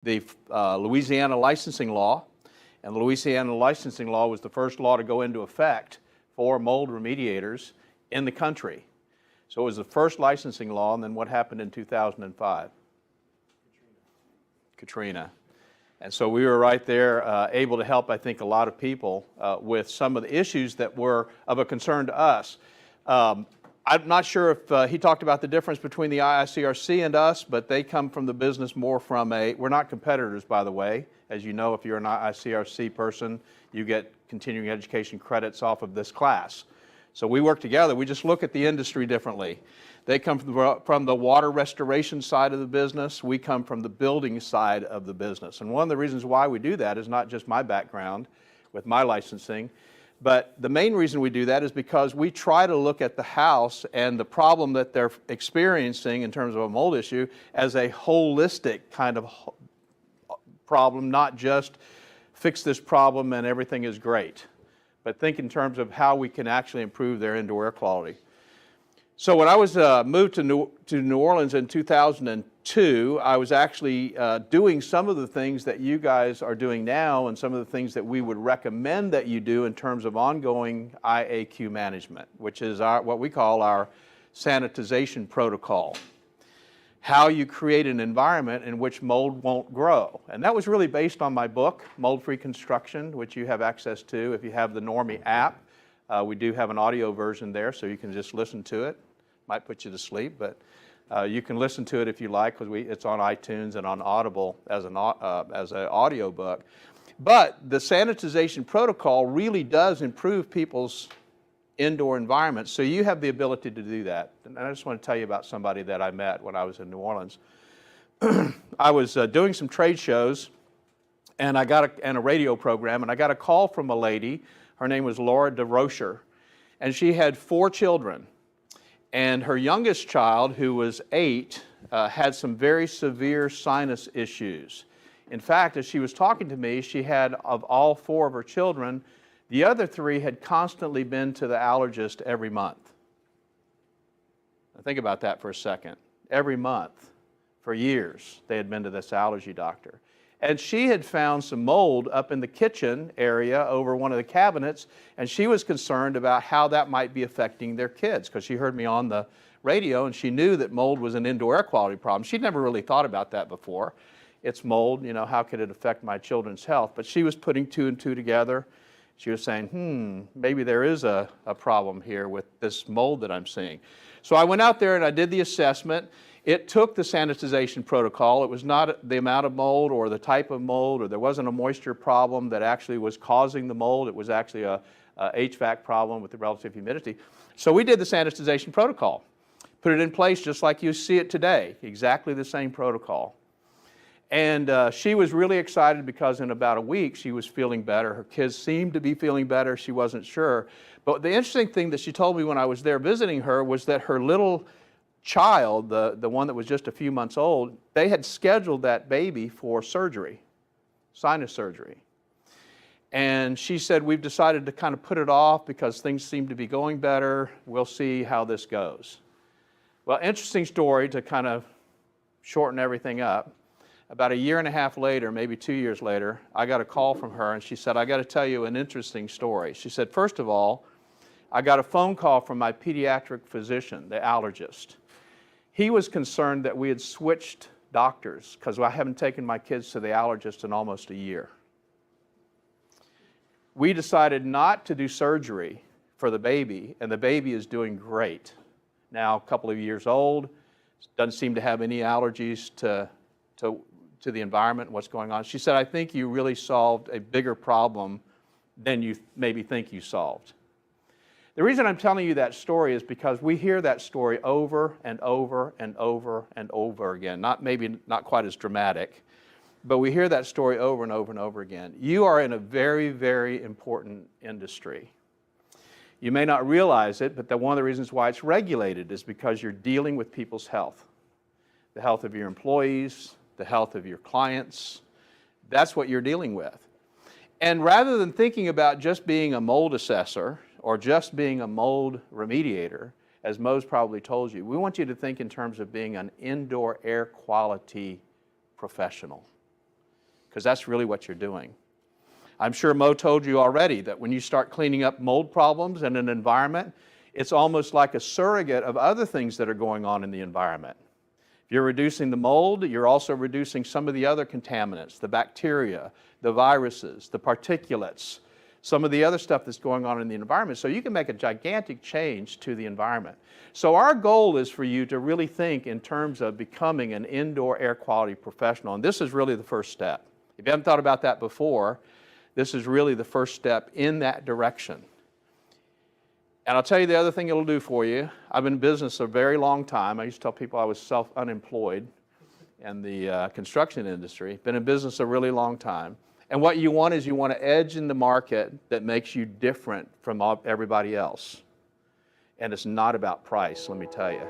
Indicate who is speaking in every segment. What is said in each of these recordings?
Speaker 1: the Louisiana licensing law, and the Louisiana licensing law was the first law to go into effect for mold remediators in the country. So it was the first licensing law, and then what happened in 2005? Katrina. And so we were right there able to help, I think, a lot of people with some of the issues that were of a concern to us. I'm not sure if he talked about the difference between the IICRC and us, but they come from the business more from we're not competitors, by the way. As you know, if you're an IICRC person, you get continuing education credits off of this class. So we work together. We just look at the industry differently. They come from the water restoration side of the business. We come from the building side of the business. And one of the reasons why we do that is not just my background with my licensing, but the main reason we do that is because we try to look at the house and the problem that they're experiencing in terms of a mold issue as a holistic kind of problem, not just fix this problem and everything is great, but think in terms of how we can actually improve their indoor air quality. So when I was moved to New Orleans in 2002, I was actually doing some of the things that you guys are doing now and some of the things that we would recommend that you do in terms of ongoing IAQ management, which is what we call our sanitization protocol. How you create an environment in which mold won't grow. And that was really based on my book, Mold-Free Construction, which you have access to if you have the Normie app. We do have an audio version there, so you can just listen to it. Might put you to sleep, but you can listen to it if you like, because it's on iTunes and on Audible as an audio book. But the sanitization protocol really does improve people's indoor environments, so you have the ability to do that. And I just want to tell you about somebody that I met when I was in New Orleans. I was doing some trade shows, and and a radio program, and I got a call from a lady. Her name was Laura DeRocher, and she had 4 children. And her youngest child, who was 8, had some very severe sinus issues. In fact, as she was talking to me, she had, of all 4 of her children, the other 3 had constantly been to the allergist every month. Now think about that for a second. Every month, for years, they had been to this allergy doctor. And she had found some mold up in the kitchen area over one of the cabinets, and she was concerned about how that might be affecting their kids, because she heard me on the radio and she knew that mold was an indoor air quality problem. She'd never really thought about that before. It's mold, you know, how could it affect my children's health? But she was putting 2 and 2 together. She was saying, maybe there is a problem here with this mold that I'm seeing. So I went out there and I did the assessment. It took the sanitization protocol. It was not the amount of mold or the type of mold, or there wasn't a moisture problem that actually was causing the mold. It was actually a HVAC problem with the relative humidity. So we did the sanitization protocol, put it in place just like you see it today, exactly the same protocol. And she was really excited because in about a week she was feeling better. Her kids seemed to be feeling better. She wasn't sure. But the interesting thing that she told me when I was there visiting her was that her little child, the one that was just a few months old, they had scheduled that baby for surgery, sinus surgery. And she said, we've decided to kind of put it off because things seem to be going better. We'll see how this goes. Well, interesting story to kind of shorten everything up. About 1.5 years later, maybe 2 years later, I got a call from her and she said, I got to tell you an interesting story. She said, first of all, I got a phone call from my pediatric physician, the allergist. He was concerned that we had switched doctors because I haven't taken my kids to the allergist in almost a year. We decided not to do surgery for the baby, and the baby is doing great. Now, a couple of years old, doesn't seem to have any allergies to the environment and what's going on. She said, I think you really solved a bigger problem than you maybe think you solved. The reason I'm telling you that story is because we hear that story over and over and over and over again. Maybe not quite as dramatic, but we hear that story over and over and over again. You are in a very, very important industry. You may not realize it, but one of the reasons why it's regulated is because you're dealing with people's health. The health of your employees, the health of your clients. That's what you're dealing with. And rather than thinking about just being a mold assessor or just being a mold remediator, as Mo's probably told you, we want you to think in terms of being an indoor air quality professional. because that's really what you're doing. I'm sure Mo told you already that when you start cleaning up mold problems in an environment, it's almost like a surrogate of other things that are going on in the environment. If you're reducing the mold, you're also reducing some of the other contaminants, the bacteria, the viruses, the particulates, some of the other stuff that's going on in the environment. So you can make a gigantic change to the environment. So our goal is for you to really think in terms of becoming an indoor air quality professional. And this is really the first step. If you haven't thought about that before, this is really the first step in that direction. And I'll tell you the other thing it'll do for you. I've been in business a very long time. I used to tell people I was unemployed in the construction industry. Been in business a really long time. And what you want is you want an edge in the market that makes you different from everybody else. And it's not about price, let me tell you.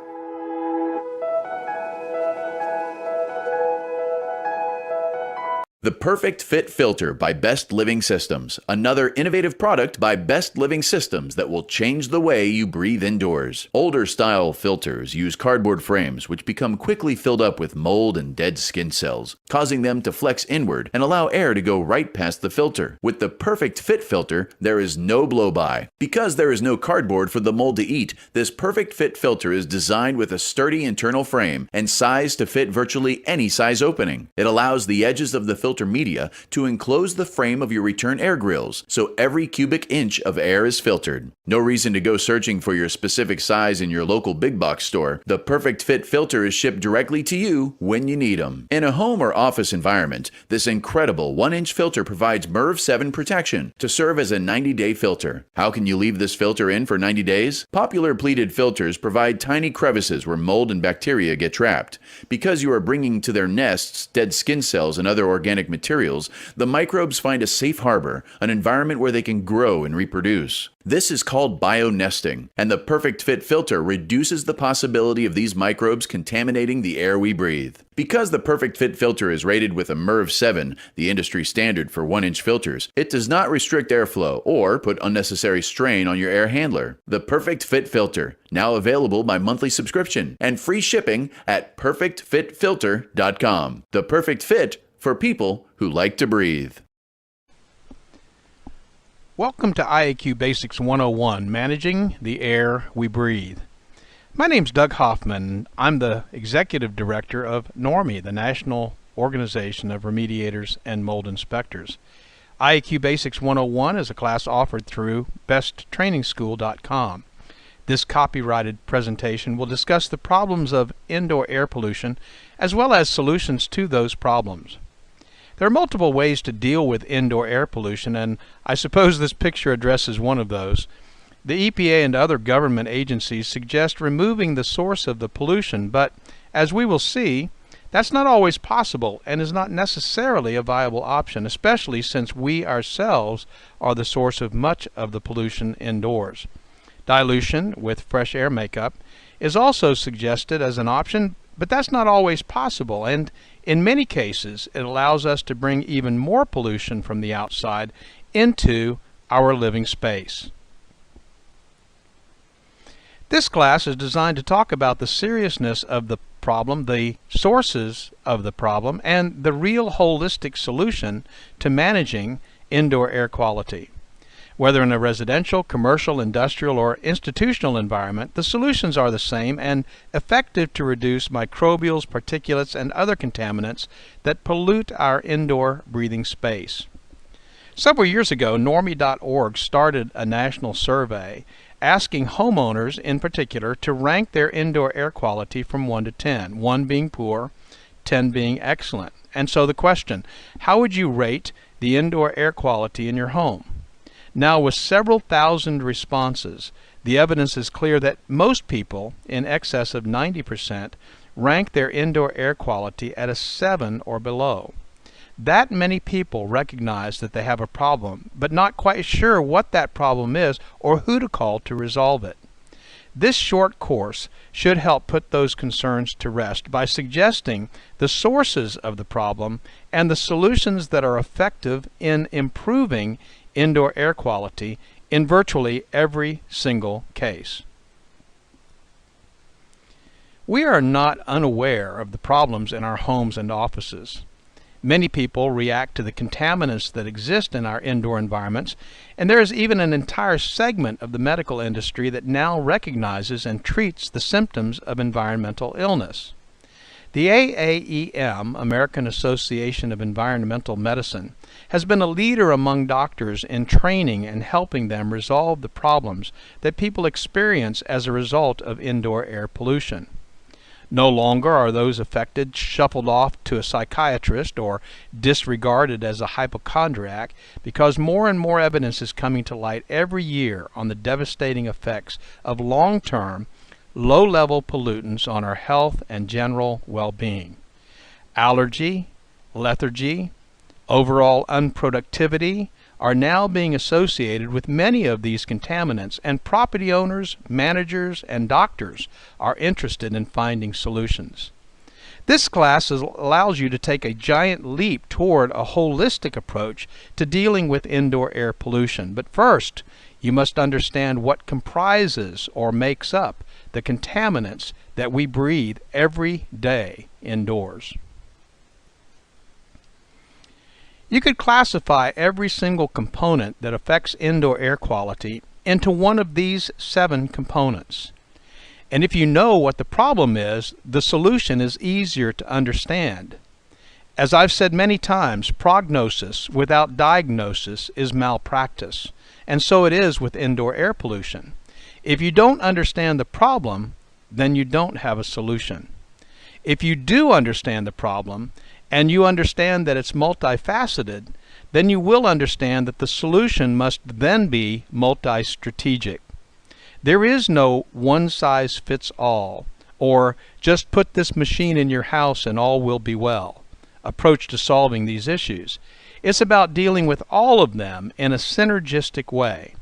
Speaker 2: The Perfect Fit Filter by Best Living Systems, another innovative product by Best Living Systems that will change the way you breathe indoors. Older style filters use cardboard frames which become quickly filled up with mold and dead skin cells, causing them to flex inward and allow air to go right past the filter. With the Perfect Fit Filter, there is no blow-by. Because there is no cardboard for the mold to eat, this Perfect Fit Filter is designed with a sturdy internal frame and sized to fit virtually any size opening. It allows the edges of the filter media to enclose the frame of your return air grills, so every cubic inch of air is filtered. No reason to go searching for your specific size in your local big box store. The Perfect Fit Filter is shipped directly to you when you need them. In a home or office environment, this incredible 1-inch filter provides MERV 7 protection to serve as a 90-day filter. How can you leave this filter in for 90 days? Popular pleated filters provide tiny crevices where mold and bacteria get trapped. Because you are bringing to their nests dead skin cells and other organic materials, the microbes find a safe harbor, an environment where they can grow and reproduce. This is called bionesting, and the Perfect Fit Filter reduces the possibility of these microbes contaminating the air we breathe. Because the Perfect Fit Filter is rated with a MERV 7, the industry standard for 1-inch filters, it does not restrict airflow or put unnecessary strain on your air handler. The Perfect Fit Filter, now available by monthly subscription and free shipping at perfectfitfilter.com. The Perfect Fit for people who like to breathe.
Speaker 3: Welcome to IAQ Basics 101, Managing the Air We Breathe. My name's Doug Hoffman. I'm the Executive Director of NORMI, the National Organization of Remediators and Mold Inspectors. IAQ Basics 101 is a class offered through besttrainingschool.com. This copyrighted presentation will discuss the problems of indoor air pollution as well as solutions to those problems. There are multiple ways to deal with indoor air pollution, and I suppose this picture addresses one of those. The EPA and other government agencies suggest removing the source of the pollution, but as we will see, that's not always possible and is not necessarily a viable option, especially since we ourselves are the source of much of the pollution indoors. Dilution with fresh air makeup is also suggested as an option, but that's not always possible, and in many cases it allows us to bring even more pollution from the outside into our living space. This class is designed to talk about the seriousness of the problem, the sources of the problem, and the real holistic solution to managing indoor air quality. Whether in a residential, commercial, industrial, or institutional environment, the solutions are the same and effective to reduce microbials, particulates, and other contaminants that pollute our indoor breathing space. Several years ago, Normie.org started a national survey asking homeowners in particular to rank their indoor air quality from 1 to 10, 1 being poor, 10 being excellent. And so the question, how would you rate the indoor air quality in your home? Now, with several thousand responses, the evidence is clear that most people, in excess of 90%, rank their indoor air quality at a 7 or below. That many people recognize that they have a problem, but not quite sure what that problem is or who to call to resolve it. This short course should help put those concerns to rest by suggesting the sources of the problem and the solutions that are effective in improving indoor air quality in virtually every single case. We are not unaware of the problems in our homes and offices. Many people react to the contaminants that exist in our indoor environments, and there is even an entire segment of the medical industry that now recognizes and treats the symptoms of environmental illness. The AAEM, American Association of Environmental Medicine, has been a leader among doctors in training and helping them resolve the problems that people experience as a result of indoor air pollution. No longer are those affected shuffled off to a psychiatrist or disregarded as a hypochondriac, because more and more evidence is coming to light every year on the devastating effects of long-term, low-level pollutants on our health and general well-being. Allergy, lethargy, overall unproductivity are now being associated with many of these contaminants, and property owners, managers, and doctors are interested in finding solutions. This class allows you to take a giant leap toward a holistic approach to dealing with indoor air pollution. But first, you must understand what comprises or makes up the contaminants that we breathe every day indoors. You could classify every single component that affects indoor air quality into one of these 7 components. And if you know what the problem is, the solution is easier to understand. As I've said many times, prognosis without diagnosis is malpractice, and so it is with indoor air pollution. If you don't understand the problem, then you don't have a solution. If you do understand the problem, and you understand that it's multifaceted, then you will understand that the solution must then be multi-strategic. There is no one-size-fits-all, or just put this machine in your house and all will be well approach to solving these issues. It's about dealing with all of them in a synergistic way.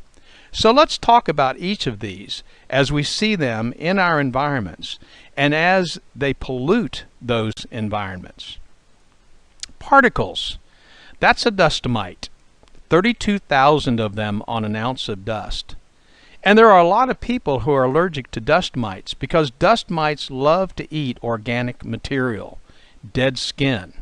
Speaker 3: So let's talk about each of these as we see them in our environments and as they pollute those environments. Particles. That's a dust mite. 32,000 of them on an ounce of dust. And there are a lot of people who are allergic to dust mites because dust mites love to eat organic material, dead skin.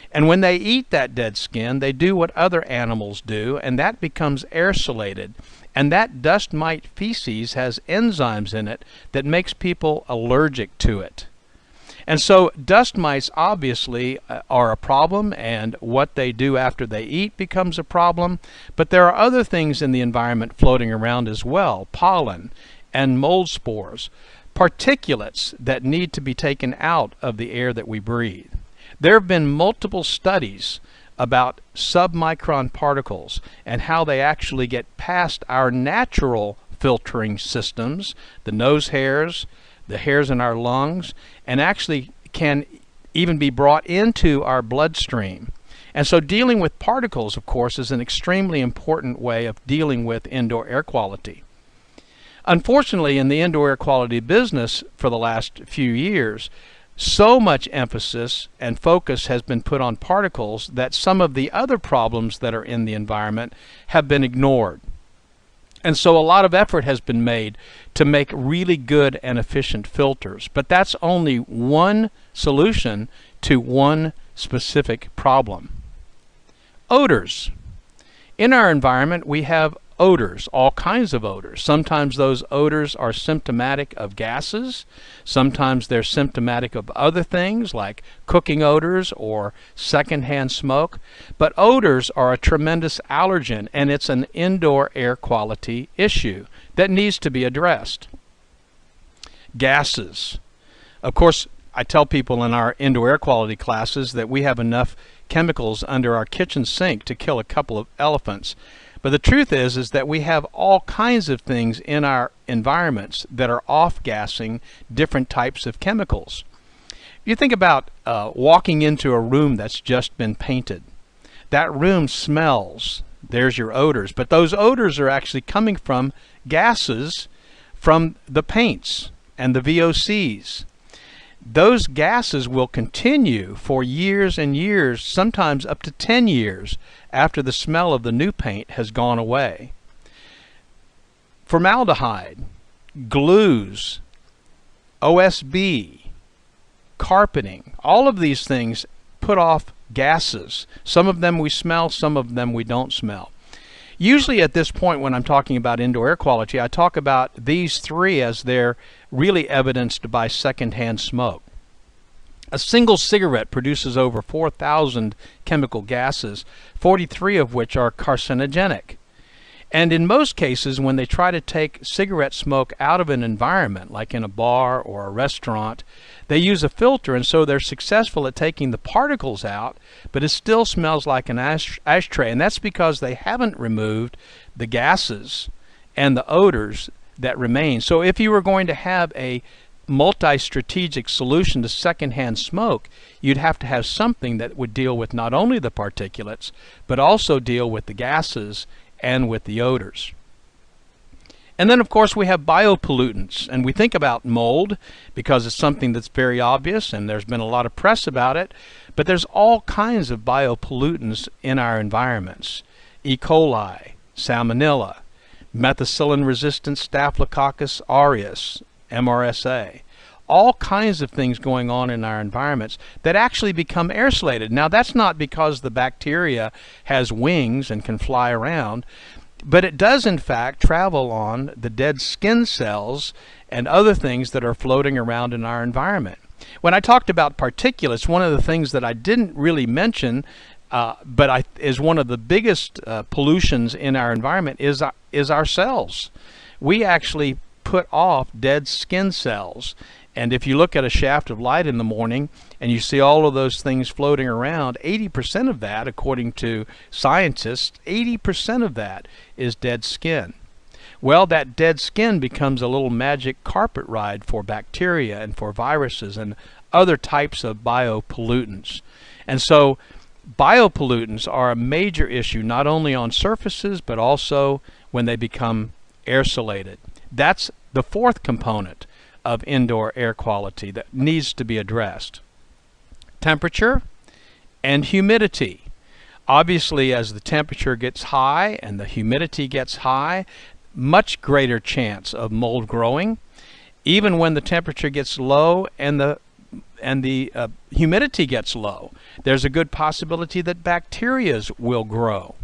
Speaker 3: And when they eat that dead skin, they do what other animals do, and that becomes aerosolated. And that dust mite feces has enzymes in it that makes people allergic to it. And so dust mites obviously are a problem, and what they do after they eat becomes a problem. But there are other things in the environment floating around as well: pollen and mold spores, particulates that need to be taken out of the air that we breathe. There have been multiple studies about submicron particles and how they actually get past our natural filtering systems, the nose hairs, the hairs in our lungs, and actually can even be brought into our bloodstream. And so dealing with particles, of course, is an extremely important way of dealing with indoor air quality. Unfortunately, in the indoor air quality business for the last few years, so much emphasis and focus has been put on particles that some of the other problems that are in the environment have been ignored. And so a lot of effort has been made to make really good and efficient filters. But that's only one solution to one specific problem. Odors. In our environment, we have odors, all kinds of odors. Sometimes those odors are symptomatic of gases. Sometimes they're symptomatic of other things like cooking odors or secondhand smoke. But odors are a tremendous allergen, and it's an indoor air quality issue that needs to be addressed. Gases. Of course, I tell people in our indoor air quality classes that we have enough chemicals under our kitchen sink to kill a couple of elephants. But the truth is that we have all kinds of things in our environments that are off-gassing different types of chemicals. You think about walking into a room that's just been painted. That room smells. There's your odors. But those odors are actually coming from gases from the paints and the VOCs. Those gases will continue for years and years, sometimes up to 10 years, after the smell of the new paint has gone away. Formaldehyde, glues, OSB, carpeting, all of these things put off gases. Some of them we smell, some of them we don't smell. Usually at this point when I'm talking about indoor air quality, I talk about these three as they're really evidenced by secondhand smoke. A single cigarette produces over 4,000 chemical gases, 43 of which are carcinogenic. And in most cases, when they try to take cigarette smoke out of an environment, like in a bar or a restaurant, they use a filter, and so they're successful at taking the particles out, but it still smells like an ashtray, and that's because they haven't removed the gases and the odors that remain. So if you were going to have a multi-strategic solution to secondhand smoke, you'd have to have something that would deal with not only the particulates, but also deal with the gases and with the odors. And then of course we have biopollutants, and we think about mold because it's something that's very obvious and there's been a lot of press about it, but there's all kinds of biopollutants in our environments. E. coli, salmonella, methicillin-resistant Staphylococcus aureus, MRSA, all kinds of things going on in our environments that actually become aeroslated. Now that's not because the bacteria has wings and can fly around, but it does in fact travel on the dead skin cells and other things that are floating around in our environment. When I talked about particulates, one of the things that I didn't really mention but is one of the biggest pollutions in our environment is our cells. We actually put off dead skin cells. And if you look at a shaft of light in the morning and you see all of those things floating around, 80% of that, according to scientists, 80% of that is dead skin. Well, that dead skin becomes a little magic carpet ride for bacteria and for viruses and other types of biopollutants. And so biopollutants are a major issue not only on surfaces but also when they become aerosolated. That's the fourth component of indoor air quality that needs to be addressed. Temperature and humidity. Obviously, as the temperature gets high and the humidity gets high, much greater chance of mold growing. Even when the temperature gets low and the humidity gets low, there's a good possibility that bacteria will grow.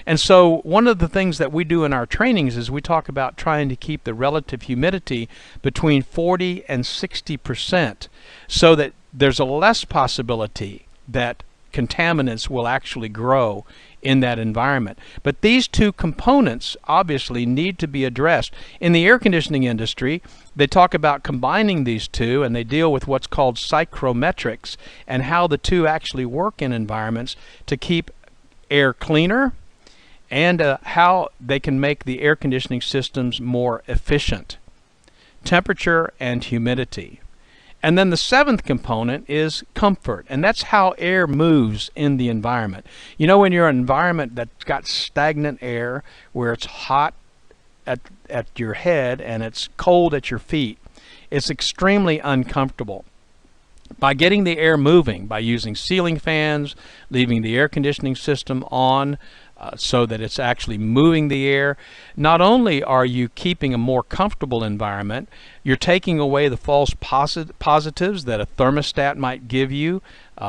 Speaker 3: And so one of the things that we do in our trainings is we talk about trying to keep the relative humidity between 40 and 60% so that there's a less possibility that contaminants will actually grow in that environment. But these two components obviously need to be addressed. In the air conditioning industry, they talk about combining these two, and they deal with what's called psychrometrics and how the two actually work in environments to keep air cleaner and how they can make the air conditioning systems more efficient. Temperature and humidity. And then the seventh component is comfort, and that's how air moves in the environment. You know, when you're in an environment that's got stagnant air, where it's hot at your head and it's cold at your feet, it's extremely uncomfortable. By getting the air moving, by using ceiling fans, leaving the air conditioning system on, so that it's actually moving the air, not only are you keeping a more comfortable environment, you're taking away the false positives that a thermostat might give you,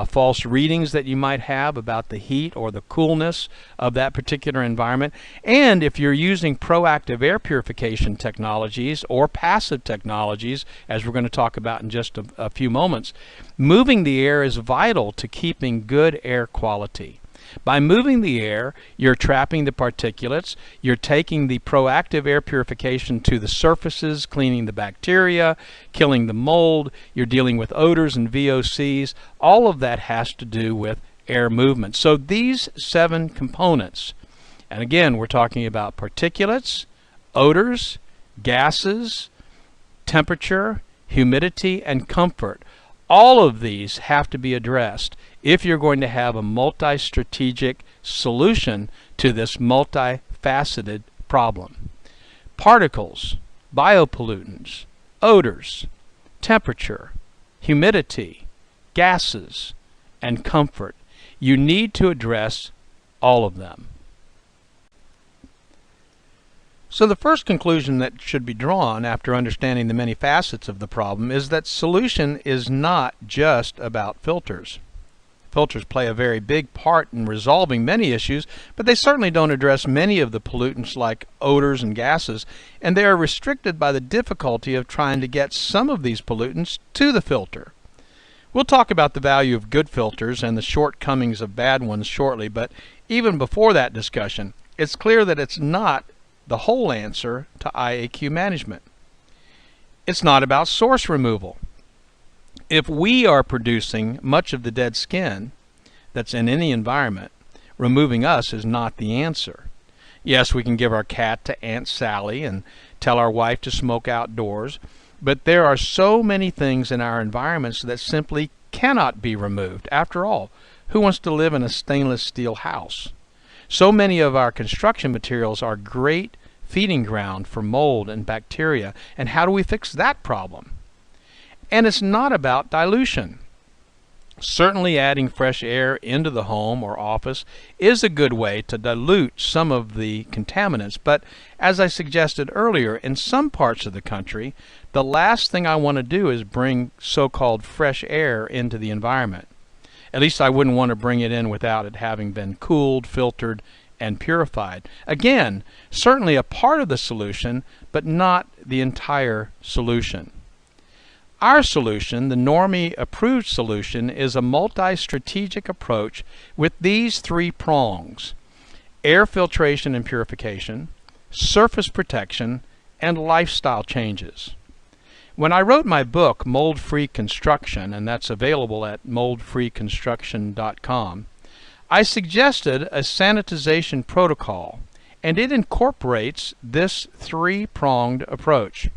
Speaker 3: false readings that you might have about the heat or the coolness of that particular environment. And if you're using proactive air purification technologies or passive technologies, as we're going to talk about in just a few moments, moving the air is vital to keeping good air quality. By moving the air, you're trapping the particulates, you're taking the proactive air purification to the surfaces, cleaning the bacteria, killing the mold, you're dealing with odors and VOCs. All of that has to do with air movement. So these seven components, and again, we're talking about particulates, odors, gases, temperature, humidity, and comfort. All of these have to be addressed if you're going to have a multi-strategic solution to this multifaceted problem. Particles, biopollutants, odors, temperature, humidity, gases, and comfort. You need to address all of them. So the first conclusion that should be drawn after understanding the many facets of the problem is that solution is not just about filters. Filters play a very big part in resolving many issues, but they certainly don't address many of the pollutants like odors and gases, and they are restricted by the difficulty of trying to get some of these pollutants to the filter. We'll talk about the value of good filters and the shortcomings of bad ones shortly, but even before that discussion, it's clear that it's not the whole answer to IAQ management. It's not about source removal. If we are producing much of the dead skin that's in any environment, removing us is not the answer. Yes, we can give our cat to Aunt Sally and tell our wife to smoke outdoors, but there are so many things in our environments that simply cannot be removed. After all, who wants to live in a stainless steel house? So many of our construction materials are great feeding ground for mold and bacteria, and how do we fix that problem? And it's not about dilution. Certainly adding fresh air into the home or office is a good way to dilute some of the contaminants, but as I suggested earlier, in some parts of the country, the last thing I want to do is bring so-called fresh air into the environment. At least I wouldn't want to bring it in without it having been cooled, filtered, and purified. Again, certainly a part of the solution, but not the entire solution. Our solution, the Normie-approved solution, is a multi-strategic approach with these three prongs: air filtration and purification, surface protection, and lifestyle changes. When I wrote my book, Mold-Free Construction, and that's available at moldfreeconstruction.com, I suggested a sanitization protocol, and it incorporates this three-pronged approach.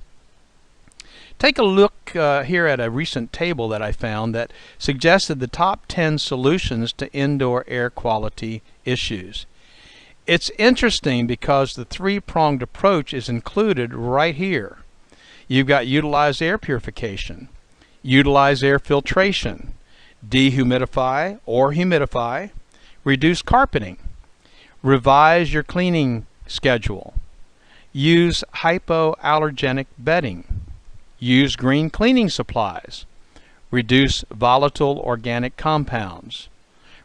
Speaker 3: Take a look here at a recent table that I found that suggested the top 10 solutions to indoor air quality issues. It's interesting because the three-pronged approach is included right here. You've got utilize air purification, utilize air filtration, dehumidify or humidify, reduce carpeting, revise your cleaning schedule, use hypoallergenic bedding, use green cleaning supplies, reduce volatile organic compounds,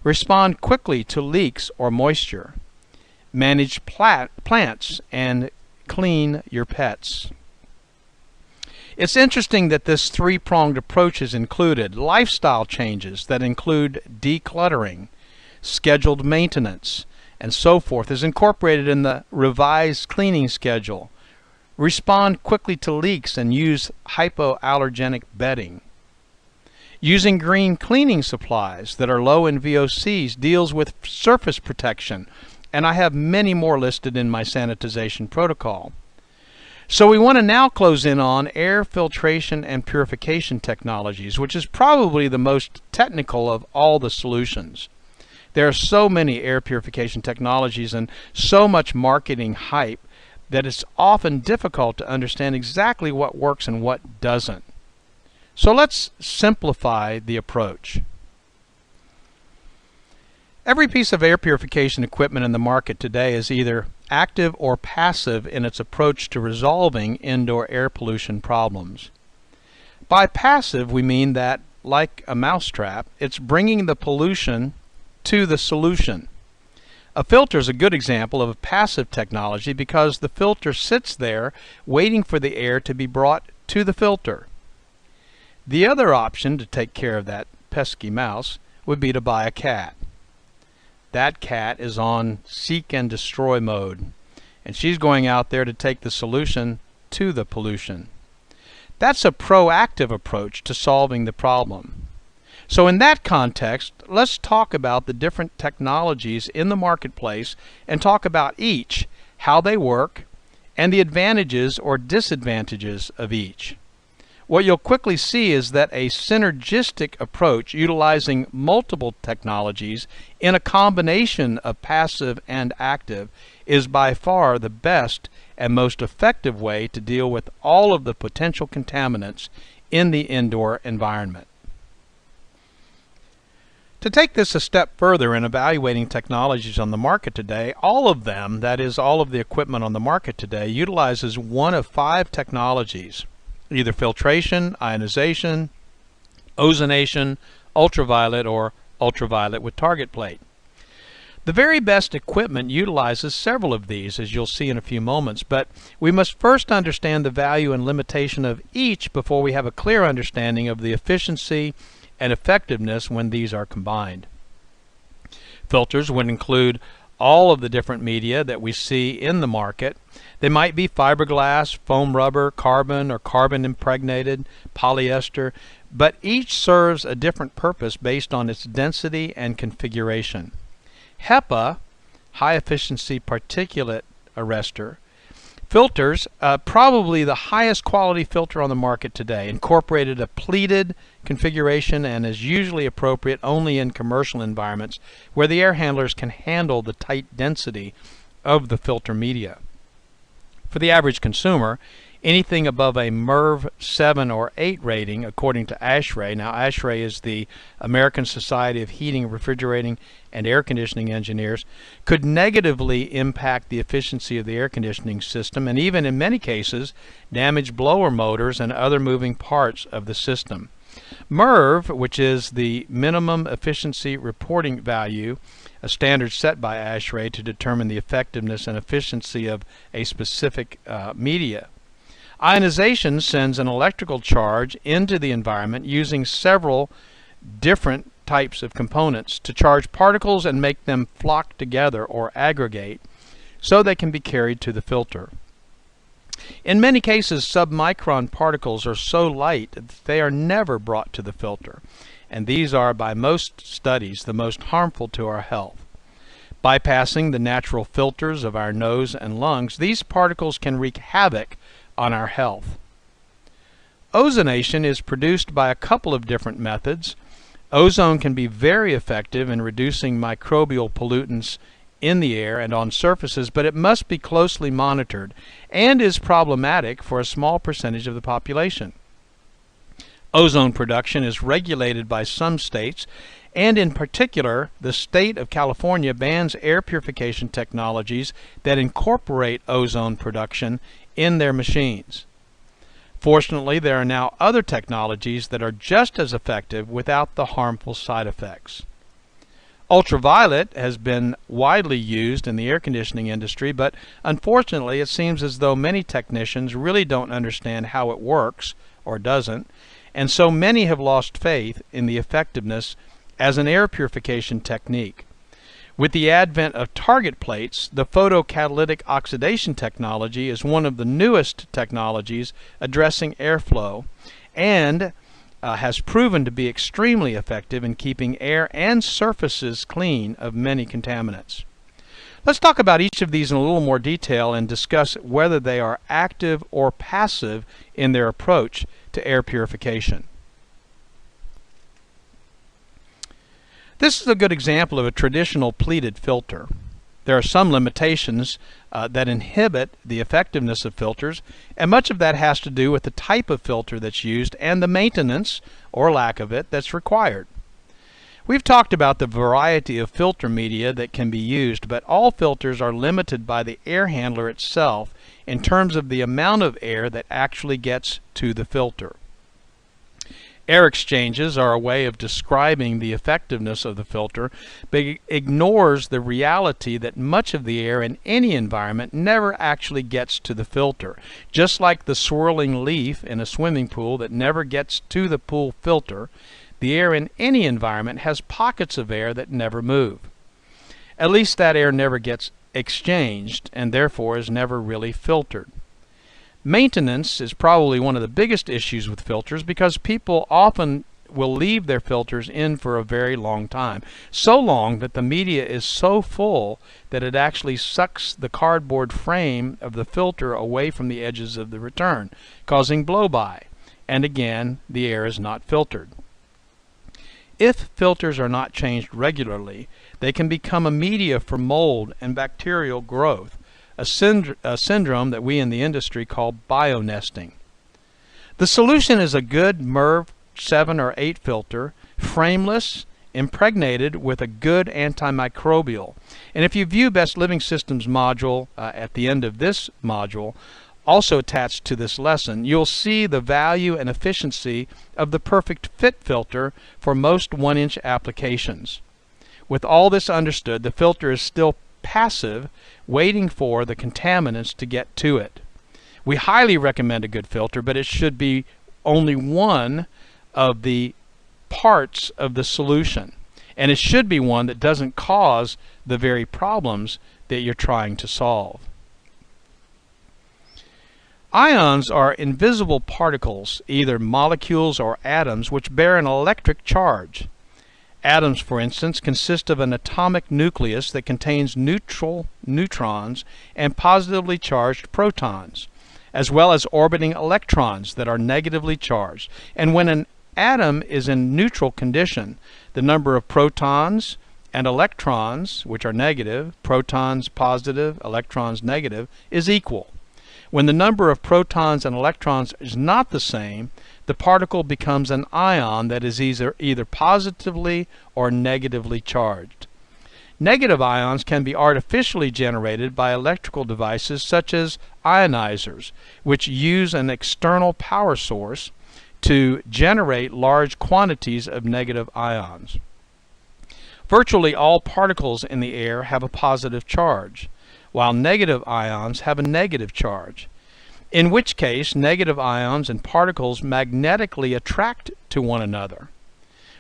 Speaker 3: respond quickly to leaks or moisture, manage plants, and clean your pets. It's interesting that this three-pronged approach is included. Lifestyle changes that include decluttering, scheduled maintenance, and so forth is incorporated in the revised cleaning schedule. Respond quickly to leaks and use hypoallergenic bedding. Using green cleaning supplies that are low in VOCs deals with surface protection, and I have many more listed in my sanitization protocol. So we want to now close in on air filtration and purification technologies, which is probably the most technical of all the solutions. There are so many air purification technologies and so much marketing hype that it's often difficult to understand exactly what works and what doesn't. So let's simplify the approach. Every piece of air purification equipment in the market today is either active or passive in its approach to resolving indoor air pollution problems. By passive, we mean that, like a mousetrap, it's bringing the pollution to the solution. A filter is a good example of a passive technology because the filter sits there waiting for the air to be brought to the filter. The other option to take care of that pesky mouse would be to buy a cat. That cat is on seek and destroy mode, and she's going out there to take the solution to the pollution. That's a proactive approach to solving the problem. So in that context, let's talk about the different technologies in the marketplace and talk about each, how they work, and the advantages or disadvantages of each. What you'll quickly see is that a synergistic approach utilizing multiple technologies in a combination of passive and active is by far the best and most effective way to deal with all of the potential contaminants in the indoor environment. To take this a step further in evaluating technologies on the market today, all of them, that is, all of the equipment on the market today, utilizes one of 5 technologies: either filtration, ionization, ozonation, ultraviolet, or ultraviolet with target plate. The very best equipment utilizes several of these, as you'll see in a few moments, but we must first understand the value and limitation of each before we have a clear understanding of the efficiency and effectiveness when these are combined. Filters would include all of the different media that we see in the market. They might be fiberglass, foam rubber, carbon or carbon impregnated, polyester, but each serves a different purpose based on its density and configuration. HEPA, high efficiency particulate arrestor, filters, probably the highest quality filter on the market today, incorporated a pleated configuration and is usually appropriate only in commercial environments where the air handlers can handle the tight density of the filter media. For the average consumer, anything above a MERV 7 or 8 rating, according to ASHRAE. Now, ASHRAE is the American Society of Heating, Refrigerating, and Air Conditioning Engineers, could negatively impact the efficiency of the air conditioning system and even, in many cases, damage blower motors and other moving parts of the system. MERV, which is the Minimum Efficiency Reporting Value, a standard set by ASHRAE to determine the effectiveness and efficiency of a specific media. Ionization sends an electrical charge into the environment using several different types of components to charge particles and make them flock together or aggregate so they can be carried to the filter. In many cases, submicron particles are so light that they are never brought to the filter, and these are, by most studies, the most harmful to our health. Bypassing the natural filters of our nose and lungs, these particles can wreak havoc on our health. Ozonation is produced by a couple of different methods. Ozone can be very effective in reducing microbial pollutants in the air and on surfaces, but it must be closely monitored and is problematic for a small percentage of the population. Ozone production is regulated by some states, and in particular, the state of California bans air purification technologies that incorporate ozone production in their machines. Fortunately, there are now other technologies that are just as effective without the harmful side effects. Ultraviolet has been widely used in the air conditioning industry, but unfortunately it seems as though many technicians really don't understand how it works, or doesn't, and so many have lost faith in the effectiveness as an air purification technique. With the advent of target plates, the photocatalytic oxidation technology is one of the newest technologies addressing airflow and has proven to be extremely effective in keeping air and surfaces clean of many contaminants. Let's talk about each of these in a little more detail and discuss whether they are active or passive in their approach to air purification. This is a good example of a traditional pleated filter. There are some limitations that inhibit the effectiveness of filters, and much of that has to do with the type of filter that's used and the maintenance, or lack of it, that's required. We've talked about the variety of filter media that can be used, but all filters are limited by the air handler itself in terms of the amount of air that actually gets to the filter. Air exchanges are a way of describing the effectiveness of the filter, but it ignores the reality that much of the air in any environment never actually gets to the filter. Just like the swirling leaf in a swimming pool that never gets to the pool filter, the air in any environment has pockets of air that never move. At least that air never gets exchanged and therefore is never really filtered. Maintenance is probably one of the biggest issues with filters because people often will leave their filters in for a very long time. So long that the media is so full that it actually sucks the cardboard frame of the filter away from the edges of the return, causing blow-by. And again, the air is not filtered. If filters are not changed regularly, they can become a media for mold and bacterial growth, a syndrome that we in the industry call bionesting. The solution is a good MERV 7 or 8 filter, frameless, impregnated with a good antimicrobial. And if you view Best Living Systems module at the end of this module, also attached to this lesson, you'll see the value and efficiency of the perfect fit filter for most 1-inch applications. With all this understood, the filter is still passive, waiting for the contaminants to get to it. We highly recommend a good filter, but it should be only one of the parts of the solution, and it should be one that doesn't cause the very problems that you're trying to solve. Ions are invisible particles, either molecules or atoms, which bear an electric charge. Atoms, for instance, consist of an atomic nucleus that contains neutral neutrons and positively charged protons, as well as orbiting electrons that are negatively charged. And when an atom is in neutral condition, the number of protons and electrons, which are negative, protons positive, electrons negative, is equal. When the number of protons and electrons is not the same, the particle becomes an ion that is either positively or negatively charged. Negative ions can be artificially generated by electrical devices such as ionizers, which use an external power source to generate large quantities of negative ions. Virtually all particles in the air have a positive charge, while negative ions have a negative charge, in which case negative ions and particles magnetically attract to one another.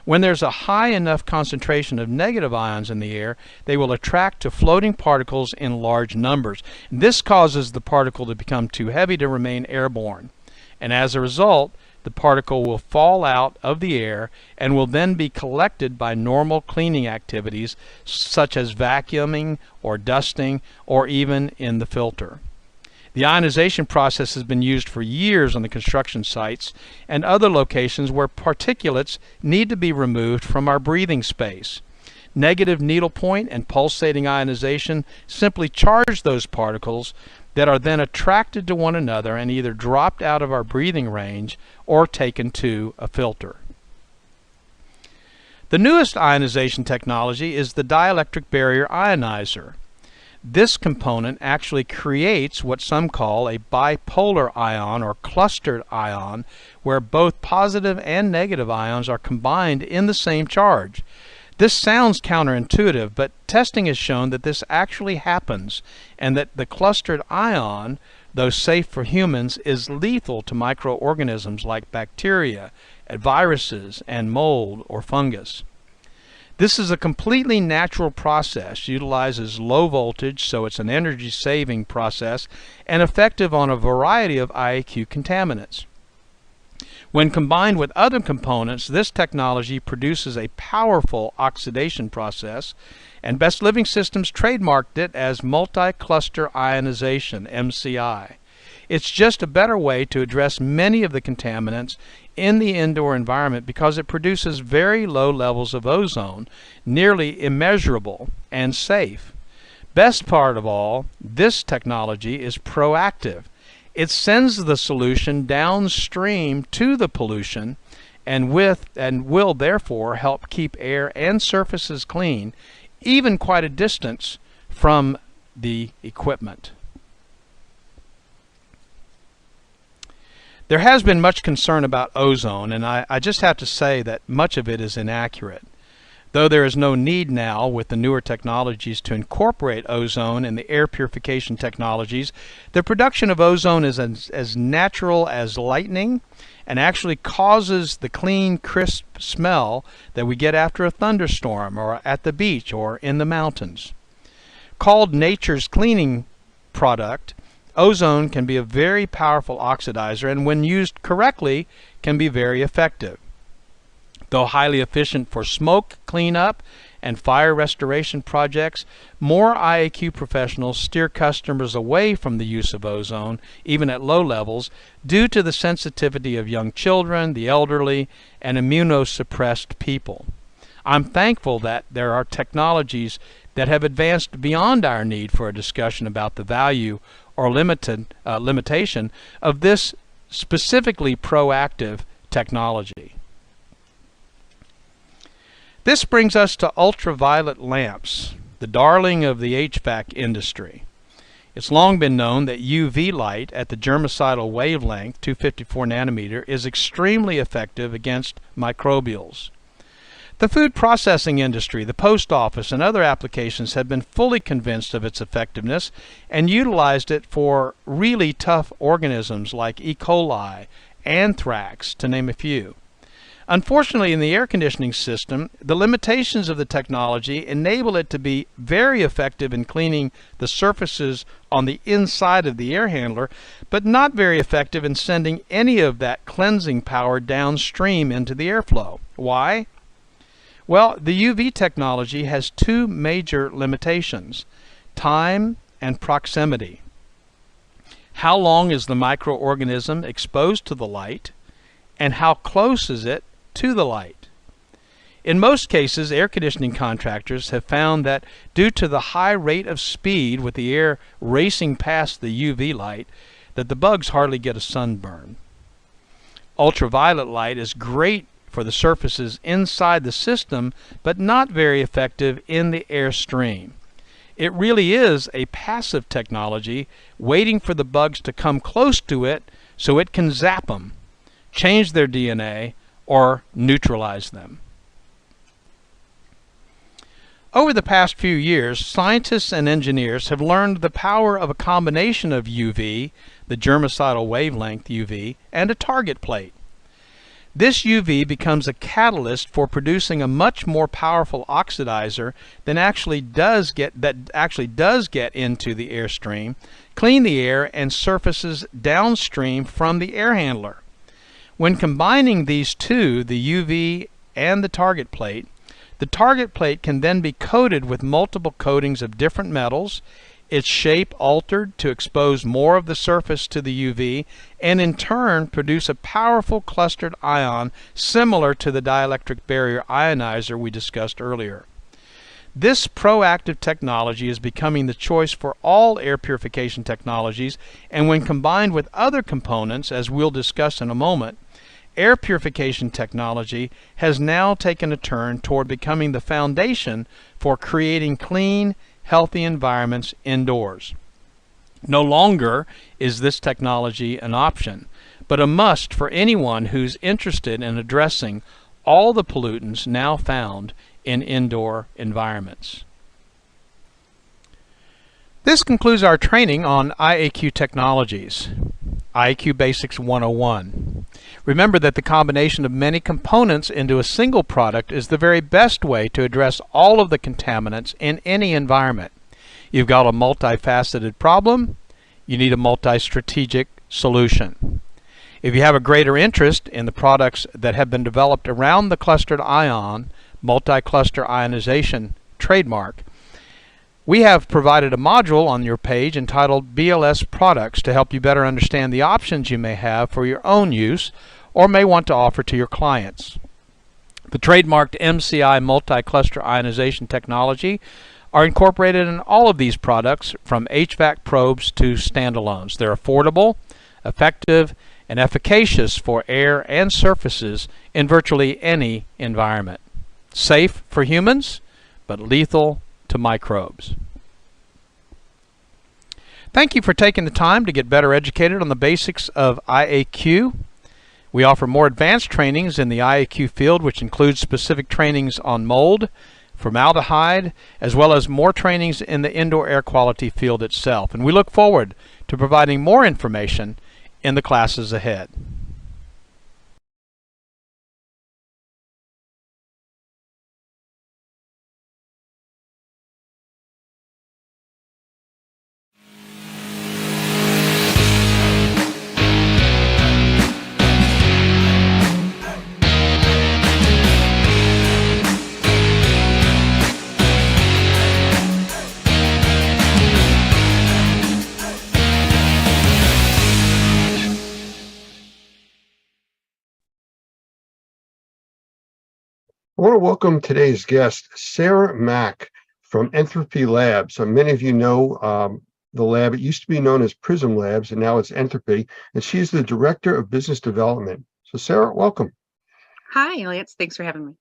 Speaker 3: When there's a high enough concentration of negative ions in the air, they will attract to floating particles in large numbers. This causes the particle to become too heavy to remain airborne, and as a result, the particle will fall out of the air and will then be collected by normal cleaning activities such as vacuuming or dusting or even in the filter. The ionization process has been used for years on the construction sites and other locations where particulates need to be removed from our breathing space. Negative needlepoint and pulsating ionization simply charge those particles that are then attracted to one another and either dropped out of our breathing range or taken to a filter. The newest ionization technology is the dielectric barrier ionizer. This component actually creates what some call a bipolar ion or clustered ion, where both positive and negative ions are combined in the same charge. This sounds counterintuitive, but testing has shown that this actually happens, and that the clustered ion, though safe for humans, is lethal to microorganisms like bacteria, viruses, and mold or fungus. This is a completely natural process, utilizes low voltage, so it's an energy-saving process, and effective on a variety of IAQ contaminants. When combined with other components, this technology produces a powerful oxidation process, and Best Living Systems trademarked it as multi-cluster ionization, MCI. It's just a better way to address many of the contaminants in the indoor environment because it produces very low levels of ozone, nearly immeasurable and safe. Best part of all, this technology is proactive. It sends the solution downstream to the pollution and will therefore help keep air and surfaces clean, even quite a distance from the equipment. There has been much concern about ozone, and I just have to say that much of it is inaccurate. Though there is no need now with the newer technologies to incorporate ozone in the air purification technologies, the production of ozone is as natural as lightning and actually causes the clean, crisp smell that we get after a thunderstorm or at the beach or in the mountains. Called nature's cleaning product, ozone can be a very powerful oxidizer and when used correctly can be very effective. Though highly efficient for smoke cleanup and fire restoration projects, more IAQ professionals steer customers away from the use of ozone, even at low levels, due to the sensitivity of young children, the elderly, and immunosuppressed people. I'm thankful that there are technologies that have advanced beyond our need for a discussion about the value or limitation of this specifically proactive technology. This brings us to ultraviolet lamps, the darling of the HVAC industry. It's long been known that UV light at the germicidal wavelength, 254 nanometer, is extremely effective against microbials. The food processing industry, the post office, and other applications have been fully convinced of its effectiveness and utilized it for really tough organisms like E. coli, anthrax, to name a few. Unfortunately, in the air conditioning system, the limitations of the technology enable it to be very effective in cleaning the surfaces on the inside of the air handler, but not very effective in sending any of that cleansing power downstream into the airflow. Why? Well, the UV technology has two major limitations: time and proximity. How long is the microorganism exposed to the light, and how close is it to the light? In most cases, air conditioning contractors have found that due to the high rate of speed with the air racing past the UV light, that the bugs hardly get a sunburn. Ultraviolet light is great for the surfaces inside the system, but not very effective in the airstream. It really is a passive technology, waiting for the bugs to come close to it so it can zap them, change their DNA, or neutralize them. Over the past few years, scientists and engineers have learned the power of a combination of UV, the germicidal wavelength UV, and a target plate. This UV becomes a catalyst for producing a much more powerful oxidizer than actually does get into the airstream, clean the air and surfaces downstream from the air handler. When combining these two, the UV and the target plate can then be coated with multiple coatings of different metals, its shape altered to expose more of the surface to the UV, and in turn produce a powerful clustered ion similar to the dielectric barrier ionizer we discussed earlier. This proactive technology is becoming the choice for all air purification technologies, and when combined with other components, as we'll discuss in a moment, air purification technology has now taken a turn toward becoming the foundation for creating clean, healthy environments indoors. No longer is this technology an option, but a must for anyone who's interested in addressing all the pollutants now found in indoor environments. This concludes our training on IAQ technologies. IAQ Basics 101. Remember that the combination of many components into a single product is the very best way to address all of the contaminants in any environment. You've got a multifaceted problem, you need a multi-strategic solution. If you have a greater interest in the products that have been developed around the clustered ion, multi-cluster ionization trademark, we have provided a module on your page entitled BLS Products to help you better understand the options you may have for your own use or may want to offer to your clients. The trademarked MCI multi-cluster ionization technology are incorporated in all of these products, from HVAC probes to standalones. They're affordable, effective, and efficacious for air and surfaces in virtually any environment. Safe for humans, but lethal to microbes. Thank you for taking the time to get better educated on the basics of IAQ. We offer more advanced trainings in the IAQ field, which includes specific trainings on mold, formaldehyde, as well as more trainings in the indoor air quality field itself. And we look forward to providing more information in the classes ahead.
Speaker 4: I want to welcome today's guest, Sarah Mack from Entropy Labs. So many of you know the lab. It used to be known as Prism Labs, and now it's Entropy, and she's the Director of Business Development. So Sarah, welcome.
Speaker 5: Hi, Elliot. Thanks for having me.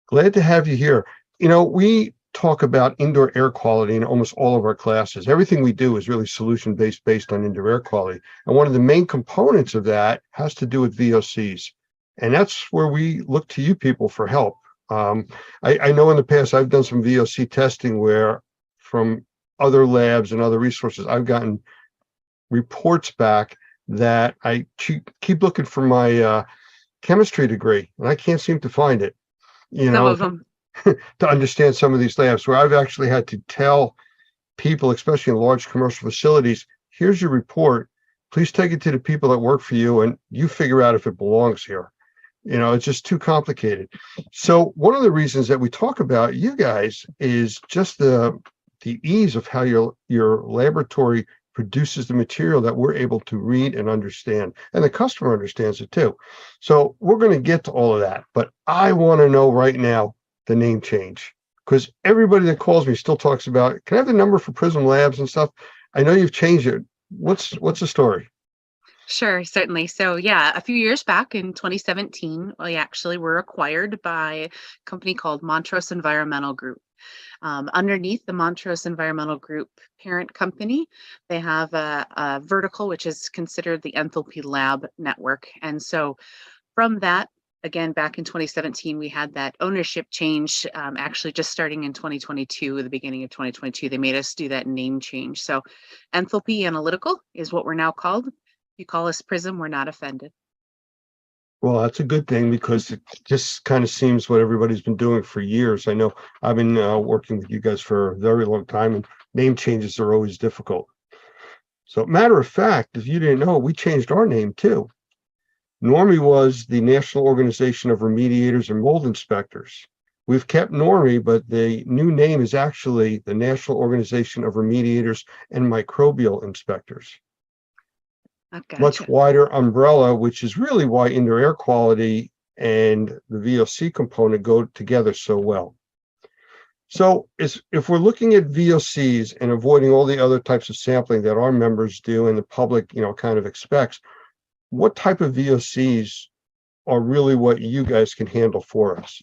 Speaker 4: Glad to have you here. You know, we talk about indoor air quality in almost all of our classes. Everything we do is really solution-based based on indoor air quality. And one of the main components of that has to do with VOCs. And that's where we look to you people for help. I know in the past I've done some VOC testing where from other labs and other resources, I've gotten reports back that I keep looking for my chemistry degree and I can't seem to find it.
Speaker 5: Some of them.
Speaker 4: To understand some of these labs where I've actually had to tell people, especially in large commercial facilities, here's your report. Please take it to the people that work for you and you figure out if it belongs here. It's just too complicated. So one of the reasons that we talk about you guys is just the ease of how your laboratory produces the material that we're able to read and understand. And the customer understands it too. So we're going to get to all of that. But I want to know right now the name change, because everybody that calls me still talks about, can I have the number for Prism Labs and stuff? I know you've changed it. What's the story?
Speaker 5: Sure, certainly. So yeah, a few years back in 2017, we actually were acquired by a company called Montrose Environmental Group. Underneath the Montrose Environmental Group parent company, they have a vertical, which is considered the Enthalpy Lab network. And so from that, again, back in 2017, we had that ownership change, actually just starting in 2022, the beginning of 2022, they made us do that name change. So Enthalpy Analytical is what we're now called. You call us Prism, we're not offended.
Speaker 4: Well, that's a good thing because it just kind of seems what everybody's been doing for years. I know I've been working with you guys for a very long time, and name changes are always difficult. So, matter of fact, if you didn't know, we changed our name too. NORMI was the National Organization of Remediators and Mold Inspectors. We've kept NORMI, but the new name is actually the National Organization of Remediators and Microbial Inspectors.
Speaker 5: Gotcha.
Speaker 4: Much wider umbrella, which is really why indoor air quality and the VOC component go together so well. So if we're looking at VOCs and avoiding all the other types of sampling that our members do and the public, kind of expects, what type of VOCs are really what you guys can handle for us?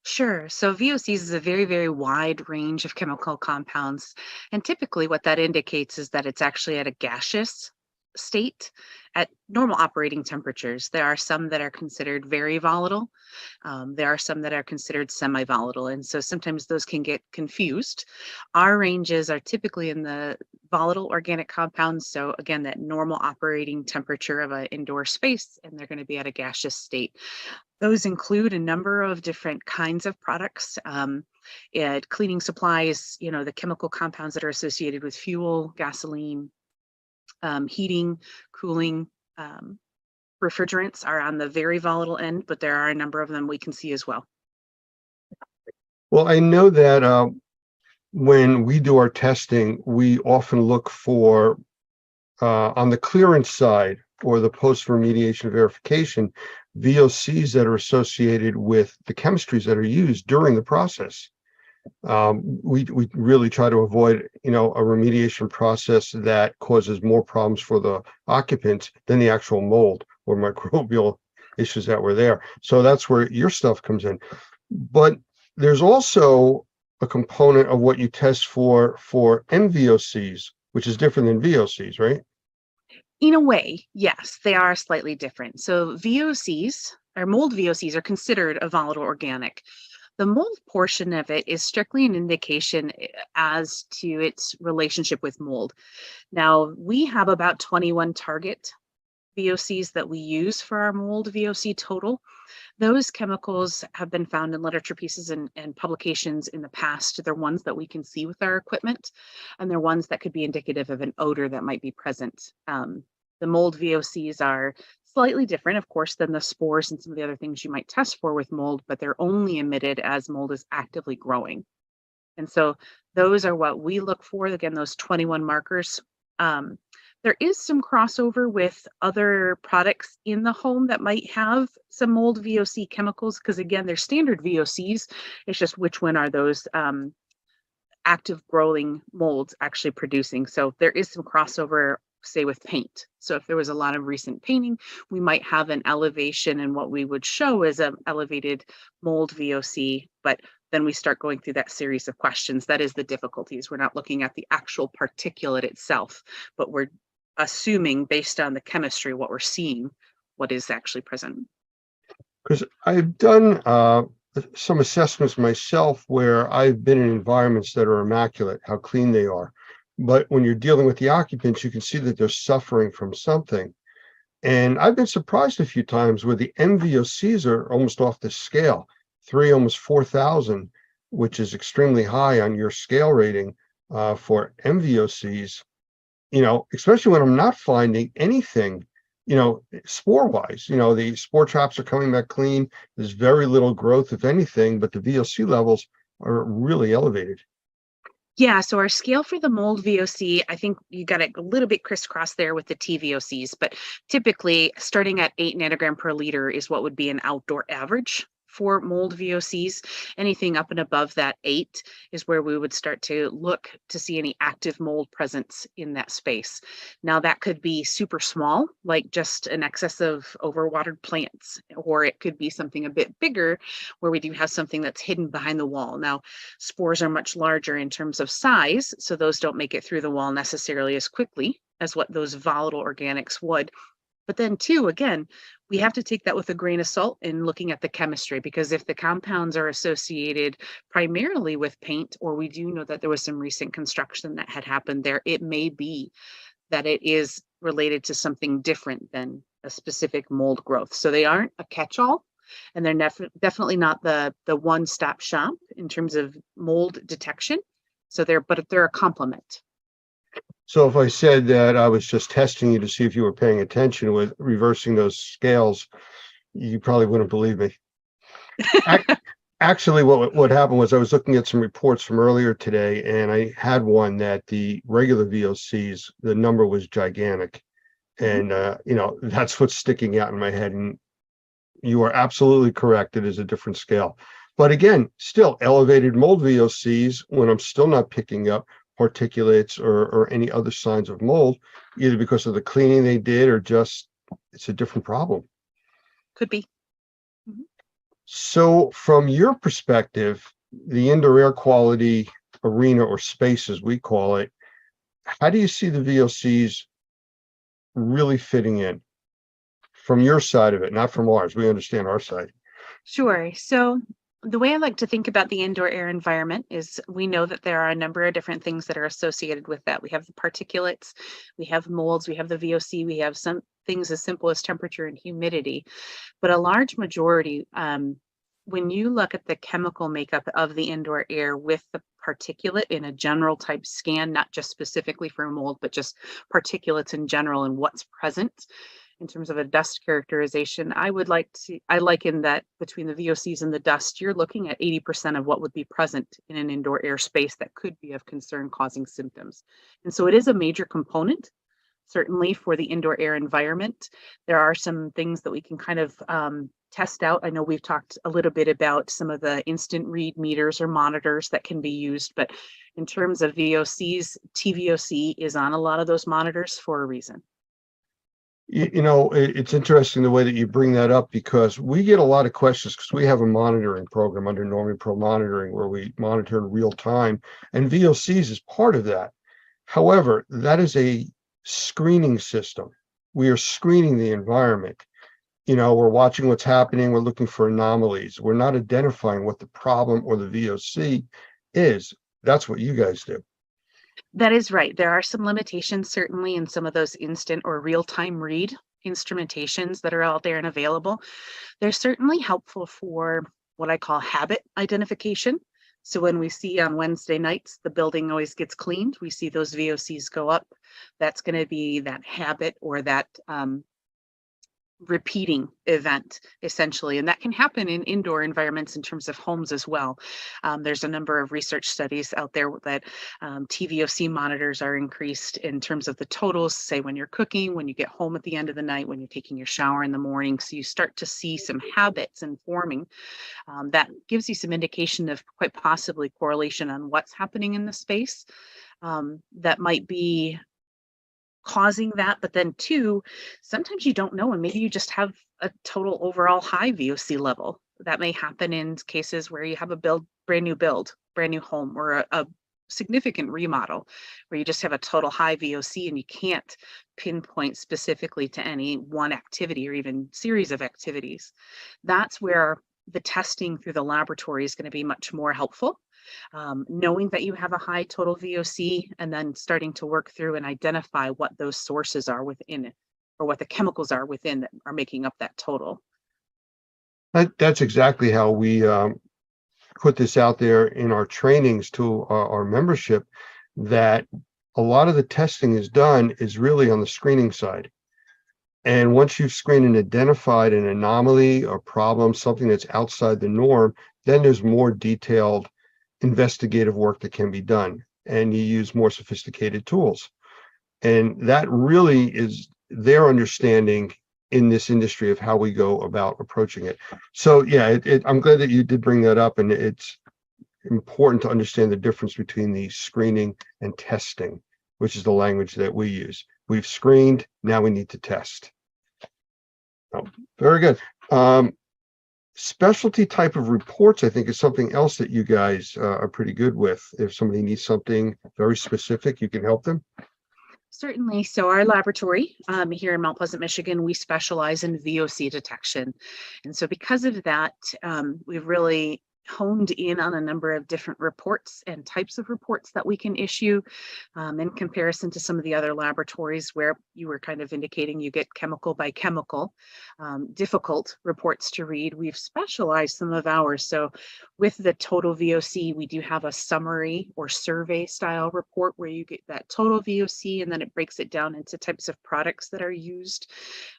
Speaker 5: Sure. So VOCs is a very, very wide range of chemical compounds. And typically what that indicates is that it's actually at a gaseous state at normal operating temperatures. There are some that are considered very volatile. There are some that are considered semi-volatile. And so sometimes those can get confused. Our ranges are typically in the volatile organic compounds. So again, that normal operating temperature of an indoor space, and they're going to be at a gaseous state. Those include a number of different kinds of products, cleaning supplies, the chemical compounds that are associated with fuel, gasoline, heating, cooling, refrigerants are on the very volatile end, but there are a number of them we can see as well.
Speaker 4: Well, I know that when we do our testing, we often look for, on the clearance side or the post-remediation verification, VOCs that are associated with the chemistries that are used during the process. We really try to avoid, a remediation process that causes more problems for the occupants than the actual mold or microbial issues that were there. So that's where your stuff comes in. But there's also a component of what you test for MVOCs, which is different than VOCs, right?
Speaker 5: In a way, yes, they are slightly different. So VOCs, or mold VOCs, are considered a volatile organic. The mold portion of it is strictly an indication as to its relationship with mold. Now, we have about 21 target VOCs that we use for our mold VOC total. Those chemicals have been found in literature pieces and publications in the past. They're ones that we can see with our equipment, and they're ones that could be indicative of an odor that might be present. The mold VOCs are slightly different, of course, than the spores and some of the other things you might test for with mold, but they're only emitted as mold is actively growing. And so those are what we look for, again, those 21 markers. There is some crossover with other products in the home that might have some mold VOC chemicals, because again, they're standard VOCs. It's just which one are those active growing molds actually producing. So there is some crossover, say with paint. So if there was a lot of recent painting, we might have an elevation in what we would show as an elevated mold VOC, but then we start going through that series of questions. That is the difficulties. We're not looking at the actual particulate itself, but we're assuming based on the chemistry, what we're seeing, what is actually present.
Speaker 4: Because I've done some assessments myself where I've been in environments that are immaculate, how clean they are. But when you're dealing with the occupants, you can see that they're suffering from something. And I've been surprised a few times where the MVOCs are almost off the scale, 3, almost 4,000, which is extremely high on your scale rating for MVOCs, especially when I'm not finding anything, spore-wise. The spore traps are coming back clean. There's very little growth, if anything, but the VOC levels are really elevated.
Speaker 5: Yeah, so our scale for the mold VOC, I think you got it a little bit crisscross there with the TVOCs, but typically starting at 8 nanogram per liter is what would be an outdoor average for mold VOCs. Anything up and above that 8 is where we would start to look to see any active mold presence in that space. Now that could be super small, like just an excess of overwatered plants, or it could be something a bit bigger where we do have something that's hidden behind the wall. Now, spores are much larger in terms of size, so those don't make it through the wall necessarily as quickly as what those volatile organics would. But then too, again, we have to take that with a grain of salt in looking at the chemistry, because if the compounds are associated primarily with paint, or we do know that there was some recent construction that had happened there, it may be that it is related to something different than a specific mold growth. So they aren't a catch-all, and they're definitely not the one-stop shop in terms of mold detection. So but they're a complement.
Speaker 4: So if I said that I was just testing you to see if you were paying attention with reversing those scales, you probably wouldn't believe me. Actually, what happened was I was looking at some reports from earlier today, and I had one that the regular VOCs, the number was gigantic. And, that's what's sticking out in my head. And you are absolutely correct. It is a different scale. But again, still elevated mold VOCs when I'm still not picking up particulates or any other signs of mold, either because of the cleaning they did or just it's a different problem.
Speaker 5: Could be.
Speaker 4: So from your perspective, the indoor air quality arena, or space as we call it, how do you see the VOCs really fitting in from your side of it, not from ours? We understand our side.
Speaker 5: Sure. So the way I like to think about the indoor air environment is we know that there are a number of different things that are associated with that. We have the particulates, we have molds, we have the VOC, we have some things as simple as temperature and humidity. But a large majority, when you look at the chemical makeup of the indoor air with the particulate in a general type scan, not just specifically for mold, but just particulates in general and what's present in terms of a dust characterization, I liken that between the VOCs and the dust, you're looking at 80% of what would be present in an indoor air space that could be of concern causing symptoms. And so it is a major component, certainly for the indoor air environment. There are some things that we can kind of test out. I know we've talked a little bit about some of the instant read meters or monitors that can be used, but in terms of VOCs, TVOC is on a lot of those monitors for a reason.
Speaker 4: It's interesting the way that you bring that up, because we get a lot of questions because we have a monitoring program under Norman Pro Monitoring where we monitor in real time, and VOCs is part of that. However, that is a screening system. We are screening the environment. We're watching what's happening. We're looking for anomalies. We're not identifying what the problem or the VOC is. That's what you guys do.
Speaker 5: That is right. There are some limitations, certainly, in some of those instant or real-time read instrumentations that are out there and available. They're certainly helpful for what I call habit identification. So when we see on Wednesday nights, the building always gets cleaned, we see those VOCs go up. That's going to be that habit or that repeating event, essentially. And that can happen in indoor environments in terms of homes as well. There's a number of research studies out there that TVOC monitors are increased in terms of the totals, say when you're cooking, when you get home at the end of the night, when you're taking your shower in the morning. So you start to see some habits and forming. That gives you some indication of quite possibly correlation on what's happening in the space that might be causing that. But then too, sometimes you don't know, and maybe you just have a total overall high VOC level. That may happen in cases where you have a brand new build, brand new home, or a significant remodel where you just have a total high VOC and you can't pinpoint specifically to any one activity or even series of activities. That's where the testing through the laboratory is going to be much more helpful. Knowing that you have a high total VOC and then starting to work through and identify what those sources are within it, or what the chemicals are within that are making up that total.
Speaker 4: That's exactly how we put this out there in our trainings to our membership, that a lot of the testing is done is really on the screening side. And once you've screened and identified an anomaly or problem, something that's outside the norm, then there's more detailed investigative work that can be done, and you use more sophisticated tools. And that really is their understanding in this industry of how we go about approaching it. So yeah, I'm glad that you did bring that up, and it's important to understand the difference between the screening and testing, which is the language that we use. We've screened, now we need to test. Oh, very good. Specialty type of reports, I think, is something else that you guys are pretty good with. If somebody needs something very specific, you can help them.
Speaker 5: Certainly. So our laboratory here in Mount Pleasant, Michigan, we specialize in VOC detection. And so because of that, we've really honed in on a number of different reports and types of reports that we can issue in comparison to some of the other laboratories where you were kind of indicating you get chemical by chemical, difficult reports to read. We've specialized some of ours. So with the total VOC, we do have a summary or survey style report where you get that total VOC, and then it breaks it down into types of products that are used,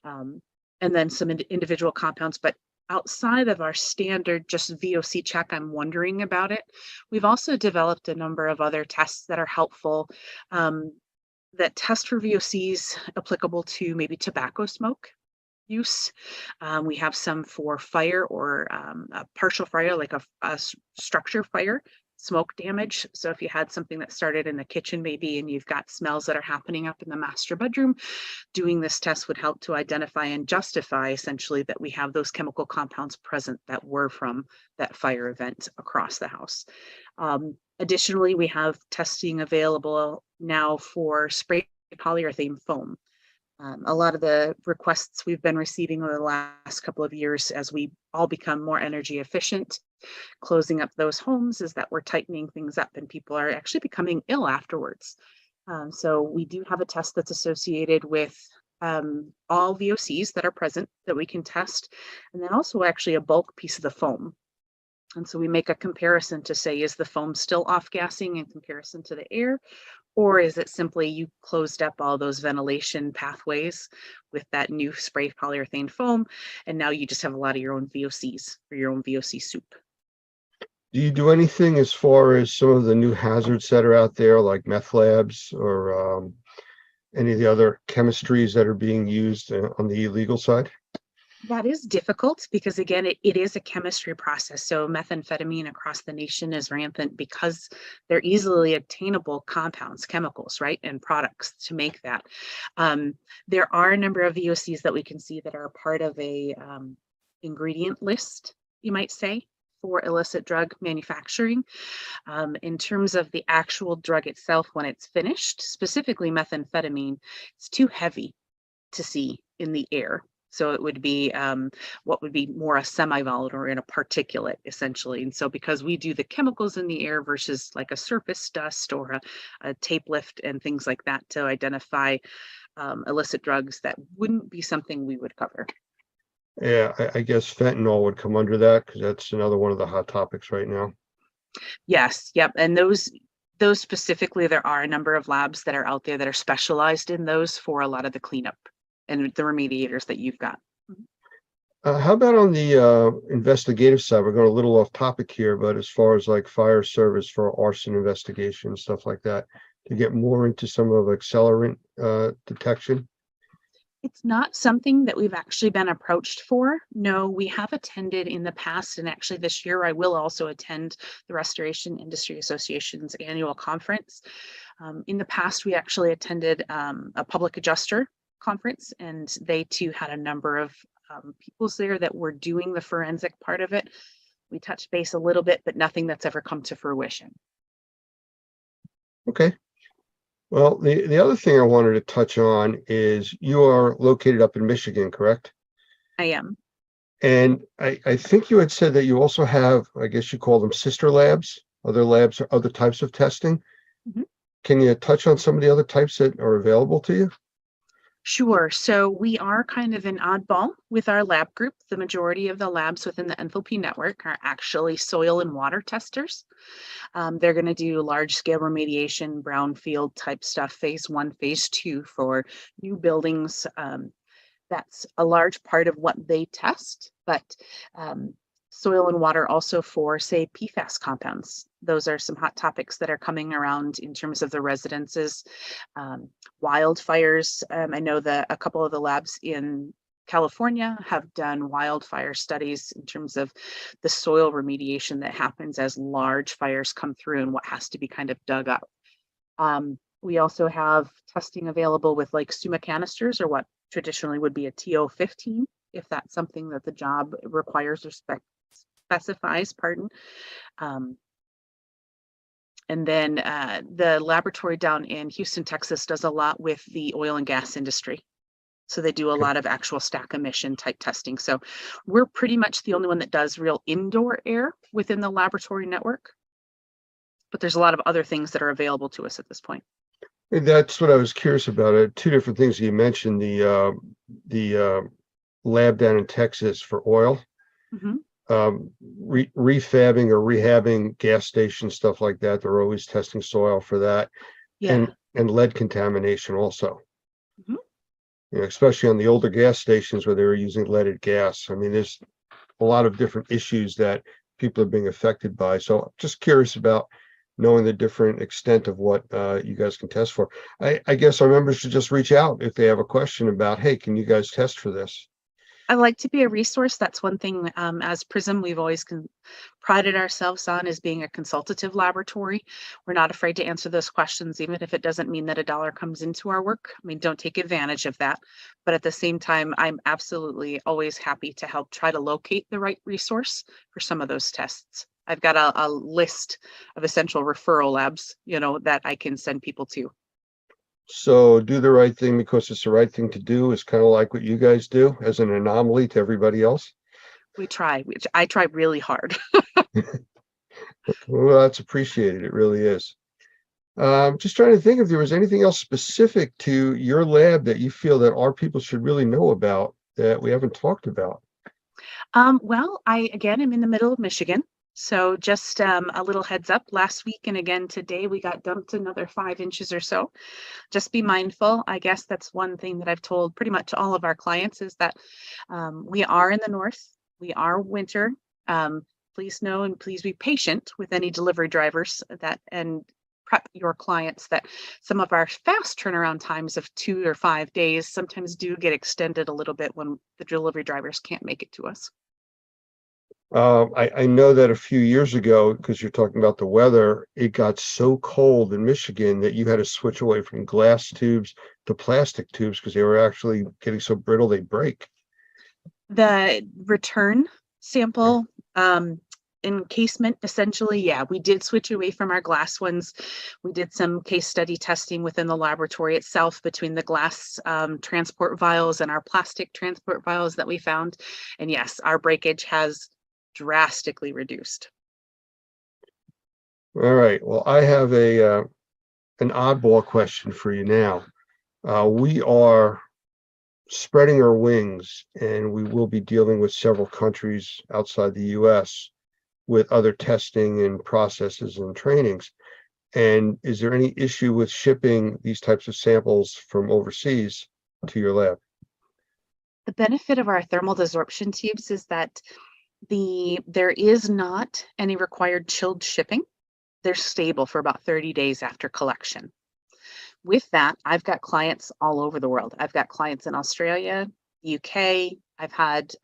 Speaker 5: and then some individual compounds. But outside of our standard just VOC check, I'm wondering about it, we've also developed a number of other tests that are helpful, that test for VOCs applicable to maybe tobacco smoke use. We have some for fire or a partial fire, like a structure fire, smoke damage. So if you had something that started in the kitchen maybe, and you've got smells that are happening up in the master bedroom, doing this test would help to identify and justify essentially that we have those chemical compounds present that were from that fire event across the house. Additionally, we have testing available now for spray polyurethane foam. A lot of the requests we've been receiving over the last couple of years as we all become more energy efficient, closing up those homes, is that we're tightening things up and people are actually becoming ill afterwards. So we do have a test that's associated with all VOCs that are present that we can test, and then also actually a bulk piece of the foam. And so we make a comparison to say, is the foam still off-gassing in comparison to the air? Or is it simply you closed up all those ventilation pathways with that new spray polyurethane foam, and now you just have a lot of your own VOCs for your own VOC soup?
Speaker 4: Do you do anything as far as some of the new hazards that are out there, like meth labs or any of the other chemistries that are being used on the illegal side?
Speaker 5: That is difficult because, again, it is a chemistry process. So methamphetamine across the nation is rampant because they're easily obtainable compounds, chemicals, right, and products to make that. There are a number of VOCs that we can see that are part of a ingredient list, you might say, for illicit drug manufacturing. In terms of the actual drug itself, when it's finished, specifically methamphetamine, it's too heavy to see in the air. So it would be what would be more a semi-volatile or in a particulate, essentially. And so because we do the chemicals in the air versus like a surface dust or a tape lift and things like that to identify illicit drugs, that wouldn't be something we would cover.
Speaker 4: Yeah, I guess fentanyl would come under that because that's another one of the hot topics right now.
Speaker 5: Yes, yep. And those specifically, there are a number of labs that are out there that are specialized in those for a lot of the cleanup and the remediators that you've got.
Speaker 4: How about on the investigative side? We're going a little off topic here, but as far as like fire service for arson investigation, stuff like that, to get more into some of accelerant detection?
Speaker 5: It's not something that we've actually been approached for. No, we have attended in the past, and actually this year I will also attend the Restoration Industry Association's annual conference. In the past, we actually attended a public adjuster conference, and they too had a number of peoples there that were doing the forensic part of it. We touch base a little bit, but nothing that's ever come to fruition.
Speaker 4: Okay. Well, the other thing I wanted to touch on is you are located up in Michigan, correct?
Speaker 5: I am.
Speaker 4: And I think you had said that you also have, I guess you call them sister labs, or other types of testing.
Speaker 5: Mhm.
Speaker 4: Can you touch on some of the other types that are available to you?
Speaker 5: Sure. So we are kind of an oddball with our lab group. The majority of the labs within the Enthalpy network are actually soil and water testers. They're going to do large scale remediation, brownfield type stuff, phase 1, phase 2 for new buildings. That's a large part of what they test, but soil and water also for, say, PFAS compounds. Those are some hot topics that are coming around in terms of the residences. Wildfires. I know that a couple of the labs in California have done wildfire studies in terms of the soil remediation that happens as large fires come through and what has to be kind of dug up. We also have testing available with like SUMA canisters, or what traditionally would be a TO15, if that's something that the job requires or specifies, pardon. And then the laboratory down in Houston, Texas does a lot with the oil and gas industry. So they do a lot of actual stack emission type testing. So we're pretty much the only one that does real indoor air within the laboratory network. But there's a lot of other things that are available to us at this point.
Speaker 4: That's what I was curious about. Two different things you mentioned, the lab down in Texas for oil,
Speaker 5: Mhm.
Speaker 4: refabbing or rehabbing gas stations, stuff like that. They're always testing soil for that,
Speaker 5: Yeah.
Speaker 4: and lead contamination also.
Speaker 5: Mhm.
Speaker 4: You know, especially on the older gas stations where they were using leaded gas. I mean, there's a lot of different issues that people are being affected by. So I'm just curious about knowing the different extent of what you guys can test for. I guess our members should just reach out if they have a question about, hey, can you guys test for this?
Speaker 5: I like to be a resource. That's one thing, as Prism, we've always prided ourselves on, as being a consultative laboratory. We're not afraid to answer those questions, even if it doesn't mean that a dollar comes into our work. I mean, don't take advantage of that. But at the same time, I'm absolutely always happy to help try to locate the right resource for some of those tests. I've got a list of essential referral labs, that I can send people to.
Speaker 4: So do the right thing because it's the right thing to do is kind of like what you guys do as an anomaly to everybody else.
Speaker 5: We try, which I try really hard.
Speaker 4: Well, that's appreciated. It really is. Just trying to think if there was anything else specific to your lab that you feel that our people should really know about that we haven't talked about.
Speaker 5: Well, I again am in the middle of Michigan. So just a little heads up, last week and again today, we got dumped another 5 inches or so. Just be mindful. I guess that's one thing that I've told pretty much all of our clients is that we are in the north, we are winter. Please know and please be patient with any delivery drivers and prep your clients that some of our fast turnaround times of 2 or 5 days sometimes do get extended a little bit when the delivery drivers can't make it to us.
Speaker 4: I know that a few years ago, because you're talking about the weather, it got so cold in Michigan that you had to switch away from glass tubes to plastic tubes because they were actually getting so brittle they break.
Speaker 5: The return sample encasement, essentially, yeah, we did switch away from our glass ones. We did some case study testing within the laboratory itself between the glass transport vials and our plastic transport vials that we found. And yes, our breakage has drastically reduced.
Speaker 4: All right. Well, I have an oddball question for you now. We are spreading our wings, and we will be dealing with several countries outside the U.S. with other testing and processes and trainings. And is there any issue with shipping these types of samples from overseas to your lab?
Speaker 5: The benefit of our thermal desorption tubes is that there is not any required chilled shipping. They're stable for about 30 days after collection. With that, I've got clients all over the world. I've got clients in Australia, UK. I've had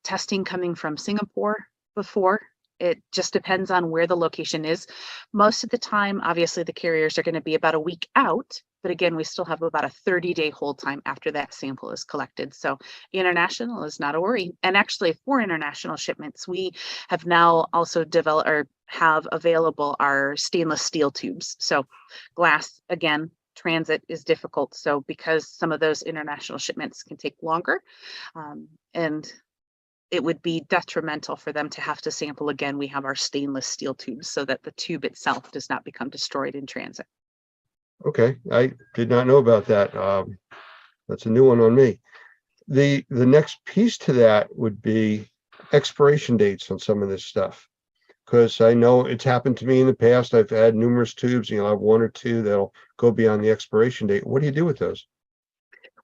Speaker 5: testing coming from Singapore before. It just depends on where the location is. Most of the time, obviously, the carriers are going to be about a week out, But again, we still have about a 30-day hold time after that sample is collected. So international is not a worry. And actually for international shipments, we have now also developed or have available our stainless steel tubes. So glass, again, transit is difficult. So because some of those international shipments can take longer, and it would be detrimental for them to have to sample again, we have our stainless steel tubes so that the tube itself does not become destroyed in transit.
Speaker 4: Okay, I did not know about that. That's a new one on me. The next piece to that would be expiration dates on some of this stuff. Because I know it's happened to me in the past. I've had numerous tubes, I have one or two that'll go beyond the expiration date. What do you do with those?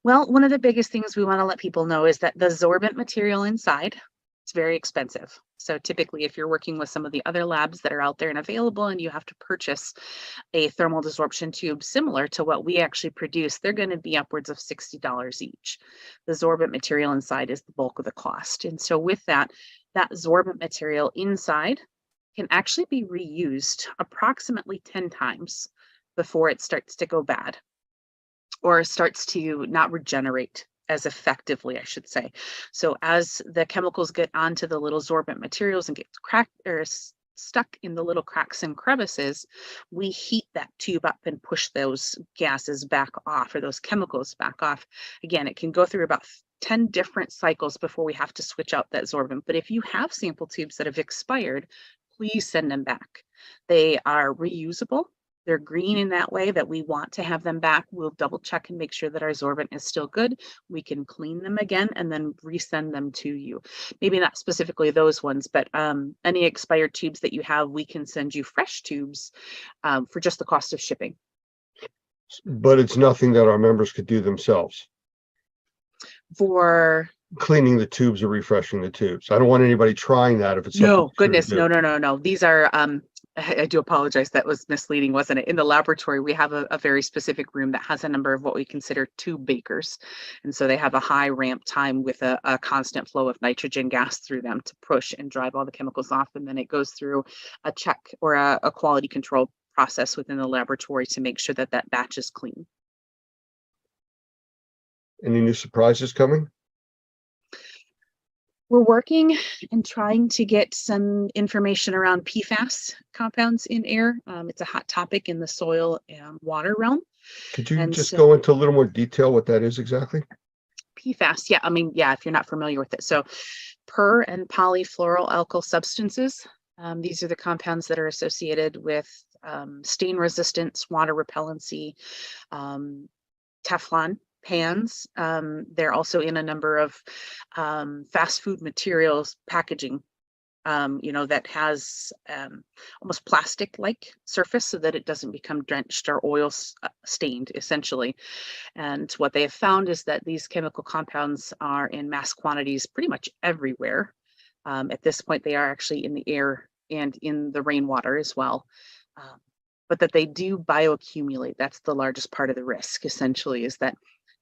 Speaker 5: Well, one of the biggest things we want to let people know is that the sorbent material inside is very expensive. So typically, if you're working with some of the other labs that are out there and available, and you have to purchase a thermal desorption tube similar to what we actually produce, they're going to be upwards of $60 each. The sorbent material inside is the bulk of the cost. And so with that sorbent material inside can actually be reused approximately 10 times before it starts to go bad or starts to not regenerate as effectively, I should say. So as the chemicals get onto the little sorbent materials and get cracked or stuck in the little cracks and crevices, we heat that tube up and push those gases back off or those chemicals back off. Again, it can go through about 10 different cycles before we have to switch out that sorbent. But if you have sample tubes that have expired, please send them back. They are reusable. They're green in that way that we want to have them back. We'll double check and make sure that our sorbent is still good. We can clean them again and then resend them to you. Maybe not specifically those ones, but any expired tubes that you have, we can send you fresh tubes for just the cost of shipping.
Speaker 4: But it's nothing that our members could do themselves.
Speaker 5: For
Speaker 4: Cleaning the tubes or refreshing the tubes. I don't want anybody trying that if it's
Speaker 5: no,
Speaker 4: something
Speaker 5: goodness,
Speaker 4: to do.
Speaker 5: no. These are I do apologize. That was misleading, wasn't it? In the laboratory, we have a very specific room that has a number of what we consider tube bakers. And so they have a high ramp time with a constant flow of nitrogen gas through them to push and drive all the chemicals off. And then it goes through a check or a quality control process within the laboratory to make sure that that batch is clean.
Speaker 4: Any new surprises coming?
Speaker 5: We're working and trying to get some information around PFAS compounds in air. It's a hot topic in the soil and water realm.
Speaker 4: Could you
Speaker 5: And
Speaker 4: just
Speaker 5: so-
Speaker 4: go into a little more detail what that is exactly?
Speaker 5: PFAS, yeah, if you're not familiar with it. So per and polyfluoroalkyl substances, these are the compounds that are associated with stain resistance, water repellency, Teflon pans. They're also in a number of fast food materials packaging, that has almost plastic-like surface so that it doesn't become drenched or oil stained, essentially. And what they have found is that these chemical compounds are in mass quantities pretty much everywhere. At this point, they are actually in the air and in the rainwater as well. But that they do bioaccumulate. That's the largest part of the risk, essentially, is that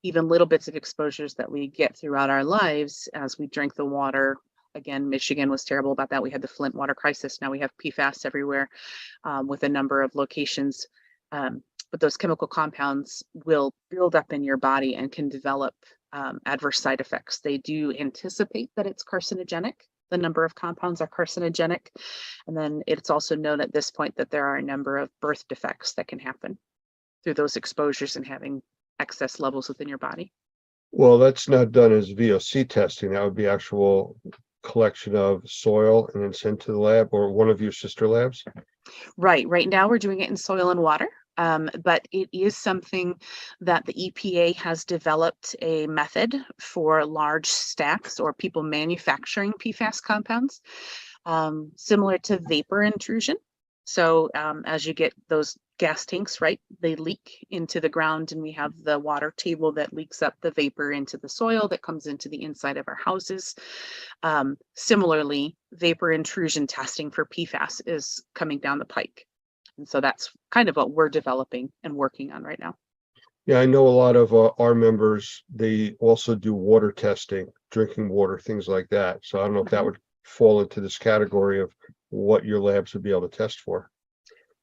Speaker 5: even little bits of exposures that we get throughout our lives as we drink the water. Again, Michigan was terrible about that. We had the Flint water crisis. Now we have PFAS everywhere with a number of locations. But those chemical compounds will build up in your body and can develop adverse side effects. They do anticipate that it's carcinogenic. The number of compounds are carcinogenic. And then it's also known at this point that there are a number of birth defects that can happen through those exposures and having excess levels within your body.
Speaker 4: Well, that's not done as VOC testing. That would be actual collection of soil and then sent to the lab or one of your sister labs.
Speaker 5: Right now we're doing it in soil and water. But it is something that the EPA has developed a method for large stacks or people manufacturing PFAS compounds, similar to vapor intrusion. So as you get those gas tanks, right, they leak into the ground and we have the water table that leaks up the vapor into the soil that comes into the inside of our houses. Similarly, vapor intrusion testing for PFAS is coming down the pike. And so that's kind of what we're developing and working on right now.
Speaker 4: Yeah, I know a lot of our members, they also do water testing, drinking water, things like that. So I don't know if that would fall into this category of what your labs would be able to test for.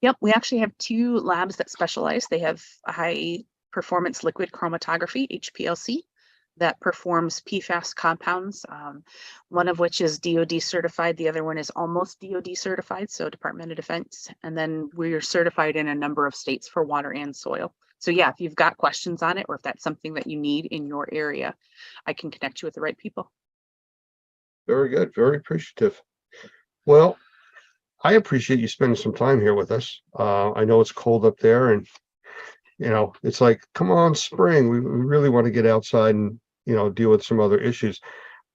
Speaker 5: Yep, we actually have 2 labs that specialize. They have a high performance liquid chromatography, HPLC, that performs PFAS compounds, one of which is DoD certified. The other one is almost DoD certified, so Department of Defense. And then we're certified in a number of states for water and soil. So yeah, if you've got questions on it, or if that's something that you need in your area, I can connect you with the right people.
Speaker 4: Very good. Very appreciative. Well, I appreciate you spending some time here with us. I know it's cold up there, and it's like, come on, spring. We really want to get outside and deal with some other issues.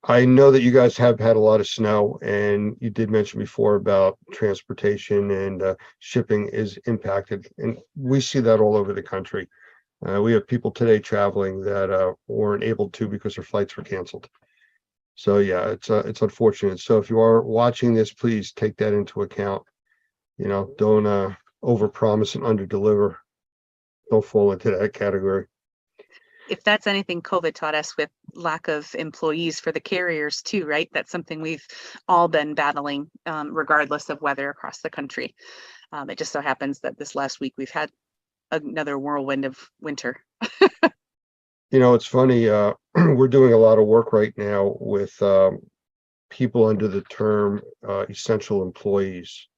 Speaker 4: I know that you guys have had a lot of snow, and you did mention before about transportation and shipping is impacted, and we see that all over the country. We have people today traveling that weren't able to because their flights were canceled. So yeah, it's unfortunate. So if you are watching this, please take that into account. Don't overpromise and underdeliver. Don't fall into that category.
Speaker 5: If that's anything COVID taught us, with lack of employees for the carriers too, right? That's something we've all been battling, regardless of weather across the country. It just so happens that this last week we've had another whirlwind of winter.
Speaker 4: It's funny. We're doing a lot of work right now with people under the term essential employees.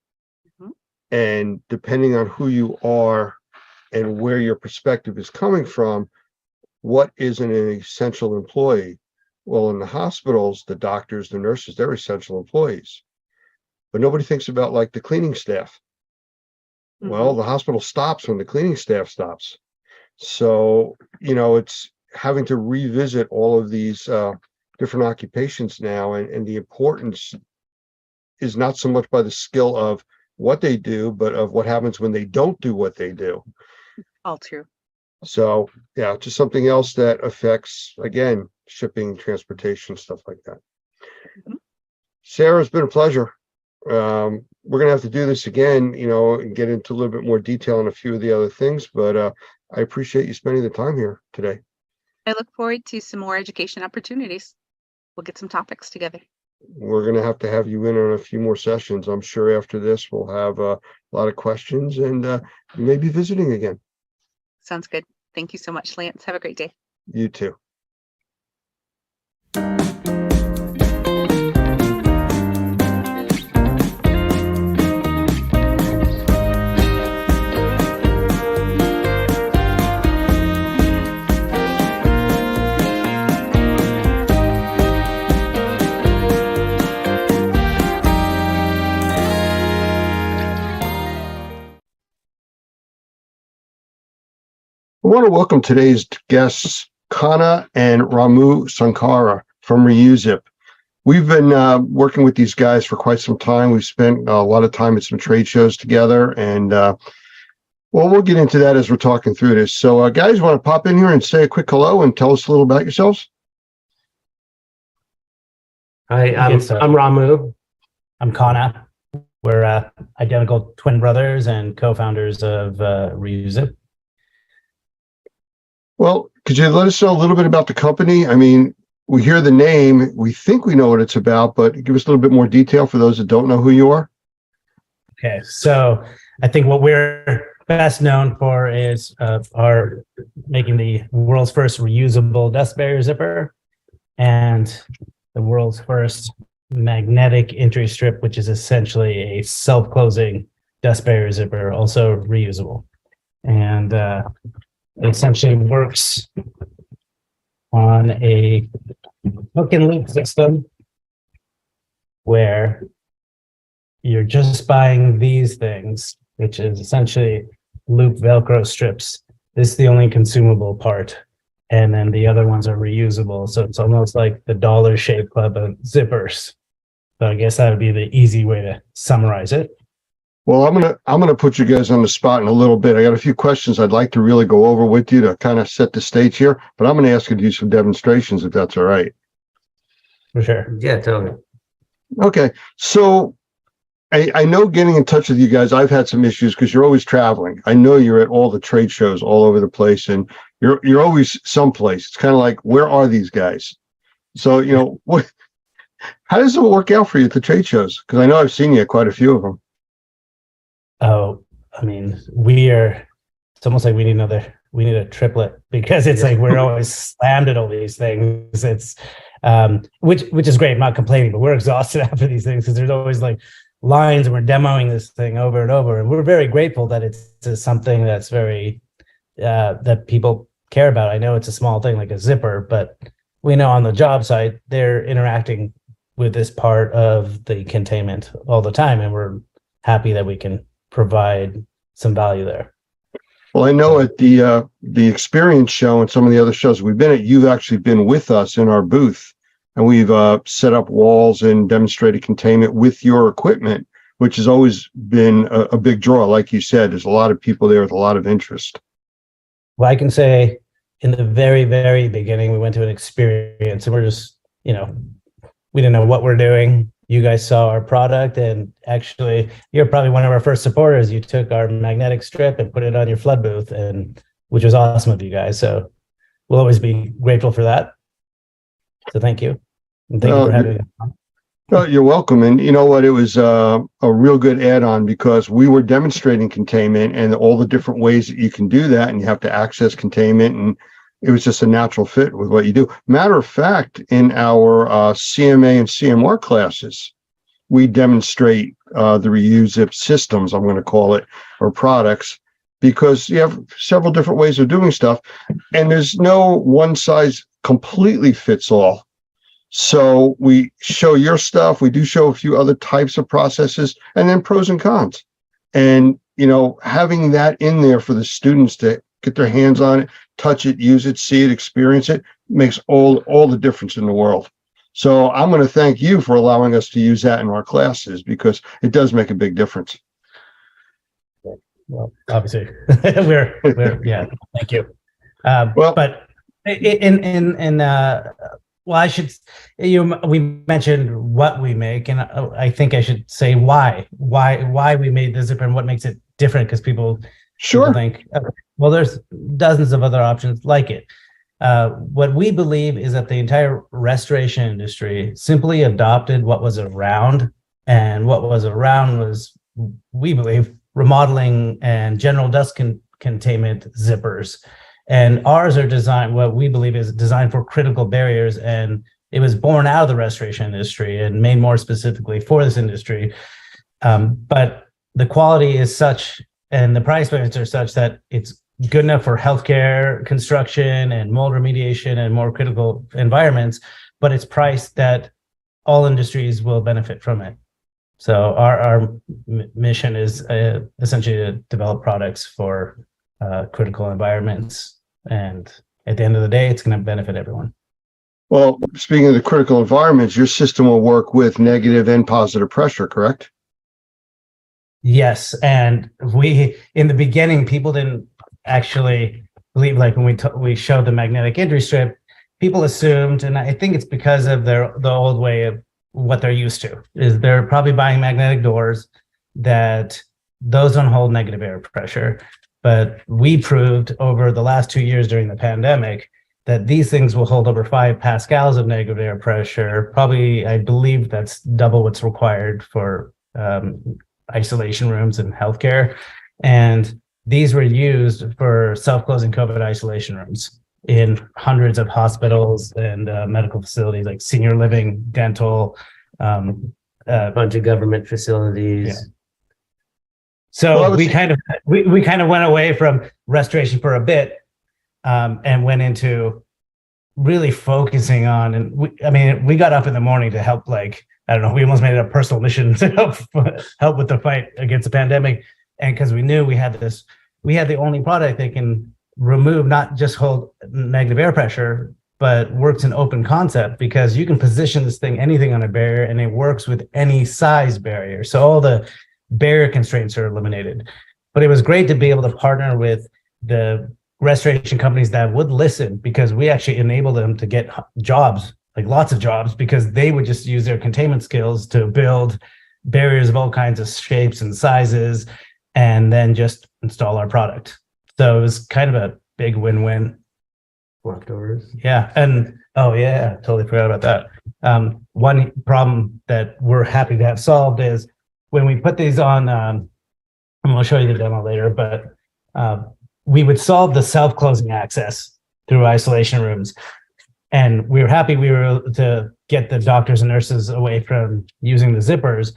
Speaker 5: Mhm.
Speaker 4: And depending on who you are and where your perspective is coming from, what is an essential employee? Well, in the hospitals, the doctors, the nurses, they're essential employees. But nobody thinks about like the cleaning staff. Well,
Speaker 5: Mhm.
Speaker 4: the hospital stops when the cleaning staff stops. So, it's having to revisit all of these different occupations now, and the importance is not so much by the skill of what they do, but of what happens when they don't do what they do.
Speaker 5: All true.
Speaker 4: So yeah, just something else that affects, again, shipping, transportation, stuff like that.
Speaker 5: Mhm.
Speaker 4: Sarah, it's been a pleasure. We're gonna have to do this again, and get into a little bit more detail on a few of the other things, but I appreciate you spending the time here today.
Speaker 5: I look forward to some more education opportunities. We'll get some topics together.
Speaker 4: We're gonna have to have you in on a few more sessions. I'm sure after this we'll have a lot of questions, and you may be visiting again.
Speaker 5: Sounds good. Thank you so much, Lance. Have a great day.
Speaker 4: You too. I want to welcome today's guests, Kana and Ramu Sankara from Reusip. We've been working with these guys for quite some time. We've spent a lot of time at some trade shows together, and we'll get into that as we're talking through this. So guys, want to pop in here and say a quick hello and tell us a little about yourselves?
Speaker 6: Hi, I'm Ramu. I'm Kana. We're identical twin brothers and co-founders of Reusip.
Speaker 4: Well, could you let us know a little bit about the company? I mean, we hear the name, we think we know what it's about, but give us a little bit more detail for those that don't know who you are.
Speaker 6: Okay, so I think what we're best known for is our making the world's first reusable dust barrier zipper and the world's first magnetic entry strip, which is essentially a self-closing dust barrier zipper, also reusable. And it essentially works on a hook and loop system where you're just buying these things, which is essentially loop Velcro strips. This is the only consumable part. And then the other ones are reusable. So it's almost like the Dollar Shave Club of zippers. So I guess that would be the easy way to summarize it.
Speaker 4: Well, I'm gonna put you guys on the spot in a little bit. I got a few questions I'd like to really go over with you to kind of set the stage here, but I'm gonna ask you to do some demonstrations if that's all right.
Speaker 6: For sure.
Speaker 7: Yeah, totally.
Speaker 4: Okay, so I know getting in touch with you guys, I've had some issues because you're always traveling. I know you're at all the trade shows all over the place, and you're always someplace. It's kind of like, where are these guys? So how does it work out for you at the trade shows? Because I know I've seen you at quite a few of them.
Speaker 6: Oh, I mean, we are it's almost like we need a triplet, because it's like we're always slammed at all these things. It's which is great. I'm not complaining, but we're exhausted after these things because there's always like lines, and we're demoing this thing over and over. And we're very grateful that it's something that's very that people care about. I know it's a small thing like a zipper, but we know on the job site they're interacting with this part of the containment all the time, and we're happy that we can provide some value there.
Speaker 4: Well, I know at the Experience show and some of the other shows we've been at, you've actually been with us in our booth, and we've set up walls and demonstrated containment with your equipment, which has always been a big draw. Like you said, there's a lot of people there with a lot of interest.
Speaker 6: Well, I can say in the very, very beginning, we went to an Experience, and we're just, we didn't know what we're doing. You guys saw our product, and actually you're probably one of our first supporters. You took our magnetic strip and put it on your flood booth, and which was awesome of you guys. So we'll always be grateful for that. So thank you. And thank you for having me.
Speaker 4: Well, you're welcome. And you know what? It was a real good add-on, because we were demonstrating containment and all the different ways that you can do that, and you have to access containment, and it was just a natural fit with what you do. Matter of fact, in our CMA and CMR classes, we demonstrate the reuse systems, I'm going to call it, or products, because you have several different ways of doing stuff, and there's no one size completely fits all. So we show your stuff. We do show a few other types of processes, and then pros and cons. And, having that in there for the students to get their hands on it, touch it, use it, see it, experience it, makes all the difference in the world. So I'm going to thank you for allowing us to use that in our classes, because it does make a big difference.
Speaker 6: Well, obviously, we're yeah. Thank you.
Speaker 4: Well,
Speaker 6: but we mentioned what we make, and I think I should say why we made the zipper and what makes it different, because people think, well, there's dozens of other options like it. What we believe is that the entire restoration industry simply adopted what was around, and what was around was, we believe, remodeling and general dust containment zippers. And ours are designed, what we believe is designed for critical barriers, and it was born out of the restoration industry and made more specifically for this industry. But the quality is such, and the price points are such, that it's good enough for healthcare, construction, and mold remediation and more critical environments, but it's priced that all industries will benefit from it. So our mission is essentially to develop products for critical environments, and at the end of the day, it's going to benefit everyone.
Speaker 4: Well, speaking of the critical environments, your system will work with negative and positive pressure, correct?
Speaker 6: Yes, and in the beginning, people didn't actually believe, like when we showed the magnetic entry strip, people assumed, and I think it's because of the old way of what they're used to, is they're probably buying magnetic doors, that those don't hold negative air pressure. But we proved over the last 2 years during the pandemic that these things will hold over 5 pascals of negative air pressure. Probably, I believe that's double what's required for isolation rooms in healthcare. And these were used for self-closing COVID isolation rooms in hundreds of hospitals and medical facilities, like senior living, dental,
Speaker 7: a bunch of government facilities.
Speaker 6: Yeah. So we kind of went away from restoration for a bit, and went into really focusing on, and we got up in the morning to help, like, I don't know, we almost made it a personal mission to help with the fight against the pandemic. And because we knew we had the only product that can remove, not just hold negative air pressure, but works in open concept, because you can position this thing, anything on a barrier, and it works with any size barrier. So all the barrier constraints are eliminated. But it was great to be able to partner with the restoration companies that would listen, because we actually enabled them to get jobs, like lots of jobs, because they would just use their containment skills to build barriers of all kinds of shapes and sizes, and then just install our product. So it was kind of a big win-win.
Speaker 7: Leftovers.
Speaker 6: Yeah. And totally forgot about that. One problem that we're happy to have solved is when we put these on, and we'll show you the demo later, but we would solve the self-closing access through isolation rooms. And we were happy we were able to get the doctors and nurses away from using the zippers,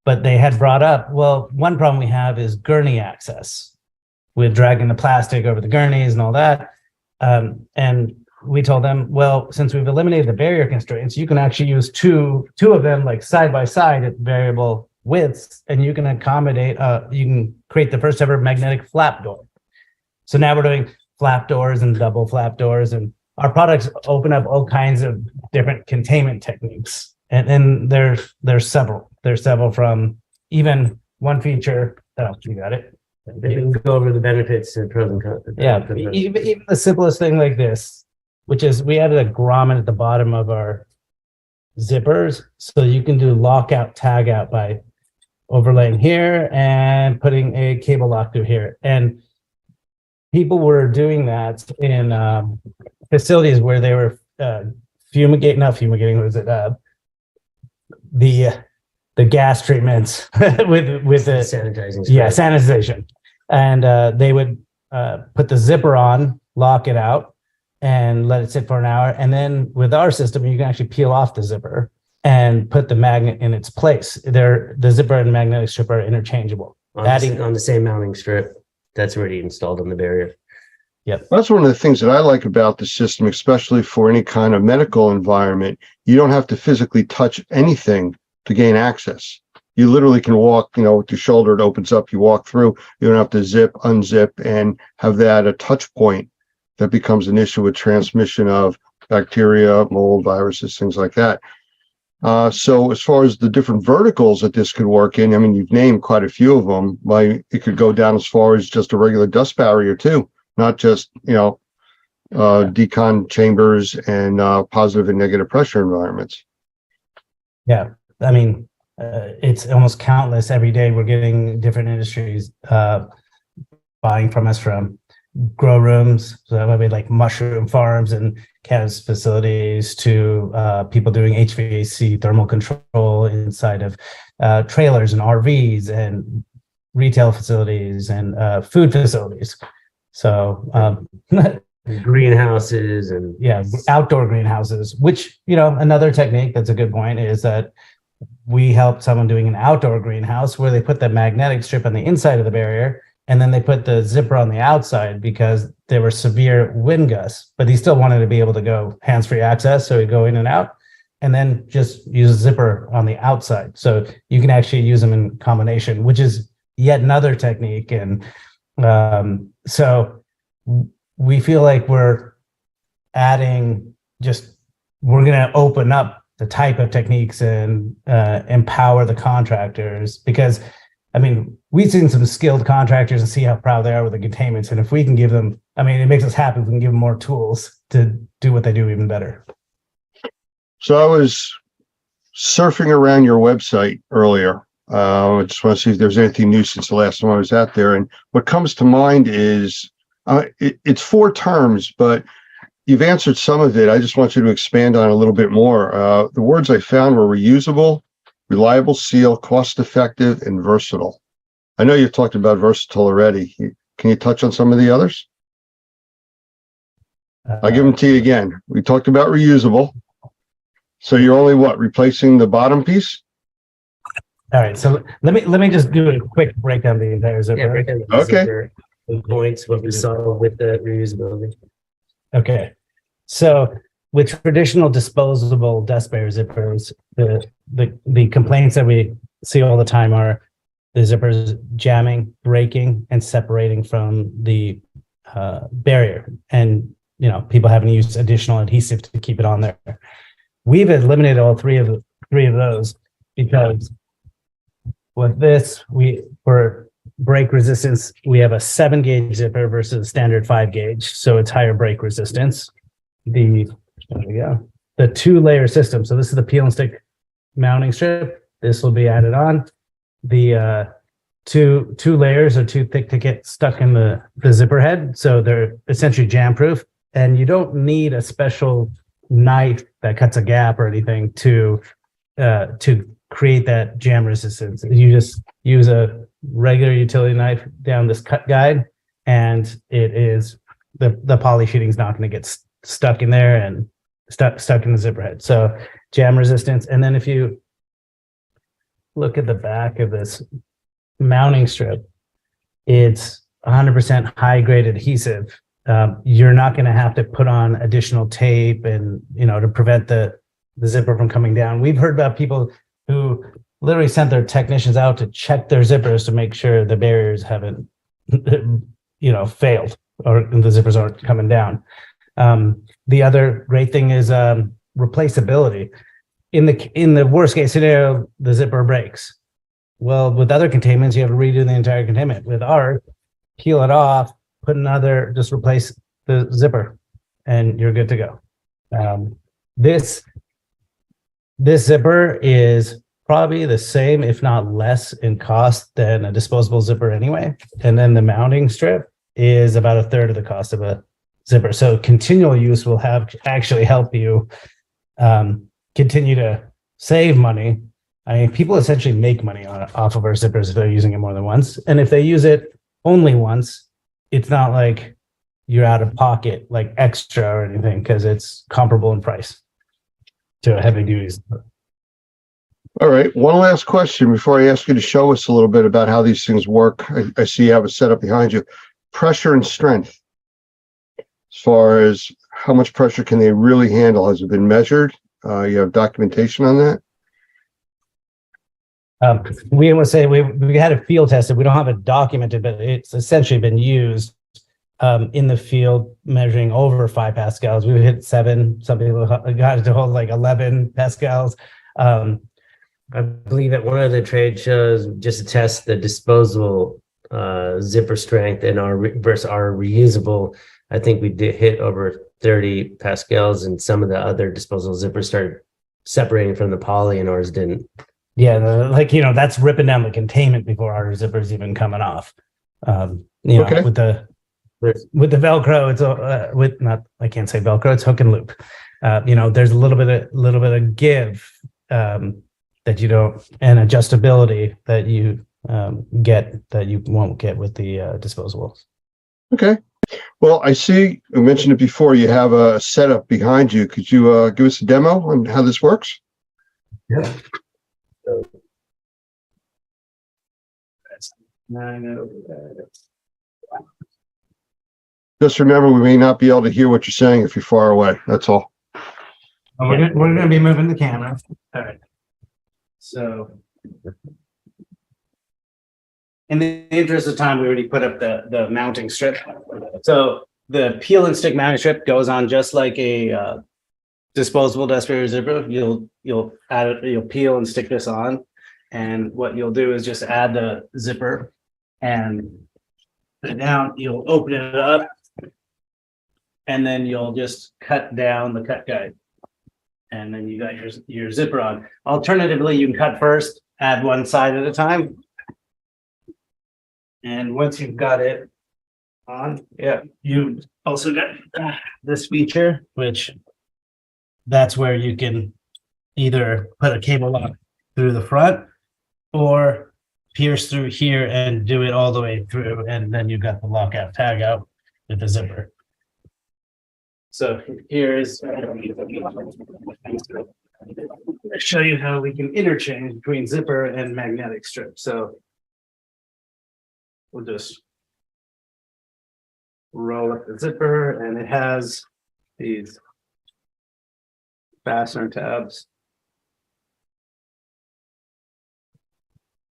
Speaker 6: but they had brought up, well, one problem we have is gurney access with dragging the plastic over the gurneys and all that. And we told them, well, since we've eliminated the barrier constraints, you can actually use two of them like side by side at variable widths, and you can accommodate, you can create the first ever magnetic flap door. So now we're doing flap doors and double flap doors, and our products open up all kinds of different containment techniques. And there's several. There's several from even one feature. Oh, you got it.
Speaker 7: They can go over the benefits and pros and cons.
Speaker 6: Yeah, even the simplest thing like this, which is we added a grommet at the bottom of our zippers, so you can do lockout, tag out by overlaying here and putting a cable lock through here. And people were doing that in facilities where they were the gas treatments with the
Speaker 7: Sanitizing.
Speaker 6: yeah, sanitization. And they would put the zipper on, lock it out, and let it sit for an hour. And then with our system, you can actually peel off the zipper and put the magnet in its place. The zipper and magnetic strip are interchangeable.
Speaker 7: On the same mounting strip that's already installed on the barrier.
Speaker 4: That's one of the things that I like about the system, especially for any kind of medical environment. You don't have to physically touch anything to gain access. You literally can walk, with your shoulder, it opens up, you walk through, you don't have to zip, unzip, and have that a touch point that becomes an issue with transmission of bacteria, mold, viruses, things like that. So as far as the different verticals that this could work in, I mean, you've named quite a few of them. It could go down as far as just a regular dust barrier too, not just, decon chambers and positive and negative pressure environments.
Speaker 6: Yeah, I mean, it's almost countless. Every day we're getting different industries buying from us, from grow rooms, so that would be like mushroom farms and cannabis facilities, to people doing HVAC thermal control inside of trailers and RVs and retail facilities and food facilities. So
Speaker 7: greenhouses and
Speaker 6: yeah, outdoor greenhouses, which, another technique that's a good point is that we helped someone doing an outdoor greenhouse where they put the magnetic strip on the inside of the barrier, and then they put the zipper on the outside because there were severe wind gusts, but he still wanted to be able to go hands-free access. So he'd go in and out and then just use a zipper on the outside. So you can actually use them in combination, which is yet another technique. And so we feel like we're going to open up the type of techniques and empower the contractors, because I mean, we've seen some skilled contractors and see how proud they are with the containments. And if we can give them, it makes us happy if we can give them more tools to do what they do even better.
Speaker 4: So I was surfing around your website earlier. I just want to see if there's anything new since the last time I was out there. And what comes to mind is it's 4 terms, but you've answered some of it. I just want you to expand on it a little bit more. The words I found were reusable, reliable seal, cost-effective, and versatile. I know you've talked about versatile already. Can you touch on some of the others? I'll give them to you again. We talked about reusable. So you're only replacing the bottom piece?
Speaker 6: All right. So let me just do a quick breakdown of the entire zipper.
Speaker 7: yeah, break down the
Speaker 4: Okay.
Speaker 7: zipper, the points, what we saw with the reusability.
Speaker 6: Okay. So with traditional disposable dust barrier zippers, the complaints that we see all the time are the zippers jamming, breaking, and separating from the barrier. And, people having to use additional adhesive to keep it on there. We've eliminated all three of those, because with this, for break resistance, we have a 7-gauge zipper versus a standard 5-gauge. So it's higher break resistance. There we go. The 2-layer system. So this is the peel and stick mounting strip. This will be added on. The two layers are too thick to get stuck in the zipper head. So they're essentially jam proof. And you don't need a special knife that cuts a gap or anything to create that jam resistance. You just use a regular utility knife down this cut guide, and it is the poly sheeting is not going to get stuck in there and stuck in the zipper head. So jam resistance. And then if you look at the back of this mounting strip, it's 100% high grade adhesive. You're not going to have to put on additional tape and, to prevent the zipper from coming down. We've heard about people who literally sent their technicians out to check their zippers to make sure the barriers haven't, failed or the zippers aren't coming down. The other great thing is replaceability. In the worst case scenario, the zipper breaks. Well, with other containments, you have to redo the entire containment. With ours, peel it off, put another, just replace the zipper, and you're good to go. This zipper is probably the same, if not less, in cost than a disposable zipper anyway. And then the mounting strip is about a third of the cost of a zipper. So continual use will actually help you continue to save money. I mean, people essentially make money off of our zippers if they're using it more than once. And if they use it only once, it's not like you're out of pocket, like extra or anything, because it's comparable in price to a heavy duty zipper.
Speaker 4: All right. One last question before I ask you to show us a little bit about how these things work. I see you have it set up behind you. Pressure and strength. As far as how much pressure can they really handle? Has it been measured? You have documentation on that?
Speaker 6: We would say we had it field tested. We don't have it documented, but it's essentially been used in the field measuring over 5 pascals. We hit 7. Some people got it to hold like 11 pascals.
Speaker 7: I believe at one of the trade shows, just to test the disposable zipper strength and versus our reusable, I think we did hit over 30 pascals, and some of the other disposable zippers started separating from the poly and ours didn't.
Speaker 6: Yeah, that's ripping down the containment before our zipper's even coming off.
Speaker 4: Okay.
Speaker 6: With the Velcro, it's I can't say Velcro, it's hook and loop. There's a little bit of give that you don't, and adjustability that you get that you won't get with the disposables.
Speaker 4: Okay. Well, I see you mentioned it before. You have a setup behind you. Could you give us a demo on how this works?
Speaker 6: Yeah.
Speaker 4: Just remember, we may not be able to hear what you're saying if you're far away. That's all.
Speaker 6: We're going to be moving the camera. All right. So, in the interest of time, we already put up the mounting strip. So the peel and stick mounting strip goes on just like a disposable desk barrier zipper. You'll peel and stick this on, and what you'll do is just add the zipper and put it down. You'll open it up, and then you'll just cut down the cut guide, and then you got your zipper on. Alternatively, you can cut first, add one side at a time. And once you've got it on, you also got this feature, which that's where you can either put a cable lock through the front or pierce through here and do it all the way through. And then you've got the lockout tag out with the zipper. So here's, I'll show you how we can interchange between zipper and magnetic strip. So we'll just roll up the zipper, and it has these fastener tabs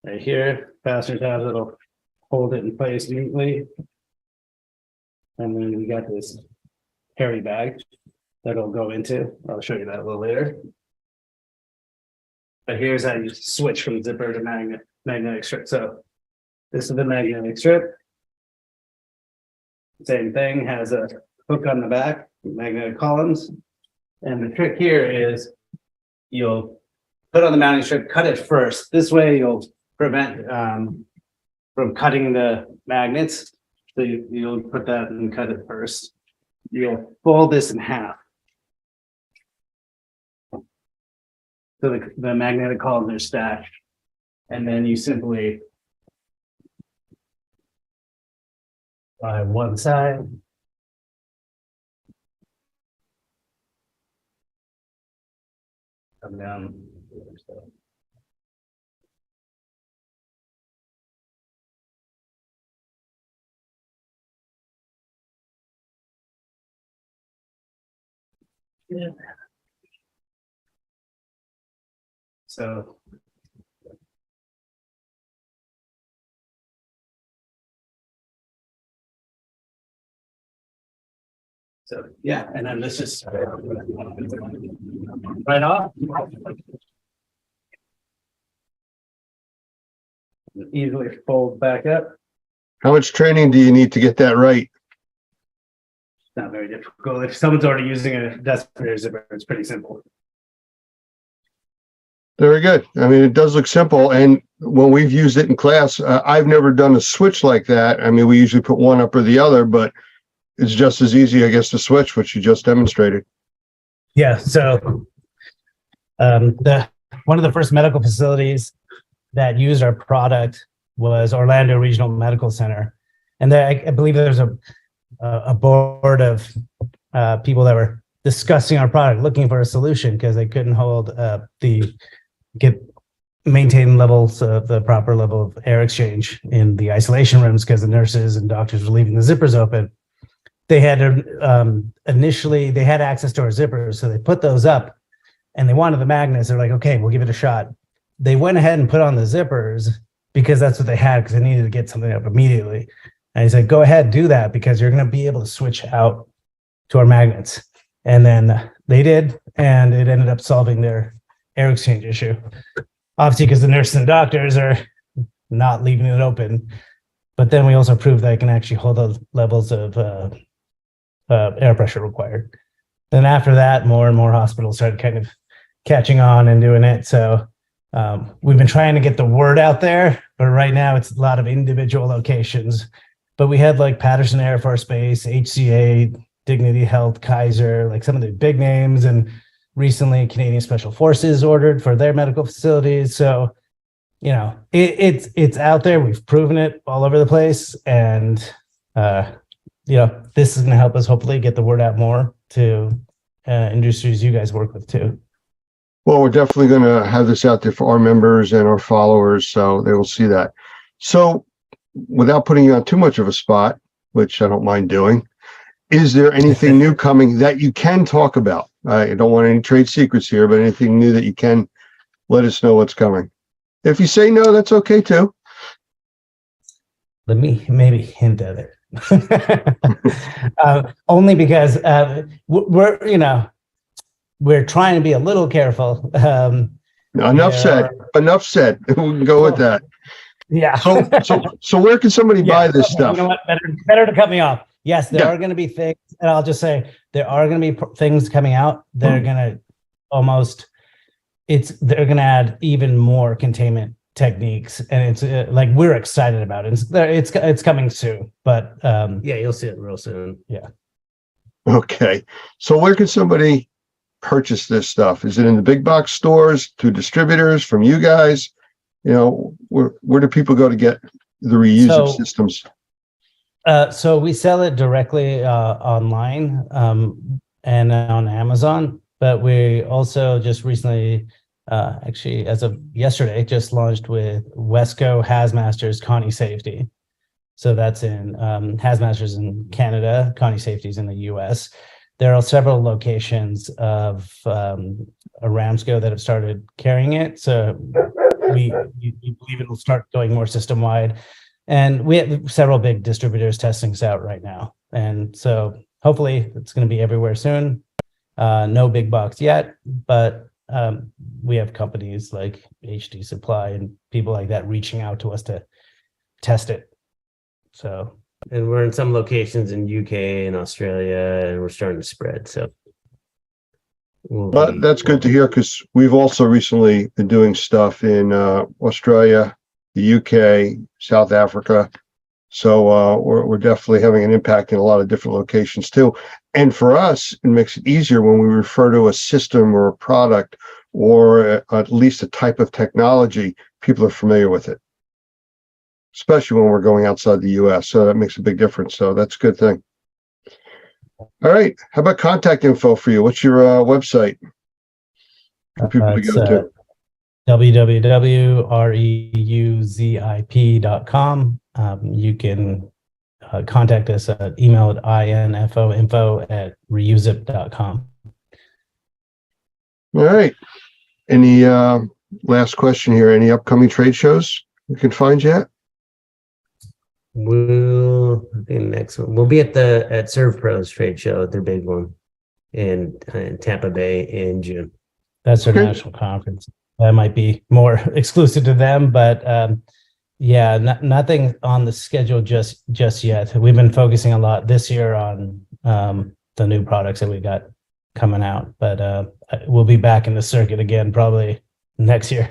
Speaker 6: right here. Fastener tabs that'll hold it in place neatly. And then we got this carry bag that'll go into. I'll show you that a little later. But here's how you switch from zipper to magnetic strip. So this is the magnetic strip. Same thing, has a hook on the back, magnetic columns. And the trick here is you'll put on the mounting strip, cut it first. This way you'll prevent from cutting the magnets. So you'll put that and cut it first. You'll fold this in half. So the magnetic columns are stacked. And then you simply by one side. Come down. Yeah. So. So, yeah, and then this is right off. Easily fold back up.
Speaker 4: How much training do you need to get that right?
Speaker 6: Not very difficult. If someone's already using a desk zipper, it's pretty simple.
Speaker 4: Very good. I mean, it does look simple. And when we've used it in class, I've never done a switch like that. I mean, we usually put one up or the other, but it's just as easy, I guess, to switch, which you just demonstrated.
Speaker 6: Yeah. So one of the first medical facilities that used our product was Orlando Regional Medical Center. And there, I believe there's a board of people that were discussing our product, looking for a solution because they couldn't hold maintain levels of the proper level of air exchange in the isolation rooms because the nurses and doctors were leaving the zippers open. They had initially they had access to our zippers, so they put those up and they wanted the magnets. They're like, okay, we'll give it a shot. They went ahead and put on the zippers because that's what they had because they needed to get something up immediately. And he said, go ahead, do that because you're going to be able to switch out to our magnets. And then they did, and it ended up solving their air exchange issue. Obviously, because the nurses and doctors are not leaving it open. But then we also proved that it can actually hold the levels of air pressure required. Then after that, more and more hospitals started kind of catching on and doing it. So we've been trying to get the word out there, but right now it's a lot of individual locations. But we had like Patterson Air Force Base, HCA, Dignity Health, Kaiser, like some of the big names. And recently Canadian Special Forces ordered for their medical facilities. So, you know, it's out there. We've proven it all over the place. And, you know, this is going to help us hopefully get the word out more to industries you guys work with too.
Speaker 4: Well, we're definitely going to have this out there for our members and our followers, so they will see that. So without putting you on too much of a spot, which I don't mind doing, is there anything new coming that you can talk about? I don't want any trade secrets here, but anything new that you can let us know what's coming. If you say no, that's okay too.
Speaker 6: Let me maybe hint at it. Only because we're trying to be a little careful.
Speaker 4: Enough said. Enough said. We can go with that.
Speaker 6: Yeah.
Speaker 4: So where can somebody buy this stuff?
Speaker 6: You know what? Better to cut me off. Yes, there are going to be things, and I'll just say there are going to be things coming out. They're going to they're going to add even more containment techniques, and it's like we're excited about it. It's coming soon, but
Speaker 7: Yeah, you'll see it real soon.
Speaker 6: yeah.
Speaker 4: Okay. So where can somebody purchase this stuff? Is it in the big box stores, through distributors, from you guys? You know, where do people go to get the reusable systems?
Speaker 6: So we sell it directly online and on Amazon, but we also just recently, actually as of yesterday, just launched with Wesco Hazmasters Connie Safety. So that's in Hazmasters in Canada, Connie Safety's in the US. There are several locations of Aramco that have started carrying it. So we believe it will start going more system wide. And we have several big distributors testing this out right now. And so hopefully it's going to be everywhere soon. No big box yet, but we have companies like HD Supply and people like that reaching out to us to test it. So,
Speaker 7: And we're in some locations in UK and Australia, and we're starting to spread. So
Speaker 4: But that's good to hear, because we've also recently been doing stuff in Australia, the UK, South Africa. So we're definitely having an impact in a lot of different locations too. And for us, it makes it easier when we refer to a system or a product or at least a type of technology, people are familiar with it. especially when we're going outside the US. So that makes a big difference. So that's a good thing. All right. How about contact info for you? What's your website for people to
Speaker 6: It's
Speaker 4: go to?
Speaker 6: www.reuzip.com. You can contact us at email at info@reuzip.com.
Speaker 4: All right. Any last question here? Any upcoming trade shows we can find yet?
Speaker 7: I think next one. We'll be at ServPro's trade show, their big one in Tampa Bay in June.
Speaker 6: That's their
Speaker 4: Okay.
Speaker 6: national conference. That might be more exclusive to them, but yeah, nothing on the schedule just yet. We've been focusing a lot this year on the new products that we got coming out, but we'll be back in the circuit again probably next year.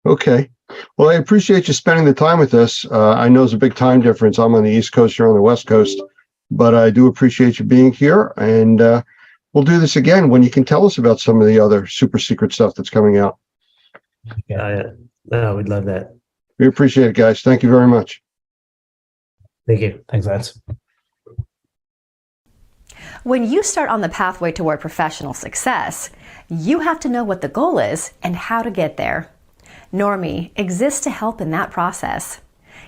Speaker 4: Okay. Well, I appreciate you spending the time with us. I know it's a big time difference. I'm on the East Coast, you're on the West Coast, but I do appreciate you being here. And we'll do this again when you can tell us about some of the other super secret stuff that's coming out.
Speaker 7: No, we'd love that.
Speaker 4: We appreciate it, guys. Thank you very much.
Speaker 7: Thank you.
Speaker 6: Thanks, Lance.
Speaker 8: When you start on the pathway toward professional success, you have to know what the goal is and how to get there. Normie exists to help in that process.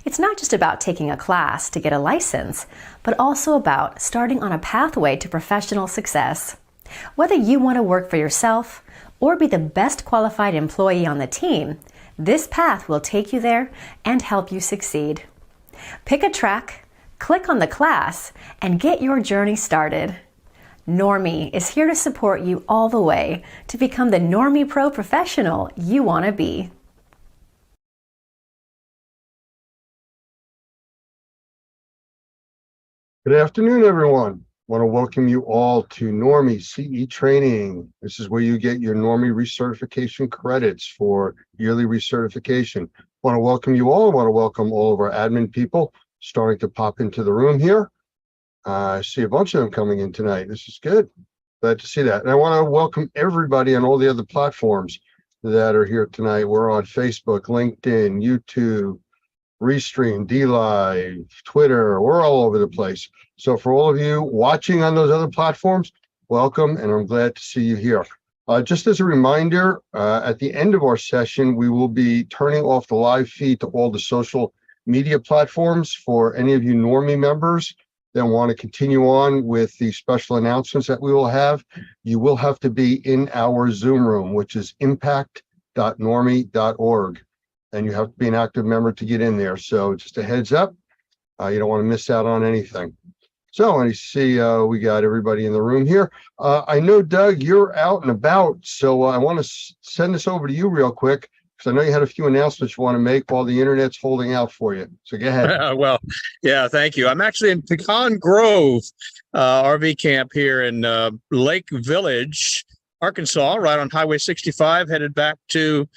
Speaker 8: It's not just about taking a class to get a license, but also about starting on a pathway to professional success. Whether you want to work for yourself or be the best qualified employee on the team, this path will take you there and help you succeed. Pick a track, click on the class, and get your journey started. Normie is here to support you all the way to become the Normie Pro professional you want to be.
Speaker 4: Good afternoon, everyone. I want to welcome you all to Normie CE training. This is where you get your Normie recertification credits for yearly recertification. I want to welcome you all. I want to welcome all of our admin people starting to pop into the room here. I see a bunch of them coming in tonight. This is good. Glad to see that. And I want to welcome everybody on all the other platforms that are here tonight. We're on Facebook, LinkedIn, YouTube, Restream, DLive, Twitter. We're all over the place. So for all of you watching on those other platforms, welcome, and I'm glad to see you here. Just as a reminder, at the end of our session, we will be turning off the live feed to all the social media platforms for any of you Normie members that want to continue on with the special announcements that we will have. You will have to be in our Zoom room, which is impact.normie.org. And you have to be an active member to get in there. So just a heads up, you don't want to miss out on anything. So I see we got everybody in the room here. I know, Doug, you're out and about. So I want to send this over to you real quick, because I know you had a few announcements you want to make while the internet's holding out for you. So go ahead.
Speaker 9: Well, yeah, thank you. I'm actually in Pecan Grove RV camp here in Lake Village, Arkansas, right on Highway 65, headed back to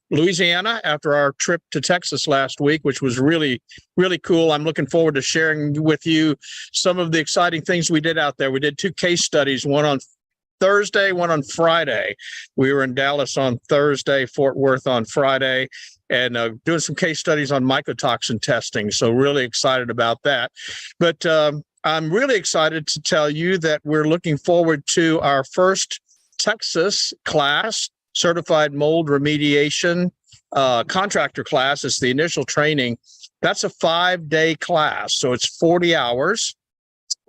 Speaker 9: Louisiana after our trip to Texas last week, which was really, really cool. I'm looking forward to sharing with you some of the exciting things we did out there. We did 2 case studies, one on Thursday, one on Friday. We were in Dallas on Thursday, Fort Worth on Friday, and doing some case studies on mycotoxin testing. So really excited about that. But I'm really excited to tell you that we're looking forward to our first Texas class, certified mold remediation contractor class. It's the initial training. That's a 5-day class, so it's 40 hours.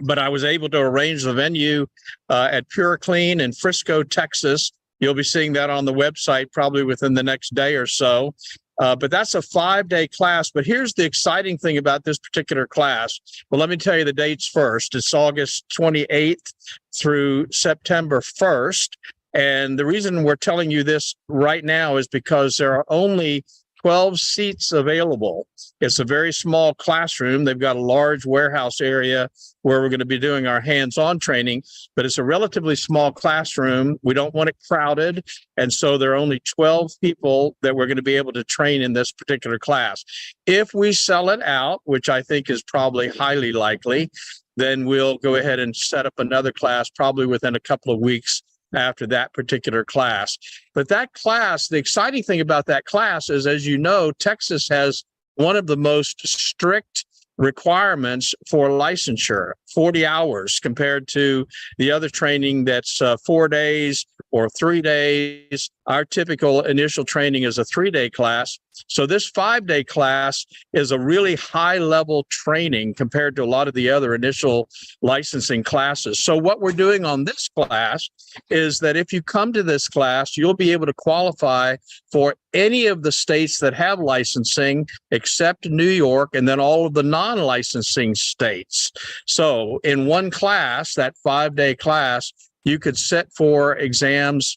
Speaker 9: But I was able to arrange the venue at Pure Clean in Frisco, Texas. You'll be seeing that on the website probably within the next day or so. But that's a 5-day class. But here's the exciting thing about this particular class. Well, let me tell you the dates first. It's August 28th through September 1st. And the reason we're telling you this right now is because there are only 12 seats available. It's a very small classroom. They've got a large warehouse area where we're going to be doing our hands-on training, but it's a relatively small classroom. We don't want it crowded. And so there are only 12 people that we're going to be able to train in this particular class. If we sell it out, which I think is probably highly likely, then we'll go ahead and set up another class probably within a couple of weeks after that particular class. But that class, the exciting thing about that class is, as you know, Texas has one of the most strict requirements for licensure, 40 hours compared to the other training that's 4 days or 3 days. Our typical initial training is a 3-day class. So this 5-day class is a really high level training compared to a lot of the other initial licensing classes. So what we're doing on this class is that if you come to this class, you'll be able to qualify for any of the states that have licensing except New York, and then all of the non-licensing states. So in one class, that 5-day class, you could sit for exams.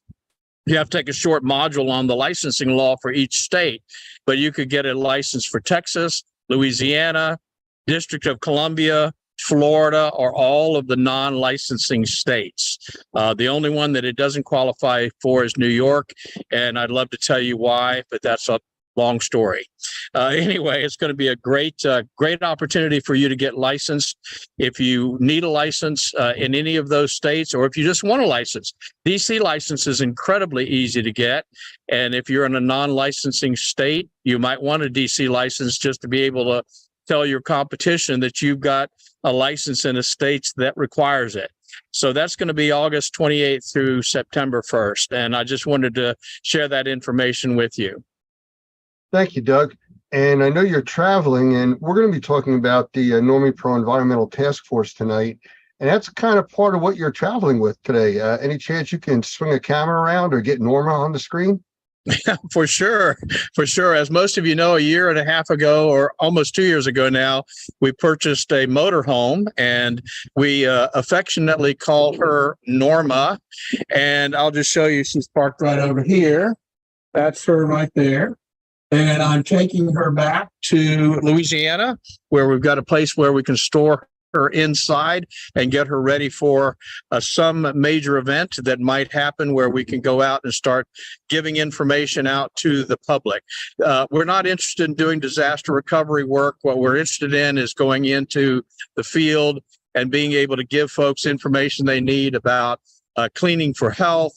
Speaker 9: You have to take a short module on the licensing law for each state, but you could get a license for Texas, Louisiana, District of Columbia, Florida, or all of the non-licensing states. The only one that it doesn't qualify for is New York, and I'd love to tell you why, but that's a long story. Anyway, it's going to be a great opportunity for you to get licensed. If you need a license in any of those states, or if you just want a license, DC license is incredibly easy to get. And if you're in a non-licensing state, you might want a DC license just to be able to tell your competition that you've got a license in a state that requires it. So that's going to be August 28th through September 1st. And I just wanted to share that information with you.
Speaker 4: Thank you, Doug. And I know you're traveling, and we're going to be talking about the Normie Pro Environmental Task Force tonight. And that's kind of part of what you're traveling with today. Any chance you can swing a camera around or get Norma on the screen?
Speaker 9: For sure. For sure. As most of you know, a year and a half ago, or almost 2 years ago now, we purchased a motorhome, and we affectionately call her Norma. And I'll just show you, she's parked right over here. That's her right there. And I'm taking her back to Louisiana, where we've got a place where we can store her inside and get her ready for some major event that might happen, where we can go out and start giving information out to the public. We're not interested in doing disaster recovery work. What we're interested in is going into the field and being able to give folks information they need about cleaning for health,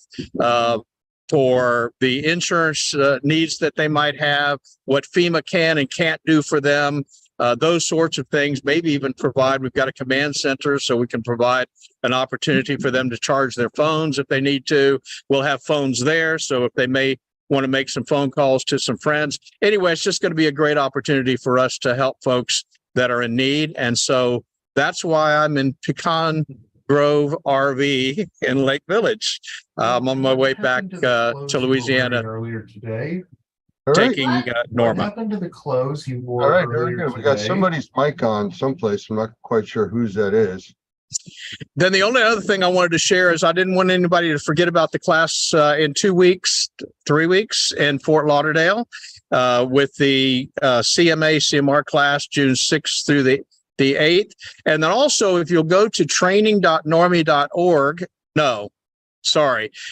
Speaker 9: for the insurance needs that they might have, what FEMA can and can't do for them, those sorts of things. Maybe even provide, we've got a command center, so we can provide an opportunity for them to charge their phones if they need to. We'll have phones there, so if they may want to make some phone calls to some friends. Anyway, it's just going to be a great opportunity for us to help folks that are in need. And so that's why I'm in Pecan Grove RV in Lake Village. I'm on my way back to Louisiana
Speaker 10: earlier today.
Speaker 4: All right.
Speaker 9: taking
Speaker 10: What
Speaker 9: Norma.
Speaker 10: happened to the clothes you wore
Speaker 4: All right, very
Speaker 10: earlier
Speaker 4: good. We got
Speaker 10: today?
Speaker 4: somebody's mic on someplace. I'm not quite sure whose that is.
Speaker 9: Then the only other thing I wanted to share is I didn't want anybody to forget about the class in 2 weeks, 3 weeks in Fort Lauderdale with the CMR class, June 6th through the 8th. And then also, if you'll go to training.normie.org,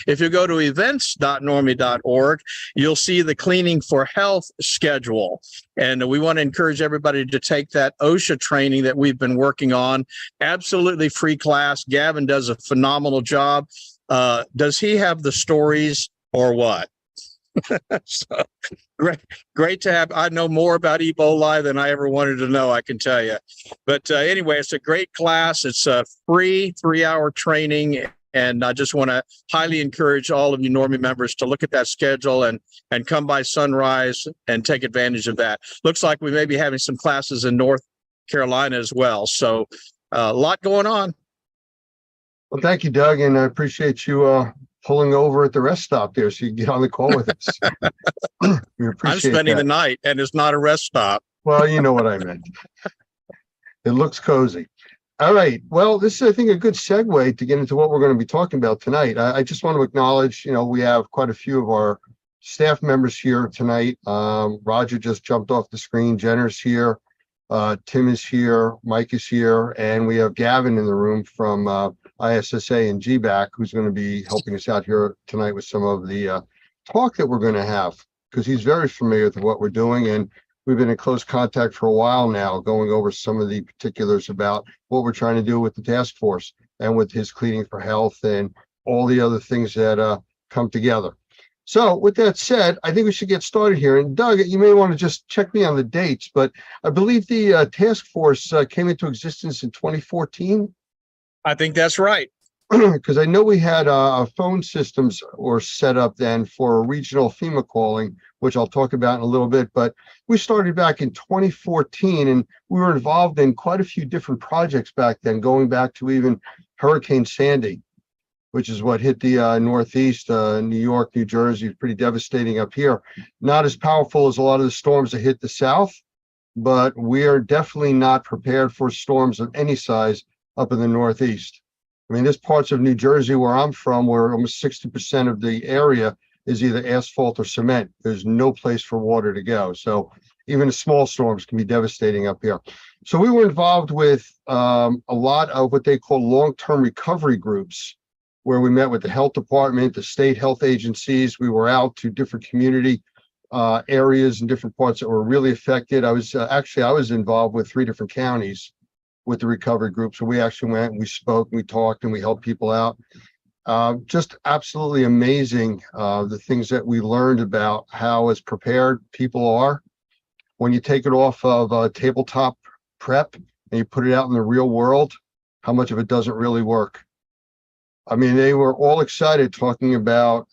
Speaker 9: if you go to events.normie.org, you'll see the Cleaning for Health schedule. And we want to encourage everybody to take that OSHA training that we've been working on. Absolutely free class. Gavin does a phenomenal job. Does he have the stories or what? So, great to have. I know more about Ebola than I ever wanted to know, I can tell you. But anyway, it's a great class. It's a free 3-hour training. And I just want to highly encourage all of you Normie members to look at that schedule and come by Sunrise and take advantage of that. Looks like we may be having some classes in North Carolina as well. So a lot going on.
Speaker 4: Well, thank you, Doug. And I appreciate you pulling over at the rest stop there so you can get on the call with us. We appreciate
Speaker 9: I'm spending
Speaker 4: that.
Speaker 9: the night, and it's not a rest stop.
Speaker 4: Well, you know what I meant. It looks cozy. All right. Well, this is, I think, a good segue to get into what we're going to be talking about tonight. I just want to acknowledge, we have quite a few of our staff members here tonight. Roger just jumped off the screen. Jenner's here. Tim is here. Mike is here. And we have Gavin in the room from ISSA and GBAC, who's going to be helping us out here tonight with some of the talk that we're going to have, because he's very familiar with what we're doing. And we've been in close contact for a while now, going over some of the particulars about what we're trying to do with the task force and with his Cleaning for Health and all the other things that come together. So with that said, I think we should get started here. And Doug, you may want to just check me on the dates, but I believe the task force came into existence in 2014.
Speaker 9: I think that's right.
Speaker 4: Because I know we had phone systems or set up then for regional FEMA calling, which I'll talk about in a little bit. But we started back in 2014, and we were involved in quite a few different projects back then, going back to even Hurricane Sandy, which is what hit the Northeast, New York, New Jersey, pretty devastating up here. Not as powerful as a lot of the storms that hit the South, but we are definitely not prepared for storms of any size up in the Northeast. I mean, there's parts of New Jersey where I'm from where almost 60% of the area is either asphalt or cement. There's no place for water to go. So even the small storms can be devastating up here. So we were involved with a lot of what they call long-term recovery groups, where we met with the health department, the state health agencies. We were out to different community areas and different parts that were really affected. I was involved with 3 different counties with the recovery group. So we actually went and we spoke, and we talked, and we helped people out. Just absolutely amazing, the things that we learned about how as prepared people are. When you take it off of tabletop prep and you put it out in the real world, how much of it doesn't really work. I mean, they were all excited talking about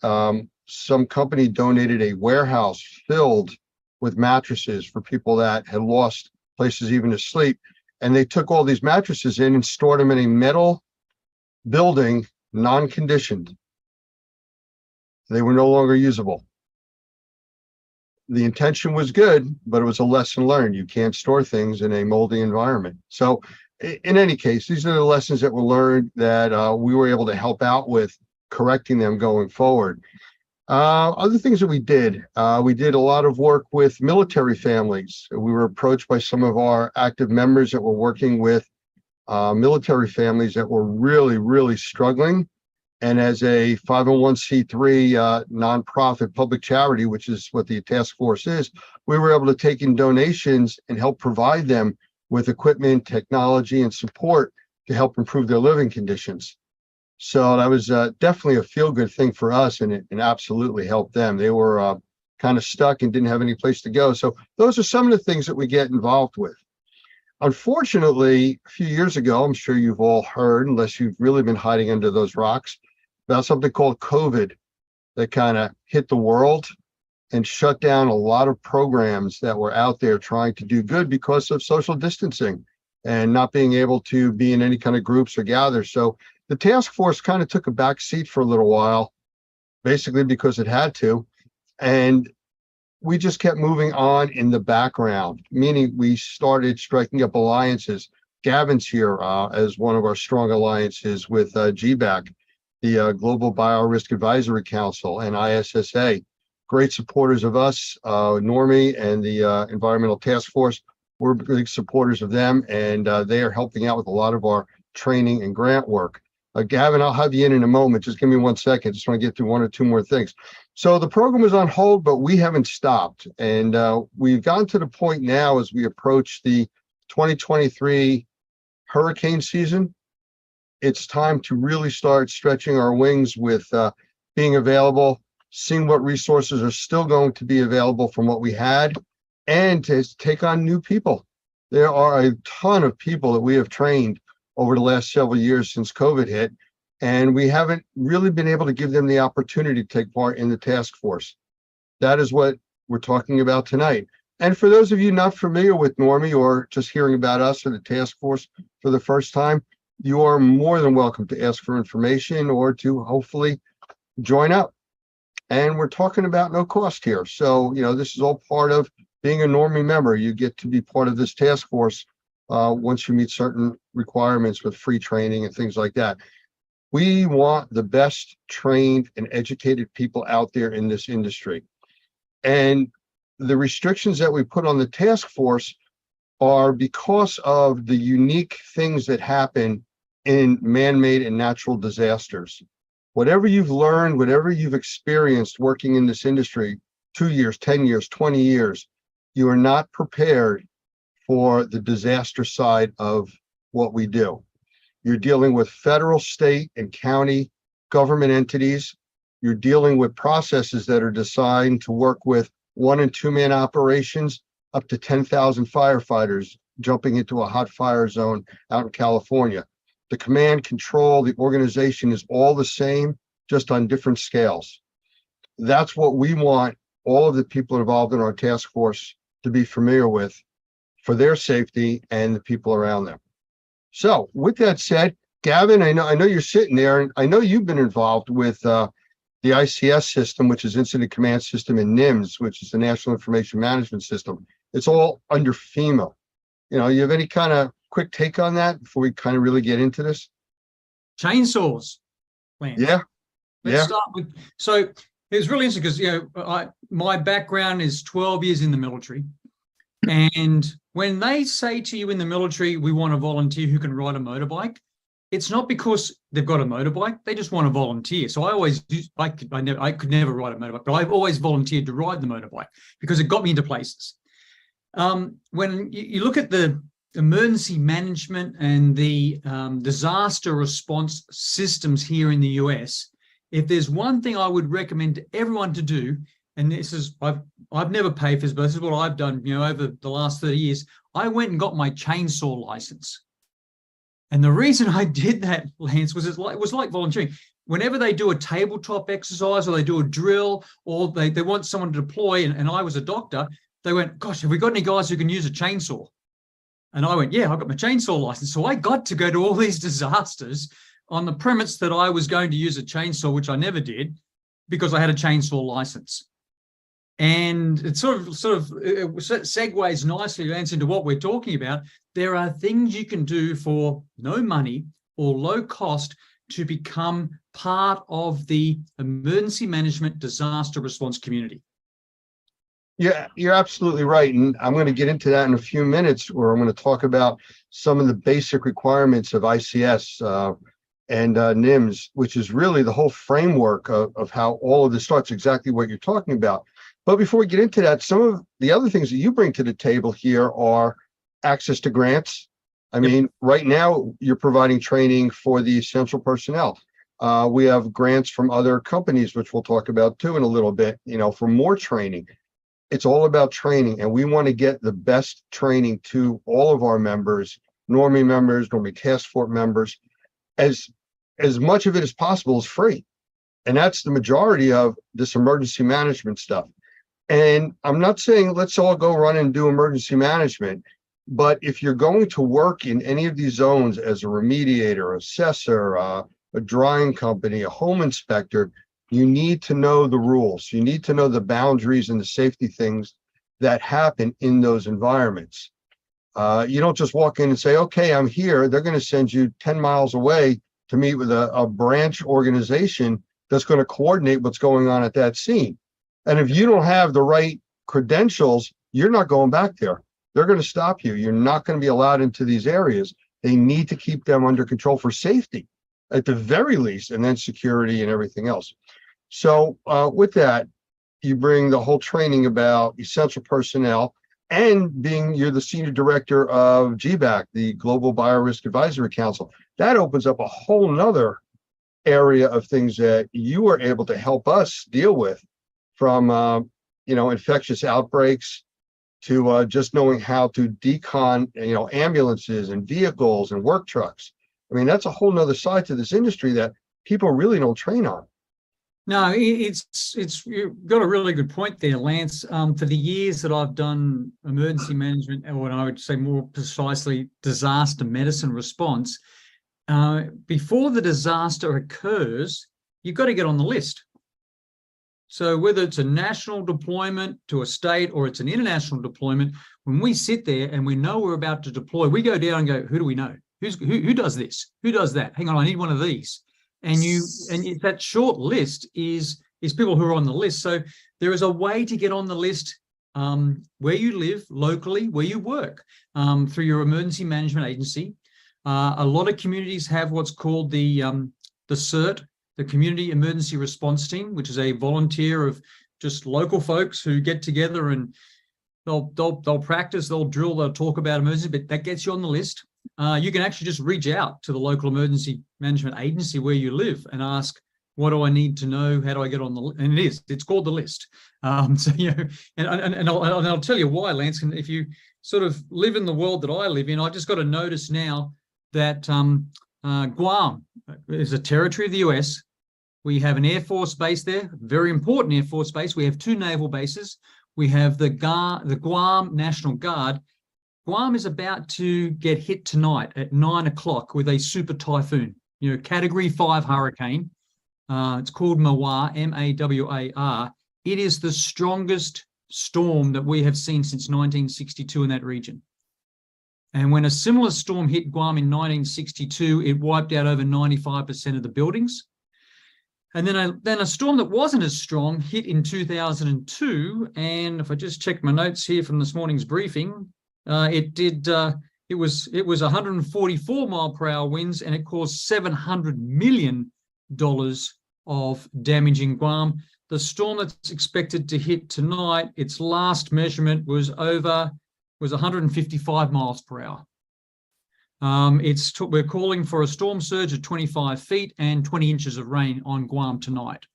Speaker 4: some company donated a warehouse filled with mattresses for people that had lost places even to sleep. And they took all these mattresses in and stored them in a metal building, non-conditioned. They were no longer usable. The intention was good, but it was a lesson learned. You can't store things in a moldy environment. So in any case, these are the lessons that were learned that we were able to help out with correcting them going forward. Other things that we did a lot of work with military families. We were approached by some of our active members that were working with military families that were really, really struggling. And as a 501c3 nonprofit public charity, which is what the task force is, we were able to take in donations and help provide them with equipment, technology, and support to help improve their living conditions. So that was definitely a feel-good thing for us, and it absolutely helped them. They were kind of stuck and didn't have any place to go. So those are some of the things that we get involved with. Unfortunately, a few years ago, I'm sure you've all heard, unless you've really been hiding under those rocks, about something called COVID that kind of hit the world and shut down a lot of programs that were out there trying to do good because of social distancing and not being able to be in any kind of groups or gather. So the task force kind of took a back seat for a little while, basically because it had to. And we just kept moving on in the background, meaning we started striking up alliances. Gavin's here as one of our strong alliances with GBAC, the Global Biorisk Advisory Council, and ISSA. Great supporters of us, Normie and the Environmental Task Force. We're big supporters of them, and they are helping out with a lot of our training and grant work. Gavin, I'll have you in a moment. Just give me 1 second. Just want to get through 1 or 2 more things. So the program was on hold, but we haven't stopped. And we've gotten to the point now as we approach the 2023 hurricane season. It's time to really start stretching our wings with being available, seeing what resources are still going to be available from what we had, and to take on new people. There are a ton of people that we have trained over the last several years since COVID hit, and we haven't really been able to give them the opportunity to take part in the task force. That is what we're talking about tonight. And for those of you not familiar with Normie or just hearing about us or the task force for the first time, you are more than welcome to ask for information or to hopefully join up. And we're talking about no cost here. So, this is all part of being a Normie member. You get to be part of this task force once you meet certain requirements with free training and things like that. We want the best trained and educated people out there in this industry. And the restrictions that we put on the task force are because of the unique things that happen in man-made and natural disasters. Whatever you've learned, whatever you've experienced working in this industry, 2 years, 10 years, 20 years, you are not prepared for the disaster side of what we do. You're dealing with federal, state, and county government entities You're dealing with processes that are designed to work with 1- and 2-man operations, up to 10,000 firefighters jumping into a hot fire zone out in California. The command control, the organization is all the same, just on different scales. That's what we want all of the people involved in our task force to be familiar with for their safety and the people around them. So with that said, Gavin, I know you're sitting there, and I know you've been involved with the ICS system, which is Incident Command System, and NIMS, which is the National Information Management System. It's all under FEMA. You have any kind of quick take on that before we kind of really get into this?
Speaker 11: Chainsaws, Lance.
Speaker 4: Yeah.
Speaker 11: Let's start with, so it was really interesting because, my background is 12 years in the military. And when they say to you in the military, we want a volunteer who can ride a motorbike, it's not because they've got a motorbike, they just want to volunteer. So I could never ride a motorbike, but I've always volunteered to ride the motorbike because it got me into places. When you look at the emergency management and the disaster response systems here in the US, if there's one thing I would recommend to everyone to do, and this is, I've never paid for this, but this is what I've done, over the last 30 years, I went and got my chainsaw license. And the reason I did that, Lance, was it was like volunteering. Whenever they do a tabletop exercise or they do a drill or they want someone to deploy, and I was a doctor, they went, gosh, have we got any guys who can use a chainsaw? And I went, yeah, I've got my chainsaw license. So I got to go to all these disasters on the premise that I was going to use a chainsaw, which I never did, because I had a chainsaw license. And it sort of segues nicely, Lance, into what we're talking about. There are things you can do for no money or low cost to become part of the emergency management disaster response community.
Speaker 4: Yeah, you're absolutely right. And I'm going to get into that in a few minutes, where I'm going to talk about some of the basic requirements of ICS and NIMS, which is really the whole framework of how all of this starts, exactly what you're talking about. But before we get into that, some of the other things that you bring to the table here are access to grants. I mean, right now you're providing training for the essential personnel. We have grants from other companies, which we'll talk about too in a little bit, for more training. It's all about training, and we want to get the best training to all of our members, Normie members, Normie Task Force members. As much of it as possible is free. And that's the majority of this emergency management stuff. And I'm not saying let's all go run and do emergency management, but if you're going to work in any of these zones as a remediator, assessor, a drying company, a home inspector, you need to know the rules. You need to know the boundaries and the safety things that happen in those environments. You don't just walk in and say, okay, I'm here. They're going to send you 10 miles away to meet with a branch organization that's going to coordinate what's going on at that scene. And if you don't have the right credentials, you're not going back there. They're going to stop you. You're not going to be allowed into these areas. They need to keep them under control for safety at the very least, and then security and everything else. So with that, you bring the whole training about essential personnel, and you're the senior director of GBAC, the Global Biorisk Advisory Council. That opens up a whole nother area of things that you are able to help us deal with, from infectious outbreaks to just knowing how to decon ambulances and vehicles and work trucks. I mean, that's a whole nother side to this industry that people really don't train on.
Speaker 11: No, you've got a really good point there, Lance. For the years that I've done emergency management, or I would say more precisely disaster medicine response, before the disaster occurs, you've got to get on the list. So whether it's a national deployment to a state or it's an international deployment, when we sit there and we know we're about to deploy, we go down and go, who do we know? Who does this? Who does that? Hang on, I need one of these. And that short list is people who are on the list. So there is a way to get on the list where you live locally, where you work, through your emergency management agency. A lot of communities have what's called the CERT, the Community Emergency Response Team, which is a volunteer of just local folks who get together and they'll practice, they'll drill, they'll talk about emergency, but that gets you on the list. You can actually just reach out to the local emergency management agency where you live and ask, What do I need to know? How do I get on the list? And it's called the list. So, you know, and I'll tell you why, Lance. And if you sort of live in the world that I live in, I just got to notice now that Guam is a territory of the US. We have an Air Force base there, very important Air Force base. We have 2 naval bases. We have the Guam National Guard. Guam is about to get hit tonight at 9 o'clock with a super typhoon, you know, Category 5 hurricane. It's called Mawar, M-A-W-A-R. It is the strongest storm that we have seen since 1962 in that region. And when a similar storm hit Guam in 1962, it wiped out over 95% of the buildings. And then a storm that wasn't as strong hit in 2002. And if I just check my notes here from this morning's briefing, it was 144 mile per hour winds, and it caused $700 million of damage in Guam. The storm that's expected to hit tonight, its last measurement was 155 miles per hour. We're calling for a storm surge of 25 feet and 20 inches of rain on Guam tonight.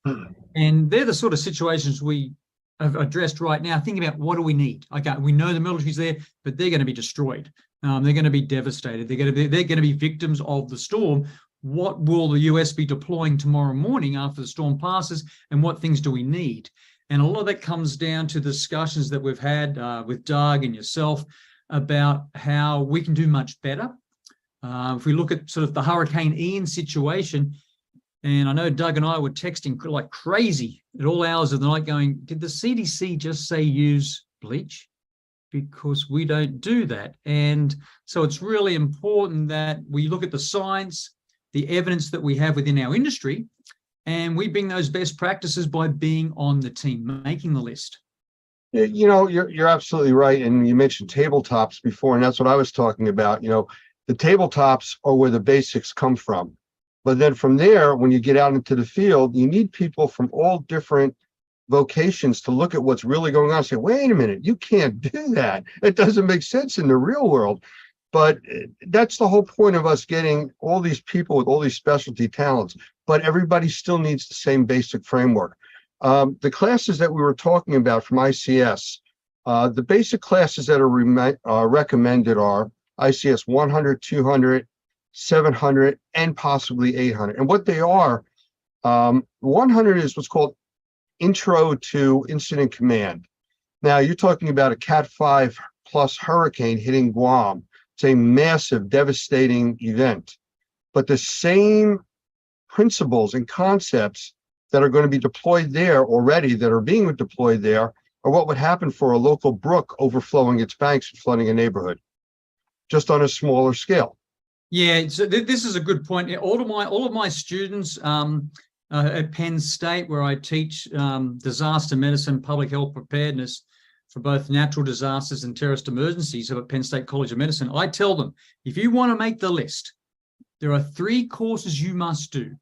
Speaker 11: And they're the sort of situations we have addressed right now. Think about, what do we need? Okay, we know the military's there, but they're going to be destroyed. They're going to be devastated. They're going to be victims of the storm. What will the US be deploying tomorrow morning after the storm passes, and what things do we need? And a lot of that comes down to discussions that we've had with Doug and yourself about how we can do much better. If we look at sort of the Hurricane Ian situation, and I know Doug and I were texting like crazy at all hours of the night going, did the CDC just say use bleach? Because we don't do that. And so it's really important that we look at the science, the evidence that we have within our industry, and we bring those best practices by being on the team, making the list.
Speaker 4: You know, you're absolutely right. And you mentioned tabletops before, and that's what I was talking about. You know, the tabletops are where the basics come from. But then from there, when you get out into the field, you need people from all different vocations to look at what's really going on and say, wait a minute, you can't do that. It doesn't make sense in the real world. But that's the whole point of us getting all these people with all these specialty talents. But everybody still needs the same basic framework. The classes that we were talking about from ICS, the basic classes that are recommended are ICS 100, 200, 700, and possibly 800. And what they are, 100 is what's called Intro to Incident Command. Now, you're talking about a Cat 5 plus hurricane hitting Guam. It's a massive, devastating event. But the same principles and concepts that are going to be deployed there already, that are being deployed there, are what would happen for a local brook overflowing its banks and flooding a neighborhood, just on a smaller scale.
Speaker 11: Yeah, so this is a good point. All of my students at Penn State, where I teach disaster medicine, public health preparedness for both natural disasters and terrorist emergencies at Penn State College of Medicine, I tell them, if you want to make the list, there are 3 courses you must do.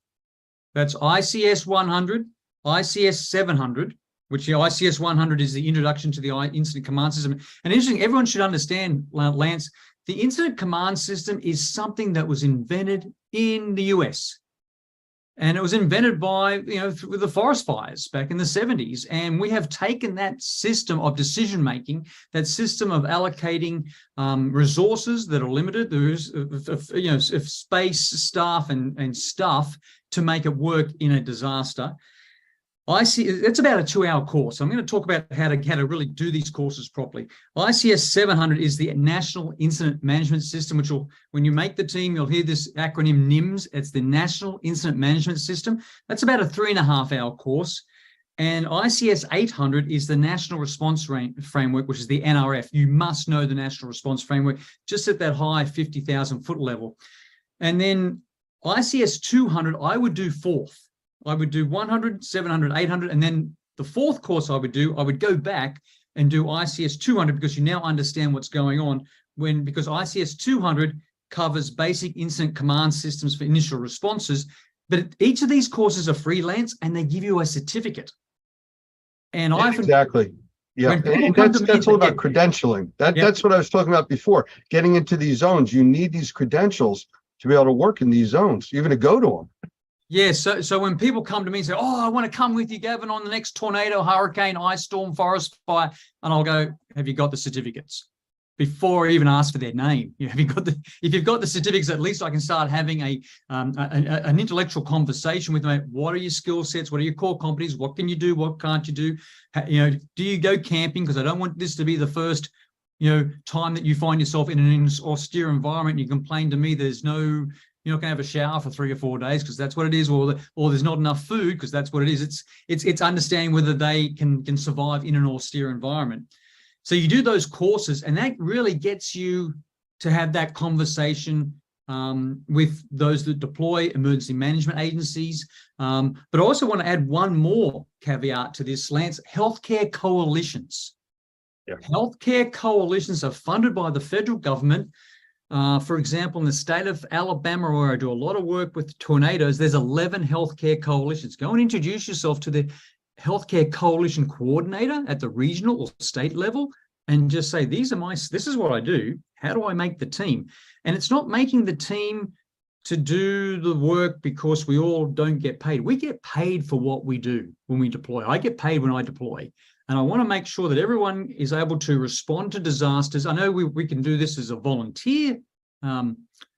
Speaker 11: That's ICS 100, ICS 700, which the ICS 100 is the introduction to the incident command system. And interesting, everyone should understand, Lance, the incident command system is something that was invented in the US. And it was invented by, with the forest fires back in the 70s. And we have taken that system of decision-making, that system of allocating resources that are limited, of space, staff, and stuff to make it work in a disaster. It's about a 2-hour course. I'm going to talk about how to really do these courses properly. ICS 700 is the National Incident Management System, which when you make the team, you'll hear this acronym NIMS. It's the National Incident Management System. That's about a 3.5-hour course. And ICS 800 is the National Response Framework, which is the NRF. You must know the National Response Framework just at that high 50,000 foot level. And then ICS 200, I would do 4th. I would do 100, 700, 800, and then the 4th course I would go back and do ICS 200, because you now understand what's going on because ICS 200 covers basic incident command systems for initial responses. But each of these courses are freelance, and they give you a certificate. And
Speaker 4: exactly. Yeah, and that's all about credentialing. That's what I was talking about before. Getting into these zones, you need these credentials to be able to work in these zones, even to go to them.
Speaker 11: Yeah, so when people come to me and say, "Oh, I want to come with you, Gavin, on the next tornado, hurricane, ice storm, forest fire," and I'll go, "Have you got the certificates?" Before I even ask for their name, if you've got the certificates, at least I can start having an intellectual conversation with them. What are your skill sets? What are your core competencies? What can you do? What can't you do? Do you go camping? Because I don't want this to be the first time that you find yourself in an austere environment. You complain to me there's no, you're not going to have a shower for 3 or 4 days because that's what it is, or there's not enough food because that's what it is. It's understanding whether they can survive in an austere environment. So you do those courses, and that really gets you to have that conversation with those that deploy emergency management agencies. But I also want to add one more caveat to this, Lance: healthcare coalitions.
Speaker 4: Yeah.
Speaker 11: Healthcare coalitions are funded by the federal government. For example, in the state of Alabama, where I do a lot of work with tornadoes, there's 11 healthcare coalitions. Go and introduce yourself to the healthcare coalition coordinator at the regional or state level and just say, this is what I do. How do I make the team? And it's not making the team to do the work because we all don't get paid. We get paid for what we do when we deploy. I get paid when I deploy. And I want to make sure that everyone is able to respond to disasters. I know we can do this as a volunteer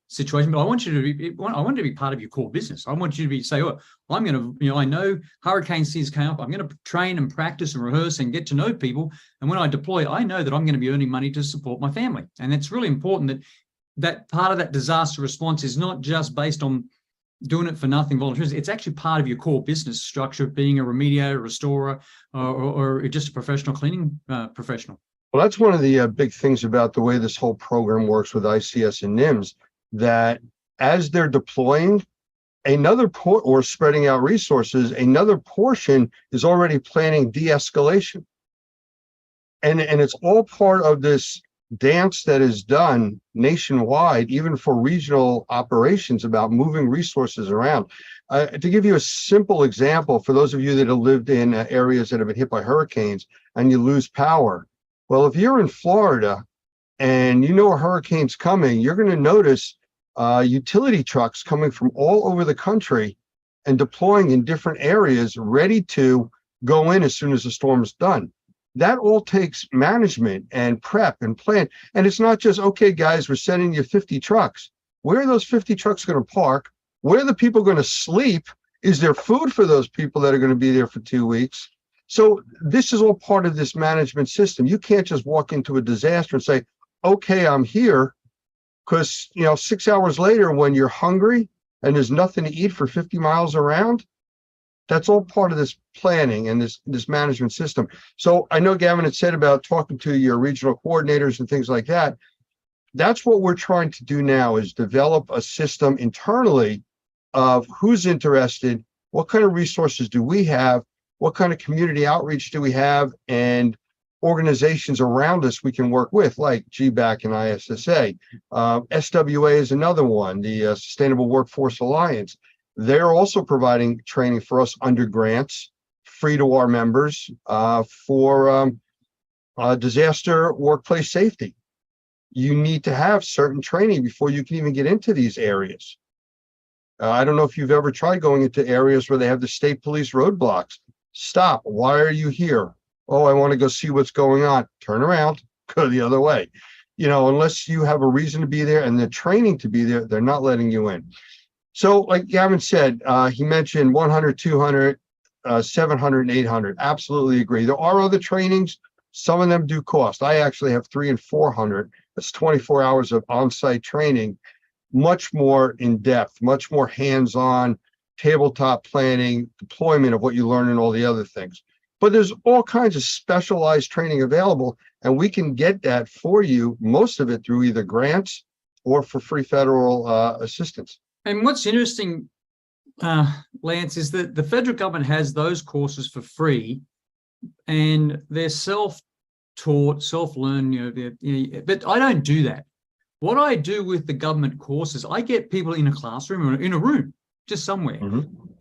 Speaker 11: situation, but I want you to be part of your core business. I want you to say, "Oh, I'm going to, I know hurricane seasons came up. I'm going to train and practice and rehearse and get to know people. And when I deploy, I know that I'm going to be earning money to support my family." And it's really important that part of that disaster response is not just based on doing it for nothing volunteers. It's actually part of your core business structure, being a remediator, restorer, or just a professional cleaning professional.
Speaker 4: Well, that's one of the big things about the way this whole program works with ICS and NIMS, that as they're deploying or spreading out resources, another portion is already planning de-escalation. And it's all part of this dance that is done nationwide, even for regional operations, about moving resources around. To give you a simple example, for those of you that have lived in areas that have been hit by hurricanes and you lose power, well, if you're in Florida and you know a hurricane's coming, you're going to notice utility trucks coming from all over the country and deploying in different areas, ready to go in as soon as the storm is done. That all takes management and prep and plan. And it's not just, okay, guys, we're sending you 50 trucks. Where are those 50 trucks going to park? Where are the people going to sleep? Is there food for those people that are going to be there for 2 weeks? So this is all part of this management system. You can't just walk into a disaster and say, okay, I'm here. Because, 6 hours later, when you're hungry and there's nothing to eat for 50 miles around, that's all part of this planning and this management system. So I know Gavin had said about talking to your regional coordinators and things like that. That's what we're trying to do now, is develop a system internally of who's interested, what kind of resources do we have, what kind of community outreach do we have, and organizations around us we can work with, like GBAC and ISSA. SWA is another one, the Sustainable Workforce Alliance. They're also providing training for us under grants, free to our members, for disaster workplace safety. You need to have certain training before you can even get into these areas. I don't know if you've ever tried going into areas where they have the state police roadblocks. Stop. Why are you here? Oh, I want to go see what's going on. Turn around, go the other way. Unless you have a reason to be there and the training to be there, they're not letting you in. So like Gavin said, he mentioned 100, 200, 700, and 800. Absolutely agree. There are other trainings. Some of them do cost. I actually have 300 and 400. That's 24 hours of on-site training, much more in depth, much more hands-on, tabletop planning, deployment of what you learn and all the other things. But there's all kinds of specialized training available, and we can get that for you, most of it through either grants or for free federal assistance.
Speaker 11: And what's interesting, Lance, is that the federal government has those courses for free, and they're self-taught, self-learn. But I don't do that. What I do with the government courses, I get people in a classroom or in a room, just somewhere,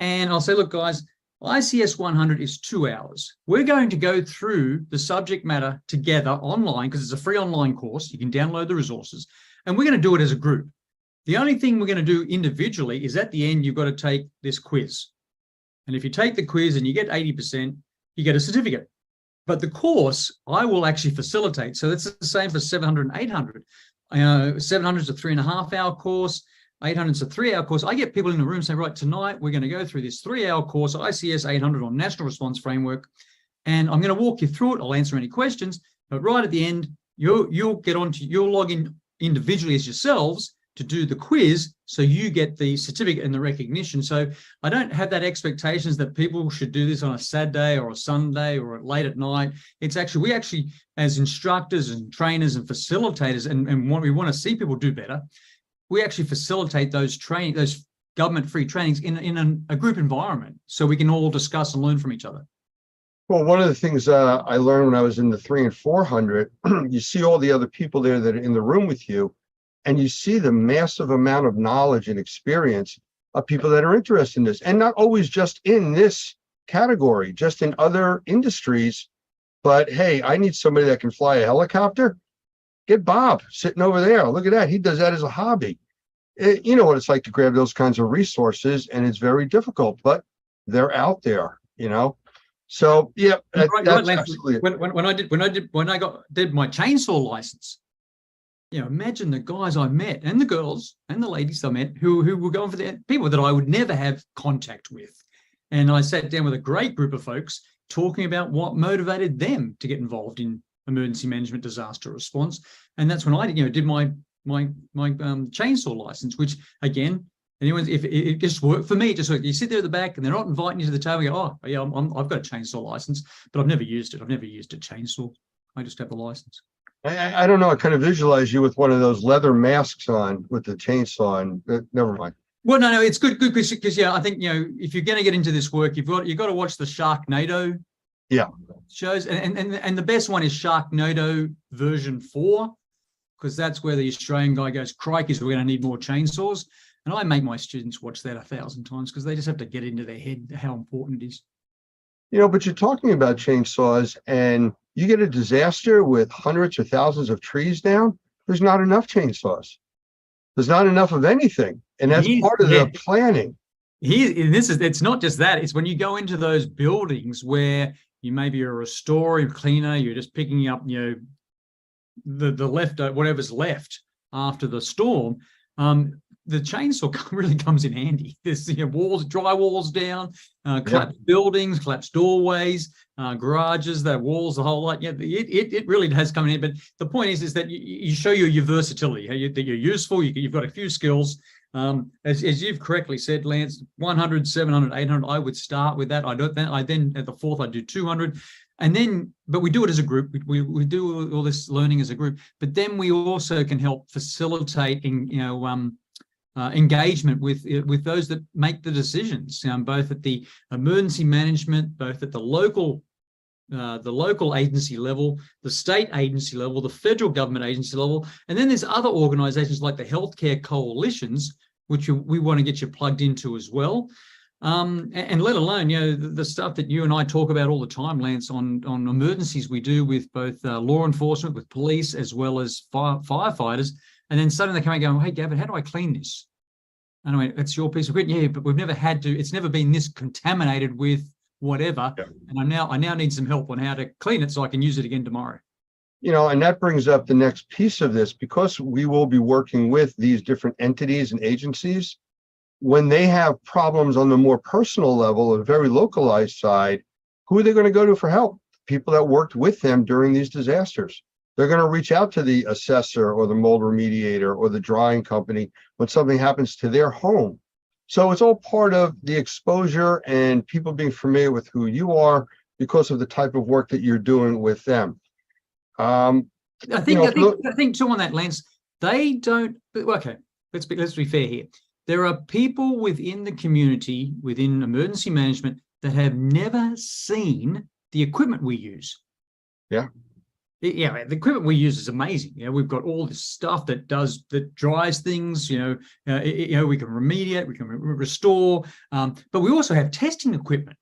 Speaker 11: and I'll say, look, guys, ICS 100 is 2 hours. We're going to go through the subject matter together online, because it's a free online course. You can download the resources, and we're going to do it as a group. The only thing we're going to do individually is at the end, you've got to take this quiz. And if you take the quiz and you get 80%, you get a certificate. But the course, I will actually facilitate. So that's the same for 700 and 800. 700 is a 3.5-hour course. 800 is a 3-hour course. I get people in the room saying, right, tonight we're going to go through this 3-hour course, ICS 800 on National Response Framework. And I'm going to walk you through it. I'll answer any questions. But right at the end, you'll log in individually as yourselves to do the quiz, so you get the certificate and the recognition. So I don't have that expectations that people should do this on a Saturday or a Sunday or late at night. It's actually, we actually, as instructors and trainers and facilitators, and what we want to see people do better, we actually facilitate those government-free trainings in a group environment, so we can all discuss and learn from each other.
Speaker 4: Well, one of the things I learned when I was in the 300 and 400, you see all the other people there that are in the room with you, and you see the massive amount of knowledge and experience of people that are interested in this, and not always just in this category, just in other industries. But hey, I need somebody that can fly a helicopter. Get Bob sitting over there. Look at that. He does that as a hobby. You know what it's like to grab those kinds of resources, and it's very difficult, but they're out there, you know? So yeah, that's absolutely it.
Speaker 11: When I did my chainsaw license, you know, imagine the guys I met and the girls and the ladies I met who were going for the people that I would never have contact with. And I sat down with a great group of folks talking about what motivated them to get involved in emergency management, disaster response. And that's when I did my chainsaw license, which again, if it just worked for me, it just worked. You sit there at the back and they're not inviting you to the table. You go, oh yeah, I've got a chainsaw license, but I've never used it. I've never used a chainsaw. I just have the license.
Speaker 4: I don't know. I kind of visualize you with one of those leather masks on with the chainsaw, and never mind.
Speaker 11: Well, no, it's good because yeah, I think, you know, if you're going to get into this work, you've got to watch the Sharknado shows, and the best one is Sharknado version 4, because that's where the Australian guy goes, crikey, we're going to need more chainsaws. And I make my students watch that 1,000 times because they just have to get into their head how important it is.
Speaker 4: You know, but you're talking about chainsaws, and you get a disaster with hundreds or thousands of trees down, there's not enough chainsaws. There's not enough of anything. And that's part of the planning.
Speaker 11: It's not just that. It's when you go into those buildings where you maybe are a restorer, cleaner, you're just picking up, you know, the left, whatever's left after the storm. The chainsaw really comes in handy. There's, you know, walls, dry walls down, collapsed buildings, collapsed doorways, garages, the walls, the whole lot. Yeah, it really has come in. But the point is that you show your versatility, that you're useful. You've got a few skills. As you've correctly said, Lance, 100, 700, 800. I would start with that. I then at the fourth I do 200. And then, but we do it as a group. We do all this learning as a group. But then we also can help facilitate, engagement with those that make the decisions, both at the emergency management, both at the local agency level, the state agency level, the federal government agency level, and then there's other organizations like the healthcare coalitions, which we want to get you plugged into as well. And let alone, you know, the stuff that you and I talk about all the time, Lance, on emergencies we do with both law enforcement, with police, as well as firefighters. And then suddenly they come and go, hey, Gavin, how do I clean this? And I mean, it's your piece of equipment. Yeah, but we've never had to, it's never been this contaminated with whatever. Yeah. And I now need some help on how to clean it so I can use it again tomorrow.
Speaker 4: You know, and that brings up the next piece of this, because we will be working with these different entities and agencies. When they have problems on the more personal level, a very localized side, who are they going to go to for help? People that worked with them during these disasters. They're going to reach out to the assessor or the mold remediator or the drying company when something happens to their home. So it's all part of the exposure and people being familiar with who you are because of the type of work that you're doing with them.
Speaker 11: I think too on that, Lance, they don't. Okay, let's be fair here. There are people within the community, within emergency management, that have never seen the equipment we use.
Speaker 4: Yeah.
Speaker 11: Yeah, the equipment we use is amazing. You know, we've got all this stuff that dries things. We can remediate, we can restore, but we also have testing equipment.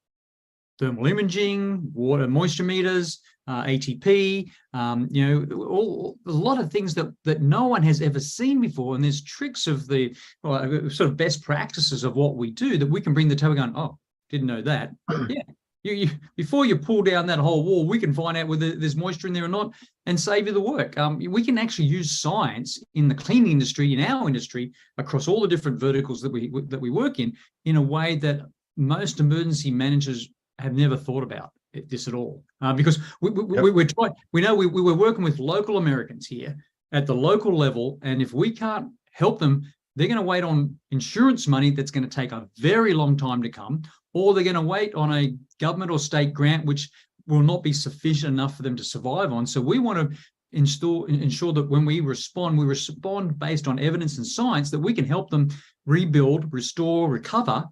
Speaker 11: thermal imaging, water moisture meters, ATP, a lot of things that no one has ever seen before. And there's tricks of the sort of best practices of what we do that we can bring the table going, oh, didn't know that. Yeah. You before you pull down that whole wall, we can find out whether there's moisture in there or not and save you the work. We can actually use science in the cleaning industry, in our industry, across all the different verticals that we work in a way that most emergency managers have never thought about this at all. Because we're trying, we know we're working with local Americans here at the local level, and if we can't help them, they're going to wait on insurance money that's going to take a very long time to come, or they're going to wait on a government or state grant, which will not be sufficient enough for them to survive on. So we want to ensure that when we respond based on evidence and science, that we can help them rebuild, restore, recover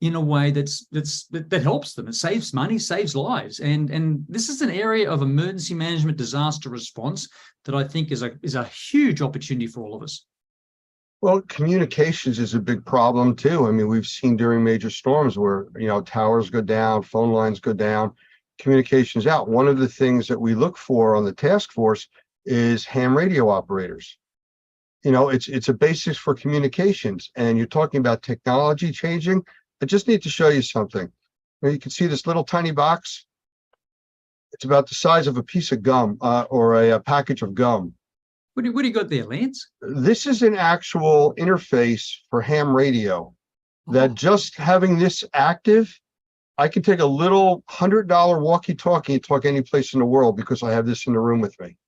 Speaker 11: in a way that helps them. It saves money, saves lives. And this is an area of emergency management, disaster response that I think is a huge opportunity for all of us.
Speaker 4: Well, communications is a big problem too. I mean, we've seen during major storms where, towers go down, phone lines go down, communications out. One of the things that we look for on the task force is ham radio operators. It's a basis for communications, and you're talking about technology changing. I just need to show you something. You can see this little tiny box. It's about the size of a piece of gum or a package of gum.
Speaker 11: What do you got there, Lance?
Speaker 4: This is an actual interface for ham radio that just having this active, I can take a little $100 walkie-talkie and talk any place in the world because I have this in the room with me.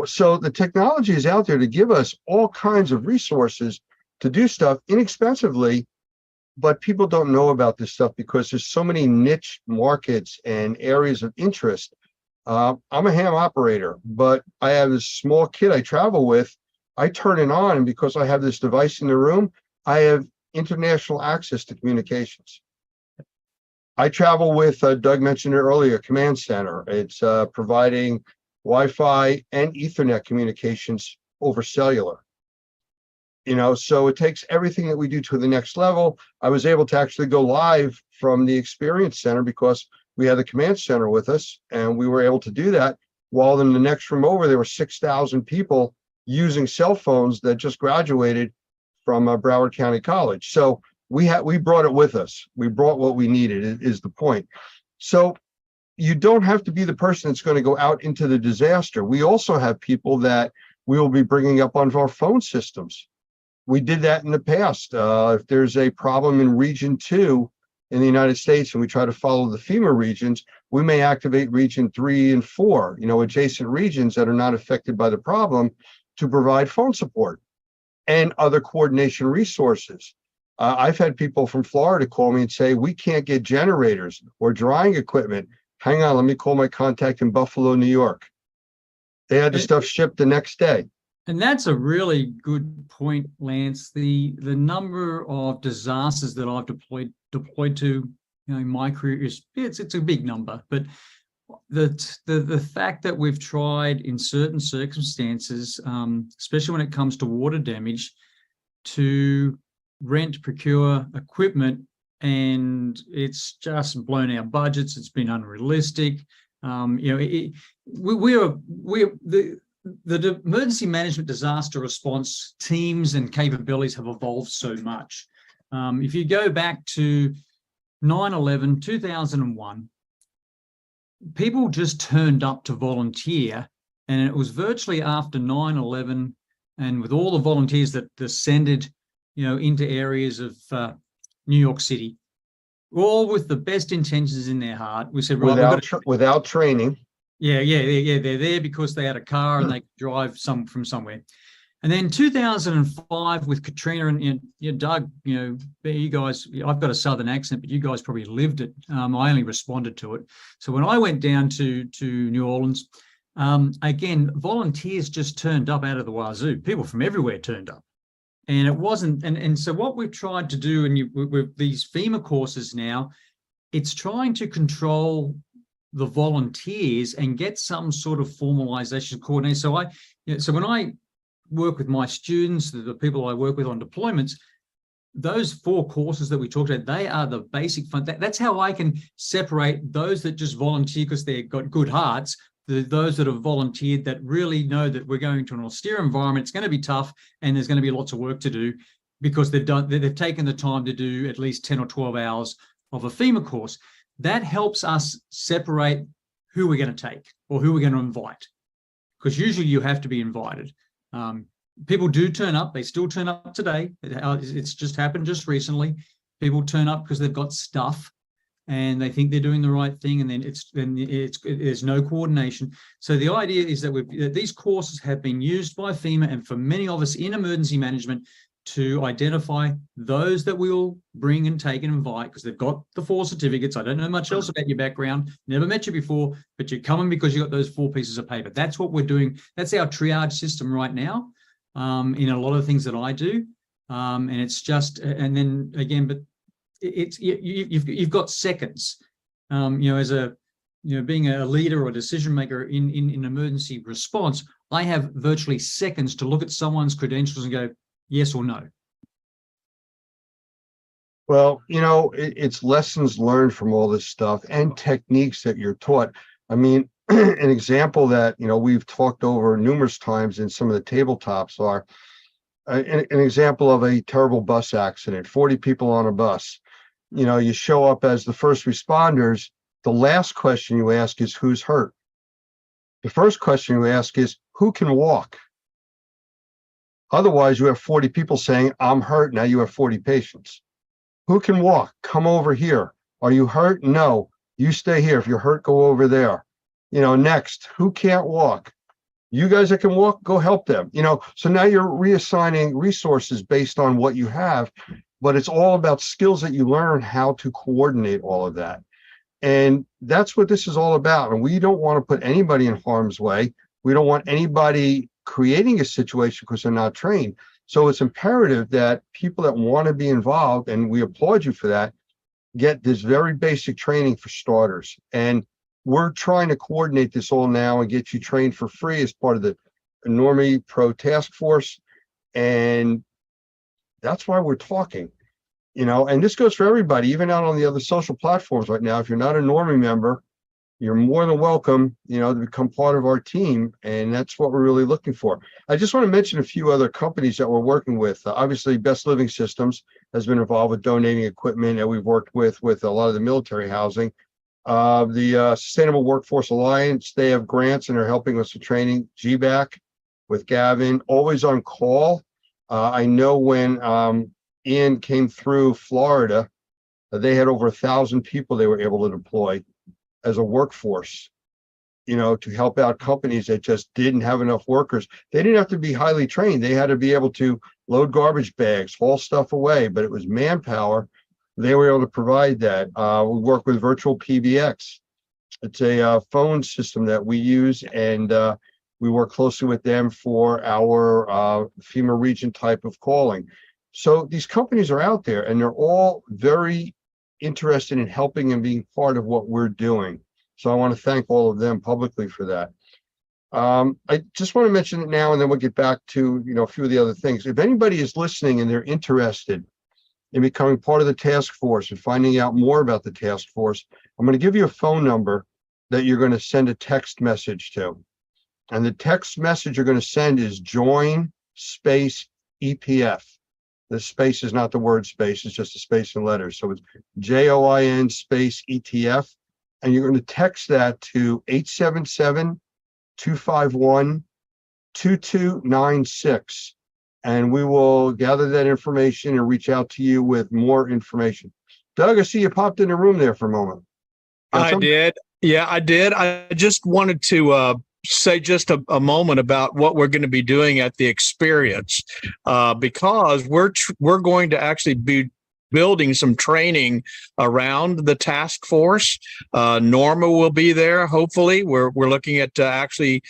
Speaker 4: So the technology is out there to give us all kinds of resources to do stuff inexpensively, but people don't know about this stuff because there's so many niche markets and areas of interest. I'm a ham operator, but I have this small kid I travel with. I turn it on, and because I have this device in the room, I have international access to communications. I travel with, Doug mentioned it earlier, Command Center. It's providing Wi-Fi and Ethernet communications over cellular. So it takes everything that we do to the next level. I was able to actually go live from the Experience Center because we had the Command Center with us, and we were able to do that. While in the next room over, there were 6,000 people using cell phones that just graduated from Broward County College. So we brought it with us. We brought what we needed, is the point. So you don't have to be the person that's going to go out into the disaster. We also have people that we will be bringing up on our phone systems. We did that in the past. If there's a problem in Region 2 in the United States and we try to follow the FEMA regions, we may activate Region 3 and 4, adjacent regions that are not affected by the problem, to provide phone support and other coordination resources. I've had people from Florida call me and say, we can't get generators or drying equipment. Hang on, let me call my contact in Buffalo, New York. They had the stuff shipped the next day.
Speaker 11: And that's a really good point, Lance. The number of disasters that I've deployed to, in my career it's a big number. But the fact that we've tried in certain circumstances, especially when it comes to water damage, to procure equipment, and it's just blown our budgets. It's been unrealistic. The emergency management disaster response teams and capabilities have evolved so much. If you go back to 9/11, 2001, people just turned up to volunteer, and it was virtually after 9/11, and with all the volunteers that descended, into areas of New York City, all with the best intentions in their heart. We said, right,
Speaker 4: without training.
Speaker 11: Yeah. They're there because they had a car and they could drive from somewhere. And then 2005 with Katrina and Doug, you guys, I've got a Southern accent, but you guys probably lived it. I only responded to it. So when I went down to New Orleans, again, volunteers just turned up out of the wazoo. People from everywhere turned up. And it wasn't, and so what we've tried to do, and with these FEMA courses now, it's trying to control the volunteers and get some sort of formalization coordination. So when I work with my students, the people I work with on deployments, those 4 courses that we talked about, they are the basic fun. That's how I can separate those that just volunteer because they've got good hearts, those that have volunteered that really know that we're going to an austere environment. It's going to be tough and there's going to be lots of work to do because they've taken the time to do at least 10 or 12 hours of a FEMA course. That helps us separate who we're going to take or who we're going to invite, because usually you have to be invited. People do turn up. They still turn up today. It's just happened just recently. People turn up because they've got stuff and they think they're doing the right thing, and then there's no coordination. So the idea is that these courses have been used by FEMA and for many of us in emergency management to identify those that we'll bring and take and invite because they've got the 4 certificates. I don't know much else about your background, never met you before, but you're coming because you got those 4 pieces of paper. That's what we're doing. That's our triage system right now. In a lot of things that I do, and it's just, and then again, but you've got seconds, as being a leader or decision maker in emergency response. I have virtually seconds to look at someone's credentials and go yes or no.
Speaker 4: Well, it's lessons learned from all this stuff and techniques that you're taught. I mean, an example that, we've talked over numerous times in some of the tabletops are an example of a terrible bus accident, 40 people on a bus. You show up as the first responders. The last question you ask is who's hurt. The first question you ask is who can walk. Otherwise, you have 40 people saying, I'm hurt. Now you have 40 patients. Who can walk? Come over here. Are you hurt? No. You stay here. If you're hurt, go over there. Next, who can't walk? You guys that can walk, go help them. So now you're reassigning resources based on what you have, but it's all about skills that you learn how to coordinate all of that. And that's what this is all about. And we don't want to put anybody in harm's way. We don't want anybody creating a situation because they're not trained. So it's imperative that people that want to be involved, and we applaud you for that, get this very basic training for starters. And we're trying to coordinate this all now and get you trained for free as part of the Normie Pro Task Force. And that's why we're talking, and this goes for everybody, even out on the other social platforms right now. If you're not a Normie member, you're more than welcome, to become part of our team. And that's what we're really looking for. I just want to mention a few other companies that we're working with. Obviously, Best Living Systems has been involved with donating equipment that we've worked with a lot of the military housing. The Sustainable Workforce Alliance, they have grants and are helping us with training. GBAC with Gavin, always on call. I know when Ian came through Florida, they had over 1,000 people they were able to deploy as a workforce, to help out companies that just didn't have enough workers. They didn't have to be highly trained. They had to be able to load garbage bags, haul stuff away, but it was manpower. They were able to provide that. We work with Virtual PBX. It's a phone system that we use, and we work closely with them for our FEMA region type of calling. So these companies are out there, and they're all very interested in helping and being part of what we're doing. So I want to thank all of them publicly for that. I just want to mention it now, and then we'll get back to a few of the other things. If anybody is listening and they're interested in becoming part of the task force and finding out more about the task force, I'm going to give you a phone number that you're going to send a text message to. And the text message you're going to send is join space EPF. The space is not the word space, it's just a space in letters. So it's JOIN space ETF. And you're going to text that to 877-251-2296. And we will gather that information and reach out to you with more information. Doug, I see you popped in the room there for a moment.
Speaker 9: I did. Yeah, I did. I just wanted to say just a moment about what we're going to be doing at the experience, because we're going to actually be building some training around the task force. Norma will be there. Hopefully, we're looking at actually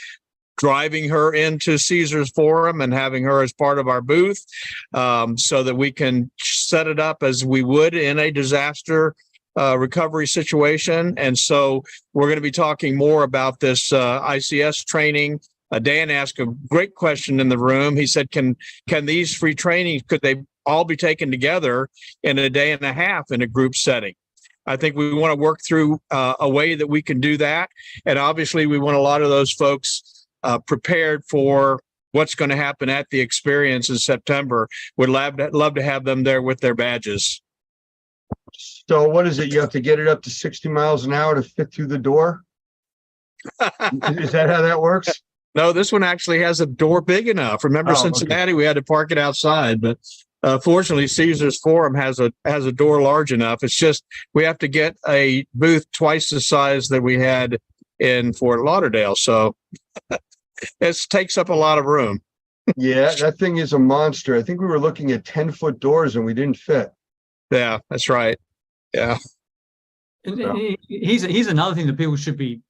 Speaker 9: driving her into Caesars Forum and having her as part of our booth, so that we can set it up as we would in a disaster recovery situation. And so we're going to be talking more about this ICS training. Dan asked a great question in the room. He said, can these free trainings, could they all be taken together in a day and a half in a group setting. I think we want to work through a way that we can do that. And obviously we want a lot of those folks prepared for what's going to happen at the experience in September. Would love to have them there with their badges.
Speaker 4: So what is it? You have to get it up to 60 miles an hour to fit through the door? Is that how that works?
Speaker 9: No, this one actually has a door big enough. Remember, Cincinnati, we had to park it outside, but fortunately, Caesars Forum has a door large enough. It's just we have to get a booth twice the size that we had in Fort Lauderdale, so it takes up a lot of room.
Speaker 4: Yeah, that thing is a monster. I think we were looking at 10-foot doors and we didn't fit.
Speaker 9: Yeah, that's right. Yeah.
Speaker 11: And here's another thing that people should be,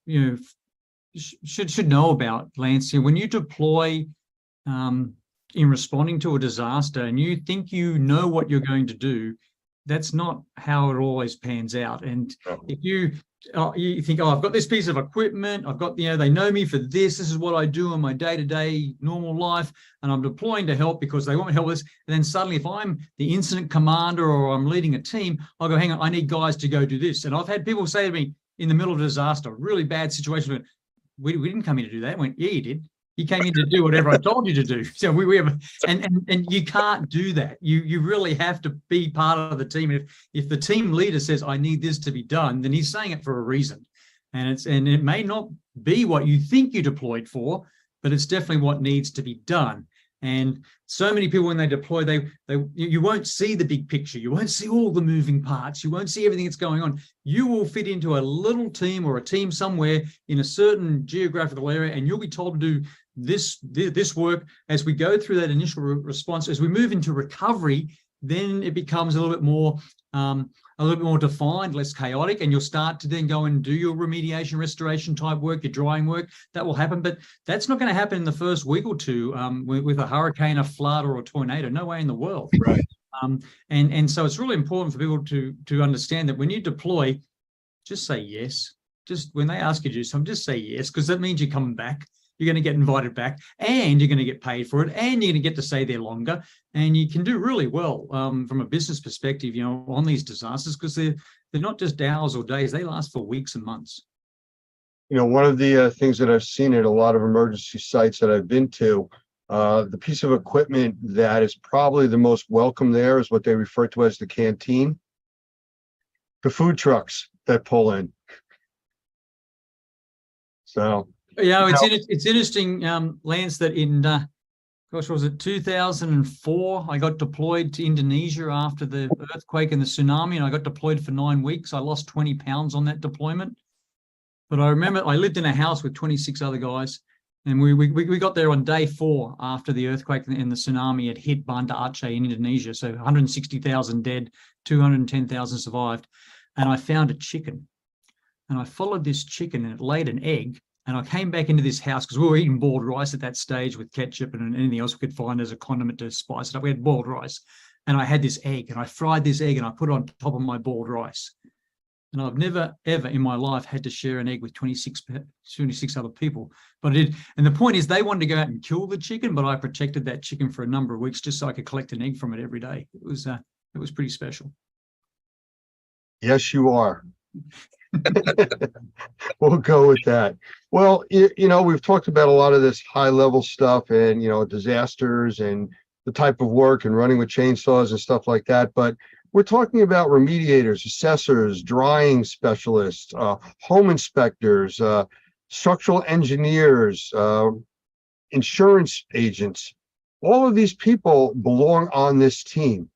Speaker 11: should know about, Lance. When you deploy in responding to a disaster and you think you know what you're going to do, that's not how it always pans out. And if you think, oh, I've got this piece of equipment, I've got, they know me for this is what I do in my day-to-day normal life, and I'm deploying to help because they want me to help with this. And then suddenly if I'm the incident commander or I'm leading a team, I'll go, hang on, I need guys to go do this. And I've had people say to me in the middle of a disaster, really bad situation, we didn't come in to do that. I went, yeah, you did. You came in to do whatever I told you to do. So we have, and you can't do that. You really have to be part of the team. If the team leader says, I need this to be done, then he's saying it for a reason. And it may not be what you think you deployed for, but it's definitely what needs to be done. And so many people, when they deploy, you won't see the big picture. You won't see all the moving parts. You won't see everything that's going on. You will fit into a little team or a team somewhere in a certain geographical area, and you'll be told to do this work. As we go through that initial response, as we move into recovery, then it becomes a little bit more defined, less chaotic, and you'll start to then go and do your remediation, restoration type work, your drying work. That will happen, but that's not going to happen in the first week or two with a hurricane, a flood, or a tornado. No way in the world.
Speaker 4: Right.
Speaker 11: And so it's really important for people to understand that when you deploy, just say yes. Just when they ask you to do something, just say yes, because that means you're coming back. You're going to get invited back, and you're going to get paid for it, and you're going to get to stay there longer, and you can do really well from a business perspective, on these disasters, because they're not just hours or days; they last for weeks and months.
Speaker 4: One of the things that I've seen at a lot of emergency sites that I've been to, the piece of equipment that is probably the most welcome there is what they refer to as the canteen, the food trucks that pull in. So.
Speaker 11: Yeah, it's interesting, Lance, that in, was it 2004? I got deployed to Indonesia after the earthquake and the tsunami, and I got deployed for 9 weeks. I lost 20 pounds on that deployment. But I remember I lived in a house with 26 other guys, and we got there on day 4 after the earthquake and the tsunami had hit Banda Aceh in Indonesia. So 160,000 dead, 210,000 survived. And I found a chicken, and I followed this chicken, and it laid an egg. And I came back into this house because we were eating boiled rice at that stage with ketchup and anything else we could find as a condiment to spice it up. We had boiled rice, and I had this egg, and I fried this egg, and I put it on top of my boiled rice. And I've never, ever in my life had to share an egg with 26 other people. But and the point is, they wanted to go out and kill the chicken, but I protected that chicken for a number of weeks just so I could collect an egg from it every day. It was pretty special.
Speaker 4: Yes, you are. We'll go with that. Well, we've talked about a lot of this high level stuff and, disasters and the type of work and running with chainsaws and stuff like that. But we're talking about remediators, assessors, drying specialists, home inspectors, structural engineers, insurance agents. All of these people belong on this team.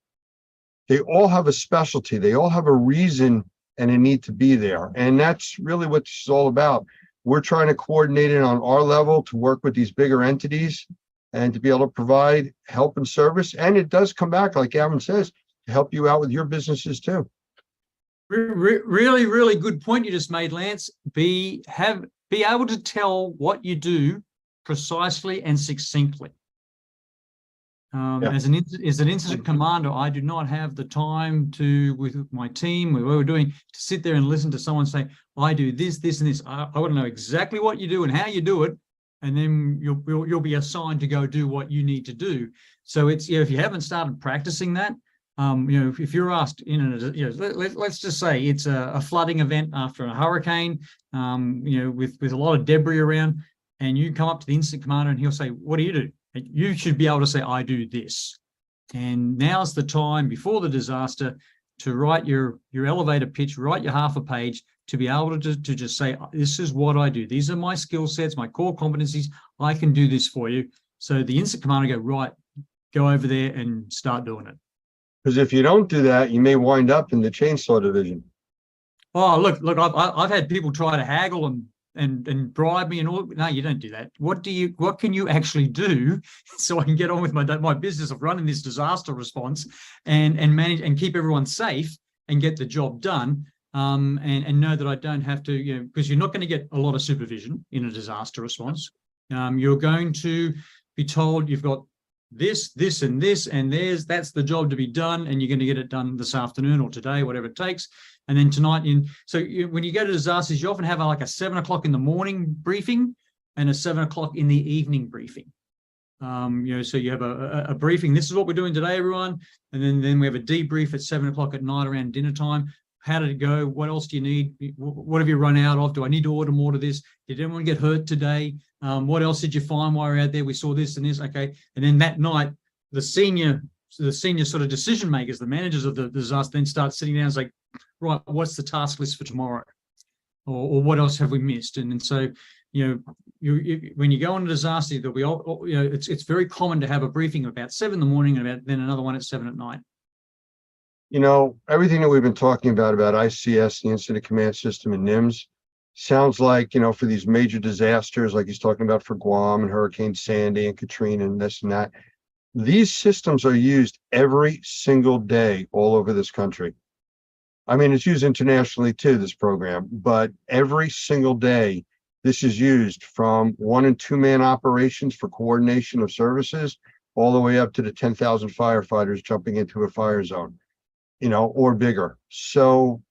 Speaker 4: They all have a specialty. They all have a reason and a need to be there. And that's really what this is all about. We're trying to coordinate it on our level to work with these bigger entities and to be able to provide help and service. And it does come back, like Gavin says, to help you out with your businesses too.
Speaker 11: Really, really good point you just made, Lance. Be able to tell what you do precisely and succinctly. As an incident commander, I do not have the time with my team, what we're doing, to sit there and listen to someone say, I do this, this, and this. I want to know exactly what you do and how you do it, and then you'll be assigned to go do what you need to do. So it's, if you haven't started practicing that, if you're asked let's just say it's a flooding event after a hurricane, with a lot of debris around, and you come up to the incident commander and he'll say, "What do you do?" And you should be able to say, "I do this." And now's the time before the disaster to write your elevator pitch, write your half a page, to be able to just say, "This is what I do. These are my skill sets, my core competencies. I can do this for you." So the incident commander go, "Right, go over there and start doing it."
Speaker 4: Because if you don't do that, you may wind up in the chainsaw division.
Speaker 11: Oh, look, I've had people try to haggle and bribe me and all. No, you don't do that. What can you actually do so I can get on with my business of running this disaster response and manage and keep everyone safe and get the job done, and know that I don't have to, because you're not going to get a lot of supervision in a disaster response. You're going to be told you've got this, and this, and that's the job to be done, and you're going to get it done this afternoon or today, whatever it takes. And then tonight, when you go to disasters, you often have like a 7 o'clock in the morning briefing and a 7 o'clock in the evening briefing. So you have a briefing. This is what we're doing today, everyone. And then we have a debrief at 7 o'clock at night around dinner time. How did it go? What else do you need? What have you run out of? Do I need to order more to this? Did anyone get hurt today? What else did you find while we were out there? We saw this and this. Okay. And then that night, the senior sort of decision makers, the managers of the disaster, then start sitting down and say, "Right, what's the task list for tomorrow? Or what else have we missed?" And so, when you go on a disaster, there'll be, it's very common to have a briefing about 7 in the morning and then another one at 7 at night.
Speaker 4: Everything that we've been talking about ICS, the Incident Command System, and NIMS, sounds like, for these major disasters, like he's talking about for Guam and Hurricane Sandy and Katrina and this and that, these systems are used every single day all over this country. I mean, it's used internationally too, this program, but every single day, this is used from 1 and 2 man operations for coordination of services, all the way up to the 10,000 firefighters jumping into a fire zone, or bigger. So,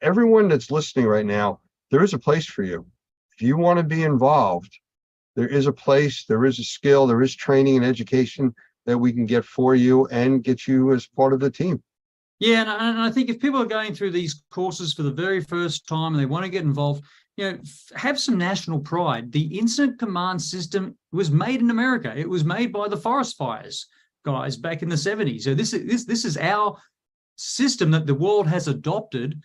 Speaker 4: everyone that's listening right now, there is a place for you. If you want to be involved, there is a place, there is a skill, there is training and education that we can get for you and get you as part of the team.
Speaker 11: Yeah, and I think if people are going through these courses for the very first time and they want to get involved, have some national pride. The Incident Command System was made in America. It was made by the forest fires guys back in the 70s. So this is our system that the world has adopted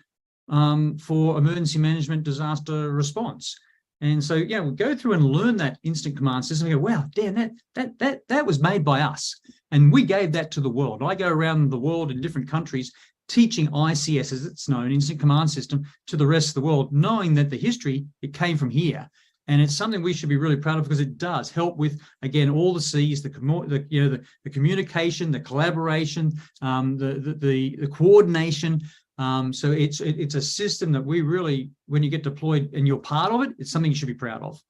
Speaker 11: for emergency management, disaster response. And so, we go through and learn that Incident Command System and go, wow, damn, that was made by us. And we gave that to the world. I go around the world in different countries teaching ICS, as it's known, Incident Command System, to the rest of the world, knowing that the history, it came from here. And it's something we should be really proud of because it does help with, again, all the C's, the communication, the collaboration, the coordination. So it's a system that we really, when you get deployed and you're part of it, it's something you should be proud of.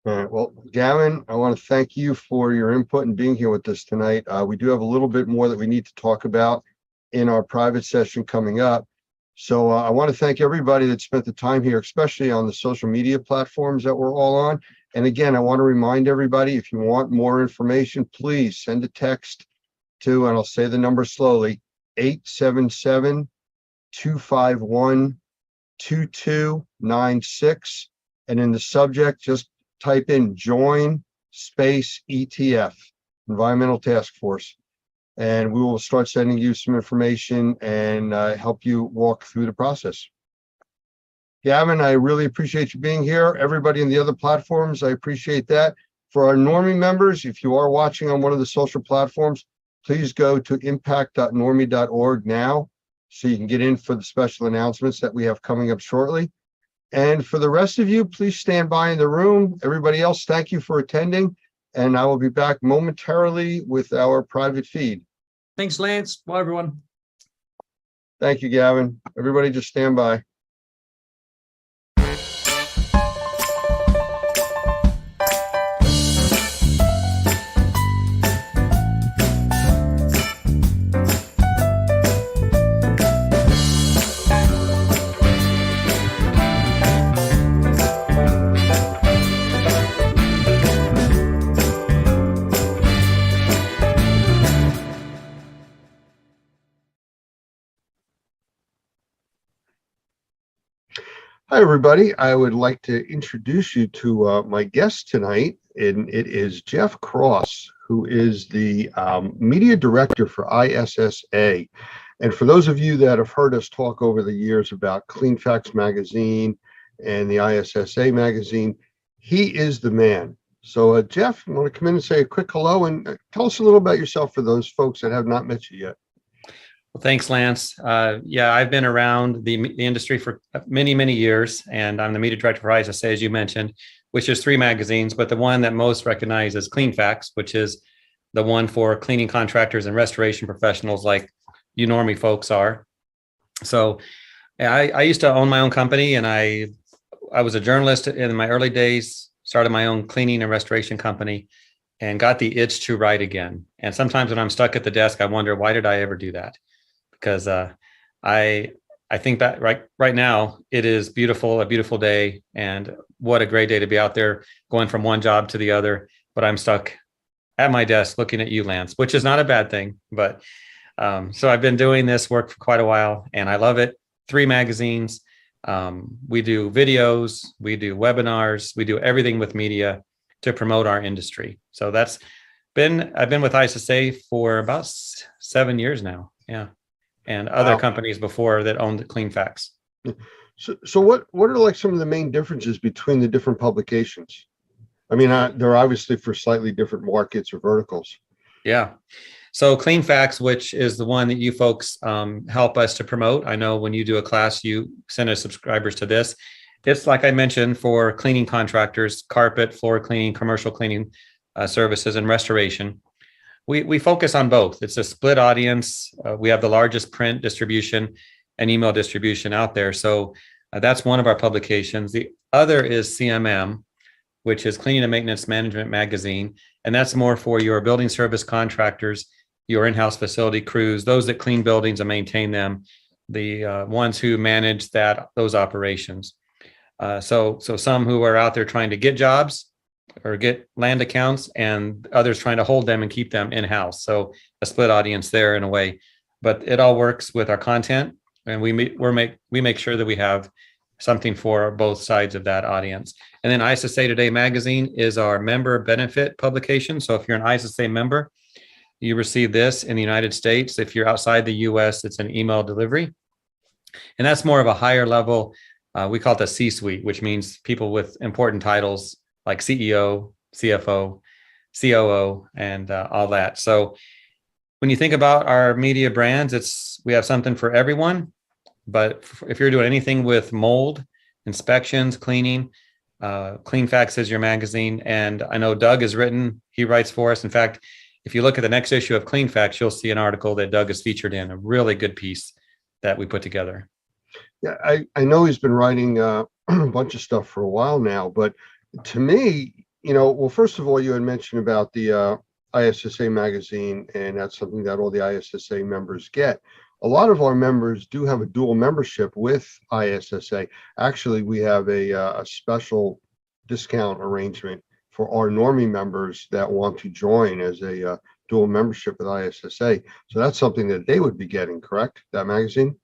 Speaker 4: All right. Well, Gavin, I want to thank you for your input and being here with us tonight. We do have a little bit more that we need to talk about in our private session coming up. So I want to thank everybody that spent the time here, especially on the social media platforms that we're all on. And again, I want to remind everybody, if you want more information, please send a text to, and I'll say the number slowly, 877-251-2296. And in the subject, just type in join space ETF, Environmental Task Force. And we will start sending you some information and help you walk through the process. Gavin, I really appreciate you being here. Everybody in the other platforms, I appreciate that. For our Normie members, if you are watching on one of the social platforms, please go to impact.normie.org now so you can get in for the special announcements that we have coming up shortly. And for the rest of you, please stand by in the room. Everybody else, thank you for attending. And I will be back momentarily with our private feed.
Speaker 11: Thanks, Lance. Bye, everyone.
Speaker 4: Thank you, Gavin. Everybody just stand by. Hi, everybody. I would like to introduce you to my guest tonight, and it is Jeff Cross, who is the media director for ISSA. And for those of you that have heard us talk over the years about Clean Facts Magazine and the ISSA magazine, he is the man. So, Jeff, you want to come in and say a quick hello and tell us a little about yourself for those folks that have not met you yet.
Speaker 12: Well, thanks, Lance. Yeah, I've been around the industry for many, many years, and I'm the media director for ISSA, as you mentioned, which is 3 magazines, but the one that most recognized is Clean Facts, which is the one for cleaning contractors and restoration professionals like you normie folks are. So I used to own my own company, and I was a journalist in my early days, started my own cleaning and restoration company, and got the itch to write again. And sometimes when I'm stuck at the desk, I wonder, why did I ever do that? Because I think that right now it is beautiful, a beautiful day, and what a great day to be out there going from one job to the other. But I'm stuck at my desk looking at you, Lance, which is not a bad thing. But so I've been doing this work for quite a while, and I love it. 3 magazines. We do videos, we do webinars, we do everything with media to promote our industry. So I've been with ISSA for about 7 years now. Yeah. And other companies before that owned Clean Facts.
Speaker 4: So what are like some of the main differences between the different publications? I mean, they're obviously for slightly different markets or verticals.
Speaker 12: Yeah. So Clean Facts, which is the one that you folks help us to promote. I know when you do a class, you send us subscribers to this. It's like I mentioned for cleaning contractors, carpet, floor cleaning, commercial cleaning services, and restoration. We focus on both. It's a split audience. We have the largest print distribution and email distribution out there. So that's one of our publications. The other is CMM, which is Cleaning and Maintenance Management Magazine. And that's more for your building service contractors, your in-house facility crews, those that clean buildings and maintain them, the ones who manage those operations. So some who are out there trying to get jobs or get land accounts, and others trying to hold them and keep them in-house. So a split audience there in a way, but it all works with our content, and we make sure that we have something for both sides of that audience. And then ISSA Today magazine is our member benefit publication. So if you're an ISSA member, you receive this in the United States. If you're outside the US, it's an email delivery. And that's more of a higher level. We call it the C-suite, which means people with important titles like CEO, CFO, COO, and all that. So when you think about our media brands, we have something for everyone. But if you're doing anything with mold, inspections, cleaning, Clean Facts is your magazine. And I know Doug he writes for us. In fact, if you look at the next issue of Clean Facts, you'll see an article that Doug is featured in, a really good piece that we put together.
Speaker 4: Yeah, I know he's been writing a bunch of stuff for a while now, but to me, well, first of all, you had mentioned about the ISSA magazine, and that's something that all the ISSA members get. A lot of our members do have a dual membership with ISSA. Actually, we have a special discount arrangement for our normie members that want to join as a dual membership with ISSA. So that's something that they would be getting, correct? That magazine?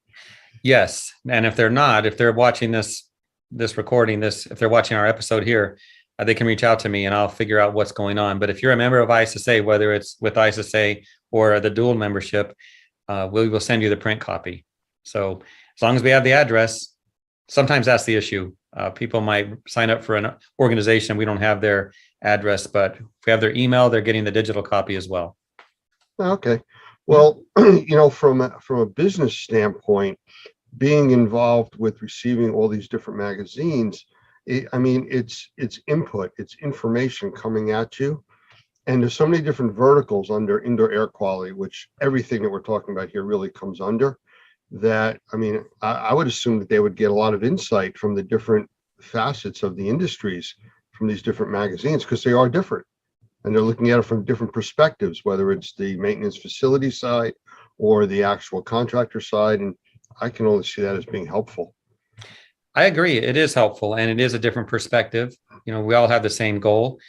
Speaker 12: Yes. And if they're watching this recording, if they're watching our episode here, they can reach out to me and I'll figure out what's going on. But if you're a member of ISSA, whether it's with ISSA or the dual membership, we will send you the print copy. So as long as we have the address, sometimes that's the issue. People might sign up for an organization. We don't have their address, but if we have their email, they're getting the digital copy as well.
Speaker 4: Okay. Well, from a business standpoint, being involved with receiving all these different magazines, it's input, it's information coming at you. And there's so many different verticals under indoor air quality, which everything that we're talking about here really comes under that. I would assume that they would get a lot of insight from the different facets of the industries from these different magazines, because they are different and they're looking at it from different perspectives, whether it's the maintenance facility side or the actual contractor side. And I can only see that as being helpful.
Speaker 12: I agree. It is helpful, and it is a different perspective. We all have the same goal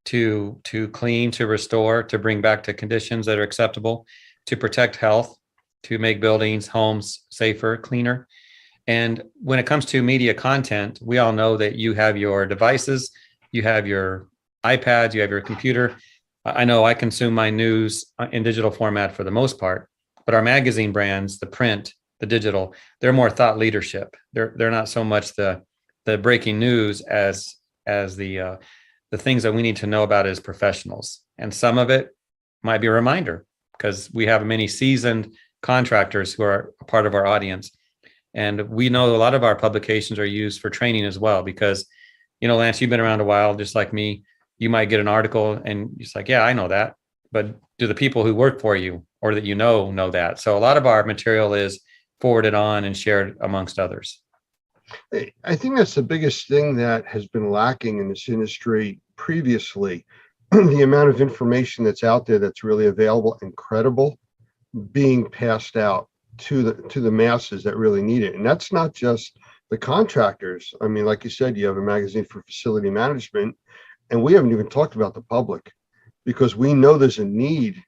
Speaker 12: to clean, to restore, to bring back to conditions that are acceptable, to protect health, to make buildings, homes safer, cleaner. And when it comes to media content, we all know that you have your devices, you have your iPads, you have your computer. I know I consume my news in digital format for the most part, but our magazine brands, the print, the digital, they're more thought leadership. They're not so much the breaking news as the things that we need to know about as professionals. And some of it might be a reminder because we have many seasoned contractors who are a part of our audience. And we know a lot of our publications are used for training as well, because, you know, Lance, you've been around a while, just like me. You might get an article and it's like, yeah, I know that. But do the people who work for you or that you know that? So a lot of our material is forwarded on and shared amongst others.
Speaker 4: I think that's the biggest thing that has been lacking in this industry previously. The amount of information that's out there that's really available and credible being passed out to the masses that really need it. And that's not just the contractors. I mean, like you said, you have a magazine for facility management, and we haven't even talked about the public because we know there's a need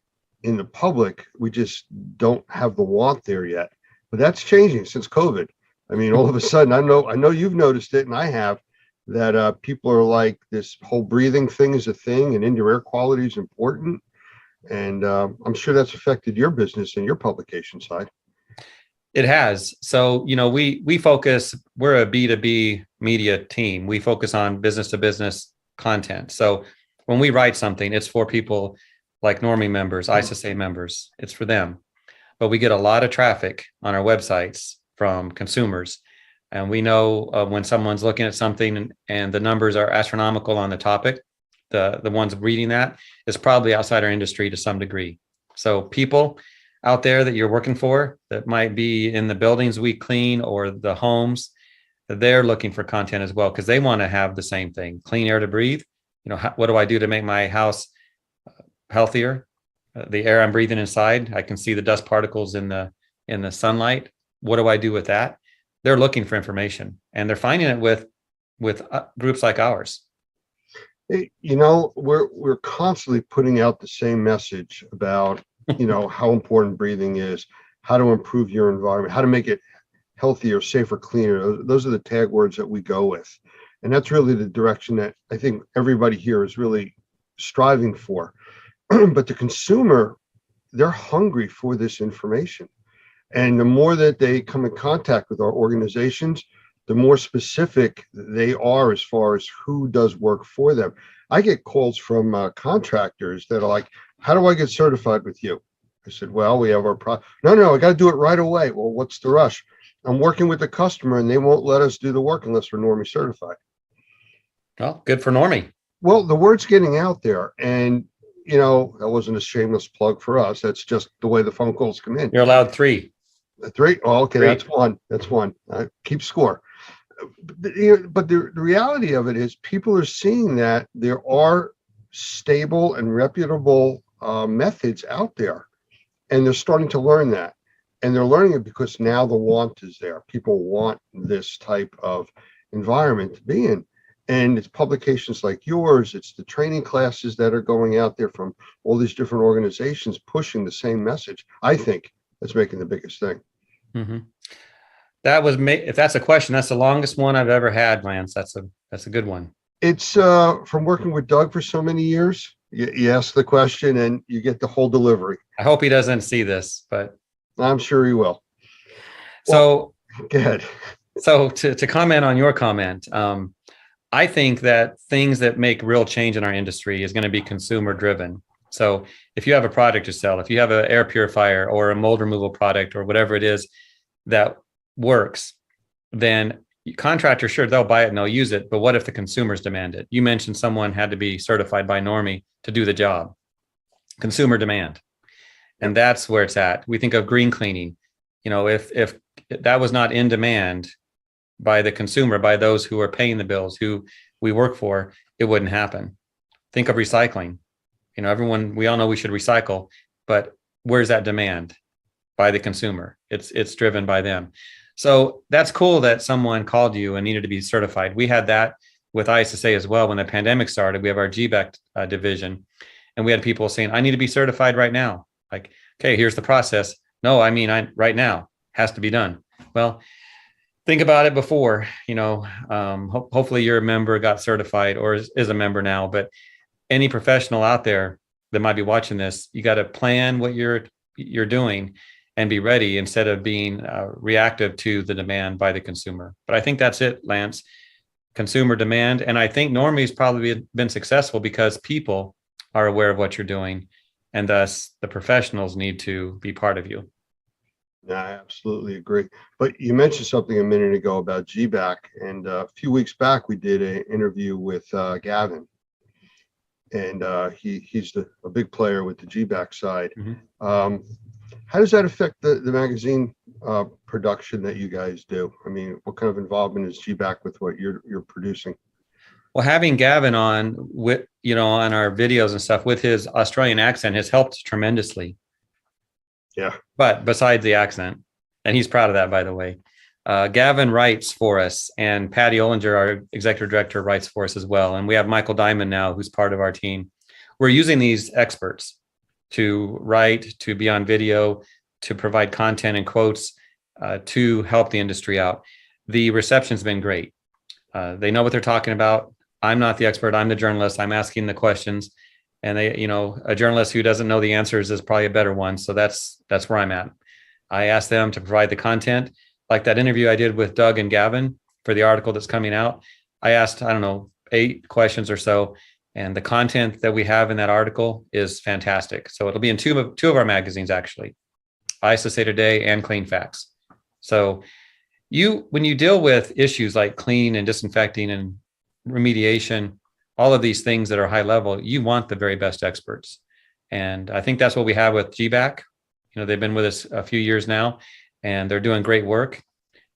Speaker 4: in the public. We just don't have the want there yet. But that's changing since COVID. I mean, all of a sudden, I know you've noticed it, and I have, that people are like, this whole breathing thing is a thing, and indoor air quality is important. And I'm sure that's affected your business and your publication side.
Speaker 12: It has. So, you know, we focus, we're a B2B media team. We focus on business to business content. So when we write something, it's for people like Normie members, ISSA members, it's for them. But we get a lot of traffic on our websites from consumers. And we know when someone's looking at something and the numbers are astronomical on the topic, the ones reading that is probably outside our industry to some degree. So people out there that you're working for that might be in the buildings we clean or the homes, they're looking for content as well because they want to have the same thing, clean air to breathe. You know, what do I do to make my house healthier? The air I'm breathing inside, I can see the dust particles in the sunlight. What do I do with that? They're looking for information, and they're finding it with groups like ours.
Speaker 4: You know, we're constantly putting out the same message about, you know, how important breathing is, how to improve your environment, how to make it healthier, safer, cleaner. Those are the tag words that we go with. And that's really the direction that I think everybody here is really striving for. But the consumer, they're hungry for this information. And the more that they come in contact with our organizations, the more specific they are as far as who does work for them. I get calls from contractors that are like, how do I get certified with you? I said, well, we have our No, I got to do it right away. Well, what's the rush? I'm working with the customer and they won't let us do the work unless we're Normie certified.
Speaker 12: Well, good for Normie.
Speaker 4: Well, the word's getting out there, and you know, that wasn't a shameless plug for us. That's just the way the phone calls come in.
Speaker 12: You're allowed 3.
Speaker 4: 3? Oh, okay,
Speaker 12: 3.
Speaker 4: That's one. Keep score. But the reality of it is people are seeing that there are stable and reputable methods out there, and they're starting to learn that. And they're learning it because now the want is there. People want this type of environment to be in. And it's publications like yours, it's the training classes that are going out there from all these different organizations pushing the same message. I think that's making the biggest thing.
Speaker 12: Mm-hmm. If that's a question, that's the longest one I've ever had, Lance. That's a good one.
Speaker 4: It's from working with Doug for so many years. You ask the question and you get the whole delivery.
Speaker 12: I hope he doesn't see this, but
Speaker 4: I'm sure he will.
Speaker 12: So
Speaker 4: go ahead.
Speaker 12: So to comment on your comment, I think that things that make real change in our industry is going to be consumer driven. So if you have a product to sell, if you have an air purifier or a mold removal product or whatever it is that works, then contractors, sure, they'll buy it and they'll use it. But what if the consumers demand it? You mentioned someone had to be certified by Normie to do the job. Consumer demand. And that's where it's at. We think of green cleaning. You know, if that was not in demand by the consumer, by those who are paying the bills, who we work for, it wouldn't happen. Think of recycling. You know, we all know we should recycle, but where's that demand? By the consumer. It's driven by them. So that's cool that someone called you and needed to be certified. We had that with ISSA as well. When the pandemic started, we have our GVAC division, and we had people saying, I need to be certified right now. Like, okay, here's the process. No, I mean, right now has to be done. Well, think about it before, hopefully you're a member, got certified, or is a member now, but any professional out there that might be watching this, you got to plan what you're doing and be ready instead of being reactive to the demand by the consumer. But I think that's it, Lance. Consumer demand. And I think Normie's probably been successful because people are aware of what you're doing, and thus the professionals need to be part of you.
Speaker 4: Yeah, I absolutely agree. But you mentioned something a minute ago about GBAC, and a few weeks back we did an interview with Gavin, and he's a big player with the GBAC side.
Speaker 12: Mm-hmm.
Speaker 4: How does that affect the magazine production that you guys do? I mean, what kind of involvement is GBAC with what you're producing?
Speaker 12: Well, having Gavin on with, on our videos and stuff with his Australian accent has helped tremendously.
Speaker 4: Yeah.
Speaker 12: But besides the accent, and he's proud of that, by the way, Gavin writes for us, and Patty Ollinger, our executive director, writes for us as well. And we have Michael Diamond now, who's part of our team. We're using these experts to write, to be on video, to provide content and quotes, to help the industry out. The reception's been great. They know what they're talking about. I'm not the expert. I'm the journalist. I'm asking the questions, and a journalist who doesn't know the answers is probably a better one. So that's where I'm at. I asked them to provide the content, like that interview I did with Doug and Gavin for the article that's coming out. I asked, 8 questions or so, and the content that we have in that article is fantastic. So it'll be in two of our magazines, actually, ISSA Today and Clean Facts. So when you deal with issues like clean and disinfecting and remediation, all of these things that are high level, you want the very best experts. And I think that's what we have with GBAC. They've been with us a few years now, and they're doing great work.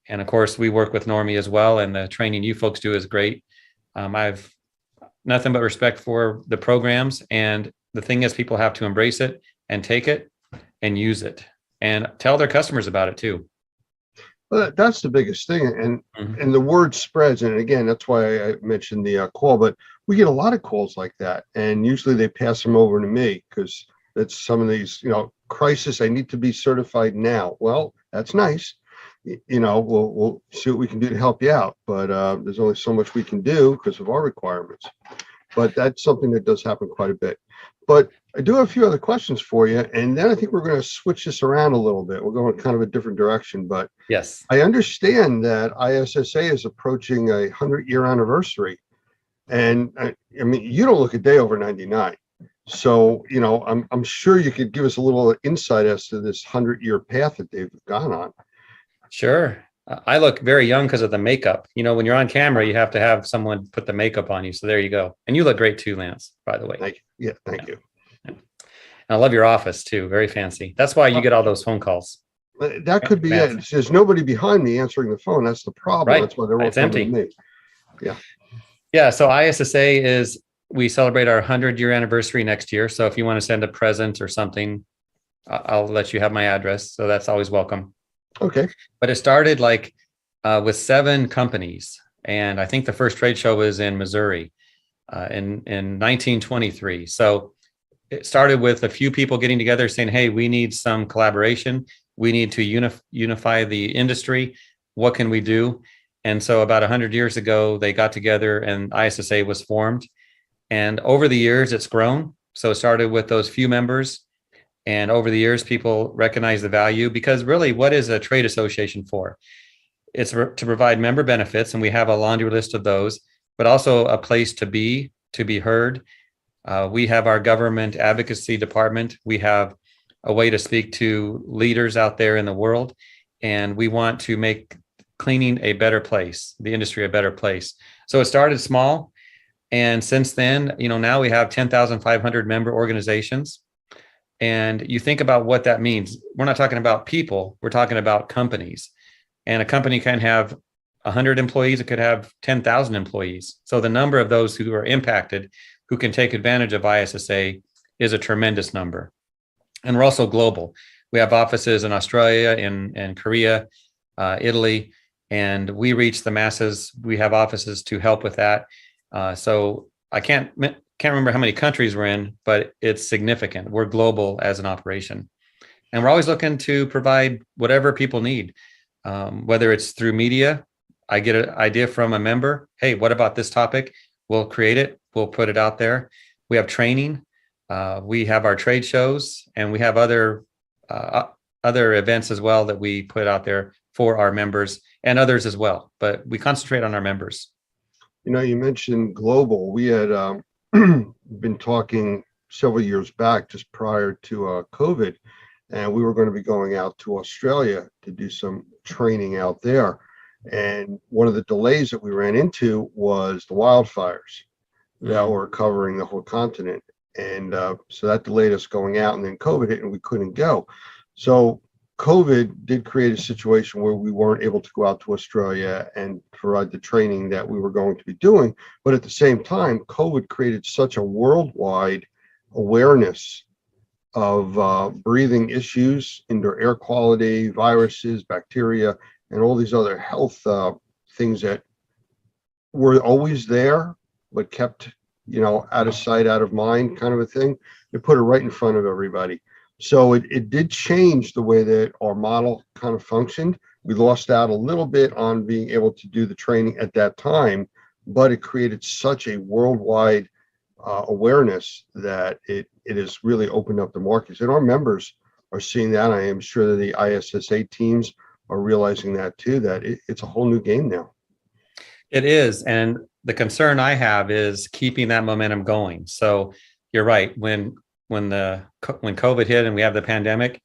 Speaker 12: And of course, we work with Normie as well, and the training you folks do is great. I've nothing but respect for the programs. And the thing is, people have to embrace it and take it and use it and tell their customers about it too.
Speaker 4: Well, that's the biggest thing, and the word spreads. And again, that's why I mentioned the call. But we get a lot of calls like that, and usually they pass them over to me because that's some of these, crisis. I need to be certified now. Well, that's nice. We'll see what we can do to help you out. But there's only so much we can do because of our requirements. But that's something that does happen quite a bit. But I do have a few other questions for you, and then I think we're going to switch this around a little bit. We're going kind of a different direction, but
Speaker 12: yes,
Speaker 4: I understand that ISSA is approaching a 100-year anniversary, and I mean, you don't look a day over 99. So, I'm sure you could give us a little insight as to this 100-year path that they've gone on.
Speaker 12: Sure. I look very young because of the makeup. When you're on camera, you have to have someone put the makeup on you. So there you go. And you look great too, Lance, by the way.
Speaker 4: Thank you. Yeah, thank you.
Speaker 12: And I love your office too. Very fancy. That's why you get all those phone calls.
Speaker 4: That could be it. There's nobody behind me answering the phone. That's the problem.
Speaker 12: Right.
Speaker 4: That's why they're all
Speaker 12: It's
Speaker 4: coming
Speaker 12: empty.
Speaker 4: to me. Yeah.
Speaker 12: Yeah. So ISSA we celebrate our 100-year anniversary next year. So if you want to send a present or something, I'll let you have my address. So that's always welcome.
Speaker 4: Okay.
Speaker 12: But it started with 7 companies. And I think the first trade show was in Missouri in 1923. So it started with a few people getting together saying, hey, we need some collaboration. We need to unify the industry. What can we do? And so about 100 years ago, they got together and ISSA was formed. And over the years, it's grown. So it started with those few members. And over the years, people recognize the value, because really, what is a trade association for? It's to provide member benefits, and we have a laundry list of those, but also a place to be heard. We have our government advocacy department. We have a way to speak to leaders out there in the world, and we want to make cleaning a better place, the industry a better place. So it started small, and since then, now we have 10,500 member organizations. And you think about what that means. We're not talking about people, we're talking about companies. And a company can have 100 employees, it could have 10,000 employees. So the number of those who are impacted, who can take advantage of ISSA, is a tremendous number. And we're also global. We have offices in Australia, in Korea, Italy, and we reach the masses. We have offices to help with that. So I can't remember how many countries we're in, but it's significant. We're global as an operation. And we're always looking to provide whatever people need. whether it's through media. I get an idea from a member. Hey, what about this topic? We'll create it. We'll put it out there. We have training. We have our trade shows, and we have other events as well that we put out there for our members and others as well. But we concentrate on our members.
Speaker 4: You know, you mentioned global. We had been talking several years back, just prior to COVID, and we were going to be going out to Australia to do some training out there. And one of the delays that we ran into was the wildfires that were covering the whole continent. And so that delayed us going out, and then COVID hit and we couldn't go. So COVID did create a situation where we weren't able to go out to Australia and provide the training that we were going to be doing. But at the same time, COVID created such a worldwide awareness of breathing issues, indoor air quality, viruses, bacteria, and all these other health things that were always there, but kept, you know, out of sight, out of mind kind of a thing. They put it right in front of everybody. So it did change the way that our model kind of functioned. We lost out a little bit on being able to do the training at that time, but it created such a worldwide awareness that it has really opened up the markets. And our members are seeing that. I am sure that the ISSA teams are realizing that too, that it's a whole new game now.
Speaker 12: It is. And the concern I have is keeping that momentum going. So you're right. When COVID hit and we have the pandemic,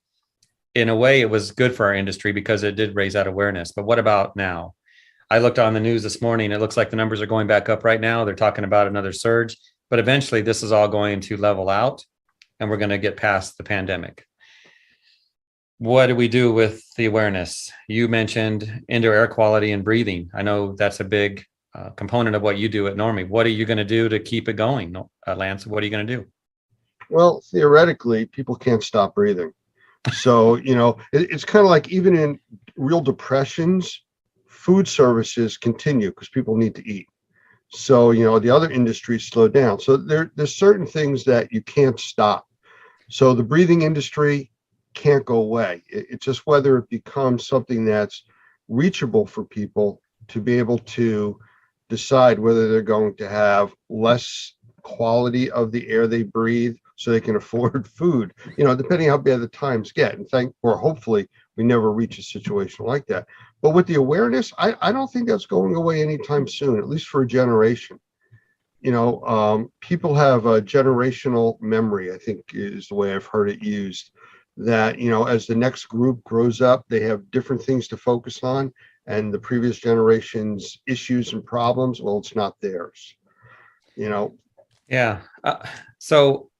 Speaker 12: in a way, it was good for our industry because it did raise that awareness. But what about now? I looked on the news this morning. It looks like the numbers are going back up right now. They're talking about another surge, but eventually this is all going to level out and we're going to get past the pandemic. What do we do with the awareness? You mentioned indoor air quality and breathing. I know that's a big component of what you do at Normie. What are you going to do to keep it going, Lance? What are you going to do?
Speaker 4: Well, theoretically, people can't stop breathing. So, you know, it's kind of like even in real depressions, food services continue because people need to eat. So, you know, the other industries slow down. So there's certain things that you can't stop. So the breathing industry can't go away. It's just whether it becomes something that's reachable for people to be able to decide whether they're going to have less quality of the air they breathe so they can afford food, you know, depending how bad the times get. And hopefully we never reach a situation like that. But with the awareness, I don't think that's going away anytime soon, at least for a generation. You know, people have a generational memory, I think is the way I've heard it used, that, you know, as the next group grows up, they have different things to focus on, and the previous generation's issues and problems, well, it's not theirs, you know?
Speaker 12: Yeah. So,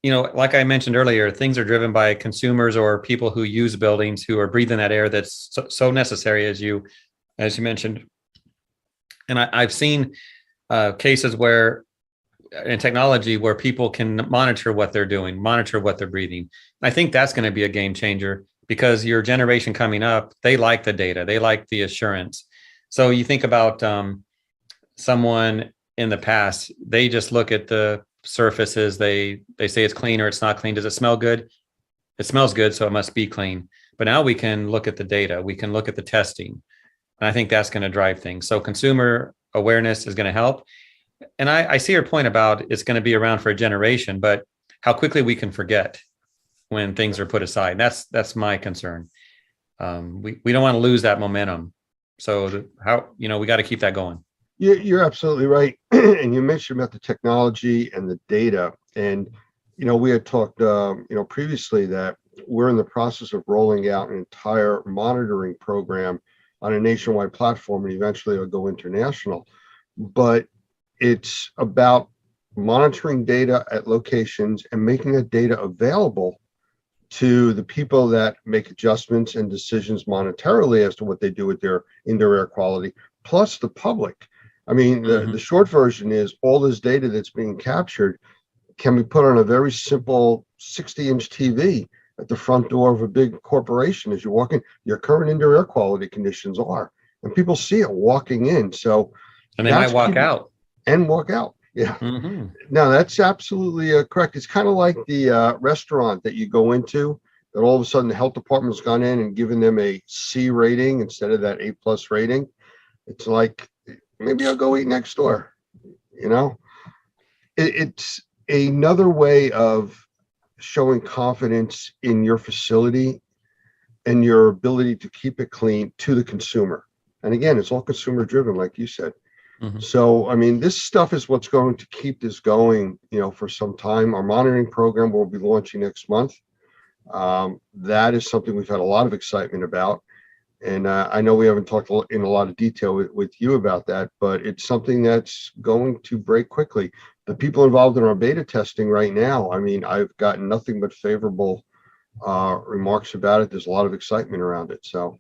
Speaker 12: you know, like I mentioned earlier, things are driven by consumers or people who use buildings who are breathing that air that's so necessary, as you mentioned. And I've seen cases where in technology where people can monitor what they're doing, monitor what they're breathing. I think that's going to be a game changer because your generation coming up, they like the data, they like the assurance. So you think about someone in the past, they just look at the surfaces, they say it's clean or it's not clean. Does it smell good? It smells good, so it must be clean. But now we can look at the data, we can look at the testing. And I think that's going to drive things. So consumer awareness is going to help. And I see your point about it's going to be around for a generation, but how quickly we can forget when things are put aside. That's my concern. We don't want to lose that momentum. So we got to keep that going.
Speaker 4: You're absolutely right. And you mentioned about the technology and the data. And, you know, we had talked, previously that we're in the process of rolling out an entire monitoring program on a nationwide platform, and eventually it'll go international. But it's about monitoring data at locations and making that data available to the people that make adjustments and decisions monetarily as to what they do with their indoor air quality, plus the public. I mean, the short version is all this data that's being captured can be put on a very simple 60-inch TV at the front door of a big corporation as you walk in. Your current indoor air quality conditions are, and people see it walking in. So,
Speaker 12: and they might walk out.
Speaker 4: And walk out. Yeah. No, that's absolutely correct. It's kind of like the restaurant that you go into that all of a sudden the health department's gone in and given them a C rating instead of that A+ rating. It's like, maybe I'll go eat next door. You know, it's another way of showing confidence in your facility and your ability to keep it clean to the consumer. And again, it's all consumer driven, like you said. So, I mean, this stuff is what's going to keep this going, you know, for some time. Our monitoring program will be launching next month. That is something we've had a lot of excitement about. And I know we haven't talked in a lot of detail with you about that, but it's something that's going to break quickly. The people involved in our beta testing right now, I mean, I've gotten nothing but favorable remarks about it. There's a lot of excitement around it. So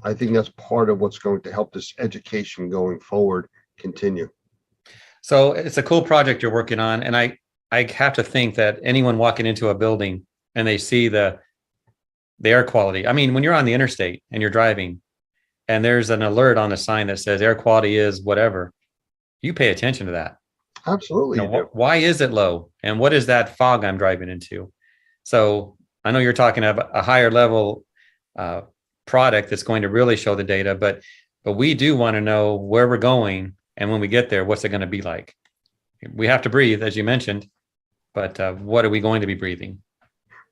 Speaker 4: I think that's part of what's going to help this education going forward continue.
Speaker 12: So it's a cool project you're working on. And I have to think that anyone walking into a building and they see the air quality. I mean, when you're on the interstate and you're driving and there's an alert on the sign that says air quality is whatever, you pay attention to that.
Speaker 4: Absolutely.
Speaker 12: You know, why is it low? And what is that fog I'm driving into? So I know you're talking about a higher level product that's going to really show the data, but we do want to know where we're going. And when we get there, what's it going to be like? We have to breathe, as you mentioned, but what are we going to be breathing?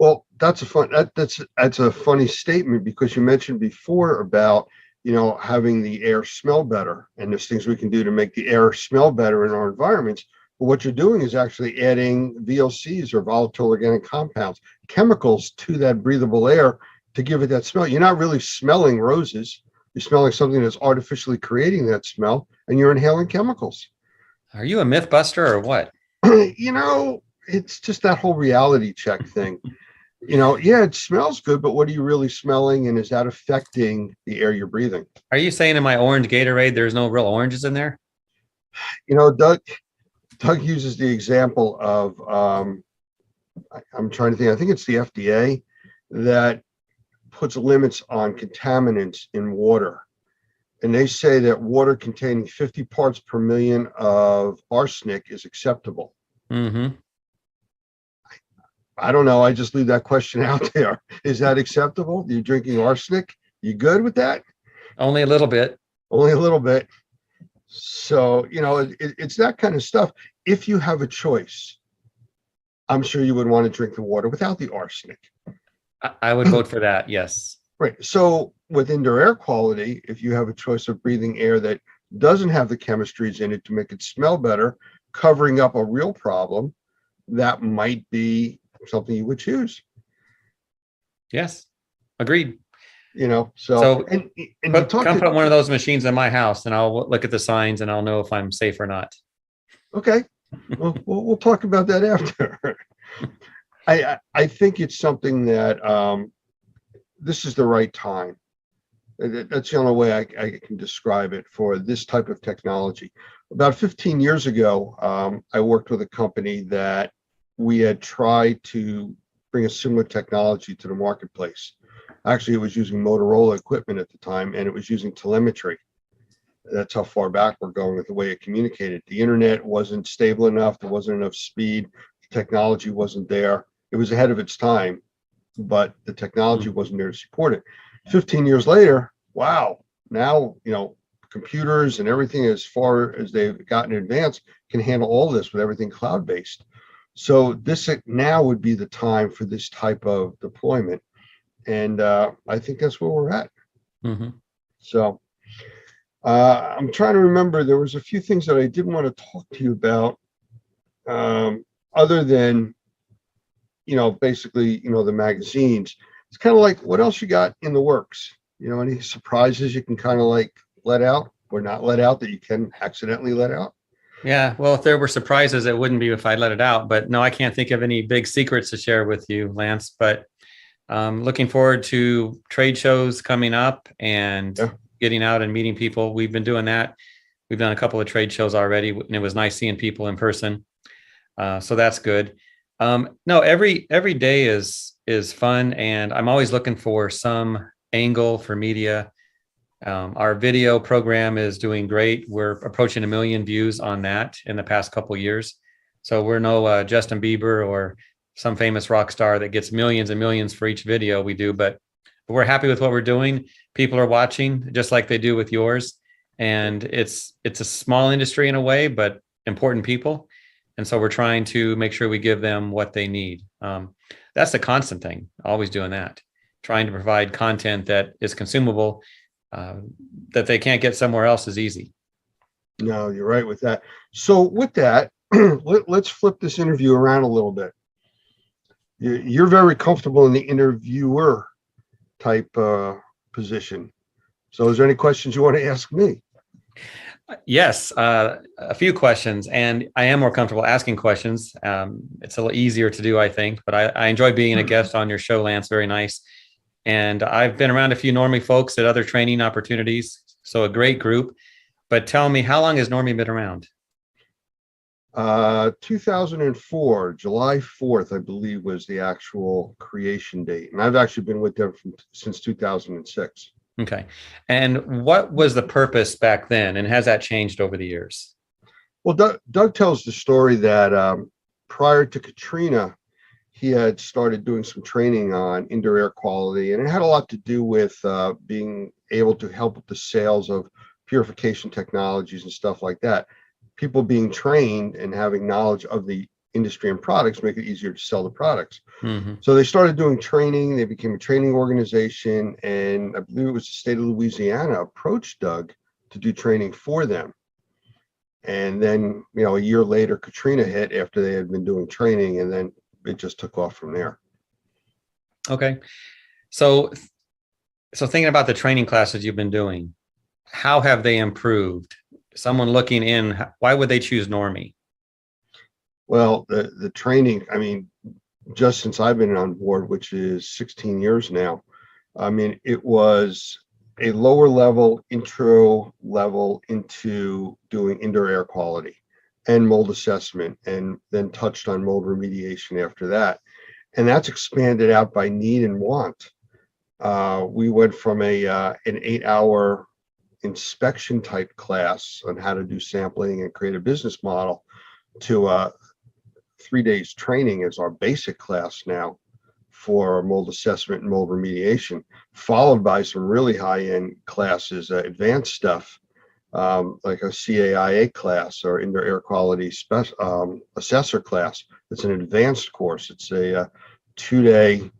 Speaker 4: Well, that's a funny statement, because you mentioned before about, you know, having the air smell better, and there's things we can do to make the air smell better in our environments. But what you're doing is actually adding VOCs, or volatile organic compounds, chemicals to that breathable air to give it that smell. You're not really smelling roses. You're smelling something that's artificially creating that smell, and you're inhaling chemicals.
Speaker 12: Are you a myth buster or what?
Speaker 4: You know, it's just that whole reality check thing. You know, yeah, it smells good, but what are you really smelling, and is that affecting the air you're breathing?
Speaker 12: Are you saying in my orange Gatorade, there's no real oranges in there?
Speaker 4: You know, Doug uses the example of, I'm trying to think, I think it's the FDA that puts limits on contaminants in water. And they say that water containing 50 parts per million of arsenic is acceptable.
Speaker 12: Mm-hmm.
Speaker 4: I don't know. I just leave that question out there. Is that acceptable? You're drinking arsenic? You good with that?
Speaker 12: Only a little bit.
Speaker 4: Only a little bit. So, you know, it's that kind of stuff. If you have a choice, I'm sure you would want to drink the water without the arsenic.
Speaker 12: I would vote for that. Yes.
Speaker 4: Right. So with indoor air quality, if you have a choice of breathing air that doesn't have the chemistries in it to make it smell better, covering up a real problem, that might be something you would choose.
Speaker 12: Yes. Agreed.
Speaker 4: You know, so
Speaker 12: come put one of those machines in my house and I'll look at the signs and I'll know if I'm safe or not.
Speaker 4: Okay. Well, we'll talk about that after. I think it's something that this is the right time. That's the only way I can describe it for this type of technology. About 15 years ago, I worked with a company that we had tried to bring a similar technology to the marketplace. Actually, it was using Motorola equipment at the time, and it was using telemetry. That's how far back we're going with the way it communicated. The internet wasn't stable enough. There wasn't enough speed. The technology wasn't there. It was ahead of its time, but the technology wasn't there to support it. 15 years later, wow, now, you know, computers and everything, as far as they've gotten advanced, can handle all this with everything cloud-based. So this now would be the time for this type of deployment. And I think that's where we're at.
Speaker 12: Mm-hmm.
Speaker 4: So I'm trying to remember, there was a few things that I did want to talk to you about, other than, you know, basically, you know, the magazines. It's kind of like, what else you got in the works? You know, any surprises you can kind of like let out or not let out that you can accidentally let out?
Speaker 12: Yeah, well, if there were surprises, it wouldn't be if I let it out. But no, I can't think of any big secrets to share with you, Lance. But looking forward to trade shows coming up and getting out and meeting people. We've been doing that. We've done a couple of trade shows already, and it was nice seeing people in person. So that's good. No, every day is fun, and I'm always looking for some angle for media. Our video program is doing great. We're approaching 1 million views on that in the past couple of years. So we're no Justin Bieber or some famous rock star that gets millions and millions for each video we do, but we're happy with what we're doing. People are watching just like they do with yours. And it's a small industry in a way, but important people. And so we're trying to make sure we give them what they need. That's the constant thing, always doing that, trying to provide content that is consumable, that they can't get somewhere else is easy.
Speaker 4: No, you're right with that. So with that, let's flip this interview around a little bit. You're very comfortable in the interviewer type position. So is there any questions you want to ask me?
Speaker 12: Yes, a few questions, and I am more comfortable asking questions. It's a little easier to do, I think, but I enjoy being a guest on your show, Lance. Very nice. And I've been around a few Normie folks at other training opportunities, so a great group. But tell me, how long has Normie been around?
Speaker 4: 2004, July 4th, I believe, was the actual creation date. And I've actually been with them since 2006.
Speaker 12: Okay. And what was the purpose back then? And has that changed over the years?
Speaker 4: Well, Doug tells the story that prior to Katrina, he had started doing some training on indoor air quality, and it had a lot to do with being able to help with the sales of purification technologies and stuff like that. People being trained and having knowledge of the industry and products make it easier to sell the products.
Speaker 12: Mm-hmm.
Speaker 4: So they started doing training. They became a training organization, and I believe it was the state of Louisiana approached Doug to do training for them. And then, a year later, Katrina hit after they had been doing training, and then it just took off from there.
Speaker 12: Okay. So thinking about the training classes you've been doing, how have they improved? Someone looking in, why would they choose Normie?
Speaker 4: Well, the training, just since I've been on board, which is 16 years now, it was a lower level, intro level into doing indoor air quality and mold assessment, and then touched on mold remediation after that. And that's expanded out by need and want. We went from an 8-hour inspection type class on how to do sampling and create a business model to 3 days training as our basic class now for mold assessment and mold remediation, followed by some really high-end classes, advanced stuff, like a CAIA class or indoor air quality assessor class. It's an advanced course. It's a 2-day,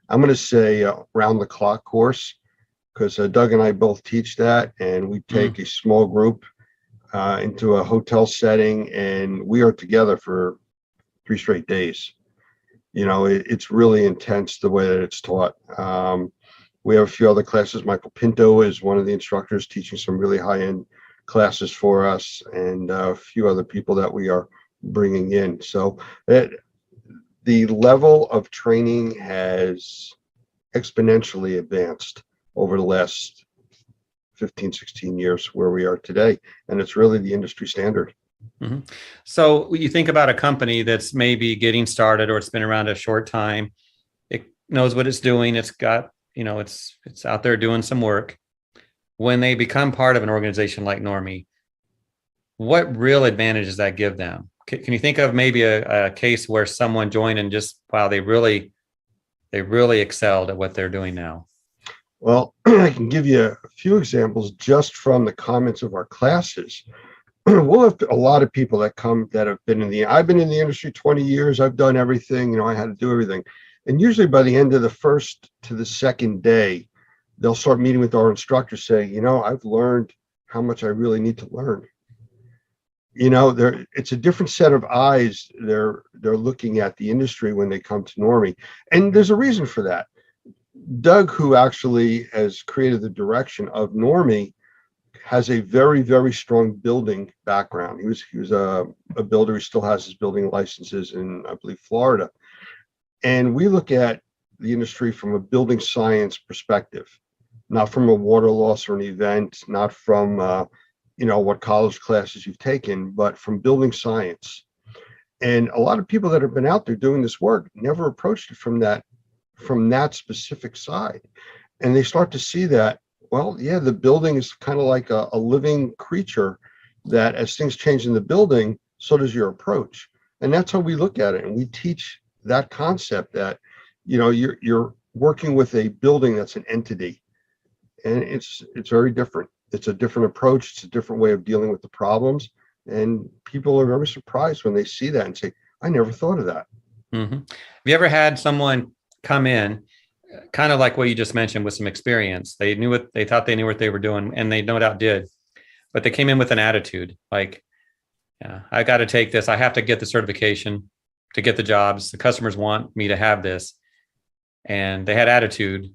Speaker 4: I'm going to say round-the-clock course, because Doug and I both teach that, and we take a small group into a hotel setting, and we are together for 3 straight days. It's really intense the way that it's taught. We have a few other classes. Michael Pinto is one of the instructors teaching some really high-end classes for us, and a few other people that we are bringing in. So the level of training has exponentially advanced over the last 15, 16 years where we are today. And it's really the industry standard.
Speaker 12: Mm-hmm. So you think about a company that's maybe getting started, or it's been around a short time. It knows what it's doing. It's got, it's out there doing some work. When they become part of an organization like Normie, what real advantage does that give them? Can you think of maybe a case where someone joined and just, wow, they really excelled at what they're doing now?
Speaker 4: Well, I can give you a few examples just from the comments of our classes. We'll have a lot of people that come that have been I've been in the industry 20 years. I've done everything, I had to do everything. And usually by the end of the first to the second day, they'll start meeting with our instructors saying, I've learned how much I really need to learn. It's a different set of eyes. They're looking at the industry when they come to Normie. And there's a reason for that. Doug, who actually has created the direction of Normie, has a very, very strong building background. He was a builder. He still has his building licenses in, I believe, Florida. And we look at the industry from a building science perspective, not from a water loss or an event, not from what college classes you've taken, but from building science. And a lot of people that have been out there doing this work never approached it from that specific side. And they start to see that, well, yeah, the building is kind of like a living creature, that as things change in the building, so does your approach. And that's how we look at it. And we teach that concept that, you're working with a building that's an entity, and it's very different. It's a different approach. It's a different way of dealing with the problems. And people are very surprised when they see that and say, I never thought of that.
Speaker 12: Have you ever had someone come in, kind of like what you just mentioned, with some experience? They thought they knew what they were doing, and they no doubt did, but they came in with an attitude like, yeah, I got to take this. I have to get the certification to get the jobs. The customers want me to have this. And they had attitude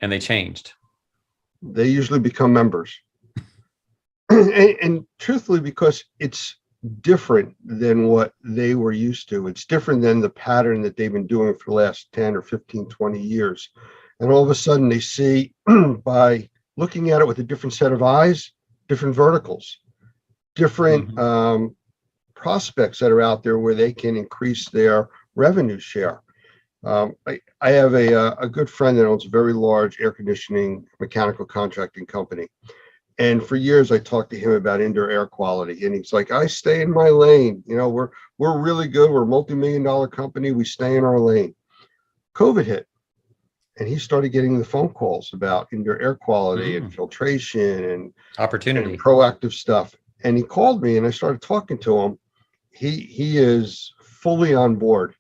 Speaker 12: and they changed.
Speaker 4: They usually become members. and truthfully, because it's different than what they were used to. It's different than the pattern that they've been doing for the last 10 or 15, 20 years. And all of a sudden they see by looking at it with a different set of eyes, different verticals, different prospects that are out there where they can increase their revenue share. I have a good friend that owns a very large air conditioning mechanical contracting company. And for years, I talked to him about indoor air quality. And he's like, I stay in my lane. We're really good. We're a multi-million-dollar company. We stay in our lane. COVID hit. And he started getting the phone calls about indoor air quality and filtration and
Speaker 12: opportunity,
Speaker 4: and proactive stuff. And he called me and I started talking to him. He is fully on board.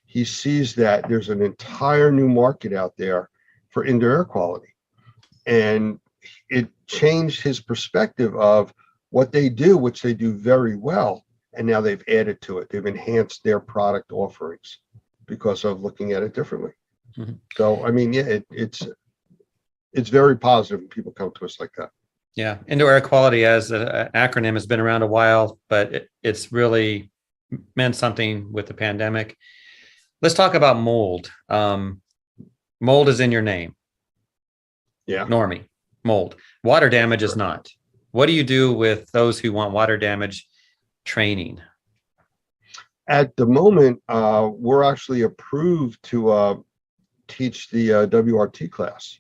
Speaker 4: He sees that there's an entire new market out there for indoor air quality. And it changed his perspective of what they do, which they do very well. And now they've added to it. They've enhanced their product offerings because of looking at it differently. So, I mean, yeah, it's very positive when people come to us like that.
Speaker 12: Yeah. Indoor air quality as an acronym has been around a while, but it's really meant something with the pandemic. Let's talk about mold. Mold is in your name.
Speaker 4: Yeah.
Speaker 12: Normie, mold. Water damage is not. What do you do with those who want water damage training?
Speaker 4: At the moment, we're actually approved to teach the WRT class.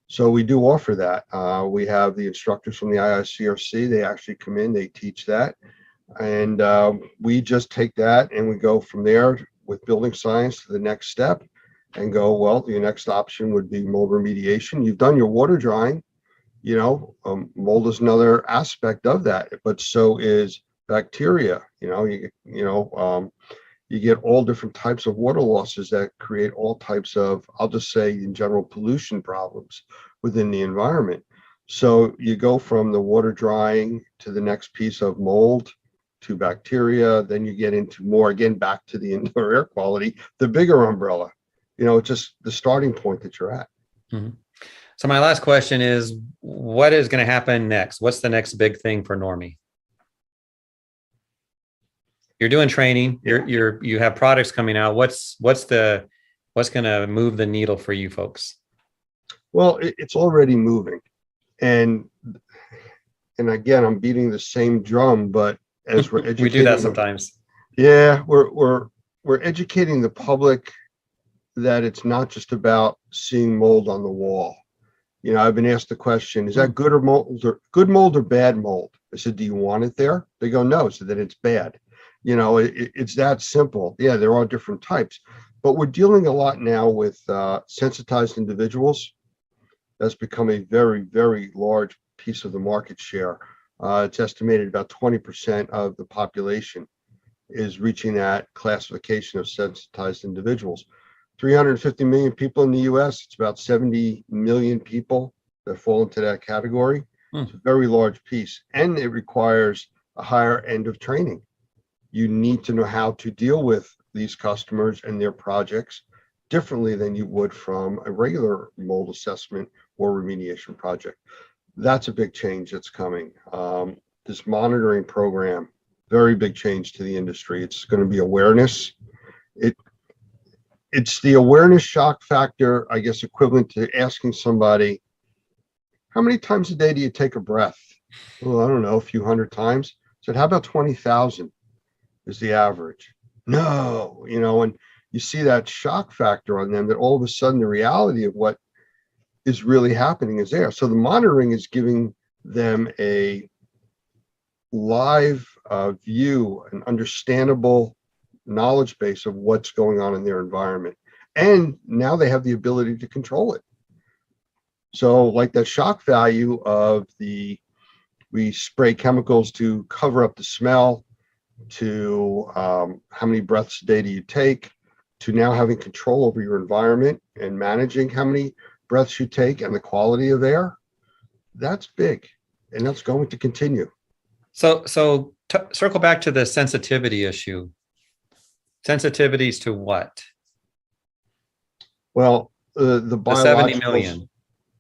Speaker 4: So we do offer that. We have the instructors from the IICRC. They actually come in, they teach that. And we just take that and we go from there with building science to the next step and go, well, your next option would be mold remediation. You've done your water drying, mold is another aspect of that, but so is bacteria. You get all different types of water losses that create all types of, I'll just say in general, pollution problems within the environment. So you go from the water drying to the next piece of mold to bacteria, then you get into more, again, back to the indoor air quality, the bigger umbrella, just the starting point that you're at.
Speaker 12: So my last question is, what is going to happen next? What's the next big thing for Normie? You're doing training. You have products coming out. What's going to move the needle for you folks?
Speaker 4: Well, it's already moving, and again, I'm beating the same drum, but as we're educating,
Speaker 12: we do that sometimes.
Speaker 4: Yeah, we're educating the public that it's not just about seeing mold on the wall. I've been asked the question: is that good mold or bad mold? I said, do you want it there? They go, no. So then it's bad. It's that simple. Yeah, there are different types, but we're dealing a lot now with sensitized individuals. That's become a very, very large piece of the market share. It's estimated about 20% of the population is reaching that classification of sensitized individuals. 350 million people in the US, it's about 70 million people that fall into that category. It's a very large piece, and it requires a higher end of training. You need to know how to deal with these customers and their projects differently than you would from a regular mold assessment or remediation project. That's a big change that's coming. This monitoring program, very big change to the industry. It's going to be awareness. It's the awareness shock factor, I guess, equivalent to asking somebody, how many times a day do you take a breath? Well, I don't know, a few hundred times. I said, how about 20,000 is the average? No, and you see that shock factor on them, that all of a sudden the reality of what is really happening is there. So the monitoring is giving them a live view, an understandable knowledge base of what's going on in their environment. And now they have the ability to control it. So like that shock value of we spray chemicals to cover up the smell, to how many breaths a day do you take, to now having control over your environment and managing how many breaths you take and the quality of air, that's big. And that's going to continue.
Speaker 12: So circle back to the sensitivity issue. Sensitivities to what?
Speaker 4: Well, the
Speaker 12: The 70
Speaker 4: biologicals,
Speaker 12: million.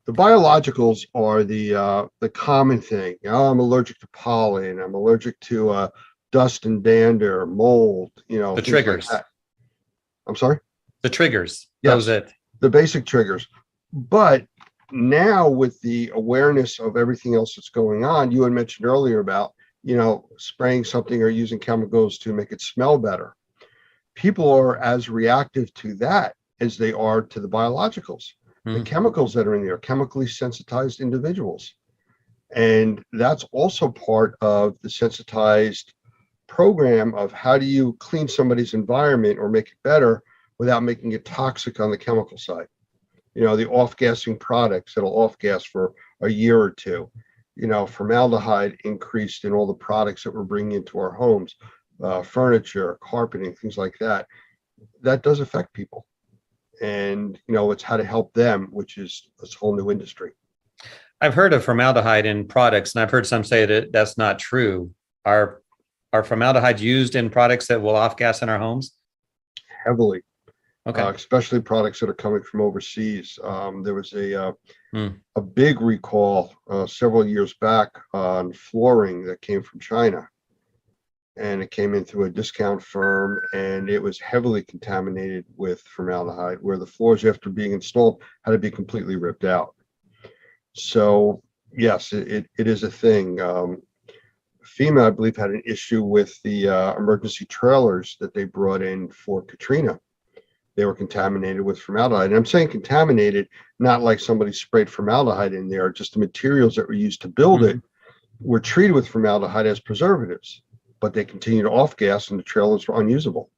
Speaker 4: the biologicals are the common thing. Oh, I'm allergic to pollen. I'm allergic to dust and dander, mold. You know,
Speaker 12: The
Speaker 4: things like
Speaker 12: triggers.
Speaker 4: that. I'm sorry.
Speaker 12: The triggers.
Speaker 4: Yes.
Speaker 12: That was it.
Speaker 4: The basic triggers. But now with the awareness of everything else that's going on, you had mentioned earlier about, you know, spraying something or using chemicals to make it smell better. People are as reactive to that as they are to the biologicals. The chemicals that are in there, chemically sensitized individuals. And that's also part of the sensitized program of how do you clean somebody's environment or make it better without making it toxic on the chemical side. You know, the off-gassing products that'll off-gas for a year or two. You know, formaldehyde increased in all the products that we're bringing into our homes, furniture, carpeting, things like that. That does affect people. And, you know, it's how to help them, which is this whole new industry.
Speaker 12: I've heard of formaldehyde in products, and I've heard some say that that's not true. Are formaldehyde used in products that will off-gas in our homes?
Speaker 4: Heavily.
Speaker 12: Okay.
Speaker 4: Especially products that are coming from overseas. There was a big recall several years back on flooring that came from China, and it came in through a discount firm, and it was heavily contaminated with formaldehyde, where the floors after being installed had to be completely ripped out. So yes, it is a thing. FEMA, I believe, had an issue with the emergency trailers that they brought in for Katrina. They were contaminated with formaldehyde. And I'm saying contaminated, not like somebody sprayed formaldehyde in there, just the materials that were used to build it were treated with formaldehyde as preservatives, but they continue to off gas and the trailers were unusable.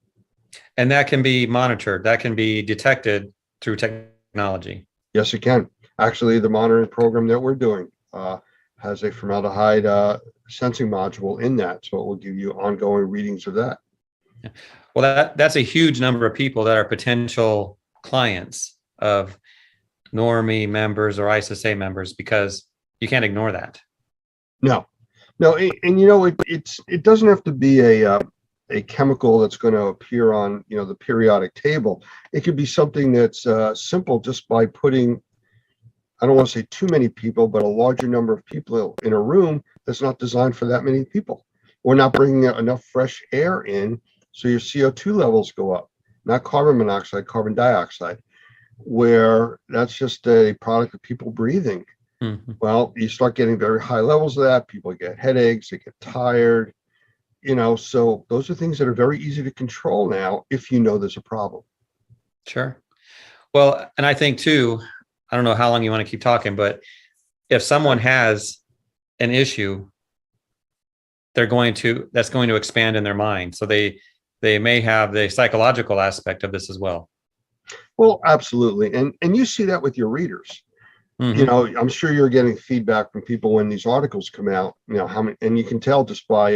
Speaker 12: And that can be monitored. That can be detected through technology.
Speaker 4: Yes, it can. Actually, the monitoring program that we're doing has a formaldehyde sensing module in that. So it will give you ongoing readings of that.
Speaker 12: Well, that's a huge number of people that are potential clients of Normie members or ISSA members, because you can't ignore that.
Speaker 4: No, and you know, it doesn't have to be a chemical that's going to appear on, you know, the periodic table. It could be something that's simple, just by putting, I don't want to say too many people, but a larger number of people in a room that's not designed for that many people. We're not bringing enough fresh air in, so your CO2 levels go up, not carbon monoxide, carbon dioxide, where that's just a product of people breathing. Well, you start getting very high levels of that. People get headaches, they get tired, you know, so those are things that are very easy to control now if you know there's a problem.
Speaker 12: Sure. Well, and I think too, I don't know how long you want to keep talking, but if someone has an issue, that's going to expand in their mind. So they may have the psychological aspect of this as well.
Speaker 4: Well, absolutely. And you see that with your readers. You know, I'm sure you're getting feedback from people when these articles come out, you know, how many, and you can tell just by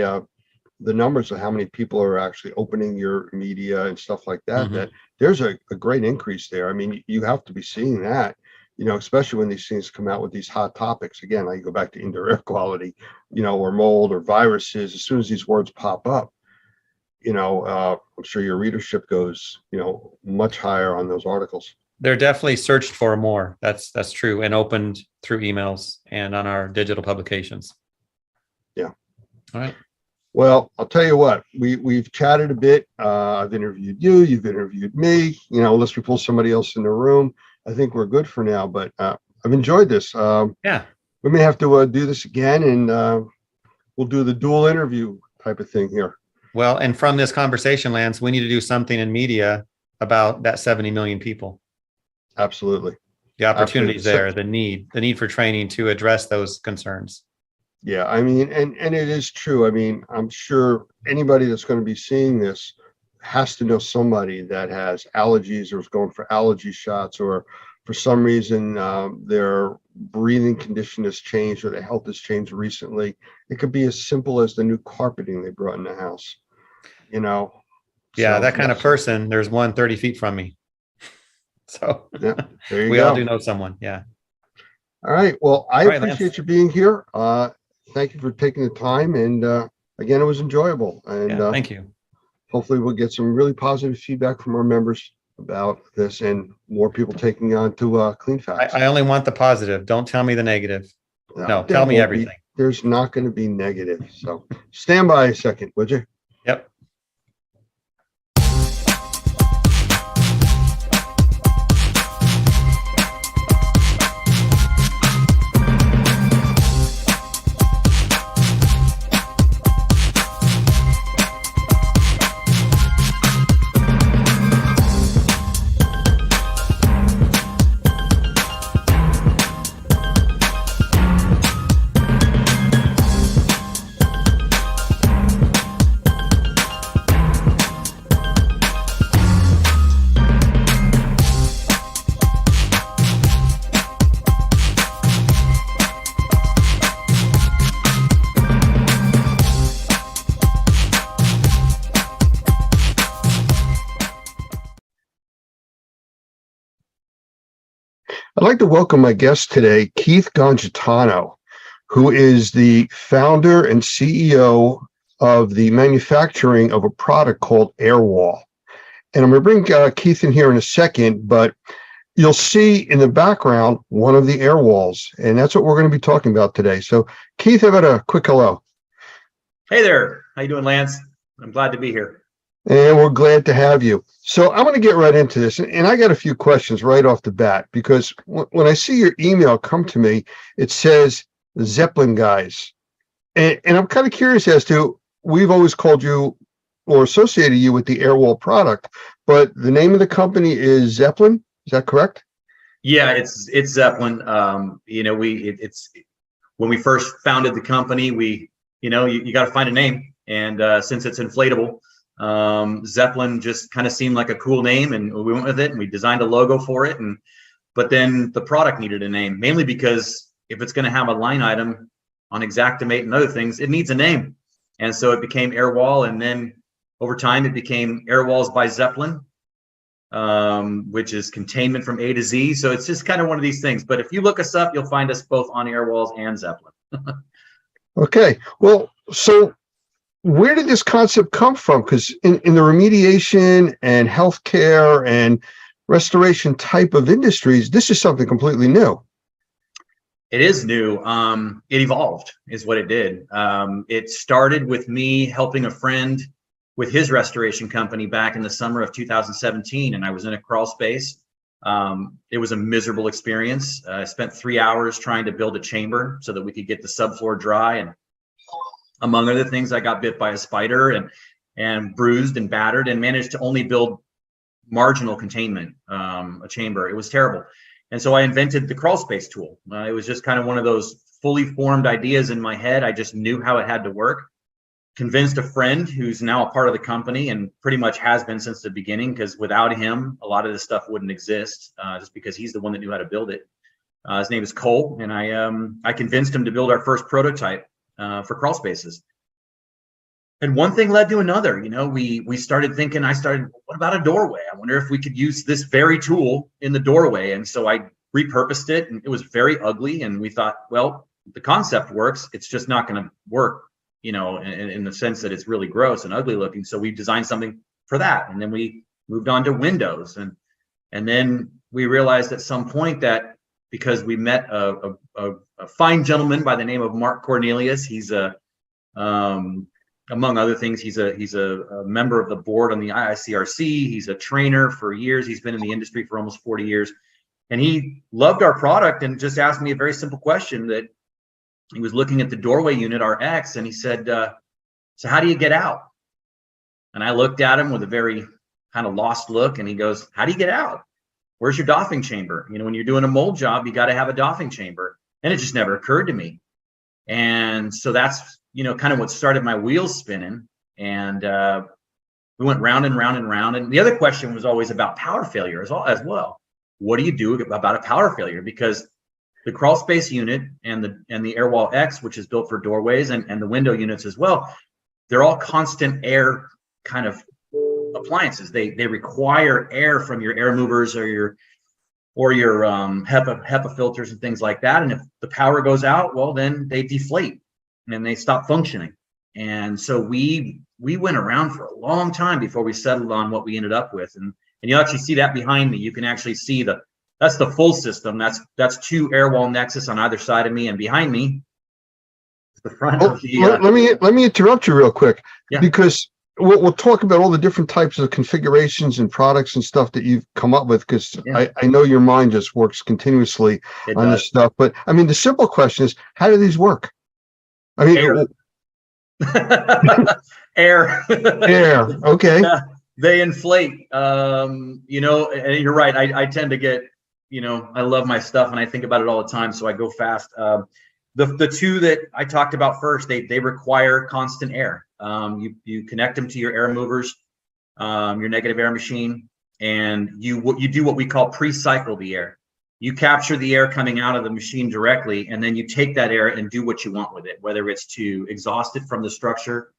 Speaker 4: the numbers of how many people are actually opening your media and stuff like that, that there's a great increase there. I mean, you have to be seeing that, you know, especially when these things come out with these hot topics. Again, I go back to indoor air quality, you know, or mold or viruses. As soon as these words pop up, you know, I'm sure your readership goes, you know, much higher on those articles.
Speaker 12: They're definitely searched for more. That's true, and opened through emails and on our digital publications.
Speaker 4: Yeah.
Speaker 12: All right.
Speaker 4: Well, I'll tell you what, we've chatted a bit. I've interviewed you, you've interviewed me, you know, unless we pull somebody else in the room. I think we're good for now, but I've enjoyed this.
Speaker 12: Yeah.
Speaker 4: We may have to do this again, and we'll do the dual interview type of thing here.
Speaker 12: Well, and from this conversation, Lance, we need to do something in media about that 70 million people.
Speaker 4: Absolutely.
Speaker 12: The opportunities
Speaker 4: Absolutely.
Speaker 12: there, the need for training to address those concerns.
Speaker 4: Yeah, I mean, and it is true. I mean, I'm sure anybody that's going to be seeing this has to know somebody that has allergies or is going for allergy shots, or for some reason their breathing condition has changed or their health has changed recently. It could be as simple as the new carpeting they brought in the house, you know.
Speaker 12: Yeah,
Speaker 4: So,
Speaker 12: that kind of
Speaker 4: yes.
Speaker 12: person, there's one 30 feet from me. So
Speaker 4: Yeah, there you
Speaker 12: we
Speaker 4: go.
Speaker 12: all do know someone. Yeah.
Speaker 4: All right. Well, I
Speaker 12: All right,
Speaker 4: appreciate
Speaker 12: Lance.
Speaker 4: you being here. Thank you for taking the time. And again, it was enjoyable. And
Speaker 12: Yeah, thank you.
Speaker 4: hopefully we'll get some really positive feedback from our members about this and more people taking on to Clean Facts.
Speaker 12: I only want the positive. Don't tell me the negative. No,
Speaker 4: there
Speaker 12: tell me
Speaker 4: won't
Speaker 12: everything.
Speaker 4: There's not going to be negative. So stand by a second, would you?
Speaker 12: Yep.
Speaker 4: I'd like to welcome my guest today, Keith Gongitano, who is the founder and CEO of the manufacturing of a product called Airwall. And I'm going to bring Keith in here in a second, but you'll see in the background one of the air walls, and that's what we're going to be talking about today. So, Keith, how about a quick hello?
Speaker 13: Hey there. How you doing, Lance? I'm glad to be here.
Speaker 4: And we're glad to have you. So I'm going to get right into this. And I got a few questions right off the bat, because when I see your email come to me, it says Zeppelin guys. And I'm kind of curious as to, we've always called you or associated you with the Airwall product, but the name of the company is Zeppelin. Is that correct?
Speaker 13: Yeah, it's Zeppelin. It's when we first founded the company, you got to find a name. And since it's inflatable, Zeppelin just kind of seemed like a cool name, and we went with it, and we designed a logo for it. But then the product needed a name, mainly because if it's going to have a line item on Xactimate and other things, it needs a name. And so it became Airwall, and then over time it became Airwalls by Zeppelin, which is containment from A to Z. So it's just kind of one of these things. But if you look us up, you'll find us both on Airwalls and Zeppelin.
Speaker 4: Okay. Well, so where did this concept come from? Because in the remediation and healthcare and restoration type of industries, this is something completely new.
Speaker 13: It is new. It evolved, is what it did. It started with me helping a friend with his restoration company back in the summer of 2017, and I was in a crawl space. It was a miserable experience. I spent 3 hours trying to build a chamber so that we could get the subfloor dry, and among other things, I got bit by a spider and bruised and battered, and managed to only build marginal containment, a chamber. It was terrible. And so I invented the crawl space tool. It was just kind of one of those fully formed ideas in my head. I just knew how it had to work. Convinced a friend who's now a part of the company, and pretty much has been since the beginning, because without him, a lot of this stuff wouldn't exist, just because he's the one that knew how to build it. His name is Cole, and I convinced him to build our first prototype for crawl spaces. And one thing led to another. We started thinking, what about a doorway? I wonder if we could use this very tool in the doorway. And so I repurposed it, and it was very ugly. And we thought, well, the concept works. It's just not going to work, in the sense that it's really gross and ugly looking. So we designed something for that. And then we moved on to windows. And then we realized at some point that, because we met a fine gentleman by the name of Mark Cornelius. He's among other things, he's a member of the board on the IICRC. He's a trainer for years. He's been in the industry for almost 40 years. And he loved our product and just asked me a very simple question. That he was looking at the doorway unit, our X, and he said, so how do you get out? And I looked at him with a very kind of lost look, and he goes, how do you get out? Where's your doffing chamber? When you're doing a mold job, you got to have a doffing chamber. And it just never occurred to me. And so that's, kind of what started my wheels spinning. And We went round and round and round. And the other question was always about power failure as well. What do you do about a power failure? Because the crawl space unit and the Airwall X, which is built for doorways, and the window units as well, they're all constant air kind of appliances. They require air from your air movers or your HEPA filters and things like that. And if the power goes out, well, then they deflate and they stop functioning. And so we went around for a long time before we settled on what we ended up with. And you'll actually see that behind me. You can actually see that's the full system. That's 2 Airwall Nexus on either side of me, and behind me is the front of the.
Speaker 4: Let me interrupt you real quick,
Speaker 13: Yeah.
Speaker 4: because we'll talk about all the different types of configurations and products and stuff that you've come up with, because
Speaker 13: Yeah.
Speaker 4: I know your mind just works continuously
Speaker 13: It
Speaker 4: on
Speaker 13: does.
Speaker 4: this stuff. But I mean, the simple question is, how do these work? I mean,
Speaker 13: Air. Air.
Speaker 4: air. Okay.
Speaker 13: Yeah, they inflate. And you're right. I tend to get, I love my stuff and I think about it all the time, so I go fast. The 2 that I talked about first, they require constant air. You connect them to your air movers, your negative air machine, and you do what we call pre-cycle the air. You capture the air coming out of the machine directly, and then you take that air and do what you want with it, whether it's to exhaust it from the structure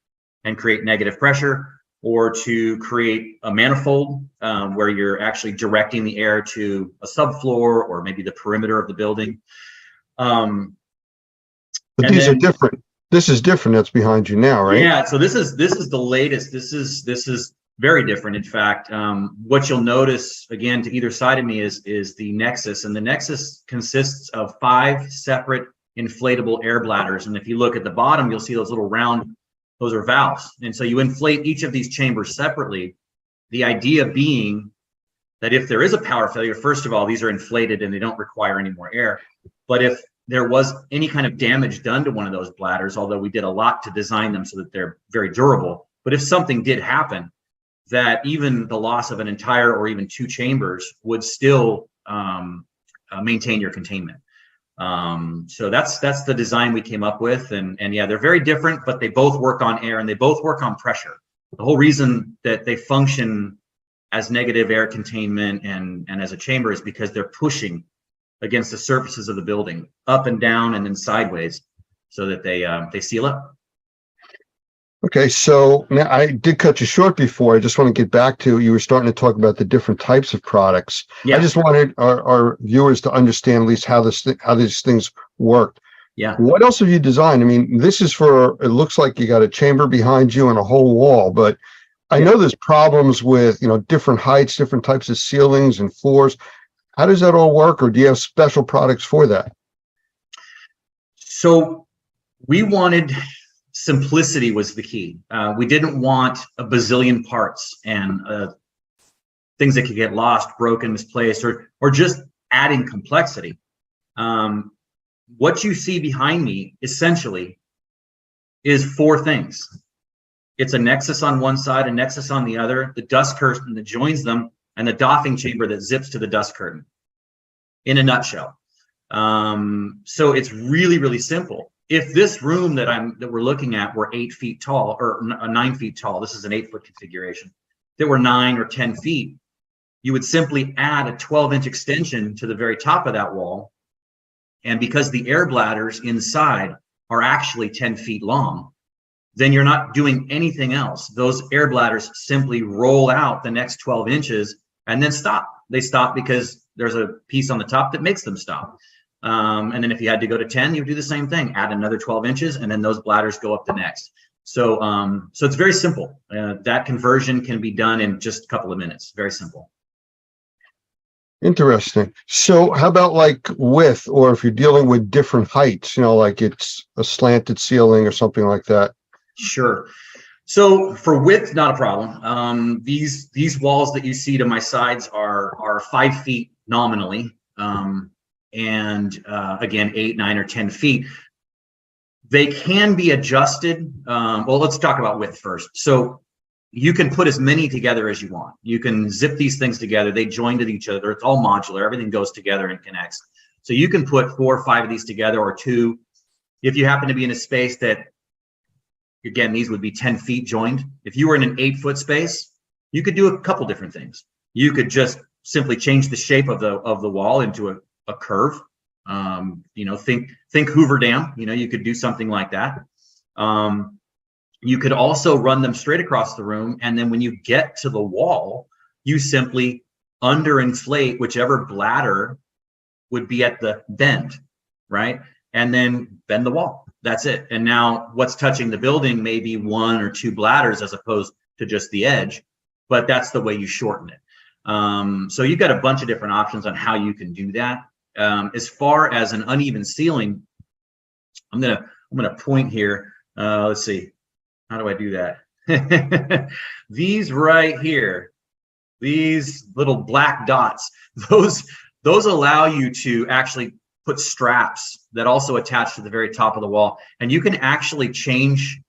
Speaker 13: and create negative pressure, or to create a manifold where you're actually directing the air to a subfloor or maybe the perimeter of the building.
Speaker 4: But these are different. This is different. That's behind you now, right?
Speaker 13: Yeah. So this is the latest. This is very different. In fact, what you'll notice again to either side of me is the Nexus, and the Nexus consists of 5 separate inflatable air bladders. And if you look at the bottom, you'll see those little round. Those are valves. And so you inflate each of these chambers separately. The idea being that if there is a power failure, first of all, these are inflated and they don't require any more air. But if there was any kind of damage done to one of those bladders, although we did a lot to design them so that they're very durable, but if something did happen, that even the loss of an entire or even 2 chambers would still maintain your containment. So that's the design we came up with, and yeah, they're very different, but they both work on air and they both work on pressure. The whole reason that they function as negative air containment and as a chamber is because they're pushing against the surfaces of the building, up and down and then sideways, so that they seal up.
Speaker 4: Okay, so now I did cut you short before. I just want to get back to, you were starting to talk about the different types of products.
Speaker 13: Yeah.
Speaker 4: I just wanted our viewers to understand at least how these things worked.
Speaker 13: Yeah.
Speaker 4: What else have you designed? I mean, this is it looks like you got a chamber behind you and a whole wall, but I know there's problems with, different heights, different types of ceilings and floors. How does that all work, or do you have special products for that?
Speaker 13: So we wanted simplicity was the key. We didn't want a bazillion parts and things that could get lost, broken, misplaced, or just adding complexity. What you see behind me essentially is 4 things. It's a Nexus on one side, a Nexus on the other, the dust curtain that joins them, and the doffing chamber that zips to the dust curtain, in a nutshell. So it's really, really simple. If this room that we're looking at were 8 feet tall, or 9 feet tall, this is an 8-foot configuration, that were 9 or 10 feet, you would simply add a 12-inch extension to the very top of that wall. And because the air bladders inside are actually 10 feet long, then you're not doing anything else. Those air bladders simply roll out the next 12 inches and then stop. They stop because there's a piece on the top that makes them stop. And then if you had to go to 10, you would do the same thing, add another 12 inches, and then those bladders go up the next. So it's very simple. That conversion can be done in just a couple of minutes. Very simple.
Speaker 4: Interesting. So how about like width, or if you're dealing with different heights, like it's a slanted ceiling or something like that?
Speaker 13: Sure. So for width, not a problem. These walls that you see to my sides are 5 feet nominally. And again, 8, 9, or 10 feet. They can be adjusted. Well, let's talk about width first. So you can put as many together as you want. You can zip these things together. They join to each other. It's all modular. Everything goes together and connects. So you can put 4 or 5 of these together, or 2. If you happen to be in a space that again, these would be 10 feet joined. If you were in an 8-foot space, you could do a couple different things. You could just simply change the shape of the wall into a curve. You know, think Hoover Dam. You know, you could do something like that. You could also run them straight across the room, and then when you get to the wall, you simply underinflate whichever bladder would be at the bend, right? And then bend the wall. That's it. And now what's touching the building may be 1 or 2 bladders as opposed to just the edge, but that's the way you shorten it. So you've got a bunch of different options on how you can do that. As far as an uneven ceiling, I'm gonna point here. Let's see, how do I do that? These right here, these little black dots, those allow you to actually put straps that also attach to the very top of the wall, and you can actually change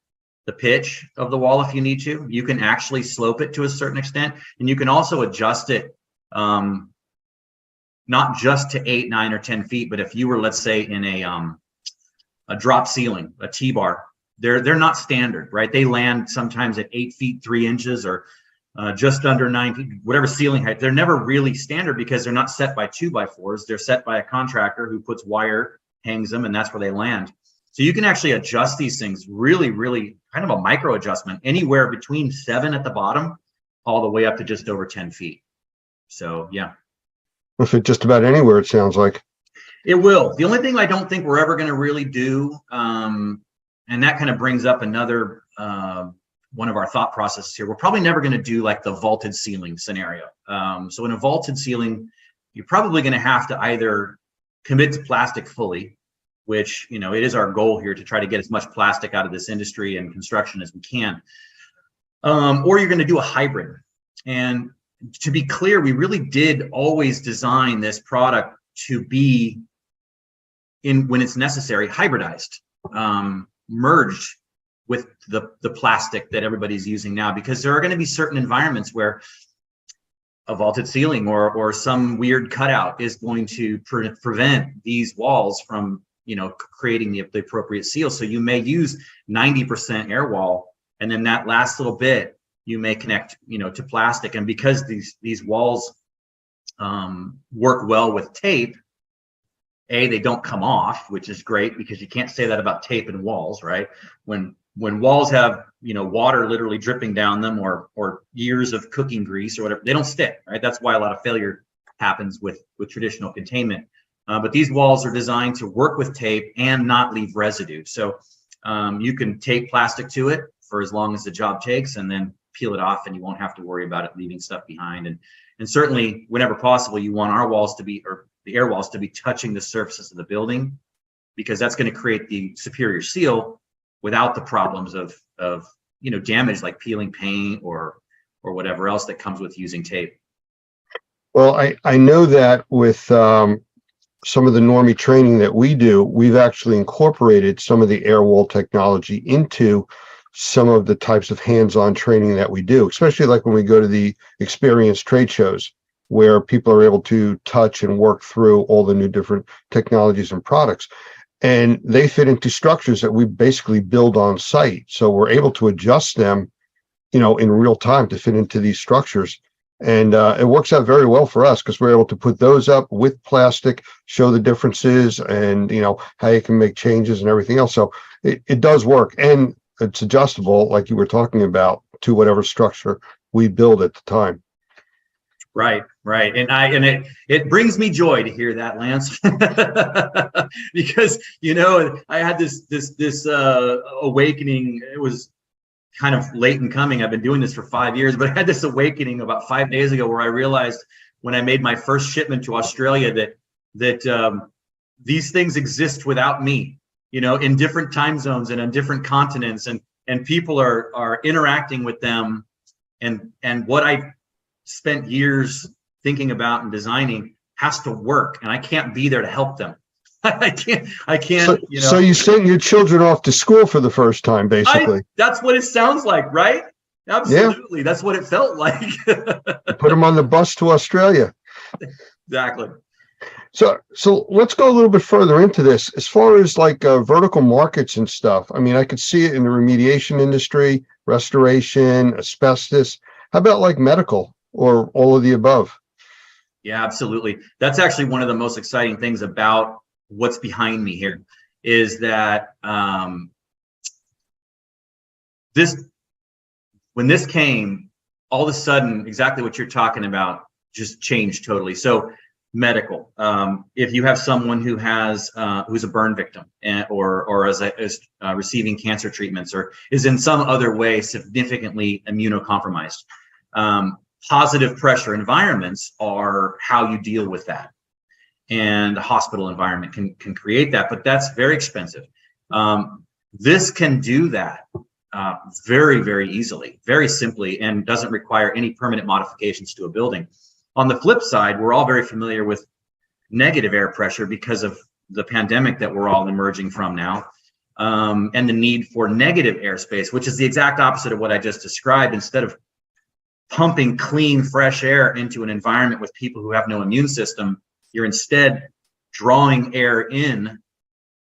Speaker 13: the pitch of the wall if you need to. You can actually slope it to a certain extent, and you can also adjust it not just to 8, 9, or 10 feet, but if you were, let's say, in a drop ceiling, a T-bar, they're not standard, right? They land sometimes at 8 feet 3 inches or just under 9 feet, whatever ceiling height. They're never really standard because they're not set by 2x4s. They're set by a contractor who puts wire, hangs them, and that's where they land. So you can actually adjust these things really, really kind of a micro adjustment, anywhere between 7 at the bottom all the way up to just over 10 feet. So yeah.
Speaker 4: Will fit just about anywhere, it sounds like.
Speaker 13: It will. The only thing I don't think we're ever going to really do, and that kind of brings up another one of our thought processes here, we're probably never going to do like the vaulted ceiling scenario. So in a vaulted ceiling, you're probably going to have to either commit to plastic fully, which, you know, it is our goal here to try to get as much plastic out of this industry and construction as we can, or you're going to do a hybrid. And to be clear, we really did always design this product to be, when it's necessary, hybridized, merged with the plastic that everybody's using now, because there are going to be certain environments where a vaulted ceiling or some weird cutout is going to prevent these walls from, you know, creating the appropriate seal. So you may use 90% air wall, and then that last little bit you may connect, you know, to plastic. And because these walls work well with tape, they don't come off, which is great, because you can't say that about tape and walls, right? When walls have, you know, water literally dripping down them, or years of cooking grease or whatever, they don't stick, right? That's why a lot of failure happens with traditional containment. But these walls are designed to work with tape and not leave residue. So you can tape plastic to it for as long as the job takes, and then peel it off, and you won't have to worry about it leaving stuff behind. And certainly, whenever possible, you want our walls to be, or the air walls to be, touching the surfaces of the building, because that's going to create the superior seal without the problems of you know, damage like peeling paint or whatever else that comes with using tape.
Speaker 4: Well, I know that with some of the Normie training that we do, we've actually incorporated some of the air wall technology into some of the types of hands-on training that we do, especially like when we go to the experience trade shows, where people are able to touch and work through all the new different technologies and products. And they fit into structures that we basically build on site. So we're able to adjust them, you know, in real time to fit into these structures. And it works out very well for us, because we're able to put those up with plastic, show the differences, and, you know, how you can make changes and everything else. So it does work. And it's adjustable, like you were talking about, to whatever structure we build at the time.
Speaker 13: Right. And it brings me joy to hear that, Lance, because, you know, I had this awakening. It was kind of late in coming. I've been doing this for 5 years, but I had this awakening about 5 days ago, where I realized, when I made my first shipment to Australia, that these things exist without me, you know, in different time zones and on different continents, and people are interacting with them, and what I spent years thinking about and designing has to work, and I can't be there to help them. I can't.
Speaker 4: So,
Speaker 13: you know.
Speaker 4: So you sent your children off to school for the first time, basically.
Speaker 13: That's what it sounds like, right? Absolutely. Yeah. That's what it felt like.
Speaker 4: Put them on the bus to Australia.
Speaker 13: Exactly.
Speaker 4: So let's go a little bit further into this. As far as like vertical markets and stuff, I mean, I could see it in the remediation industry, restoration, asbestos. How about like medical or all of the above?
Speaker 13: Yeah, absolutely. That's actually one of the most exciting things about what's behind me here is that when this came, all of a sudden, exactly what you're talking about just changed totally. So medical, if you have someone who has who's a burn victim or is receiving cancer treatments or is in some other way significantly immunocompromised, positive pressure environments are how you deal with that, and the hospital environment can create that, but that's very expensive. This can do that very, very easily, very simply, and doesn't require any permanent modifications to a building. On the flip side, we're all very familiar with negative air pressure because of the pandemic that we're all emerging from now, and the need for negative airspace, which is the exact opposite of what I just described. Instead of pumping clean, fresh air into an environment with people who have no immune system, you're instead drawing air in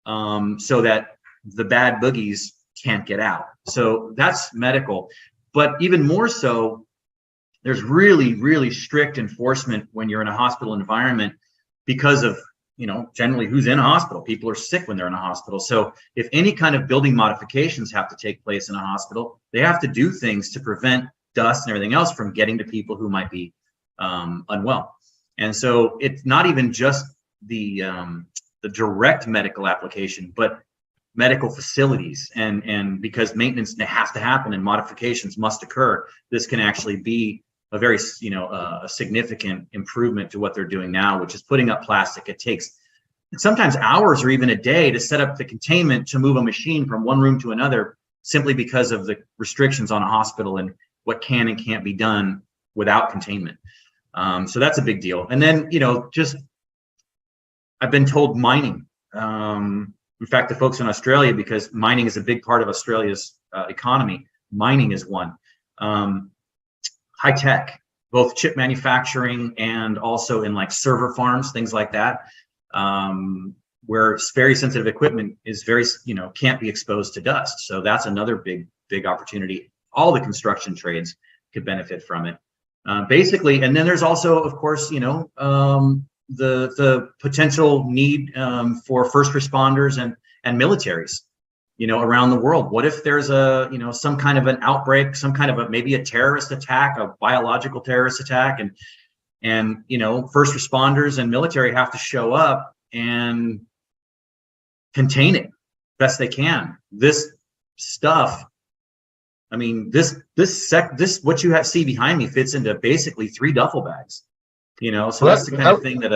Speaker 13: so that the bad boogies can't get out. So that's medical. But even more so, there's really, really strict enforcement when you're in a hospital environment because of, generally who's in a hospital. People are sick when they're in a hospital. So if any kind of building modifications have to take place in a hospital, they have to do things to prevent dust and everything else from getting to people who might be unwell. And so it's not even just the direct medical application, but medical facilities, and because maintenance has to happen and modifications must occur, this can actually be a very a significant improvement to what they're doing now, which is putting up plastic. It takes sometimes hours or even a day to set up the containment to move a machine from one room to another, simply because of the restrictions on a hospital and what can and can't be done without containment. So that's a big deal. And then I've been told mining. In fact, the folks in Australia, because mining is a big part of Australia's economy, mining is one. High tech, both chip manufacturing and also in like server farms, things like that, where very sensitive equipment is very, can't be exposed to dust. So that's another big opportunity. All the construction trades could benefit from it. Basically, and then there's also, of course, the potential need for first responders and militaries, around the world. What if there's some kind of an outbreak, some kind of maybe a terrorist attack, a biological terrorist attack, and first responders and military have to show up and contain it best they can. This stuff, I mean, this what you see behind me fits into basically 3 duffel bags. So that's the kind of thing that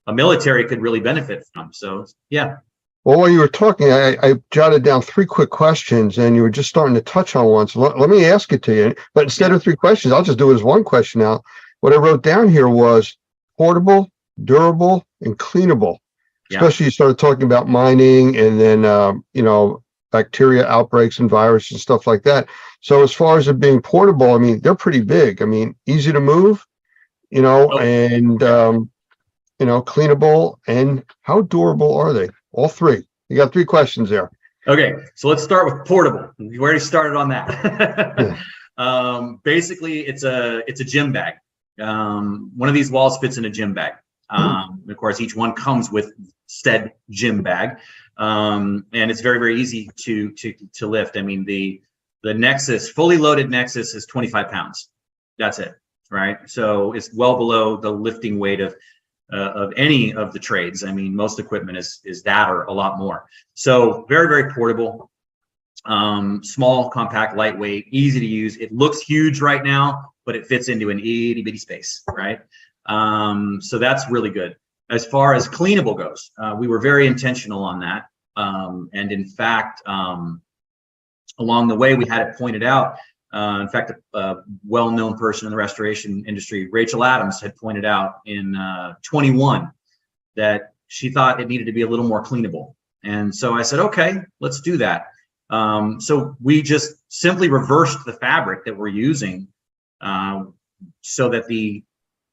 Speaker 13: a military could really benefit from. So, yeah.
Speaker 4: Well, while you were talking, I jotted down 3 quick questions, and you were just starting to touch on one. So let me ask it to you. But instead of 3 questions, I'll just do it as 1 question now. What I wrote down here was portable, durable, and cleanable. Yeah. Especially you started talking about mining and then, bacteria outbreaks and viruses and stuff like that. So as far as it being portable, I mean, they're pretty big. I mean, easy to move. And, cleanable, and how durable are they? All 3. You got 3 questions there.
Speaker 13: Okay. So let's start with portable. We already started on that. Basically it's a gym bag. One of these walls fits in a gym bag. Of course, each one comes with said gym bag. And it's very, very easy to lift. I mean, the Nexus, fully loaded Nexus is 25 pounds. That's it. Right. So it's well below the lifting weight of any of the trades. I mean, most equipment is that or a lot more. So very, very portable, small, compact, lightweight, easy to use. It looks huge right now, but it fits into an itty bitty space. Right. So that's really good. As far as cleanable goes, we were very intentional on that. And in fact, along the way, we had it pointed out. In fact, a well-known person in the restoration industry, Rachel Adams, had pointed out in 21 that she thought it needed to be a little more cleanable. And so I said, okay, let's do that. So we just simply reversed the fabric that we're using so that the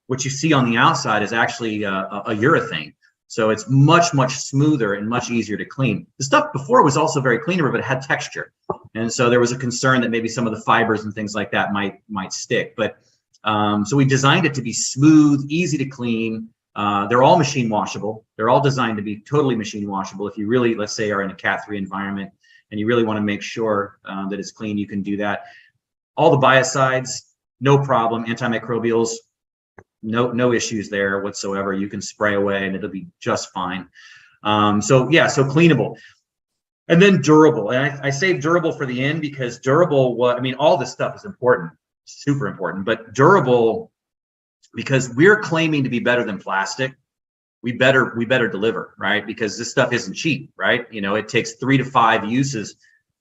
Speaker 13: what you see on the outside is actually a urethane. So it's much, much smoother and much easier to clean. The stuff before was also very cleanable, but it had texture. And so there was a concern that maybe some of the fibers and things like that might stick. But so we designed it to be smooth, easy to clean. They're all machine washable. They're all designed to be totally machine washable. If you really, let's say, are in a Cat 3 environment and you really want to make sure that it's clean, you can do that. All the biocides, no problem. Antimicrobials, no issues there whatsoever. You can spray away and it'll be just fine. So cleanable. And then durable. And I say durable for the end because durable, all this stuff is important, super important, but durable, because we're claiming to be better than plastic, we better deliver, right? Because this stuff isn't cheap, right? It takes 3 to 5 uses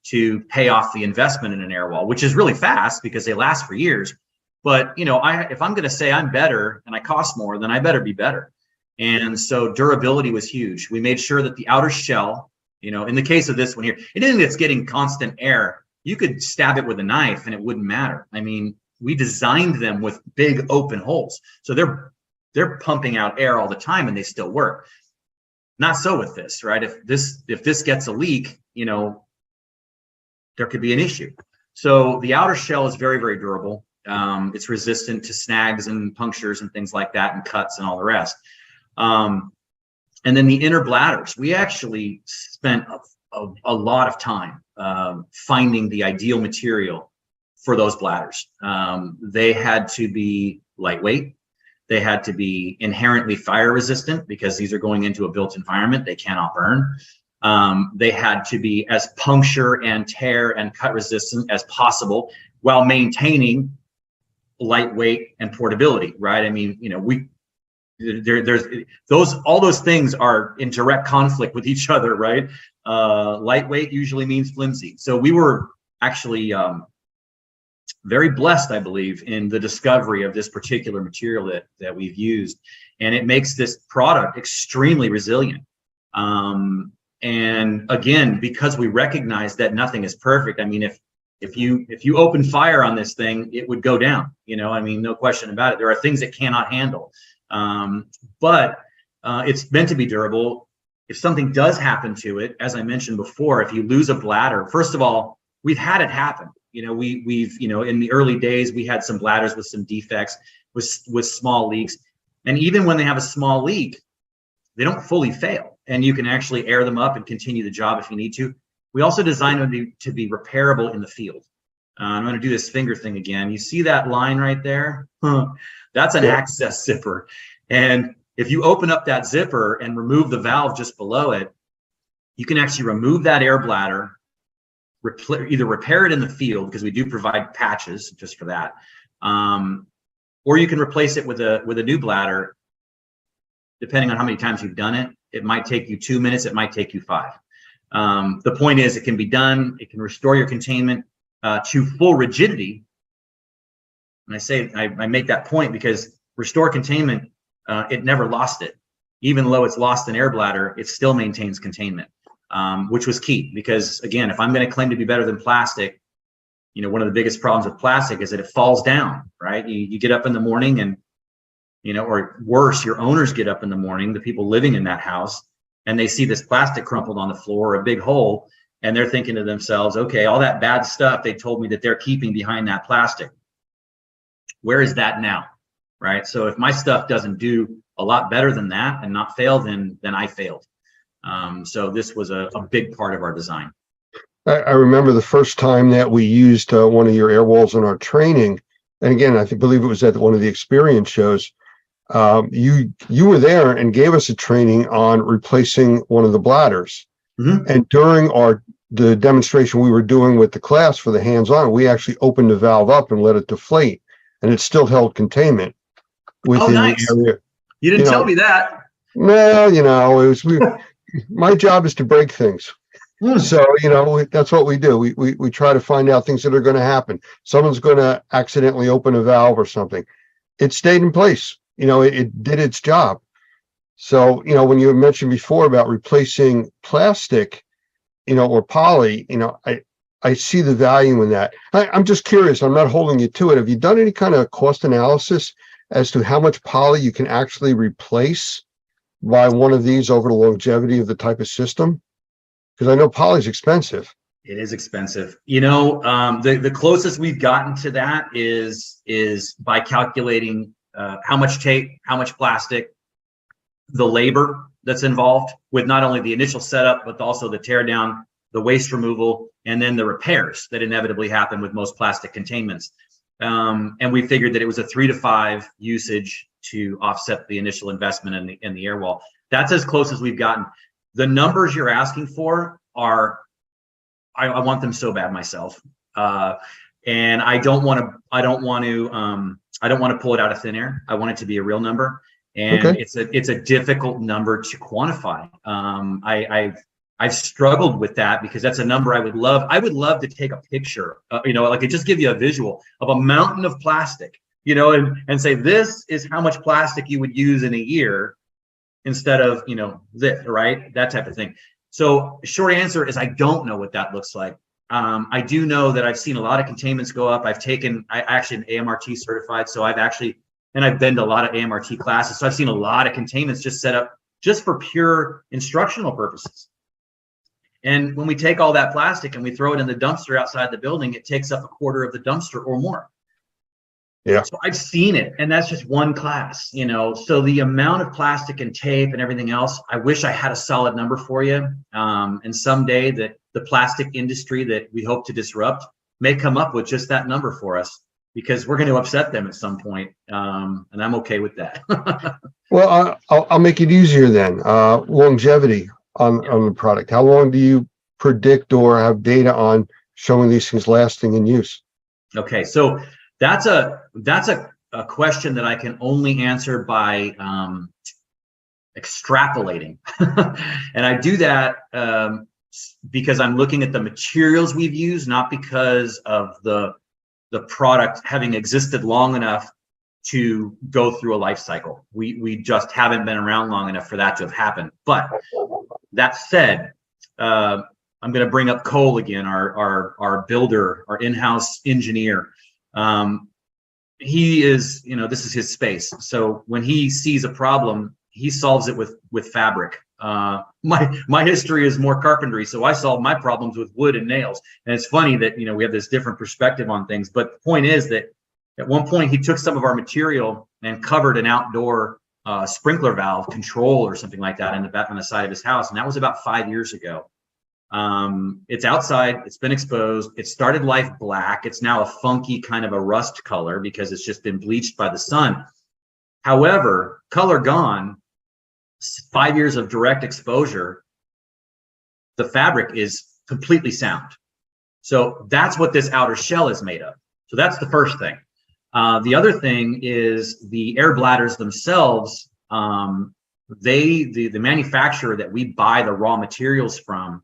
Speaker 13: to pay off the investment in an air wall, which is really fast because they last for years. But if I'm going to say I'm better and I cost more, then I better be better. And so durability was huge. We made sure that the outer shell, in the case of this one here, anything that's getting constant air, you could stab it with a knife and it wouldn't matter. We designed them with big open holes, so they're pumping out air all the time and they still work. Not so with this, right? If this gets a leak, there could be an issue. So the outer shell is very, very durable. It's resistant to snags and punctures and things like that, and cuts and all the rest. And then the inner bladders, we actually spent a lot of time finding the ideal material for those bladders. They had to be lightweight. They had to be inherently fire resistant because these are going into a built environment. They cannot burn. They had to be as puncture and tear and cut resistant as possible while maintaining lightweight and portability, right? All those things are in direct conflict with each other, right? Lightweight usually means flimsy. So we were actually very blessed, I believe, in the discovery of this particular material that we've used, and it makes this product extremely resilient. And again, because we recognize that nothing is perfect. If you open fire on this thing, it would go down. No question about it. There are things it cannot handle, but it's meant to be durable. If something does happen to it, as I mentioned before, if you lose a bladder, first of all, we've had it happen. We've in the early days, we had some bladders with some defects, with small leaks, and even when they have a small leak, they don't fully fail, and you can actually air them up and continue the job if you need to. We also designed them to be repairable in the field. I'm going to do this finger thing again. You see that line right there? That's an access zipper. And if you open up that zipper and remove the valve just below it, you can actually remove that air bladder, either repair it in the field, because we do provide patches just for that, or you can replace it with a new bladder. Depending on how many times you've done it, it might take you 2 minutes, it might take you 5. The point is, it can be done. It can restore your containment to full rigidity. And I make that point because restore containment, it never lost it. Even though it's lost an air bladder, it still maintains containment, which was key. Because again, if I'm going to claim to be better than plastic, one of the biggest problems with plastic is that it falls down, right? You get up in the morning and, or worse, your owners get up in the morning, the people living in that house, and they see this plastic crumpled on the floor, a big hole, and they're thinking to themselves, okay, all that bad stuff they told me that they're keeping behind that plastic, where is that now, right? So if my stuff doesn't do a lot better than that and not fail, then I failed. So this was a big part of our design.
Speaker 4: I remember the first time that we used one of your air walls in our training, and again, I believe it was at one of the experience shows. You were there and gave us a training on replacing one of the bladders. Mm-hmm. And during the demonstration we were doing with the class for the hands-on, we actually opened the valve up and let it deflate, and it still held containment within the area.
Speaker 13: You didn't tell me that.
Speaker 4: No, it was my job is to break things. So, that's what we do. We try to find out things that are going to happen. Someone's going to accidentally open a valve or something. It stayed in place. It did its job. So, when you mentioned before about replacing plastic, or poly, I see the value in that. I'm just curious. I'm not holding you to it. Have you done any kind of cost analysis as to how much poly you can actually replace by one of these over the longevity of the type of system? Because I know poly is expensive.
Speaker 13: It is expensive. You know, the closest we've gotten to that is by calculating how much tape, how much plastic, the labor that's involved with not only the initial setup, but also the tear down, the waste removal, and then the repairs that inevitably happen with most plastic containments. And we figured that it was a 3 to 5 usage to offset the initial investment in the air wall. That's as close as we've gotten. The numbers you're asking for are, I want them so bad myself. And I don't want to pull it out of thin air. I want it to be a real number. And
Speaker 4: Okay.
Speaker 13: it's a difficult number to quantify. I've struggled with that because that's a number I would love to take a picture, like it just give you a visual of a mountain of plastic, and say, this is how much plastic you would use in a year instead of, this, right? That type of thing. So short answer is I don't know what that looks like. I do know that I've seen a lot of containments go up. I actually am AMRT certified. So I've been to a lot of AMRT classes. So I've seen a lot of containments just set up just for pure instructional purposes. And when we take all that plastic and we throw it in the dumpster outside the building, it takes up a quarter of the dumpster or more.
Speaker 4: Yeah.
Speaker 13: So I've seen it, and that's just one class, So the amount of plastic and tape and everything else, I wish I had a solid number for you. And someday that the plastic industry that we hope to disrupt may come up with just that number for us, because we're going to upset them at some point. And I'm okay with that.
Speaker 4: Well, I'll make it easier then. Longevity on the product. How long do you predict or have data on showing these things lasting in use?
Speaker 13: Okay, so that's a question that I can only answer by extrapolating. And I do that because I'm looking at the materials we've used, not because of the product having existed long enough to go through a life cycle. We just haven't been around long enough for that to have happened. But that said, I'm going to bring up Cole again, our builder, our in-house engineer. He is, this is his space. So when he sees a problem, he solves it with fabric. My history is more carpentry, so I solve my problems with wood and nails. And it's funny that we have this different perspective on things. But the point is that at one point he took some of our material and covered an outdoor sprinkler valve control or something like that on the side of his house, and that was about 5 years ago. It's outside, it's been exposed, it started life black. It's now a funky kind of a rust color because it's just been bleached by the sun. However, color gone, 5 years of direct exposure, the fabric is completely sound. So that's what this outer shell is made of. So that's the first thing. The other thing is the air bladders themselves. The manufacturer that we buy the raw materials from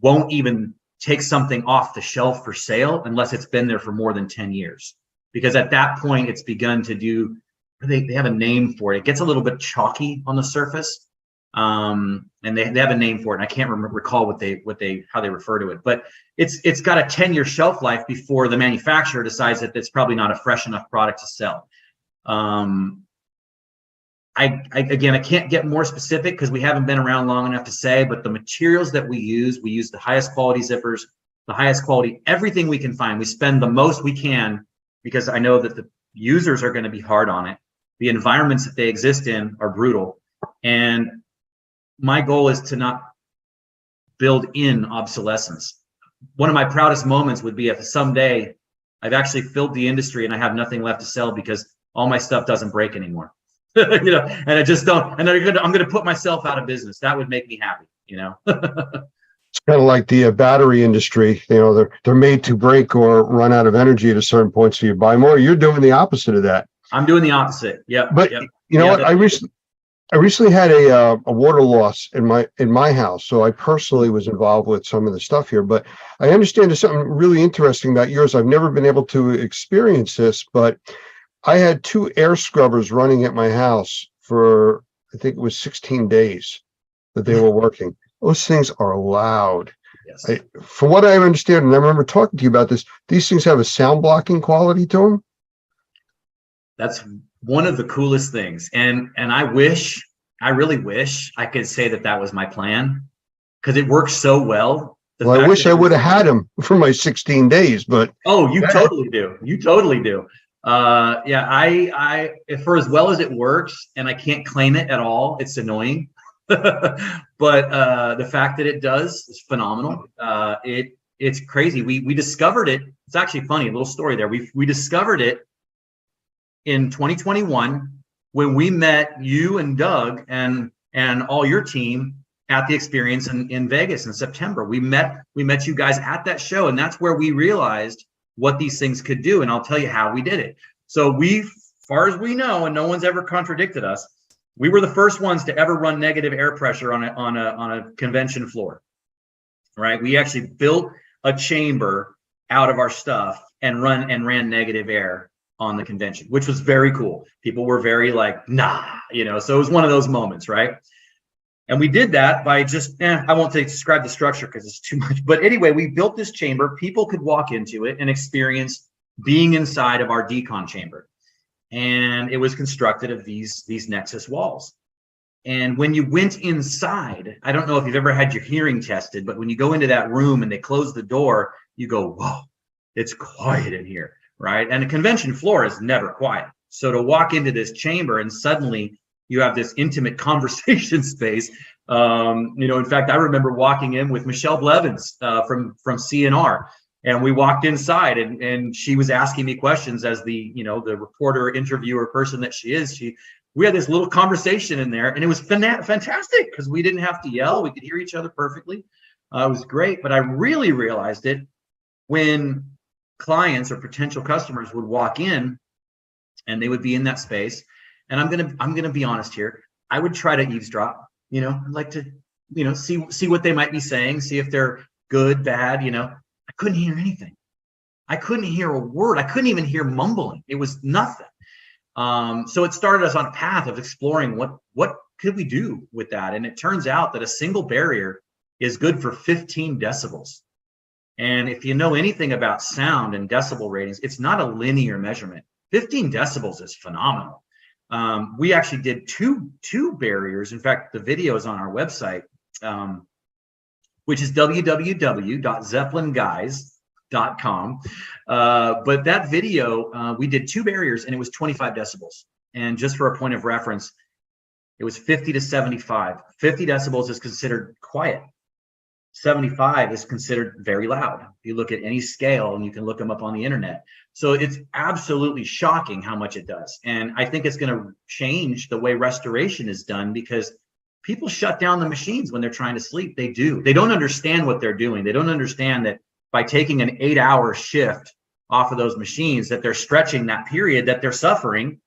Speaker 13: won't even take something off the shelf for sale unless it's been there for more than 10 years. Because at that point, it's begun to do, they have a name for it. It gets a little bit chalky on the surface. And they have a name for it. And I can't recall how they refer to it, but it's got a 10-year shelf life before the manufacturer decides that it's probably not a fresh enough product to sell. I can't get more specific because we haven't been around long enough to say, but the materials that we use the highest quality zippers, the highest quality, everything we can find. We spend the most we can because I know that the users are going to be hard on it. The environments that they exist in are brutal. And my goal is to not build in obsolescence. One of my proudest moments would be if someday I've actually filled the industry and I have nothing left to sell because all my stuff doesn't break anymore. And I just don't, and I'm going to put myself out of business. That would make me happy,
Speaker 4: It's kind of like the battery industry. They're made to break or run out of energy at a certain point, so you buy more. You're doing the opposite of that.
Speaker 13: I'm doing the opposite. Yeah.
Speaker 4: But you know what? I recently had a water loss in my house, so I personally was involved with some of the stuff here. But I understand there's something really interesting about yours. I've never been able to experience this, but I had 2 air scrubbers running at my house for, I think it was 16 days that they were working. Those things are loud.
Speaker 13: Yes.
Speaker 4: From what I understand, and I remember talking to you about this, these things have a sound blocking quality to them.
Speaker 13: That's one of the coolest things. And I really wish I could say that that was my plan, because it works so well.
Speaker 4: Well, I wish I would have had him for my 16 days, but.
Speaker 13: Oh, you totally do. You totally do. Yeah, I for as well as it works, and I can't claim it at all, it's annoying. But the fact that it does is phenomenal. It's crazy. We discovered it. It's actually funny, a little story there. We discovered it in 2021 when we met you and Doug and all your team at the experience in Vegas in September. We met you guys at that show, and that's where we realized what these things could do. And I'll tell you how we did it. So far as we know, and no one's ever contradicted us, we were the first ones to ever run negative air pressure on a convention floor, right? We actually built a chamber out of our stuff and ran negative air on the convention, which was very cool. People were very like, nah, so it was one of those moments, right? And we did that by just, I won't describe the structure because it's too much. But anyway, we built this chamber. People could walk into it and experience being inside of our decon chamber. And it was constructed of these Nexus walls. And when you went inside, I don't know if you've ever had your hearing tested, but when you go into that room and they close the door, you go, whoa, it's quiet in here, right? And a convention floor is never quiet. So to walk into this chamber and suddenly you have this intimate conversation space. In fact, I remember walking in with Michelle Blevins from CNR, and we walked inside, and she was asking me questions as the reporter, interviewer person that she is. We had this little conversation in there, and it was fantastic because we didn't have to yell. We could hear each other perfectly. It was great, but I really realized it when clients or potential customers would walk in, and they would be in that space. And I'm gonna be honest here. I would try to eavesdrop. I'd like to, see what they might be saying, see if they're good, bad. I couldn't hear anything. I couldn't hear a word. I couldn't even hear mumbling. It was nothing. So it started us on a path of exploring what could we do with that. And it turns out that a single barrier is good for 15 decibels. And if you know anything about sound and decibel ratings, it's not a linear measurement. 15 decibels is phenomenal. We actually did two barriers. In fact, the video is on our website, which is www.zeppelinguys.com. But that video, we did two barriers, and it was 25 decibels. And just for a point of reference, it was 50 to 75. 50 decibels is considered quiet. 75 is considered very loud. If you look at any scale, and you can look them up on the internet. So it's absolutely shocking how much it does. And I think it's going to change the way restoration is done, because people shut down the machines when they're trying to sleep. They do. They don't understand what they're doing. They don't understand that by taking an 8-hour shift off of those machines, that they're stretching that period that they're suffering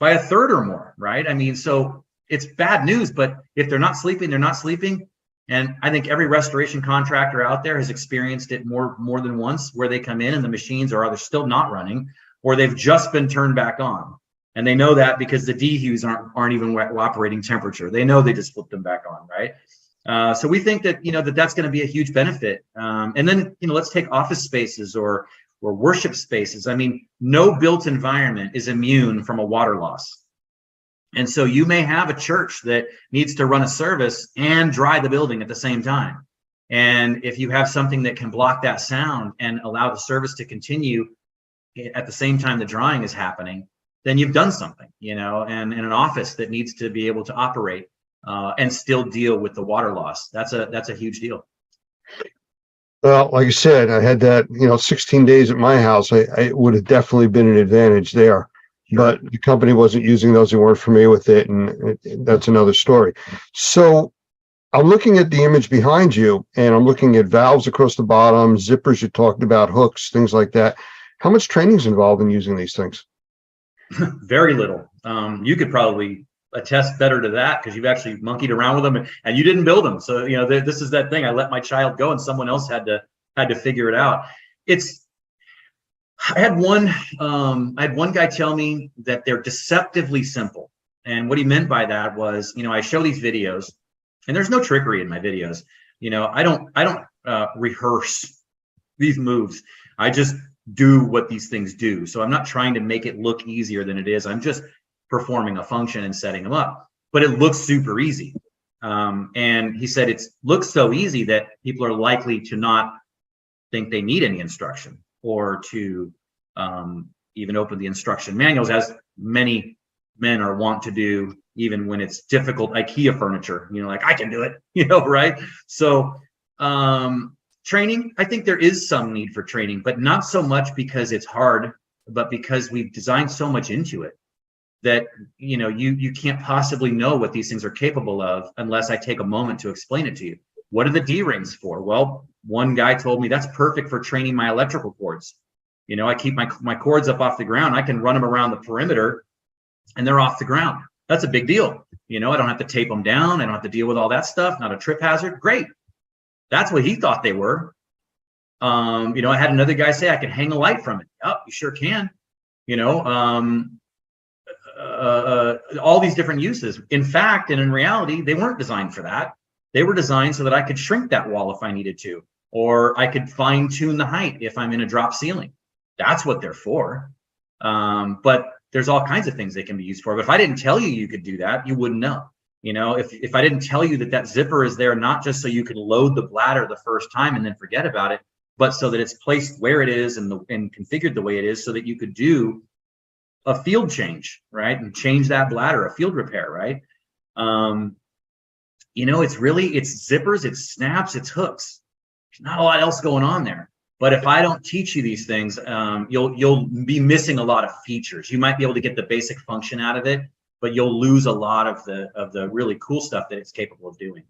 Speaker 13: by a third or more, right? I mean, so it's bad news, but if they're not sleeping, they're not sleeping. And I think every restoration contractor out there has experienced it more than once, where they come in and the machines are either still not running or they've just been turned back on. And they know that because the dehues aren't even operating temperature. They know they just flipped them back on, right? So we think that, that's going to be a huge benefit. And then, let's take office spaces or worship spaces. I mean, no built environment is immune from a water loss. And so you may have a church that needs to run a service and dry the building at the same time. And if you have something that can block that sound and allow the service to continue at the same time the drying is happening, then you've done something, and in an office that needs to be able to operate and still deal with the water loss. That's a huge deal.
Speaker 4: Well, like I said, I had that, 16 days at my house. I would have definitely been an advantage there. But the company wasn't using those. They weren't familiar with it, and that's another story. So I'm looking at the image behind you, and I'm looking at valves across the bottom, zippers you talked about, hooks, things like that. How much training is involved in using these things?
Speaker 13: Very little. You could probably attest better to that because you've actually monkeyed around with them and you didn't build them. So, this is that thing. I let my child go and someone else had to figure it out. I had one guy tell me that they're deceptively simple. And what he meant by that was, I show these videos and there's no trickery in my videos. I don't rehearse these moves. I just do what these things do. So I'm not trying to make it look easier than it is. I'm just performing a function and setting them up, but it looks super easy. And he said it looks so easy that people are likely to not think they need any instruction, or to even open the instruction manuals, as many men are wont to do, even when it's difficult IKEA furniture, like, I can do it, right? So training, I think there is some need for training, but not so much because it's hard, but because we've designed so much into it that, you can't possibly know what these things are capable of unless I take a moment to explain it to you. What are the D-rings for? Well, one guy told me that's perfect for training my electrical cords. I keep my cords up off the ground. I can run them around the perimeter and they're off the ground. That's a big deal. I don't have to tape them down. I don't have to deal with all that stuff. Not a trip hazard. Great. That's what he thought they were. I had another guy say I can hang a light from it. Oh, you sure can. All these different uses. In fact, and in reality, they weren't designed for that. They were designed so that I could shrink that wall if I needed to, or I could fine tune the height if I'm in a drop ceiling. That's what they're for. But there's all kinds of things they can be used for. But if I didn't tell you you could do that, you wouldn't know. If I didn't tell you that zipper is there, not just so you could load the bladder the first time and then forget about it, but so that it's placed where it is and configured the way it is, so that you could do a field change, right? And change that bladder, a field repair, right? It's zippers, it's snaps, it's hooks. There's not a lot else going on there. But if I don't teach you these things, you'll be missing a lot of features. You might be able to get the basic function out of it, but you'll lose a lot of the really cool stuff that it's capable of doing.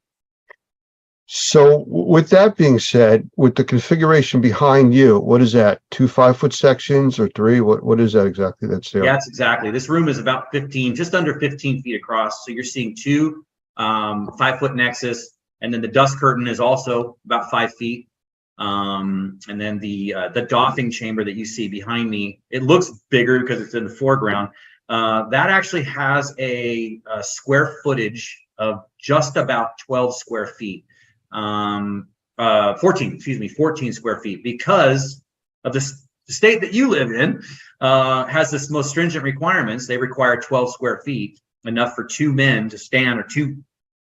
Speaker 4: So with that being said, with the configuration behind you, what is that? 2 5-foot sections or 3? What is that exactly that's there?
Speaker 13: Yeah, that's exactly. This room is about just under 15 feet across. So you're seeing 2 5-foot nexus, and then the dust curtain is also about 5 feet. And then the doffing chamber that you see behind me, it looks bigger because it's in the foreground. That actually has a square footage of just about 12 square feet. 14 square feet, because of the state that you live in, has this most stringent requirements. They require 12 square feet, enough for 2 men to stand, or 2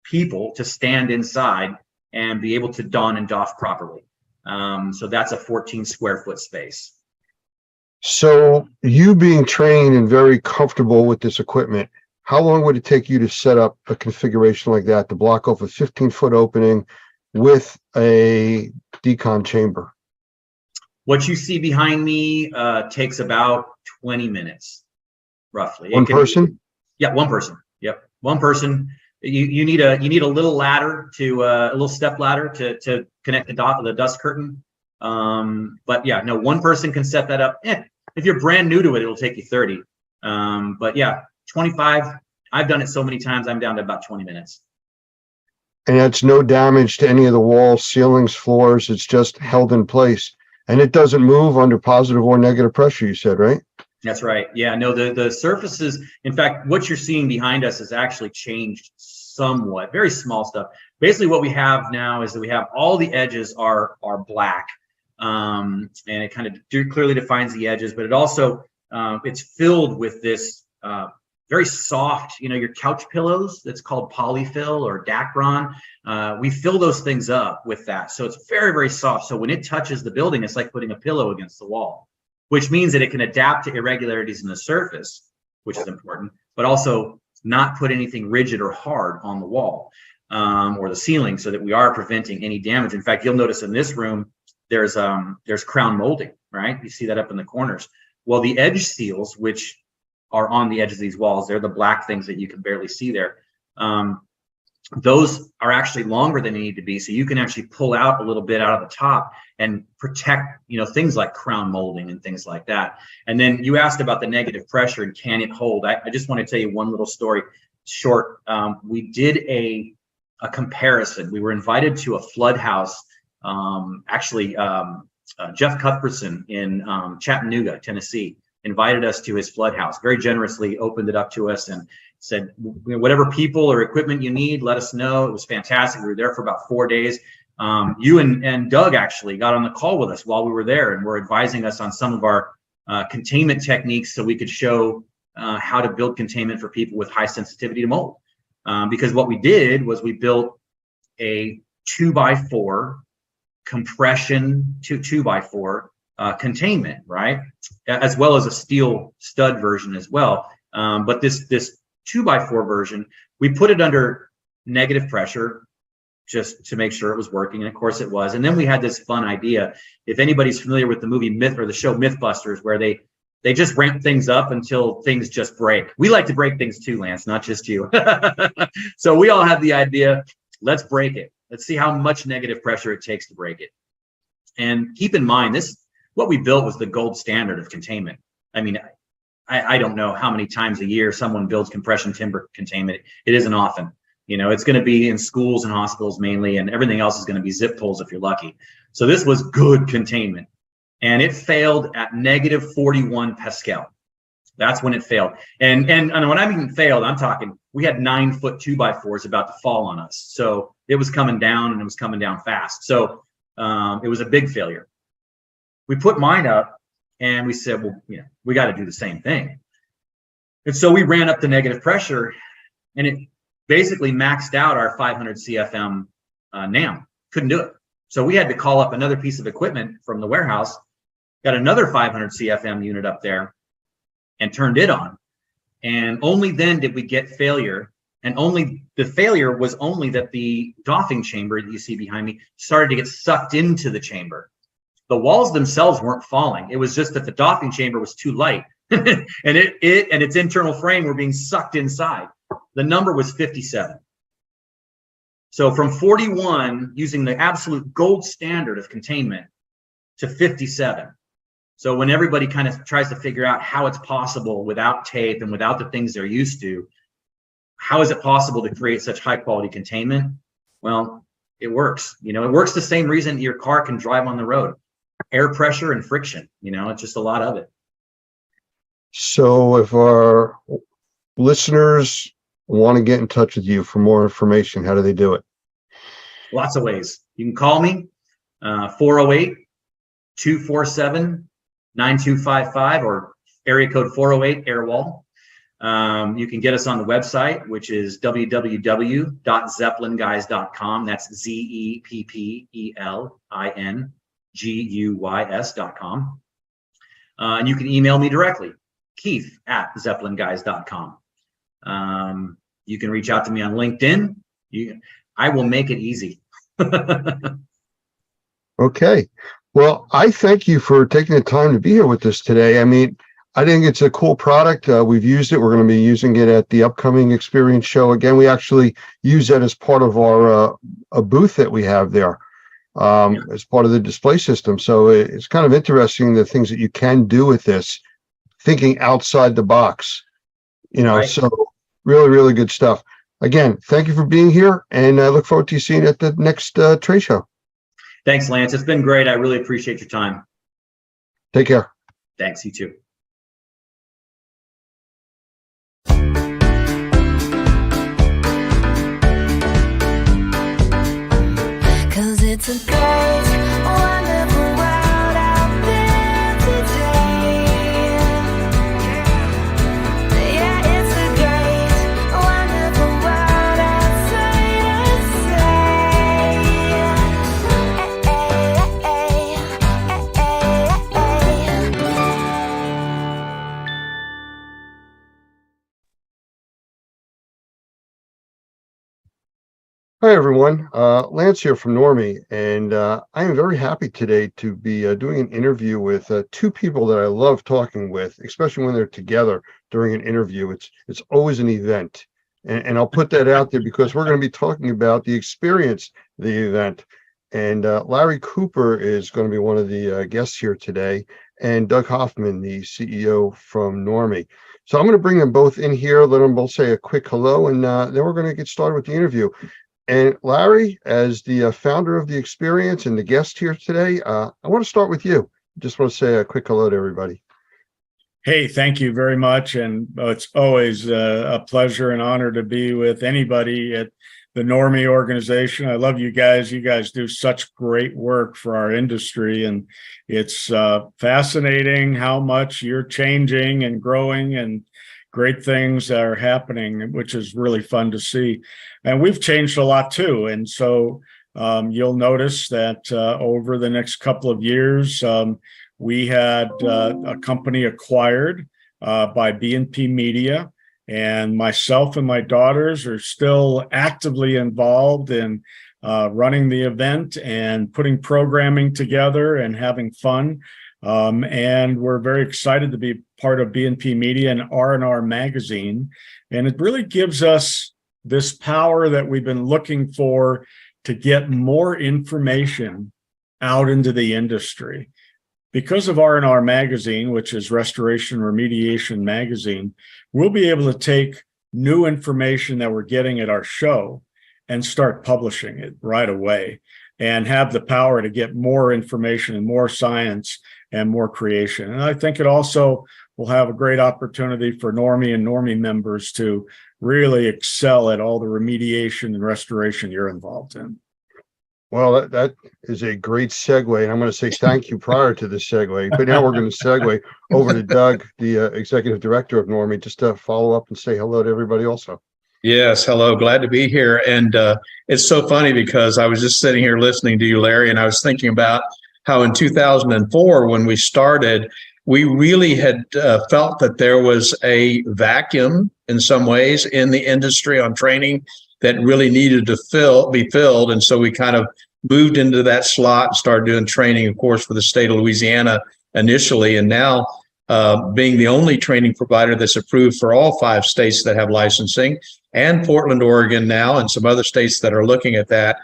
Speaker 13: people to stand inside and be able to don and doff properly. So that's a 14 square foot space.
Speaker 4: So you being trained and very comfortable with this equipment, how long would it take you to set up a configuration like that to block off a 15-foot opening with a decon chamber?
Speaker 13: What you see behind me takes about 20 minutes, roughly.
Speaker 4: One person?
Speaker 13: Yeah, one person. Yep, one person. You need a little ladder a little step ladder to connect the dust curtain. But yeah, no, one person can set that up. If you're brand new to it, it'll take you 30. But yeah, 25. I've done it so many times, I'm down to about 20 minutes.
Speaker 4: And it's no damage to any of the walls, ceilings, floors. It's just held in place. And it doesn't move under positive or negative pressure, you said, right?
Speaker 13: That's right. Yeah, no, the surfaces, in fact, what you're seeing behind us has actually changed somewhat, very small stuff. Basically what we have now is that we have all the edges are black. And it kind of clearly defines the edges, but it also, it's filled with this very soft, your couch pillows, that's called polyfill or Dacron. We fill those things up with that. So it's very, very soft. So when it touches the building, it's like putting a pillow against the wall, which means that it can adapt to irregularities in the surface, which is important, but also not put anything rigid or hard on the wall or the ceiling, so that we are preventing any damage. In fact, you'll notice in this room, there's crown molding, right? You see that up in the corners. Well, the edge seals, which are on the edge of these walls, they're the black things that you can barely see there. Those are actually longer than they need to be, so you can actually pull out a little bit out of the top and protect, things like crown molding and things like that. And then you asked about the negative pressure and can it hold. I just want to tell you one little story short. We did a comparison. We were invited to a flood house. Jeff Cuthbertson in Chattanooga, Tennessee, invited us to his flood house, very generously opened it up to us and said, whatever people or equipment you need, let us know. It was fantastic. We were there for about 4 days. You and Doug actually got on the call with us while we were there and were advising us on some of our containment techniques so we could show how to build containment for people with high sensitivity to mold. Because what we did was we built a 2x4 compression 2x4 containment, right? As well as a steel stud version as well. But this 2x4 version, we put it under negative pressure just to make sure it was working. And of course it was. And then we had this fun idea. If anybody's familiar with the movie Myth or the show Mythbusters, where they just ramp things up until things just break. We like to break things too, Lance, not just you. So we all had the idea, let's break it. Let's see how much negative pressure it takes to break it. And keep in mind, what we built was the gold standard of containment. I mean, I don't know how many times a year someone builds compression timber containment. It isn't often. You know, it's going to be in schools and hospitals mainly, and everything else is going to be zip pulls if you're lucky. So this was good containment. And it failed at negative 41 Pascal. That's when it failed. And when I mean failed, I'm talking, we had 9-foot 2x4s about to fall on us. So it was coming down, and it was coming down fast. So it was a big failure. We put mine up and we said, well, you know, we got to do the same thing. And so we ran up the negative pressure, and it basically maxed out our 500 CFM NAM. Couldn't do it. So we had to call up another piece of equipment from the warehouse, got another 500 CFM unit up there, and turned it on. And only then did we get failure. And only the failure was only that the doffing chamber that you see behind me started to get sucked into the chamber. The walls themselves weren't falling. It was just that the doffing chamber was too light, and it and its internal frame were being sucked inside. The number was 57. So from 41, using the absolute gold standard of containment, to 57. So when everybody kind of tries to figure out how it's possible without tape and without the things they're used to, how is it possible to create such high quality containment? Well, it works. You know, it works the same reason your car can drive on the road. Air pressure and friction, you know, it's just a lot of it.
Speaker 4: So if our listeners want to get in touch with you for more information, how do they do it?
Speaker 13: Lots of ways. You can call me, 408-247-9255 or area code 408 Airwall. You can get us on the website, which is www.zeppelinguys.com. That's ZEPPELINGUYS.com. And you can email me directly, Keith@zeppelinguys.com. You can reach out to me on LinkedIn. I will make it easy.
Speaker 4: Okay. Well, I thank you for taking the time to be here with us today. I mean, I think it's a cool product. We've used it. We're going to be using it at the upcoming Experience show. Again, we actually use that as part of our a booth that we have there as part of the display system. So it's kind of interesting the things that you can do with this, thinking outside the box, you know, right. So really, really good stuff. Again, thank you for being here, and I look forward to you seeing you at the next trade show.
Speaker 13: Thanks, Lance. It's been great. I really appreciate your time.
Speaker 4: Take care.
Speaker 13: Thanks. You too.
Speaker 14: Cause it's a great, wonderful world out there today. Yeah, it's a great, wonderful world outside us.
Speaker 4: Hi, everyone. Lance here from Normie, and I am very happy today to be doing an interview with two people that I love talking with, especially when they're together during an interview. It's always an event, and I'll put that out there because we're going to be talking about the experience, the event. And Larry Cooper is going to be one of the guests here today, and Doug Hoffman, the CEO from Normie. So I'm going to bring them both in here, let them both say a quick hello, and then we're going to get started with the interview. And Larry, as the founder of the experience and the guest here today, I want to start with you. Just want to say a quick hello to everybody.
Speaker 15: Hey, thank you very much. And it's always a pleasure and honor to be with anybody at the Normie organization. I love you guys. You guys do such great work for our industry, and it's fascinating how much you're changing and growing, and great things are happening, which is really fun to see. And we've changed a lot too. And so you'll notice that over the next couple of years, we had a company acquired by B&P Media, and myself and my daughters are still actively involved in running the event and putting programming together and having fun. And we're very excited to be part of B&P Media and R&R Magazine. And it really gives us this power that we've been looking for to get more information out into the industry. Because of R&R Magazine, which is Restoration Remediation Magazine, we'll be able to take new information that we're getting at our show and start publishing it right away and have the power to get more information and more science and more creation. And I think it also will have a great opportunity for Normie and Normie members to really excel at all the remediation and restoration you're involved in.
Speaker 4: Well, that is a great segue, and I'm going to say thank you prior to the segue. But now we're going to segue over to Doug, the executive director of Normie, just to follow up and say hello to everybody also.
Speaker 9: Yes, hello. Glad to be here. And it's so funny because I was just sitting here listening to you, Larry, and I was thinking about how in 2004, when we started, we really had felt that there was a vacuum in some ways in the industry on training that really needed to be filled. And so we kind of moved into that slot and started doing training, of course, for the state of Louisiana initially. And now being the only training provider that's approved for all 5 states that have licensing, and Portland, Oregon now, and some other states that are looking at that.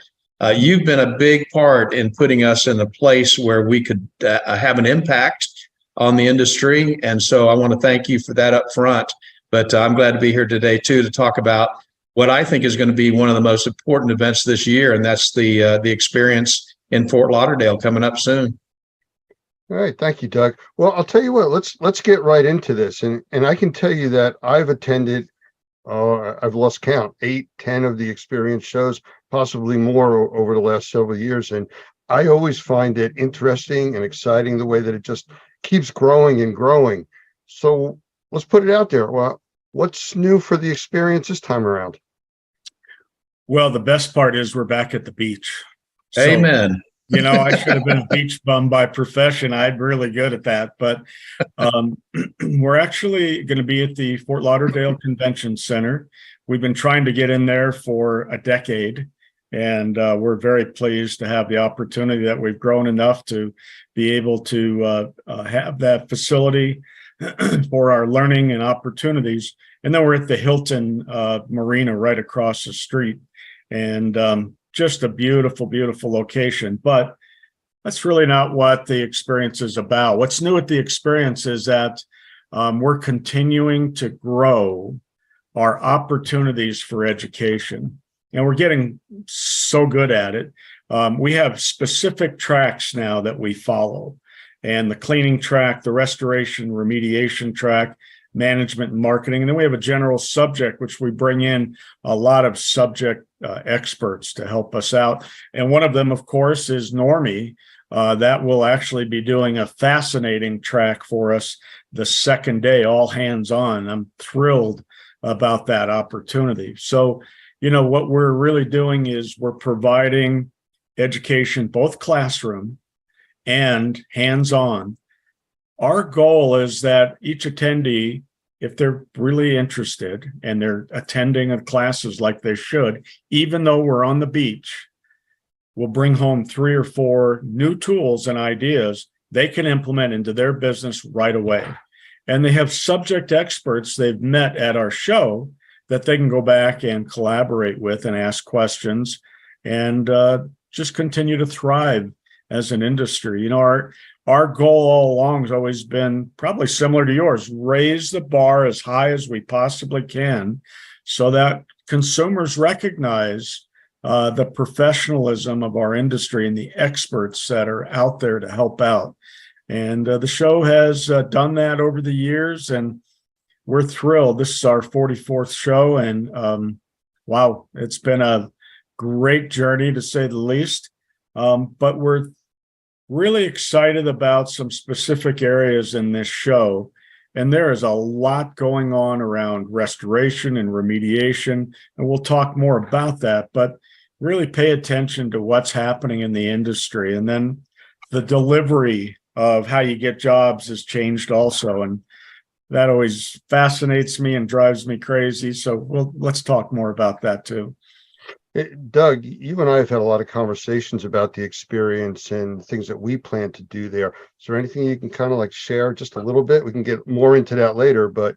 Speaker 9: You've been a big part in putting us in a place where we could have an impact on the industry. And so I want to thank you for that up front. But I'm glad to be here today, too, to talk about what I think is going to be one of the most important events this year, and that's the experience in Fort Lauderdale coming up soon.
Speaker 4: All right, thank you, Doug. Well, I'll tell you what, let's get right into this, and I can tell you that I've attended, I've lost count, 8, 10 of the experience shows, possibly more over the last several years, and I always find it interesting and exciting the way that it just keeps growing and growing. So let's put it out there. Well, what's new for the experience this time around?
Speaker 15: Well, the best part is we're back at the beach.
Speaker 9: Amen.
Speaker 15: You know, I should have been a beach bum by profession. I'm really good at that. But we're actually going to be at the Fort Lauderdale Convention Center. We've been trying to get in there for a decade, and we're very pleased to have the opportunity that we've grown enough to be able to have that facility for our learning and opportunities. And then we're at the Hilton Marina right across the street. And just a beautiful, beautiful location. But that's really not what the experience is about. What's new at the experience is that we're continuing to grow our opportunities for education. And we're getting so good at it. We have specific tracks now that we follow. And the cleaning track, the restoration, remediation track, management and marketing. And then we have a general subject, which we bring in a lot of subject experts to help us out. And one of them, of course, is Normie. That will actually be doing a fascinating track for us the second day, all hands on. I'm thrilled about that opportunity. So, you know, what we're really doing is we're providing education, both classroom and hands-on. Our goal is that each attendee, if they're really interested and they're attending classes like they should, even though we're on the beach, will bring home 3 or 4 new tools and ideas they can implement into their business right away. And they have subject experts they've met at our show that they can go back and collaborate with and ask questions and just continue to thrive as an industry. You know, our goal all along has always been probably similar to yours, raise the bar as high as we possibly can so that consumers recognize the professionalism of our industry and the experts that are out there to help out. And the show has done that over the years, and we're thrilled. This is our 44th show, and wow, it's been a great journey to say the least. But we're really excited about some specific areas in this show. And there is a lot going on around restoration and remediation. And we'll talk more about that, but really pay attention to what's happening in the industry. And then the delivery of how you get jobs has changed also. And that always fascinates me and drives me crazy. So let's talk more about that too.
Speaker 4: Doug, you and I have had a lot of conversations about the experience and things that we plan to do there. Is there anything you can kind of like share just a little bit? We can get more into that later, but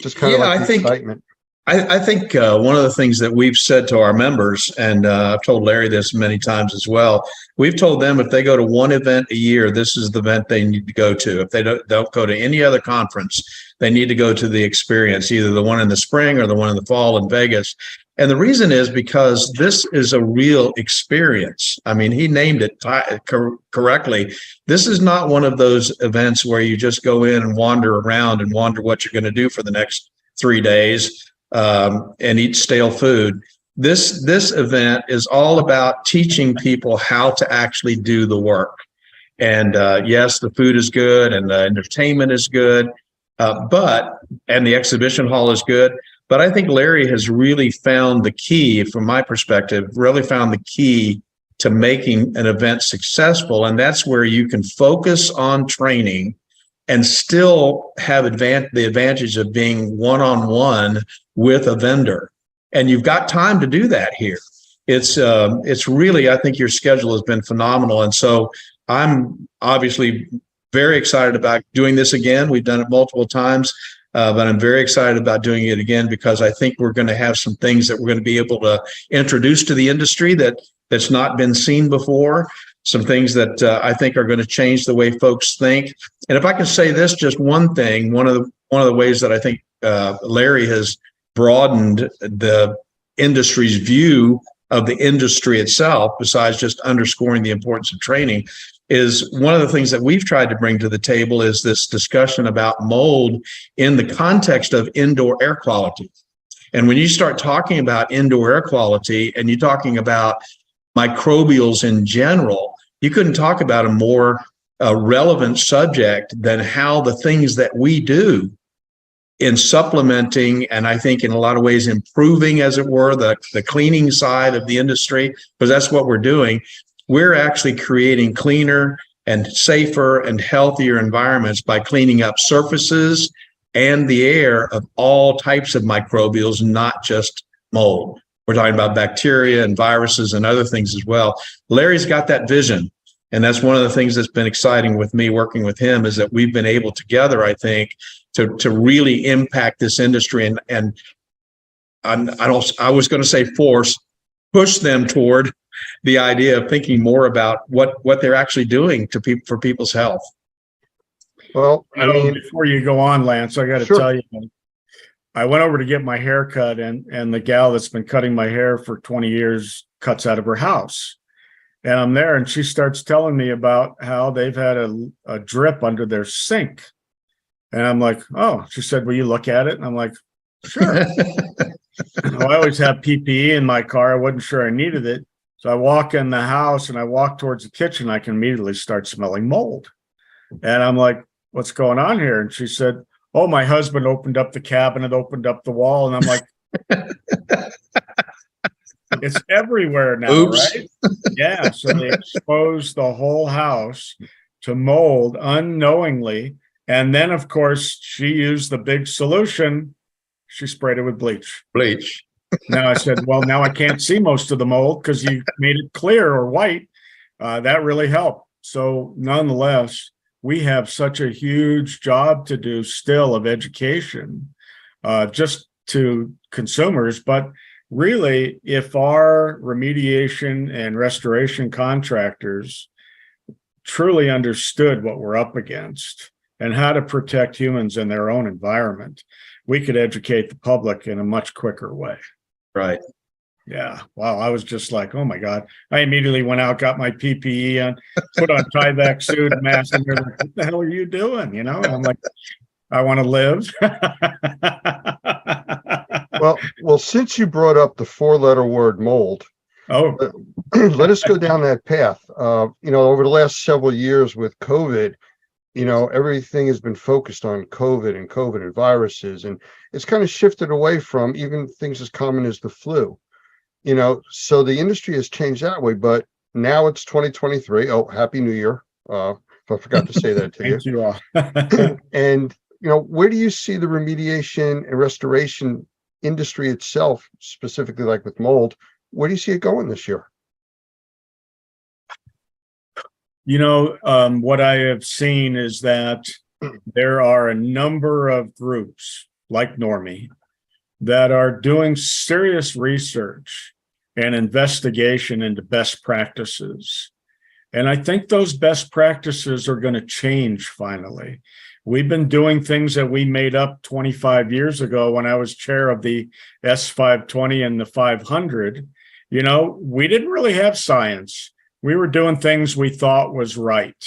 Speaker 4: just kind of like the excitement.
Speaker 9: I think one of the things that we've said to our members, and I've told Larry this many times as well, we've told them if they go to one event a year, this is the event they need to go to. If they don't go to any other conference, they need to go to the experience, either the one in the spring or the one in the fall in Vegas. And the reason is because this is a real experience. I mean, he named it correctly. This is not one of those events where you just go in and wander around and wonder what you're going to do for the next 3 days and eat stale food. This event is all about teaching people how to actually do the work. And yes, the food is good and the entertainment is good, and the exhibition hall is good. But I think Larry has really found the key, from my perspective, really found the key to making an event successful. And that's where you can focus on training and still have the advantage of being one-on-one with a vendor. And you've got time to do that here. It's really, I think your schedule has been phenomenal. And so I'm obviously very excited about doing this again. We've done it multiple times. But I'm very excited about doing it again because I think we're going to have some things that we're going to be able to introduce to the industry that's not been seen before. Some things that I think are going to change the way folks think. And if I can say this, just one thing, one of the ways that I think Larry has broadened the industry's view of the industry itself, besides just underscoring the importance of training, is one of the things that we've tried to bring to the table is this discussion about mold in the context of indoor air quality. And when you start talking about indoor air quality and you're talking about microbials in general, you couldn't talk about a more relevant subject than how the things that we do in supplementing, and I think in a lot of ways improving, as it were, the cleaning side of the industry, because that's what we're doing. We're actually creating cleaner and safer and healthier environments by cleaning up surfaces and the air of all types of microbials, not just mold. We're talking about bacteria and viruses and other things as well. Larry's got that vision. And that's one of the things that's been exciting with me working with him, is that we've been able together, I think, to really impact this industry and I was going to say push them toward the idea of thinking more about what they're actually doing for people's health.
Speaker 4: Well, I mean,
Speaker 15: before you go on, Lance, I got to tell you, I went over to get my hair cut, and the gal that's been cutting my hair for 20 years cuts out of her house. And I'm there, and she starts telling me about how they've had a drip under their sink. And I'm like, oh, she said, will you look at it? And I'm like, sure. I always have PPE in my car. I wasn't sure I needed it. So I walk in the house and I walk towards the kitchen. I can immediately start smelling mold. And I'm like, what's going on here? And she said, oh, my husband opened up the cabinet, opened up the wall. And I'm like, it's everywhere now,
Speaker 9: Oops.
Speaker 15: Right? Yeah. So they exposed the whole house to mold unknowingly. And then, of course, she used the big solution. She sprayed it with bleach. Now I said, well, now I can't see most of the mold because you made it clear or white. That really helped. So nonetheless, we have such a huge job to do still of education, just to consumers. But really, if our remediation and restoration contractors truly understood what we're up against and how to protect humans in their own environment, we could educate the public in a much quicker way.
Speaker 9: Right.
Speaker 15: Yeah. Wow. I was just like, oh my God. I immediately went out, got my PPE on, put on Tyvek suit, mask, and they're like, what the hell are you doing? You know, and I'm like, I want to live.
Speaker 4: well, since you brought up the 4-letter word mold,
Speaker 15: Oh,
Speaker 4: Let us go down that path. Over the last several years with COVID, everything has been focused on COVID and viruses, and it's kind of shifted away from even things as common as the flu. So the industry has changed that way, but now it's 2023. Oh, Happy New Year. If I forgot to say that to you.
Speaker 15: thank you all.
Speaker 4: And, where do you see the remediation and restoration industry itself, specifically like with mold? Where do you see it going this year?
Speaker 15: What I have seen is that there are a number of groups like Normie that are doing serious research and investigation into best practices. And I think those best practices are going to change finally. We've been doing things that we made up 25 years ago when I was chair of the S520 and the 500. We didn't really have science. We were doing things we thought was right.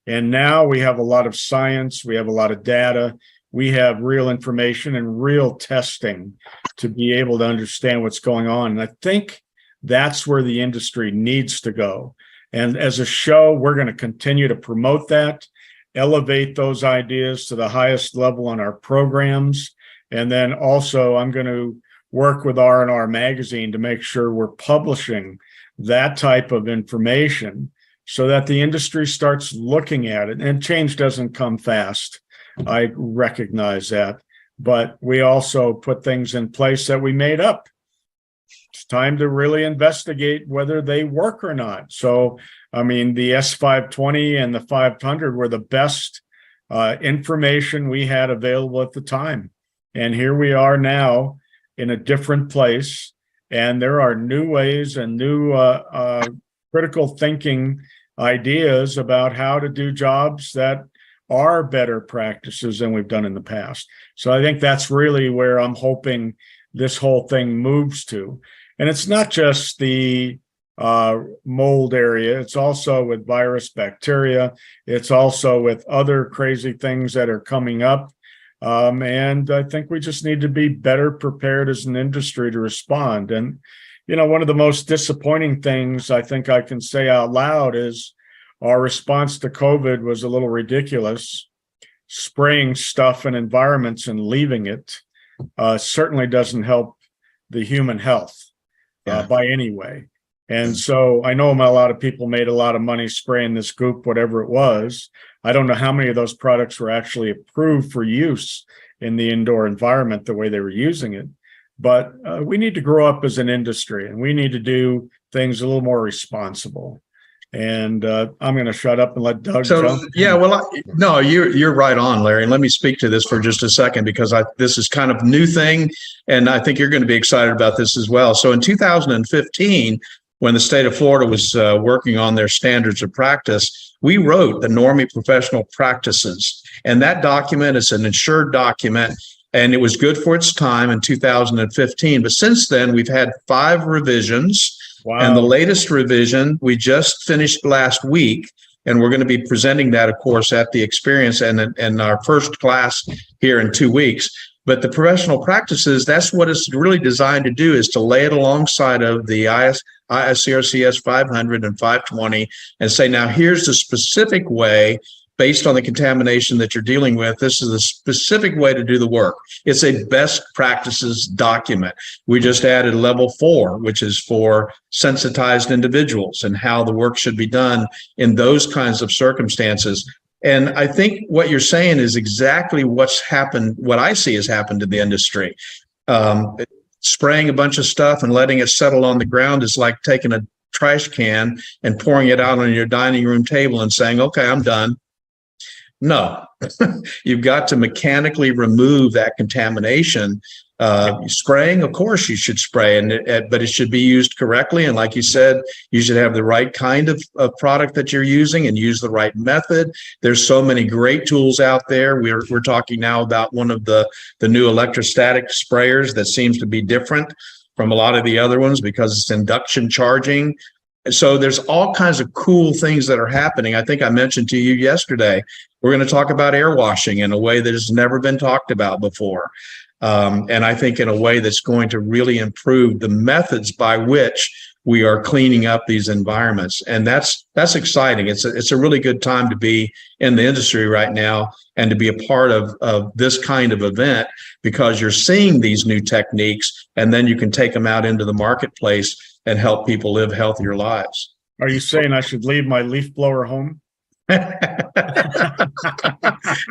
Speaker 15: And now we have a lot of science. We have a lot of data. We have real information and real testing to be able to understand what's going on. And I think that's where the industry needs to go. And as a show, we're going to continue to promote that, elevate those ideas to the highest level on our programs. And then also I'm going to work with R&R Magazine to make sure we're publishing that type of information so that the industry starts looking at it. And change doesn't come fast. I recognize that. But we also put things in place that we made up. It's time to really investigate whether they work or not. So, the S520 and the 500 were the best information we had available at the time. And here we are now in a different place. And there are new ways and new critical thinking ideas about how to do jobs that are better practices than we've done in the past. So I think that's really where I'm hoping this whole thing moves to. And it's not just the mold area. It's also with virus, bacteria. It's also with other crazy things that are coming up. And I think we just need to be better prepared as an industry to respond. And, one of the most disappointing things I think I can say out loud is our response to COVID was a little ridiculous. Spraying stuff in environments and leaving it certainly doesn't help the human health by any way. And so I know a lot of people made a lot of money spraying this goop, whatever it was. I don't know how many of those products were actually approved for use in the indoor environment the way they were using it. But we need to grow up as an industry, and we need to do things a little more responsible. And I'm going to shut up and let Doug jump.
Speaker 9: Yeah, well, no, you're right on, Larry. And let me speak to this for just a second, because this is kind of a new thing, and I think you're going to be excited about this as well. So in 2015, when the state of Florida was working on their standards of practice, we wrote the Normie Professional Practices. And that document is an insured document, and it was good for its time in 2015. But since then, we've had 5 revisions.
Speaker 15: Wow.
Speaker 9: And the latest revision we just finished last week, and we're going to be presenting that, of course, at the experience and our first class here in 2 weeks. But the professional practices, that's what it's really designed to do, is to lay it alongside of the ISCRCS 500 and 520 and say, now here's the specific way, based on the contamination that you're dealing with, this is a specific way to do the work. It's a best practices document. We just added level 4, which is for sensitized individuals and how the work should be done in those kinds of circumstances. And I think what you're saying is exactly what's happened, what I see has happened in the industry. Spraying a bunch of stuff and letting it settle on the ground is like taking a trash can and pouring it out on your dining room table and saying, okay, I'm done. No, you've got to mechanically remove that contamination. Spraying, of course, you should spray, but it should be used correctly. And like you said, you should have the right kind of product that you're using and use the right method. There's so many great tools out there. We're talking now about one of the new electrostatic sprayers that seems to be different from a lot of the other ones because it's induction charging. So there's all kinds of cool things that are happening. I think I mentioned to you yesterday, we're going to talk about air washing in a way that has never been talked about before. And I think in a way that's going to really improve the methods by which we are cleaning up these environments. And that's exciting. It's a really good time to be in the industry right now and to be a part of this kind of event, because you're seeing these new techniques and then you can take them out into the marketplace and help people live healthier lives.
Speaker 15: Are you saying I should leave my leaf blower home?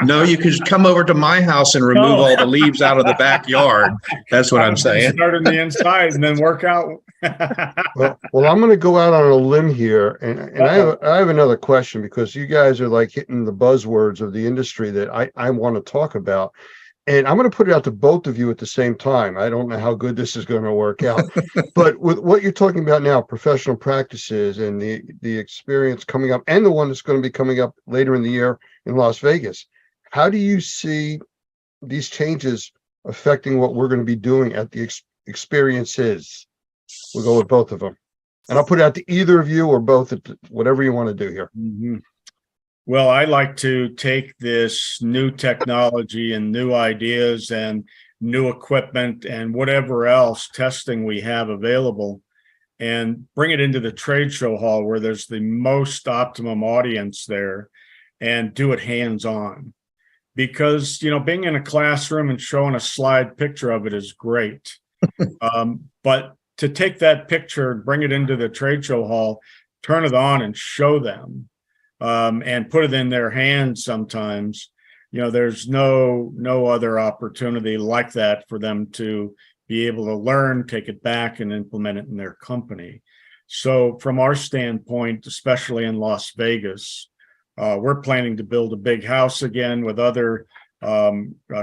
Speaker 9: No, you could come over to my house and remove all the leaves out of the backyard. That's what I'm saying.
Speaker 15: Start on the inside and then work out.
Speaker 4: Well, I'm going to go out on a limb here, and I have another question, because you guys are like hitting the buzzwords of the industry that I want to talk about. And I'm going to put it out to both of you at the same time. I don't know how good this is going to work out, but with what you're talking about now, professional practices and the experience coming up, and the one that's going to be coming up later in the year in Las Vegas, how do you see these changes affecting what we're going to be doing at the experiences? We'll go with both of them, and I'll put it out to either of you or both, whatever you want to do here.
Speaker 15: Mm-hmm. Well, I like to take this new technology and new ideas and new equipment and whatever else testing we have available and bring it into the trade show hall where there's the most optimum audience there and do it hands-on. Because, being in a classroom and showing a slide picture of it is great. But to take that picture, bring it into the trade show hall, turn it on and show them, and put it in their hands sometimes, there's no other opportunity like that for them to be able to learn, take it back and implement it in their company. So from our standpoint, especially in Las Vegas, we're planning to build a big house again with other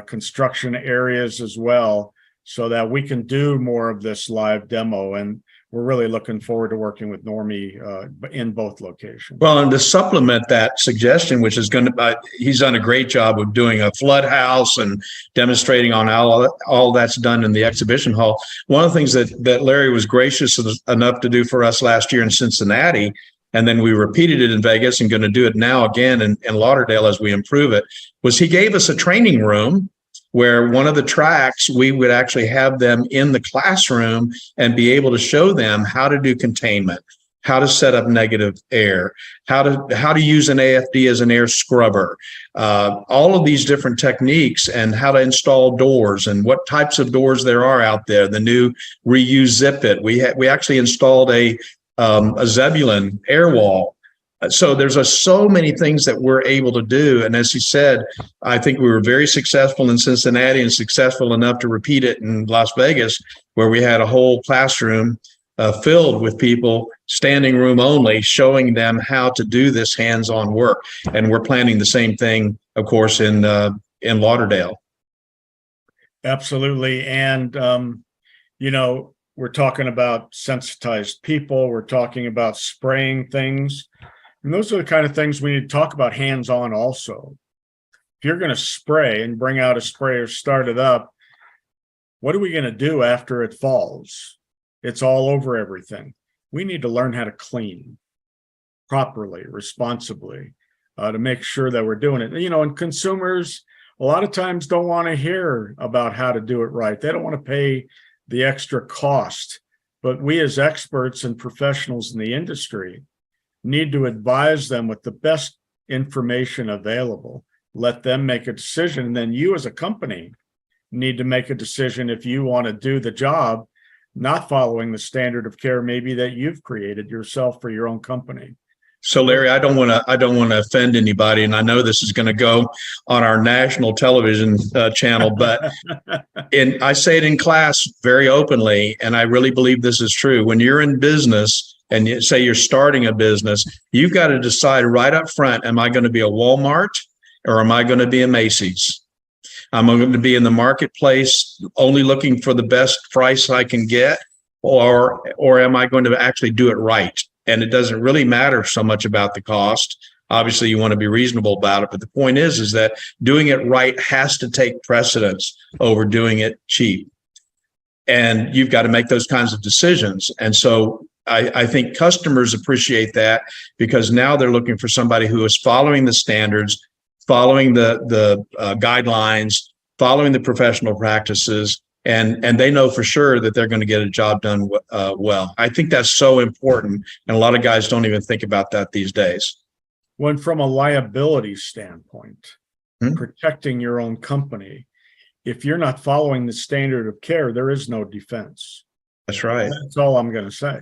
Speaker 15: construction areas as well, so that we can do more of this live demo. And we're really looking forward to working with Normie in both locations.
Speaker 9: Well, and to supplement that suggestion, which is going to, he's done a great job of doing a flood house and demonstrating on all that's done in the exhibition hall. One of the things that Larry was gracious enough to do for us last year in Cincinnati, and then we repeated it in Vegas and going to do it now again in Lauderdale as we improve it, was he gave us a training room where one of the tracks, we would actually have them in the classroom and be able to show them how to do containment, how to set up negative air, how to use an AFD as an air scrubber, all of these different techniques, and how to install doors and what types of doors there are out there. The new reuse zip it. We actually installed a Zebulon air wall. So there's so many things that we're able to do. And as he said, I think we were very successful in Cincinnati and successful enough to repeat it in Las Vegas, where we had a whole classroom filled with people, standing room only, showing them how to do this hands-on work. And we're planning the same thing, of course, in Lauderdale.
Speaker 15: Absolutely. And, we're talking about sensitized people. We're talking about spraying things. And those are the kind of things we need to talk about hands-on also. If you're going to spray and bring out a sprayer, start it up, what are we going to do after it falls? It's all over everything. We need to learn how to clean properly, responsibly, to make sure that we're doing it. And consumers a lot of times don't want to hear about how to do it right. They don't want to pay the extra cost. But we as experts and professionals in the industry need to advise them with the best information available, let them make a decision. And then you as a company need to make a decision if you want to do the job, not following the standard of care maybe that you've created yourself for your own company.
Speaker 9: So Larry, I don't want to offend anybody, and I know this is going to go on our national television channel, but I say it in class very openly, and I really believe this is true. When you're in business, and you say you're starting a business, you've got to decide right up front, am I going to be a Walmart or am I going to be a Macy's? I'm going to be in the marketplace only looking for the best price I can get, or am I going to actually do it right? And it doesn't really matter so much about the cost. Obviously, you want to be reasonable about it, but the point is that doing it right has to take precedence over doing it cheap. And you've got to make those kinds of decisions. And so I think customers appreciate that, because now they're looking for somebody who is following the standards, following the guidelines, following the professional practices, and they know for sure that they're going to get a job done well. I think that's so important, and a lot of guys don't even think about that these days.
Speaker 15: When from a liability standpoint, protecting your own company, if you're not following the standard of care, there is no defense.
Speaker 9: That's right.
Speaker 15: That's all I'm going to say.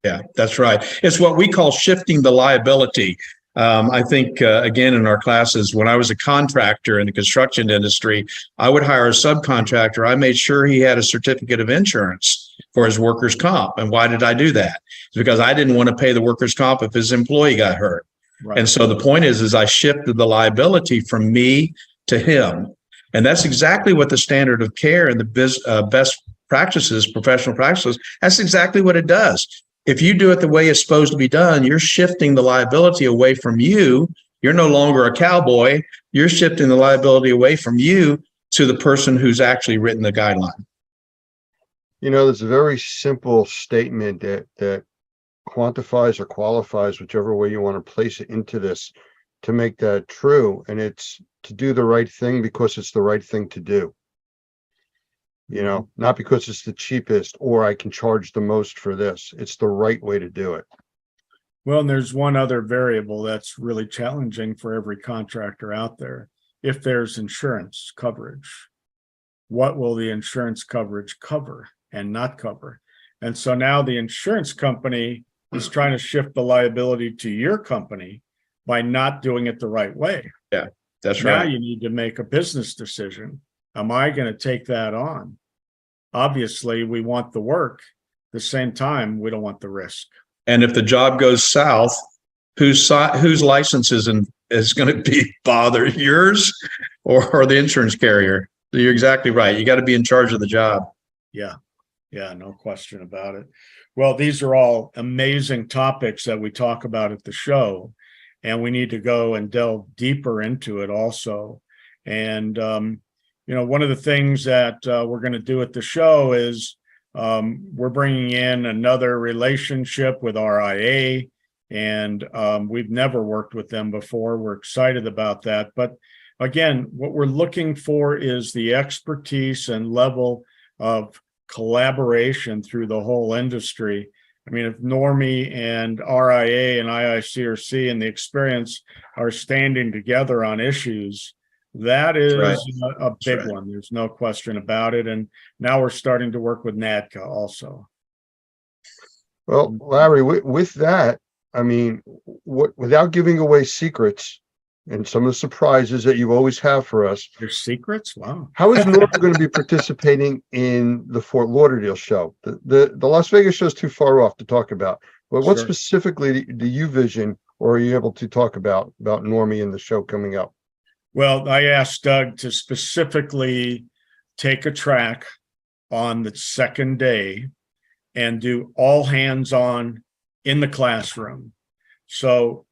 Speaker 9: Yeah, that's right. It's what we call shifting the liability. I think, again, in our classes, when I was a contractor in the construction industry, I would hire a subcontractor. I made sure he had a certificate of insurance for his workers' comp. And why did I do that? It's because I didn't want to pay the workers' comp if his employee got hurt.
Speaker 15: Right.
Speaker 9: And so the point is I shifted the liability from me to him. And that's exactly what the standard of care and the best practices, professional practices, that's exactly what it does. If you do it the way it's supposed to be done, you're shifting the liability away from you. You're no longer a cowboy. You're shifting the liability away from you to the person who's actually written the guideline.
Speaker 4: You know, there's a very simple statement that quantifies or qualifies, whichever way you want to place it into this, to make that true. And it's to do the right thing because it's the right thing to do. You know, not because it's the cheapest or I can charge the most for this. It's the right way to do it.
Speaker 15: Well, and there's one other variable that's really challenging for every contractor out there. If there's insurance coverage, what will the insurance coverage cover and not cover? And so now the insurance company is trying to shift the liability to your company by not doing it the right way.
Speaker 9: Yeah, that's
Speaker 15: Now
Speaker 9: right.
Speaker 15: you need to make a business decision. Am I going to take that on? Obviously, we want the work. At the same time, we don't want the risk.
Speaker 9: And if the job goes south, whose license is going to be bothered, yours or the insurance carrier? You're exactly right. You got to be in charge of the job.
Speaker 15: Yeah, no question about it. Well, these are all amazing topics that we talk about at the show, and we need to go and delve deeper into it also. And, you know, one of the things that we're going to do at the show is we're bringing in another relationship with RIA, and we've never worked with them before. We're excited about that. But again, what we're looking for is the expertise and level of collaboration through the whole industry. I mean, if Normie and RIA and IICRC and the experience are standing together on issues, that is a big one. There's no question about it. And now we're starting to work with NADCA also.
Speaker 4: Well, Larry, with that, I mean, without giving away secrets and some of the surprises that you always have for us.
Speaker 15: There's secrets? Wow.
Speaker 4: How is Norm going to be participating in the Fort Lauderdale show? The Las Vegas show is too far off to talk about. But what specifically do you vision, or are you able to talk about Normie and the show coming up?
Speaker 15: Well, I asked Doug to specifically take a track on the second day and do all hands on in the classroom. So,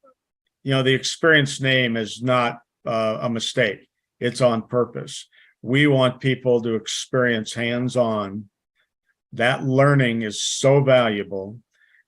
Speaker 15: you know, the experience name is not a mistake. It's on purpose. We want people to experience hands-on. That learning is so valuable.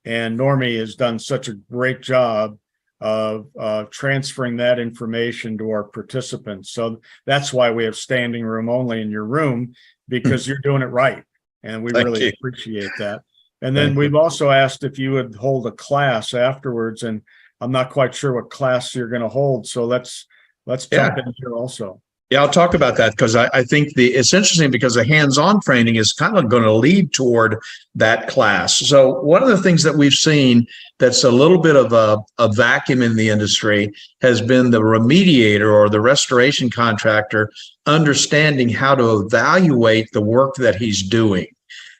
Speaker 15: And Normie has done such a great job of transferring that information to our participants. So that's why we have standing room only in your room, because you're doing it right. And we really appreciate that. And then we've also asked if you would hold a class afterwards, and I'm not quite sure what class you're going to hold. So let's jump in here also.
Speaker 9: Yeah, I'll talk about that because I think it's interesting because the hands-on training is kind of going to lead toward that class. So one of the things that we've seen that's a little bit of a vacuum in the industry has been the remediator or the restoration contractor understanding how to evaluate the work that he's doing.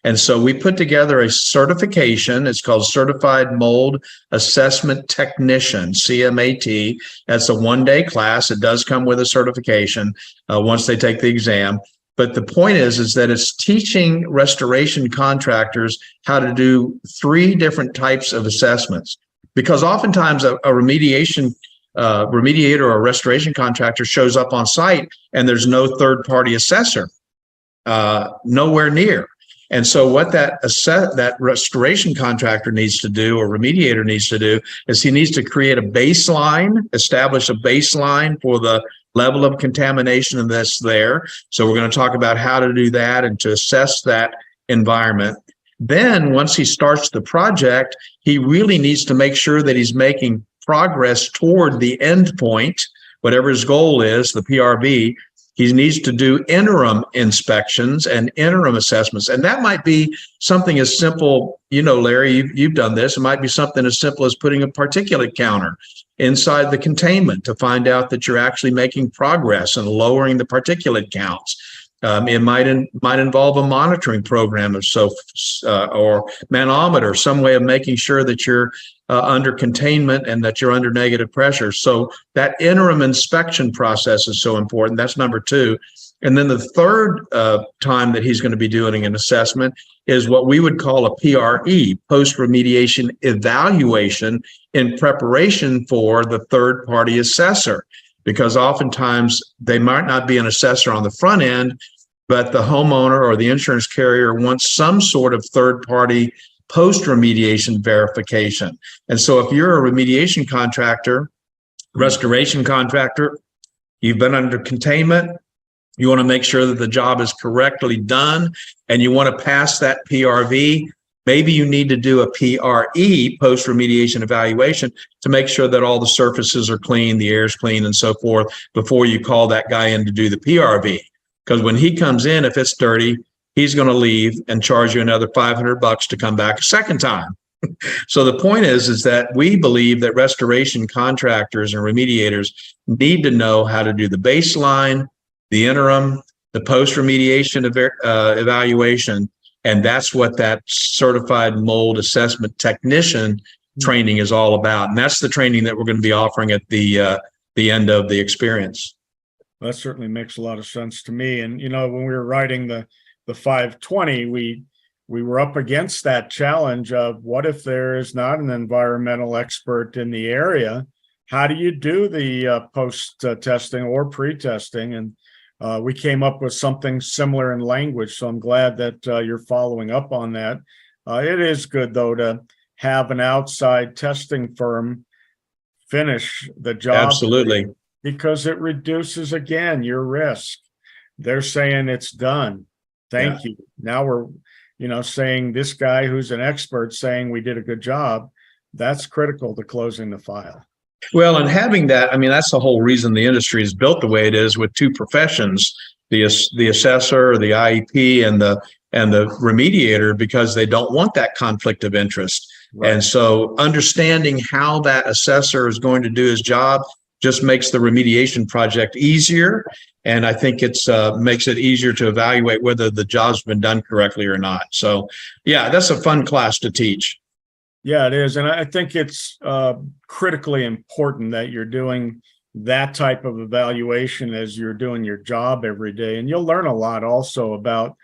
Speaker 9: And so we put together a certification. It's called Certified Mold Assessment Technician, CMAT. That's a one-day class. It does come with a certification once they take the exam. But the point is that it's teaching restoration contractors how to do 3 different types of assessments. Because oftentimes a remediator or a restoration contractor shows up on site and there's no third-party assessor, nowhere near. And so what that restoration contractor needs to do, or remediator needs to do, is he needs to create a baseline, establish a baseline for the level of contamination that's there. So we're going to talk about how to do that and to assess that environment. Then once he starts the project, he really needs to make sure that he's making progress toward the end point, whatever his goal is, the PRV. He needs to do interim inspections and interim assessments. And that might be something as simple, you know, Larry, you've done this. It might be something as simple as putting a particulate counter inside the containment to find out that you're actually making progress and lowering the particulate counts. It might involve a monitoring program or manometer, some way of making sure that you're under containment and that you're under negative pressure. So that interim inspection process is so important. That's number two. And then the third time that he's going to be doing an assessment is what we would call a PRE, post-remediation evaluation, in preparation for the third-party assessor. Because oftentimes they might not be an assessor on the front end, but the homeowner or the insurance carrier wants some sort of third-party post-remediation verification. And so if you're a remediation contractor, restoration contractor, you've been under containment, you want to make sure that the job is correctly done, and you want to pass that PRV, maybe you need to do a PRE, post-remediation evaluation, to make sure that all the surfaces are clean, the air is clean, and so forth, before you call that guy in to do the PRV. Because when he comes in, if it's dirty, he's going to leave and charge you another $500 to come back a second time. So the point is that we believe that restoration contractors and remediators need to know how to do the baseline, the interim, the post-remediation evaluation. And that's what that certified mold assessment technician training is all about. And that's the training that we're going to be offering at the end of the experience.
Speaker 15: That certainly makes a lot of sense to me. And, you know, when we were writing the 520, we were up against that challenge of what if there is not an environmental expert in the area? How do you do the post testing or pre-testing? And we came up with something similar in language. So I'm glad that you're following up on that. It is good, though, to have an outside testing firm finish the job.
Speaker 9: Absolutely.
Speaker 15: Because it reduces, again, your risk. They're saying it's done. Thank you. Now we're, saying this guy who's an expert saying we did a good job. That's critical to closing the file.
Speaker 9: Well, and having that, that's the whole reason the industry is built the way it is, with two professions, the assessor, the IEP, and the remediator, because they don't want that conflict of interest. Right. And so understanding how that assessor is going to do his job just makes the remediation project easier. And I think it's makes it easier to evaluate whether the job's been done correctly or not. So yeah, that's a fun class to teach.
Speaker 15: Yeah, it is. And I think it's critically important that you're doing that type of evaluation as you're doing your job every day. And you'll learn a lot also about,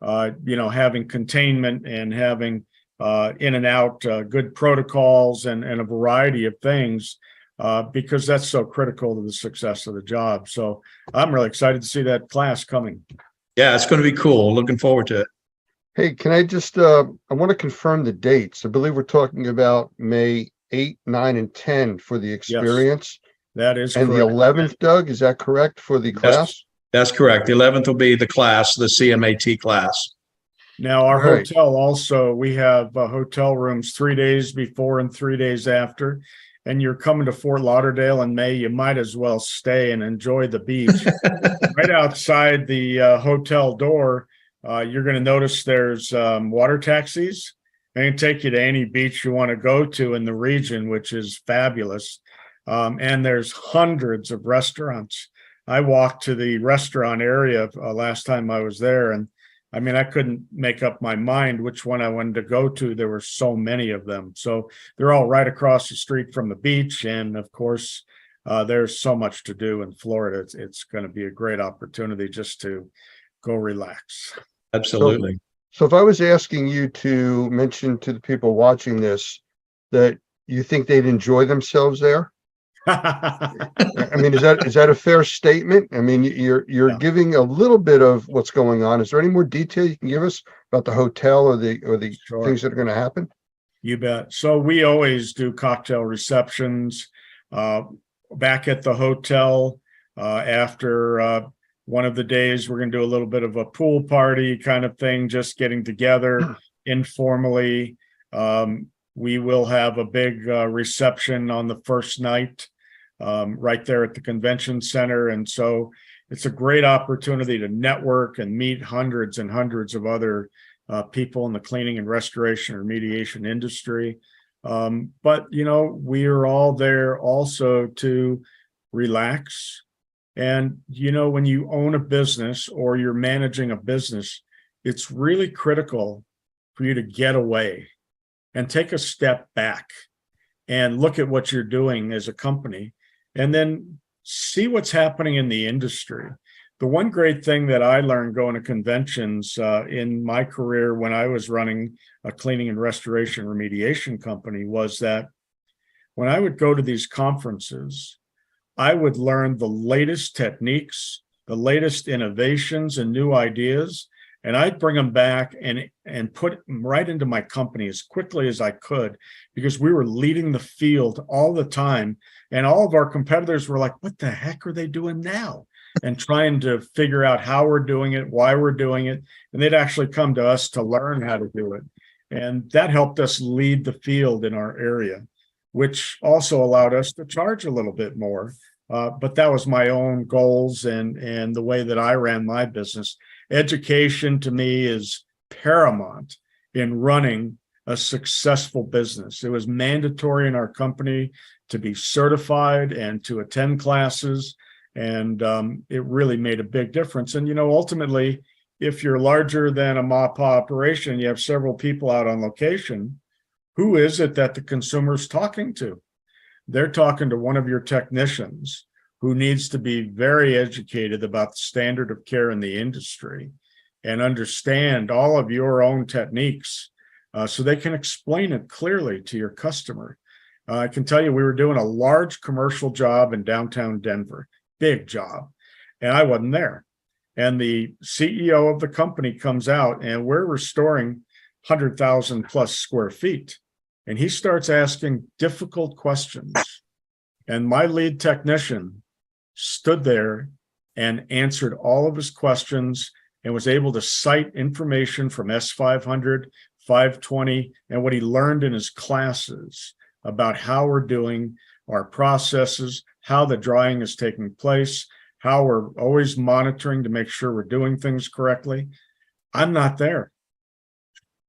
Speaker 15: having containment and having in and out good protocols and a variety of things. Because that's so critical to the success of the job. So I'm really excited to see that class coming.
Speaker 9: Yeah, it's going to be cool. Looking forward to it.
Speaker 4: Hey, can I just, I want to confirm the dates. I believe we're talking about May 8, 9, and 10 for the experience.
Speaker 15: Yes, that is
Speaker 4: and
Speaker 15: correct.
Speaker 4: The 11th, Doug, is that correct for the class?
Speaker 9: That's correct. The 11th will be the class, the CMAT class.
Speaker 15: Now, our hotel also, we have hotel rooms 3 days before and 3 days after. And you're coming to Fort Lauderdale in May, you might as well stay and enjoy the beach. Right outside the hotel door, you're going to notice there's water taxis. They can take you to any beach you want to go to in the region, which is fabulous. And there's hundreds of restaurants. I walked to the restaurant area last time I was there, and I couldn't make up my mind which one I wanted to go to. There were so many of them. So they're all right across the street from the beach. And of course, there's so much to do in Florida. It's going to be a great opportunity just to go relax.
Speaker 9: Absolutely.
Speaker 4: So if I was asking you to mention to the people watching this that you think they'd enjoy themselves there? Is that a fair statement? You're giving a little bit of what's going on. Is there any more detail you can give us about the hotel or the
Speaker 15: Sure.
Speaker 4: things that are going to happen?
Speaker 15: You bet. So we always do cocktail receptions back at the hotel. After one of the days, we're going to do a little bit of a pool party kind of thing, just getting together informally. We will have a big reception on the first night right there at the convention center. And so it's a great opportunity to network and meet hundreds and hundreds of other people in the cleaning and restoration remediation industry. But, you know, we are all there also to relax. And, you know, when you own a business or you're managing a business, it's really critical for you to get away and take a step back and look at what you're doing as a company and then see what's happening in the industry. The one great thing that I learned going to conventions in my career when I was running a cleaning and restoration remediation company was that when I would go to these conferences, I would learn the latest techniques, the latest innovations and new ideas, and I'd bring them back and put them right into my company as quickly as I could, because we were leading the field all the time. And all of our competitors were like, what the heck are they doing now? And trying to figure out how we're doing it, why we're doing it. And they'd actually come to us to learn how to do it. And that helped us lead the field in our area, which also allowed us to charge a little bit more. But that was my own goals and the way that I ran my business. Education to me is paramount in running a successful business. It was mandatory in our company to be certified and to attend classes. And it really made a big difference. And, you know, ultimately, if you're larger than a MAPA operation, you have several people out on location, who is it that the consumer's talking to? They're talking to one of your technicians who needs to be very educated about the standard of care in the industry and understand all of your own techniques so they can explain it clearly to your customer. I can tell you we were doing a large commercial job in downtown Denver, big job, and I wasn't there. And the CEO of the company comes out and we're restoring 100,000 plus square feet. And he starts asking difficult questions. And my lead technician stood there and answered all of his questions and was able to cite information from S500, 520, and what he learned in his classes about how we're doing our processes, how the drying is taking place, how we're always monitoring to make sure we're doing things correctly. I'm not there.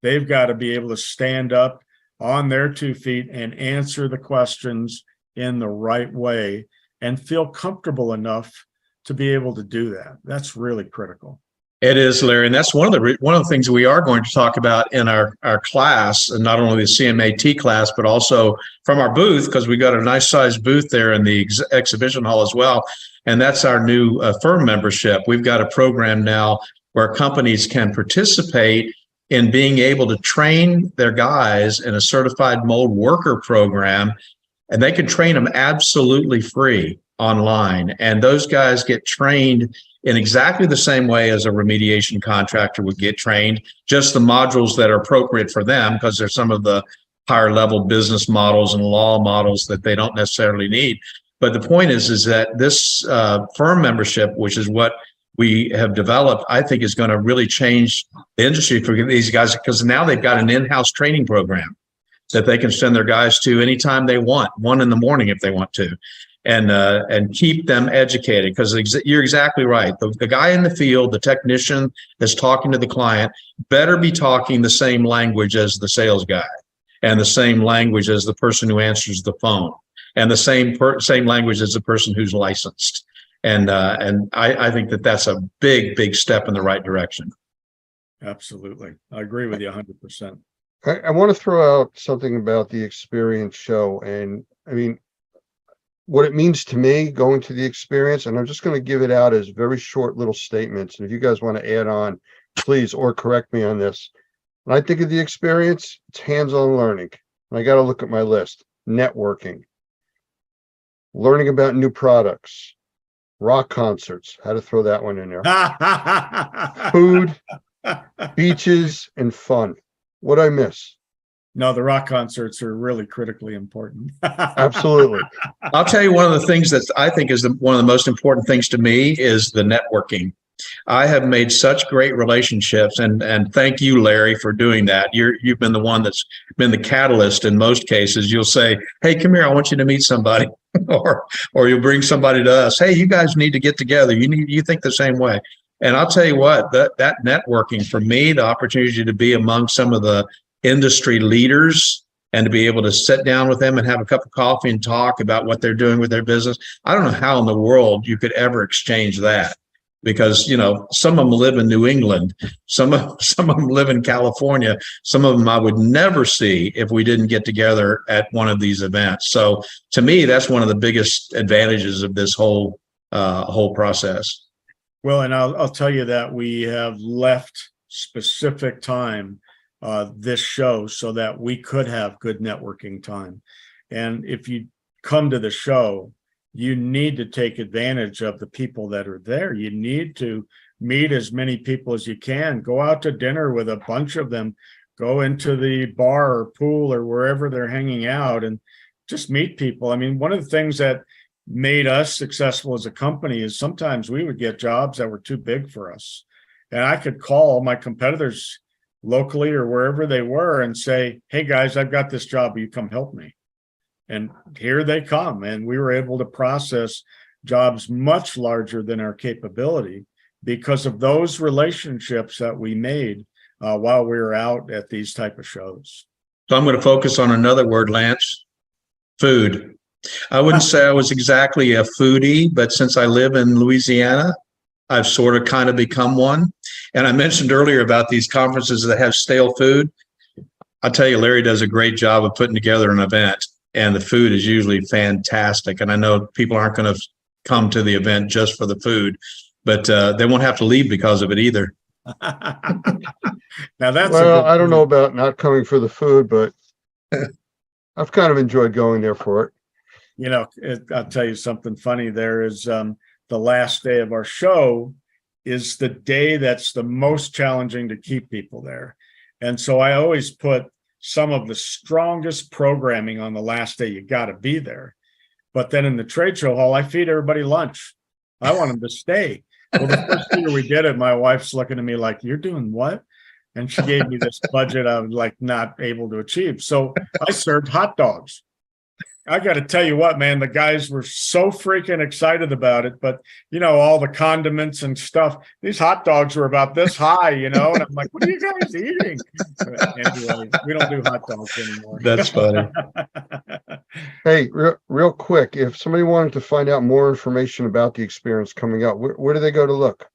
Speaker 15: They've got to be able to stand up on their 2 feet and answer the questions in the right way and feel comfortable enough to be able to do that. That's really critical.
Speaker 9: It is, Larry, and that's one of the things we are going to talk about in our class, and not only the CMAT class, but also from our booth, because we got a nice sized booth there in the exhibition hall as well. And that's our new firm membership. We've got a program now where companies can participate in being able to train their guys in a certified mold worker program, and they can train them absolutely free online. And those guys get trained in exactly the same way as a remediation contractor would get trained, just the modules that are appropriate for them, because there's some of the higher level business models and law models that they don't necessarily need. But the point is that this firm membership, which is what we have developed, I think is going to really change the industry for these guys, because now they've got an in-house training program that they can send their guys to anytime they want, 1 in the morning if they want to, and keep them educated. Because you're exactly right. The guy in the field, the technician that's talking to the client, better be talking the same language as the sales guy, and the same language as the person who answers the phone, and the same language as the person who's licensed. And I think that that's a big step in the right direction.
Speaker 15: Absolutely. I agree with you 100%.
Speaker 4: I want to throw out something about the experience show. And I mean, what it means to me going to the experience, and I'm just going to give it out as very short little statements. And if you guys want to add on, please, or correct me on this. When I think of the experience, it's hands-on learning. And I got to look at my list. Networking, learning about new products, rock concerts, had to throw that one in there. Food, beaches, and fun. What'd I miss?
Speaker 15: No, the rock concerts are really critically important.
Speaker 4: Absolutely.
Speaker 9: I'll tell you one of the things that I think is one of the most important things to me is the networking. I have made such great relationships, and thank you, Larry, for doing that. You've been the one that's been the catalyst in most cases. You'll say, "Hey, come here, I want you to meet somebody," or you'll bring somebody to us. "Hey, you guys need to get together. You think the same way." And I'll tell you what, that networking for me, the opportunity to be among some of the industry leaders and to be able to sit down with them and have a cup of coffee and talk about what they're doing with their business. I don't know how in the world you could ever exchange that. Because, you know, some of them live in New England, some of them live in California, some of them I would never see if we didn't get together at one of these events. So to me, that's one of the biggest advantages of this whole process.
Speaker 15: Well, and I'll tell you that we have left specific time this show so that we could have good networking time. And if you come to the show, you need to take advantage of the people that are there. You need to meet as many people as you can. Go out to dinner with a bunch of them. Go into the bar or pool or wherever they're hanging out and just meet people. I mean, one of the things that made us successful as a company is sometimes we would get jobs that were too big for us. And I could call my competitors locally or wherever they were and say, "Hey guys, I've got this job. Will you come help me?" And here they come. And we were able to process jobs much larger than our capability because of those relationships that we made while we were out at these type of shows.
Speaker 9: So I'm going to focus on another word, Lance, food. I wouldn't say I was exactly a foodie, but since I live in Louisiana, I've sort of kind of become one. And I mentioned earlier about these conferences that have stale food. I'll tell you, Larry does a great job of putting together an event. And the food is usually fantastic. And I know people aren't going to come to the event just for the food, but they won't have to leave because of it either.
Speaker 15: Now that's
Speaker 4: well, I don't know about not coming for the food, but I've kind of enjoyed going there for it.
Speaker 15: You know, I'll tell you something funny. There is the last day of our show is the day that's the most challenging to keep people there. And so I always put some of the strongest programming on the last day. You got to be there. But then in the trade show hall, I feed everybody lunch. I want them to stay. Well, the first year we did it, my wife's looking at me like, "You're doing what?" And she gave me this budget I was like not able to achieve. So I served hot dogs. I got to tell you what, man, the guys were so freaking excited about it. But, you know, all the condiments and stuff, these hot dogs were about this high, you know, and I'm like, "What are you guys eating?" Anyway, we don't do hot dogs anymore.
Speaker 9: That's funny.
Speaker 4: Hey, real quick, if somebody wanted to find out more information about the experience coming up, where do they go to look?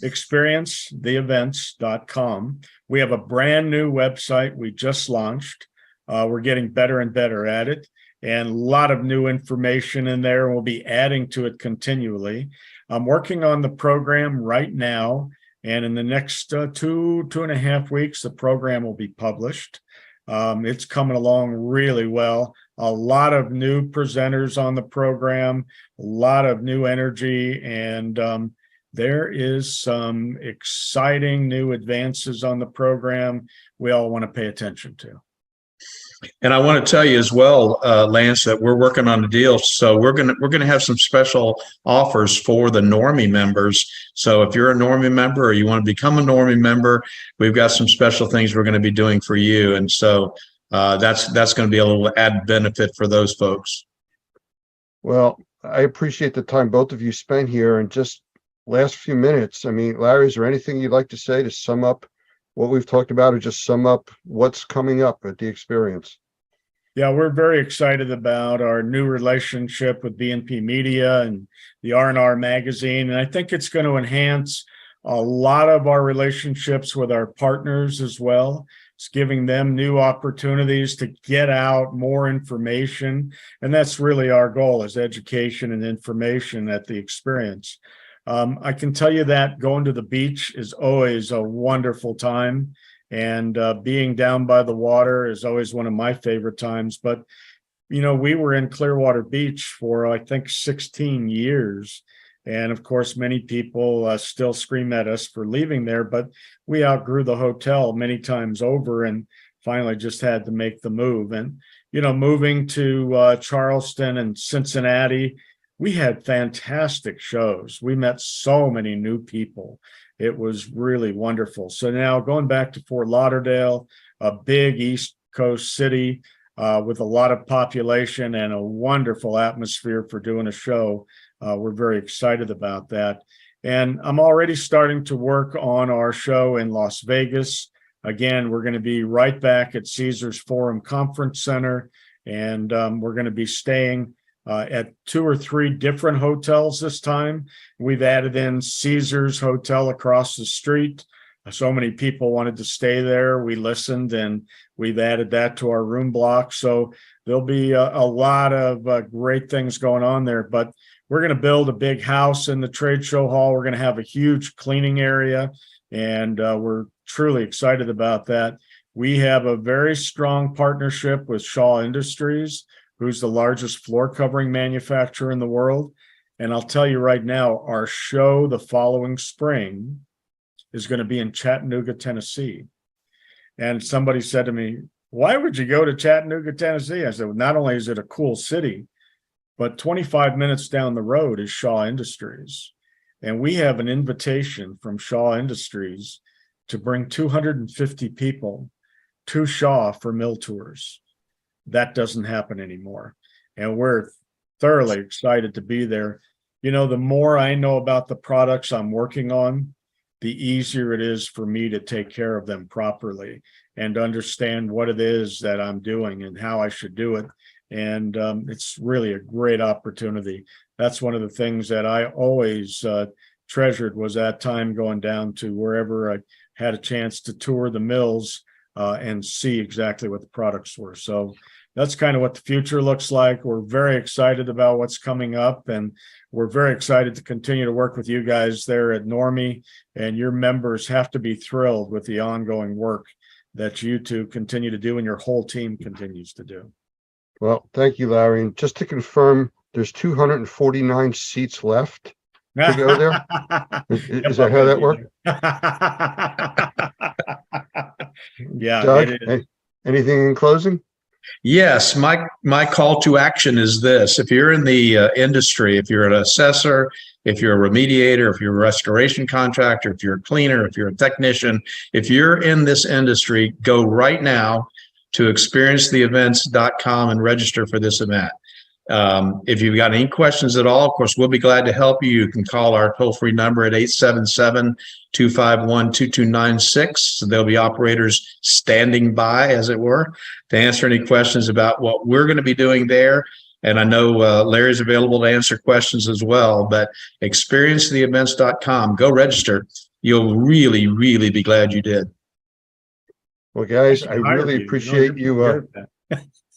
Speaker 15: ExperienceTheEvents.com. We have a brand new website we just launched. We're getting better and better at it. And a lot of new information in there. We'll be adding to it continually. I'm working on the program right now. And in the next 2.5 weeks, the program will be published. It's coming along really well. A lot of new presenters on the program, a lot of new energy, and there is some exciting new advances on the program we all want to pay attention to.
Speaker 9: And I want to tell you as well, Lance, that we're working on a deal. So we're gonna have some special offers for the Normie members. So if you're a Normie member or you want to become a Normie member, we've got some special things we're going to be doing for you. And so that's going to be a little added benefit for those folks.
Speaker 4: Well, I appreciate the time both of you spent here. And just last few minutes, I mean, Larry, is there anything you'd like to say to sum up what we've talked about, or just sum up what's coming up at the experience?
Speaker 15: Yeah, we're very excited about our new relationship with BNP Media and the R&R magazine. And I think it's going to enhance a lot of our relationships with our partners as well. It's giving them new opportunities to get out more information. And that's really our goal, is education and information at the experience. I can tell you that going to the beach is always a wonderful time, and being down by the water is always one of my favorite times. But, you know, we were in Clearwater Beach for, I think, 16 years. And of course, many people still scream at us for leaving there, but we outgrew the hotel many times over and finally just had to make the move. And, you know, moving to Charleston and Cincinnati, we had fantastic shows. We met so many new people. It was really wonderful. So now going back to Fort Lauderdale, a big East Coast city with a lot of population and a wonderful atmosphere for doing a show. We're very excited about that. And I'm already starting to work on our show in Las Vegas. Again, we're going to be right back at Caesars Forum Conference Center, and we're going to be staying at 2 or 3 different hotels this time. We've added in Caesars Hotel across the street. So many people wanted to stay there. We listened, and we've added that to our room block. So there'll be a lot of great things going on there. But we're going to build a big house in the trade show hall. We're going to have a huge cleaning area, and we're truly excited about that. We have a very strong partnership with Shaw Industries, who's the largest floor covering manufacturer in the world. And I'll tell you right now, our show the following spring is going to be in Chattanooga, Tennessee. And somebody said to me, why would you go to Chattanooga, Tennessee? I said, well, not only is it a cool city, but 25 minutes down the road is Shaw Industries. And we have an invitation from Shaw Industries to bring 250 people to Shaw for mill tours. That doesn't happen anymore. And we're thoroughly excited to be there. You know, the more I know about the products I'm working on, the easier it is for me to take care of them properly and understand what it is that I'm doing and how I should do it. And it's really a great opportunity. That's one of the things that I always treasured, was that time going down to wherever I had a chance to tour the mills and see exactly what the products were. So that's kind of what the future looks like. We're very excited about what's coming up, and we're very excited to continue to work with you guys there at Normie, and your members have to be thrilled with the ongoing work that you two continue to do and your whole team continues to do.
Speaker 4: Well, thank you, Larry. And just to confirm, there's 249 seats left to go there. Is that how that works?
Speaker 15: Yeah.
Speaker 4: Doug,
Speaker 15: it is.
Speaker 4: anything in closing?
Speaker 9: Yes, my call to action is this. If you're in the industry, if you're an assessor, if you're a remediator, if you're a restoration contractor, if you're a cleaner, if you're a technician, if you're in this industry, go right now to experiencetheevents.com and register for this event. If you've got any questions at all, of course, we'll be glad to help you. You can call our toll-free number at 877-251-2296. So there'll be operators standing by, as it were, to answer any questions about what we're going to be doing there. And I know Larry's available to answer questions as well, but experiencetheevents.com, go register. You'll really, really be glad you did.
Speaker 4: Well, guys, I really appreciate you.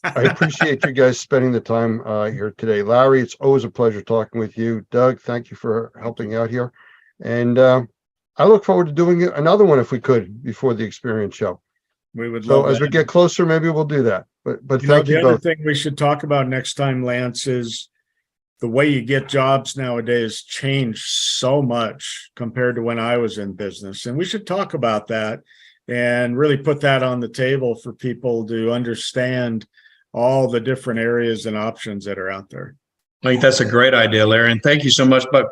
Speaker 4: I appreciate you guys spending the time here today. Larry, it's always a pleasure talking with you. Doug, thank you for helping out here. And I look forward to doing another one if we could before the Experience Show.
Speaker 15: We would
Speaker 4: So
Speaker 15: love
Speaker 4: as
Speaker 15: that.
Speaker 4: we get closer, maybe we'll do that. But
Speaker 15: You know,
Speaker 4: thank
Speaker 15: the
Speaker 4: you
Speaker 15: other
Speaker 4: both.
Speaker 15: thing we should talk about next time, Lance, is the way you get jobs nowadays changed so much compared to when I was in business. And we should talk about that and really put that on the table for people to understand all the different areas and options that are out there.
Speaker 9: I think that's a great idea, Larry. And thank you so much, by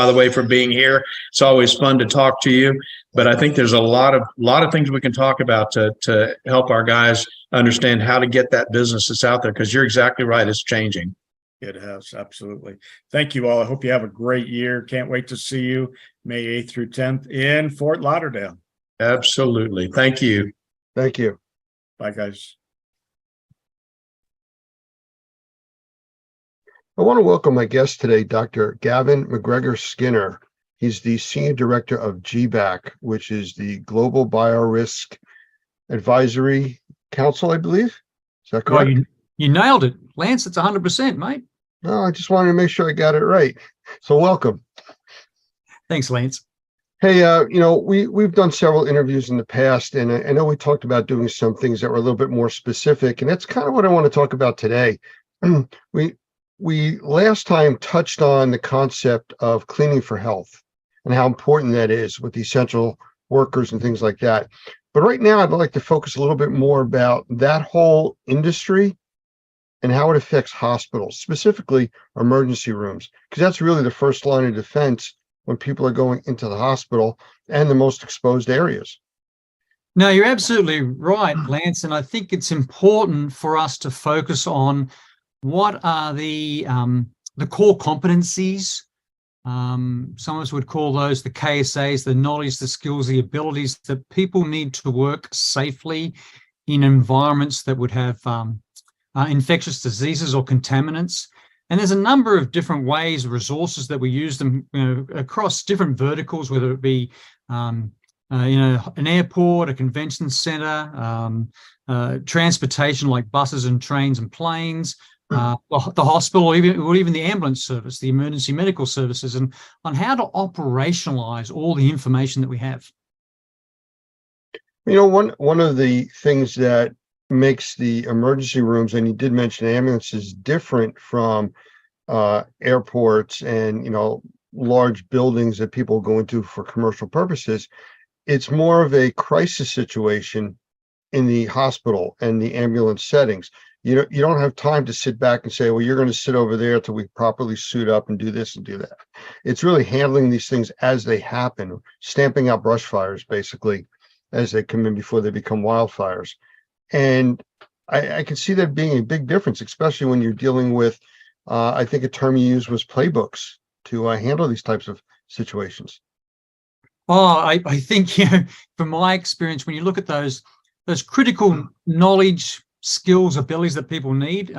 Speaker 9: the way, for being here. It's always fun to talk to you. But I think there's a lot of things we can talk about to help our guys understand how to get that business that's out there, because you're exactly right. It's changing.
Speaker 15: It has, absolutely. Thank you all. I hope you have a great year. Can't wait to see you May 8th through 10th in Fort Lauderdale.
Speaker 9: Absolutely. Thank you.
Speaker 4: Thank you.
Speaker 15: Bye, guys.
Speaker 4: I want to welcome my guest today, Dr. Gavin McGregor Skinner. He's the Senior Director of GBAC, which is the Global Biorisk Advisory Council, I believe. Is that correct?
Speaker 11: Oh, you nailed it, Lance. It's 100%, mate.
Speaker 4: No, I just wanted to make sure I got it right. So welcome.
Speaker 11: Thanks, Lance.
Speaker 4: Hey, we've done several interviews in the past, and I know we talked about doing some things that were a little bit more specific, and that's kind of what I want to talk about today. We last time touched on the concept of cleaning for health and how important that is with essential workers and things like that. But right now, I'd like to focus a little bit more about that whole industry and how it affects hospitals, specifically emergency rooms, because that's really the first line of defense when people are going into the hospital and the most exposed areas.
Speaker 11: No, you're absolutely right, Lance. And I think it's important for us to focus on what are the core competencies. Some of us would call those the KSAs, the knowledge, the skills, the abilities that people need to work safely in environments that would have infectious diseases or contaminants. And there's a number of different ways, resources that we use them, across different verticals, whether it be an airport, a convention center, transportation like buses and trains and planes, the hospital, or even the ambulance service, the emergency medical services, and on how to operationalize all the information that we have.
Speaker 4: One of the things that makes the emergency rooms, and you did mention ambulances, different from airports and large buildings that people go into for commercial purposes, it's more of a crisis situation in the hospital and the ambulance settings. You don't have time to sit back and say, well, you're going to sit over there till we properly suit up and do this and do that. It's really handling these things as they happen, stamping out brush fires, basically, as they come in before they become wildfires. And I can see that being a big difference, especially when you're dealing with, I think a term you used was playbooks to handle these types of situations.
Speaker 11: Oh, I think, from my experience, when you look at those critical knowledge, skills, abilities that people need,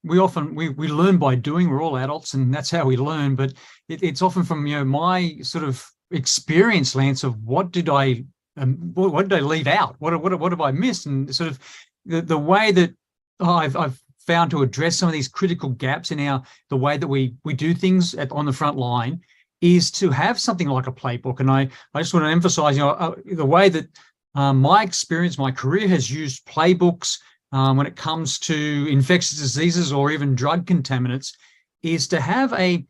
Speaker 11: we often learn by doing. We're all adults, and that's how we learn. But it's often from my sort of experience, Lance, of what did I leave out? What have I missed? And sort of the way that I've found to address some of these critical gaps in the way that we do things on the front line is to have something like a playbook. And I just want to emphasize, the way that my experience, my career has used playbooks when it comes to infectious diseases or even drug contaminants, is to have a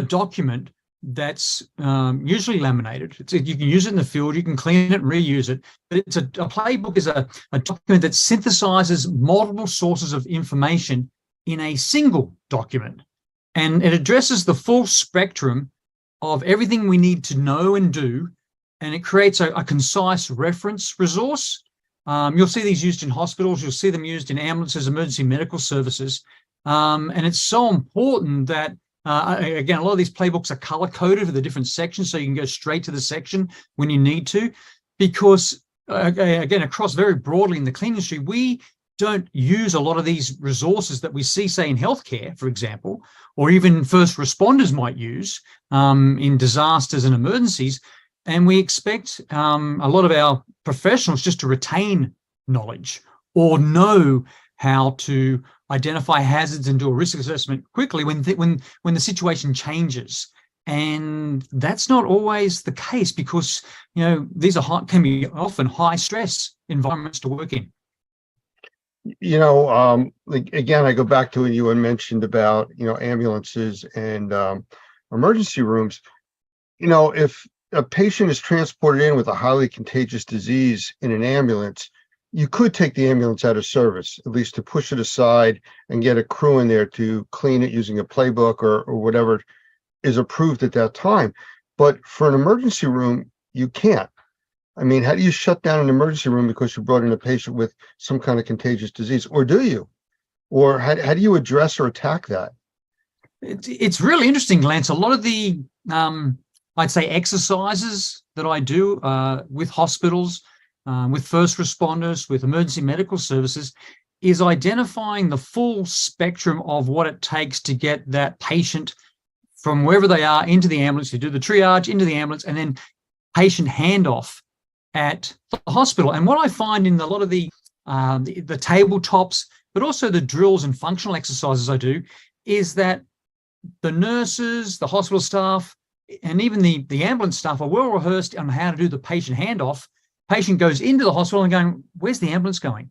Speaker 11: document that's usually laminated. You can use it in the field, you can clean it and reuse it. But a playbook is a document that synthesizes multiple sources of information in a single document. And it addresses the full spectrum of everything we need to know and do. And it creates a concise reference resource. You'll see these used in hospitals. You'll see them used in ambulances, emergency medical services. And it's so important that, again, a lot of these playbooks are color-coded for the different sections, so you can go straight to the section when you need to. Because, again, across very broadly in the cleaning industry, we don't use a lot of these resources that we see, say, in healthcare, for example, or even first responders might use in disasters and emergencies. And we expect a lot of our professionals just to retain knowledge or know how to identify hazards and do a risk assessment quickly when the situation changes. And that's not always the case, because these can be often high stress environments to work in.
Speaker 4: Again, I go back to what you had mentioned about ambulances and emergency rooms. If a patient is transported in with a highly contagious disease in an ambulance, you could take the ambulance out of service, at least to push it aside and get a crew in there to clean it using a playbook or whatever is approved at that time. But for an emergency room, you can't. I mean, how do you shut down an emergency room because you brought in a patient with some kind of contagious disease? Or do you? Or how do you address or attack that?
Speaker 11: It's really interesting, Lance. A lot of the, I'd say, exercises that I do with hospitals, with first responders, with emergency medical services, is identifying the full spectrum of what it takes to get that patient from wherever they are into the ambulance. You do the triage into the ambulance and then patient handoff at the hospital. And what I find in a lot of the tabletops, but also the drills and functional exercises I do, is that the nurses, the hospital staff, and even the ambulance staff are well rehearsed on how to do the patient handoff. Patient goes into the hospital and going, where's the ambulance going?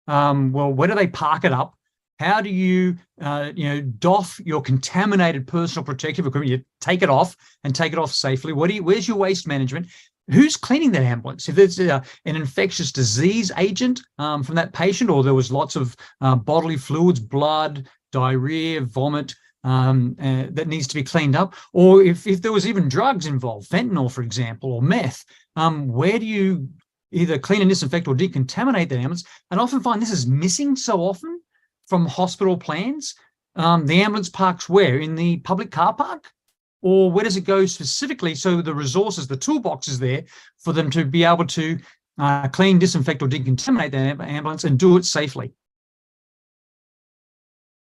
Speaker 11: Well, where do they park it up? How do you, doff your contaminated personal protective equipment? You take it off and take it off safely. Where's your waste management? who's cleaning that ambulance? If there's an infectious disease agent from that patient, or there was lots of bodily fluids, blood, diarrhea, vomit, that needs to be cleaned up, or if there was even drugs involved, fentanyl, for example, or meth, where do you either clean and disinfect or decontaminate that ambulance? And I often find this is missing so often from hospital plans. The ambulance parks where? In the public car park? Or where does it go specifically so the resources, the toolbox is there for them to be able to clean, disinfect, or decontaminate that ambulance and do it safely?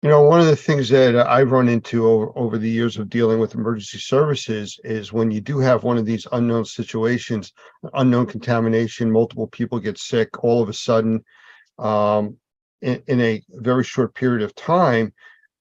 Speaker 4: You know, one of the things that I've run into over the years of dealing with emergency services is when you do have one of these unknown situations, unknown contamination, multiple people get sick all of a sudden in a very short period of time,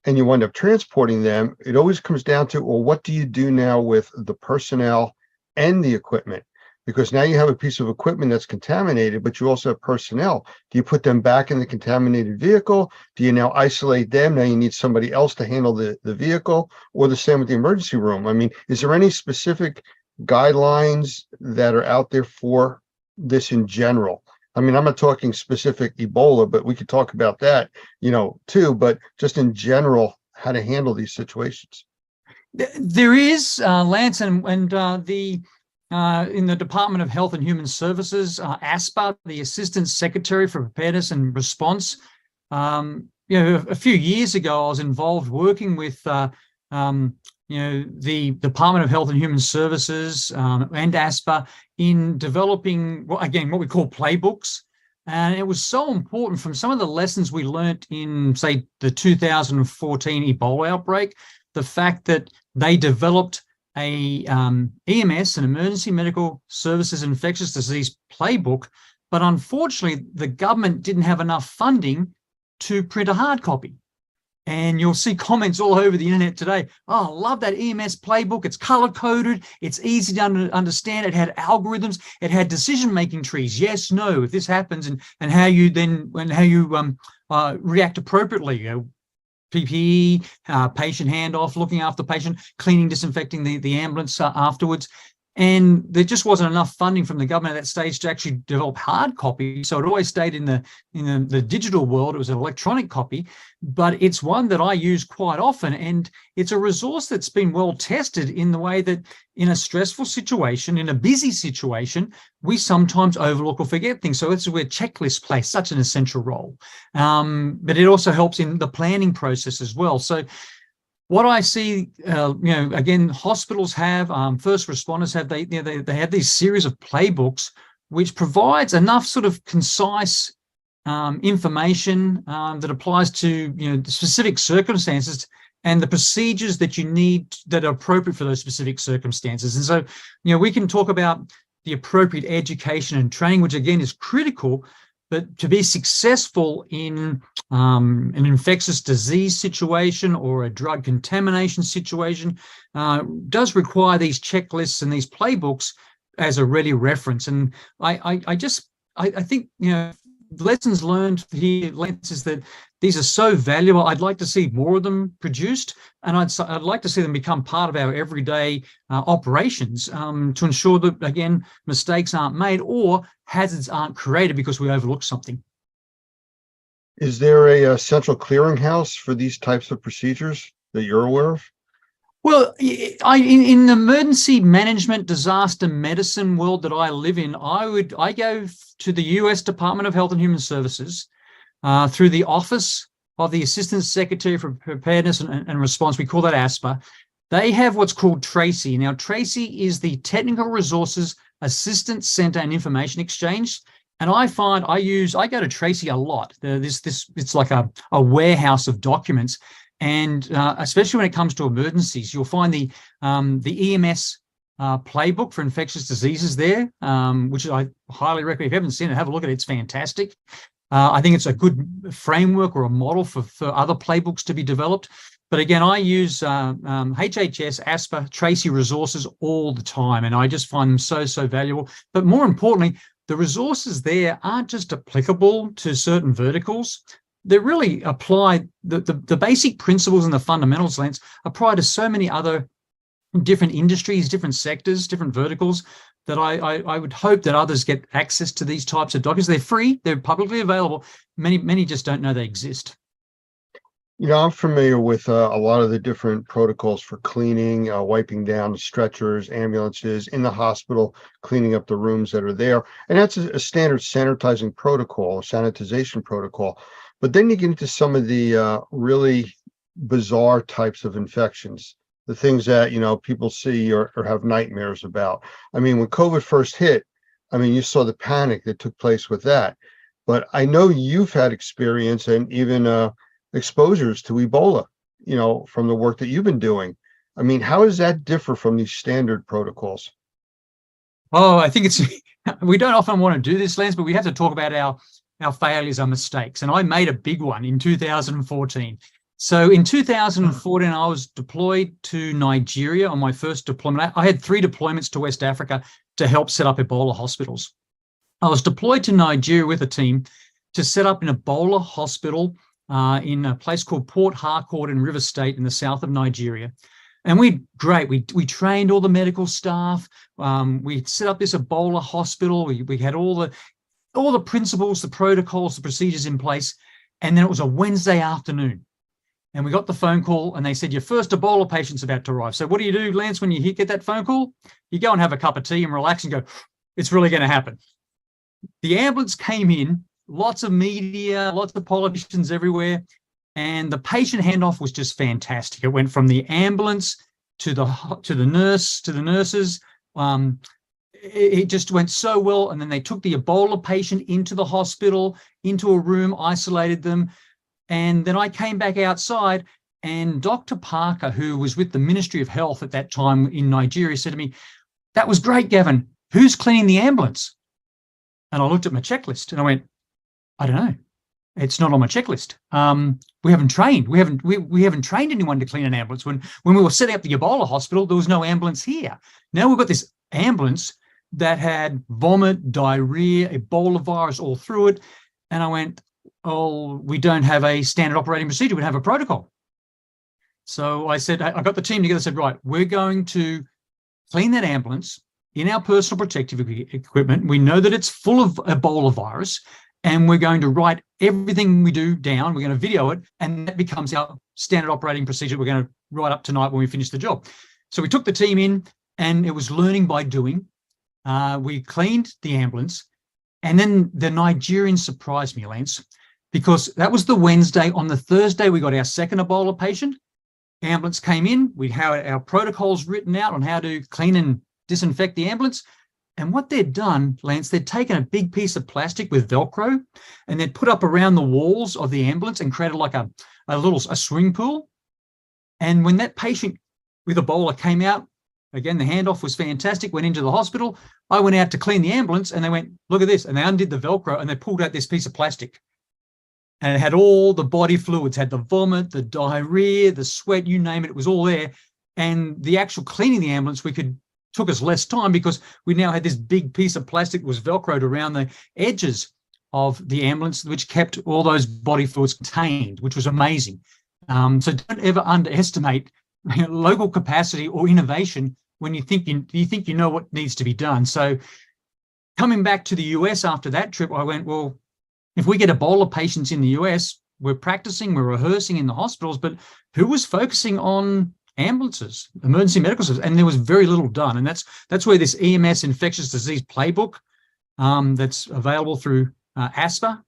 Speaker 4: and you wind up transporting them, it always comes down to, well, what do you do now with the personnel and the equipment? Because now you have a piece of equipment that's contaminated, but you also have personnel. Do you put them back in the contaminated vehicle? Do you now isolate them? Now you need somebody else to handle the vehicle, or the same with the emergency room. I mean, is there any specific guidelines that are out there for this in general? I mean, I'm not talking specific Ebola, but we could talk about that, you know, too, but just in general, how to handle these situations.
Speaker 11: There is, Lance, and the in the Department of Health and Human Services, ASPA, the Assistant Secretary for Preparedness and Response. A few years ago, I was involved working with, the Department of Health and Human Services and ASPA in developing, what we call playbooks. And it was so important from some of the lessons we learned in, say, the 2014 Ebola outbreak, the fact that they developed a EMS, an Emergency Medical Services Infectious Disease Playbook, but unfortunately the government didn't have enough funding to print a hard copy. And you'll see comments all over the internet today. Oh, I love that EMS playbook. It's color-coded. It's easy to understand. It had algorithms. It had decision-making trees. Yes, no, if this happens, and how you react appropriately. PPE, patient handoff, looking after the patient, cleaning, disinfecting the ambulance afterwards. And there just wasn't enough funding from the government at that stage to actually develop hard copy. So it always stayed in the digital world. It was an electronic copy, but it's one that I use quite often. And it's a resource that's been well tested in the way that in a stressful situation, in a busy situation, we sometimes overlook or forget things. So it's where checklists play such an essential role. But it also helps in the planning process as well. So what I see, again, hospitals have, first responders have, they have these series of playbooks, which provides enough sort of concise information that applies to, the specific circumstances and the procedures that you need that are appropriate for those specific circumstances. And so, we can talk about the appropriate education and training, which again is critical. But to be successful in an infectious disease situation or a drug contamination situation does require these checklists and these playbooks as a ready reference. And I think, lessons learned here, Lance, is that these are so valuable. I'd like to see more of them produced, and I'd like to see them become part of our everyday operations to ensure that, again, mistakes aren't made or hazards aren't created because we overlook something.
Speaker 4: Is there a central clearinghouse for these types of procedures that you're aware of?
Speaker 11: Well, in the emergency management disaster medicine world that I live in, I go to the US Department of Health and Human Services through the Office of the Assistant Secretary for Preparedness and Response. We call that ASPA. They have what's called TRACY. Now, TRACY is the Technical Resources Assistance Center and Information Exchange. And I find I go to TRACY a lot. It's like a warehouse of documents. And especially when it comes to emergencies, you'll find the EMS playbook for infectious diseases there, which I highly recommend. If you haven't seen it, have a look at it. It's fantastic. I think it's a good framework or a model for other playbooks to be developed. But again, I use HHS, ASPA, TRACY resources all the time, and I just find them so valuable. But more importantly, the resources there aren't just applicable to certain verticals. They really apply the basic principles and the fundamentals, Lance, apply to so many other different industries, different sectors, different verticals, that I would hope that others get access to these types of documents. They're free, they're publicly available. Many just don't know they exist.
Speaker 4: I'm familiar with a lot of the different protocols for cleaning, wiping down stretchers, ambulances in the hospital, cleaning up the rooms that are there. And that's a standard sanitizing protocol, sanitization protocol. But then you get into some of the really bizarre types of infections, the things that, people see or have nightmares about. I mean, when COVID first hit, you saw the panic that took place with that. But I know you've had experience and even exposures to Ebola, from the work that you've been doing. How does that differ from these standard protocols?
Speaker 11: Oh, I think we don't often want to do this, Lance, but we have to talk about our failures, our mistakes. And I made a big one in 2014. So in 2014, I was deployed to Nigeria on my first deployment. I had 3 deployments to West Africa to help set up Ebola hospitals. I was deployed to Nigeria with a team to set up an Ebola hospital in a place called Port Harcourt in Rivers State in the south of Nigeria. And we trained all the medical staff. We set up this Ebola hospital. We had all the principles, the protocols, the procedures in place. And then it was a Wednesday afternoon. And we got the phone call and they said, your first Ebola patient's about to arrive. So what do, Lance, when you get that phone call? You go and have a cup of tea and relax and go, it's really going to happen. The ambulance came in, lots of media, lots of politicians everywhere. And the patient handoff was just fantastic. It went from the ambulance to the nurse, to the nurses. It just went so well. And then they took the Ebola patient into the hospital, into a room, isolated them. And then I came back outside and Dr. Parker, who was with the Ministry of Health at that time in Nigeria, said to me, that was great, Gavin. Who's cleaning the ambulance? And I looked at my checklist and I went, I don't know. It's not on my checklist. We haven't trained. We haven't trained anyone to clean an ambulance. When we were setting up the Ebola hospital, there was no ambulance here. Now we've got this ambulance that had vomit, diarrhea, Ebola virus all through it. And I went, oh, we don't have a standard operating procedure. We have a protocol. So I said, I got the team together, said, right, we're going to clean that ambulance in our personal protective equipment. We know that it's full of Ebola virus, and we're going to write everything we do down. We're going to video it, and that becomes our standard operating procedure we're going to write up tonight when we finish the job. So we took the team in, and it was learning by doing. We cleaned the ambulance, and then the Nigerians surprised me, Lance, because that was the Wednesday. On the Thursday, we got our second Ebola patient. Ambulance came in. We had our protocols written out on how to clean and disinfect the ambulance. And what they'd done, Lance, they'd taken a big piece of plastic with Velcro and they'd put up around the walls of the ambulance and created like a swimming pool. And when that patient with Ebola came out, again, the handoff was fantastic, went into the hospital. I went out to clean the ambulance and they went, look at this. And they undid the Velcro and they pulled out this piece of plastic. And it had all the body fluids, had the vomit, the diarrhea, the sweat, you name it, it was all there. And the actual cleaning the ambulance, took us less time because we now had this big piece of plastic that was Velcroed around the edges of the ambulance, which kept all those body fluids contained, which was amazing. So don't ever underestimate local capacity or innovation when you think you know what needs to be done. So coming back to the US after that trip, I went, well, if we get Ebola patients in the US, we're practicing, we're rehearsing in the hospitals, but who was focusing on ambulances, emergency medical services? And there was very little done. And that's where this EMS infectious disease playbook that's available through ASPA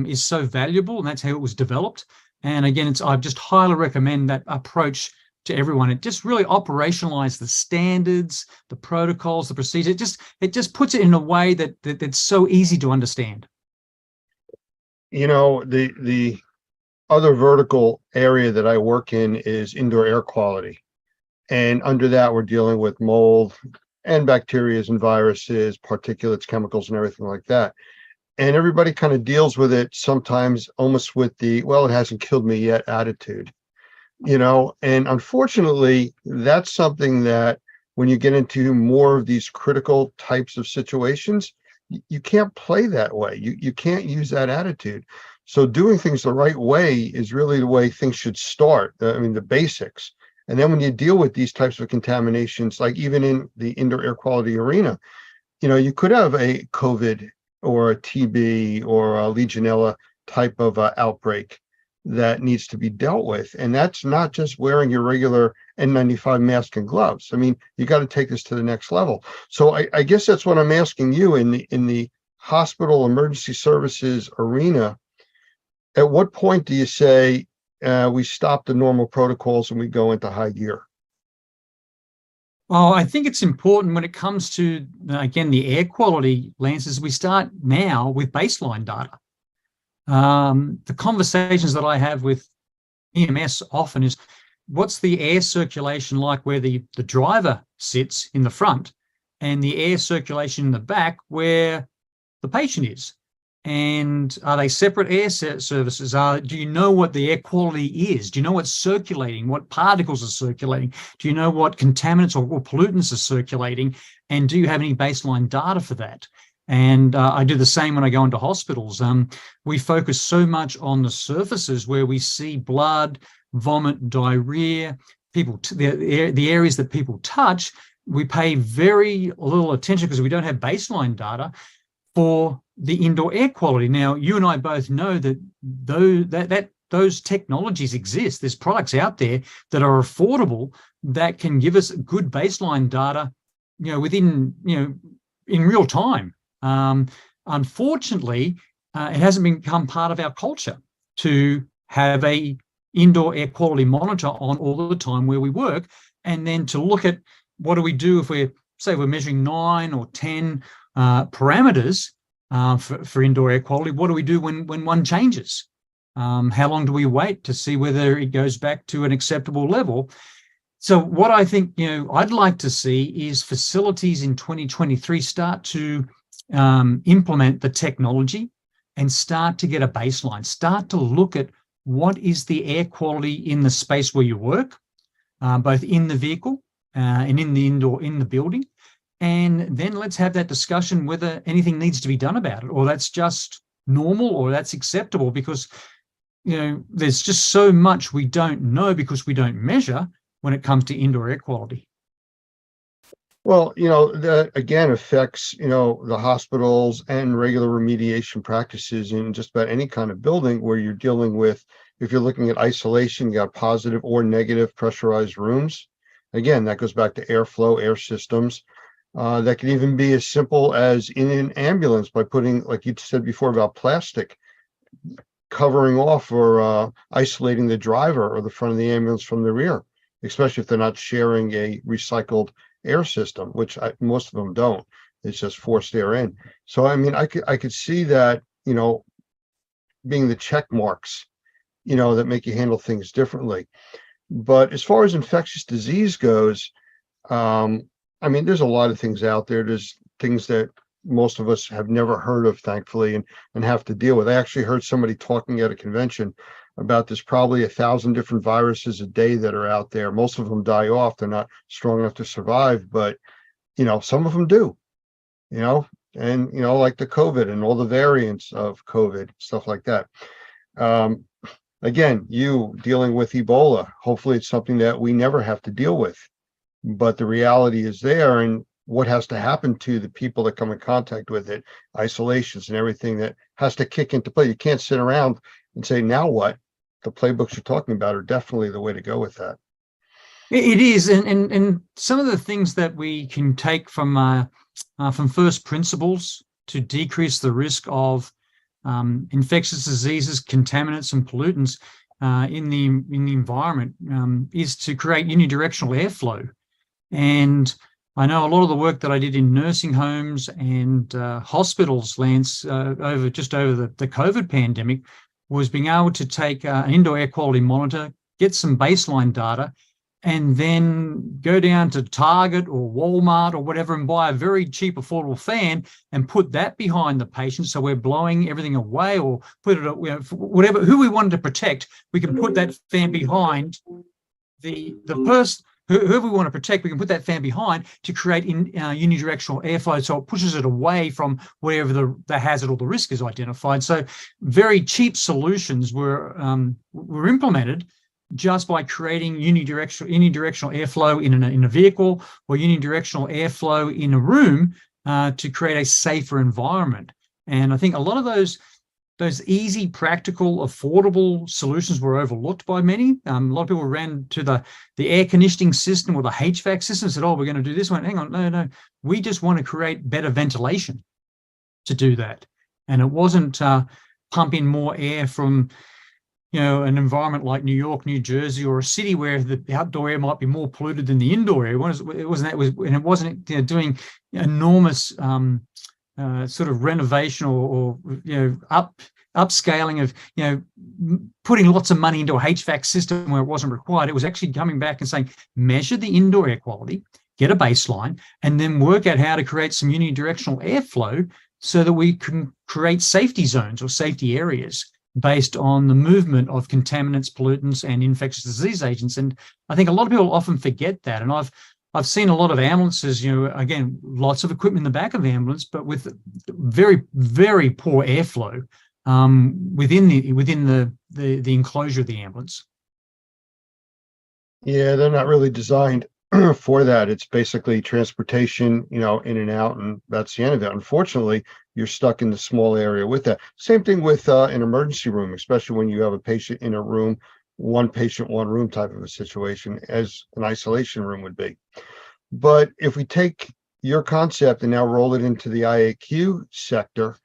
Speaker 11: is so valuable, and that's how it was developed. And again, I just highly recommend that approach to everyone. It just really operationalized the standards, the protocols, the procedures. It just puts it in a way that's so easy to understand.
Speaker 4: The other vertical area that I work in is indoor air quality. And under that, we're dealing with mold and bacteria and viruses, particulates, chemicals, and everything like that. And everybody kind of deals with it sometimes almost with the, well, it hasn't killed me yet attitude, and unfortunately, that's something that when you get into more of these critical types of situations, you can't play that way. You can't use that attitude. So doing things the right way is really the way things should start. The basics. And then when you deal with these types of contaminations, like even in the indoor air quality arena, you could have a COVID or a TB or a Legionella type of outbreak that needs to be dealt with. And that's not just wearing your regular N95 mask and gloves. I mean, you got to take this to the next level. So I guess that's what I'm asking you in the hospital emergency services arena. At what point do you say we stop the normal protocols and we go into high gear?
Speaker 11: Well, I think it's important when it comes to, again, the air quality, Lance, is we start now with baseline data. The conversations that I have with EMS often is, what's the air circulation like where the driver sits in the front and the air circulation in the back where the patient is? And are they separate air services? Do you know what the air quality is? Do you know what's circulating? What particles are circulating? Do you know what contaminants or pollutants are circulating? And do you have any baseline data for that? And I do the same when I go into hospitals. We focus so much on the surfaces where we see blood, vomit, diarrhea, the areas that people touch. We pay very little attention because we don't have baseline data for the indoor air quality. Now, you and I both know that those technologies exist. There's products out there that are affordable that can give us good baseline data, within, in real time. Unfortunately, it hasn't become part of our culture to have a indoor air quality monitor on all the time where we work, and then to look at what do we do if we're measuring 9 or 10 parameters for indoor air quality. What do we do when one changes? How long do we wait to see whether it goes back to an acceptable level? So what I think I'd like to see is facilities in 2023 start to implement the technology and start to get a baseline, start to look at what is the air quality in the space where you work, both in the vehicle and in the building. And then let's have that discussion whether anything needs to be done about it, or that's just normal, or that's acceptable, because there's just so much we don't know because we don't measure when it comes to indoor air quality.
Speaker 4: Well, that again affects, the hospitals and regular remediation practices in just about any kind of building where you're dealing with, if you're looking at isolation, you got positive or negative pressurized rooms. Again, that goes back to airflow, air systems. That can even be as simple as in an ambulance by putting, like you said before about plastic, covering off or isolating the driver or the front of the ambulance from the rear, especially if they're not sharing a recycled air system, which most of them don't. It's just forced air in. So, I mean, I could see that, being the check marks, that make you handle things differently. But as far as infectious disease goes, I mean, there's a lot of things out there. There's things that most of us have never heard of, thankfully, and have to deal with. I actually heard somebody talking at a convention about there's probably 1,000 different viruses a day that are out there. Most of them die off. They're not strong enough to survive, but, some of them do, and, like the COVID and all the variants of COVID, stuff like that. Again, you dealing with Ebola, hopefully it's something that we never have to deal with. But the reality is there, and what has to happen to the people that come in contact with it, isolations and everything that has to kick into play. You can't sit around and say, now what? The playbooks you're talking about are definitely the way to go with that.
Speaker 11: It is, and some of the things that we can take from first principles to decrease the risk of infectious diseases, contaminants, and pollutants in the environment is to create unidirectional airflow. And I know a lot of the work that I did in nursing homes and hospitals, Lance, over the COVID pandemic, was being able to take an indoor air quality monitor, get some baseline data, and then go down to Target or Walmart or whatever and buy a very cheap, affordable fan and put that behind the patient. So we're blowing everything away, or put it, whatever, who we wanted to protect, we can put that fan behind the person. Whoever we want to protect, we can put that fan behind to create unidirectional airflow, so it pushes it away from wherever the hazard or the risk is identified. So very cheap solutions were implemented just by creating unidirectional airflow in a vehicle or unidirectional airflow in a room to create a safer environment. And I think a lot of those easy, practical, affordable solutions were overlooked by many. A lot of people ran to the air conditioning system or the HVAC system and said, oh, we're going to do this one. Hang on, no. We just want to create better ventilation to do that. And it wasn't pump in more air from, an environment like New York, New Jersey, or a city where the outdoor air might be more polluted than the indoor air. It wasn't doing enormous sort of renovation or upscaling of putting lots of money into a HVAC system where it wasn't required. It was actually coming back and saying, measure the indoor air quality, get a baseline, and then work out how to create some unidirectional airflow so that we can create safety zones or safety areas based on the movement of contaminants, pollutants, and infectious disease agents. And I think a lot of people often forget that. And I've seen a lot of ambulances, again, lots of equipment in the back of the ambulance, but with very, very poor airflow within the enclosure of the ambulance.
Speaker 4: Yeah, they're not really designed for that. It's basically transportation, in and out, and that's the end of it. Unfortunately, you're stuck in the small area with that. Same thing with an emergency room, especially when you have a patient in a room, one patient, one room type of a situation, as an isolation room would be. But if we take your concept and now roll it into the IAQ sector,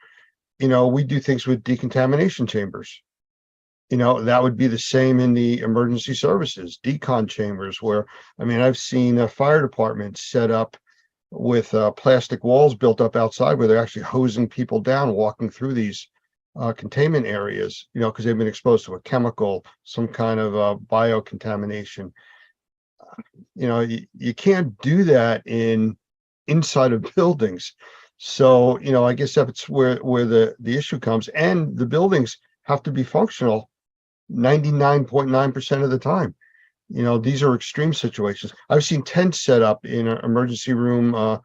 Speaker 4: we do things with decontamination chambers. That would be the same in the emergency services, decon chambers, where, I've seen fire departments set up with plastic walls built up outside where they're actually hosing people down, walking through these containment areas, because they've been exposed to a chemical, some kind of biocontamination. You can't do that inside of buildings. So, I guess that's where the issue comes. And the buildings have to be functional 99.9% of the time. These are extreme situations. I've seen tents set up in an emergency room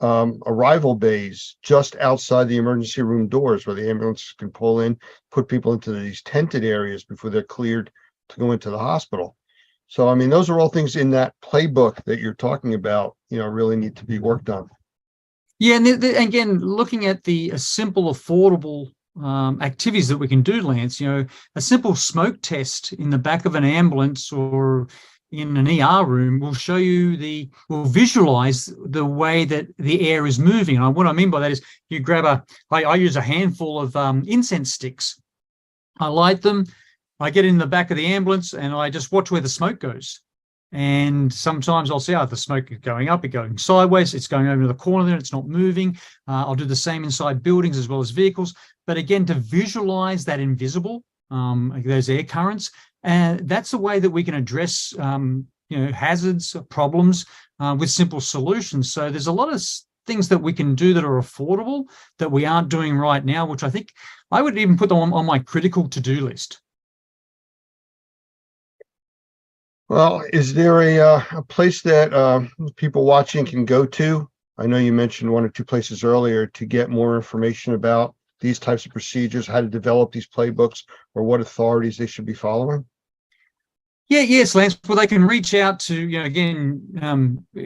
Speaker 4: arrival bays just outside the emergency room doors where the ambulance can pull in, put people into these tented areas before they're cleared to go into the hospital. So, those are all things in that playbook that you're talking about, really need to be worked on.
Speaker 11: Yeah, and again, looking at the simple, affordable activities that we can do, Lance, a simple smoke test in the back of an ambulance or in an ER room will show you will visualize the way that the air is moving. And what I mean by that is you grab I use a handful of incense sticks. I light them, I get in the back of the ambulance and I just watch where the smoke goes. And sometimes I'll see, the smoke is going up, it's going sideways, it's going over to the corner there, it's not moving. I'll do the same inside buildings as well as vehicles. But again, to visualize that invisible, those air currents, and that's the way that we can address, hazards, problems with simple solutions. So there's a lot of things that we can do that are affordable that we aren't doing right now, which I think I would even put them on my critical to-do list.
Speaker 4: Well, is there a place that people watching can go to? I know you mentioned one or two places earlier to get more information about these types of procedures, how to develop these playbooks, or what authorities they should be following.
Speaker 11: Yes, Lance. Well, they can reach out to,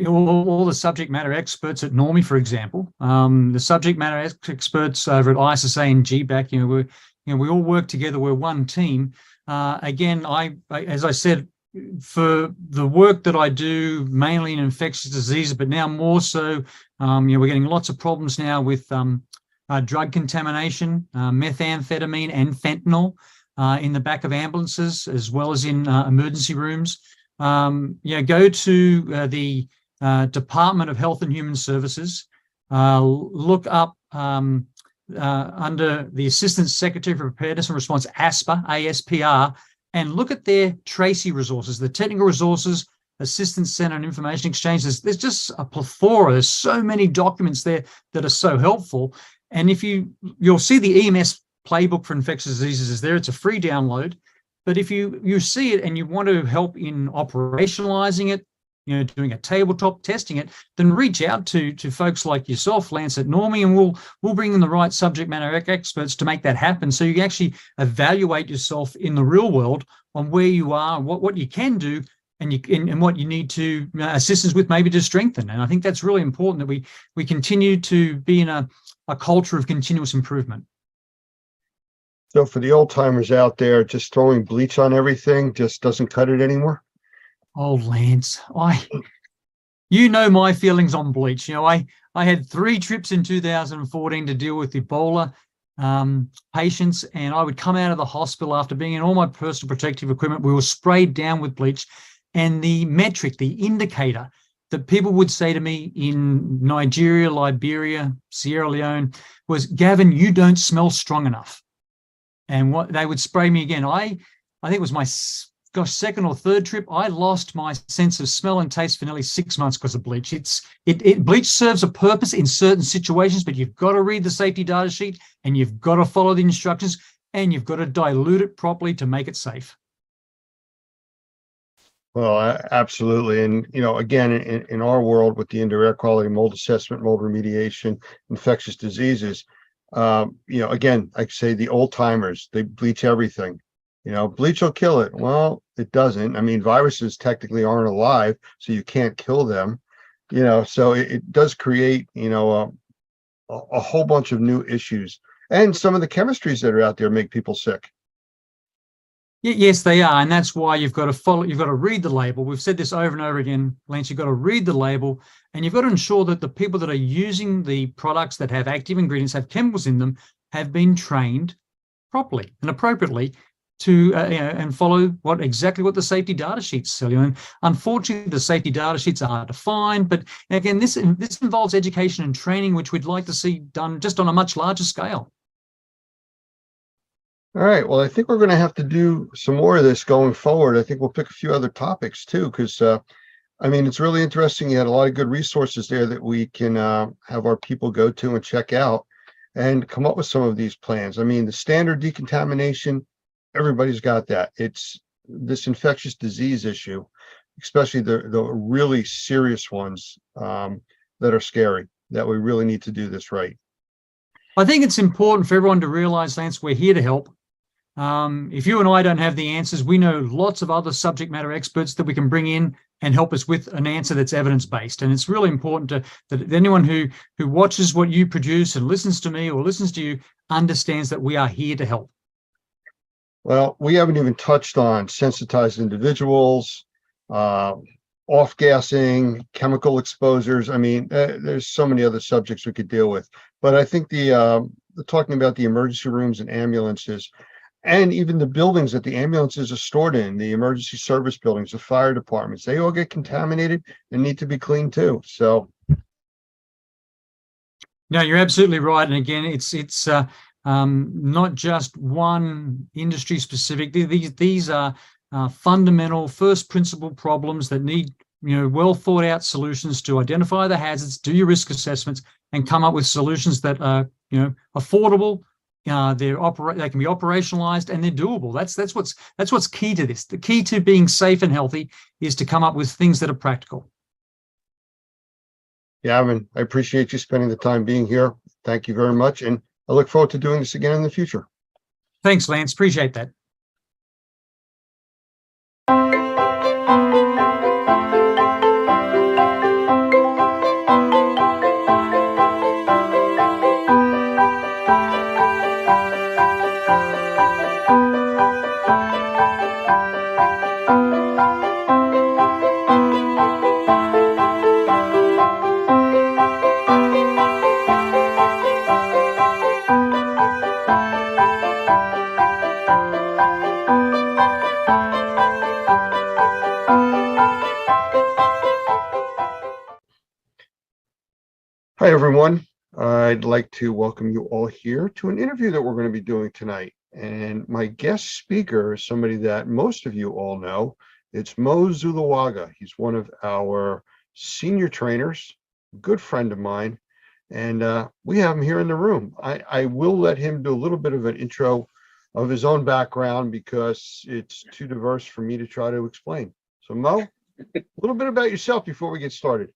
Speaker 11: all the subject matter experts at Normie, for example. The subject matter experts over at ISSA and GBAC, we all work together. We're one team. Again, as I said, for the work that I do, mainly in infectious diseases, but now more so, we're getting lots of problems now with drug contamination, methamphetamine and fentanyl in the back of ambulances, as well as in emergency rooms. Go to the Department of Health and Human Services, look up under the Assistant Secretary for Preparedness and Response, ASPR, ASPR, and look at their TRACI resources, the technical resources, Assistance Center and Information Exchange. There's just a plethora. There's so many documents there that are so helpful. And if you'll see the EMS playbook for infectious diseases is there. It's a free download. But if you see it and you want to help in operationalizing it, doing a tabletop, testing it, then reach out to folks like yourself, Lance, at Normie, and we'll bring in the right subject matter experts to make that happen. So you can actually evaluate yourself in the real world on where you are, what you can do, and what you need to assistance with, maybe to strengthen. And I think that's really important, that we continue to be in a culture of continuous improvement.
Speaker 4: So for the old timers out there, just throwing bleach on everything just doesn't cut it anymore.
Speaker 11: Oh, Lance, you know my feelings on bleach. I had 3 trips in 2014 to deal with Ebola patients, and I would come out of the hospital after being in all my personal protective equipment. We were sprayed down with bleach, and the metric, the indicator that people would say to me in Nigeria, Liberia, Sierra Leone was, "Gavin, you don't smell strong enough." And what they would spray me again. I think it was my second or third trip. I lost my sense of smell and taste for nearly 6 months because of bleach. Bleach serves a purpose in certain situations, but you've got to read the safety data sheet, and you've got to follow the instructions, and you've got to dilute it properly to make it safe.
Speaker 4: Well, absolutely. And, again, in our world with the indoor air quality, mold assessment, mold remediation, infectious diseases, again, like I say, the old timers, they bleach everything. Bleach will kill it. Well, it doesn't. I mean, viruses technically aren't alive, so you can't kill them. So it does create, a whole bunch of new issues. And some of the chemistries that are out there make people sick.
Speaker 11: Yes, they are. And that's why you've got to read the label. We've said this over and over again, Lance, you've got to read the label, and you've got to ensure that the people that are using the products that have active ingredients, have chemicals in them, have been trained properly and appropriately to and follow exactly what the safety data sheets tell you. And unfortunately, the safety data sheets are hard to find. But again, this involves education and training, which we'd like to see done just on a much larger scale.
Speaker 4: All right. Well, I think we're going to have to do some more of this going forward. I think we'll pick a few other topics too, because it's really interesting. You had a lot of good resources there that we can have our people go to and check out and come up with some of these plans. The standard decontamination, everybody's got that. It's this infectious disease issue, especially the really serious ones that are scary, that we really need to do this right.
Speaker 11: I think it's important for everyone to realize, Lance, we're here to help. If you and I don't have the answers, we know lots of other subject matter experts that we can bring in and help us with an answer that's evidence-based. And it's really important that anyone who watches what you produce and listens to me or listens to you understands that we are here to help.
Speaker 4: Well, we haven't even touched on sensitized individuals, off-gassing, chemical exposures. There's so many other subjects we could deal with. But I think the talking about the emergency rooms and ambulances, and even the buildings that the ambulances are stored in, the emergency service buildings, the fire departments, they all get contaminated and need to be cleaned too. So.
Speaker 11: No, you're absolutely right. And again, it's not just one industry specific. These are fundamental first principle problems that need well thought out solutions to identify the hazards, do your risk assessments, and come up with solutions that are affordable. They can be operationalized, and they're doable. That's what's key to this. The key to being safe and healthy is to come up with things that are practical.
Speaker 4: Gavin, I appreciate you spending the time being here. Thank you very much, and I look forward to doing this again in the future.
Speaker 11: Thanks, Lance. Appreciate that.
Speaker 4: Hi, everyone. I'd like to welcome you all here to an interview that we're going to be doing tonight. And my guest speaker is somebody that most of you all know. It's Mo Zuluaga. He's one of our senior trainers, a good friend of mine, and we have him here in the room. I will let him do a little bit of an intro of his own background because it's too diverse for me to try to explain. So Mo, A little bit about yourself before we get started.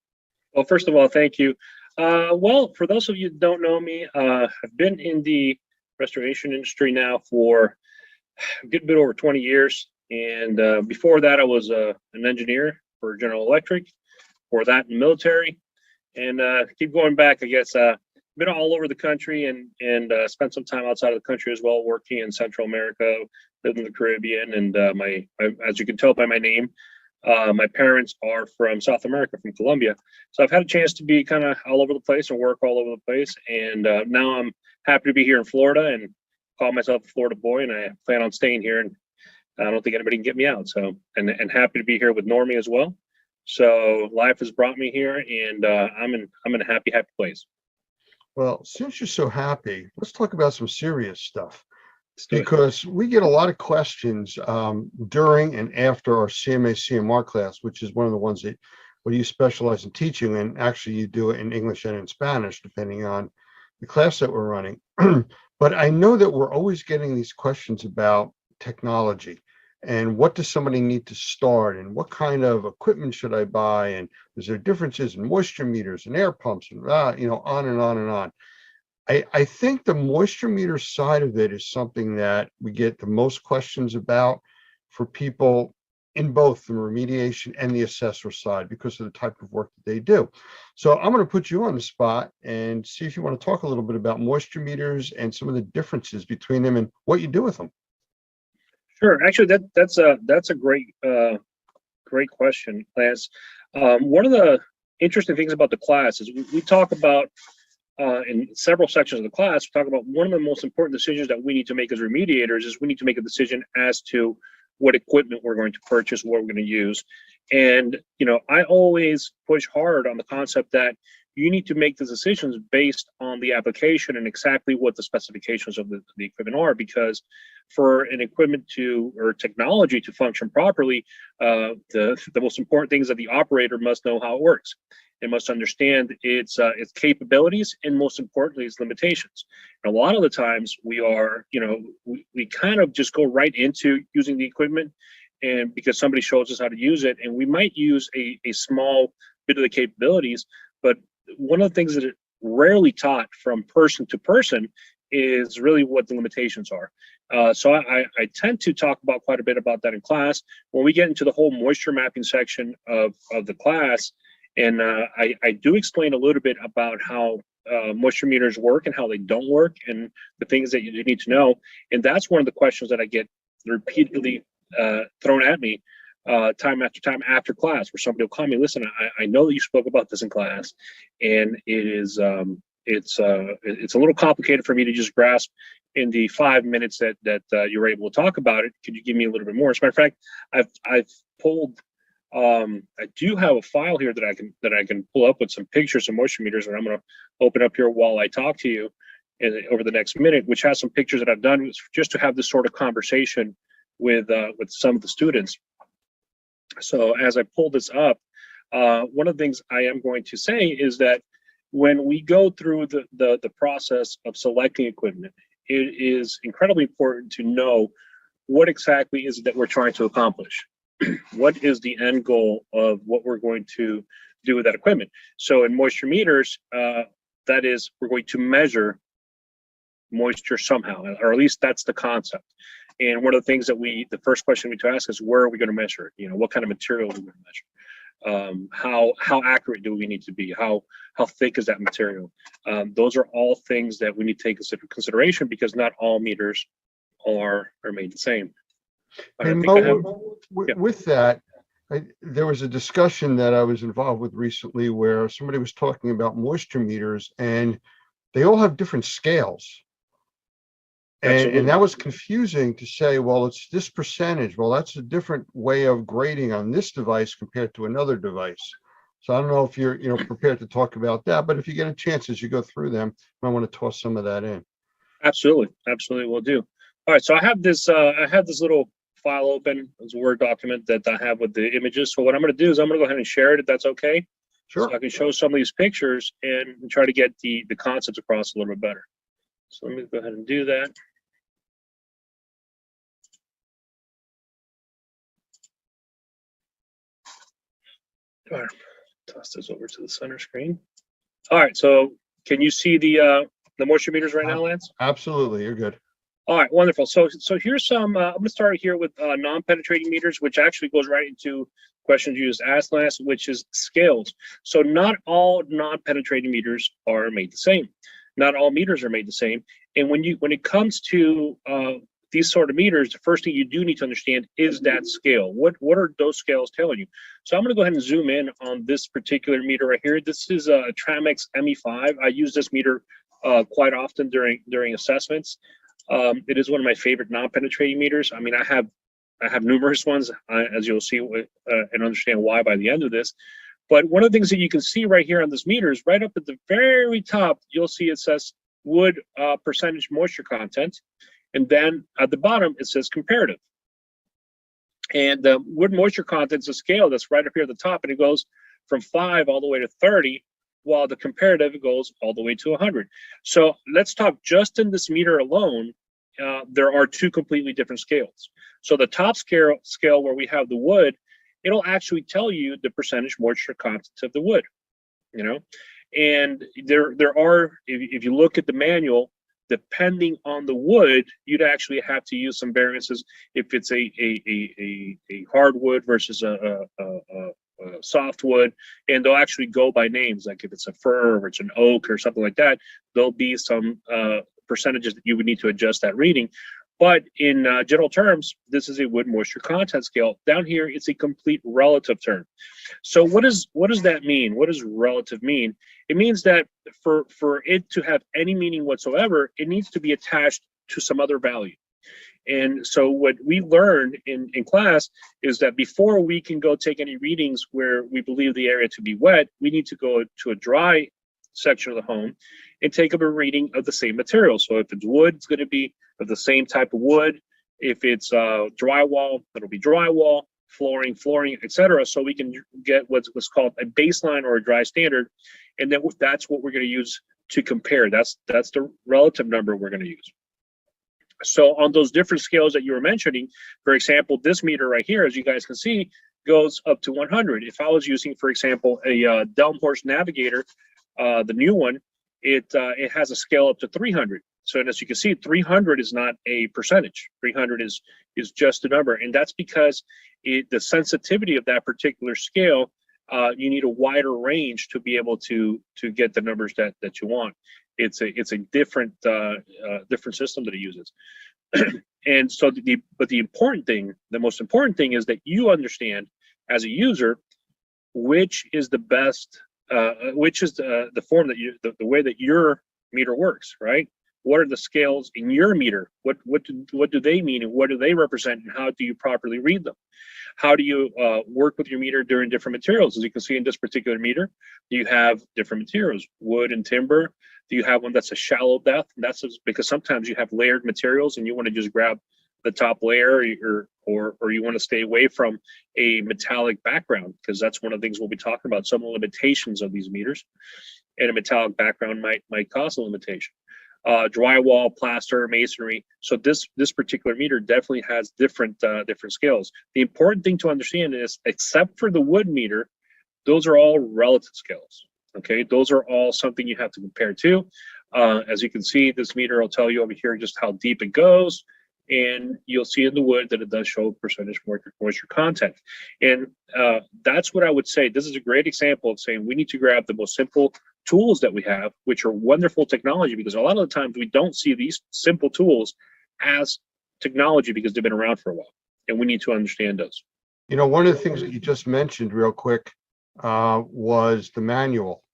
Speaker 16: Well, first of all, thank you. Well, for those of you that don't know me, I've been in the restoration industry now for a good bit over 20 years. And before that, I was an engineer for General Electric, for that in the military. And keep going back, I guess, been all over the country and spent some time outside of the country as well, working in Central America, lived in the Caribbean. And as you can tell by my name, my parents are from South America, from Colombia. So I've had a chance to be kind of all over the place and work all over the place. And now I'm happy to be here in Florida and call myself a Florida boy. And I plan on staying here. And I don't think anybody can get me out. So, and happy to be here with Normie as well. So life has brought me here, and I'm in a happy place.
Speaker 4: Well, since you're so happy, let's talk about some serious stuff. Because we get a lot of questions during and after our CMA CMR class, which is one of the ones that where you specialize in teaching, and actually you do it in English and in Spanish, depending on the class that we're running. But I know that we're always getting these questions about technology and what does somebody need to start and what kind of equipment should I buy, and is there differences in moisture meters and air pumps and on and on and on. I think the moisture meter side of it is something that we get the most questions about for people in both the remediation and the assessor side because of the type of work that they do. So I'm going to put you on the spot and see if you want to talk a little bit about moisture meters and some of the differences between them and what you do with them.
Speaker 16: Sure. Actually, that's a great question, Lance. One of the interesting things about the class is we talk about in several sections of the class, we talk about one of the most important decisions that we need to make as remediators is we need to make a decision as to what equipment we're going to purchase, what we're going to use. And, I always push hard on the concept that you need to make the decisions based on the application and exactly what the specifications of the equipment are, because for an equipment or technology to function properly, the most important thing is that the operator must know how it works. It must understand its capabilities and, most importantly, its limitations. And a lot of the times we kind of just go right into using the equipment, and because somebody shows us how to use it, and we might use a small bit of the capabilities, but one of the things that is rarely taught from person to person is really what the limitations are. So I tend to talk about quite a bit about that in class. When we get into the whole moisture mapping section of the class, and I do explain a little bit about how moisture meters work and how they don't work and the things that you need to know. And that's one of the questions that I get repeatedly thrown at me time after time after class, where somebody will call me, listen, I know that you spoke about this in class, and it is it's a little complicated for me to just grasp in the 5 minutes that you were able to talk about it. Could you give me a little bit more? As a matter of fact, I've pulled I do have a file here that I can pull up with some pictures of moisture meters, and I'm going to open up here while I talk to you over the next minute, which has some pictures that I've done just to have this sort of conversation with some of the students. So as I pull this up, one of the things I am going to say is that when we go through the process of selecting equipment, it is incredibly important to know what exactly is it that we're trying to accomplish. What is the end goal of what we're going to do with that equipment? So in moisture meters, that is, we're going to measure moisture somehow, or at least that's the concept. And one of the things that the first question we need to ask is, where are we going to measure it? What kind of material are we going to measure? How accurate do we need to be? How thick is that material? Those are all things that we need to take into consideration, because not all meters are made the same.
Speaker 4: And Mo, with that, there was a discussion that I was involved with recently where somebody was talking about moisture meters, and they all have different scales. And that was confusing to say, well, it's this percentage. Well, that's a different way of grading on this device compared to another device. So I don't know if you're prepared to talk about that, but if you get a chance as you go through them, you might want to toss some of that in.
Speaker 16: Absolutely will do. All right, so I have this little file open as a Word document that I have with the images. So what I'm going to do is I'm going to go ahead and share it, if that's okay.
Speaker 4: Sure.
Speaker 16: So I can show some of these pictures and try to get the concepts across a little bit better. So let me go ahead and do that. All right, toss this over to the center screen. All right, so can you see the moisture meters right now, Lance?
Speaker 4: Absolutely, you're good.
Speaker 16: All right, wonderful. So here's some. I'm going to start here with non-penetrating meters, which actually goes right into questions you just asked, Lance, which is scales. So not all non-penetrating meters are made the same. Not all meters are made the same. And when it comes to these sort of meters, the first thing you do need to understand is that scale. What are those scales telling you? So I'm going to go ahead and zoom in on this particular meter right here. This is a Tramex ME5. I use this meter quite often during assessments. It is one of my favorite non-penetrating meters. I mean, I have numerous ones, as you'll see and understand why by the end of this. But one of the things that you can see right here on this meter is right up at the very top, you'll see it says wood percentage moisture content. And then at the bottom, it says comparative. And the wood moisture content is a scale that's right up here at the top, and it goes from 5 all the way to 30, while the comparative goes all the way to 100. So let's talk just in this meter alone. There are two completely different scales. So the top scale where we have the wood, it'll actually tell you the percentage moisture content of the wood, you know. And there are, if you look at the manual, depending on the wood, you'd actually have to use some variances if it's a hardwood versus a softwood, and they'll actually go by names. Like if it's a fir or it's an oak or something like that, there'll be some percentages that you would need to adjust that reading. But in general terms, this is a wood moisture content scale. Down here, it's a complete relative term. So what does that mean? What does relative mean? It means that for it to have any meaning whatsoever, it needs to be attached to some other value. And so what we learned in class is that before we can go take any readings where we believe the area to be wet, we need to go to a dry section of the home and take up a reading of the same material. So if it's wood, it's going to be of the same type of wood. If it's drywall, it'll be drywall, flooring, etc. So we can get what's called a baseline or a dry standard, and then that's what we're going to use to compare. That's the relative number we're going to use. So on those different scales that you were mentioning, for example, this meter right here, as you guys can see, goes up to 100. If I was using, for example, a Delmhorst Navigator, the new one, it has a scale up to 300. So as you can see, 300 is not a percentage. 300 is just a number, and that's because the sensitivity of that particular scale, you need a wider range to be able to get the numbers that you want. It's a different different system that it uses. And so the most important thing is that you understand as a user which is the best, which is the form that the way that your meter works, right? What are the scales in your meter? What do they mean, and what do they represent, and how do you properly read them? How do you work with your meter during different materials? As you can see in this particular meter, you have different materials, wood and timber. Do you have one that's a shallow depth? And that's because sometimes you have layered materials and you want to just grab the top layer, or you want to stay away from a metallic background, because that's one of the things we'll be talking about, some of the limitations of these meters. And a metallic background might cause a limitation. Drywall, plaster, masonry. So this particular meter definitely has different scales. The important thing to understand is, except for the wood meter, those are all relative scales. Okay, those are all something you have to compare to. As you can see, this meter will tell you over here just how deep it goes, and you'll see in the wood that it does show percentage moisture content. And that's what I would say. This is a great example of saying we need to grab the most simple tools that we have, which are wonderful technology, because a lot of the times we don't see these simple tools as technology because they've been around for a while, and we need to understand those.
Speaker 4: You know, one of the things that you just mentioned real quick was the manual.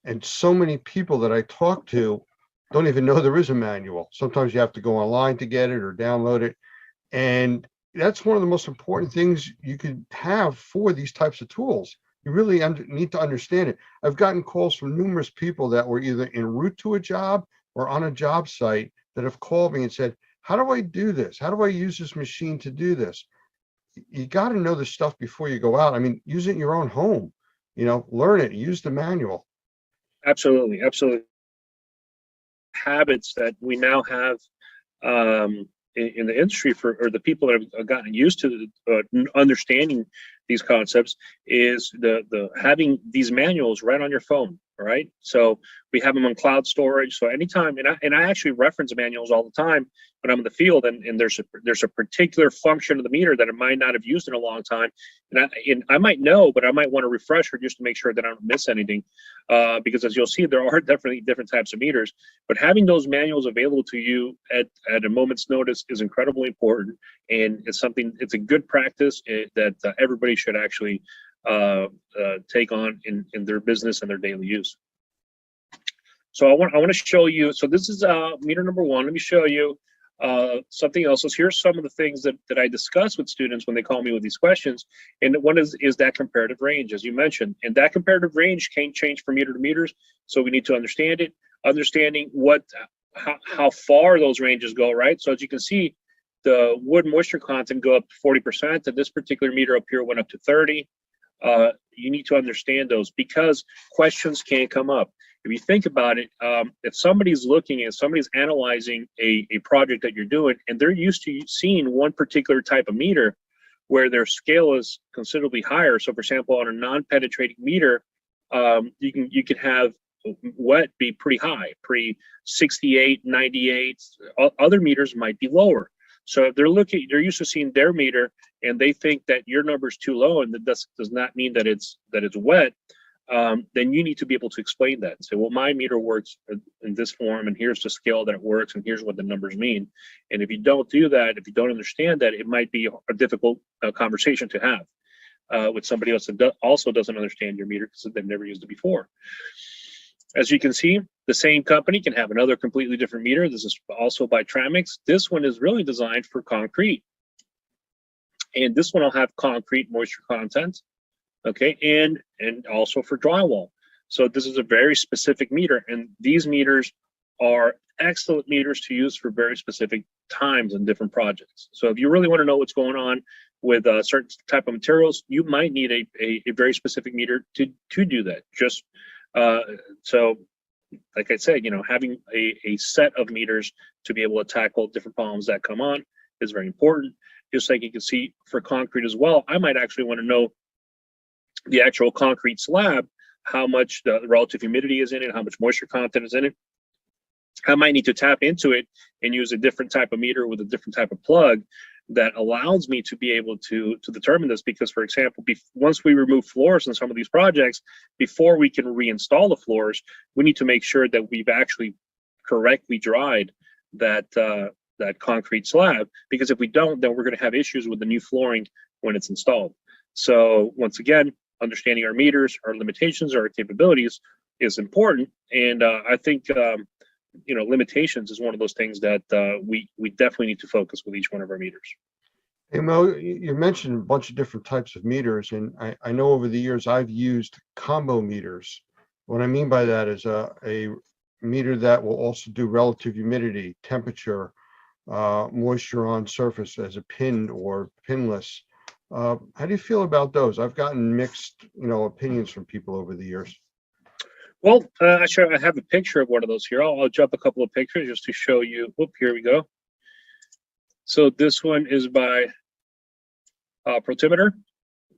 Speaker 4: And so many people that I talk to don't even know there is a manual. Sometimes you have to go online to get it or download it. And that's one of the most important things you could have for these types of tools. You really need to understand it. I've gotten calls from numerous people that were either en route to a job or on a job site that have called me and said, how do I do this? How do I use this machine to do this? You got to know this stuff before you go out. I mean, use it in your own home, learn it, use the manual.
Speaker 16: Absolutely. Habits that we now have in the industry or the people that have gotten used to understanding these concepts is the having these manuals right on your phone. All right. So we have them on cloud storage. So anytime, and I actually reference manuals all the time when I'm in the field, and there's a particular function of the meter that I might not have used in a long time, and I might know, but I might want to refresh her just to make sure that I don't miss anything, because as you'll see, there are definitely different types of meters. But having those manuals available to you at a moment's notice is incredibly important, and it's a good practice that everybody should actually take on in their business and their daily use. So I want to show you. So this is meter number one. Let me show you something else. So here's some of the things that I discuss with students when they call me with these questions. And one is that comparative range, as you mentioned. And that comparative range can change from meter to meters. So we need to understand it. Understanding how far those ranges go, right? So as you can see, the wood moisture content go up to 40%, and this particular meter up here went up to 30. You need to understand those because questions can come up. If you think about it, if somebody's analyzing a project that you're doing, and they're used to seeing one particular type of meter where their scale is considerably higher. So for example, on a non-penetrating meter, you can have wet be pretty high, 68, 98. Other meters might be lower. So if they're used to seeing their meter and they think that your number is too low and that does not mean that it's wet, then you need to be able to explain that and say, well, my meter works in this form, and here's the scale that it works, and here's what the numbers mean. And if you don't do that, if you don't understand that, it might be a difficult conversation to have with somebody else that also doesn't understand your meter because they've never used it before. As you can see, the same company can have another completely different meter. This is also by Tramix. This one is really designed for concrete. And this one will have concrete moisture content, okay, and also for drywall. So this is a very specific meter, and these meters are excellent meters to use for very specific times and different projects. So if you really want to know what's going on with certain type of materials, you might need a very specific meter to do that. Just so, like I said, having a set of meters to be able to tackle different problems that come on is very important. Just like you can see for concrete as well, I might actually want to know the actual concrete slab, how much the relative humidity is in it, how much moisture content is in it. I might need to tap into it and use a different type of meter with a different type of plug that allows me to be able to determine this. Because, for example, once we remove floors in some of these projects, before we can reinstall the floors, we need to make sure that we've actually correctly dried that concrete slab. Because if we don't, then we're going to have issues with the new flooring when it's installed. So once again, understanding our meters, our limitations, our capabilities is important. And I think limitations is one of those things that we definitely need to focus with each one of our meters.
Speaker 4: Hey Mo, you mentioned a bunch of different types of meters, and I know over the years I've used combo meters. What I mean by that is a meter that will also do relative humidity, temperature, moisture on surface as a pinned or pinless. How do you feel about those? I've gotten mixed, opinions from people over the years.
Speaker 16: Well, I have a picture of one of those here. I'll jump a couple of pictures just to show you. Whoop, here we go. So this one is by Protimeter.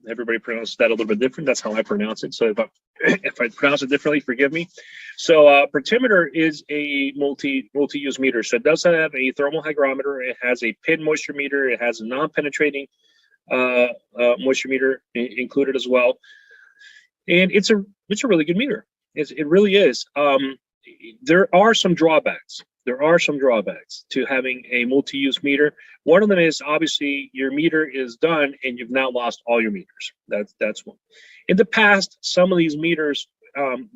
Speaker 16: Everybody pronounces that a little bit different. That's how I pronounce it. So if I pronounce it differently, forgive me. So Protimeter is a multi-use meter. So it does have a thermal hygrometer. It has a pin moisture meter. It has a non-penetrating moisture meter included as well. And it's a really good meter. It really is. There are some drawbacks. There are some drawbacks to having a multi-use meter. One of them is obviously your meter is done and you've now lost all your meters. That's one. In the past, some of these meters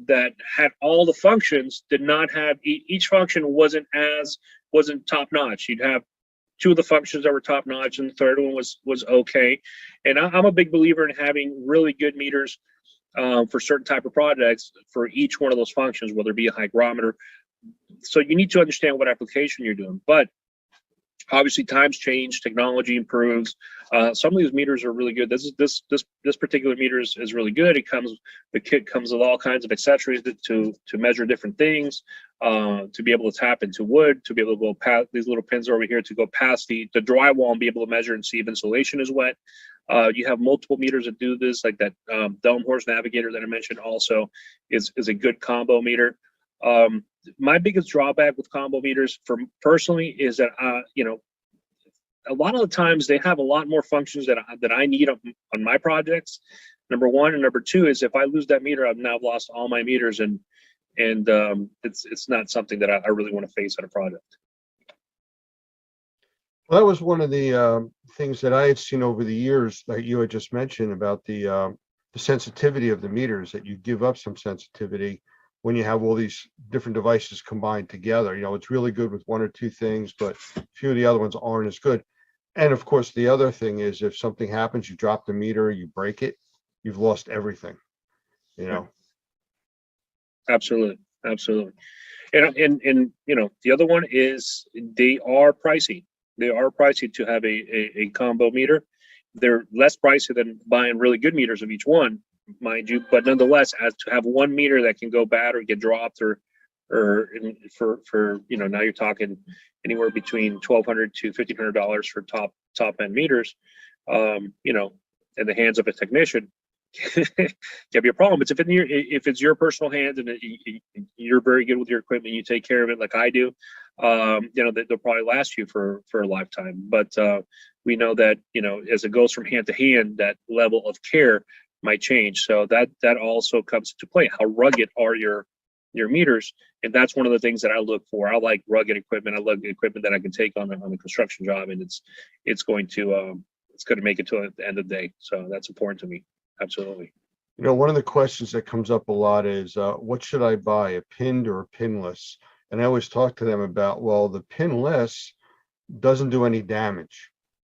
Speaker 16: that had all the functions did not have each function wasn't top notch. You'd have two of the functions that were top notch and the third one was okay. And I'm a big believer in having really good meters for certain type of projects for each one of those functions, whether it be a hygrometer. So you need to understand what application you're doing. But obviously times change, technology improves. Some of these meters are really good. This particular meter is really good. The kit comes with all kinds of accessories to measure different things, to be able to tap into wood, to be able to go past these little pins over here to go past the drywall and be able to measure and see if insulation is wet. You have multiple meters that do this, like that Delmhorst Navigator that I mentioned also is a good combo meter. My biggest drawback with combo meters for personally is that, you know, a lot of the times they have a lot more functions that I need on my projects. Number one, and number two is if I lose that meter, I've now lost all my meters, and it's not something that I really want to face on a project.
Speaker 4: Well, that was one of the things that I had seen over the years that you had just mentioned about the sensitivity of the meters, that you give up some sensitivity when you have all these different devices combined together. You know, it's really good with one or two things, but a few of the other ones aren't as good. And of course, the other thing is if something happens, you drop the meter, you break it, you've lost everything, you know.
Speaker 16: Absolutely. Absolutely. And you know, the other one is they are pricey. They are pricey to have a combo meter. They're less pricey than buying really good meters of each one, mind you, but nonetheless, as to have one meter that can go bad or get dropped or for you know, now you're talking anywhere between $1,200 to $1,500 for top end meters, you know, in the hands of a technician can be a problem. It's if it's your personal hands and you're very good with your equipment, you take care of it like I do, you know, they'll probably last you for a lifetime. But we know that, you know, as it goes from hand to hand, that level of care might change. So that also comes into play. How rugged are your meters? And that's one of the things that I look for. I like rugged equipment. I like the equipment that I can take on a construction job, and it's going to make it to the end of the day. So that's important to me. Absolutely.
Speaker 4: You know, one of the questions that comes up a lot is, what should I buy, a pinned or a pinless? And I always talk to them about, well, the pinless doesn't do any damage.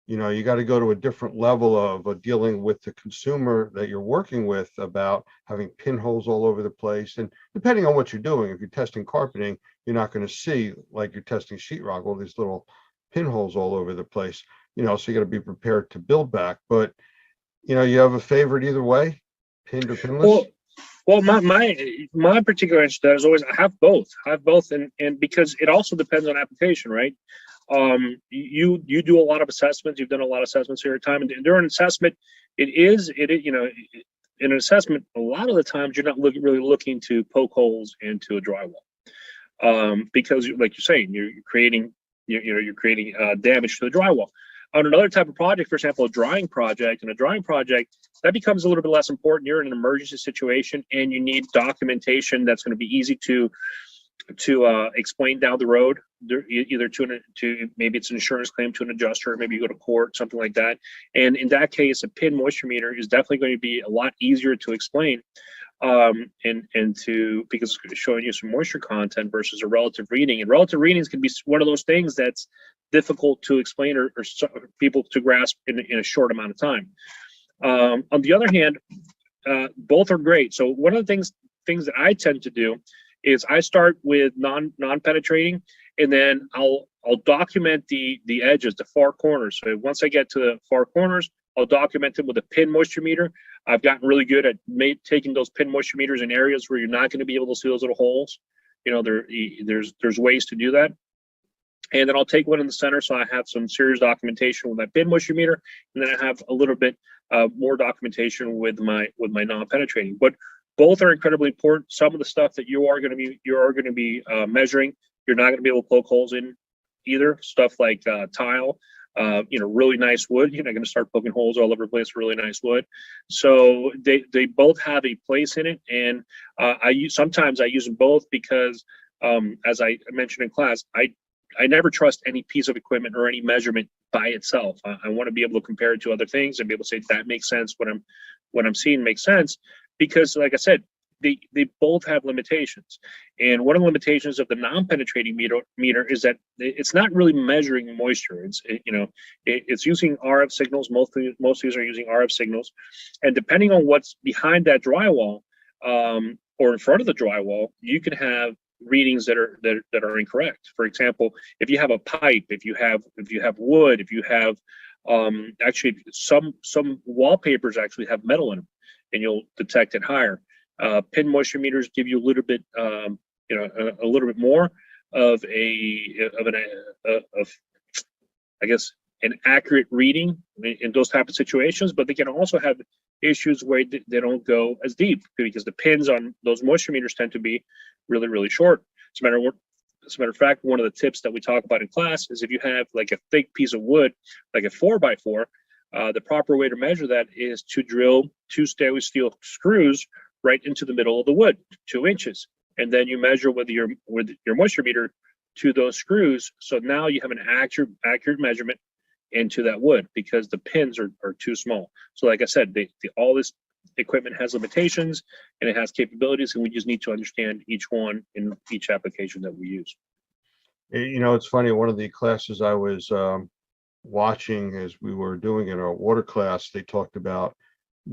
Speaker 4: You know, you got to go to a different level of dealing with the consumer that you're working with about having pinholes all over the place. And depending on what you're doing, if you're testing carpeting, you're not going to see, like you're testing sheetrock, all these little pinholes all over the place. You know, so you got to be prepared to build back. But you know, you have a favorite either way, pinned or pinless?
Speaker 16: Well, my particular answer to that is always I have both. And because it also depends on application, right? You do a lot of assessments. You've done a lot of assessments here at time, and during an assessment, it you know, in an assessment, a lot of the times you're not really looking to poke holes into a drywall, because like you're saying, you're creating damage to the drywall. On another type of project, for example, a drying project, that becomes a little bit less important. You're in an emergency situation and you need documentation that's going to be easy to explain down the road, either to maybe it's an insurance claim to an adjuster, maybe you go to court, something like that. And in that case, a pin moisture meter is definitely going to be a lot easier to explain, because it's showing you some moisture content versus a relative reading. And relative readings can be one of those things that's difficult to explain or people to grasp in a short amount of time. On the other hand, both are great. So one of the things that I tend to do is I start with non-penetrating, and then I'll document the edges, the far corners. So once I get to the far corners, I'll document them with a pin moisture meter. I've gotten really good at taking those pin moisture meters in areas where you're not going to be able to see those little holes. You know, there's ways to do that. And then I'll take one in the center, so I have some serious documentation with my pin moisture meter, and then I have a little bit more documentation with my non-penetrating. But both are incredibly important. Some of the stuff that you are going to be measuring, you're not going to be able to poke holes in either. Stuff like tile, you know, really nice wood. You're not going to start poking holes all over the place. Really nice wood. So they both have a place in it, and sometimes I use them both because, as I mentioned in class, I never trust any piece of equipment or any measurement by itself. I want to be able to compare it to other things and be able to say that makes sense. What I'm seeing makes sense, because, like I said, they both have limitations. And one of the limitations of the non-penetrating meter is that it's not really measuring moisture. It's using RF signals. Most of these are using RF signals, and depending on what's behind that drywall or in front of the drywall, you can have readings that are incorrect. For example, if you have a pipe, if you have wood, if you have actually some wallpapers actually have metal in them, and you'll detect it higher. Pin moisture meters give you a little bit a little bit more of I guess an accurate reading in those type of situations, but they can also have issues where they don't go as deep because the pins on those moisture meters tend to be really, really short. As a matter of fact, one of the tips that we talk about in class is if you have like a thick piece of wood, like a 4x4, the proper way to measure that is to drill 2 stainless steel screws right into the middle of the wood, 2 inches. And then you measure with your moisture meter to those screws. So now you have an accurate measurement into that wood because the pins are too small. So like I said, all this equipment has limitations and it has capabilities, and we just need to understand each one in each application that we use.
Speaker 4: You know, it's funny, one of the classes I was watching as we were doing in our water class, they talked about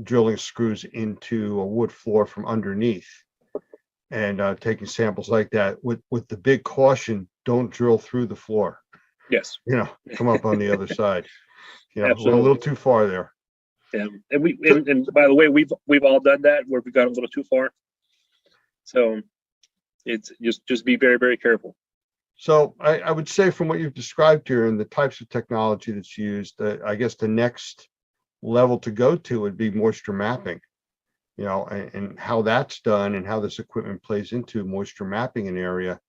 Speaker 4: drilling screws into a wood floor from underneath and taking samples like that with the big caution, don't drill through the floor.
Speaker 16: Yes.
Speaker 4: You know, come up on the other side. You know,
Speaker 16: Absolutely.
Speaker 4: a little too far there.
Speaker 16: Yeah, and by the way, we've all done that where we got a little too far. So it's just be very, very careful.
Speaker 4: So I would say from what you've described here and the types of technology that's used, I guess the next level to go to would be moisture mapping, you know, and how that's done and how this equipment plays into moisture mapping an area,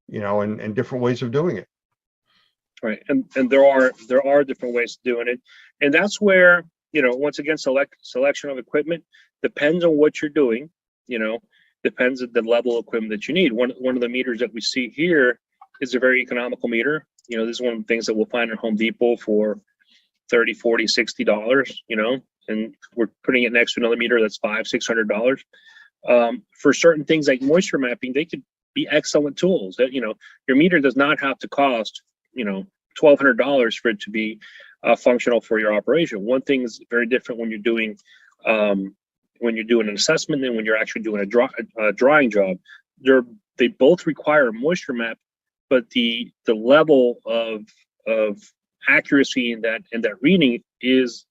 Speaker 4: you know, and different ways of doing it.
Speaker 16: Right, and there are different ways of doing it, and that's where, you know, once again, selection of equipment depends on what you're doing. You know, depends on the level of equipment that you need. One of the meters that we see here is a very economical meter. You know, this is one of the things that we'll find at Home Depot for $30, $40, $60. You know, and we're putting it next to another meter that's $500, $600. For certain things like moisture mapping, they could be excellent tools. That, you know, your meter does not have to cost, you know, $1,200 for it to be functional for your operation. One thing is very different when you're doing an assessment and when you're actually doing a drawing job. They both require a moisture map, but the level of accuracy in that reading is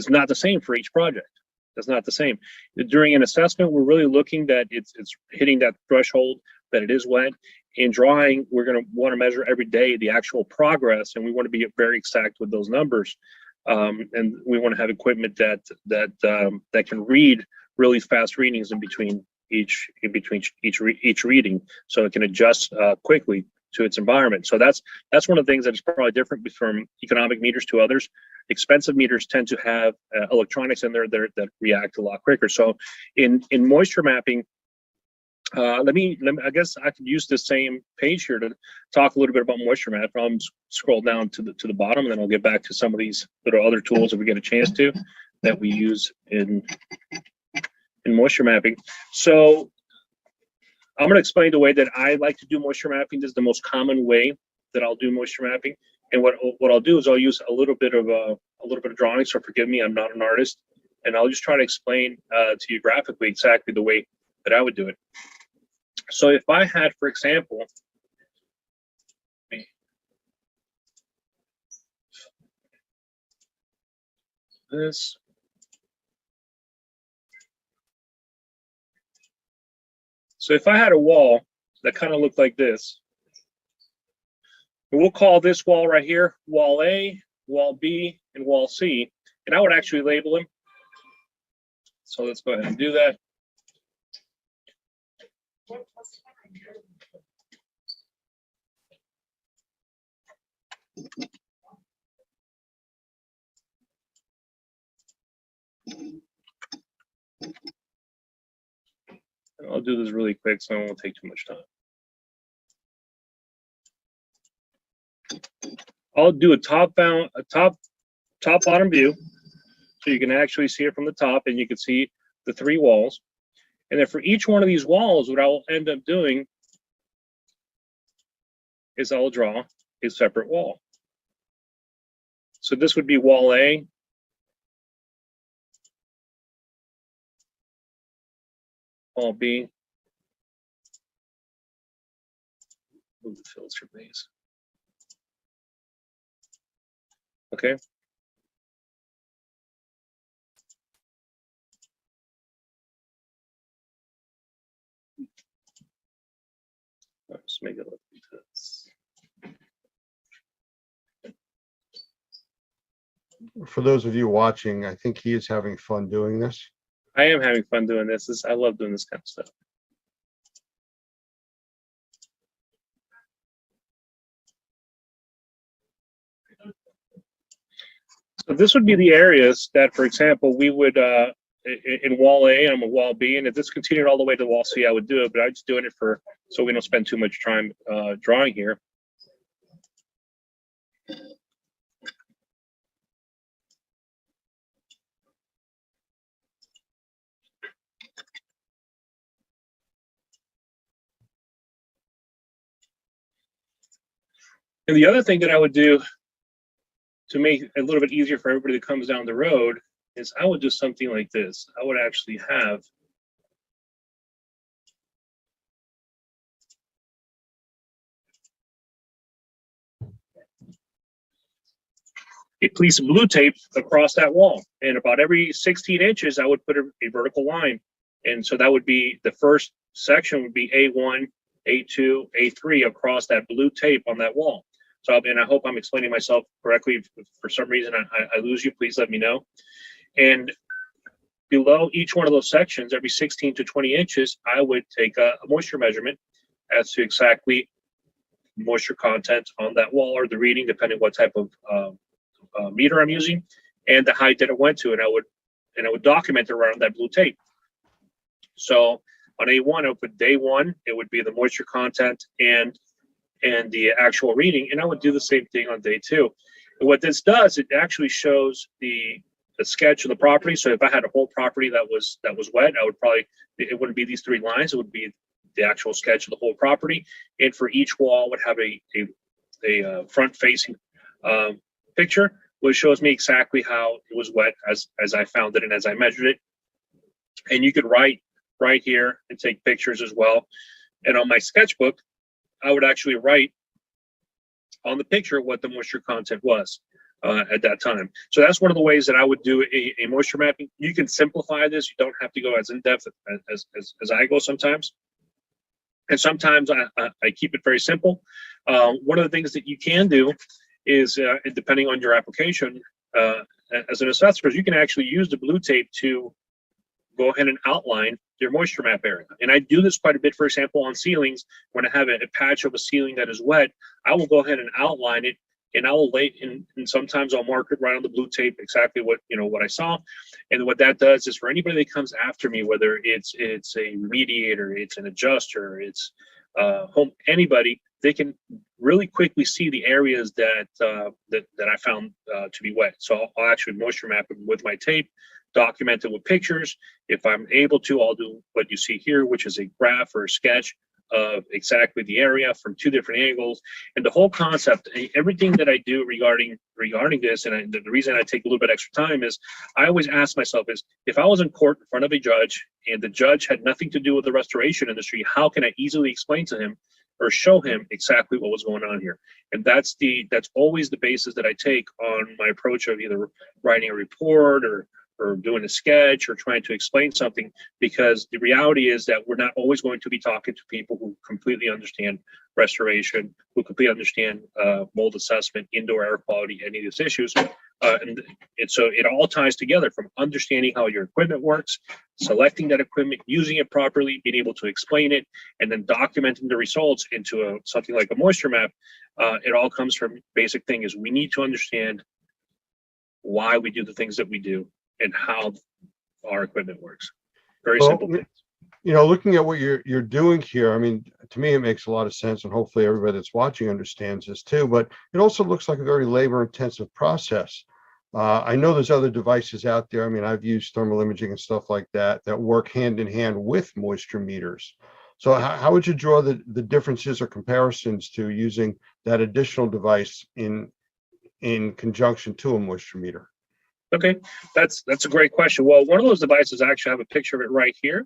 Speaker 16: not the same for each project. It's not the same. During an assessment, we're really looking that it's hitting that threshold that it is wet. In drawing, we're going to want to measure every day the actual progress, and we want to be very exact with those numbers. And we want to have equipment that can read really fast readings in between each reading, so it can adjust quickly to its environment. So that's one of the things that is probably different from economic meters to others. Expensive meters tend to have electronics in there that react a lot quicker. So in moisture mapping, let me I guess I could use the same page here to talk a little bit about moisture map. I'll scroll down to the bottom, and then I'll get back to some of these little other tools that we get a chance to that we use in moisture mapping. So I'm going to explain the way that I like to do moisture mapping. This is the most common way that I'll do moisture mapping. And what I'll do is I'll use a little bit of drawing. So forgive me, I'm not an artist, and I'll just try to explain to you graphically exactly the way that I would do it. So if I had, for example, this. So if I had a wall that kind of looked like this, and we'll call this wall right here wall A, wall B, and wall C, and I would actually label them. So let's go ahead and do that. I'll do this really quick so it won't take too much time. I'll do a top bottom view, so you can actually see it from the top, and you can see the 3 walls. And then for each one of these walls, what I'll end up doing is I'll draw a separate wall. So this would be wall A. Wall B. Move the filter base. Okay. Let's make it look like this.
Speaker 4: for those of you watching, I think he is having fun doing this.
Speaker 16: I am having fun doing this. I love doing this kind of stuff. So this would be the areas that, for example, we would, in wall A, I'm a wall B, and if this continued all the way to wall C, I would do it, but I'm just doing it so we don't spend too much time drawing here. And the other thing that I would do to make it a little bit easier for everybody that comes down the road is I would do something like this. I would actually have a piece of blue tape across that wall. And about every 16 inches, I would put a vertical line. And so that would be the first section would be A1, A2, A3 across that blue tape on that wall. So, and I hope I'm explaining myself correctly. If for some reason I lose you, please let me know. And below each one of those sections, every 16 to 20 inches, I would take a moisture measurement as to exactly moisture content on that wall or the reading, depending what type of meter I'm using, and the height that it went to, and I would document it around that blue tape. So on A1, I would put day 1, it would be the moisture content and the actual reading, and I would do the same thing on day 2. And what this does, it actually shows the sketch of the property. So if I had a whole property that was wet, I would probably, it wouldn't be these 3 lines, it would be the actual sketch of the whole property, and for each wall would have a front facing picture, which shows me exactly how it was wet as I found it and as I measured it. And you could write right here and take pictures as well. And on my sketchbook, I would actually write on the picture what the moisture content was at that time. So that's one of the ways that I would do a moisture mapping. You can simplify this. You don't have to go as in depth as I go sometimes. And sometimes I keep it very simple. One of the things that you can do is, depending on your application, as an assessor, you can actually use the blue tape to go ahead and outline your moisture map area. And I do this quite a bit, for example, on ceilings. When I have a patch of a ceiling that is wet, I will go ahead and outline it, and I will lay and sometimes I'll mark it right on the blue tape exactly what I saw. And what that does is, for anybody that comes after me, whether it's a mediator, it's an adjuster, it's anybody, they can really quickly see the areas that I found to be wet. So I'll actually moisture map it with my tape, document it with pictures. If I'm able to, I'll do what you see here, which is a graph or a sketch of exactly the area from 2 different angles. And the whole concept, everything that I do regarding this, and the reason I take a little bit extra time is I always ask myself is, if I was in court in front of a judge and the judge had nothing to do with the restoration industry, how can I easily explain to him or show him exactly what was going on here? And that's always the basis that I take on my approach of either writing a report or doing a sketch or trying to explain something, because the reality is that we're not always going to be talking to people who completely understand restoration, who completely understand mold assessment, indoor air quality, any of these issues. And so it all ties together, from understanding how your equipment works, selecting that equipment, using it properly, being able to explain it, and then documenting the results into something like a moisture map. It all comes from basic thing is we need to understand why we do the things that we do and how our equipment works. Very simple things.
Speaker 4: Looking at what you're doing here, I mean, to me, it makes a lot of sense, and hopefully everybody that's watching understands this too, but it also looks like a very labor-intensive process. I know there's other devices out there. I mean, I've used thermal imaging and stuff like that work hand in hand with moisture meters. So how would you draw the differences or comparisons to using that additional device in conjunction to a moisture meter?
Speaker 16: Okay, that's a great question. Well, one of those devices, I actually have a picture of it right here,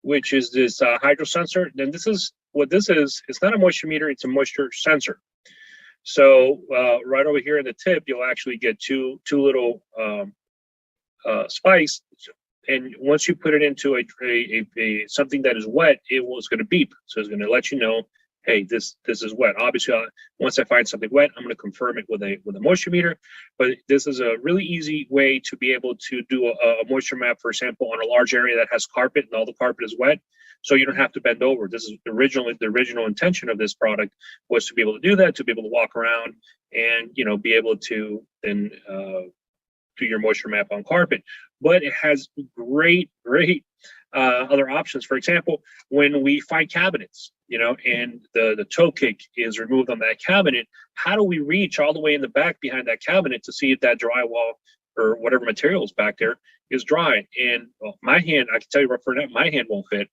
Speaker 16: which is this hydro sensor. And this is what this is. It's not a moisture meter, it's a moisture sensor. So right over here in the tip, you'll actually get two little spikes. And once you put it into a something that is wet, it's going to beep. So it's going to let you know hey, this is wet. Obviously, once I find something wet, I'm going to confirm it with a moisture meter. But this is a really easy way to be able to do a moisture map, for example, on a large area that has carpet and all the carpet is wet. So you don't have to bend over. This is the original intention of this product was to be able to do that, to be able to walk around and, you know, be able to then do your moisture map on carpet. But it has great other options. For example, when we find cabinets, you know, and the toe kick is removed on that cabinet, how do we reach all the way in the back behind that cabinet to see if that drywall or whatever material is back there is dry? And well, my hand, I can tell you right for now, my hand won't fit.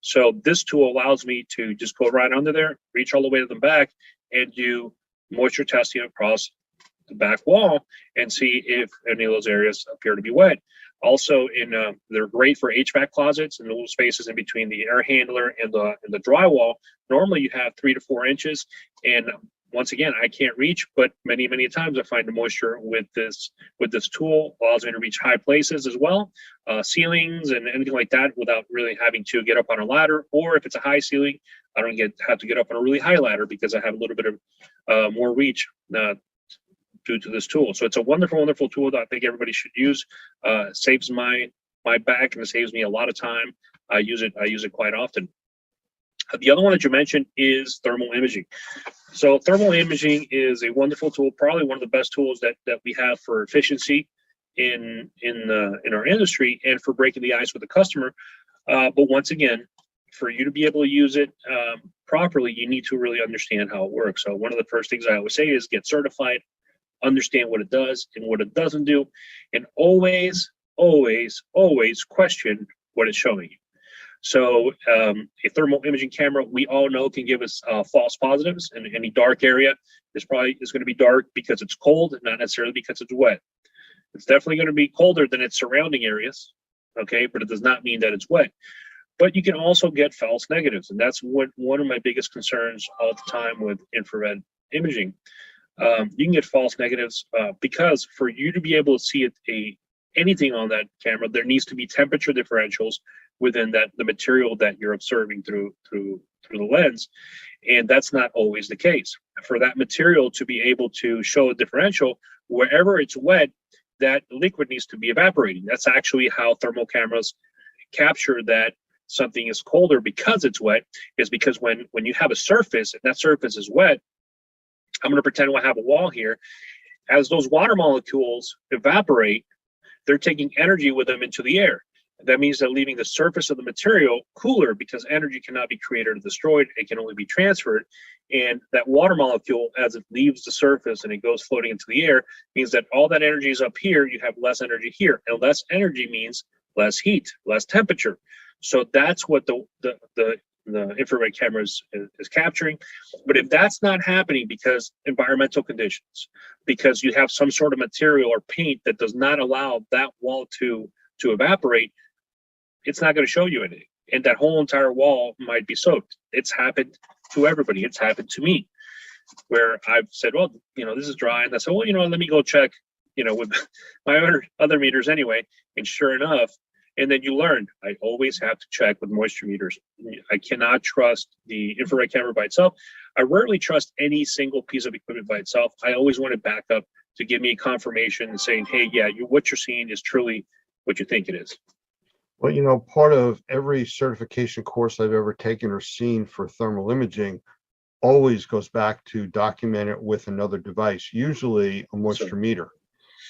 Speaker 16: So this tool allows me to just go right under there, reach all the way to the back, and do moisture testing across the back wall and see if any of those areas appear to be wet. Also, they're great for HVAC closets and the little spaces in between the air handler and the drywall. Normally, you have 3 to 4 inches, and once again, I can't reach, but many times I find the moisture with this tool allows me to reach high places as well, ceilings and anything like that, without really having to get up on a ladder. Or if it's a high ceiling, I don't have to get up on a really high ladder because I have a little bit of more reach due to this tool. So it's a wonderful tool that I think everybody should use. Saves my back and it saves me a lot of time. I use it quite often. The other one that you mentioned is thermal imaging. So thermal imaging is a wonderful tool, probably one of the best tools that we have for efficiency in our industry and for breaking the ice with the customer. But once again, for you to be able to use it properly, you need to really understand how it works. So one of the first things I always say is get certified, understand what it does and what it doesn't do, and always question what it's showing you. So a thermal imaging camera, we all know, can give us false positives, and any dark area is going to be dark because it's cold, not necessarily because it's wet. It's definitely going to be colder than its surrounding areas, okay, but it does not mean that it's wet. But you can also get false negatives, and that's one of my biggest concerns all the time with infrared imaging. You can get false negatives because for you to be able to see anything on that camera, there needs to be temperature differentials within the material that you're observing through the lens, and that's not always the case. For that material to be able to show a differential, wherever it's wet, that liquid needs to be evaporating. That's actually how thermal cameras capture that something is colder because it's wet, is because when you have a surface and that surface is wet, I'm going to pretend I have a wall here. As those water molecules evaporate, they're taking energy with them into the air. That means they're leaving the surface of the material cooler because energy cannot be created or destroyed. It can only be transferred. And that water molecule, as it leaves the surface and it goes floating into the air, means that all that energy is up here. You have less energy here. And less energy means less heat, less temperature. So that's what the infrared camera is capturing. But if that's not happening because environmental conditions, because you have some sort of material or paint that does not allow that wall to evaporate, it's not going to show you anything. And that whole entire wall might be soaked. It's happened to everybody. It's happened to me, where I've said, well, this is dry. And I said, well, let me go check, with my other meters anyway. And sure enough, and then you learn, I always have to check with moisture meters. I cannot trust the infrared camera by itself. I rarely trust any single piece of equipment by itself. I always want to back up to give me a confirmation and saying, hey, yeah, what you're seeing is truly what you think it is.
Speaker 4: Well, part of every certification course I've ever taken or seen for thermal imaging always goes back to document it with another device, usually a moisture meter.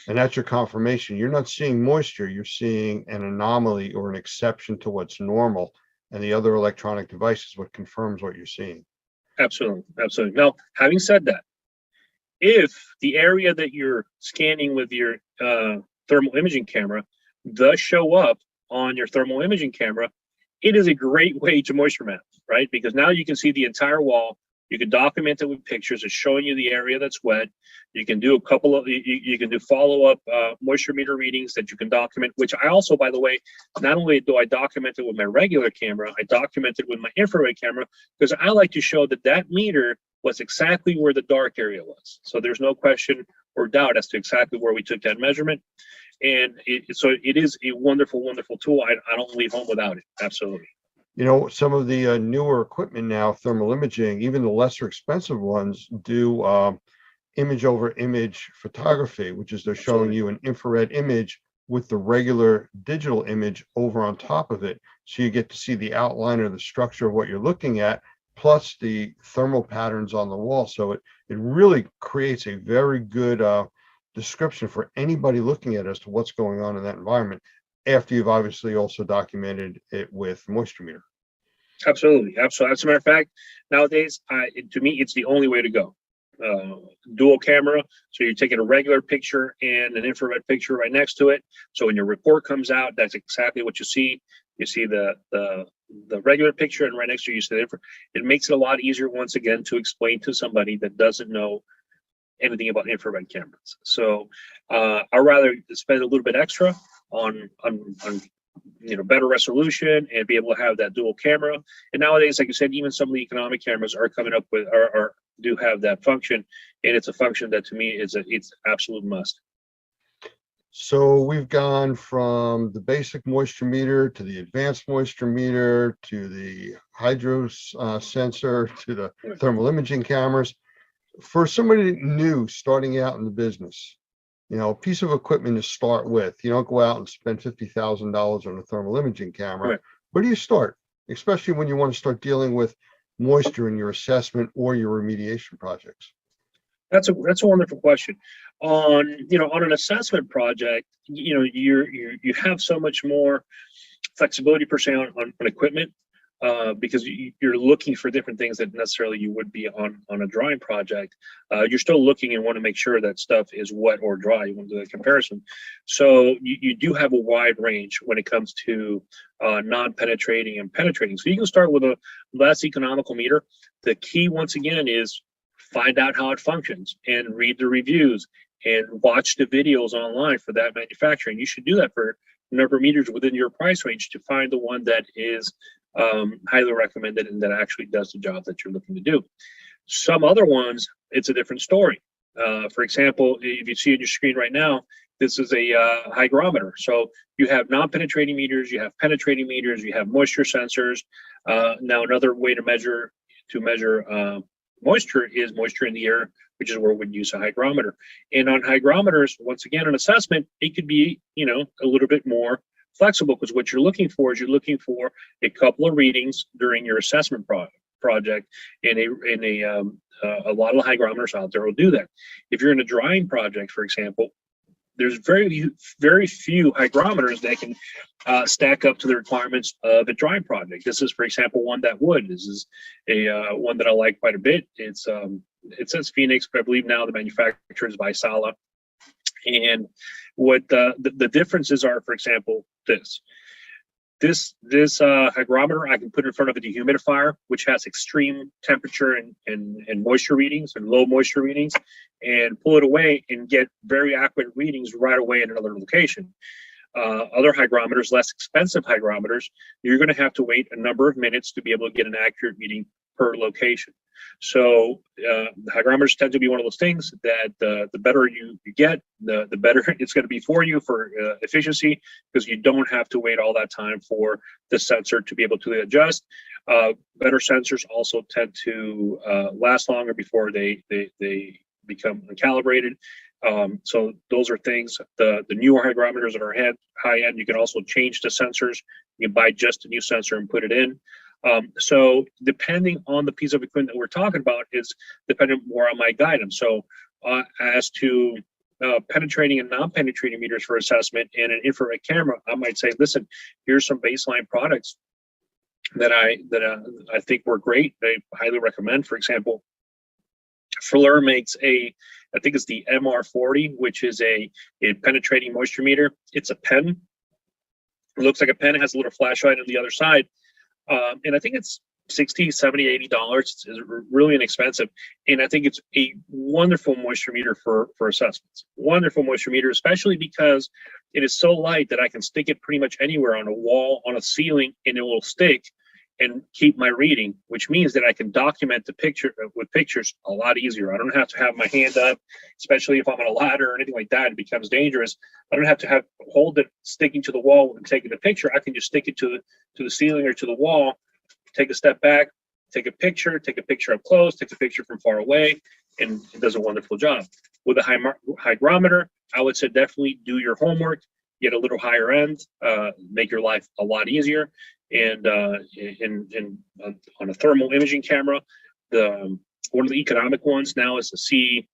Speaker 4: And that's your confirmation. You're not seeing moisture, you're seeing an anomaly or an exception to what's normal. And the other electronic device is what confirms what you're seeing.
Speaker 16: Absolutely. Now, having said that, if the area that you're scanning with your thermal imaging camera does show up on your thermal imaging camera, it is a great way to moisture map, right? Because now you can see the entire wall. You can document it with pictures. It's showing you the area that's wet. You can do you can do follow-up moisture meter readings that you can document, which I also, by the way, not only do I document it with my regular camera, I document it with my infrared camera because I like to show that meter was exactly where the dark area was. So there's no question or doubt as to exactly where we took that measurement. And so it is a wonderful tool. I don't leave home without it. Absolutely.
Speaker 4: You know, some of the newer equipment now, thermal imaging, even the lesser expensive ones do image over image photography, which is they're showing you an infrared image with the regular digital image over on top of it. So you get to see the outline or the structure of what you're looking at, plus the thermal patterns on the wall. So it really creates a very good description for anybody looking at as to what's going on in that environment, after you've obviously also documented it with moisture meter.
Speaker 16: Absolutely. Absolutely. As a matter of fact, nowadays, to me, it's the only way to go. Dual camera. So you're taking a regular picture and an infrared picture right next to it. So when your report comes out, that's exactly what you see. You see the regular picture, and right next to you see the infrared. It makes it a lot easier, once again, to explain to somebody that doesn't know anything about infrared cameras. So I'd rather spend a little bit extra on better resolution and be able to have that dual camera. And nowadays, like you said, even some of the economic cameras are coming up with do have that function, and it's a function that to me it's absolute must.
Speaker 4: So we've gone from the basic moisture meter to the advanced moisture meter to the hydro sensor to the thermal imaging cameras. For somebody new starting out in the business, you know, a piece of equipment to start with. You don't go out and spend $50,000 on a thermal imaging camera.
Speaker 16: Right.
Speaker 4: Where do you start? Especially when you want to start dealing with moisture in your assessment or your remediation projects.
Speaker 16: That's a wonderful question. On an assessment project, you have so much more flexibility per se on equipment, because you're looking for different things that necessarily you would be on a drying project. You're still looking and want to make sure that stuff is wet or dry. You want to do that comparison. So you do have a wide range when it comes to non-penetrating and penetrating. So you can start with a less economical meter. The key, once again, is find out how it functions and read the reviews and watch the videos online for that manufacturer. And you should do that for a number of meters within your price range to find the one that is highly recommended and that actually does the job that you're looking to do. Some other ones, it's a different story. For example, if you see on your screen right now, this is a hygrometer. So you have non-penetrating meters, you have penetrating meters, you have moisture sensors. Now another way to measure moisture is moisture in the air, which is where we'd use a hygrometer. And on hygrometers, once again, an assessment, it could be, a little bit more flexible, because what you're looking for is a couple of readings during your assessment project, and a lot of hygrometers out there will do that. If you're in a drying project, for example, there's very few hygrometers that can stack up to the requirements of a drying project. This is, for example, one that would. This is a one that I like quite a bit. It says Phoenix, but I believe now the manufacturer is Vaisala. And what the differences are, for example, this hygrometer I can put in front of a dehumidifier, which has extreme temperature and moisture readings and low moisture readings, and pull it away and get very accurate readings right away in another location. Other hygrometers, less expensive hygrometers, you're going to have to wait a number of minutes to be able to get an accurate reading per location. So hygrometers tend to be one of those things that the better you get, the better it's going to be for you for efficiency, because you don't have to wait all that time for the sensor to be able to adjust. Better sensors also tend to last longer before they become calibrated. So those are things. The newer hygrometers that are high end, you can also change the sensors. You can buy just a new sensor and put it in. So depending on the piece of equipment that we're talking about is dependent more on my guidance. So as to penetrating and non-penetrating meters for assessment and an infrared camera, I might say, listen, here's some baseline products that I think were great. I highly recommend. For example, Fuller makes I think it's the MR40, which is a penetrating moisture meter. It's a pen. It looks like a pen. It has a little flashlight on the other side. And I think it's $60, $70, $80. It's really inexpensive. And I think it's a wonderful moisture meter for assessments. Wonderful moisture meter, especially because it is so light that I can stick it pretty much anywhere, on a wall, on a ceiling, and it will stick. and keep my reading, which means that I can document the picture with pictures a lot easier. I don't have to have my hand up, especially if I'm on a ladder or anything like that. It becomes dangerous. I don't have to hold it sticking to the wall and taking the picture. I can just stick it to the ceiling or to the wall, take a step back, take a picture up close, take a picture from far away, and it does a wonderful job. With a hygrometer, I would say definitely do your homework, get a little higher end, make your life a lot easier. And on a thermal imaging camera, one of the economic ones now is the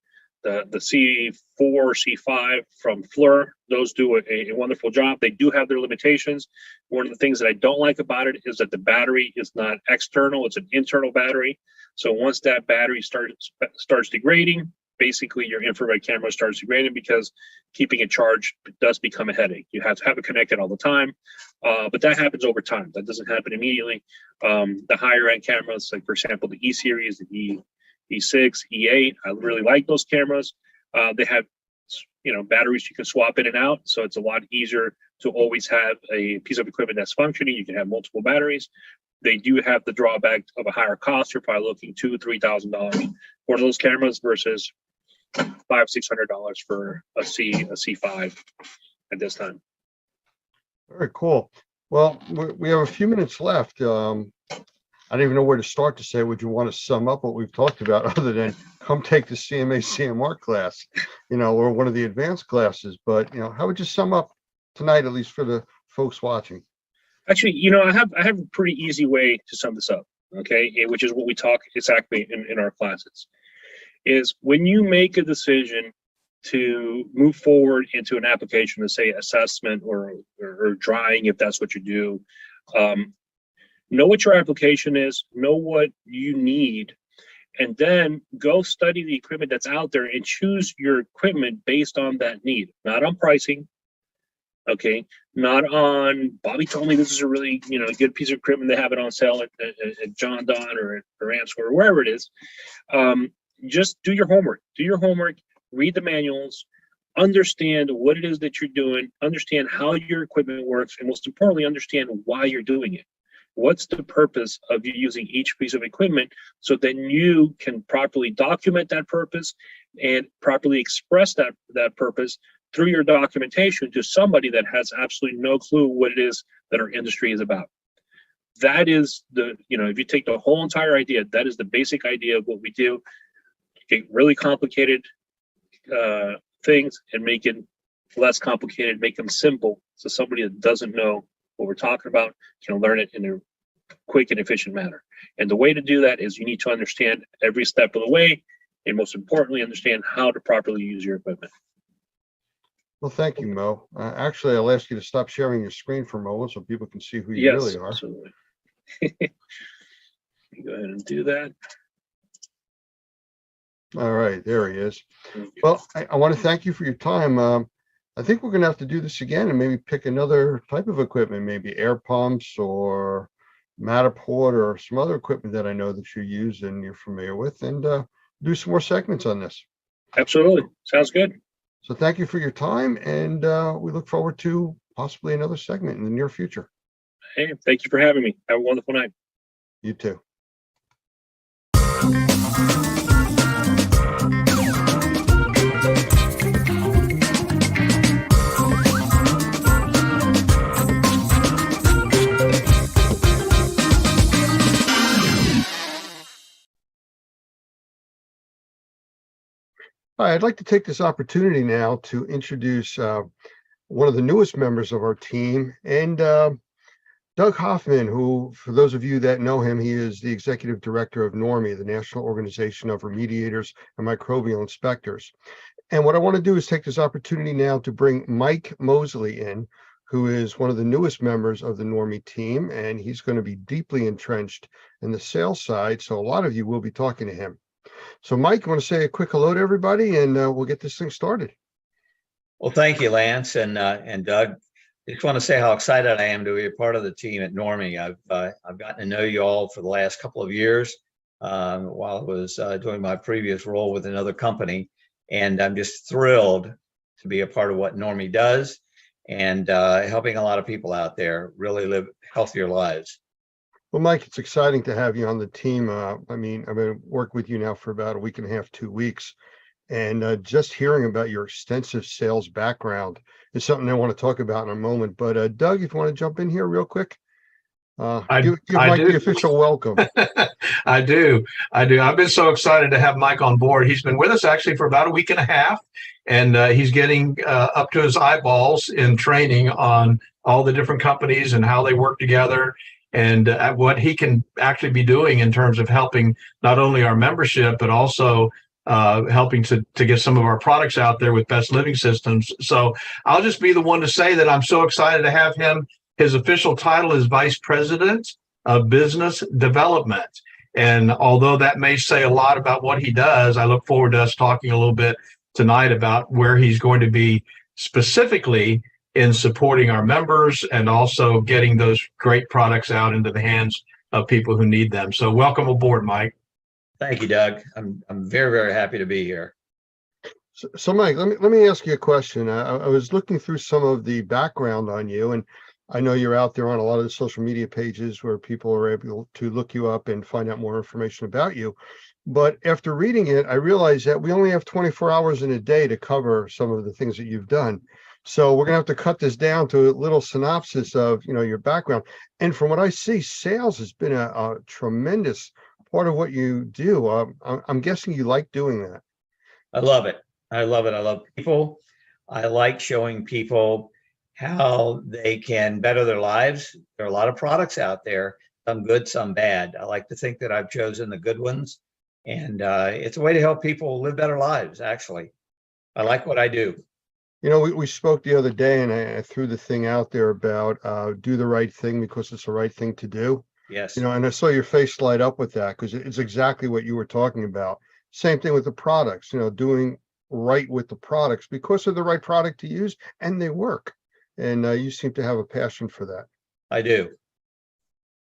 Speaker 16: C4 or C5 from FLIR. Those do a wonderful job. They do have their limitations. One of the things that I don't like about it is that the battery is not external, it's an internal battery. So once that battery starts degrading, basically your infrared camera starts degrading, because keeping it charged does become a headache. You have to have it connected all the time, but that happens over time. That doesn't happen immediately. The higher end cameras, like for example, the E series, the E6, E8, I really like those cameras. They have, batteries you can swap in and out, so it's a lot easier to always have a piece of equipment that's functioning. You can have multiple batteries. They do have the drawback of a higher cost. You're probably looking $2,000-$3,000 for those cameras versus $500-$600 for a C5 at this time.
Speaker 4: Very cool. Well, we have a few minutes left. I don't even know where to start to say. Would you want to sum up what we've talked about, other than come take the CMA CMR class, or one of the advanced classes? But how would you sum up tonight, at least for the folks watching?
Speaker 16: Actually, I have a pretty easy way to sum this up, okay, which is what we talk exactly in our classes. Is when you make a decision to move forward into an application, to say assessment or drying, if that's what you do, know what your application is, know what you need, and then go study the equipment that's out there and choose your equipment based on that need, not on pricing. Okay, not on Bobby told me this is a really good piece of equipment. They have it on sale at John Don or at Answer or wherever it is. Just do your homework. Read the manuals, understand what it is that you're doing, understand how your equipment works, and most importantly, understand why you're doing it. What's the purpose of you using each piece of equipment, so then you can properly document that purpose and properly express that purpose through your documentation to somebody that has absolutely no clue what it is that our industry is about. That is if you take the whole entire idea, that is the basic idea of what we do. Take really complicated things and make it less complicated, make them simple, so somebody that doesn't know what we're talking about can learn it in a quick and efficient manner. And the way to do that is you need to understand every step of the way, and most importantly, understand how to properly use your equipment.
Speaker 4: Well, thank you, Mo. Actually, I'll ask you to stop sharing your screen for a moment so people can see who you really are.
Speaker 16: Absolutely. Go ahead and do that.
Speaker 4: All right, there he is. Well, I want to thank you for your time. I think we're going to have to do this again and maybe pick another type of equipment, maybe air pumps or Matterport or some other equipment that I know that you use and you're familiar with, and do some more segments on this.
Speaker 16: Absolutely. Sounds good.
Speaker 4: So thank you for your time, and we look forward to possibly another segment in the near future.
Speaker 16: Hey, thank you for having me. Have a wonderful night.
Speaker 4: You too. Hi, I'd like to take this opportunity now to introduce one of the newest members of our team, and Doug Hoffman, who, for those of you that know him, he is the executive director of NORMI, the National Organization of Remediators and Microbial Inspectors. And what I want to do is take this opportunity now to bring Mike Mosley in, who is one of the newest members of the NORMI team, and he's going to be deeply entrenched in the sales side. So a lot of you will be talking to him. So Mike, you want to say a quick hello to everybody, and we'll get this thing started.
Speaker 17: Well, thank you, Lance and Doug. I just want to say how excited I am to be a part of the team at NORMI. I've gotten to know you all for the last couple of years while I was doing my previous role with another company, and I'm just thrilled to be a part of what NORMI does and helping a lot of people out there really live healthier lives.
Speaker 4: Well, Mike, it's exciting to have you on the team. I mean, I've been working with you now for about a week and a half, 2 weeks. And just hearing about your extensive sales background is something I want to talk about in a moment. But Doug, if you want to jump in here real quick, give Mike the official welcome.
Speaker 18: I do. I've been so excited to have Mike on board. He's been with us actually for about a week and a half, and he's getting up to his eyeballs in training on all the different companies and how they work together, and what he can actually be doing in terms of helping not only our membership, but also helping to get some of our products out there with Best Living Systems. So I'll just be the one to say that I'm so excited to have him. His official title is Vice President of Business Development. And although that may say a lot about what he does, I look forward to us talking a little bit tonight about where he's going to be specifically in supporting our members and also getting those great products out into the hands of people who need them. So welcome aboard, Mike.
Speaker 17: Thank you, Doug. I'm very, very happy to be here.
Speaker 4: So Mike, let me ask you a question. I was looking through some of the background on you, and I know you're out there on a lot of the social media pages where people are able to look you up and find out more information about you. But after reading it, I realized that we only have 24 hours in a day to cover some of the things that you've done. So we're gonna have to cut this down to a little synopsis of, your background. And from what I see, sales has been a tremendous part of what you do. I'm guessing you like doing that.
Speaker 17: I love it. I love it. I love people. I like showing people how they can better their lives. There are a lot of products out there, some good, some bad. I like to think that I've chosen the good ones, and it's a way to help people live better lives, actually. I like what I do.
Speaker 4: We spoke the other day, and I threw the thing out there about do the right thing because it's the right thing to do.
Speaker 17: Yes.
Speaker 4: And I saw your face light up with that because it's exactly what you were talking about. Same thing with the products, doing right with the products because they're the right product to use and they work. And you seem to have a passion for that.
Speaker 17: I do.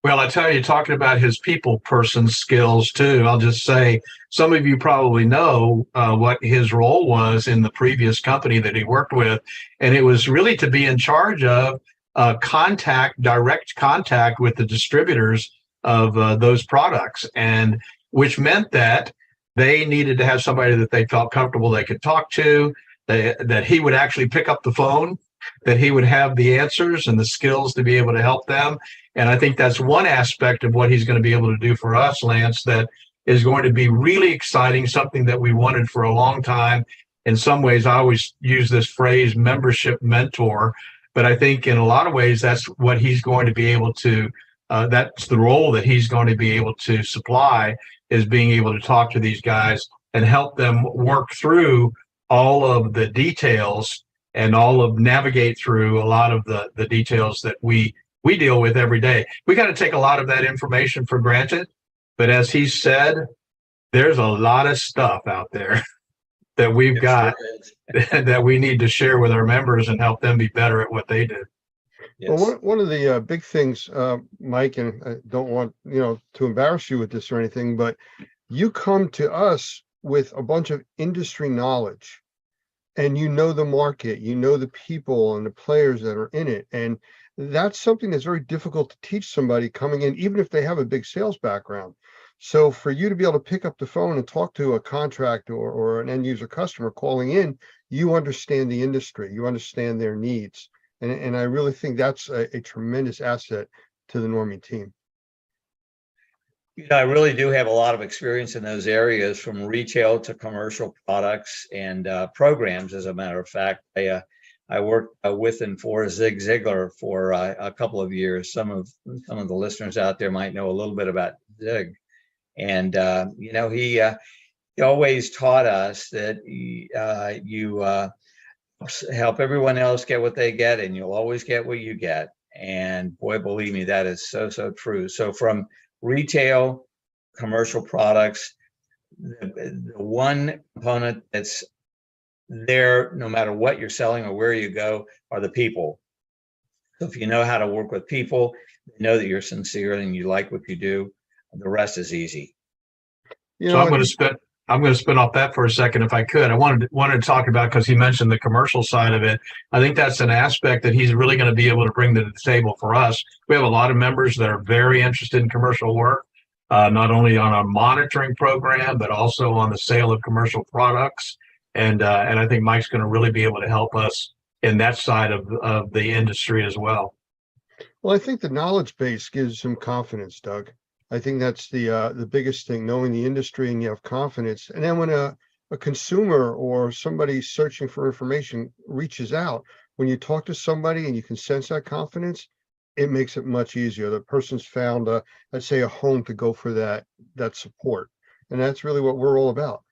Speaker 18: Well, I tell you, talking about his people person skills too, I'll just say some of you probably know what his role was in the previous company that he worked with. And it was really to be in charge of direct contact with the distributors of those products, and which meant that they needed to have somebody that they felt comfortable they could talk to, that he would actually pick up the phone, that he would have the answers and the skills to be able to help them. And I think that's one aspect of what he's going to be able to do for us, Lance, that is going to be really exciting, something that we wanted for a long time. In some ways, I always use this phrase, membership mentor, but I think in a lot of ways, that's what he's going to be able to, that's the role that he's going to be able to supply, is being able to talk to these guys and help them work through all of the details and navigate through a lot of the details that we deal with every day. We got to take a lot of that information for granted, but as he said, there's a lot of stuff out there that we've got that we need to share with our members and help them be better at what they do.
Speaker 17: Yes.
Speaker 4: Well, one of the big things, Mike, and I don't want to embarrass you with this or anything, but you come to us with a bunch of industry knowledge, and the market, the people and the players that are in it, and that's something that's very difficult to teach somebody coming in, even if they have a big sales background. So for you to be able to pick up the phone and talk to a contractor or an end user customer calling in, you understand the industry, you understand their needs. And I really think that's a tremendous asset to the Normie team.
Speaker 17: I really do have a lot of experience in those areas, from retail to commercial products and programs. As a matter of fact, I worked with and for Zig Ziglar for a couple of years. Some of the listeners out there might know a little bit about Zig, and he always taught us that you help everyone else get what they get, and you'll always get what you get. And boy, believe me, that is so true. So from retail, commercial products, the one component that's there no matter what you're selling or where you go are the people. So if you know how to work with people, know that you're sincere and you like what you do, the rest is easy.
Speaker 18: So I'm going to spend I'm going to spin off that for a second if I could. I wanted to talk about, because he mentioned the commercial side of it. I think that's an aspect that he's really going to be able to bring to the table for us. We have a lot of members that are very interested in commercial work, not only on our monitoring program, but also on the sale of commercial products. And I think Mike's going to really be able to help us in that side of the industry as well.
Speaker 4: Well, I think the knowledge base gives him confidence, Doug. I think that's the biggest thing, knowing the industry and you have confidence. And then when a consumer or somebody searching for information reaches out, when you talk to somebody and you can sense that confidence, it makes it much easier. The person's found, let's say, a home to go for that support. And that's really what we're all about.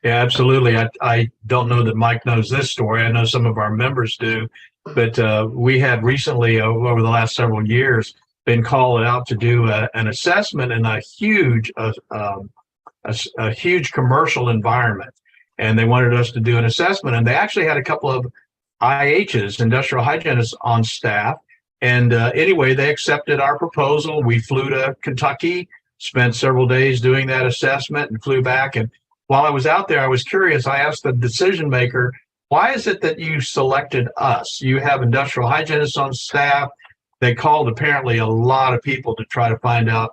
Speaker 18: Yeah, absolutely. I don't know that Mike knows this story. I know some of our members do, but we had recently, over the last several years, been called out to do an assessment in a huge commercial environment. And they wanted us to do an assessment, and they actually had a couple of IHs, industrial hygienists, on staff. And anyway, they accepted our proposal. We flew to Kentucky, spent several days doing that assessment, and flew back. And while I was out there, I was curious. I asked the decision maker, why is it that you selected us? You have industrial hygienists on staff. They called apparently a lot of people to try to find out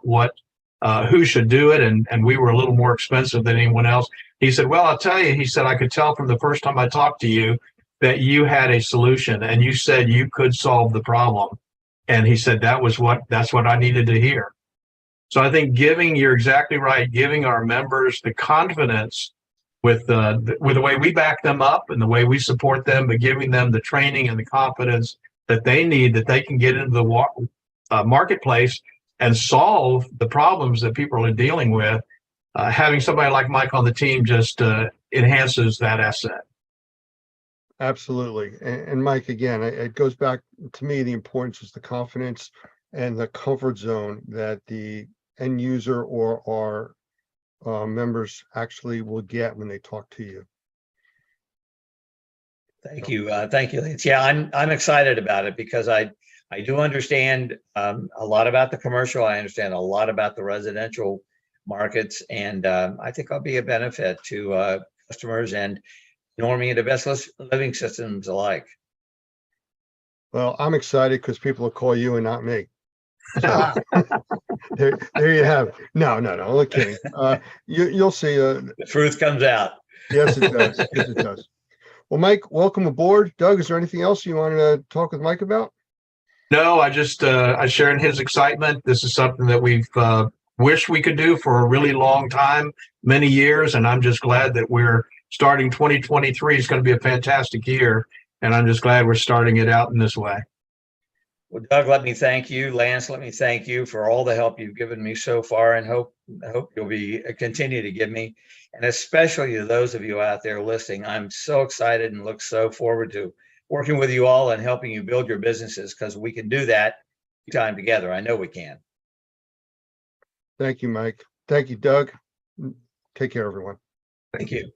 Speaker 18: who should do it. And we were a little more expensive than anyone else. He said, well, I'll tell you, he said, I could tell from the first time I talked to you that you had a solution and you said you could solve the problem. And he said, that's what I needed to hear. So I think you're exactly right, giving our members the confidence with the way we back them up and the way we support them, but giving them the training and the confidence that they need, that they can get into the marketplace and solve the problems that people are dealing with. Having somebody like Mike on the team just enhances that asset.
Speaker 4: Absolutely. And Mike, again, it goes back to me, the importance is the confidence and the comfort zone that the end user or our members actually will get when they talk to you.
Speaker 17: Thank you. Thank you, Lance. Yeah, I'm excited about it because I do understand a lot about the commercial. I understand a lot about the residential markets, and I think I'll be a benefit to customers and Normie and the Best Living Systems alike.
Speaker 4: Well, I'm excited because people will call you and not me. So, there you have it. No, only kidding. You'll see.
Speaker 17: The truth comes out.
Speaker 4: Yes, it does. Yes, it does. Well, Mike, welcome aboard. Doug, is there anything else you wanted to talk with Mike about?
Speaker 18: No, I just I shared his excitement. This is something that we've wished we could do for a really long time, many years, and I'm just glad that we're starting 2023. It's going to be a fantastic year, and I'm just glad we're starting it out in this way.
Speaker 17: Well, Doug, let me thank you. Lance, let me thank you for all the help you've given me so far, and I hope you'll continue to give me, and especially to those of you out there listening. I'm so excited and look so forward to working with you all and helping you build your businesses, because we can do that time together. I know we can.
Speaker 4: Thank you, Mike. Thank you, Doug. Take care, everyone.
Speaker 17: Thank you.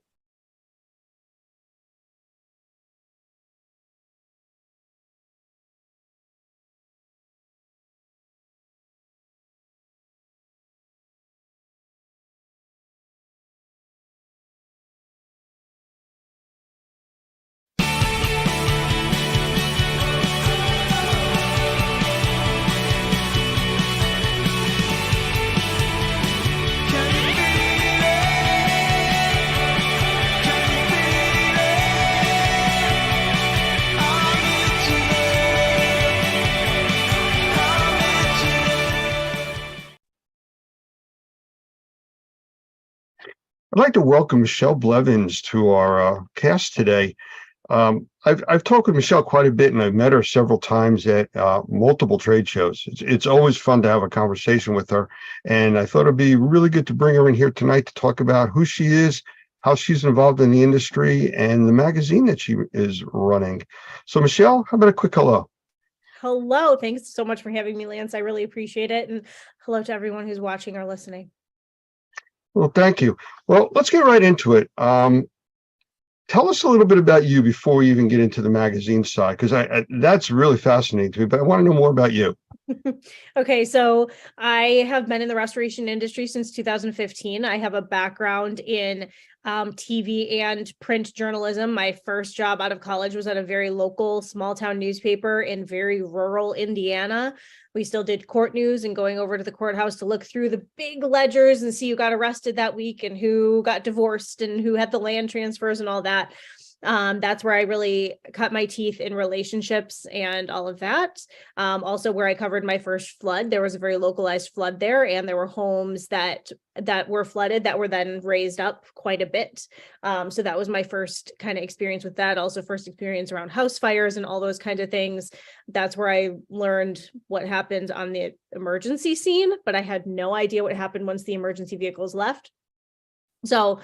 Speaker 4: I'd like to welcome Michelle Blevins to our cast today. I've talked with Michelle quite a bit, and I've met her several times at multiple trade shows. It's always fun to have a conversation with her, and I thought it'd be really good to bring her in here tonight to talk about who she is, how she's involved in the industry, and the magazine that she is running. So, Michelle, how about a quick hello?
Speaker 19: Hello. Thanks so much for having me, Lance. I really appreciate it. And hello to everyone who's watching or listening.
Speaker 4: Well, thank you. Well, let's get right into it. Tell us a little bit about you before we even get into the magazine side, because that's really fascinating to me, but I want to know more about you.
Speaker 19: Okay, so I have been in the restoration industry since 2015. I have a background in TV and print journalism. My first job out of college was at a very local small town newspaper in very rural Indiana. We still did court news and going over to the courthouse to look through the big ledgers and see who got arrested that week and who got divorced and who had the land transfers and all that. That's where I really cut my teeth in relationships and all of that. Also where I covered my first flood. There was a very localized flood there, and there were homes that were flooded that were then raised up quite a bit. So that was my first kind of experience with that. Also first experience around house fires and all those kinds of things. That's where I learned what happened on the emergency scene, but I had no idea what happened once the emergency vehicles left. So,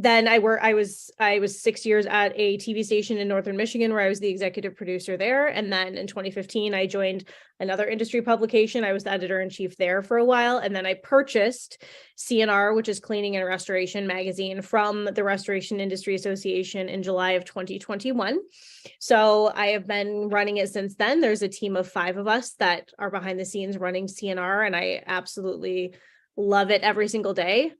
Speaker 19: then I was 6 years at a TV station in Northern Michigan where I was the executive producer there. And then in 2015, I joined another industry publication. I was the editor-in-chief there for a while. And then I purchased CNR, which is Cleaning and Restoration Magazine, from the Restoration Industry Association in July of 2021. So I have been running it since then. There's a team of 5 of us that are behind the scenes running CNR, and I absolutely love it every single day.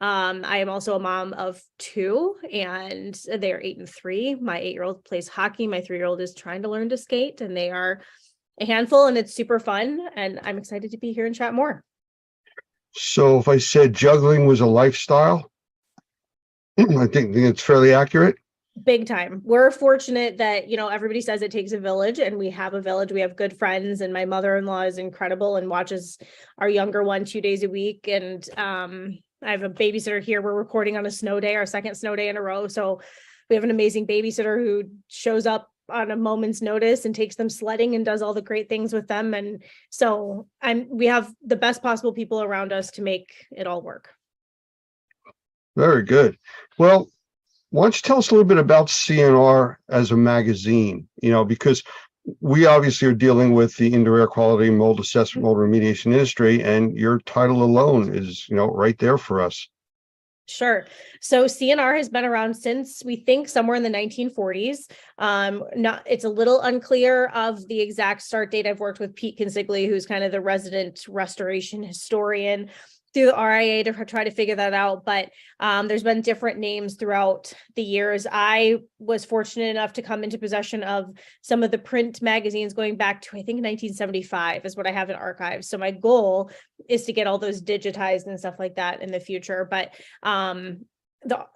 Speaker 19: I am also a mom of 2, and they are 8 and 3. My 8-year-old plays hockey. My 3-year-old is trying to learn to skate, and they are a handful, and it's super fun. And I'm excited to be here and chat more.
Speaker 4: So if I said juggling was a lifestyle, I think it's fairly accurate.
Speaker 19: Big time. We're fortunate that, everybody says it takes a village, and we have a village. We have good friends, and my mother-in-law is incredible and watches our younger one 2 days a week. And, I have a babysitter here. We're recording on a snow day, our second snow day in a row. So we have an amazing babysitter who shows up on a moment's notice and takes them sledding and does all the great things with them. And so we have the best possible people around us to make it all work.
Speaker 4: Very good. Well, why don't you tell us a little bit about CNR as a magazine, because we obviously are dealing with the indoor air quality, mold assessment, mold remediation industry, and your title alone is, right there for us.
Speaker 19: Sure. So CNR has been around since, we think, somewhere in the 1940s. It's a little unclear of the exact start date. I've worked with Pete Consigli, who's kind of the resident restoration historian through the RIA to try to figure that out. But there's been different names throughout the years. I was fortunate enough to come into possession of some of the print magazines going back to, I think, 1975 is what I have in archives. So my goal is to get all those digitized and stuff like that in the future. But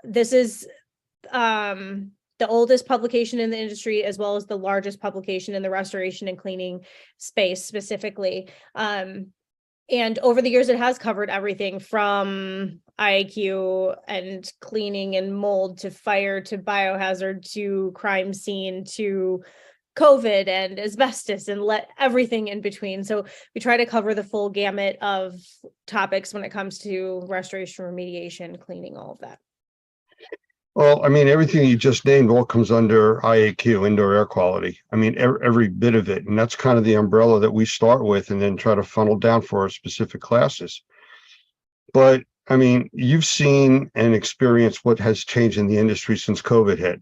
Speaker 19: this is the oldest publication in the industry, as well as the largest publication in the restoration and cleaning space specifically. And over the years, it has covered everything from IAQ and cleaning and mold to fire to biohazard to crime scene to COVID and asbestos and everything in between. So we try to cover the full gamut of topics when it comes to restoration, remediation, cleaning, all of that.
Speaker 4: Well, everything you just named all comes under IAQ, indoor air quality. Every bit of it. And that's kind of the umbrella that we start with and then try to funnel down for our specific classes. But, you've seen and experienced what has changed in the industry since COVID hit.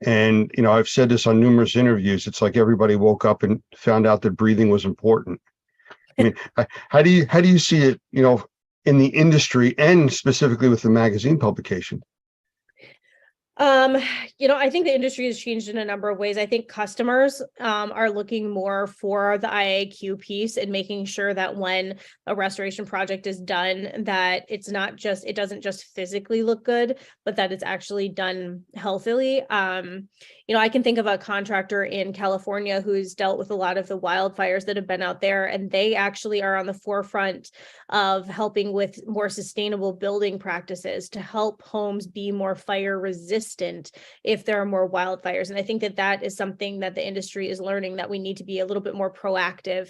Speaker 4: And, I've said this on numerous interviews. It's like everybody woke up and found out that breathing was important. How do you see it, in the industry and specifically with the magazine publication?
Speaker 19: I think the industry has changed in a number of ways. I think customers are looking more for the IAQ piece and making sure that when a restoration project is done, that it doesn't just physically look good, but that it's actually done healthily. I can think of a contractor in California who's dealt with a lot of the wildfires that have been out there, and they actually are on the forefront of helping with more sustainable building practices to help homes be more fire resistant if there are more wildfires. And I think that is something that the industry is learning, that we need to be a little bit more proactive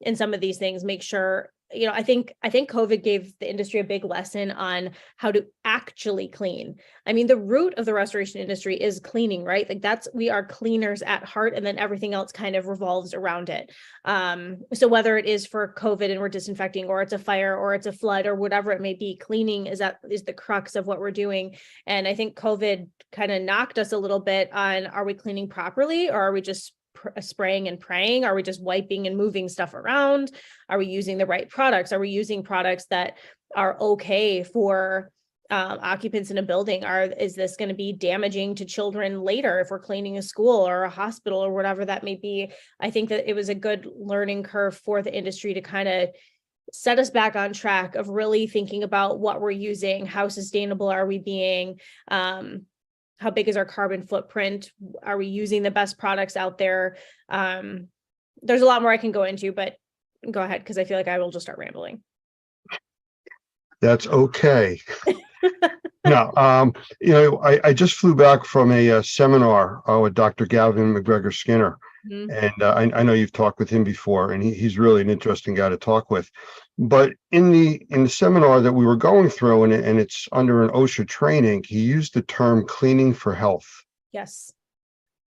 Speaker 19: in some of these things, make sure, I think COVID gave the industry a big lesson on how to actually clean. The root of the restoration industry is cleaning, right? We are cleaners at heart, and then everything else kind of revolves around it. So whether it is for COVID and we're disinfecting, or it's a fire, or it's a flood, or whatever it may be, cleaning is the crux of what we're doing. And I think COVID kind of knocked us a little bit on, are we cleaning properly, or are we just spraying and praying? Are we just wiping and moving stuff around? Are we using the right products? Are we using products that are okay for occupants in a building? Is this going to be damaging to children later if we're cleaning a school or a hospital or whatever that may be? I think that it was a good learning curve for the industry to kind of set us back on track of really thinking about what we're using, how sustainable are we being, how big is our carbon footprint, are we using the best products out there? There's a lot more I can go into, but go ahead, because I feel like I will just start rambling.
Speaker 4: That's okay. No, I just flew back from a seminar with Dr. Gavin McGregor Skinner. And I know you've talked with him before, and he's really an interesting guy to talk with. But in the seminar that we were going through, and it's under an OSHA training, he used the term cleaning for health.
Speaker 19: Yes.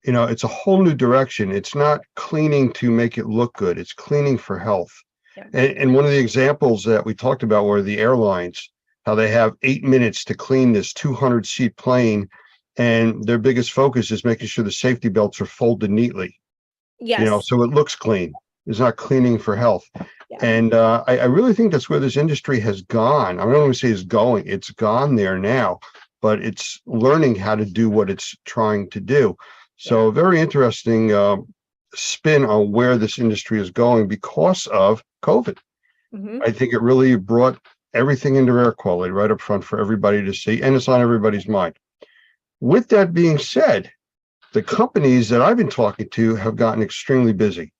Speaker 4: It's a whole new direction. It's not cleaning to make it look good. It's cleaning for health.
Speaker 19: Yeah.
Speaker 4: And one of the examples that we talked about were the airlines, how they have 8 minutes to clean this 200-seat plane, and their biggest focus is making sure the safety belts are folded neatly.
Speaker 19: Yes.
Speaker 4: So it looks clean. It's not cleaning for health.
Speaker 19: Yeah.
Speaker 4: And I really think that's where this industry has gone. I don't want to say it's going. It's gone there now, but it's learning how to do what it's trying to do. So very interesting spin on where this industry is going because of COVID. I think it really brought everything into air quality right up front for everybody to see, and it's on everybody's mind. With that being said, the companies that I've been talking to have gotten extremely busy.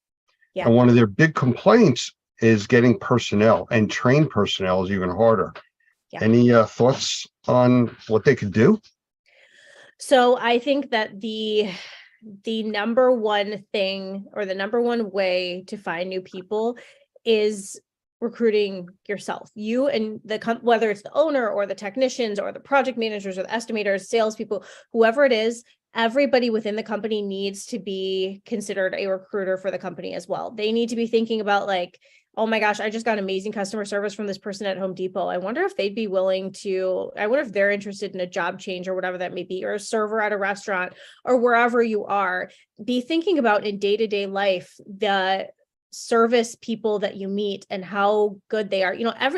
Speaker 19: Yeah.
Speaker 4: And one of their big complaints is getting personnel, and trained personnel is even harder.
Speaker 19: Yeah.
Speaker 4: Any thoughts on what they could do?
Speaker 19: So I think that the number one thing, or the number one way to find new people, is recruiting yourself. You and whether it's the owner or the technicians or the project managers or the estimators, salespeople, whoever it is, everybody within the company needs to be considered a recruiter for the company as well. They need to be thinking about like, oh my gosh, I just got amazing customer service from this person at Home Depot. I wonder if they'd be willing to, I wonder if they're interested in a job change or whatever that may be, or a server at a restaurant or wherever you are. Be thinking about in day-to-day life, the service people that you meet and how good they are.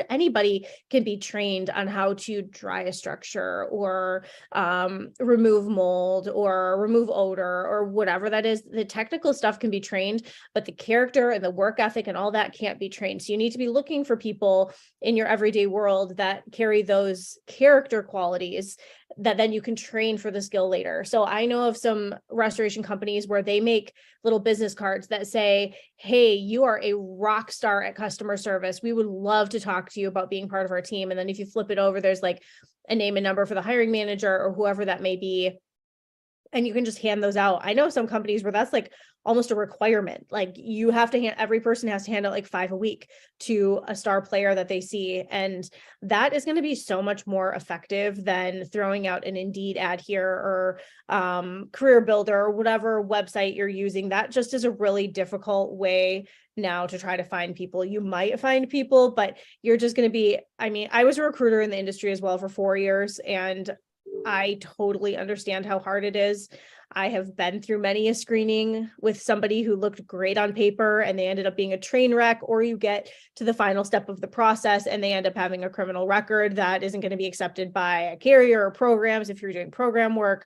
Speaker 19: Anybody can be trained on how to dry a structure or remove mold or remove odor or whatever that is. The technical stuff can be trained, but the character and the work ethic and all that can't be trained. So you need to be looking for people in your everyday world that carry those character qualities that then you can train for the skill later. So I know of some restoration companies where they make little business cards that say, hey, you are a rock star at customer service. We would love to talk to you about being part of our team. And then if you flip it over, there's like a name and number for the hiring manager or whoever that may be. And you can just hand those out. I know some companies where that's like almost a requirement. Like you have to every person has to hand out like 5 a week to a star player that they see. And that is going to be so much more effective than throwing out an Indeed ad here or Career Builder or whatever website you're using. That just is a really difficult way now to try to find people. You might find people, but you're just going to be, I was a recruiter in the industry as well for 4 years, and I totally understand how hard it is. I have been through many a screening with somebody who looked great on paper and they ended up being a train wreck, or you get to the final step of the process and they end up having a criminal record that isn't going to be accepted by a carrier or programs if you're doing program work.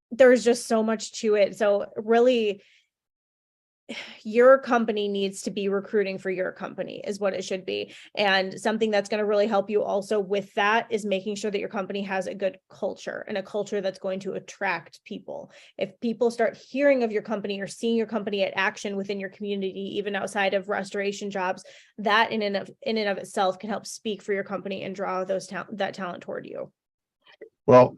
Speaker 19: There's just so much to it. So really, your company needs to be recruiting for your company is what it should be. And something that's going to really help you also with that is making sure that your company has a good culture, and a culture that's going to attract people. If people start hearing of your company or seeing your company at action within your community, even outside of restoration jobs, that in and of itself can help speak for your company and draw that talent toward you.
Speaker 4: Well,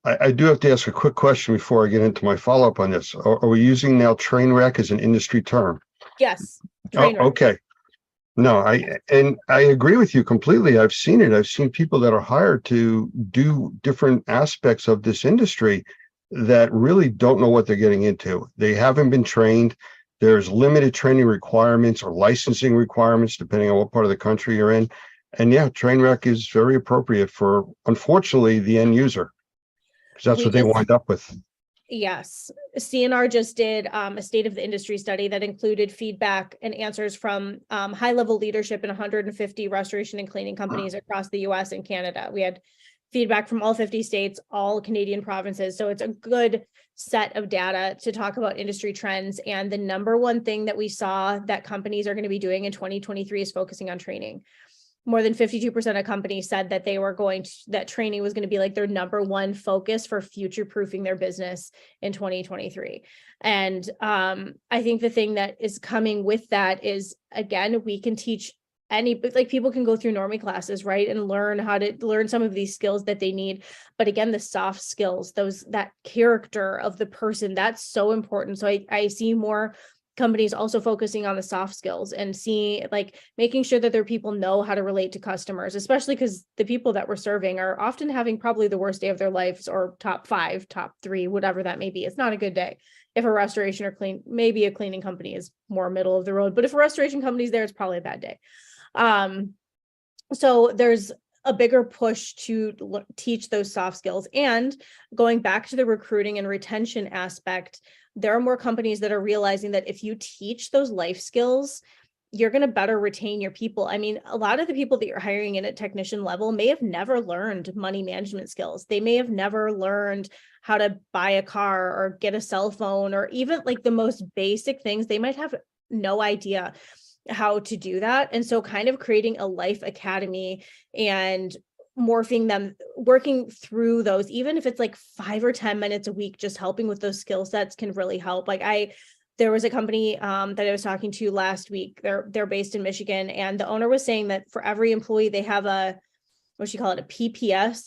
Speaker 4: I do have to ask a quick question before I get into my follow-up on this. Are we using now train wreck as an industry term?
Speaker 19: Yes.
Speaker 4: Okay. No, I agree with you completely. I've seen it. I've seen people that are hired to do different aspects of this industry that really don't know what they're getting into. They haven't been trained. There's limited training requirements or licensing requirements, depending on what part of the country you're in. And yeah, train wreck is very appropriate for, unfortunately, the end user, because that's what they wind up with.
Speaker 19: Yes, CNR just did a state of the industry study that included feedback and answers from high-level leadership in 150 restoration and cleaning companies across the US and Canada. We had feedback from all 50 states, all Canadian provinces. So it's a good set of data to talk about industry trends. And the number one thing that we saw that companies are going to be doing in 2023 is focusing on training. More than 52% of companies said that they were that training was going to be like their number one focus for future proofing their business in 2023. And I think the thing that is coming with that is, again, we can teach like people can go through normie classes, right? And learn how to learn some of these skills that they need. But again, the soft skills, that character of the person, that's so important. So I see more companies also focusing on the soft skills and making sure that their people know how to relate to customers, especially because the people that we're serving are often having probably the worst day of their lives, or top 5, top 3, whatever that may be. It's not a good day. If a restoration or maybe a cleaning company is more middle of the road, but if a restoration company is there, it's probably a bad day. So there's a bigger push to teach those soft skills. And going back to the recruiting and retention aspect, there are more companies that are realizing that if you teach those life skills, you're going to better retain your people. I mean, a lot of the people that you're hiring in at technician level may have never learned money management skills. They may have never learned how to buy a car or get a cell phone, or even like the most basic things. They might have no idea how to do that. And so kind of creating a life academy and morphing them, working through those, even if it's like 5 or 10 minutes a week, just helping with those skill sets can really help. There was a company that I was talking to last week. They're based in Michigan, and the owner was saying that for every employee, they have a PPF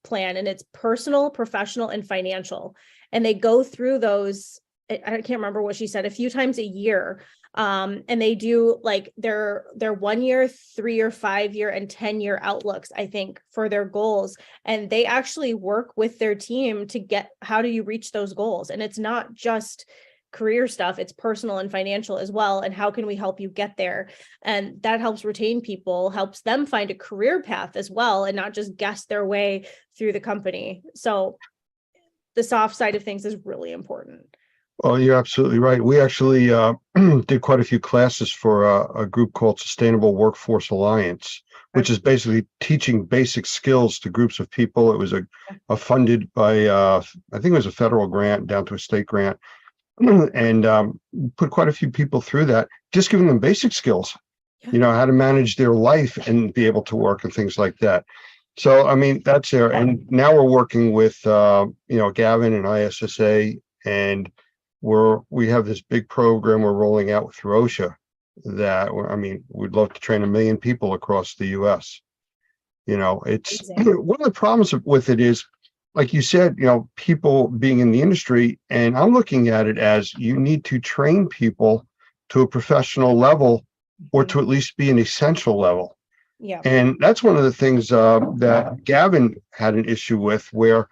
Speaker 19: plan, and it's personal, professional, and financial. And they go through those, I can't remember what she said, a few times a year. And they do like their 1 year, 3 or 5 year, and 10-year outlooks, I think, for their goals. And they actually work with their team to get, how do you reach those goals? And it's not just career stuff, it's personal and financial as well. And how can we help you get there? And that helps retain people, helps them find a career path as well, and not just guess their way through the company. So the soft side of things is really important.
Speaker 4: Well, you're absolutely right. We actually did quite a few classes for a group called Sustainable Workforce Alliance, which is basically teaching basic skills to groups of people. It was a funded by, I think it was a federal grant down to a state grant, and put quite a few people through that, just giving them basic skills, how to manage their life and be able to work and things like that. So, I mean, that's there. And now we're working with, Gavin and ISSA, and we have this big program we're rolling out through OSHA that, we'd love to train 1 million people across the US. It's one of the problems with it is, like you said, people being in the industry, and I'm looking at it as you need to train people to a professional level, or to at least be an essential level.
Speaker 19: Yeah.
Speaker 4: And that's one of the things that Gavin had an issue with, where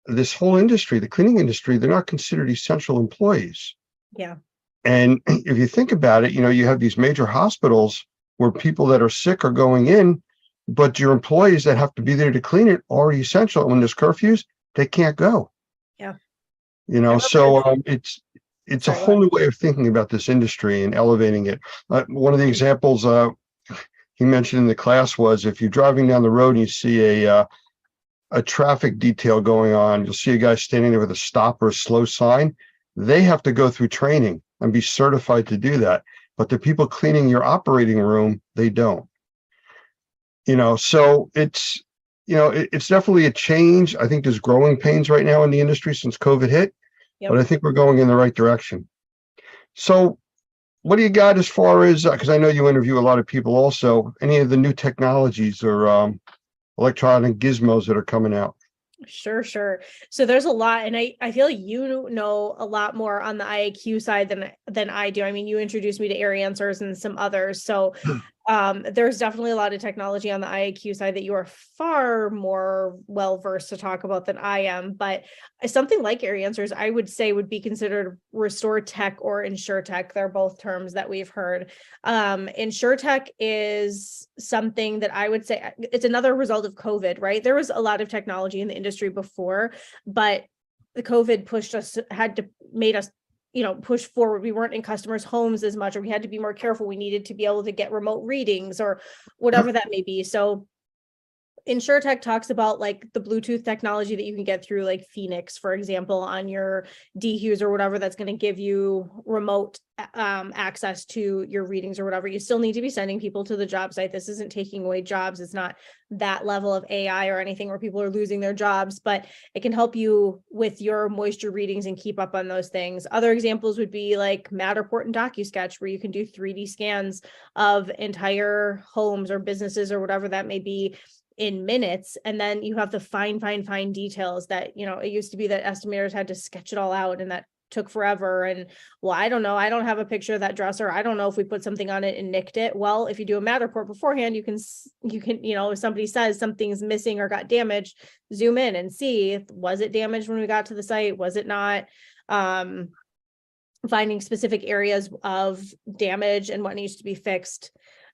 Speaker 4: this whole industry, the cleaning industry, they're not considered essential employees.
Speaker 19: Yeah.
Speaker 4: And if you think about it, you have these major hospitals where people that are sick are going in, but your employees that have to be there to clean it are essential. And when there's curfews, they can't go.
Speaker 19: Yeah.
Speaker 4: So it's a whole new way of thinking about this industry and elevating it. One of the examples he mentioned in the class was, if you're driving down the road and you see a traffic detail going on, you'll see a guy standing there with a stop or a slow sign. They have to go through training and be certified to do that. But the people cleaning your operating room, they don't. So it's definitely a change. I think there's growing pains right now in the industry since COVID hit, but I think we're going in the right direction. So what do you got as far as, because I know you interview a lot of people also, any of the new technologies or electronic gizmos that are coming out?
Speaker 19: Sure. So there's a lot, and I feel like you know a lot more on the IAQ side than I do. I mean, you introduced me to Air Answers and some others. So there's definitely a lot of technology on the IAQ side that you are far more well-versed to talk about than I am. But something like Air Answers, I would say, would be considered Restore Tech or Insure Tech. They're both terms that we've heard. Insure Tech is something that I would say it's another result of COVID, right? There was a lot of technology in the industry before, but the COVID made us, push forward. We weren't in customers' homes as much, or we had to be more careful. We needed to be able to get remote readings or whatever that may be. So InsurTech talks about like the Bluetooth technology that you can get through like Phoenix, for example, on your DHUs or whatever, that's going to give you remote access to your readings or whatever. You still need to be sending people to the job site. This isn't taking away jobs. It's not that level of AI or anything where people are losing their jobs, but it can help you with your moisture readings and keep up on those things. Other examples would be like Matterport and DocuSketch, where you can do 3D scans of entire homes or businesses or whatever that may be in minutes. And then you have the fine details that, it used to be that estimators had to sketch it all out, and that took forever. And well, I don't know. I don't have a picture of that dresser. I don't know if we put something on it and nicked it. Well, if you do a Matterport beforehand, you can, if somebody says something's missing or got damaged, zoom in and see, was it damaged when we got to the site? Was it not? Finding specific areas of damage and what needs to be fixed.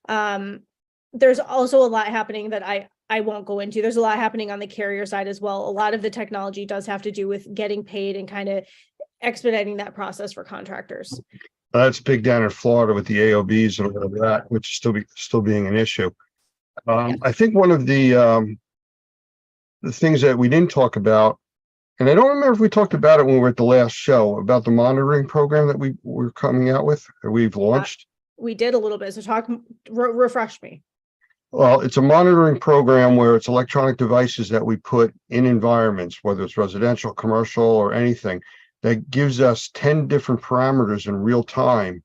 Speaker 19: There's also a lot happening that I won't go into. There's a lot happening on the carrier side as well. A lot of the technology does have to do with getting paid and kind of expediting that process for contractors.
Speaker 4: That's big down in Florida with the AOBs and all of that, which is still being an issue. I think one of the things that we didn't talk about, and I don't remember if we talked about it when we were at the last show, about the monitoring program that we were coming out with, or we've launched.
Speaker 19: We did a little bit. So refresh me.
Speaker 4: Well, it's a monitoring program where it's electronic devices that we put in environments, whether it's residential, commercial, or anything, that gives us 10 different parameters in real time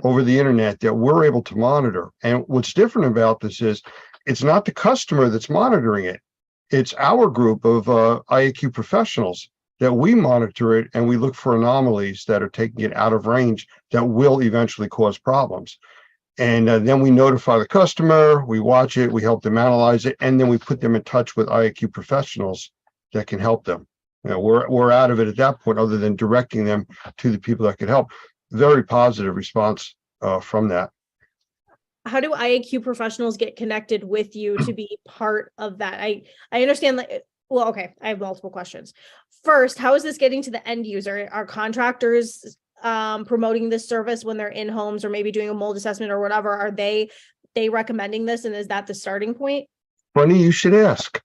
Speaker 4: over the internet that we're able to monitor. And what's different about this is it's not the customer that's monitoring it. It's our group of IAQ professionals that we monitor it, and we look for anomalies that are taking it out of range that will eventually cause problems. And then we notify the customer, we watch it, we help them analyze it, and then we put them in touch with IAQ professionals that can help them. We're out of it at that point, other than directing them to the people that could help. Very positive response from that.
Speaker 19: How do IAQ professionals get connected with you to be part of that? I understand that. Well, okay, I have multiple questions. First, how is this getting to the end user? Are contractors promoting this service when they're in homes or maybe doing a mold assessment or whatever? Are they recommending this, and is that the starting point?
Speaker 4: Funny you should ask.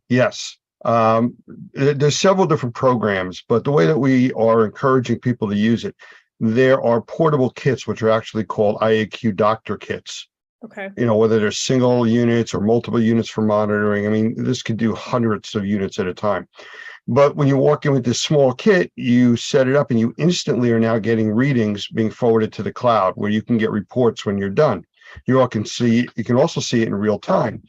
Speaker 4: Yes. There's several different programs, but the way that we are encouraging people to use it, there are portable kits, which are actually called IAQ doctor kits.
Speaker 19: Okay.
Speaker 4: Whether they're single units or multiple units for monitoring. I mean, this could do hundreds of units at a time. But when you walk in with this small kit, you set it up and you instantly are now getting readings being forwarded to the cloud, where you can get reports when you're done. You can also see it in real time.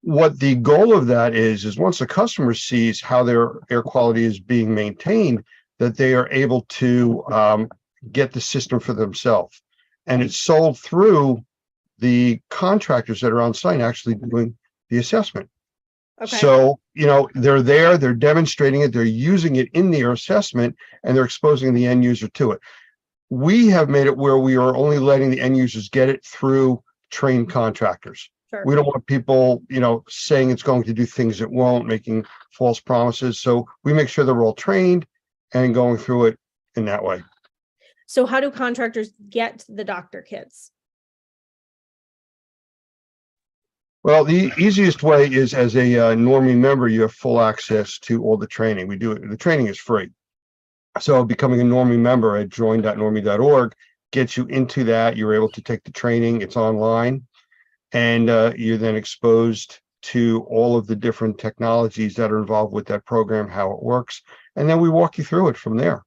Speaker 4: What the goal of that is once the customer sees how their air quality is being maintained, that they are able to get the system for themselves. And it's sold through the contractors that are on site actually doing the assessment.
Speaker 19: Okay.
Speaker 4: So, they're there, they're demonstrating it, they're using it in their assessment, and they're exposing the end user to it. We have made it where we are only letting the end users get it through trained contractors.
Speaker 19: Sure.
Speaker 4: We don't want people, saying it's going to do things it won't, making false promises. So we make sure they're all trained and going through it in that way.
Speaker 19: So how do contractors get the doctor kits?
Speaker 4: Well, the easiest way is as a Normie member, you have full access to all the training. We do it. The training is free. So becoming a Normie member at join.normie.org gets you into that. You're able to take the training. It's online. And you're then exposed to all of the different technologies that are involved with that program, how it works. And then we walk you through it from there.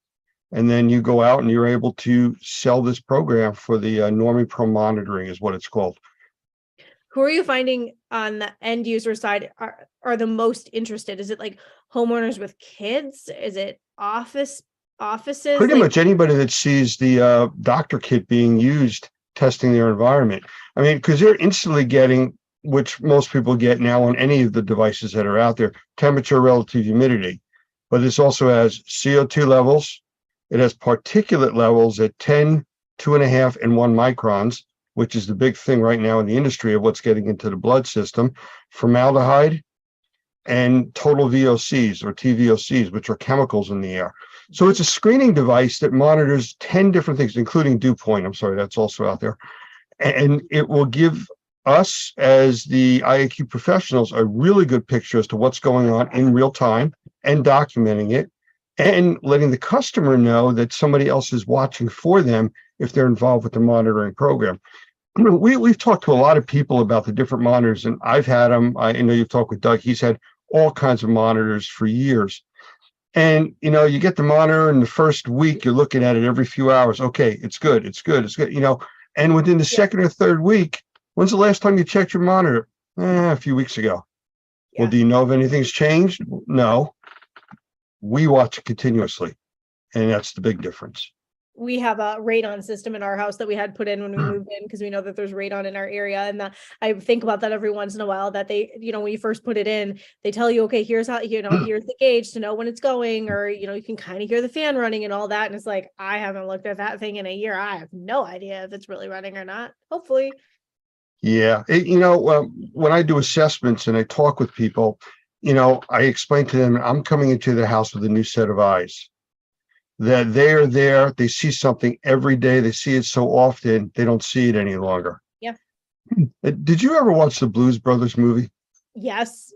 Speaker 4: And then you go out and you're able to sell this program for the Normie Pro Monitoring is what it's called.
Speaker 19: Who are you finding on the end user side are the most interested? Is it like homeowners with kids? Is it offices?
Speaker 4: Pretty much anybody that sees the doctor kit being used, testing their environment. I mean, because they're instantly getting, which most people get now on any of the devices that are out there, temperature, relative humidity. But this also has CO2 levels. It has particulate levels at 10, 2.5, and 1 microns, which is the big thing right now in the industry of what's getting into the blood system, formaldehyde, and total VOCs or TVOCs, which are chemicals in the air. So it's a screening device that monitors 10 different things, including dew point. I'm sorry, that's also out there. And it will give us as the IAQ professionals a really good picture as to what's going on in real time and documenting it and letting the customer know that somebody else is watching for them if they're involved with the monitoring program. We've talked to a lot of people about the different monitors, and I've had them. I know you've talked with Doug. He's had all kinds of monitors for years. And, you know, you get the monitor in the first week, you're looking at it every few hours. Okay, it's good, it's good, it's good, you know. And within the second or third week, when's the last time you checked your monitor? A few weeks ago. Well, do you know if anything's changed? No. We watch it continuously, and that's the big difference.
Speaker 19: We have a radon system in our house that we had put in when we moved in because we know that there's radon in our area. And I think about that every once in a while that they, you know, when you first put it in, they tell you, okay, here's how, you know, here's the gauge to know when it's going, or, you know, you can kind of hear the fan running and all that. And it's like, I haven't looked at that thing in a year. I have no idea if it's really running or not. Hopefully.
Speaker 4: Yeah. You know, when I do assessments and I talk with people, you know, I explain to them, I'm coming into their house with a new set of eyes. That they are there, they see something every day, they see it so often, they don't see it any longer.
Speaker 19: Yeah.
Speaker 4: Did you ever watch the Blues Brothers movie?
Speaker 19: Yes.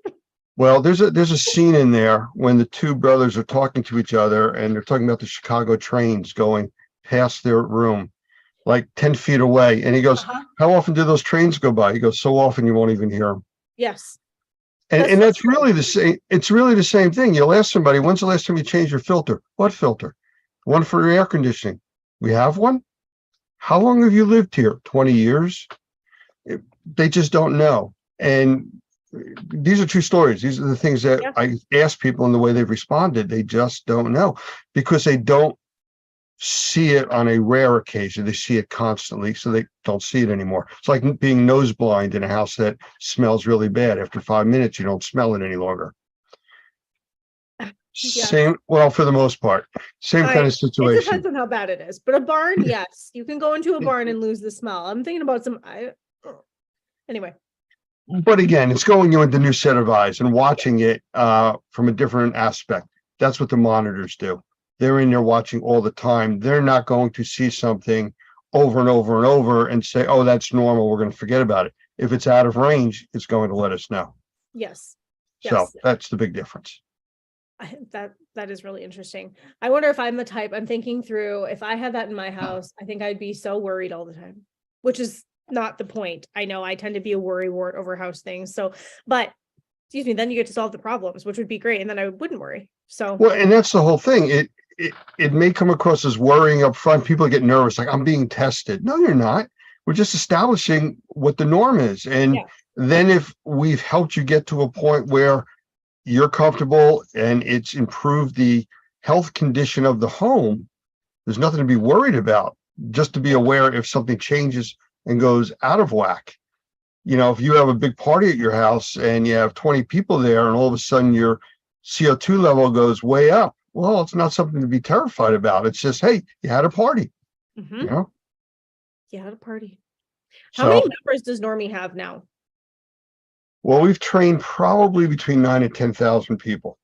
Speaker 4: Well, there's a scene in there when the two brothers are talking to each other and they're talking about the Chicago trains going past their room, like 10 feet away. And he goes, how often do those trains go by? He goes, so often you won't even hear them.
Speaker 19: Yes.
Speaker 4: And that's really the same. It's really the same thing. You'll ask somebody, when's the last time you changed your filter? What filter? One for your air conditioning. We have one. How long have you lived here? 20 years. They just don't know. And these are true stories. These are the things that I ask people and the way they've responded. They just don't know because they don't see it on a rare occasion. They see it constantly, so they don't see it anymore. It's like being nose blind in a house that smells really bad. After 5 minutes, you don't smell it any longer. Same, well, for the most part, same kind of
Speaker 19: It
Speaker 4: situation.
Speaker 19: depends on how bad it is. But a barn, yes, you can go into a barn and lose the smell. I'm thinking about anyway.
Speaker 4: But again, it's going you with the new set of eyes and watching it from a different aspect. That's what the monitors do. They're in there watching all the time. They're not going to see something over and over and over and say, oh, that's normal, we're going to forget about it. If it's out of range, it's going to let us know.
Speaker 19: Yes.
Speaker 4: So that's the big difference.
Speaker 19: That is really interesting. I wonder if I'm the type, I'm thinking through, if I had that in my house, I think I'd be so worried all the time, which is not the point. I know I tend to be a worrywart over house things. So, but excuse me, then you get to solve the problems, which would be great. And then I wouldn't worry. So,
Speaker 4: well, and that's the whole thing. It may come across as worrying up front. People get nervous, like I'm being tested. No, you're not. We're just establishing what the norm is. And then if we've helped you get to a point where you're comfortable and it's improved the health condition of the home, there's nothing to be worried about. Just to be aware if something changes and goes out of whack. You know, if you have a big party at your house and you have 20 people there and all of a sudden your CO2 level goes way up, well, it's not something to be terrified about. It's just, hey, you had a party. You know?
Speaker 19: You had a party. How many members does Normie have now?
Speaker 4: Well, we've trained probably between 9,000 and 10,000 people.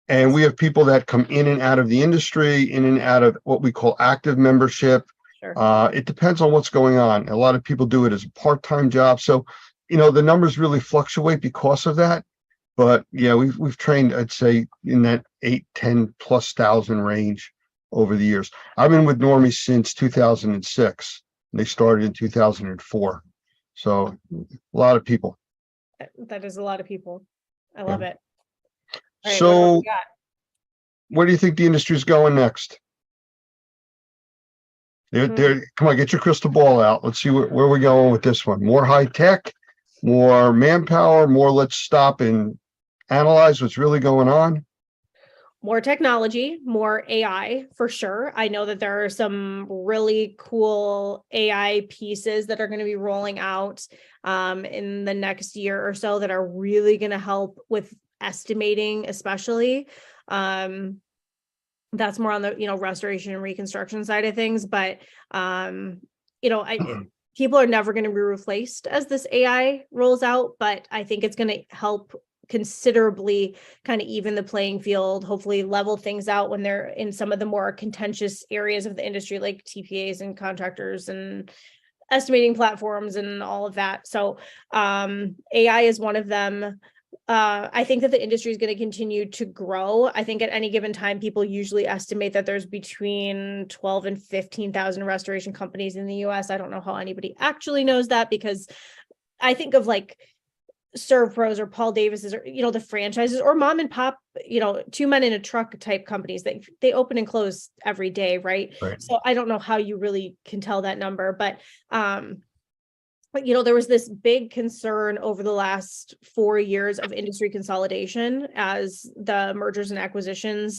Speaker 4: And we have people that come in and out of the industry, in and out of what we call active membership. It depends on what's going on. A lot of people do it as a part-time job. So, you know, the numbers really fluctuate because of that. But yeah, we've trained, I'd say, in that 8,000-10,000+ range over the years. I've been with Normie since 2006. And they started in 2004. So a lot of people.
Speaker 19: That is a lot of people. I love it. All right,
Speaker 4: So where do you think the industry is going next? Come on, get your crystal ball out. Let's see where we're going with this one. More high tech, more manpower, more let's stop and analyze what's really going on.
Speaker 19: More technology, more AI for sure. I know that there are some really cool AI pieces that are going to be rolling out in the next year or so that are really going to help with estimating, especially. That's more on the, you know, restoration and reconstruction side of things. But, you know, people are never going to be replaced as this AI rolls out, but I think it's going to help considerably kind of even the playing field, hopefully level things out when they're in some of the more contentious areas of the industry, like TPAs and contractors and estimating platforms and all of that. So AI is one of them. I think that the industry is going to continue to grow. I think at any given time, people usually estimate that there's between 12 and 15,000 restoration companies in the US. I don't know how anybody actually knows that, because I think of like ServPros or Paul Davis's, or, you know, the franchises, or mom and pop, you know, 2 men in a truck type companies that they open and close every day. Right. So I don't know how you really can tell that number, but you know, there was this big concern over the last 4 years of industry consolidation as the mergers and acquisitions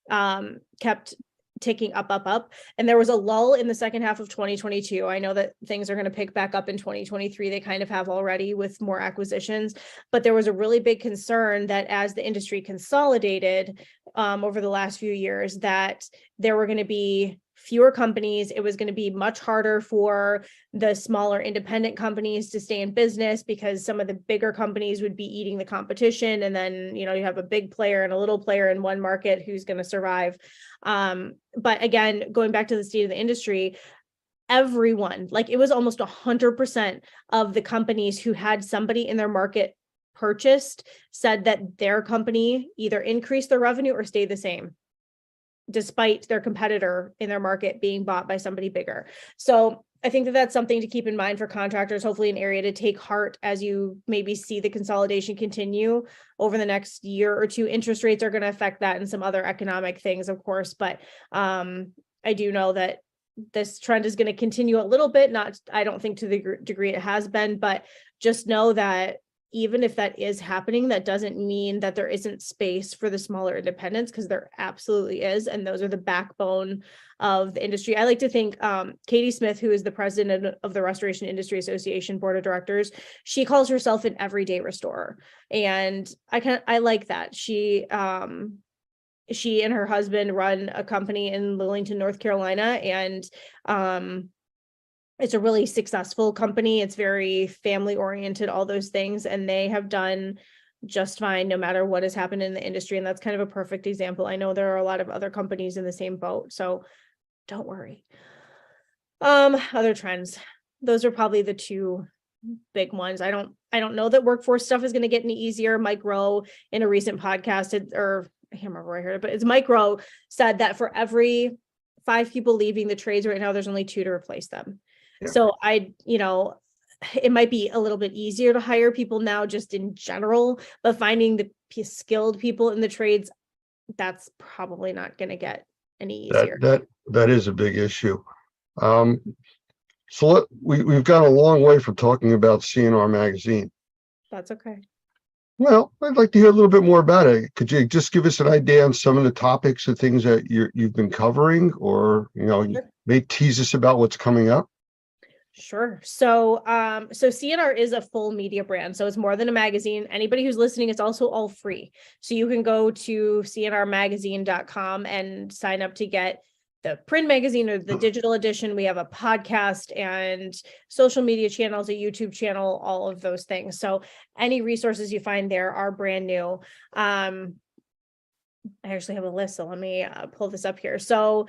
Speaker 19: kept ticking up. And there was a lull in the second half of 2022. I know that things are going to pick back up in 2023. They kind of have already with more acquisitions, but there was a really big concern that as the industry consolidated over the last few years, that there were going to be fewer companies. It was going to be much harder for the smaller independent companies to stay in business because some of the bigger companies would be eating the competition. And then, you know, you have a big player and a little player in one market who's going to survive. But again, going back to the state of the industry, everyone, like it was almost 100% of the companies who had somebody in their market purchased said that their company either increased their revenue or stayed the same, despite their competitor in their market being bought by somebody bigger. So I think that that's something to keep in mind for contractors, hopefully an area to take heart as you maybe see the consolidation continue over the next year or two. Interest rates are going to affect that and some other economic things, of course, but I do know that this trend is going to continue a little bit, not, I don't think to the degree it has been, but just know that even if that is happening, that doesn't mean that there isn't space for the smaller independents, because there absolutely is. And those are the backbone of the industry. I like to think Katie Smith, who is the president of the Restoration Industry Association Board of Directors, she calls herself an everyday restorer. And I like that. She and her husband run a company in Lillington, North Carolina, and it's a really successful company. It's very family oriented, all those things. And they have done just fine no matter what has happened in the industry. And that's kind of a perfect example. I know there are a lot of other companies in the same boat, so don't worry. Other trends. Those are probably the two big ones. I don't know that workforce stuff is going to get any easier. Mike Rowe in a recent podcast, or I can't remember where I heard it, but it's Mike Rowe said that for every 5 people leaving the trades right now, there's only 2 to replace them. Yeah. So it might be a little bit easier to hire people now just in general, but finding the skilled people in the trades, that's probably not going to get any easier.
Speaker 4: That is a big issue. So we've gone a long way from talking about CNR magazine.
Speaker 19: That's okay.
Speaker 4: Well, I'd like to hear a little bit more about it. Could you just give us an idea on some of the topics and things that you've been covering, or, you know, sure, may tease us about what's coming up?
Speaker 19: Sure. So CNR is a full media brand. So it's more than a magazine. Anybody who's listening, it's also all free. So you can go to cnrmagazine.com and sign up to get the print magazine or the digital edition. We have a podcast and social media channels, a YouTube channel, all of those things. So any resources you find there are brand new. I actually have a list, so let me pull this up here. So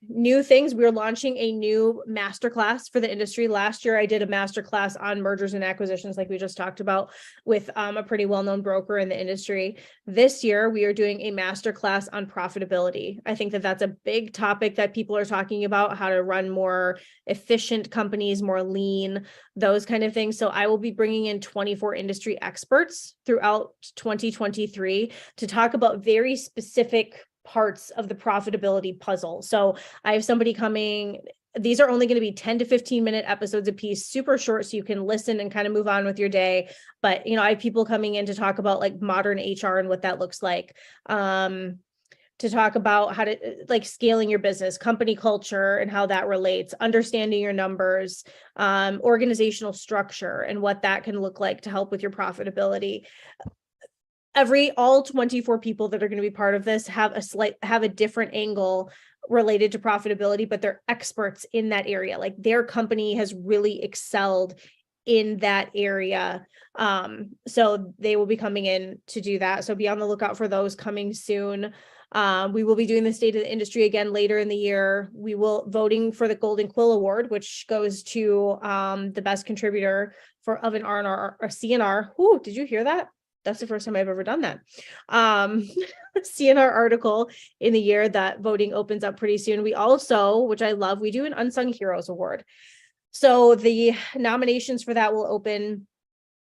Speaker 19: new things, we're launching a new masterclass for the industry. Last year I did a masterclass on mergers and acquisitions, like we just talked about, with a pretty well-known broker in the industry. This year we are doing a masterclass on profitability. I think that that's a big topic that people are talking about, how to run more efficient companies, more lean, those kind of things. So I will be bringing in 24 industry experts throughout 2023 to talk about very specific parts of the profitability puzzle. So I have somebody coming. These are only going to be 10 to 15 minute episodes a piece, super short, so you can listen and kind of move on with your day. But, you know, I have people coming in to talk about like modern HR and what that looks like, to talk about how to like scaling your business, company culture and how that relates, understanding your numbers, organizational structure and what that can look like to help with your profitability. All 24 people that are going to be part of this have a different angle related to profitability, but they're experts in that area. Like their company has really excelled in that area. So they will be coming in to do that. So be on the lookout for those coming soon. We will be doing the State of the Industry again later in the year. We will voting for the Golden Quill Award, which goes to the best contributor of an R&R or CNR. Ooh, did you hear that? That's the first time I've ever done that. CNR article in the year. That voting opens up pretty soon. We also, which I love, we do an Unsung Heroes Award. So the nominations for that will open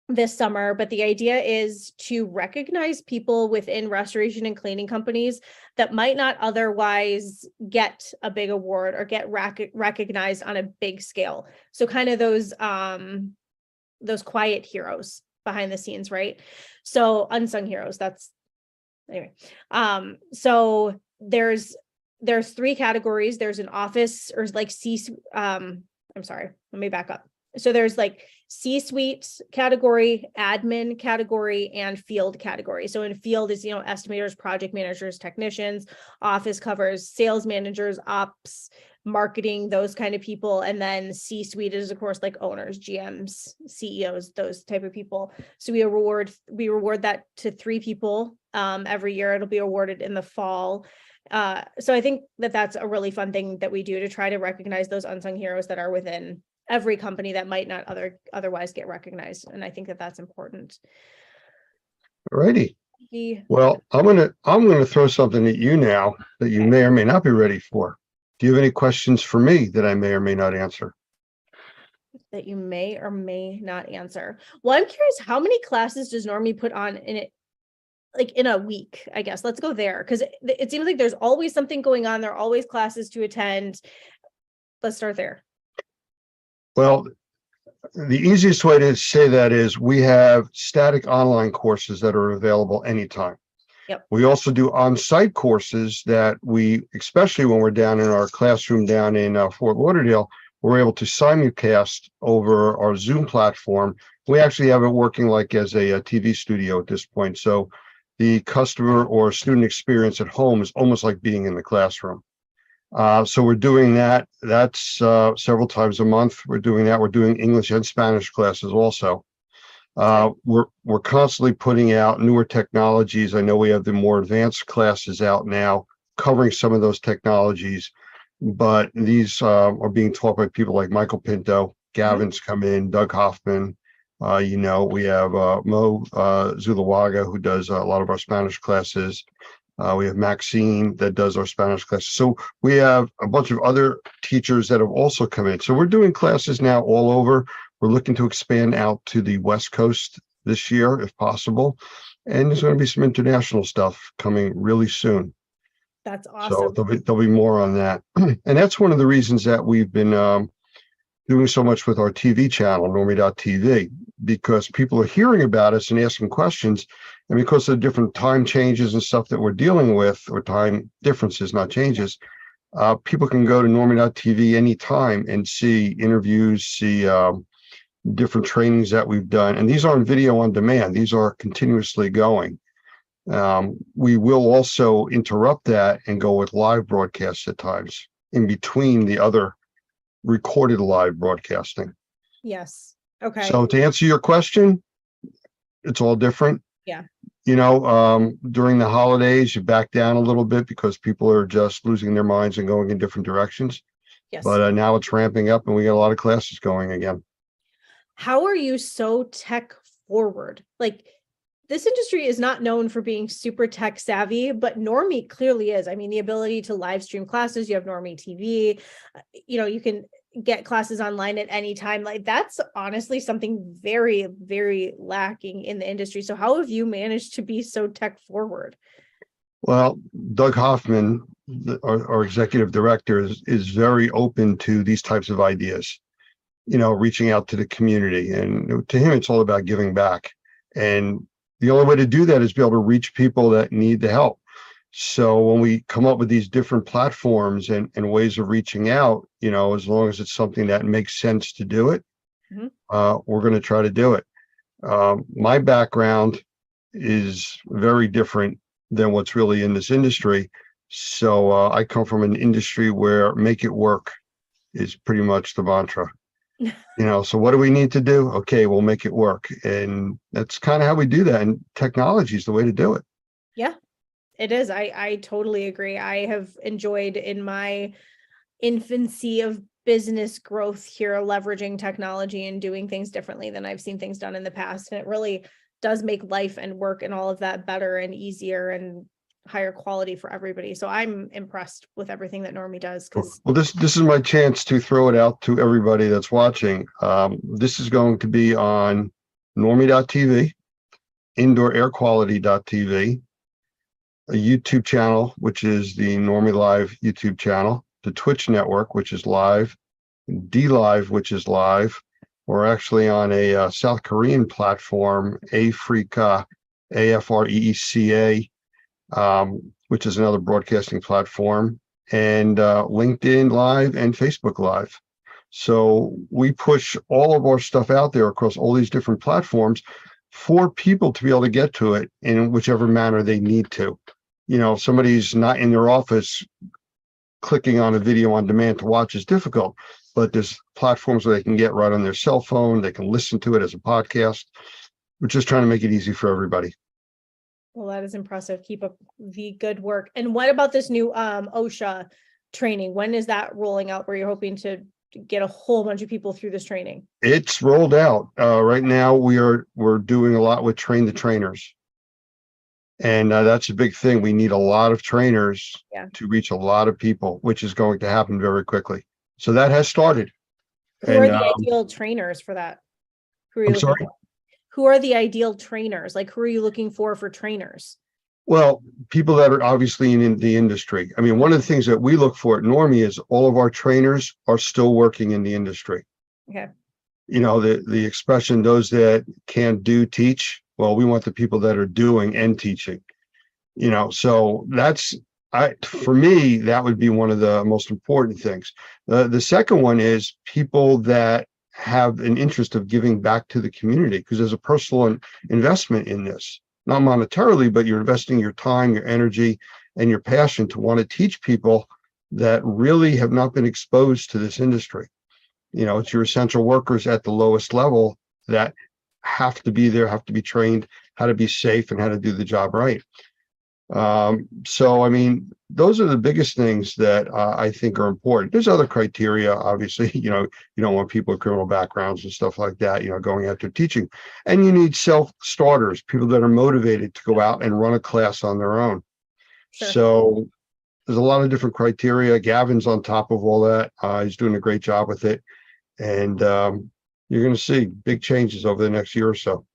Speaker 19: this summer, but the idea is to recognize people within restoration and cleaning companies that might not otherwise get a big award or get recognized on a big scale. So kind of those quiet heroes behind the scenes, right? So unsung heroes, that's anyway. So there's 3 categories. There's an office or like I'm sorry, let me back up. So there's like C-suite category, admin category, and field category. So in field is, estimators, project managers, technicians. Office covers sales managers, ops, marketing, those kind of people. And then C-suite is, of course, like owners, GMs, CEOs, those type of people. So we reward that to 3 people every year. It'll be awarded in the fall. So I think that that's a really fun thing that we do to try to recognize those unsung heroes that are within every company that might not otherwise get recognized. And I think that that's important.
Speaker 4: All righty. Well, I'm gonna throw something at you now that you may or may not be ready for. Do you have any questions for me that I may or may not answer?
Speaker 19: That you may or may not answer. Well, I'm curious, how many classes does Normie put on in it? Like in a week, I guess. Let's go there, because it seems like there's always something going on. There are always classes to attend. Let's start there.
Speaker 4: Well, the easiest way to say that is we have static online courses that are available anytime.
Speaker 19: Yep.
Speaker 4: We also do on-site courses that especially when we're down in our classroom down in Fort Lauderdale, we're able to simulcast over our Zoom platform. We actually have it working like as a TV studio at this point. So the customer or student experience at home is almost like being in the classroom. So we're doing that. That's several times a month. We're doing that. We're doing English and Spanish classes also. We're constantly putting out newer technologies. I know we have the more advanced classes out now covering some of those technologies, but these are being taught by people like Michael Pinto. Gavin's come in, Doug Hoffman. We have Mo Zulawaga, who does a lot of our Spanish classes. We have Maxine that does our Spanish classes. So we have a bunch of other teachers that have also come in. So we're doing classes now all over. We're looking to expand out to the West Coast this year, if possible. And there's going to be some international stuff coming really soon.
Speaker 19: That's awesome.
Speaker 4: So there'll be more on that. And that's one of the reasons that we've been doing so much with our TV channel, Normie.tv, because people are hearing about us and asking questions. And because of the different time changes and stuff that we're dealing with, or time differences, not changes, people can go to Normie.tv anytime and see interviews, see different trainings that we've done. And these aren't video on demand. These are continuously going. We will also interrupt that and go with live broadcasts at times in between the other recorded live broadcasting.
Speaker 19: Yes. Okay.
Speaker 4: So to answer your question, it's all different.
Speaker 19: Yeah.
Speaker 4: During the holidays, you back down a little bit because people are just losing their minds and going in different directions.
Speaker 19: Yes.
Speaker 4: But now it's ramping up and we got a lot of classes going again.
Speaker 19: How are you so tech forward? Like, this industry is not known for being super tech savvy, but Normie clearly is. I mean, the ability to live stream classes, you have Normie TV, you can get classes online at any time. Like, that's honestly something very, very lacking in the industry. So how have you managed to be so tech forward?
Speaker 4: Well, Doug Hoffman, our executive director, is very open to these types of ideas, reaching out to the community. And to him, it's all about giving back. And the only way to do that is be able to reach people that need the help. So when we come up with these different platforms and ways of reaching out, as long as it's something that makes sense to do it, we're going to try to do it. My background is very different than what's really in this industry. So I come from an industry where make it work is pretty much the mantra. So what do we need to do? Okay, we'll make it work. And that's kind of how we do that. And technology is the way to do it.
Speaker 19: Yeah, it is. I totally agree. I have enjoyed in my infancy of business growth here, leveraging technology and doing things differently than I've seen things done in the past. And it really does make life and work and all of that better and easier and higher quality for everybody. So I'm impressed with everything that Normie does. Because
Speaker 4: Well, this is my chance to throw it out to everybody that's watching. This is going to be on normie.tv, indoorairquality.tv, a YouTube channel, which is the Normie Live YouTube channel, the Twitch network, which is live, DLive, which is live. We're actually on a South Korean platform, Africa, AFREECA, which is another broadcasting platform, and LinkedIn Live and Facebook Live. So we push all of our stuff out there across all these different platforms for people to be able to get to it in whichever manner they need to. If somebody's not in their office, clicking on a video on demand to watch is difficult, but there's platforms where they can get right on their cell phone. They can listen to it as a podcast. We're just trying to make it easy for everybody.
Speaker 19: well, that is impressive. Keep up the good work. And what about this new OSHA training? When is that rolling out where you're hoping to get a whole bunch of people through this training?
Speaker 4: It's rolled out. Right now we're doing a lot with train the trainers. And that's a big thing. We need a lot of trainers to reach a lot of people, which is going to happen very quickly. So that has started.
Speaker 19: Who are the ideal trainers for that? Who are you
Speaker 4: I'm
Speaker 19: looking
Speaker 4: sorry?
Speaker 19: for? Who are the ideal trainers? Like, who are you looking for trainers?
Speaker 4: Well, people that are obviously in the industry. I mean, one of the things that we look for at Normie is all of our trainers are still working in the industry.
Speaker 19: Okay.
Speaker 4: The expression, those that can't do, teach. Well, we want the people that are doing and teaching, so that's, for me, that would be one of the most important things. The second one is people that have an interest of giving back to the community, because there's a personal investment in this, not monetarily, but you're investing your time, your energy, and your passion to want to teach people that really have not been exposed to this industry. It's your essential workers at the lowest level that have to be there, have to be trained how to be safe and how to do the job right. So, I mean, those are the biggest things that I think are important. There's other criteria, obviously, you don't want people with criminal backgrounds and stuff like that, going after teaching. And you need self-starters, people that are motivated to go out and run a class on their own. Sure. So there's a lot of different criteria. Gavin's on top of all that. He's doing a great job with it. And you're going to see big changes over the next year or so.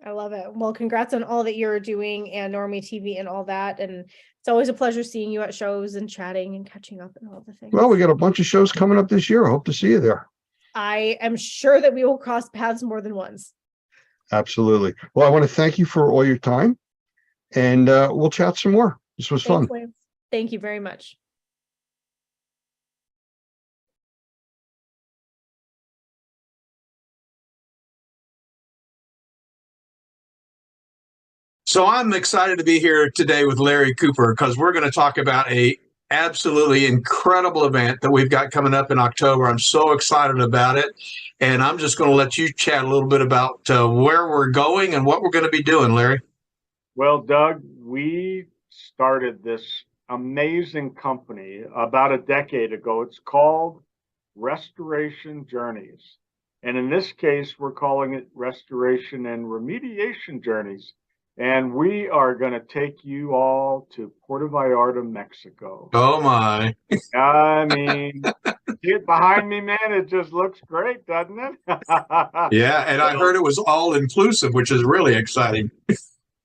Speaker 19: I love it. Well, congrats on all that you're doing and Normie TV and all that. And it's always a pleasure seeing you at shows and chatting and catching up and all the things.
Speaker 4: Well, we got a bunch of shows coming up this year. I hope to see you there.
Speaker 19: I am sure that we will cross paths more than once.
Speaker 4: Absolutely. Well, I want to thank you for all your time, and we'll chat some more. This was fun.
Speaker 19: Lance. Thank you very much.
Speaker 18: So I'm excited to be here today with Larry Cooper because we're going to talk about a absolutely incredible event that we've got coming up in October. I'm so excited about it. And I'm just going to let you chat a little bit about where we're going and what we're going to be doing, Larry.
Speaker 15: Well, Doug, we started this amazing company about a decade ago. It's called Restoration Journeys. And in this case, we're calling it Restoration and Remediation Journeys. And we are going to take you all to Puerto Vallarta, Mexico.
Speaker 18: Oh, my.
Speaker 15: I mean, get behind me, man. It just looks great, doesn't it?
Speaker 18: Yeah, and I heard it was all inclusive, which is really exciting.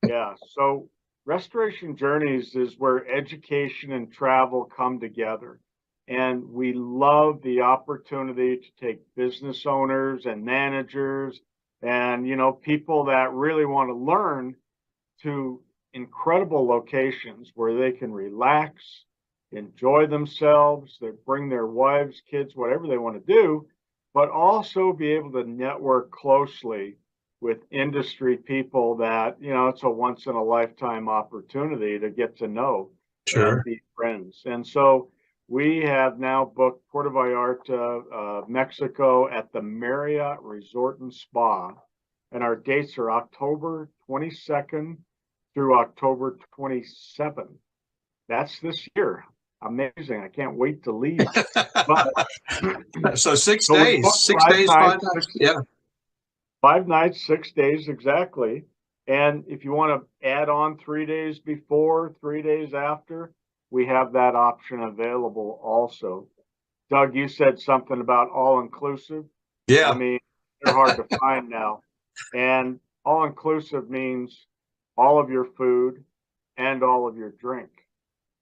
Speaker 15: Yeah, so Restoration Journeys is where education and travel come together. And we love the opportunity to take business owners and managers and, people that really want to learn to incredible locations where they can relax, enjoy themselves, they bring their wives, kids, whatever they want to do, but also be able to network closely with industry people that, it's a once in a lifetime opportunity to get to know and be friends. And so
Speaker 20: we have now booked Puerto Vallarta, Mexico at the Marriott Resort and Spa. And our dates are October 22nd through October 27th. That's this year. Amazing. I can't wait to leave. But,
Speaker 18: So 6
Speaker 20: so we
Speaker 18: days,
Speaker 20: booked
Speaker 18: 6
Speaker 20: 5
Speaker 18: days,
Speaker 20: nights,
Speaker 18: 5 nights. Yeah.
Speaker 20: 5 nights, 6 days exactly. And if you want to add on 3 days before, 3 days after, we have that option available also. Doug, you said something about all-inclusive.
Speaker 18: Yeah.
Speaker 20: I mean, they're hard to find now. And all-inclusive means all of your food and all of your drink.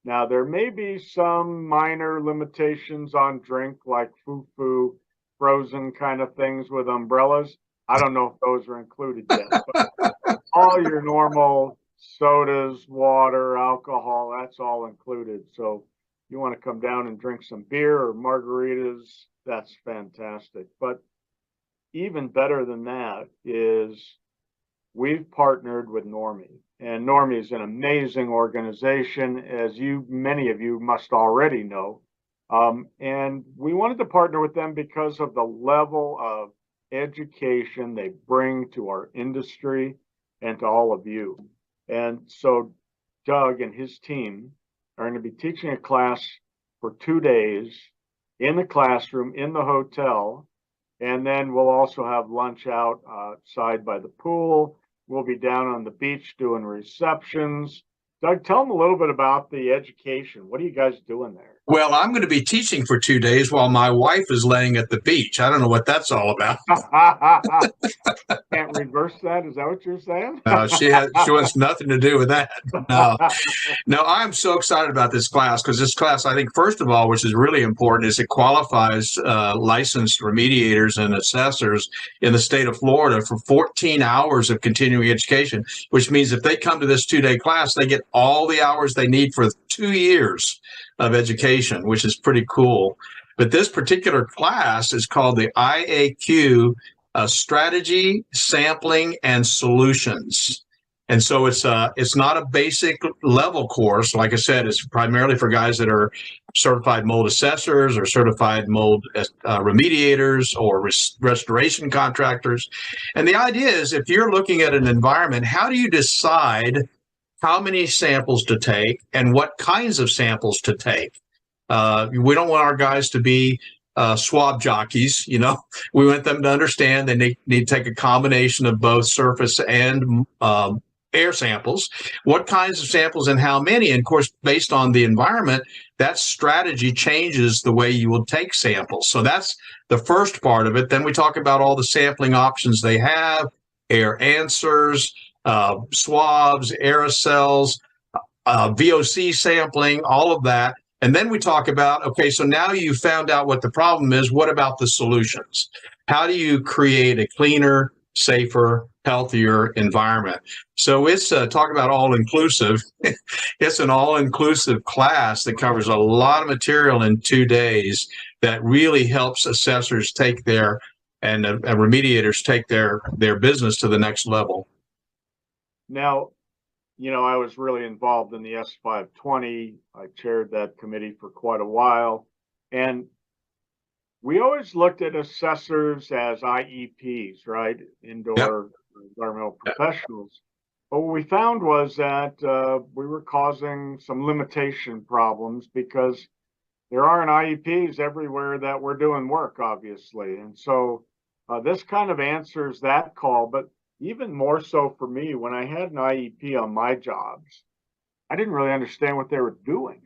Speaker 20: Now, there may be some minor limitations on drink, like foo-foo, frozen kind of things with umbrellas. I don't know if those are included yet, but all your normal sodas, water, alcohol, that's all included. So you want to come down and drink some beer or margaritas, that's fantastic. But even better than that is we've partnered with Normie. And Normie is an amazing organization, as many of you must already know. And we wanted to partner with them because of the level of education they bring to our industry and to all of you. And so Doug and his team are going to be teaching a class for 2 days in the classroom, in the hotel. And then we'll also have lunch outside by the pool. We'll be down on the beach doing receptions. Doug, tell them a little bit about the education. What are you guys doing there?
Speaker 18: Well, I'm going to be teaching for 2 days while my wife is laying at the beach. I don't know what that's all about.
Speaker 20: Can't reverse that? Is that what you're saying?
Speaker 18: She wants nothing to do with that. No, I'm so excited about this class because this class, I think, first of all, which is really important, is it qualifies licensed remediators and assessors in the state of Florida for 14 hours of continuing education, which means if they come to this 2-day class, they get all the hours they need for 2 years of education, which is pretty cool. But this particular class is called the IAQ Strategy, Sampling, and Solutions. And so it's not a basic level course. Like I said, it's primarily for guys that are certified mold assessors or certified mold remediators or restoration contractors. And the idea is, if you're looking at an environment, how do you decide how many samples to take and what kinds of samples to take? We don't want our guys to be swab jockeys. We want them to understand they need to take a combination of both surface and air samples. What kinds of samples and how many? And of course, based on the environment, that strategy changes the way you will take samples. So that's the first part of it. Then we talk about all the sampling options they have: air answers, swabs, aerosols, VOC sampling, all of that. And then we talk about, okay, so now you found out what the problem is. What about the solutions? How do you create a cleaner, safer, healthier environment? So it's talk about all-inclusive. It's an all-inclusive class that covers a lot of material in 2 days that really helps assessors take their and remediators take their business to the next level.
Speaker 20: Now, I was really involved in the S520. I chaired that committee for quite a while. And we always looked at assessors as IEPs, right? Indoor environmental professionals. But what we found was that we were causing some limitation problems because there aren't IEPs everywhere that we're doing work, obviously. And so this kind of answers that call. But even more so for me, when I had an IEP on my jobs, I didn't really understand what they were doing.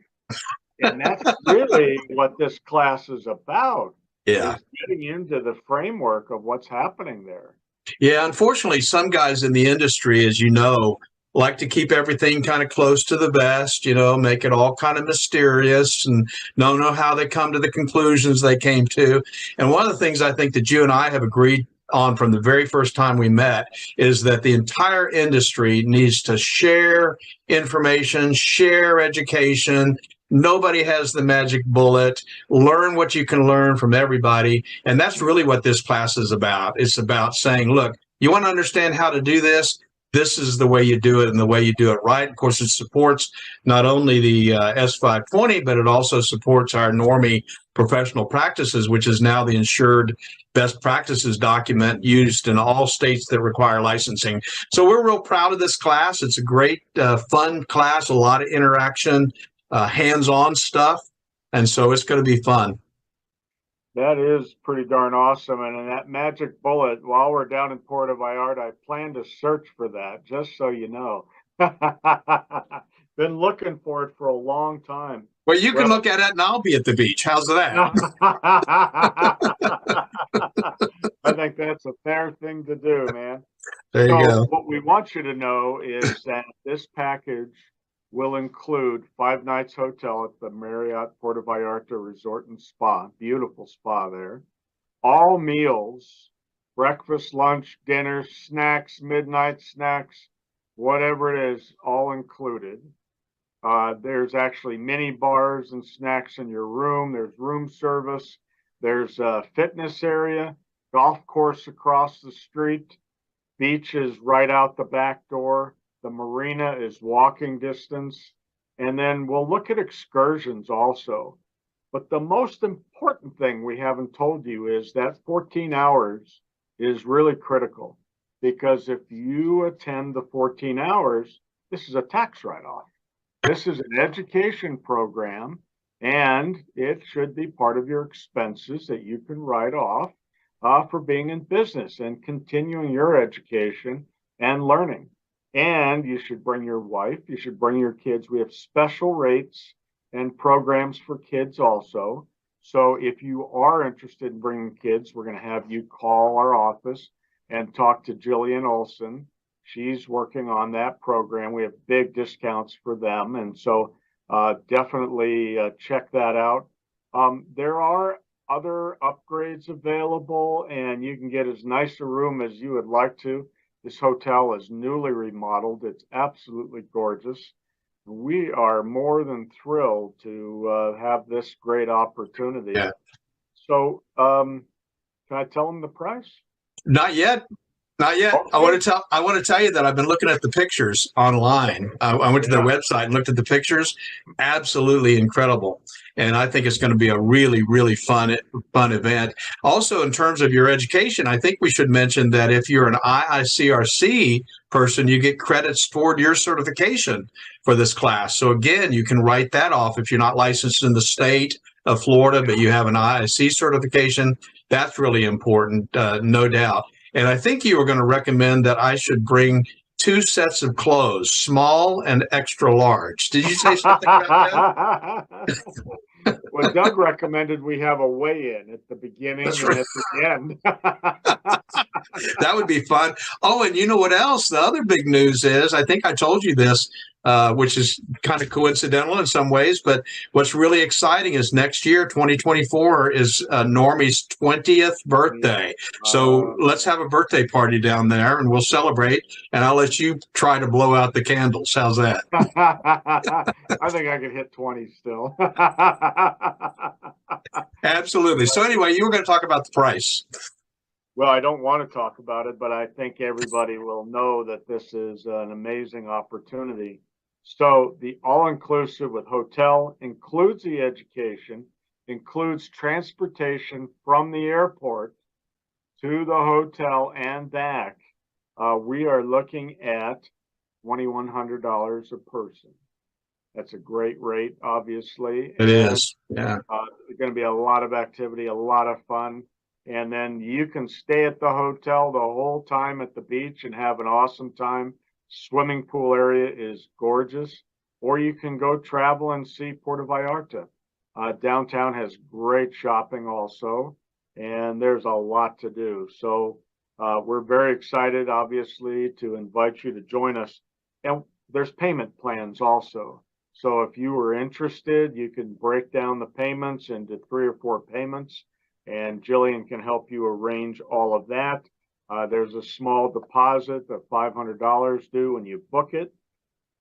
Speaker 20: And that's really what this class is about.
Speaker 18: Yeah.
Speaker 20: Is getting into the framework of what's happening there.
Speaker 18: Yeah, unfortunately, some guys in the industry, as you know, like to keep everything kind of close to the vest, make it all kind of mysterious and don't know how they come to the conclusions they came to. And one of the things I think that you and I have agreed on from the very first time we met is that the entire industry needs to share information, share education. Nobody has the magic bullet. Learn what you can learn from everybody. And that's really what this class is about. It's about saying, look, you want to understand how to do this? this is the way you do it and the way you do it right. Of course, it supports not only the S520, but it also supports our Normie professional practices, which is now the insured best practices document used in all states that require licensing. So we're real proud of this class. It's a great, fun class, a lot of interaction, hands-on stuff. And so it's going to be fun.
Speaker 20: That is pretty darn awesome. And in that magic bullet, while we're down in Puerto Vallarta, I plan to search for that, just so you know. Been looking for it for a long time.
Speaker 18: Well, you can look at it and I'll be at the beach. How's that?
Speaker 20: I think that's a fair thing to do, man.
Speaker 18: There you go.
Speaker 20: What we want you to know is that this package will include 5 nights hotel at the Marriott Puerto Vallarta Resort and Spa. Beautiful spa there. All meals, breakfast, lunch, dinner, snacks, midnight snacks, whatever it is, all included. There's actually mini bars and snacks in your room. There's room service. There's a fitness area, golf course across the street. Beach is right out the back door. The marina is walking distance. And then we'll look at excursions also. But the most important thing we haven't told you is that 14 hours is really critical, because if you attend the 14 hours, this is a tax write-off. This is an education program, and it should be part of your expenses that you can write off for being in business and continuing your education and learning. And you should bring your wife, you should bring your kids. We have special rates and programs for kids also. So if you are interested in bringing kids, we're going to have you call our office and talk to Jillian Olson. She's working on that program. We have big discounts for them. And so definitely check that out. There are other upgrades available, and you can get as nice a room as you would like to. This hotel is newly remodeled. It's absolutely gorgeous. We are more than thrilled to have this great opportunity.
Speaker 18: Yeah.
Speaker 20: So can I tell them the price?
Speaker 18: Not yet. Not yet.
Speaker 20: Okay.
Speaker 18: I want to tell you that I've been looking at the pictures online. I went to their website and looked at the pictures. Absolutely incredible. And I think it's going to be a really, really fun event. Also, in terms of your education, I think we should mention that if you're an IICRC person, you get credits toward your certification for this class. So again, you can write that off if you're not licensed in the state of Florida, but you have an IIC certification. That's really important, no doubt. And I think you were going to recommend that I should bring 2 sets of clothes, small and extra large. Did you say something about that?
Speaker 20: Well, Doug recommended we have a weigh-in at the beginning and at the end.
Speaker 18: That would be fun. Oh, and you know what else? The other big news is, I think I told you this, which is kind of coincidental in some ways, but what's really exciting is next year, 2024, is Normie's 20th birthday. So let's have a birthday party down there and we'll celebrate, and I'll let you try to blow out the candles. How's that?
Speaker 20: I think I could hit 20 still.
Speaker 18: Absolutely. So anyway, you were going to talk about the price.
Speaker 20: Well, I don't want to talk about it, but I think everybody will know that this is an amazing opportunity. So the all-inclusive with hotel includes the education, includes transportation from the airport to the hotel and back. We are looking at $2,100 a person. That's a great rate, obviously.
Speaker 18: It is. Yeah.
Speaker 20: There's going to be a lot of activity, a lot of fun. And then you can stay at the hotel the whole time at the beach and have an awesome time. Swimming pool area is gorgeous. Or you can go travel and see Puerto Vallarta. Downtown has great shopping also, and there's a lot to do. So we're very excited, obviously, to invite you to join us. And there's payment plans also. So if you were interested, you can break down the payments into 3 or 4 payments. And Jillian can help you arrange all of that. There's a small deposit of $500 due when you book it,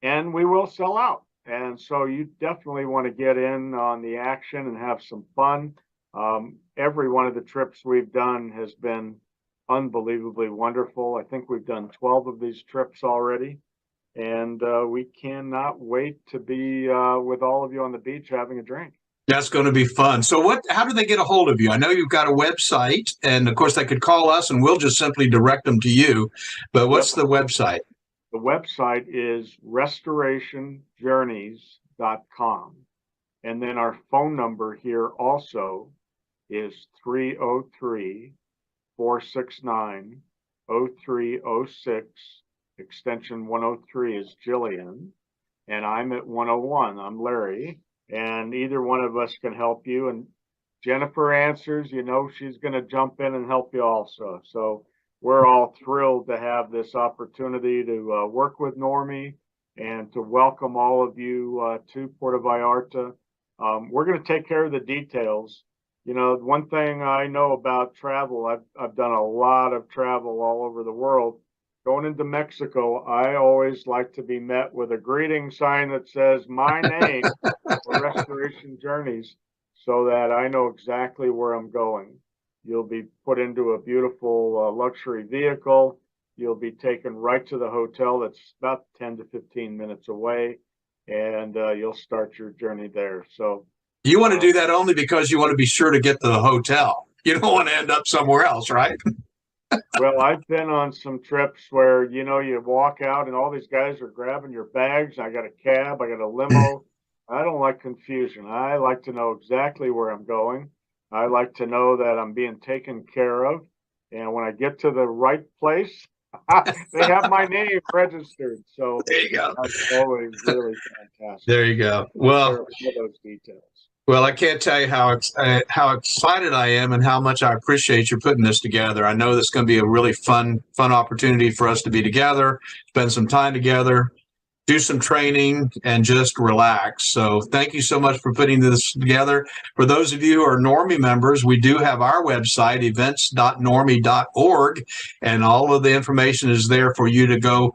Speaker 20: and we will sell out. And so you definitely want to get in on the action and have some fun. Every one of the trips we've done has been unbelievably wonderful. I think we've done 12 of these trips already, and we cannot wait to be with all of you on the beach having a drink.
Speaker 18: That's going to be fun. So how do they get a hold of you? I know you've got a website, and of course they could call us and we'll just simply direct them to you. But what's the website?
Speaker 20: The website is restorationjourneys.com. And then our phone number here also is 303-469-0306. Extension 103 is Jillian. And I'm at 101. I'm Larry. And either one of us can help you. And Jennifer answers, she's going to jump in and help you also. So we're all thrilled to have this opportunity to work with Normie and to welcome all of you to Puerto Vallarta. We're going to take care of the details. One thing I know about travel, I've done a lot of travel all over the world. Going into Mexico, I always like to be met with a greeting sign that says my name for Restoration Journeys so that I know exactly where I'm going. You'll be put into a beautiful luxury vehicle. You'll be taken right to the hotel that's about 10 to 15 minutes away, and you'll start your journey there. So
Speaker 18: You want to do that only because you want to be sure to get to the hotel. You don't want to end up somewhere else, right?
Speaker 20: Well, I've been on some trips where, you walk out and all these guys are grabbing your bags. I got a cab, I got a limo. I don't like confusion. I like to know exactly where I'm going. I like to know that I'm being taken care of. And when I get to the right place, they have my name registered. So
Speaker 18: there you go.
Speaker 20: That's always really fantastic.
Speaker 18: There you go. Well,
Speaker 20: all those details.
Speaker 18: Well, I can't tell you how excited I am and how much I appreciate you putting this together. I know this is going to be a really fun opportunity for us to be together, spend some time together, do some training, and just relax. So thank you so much for putting this together. For those of you who are Normie members, we do have our website, events.normie.org, and all of the information is there for you to go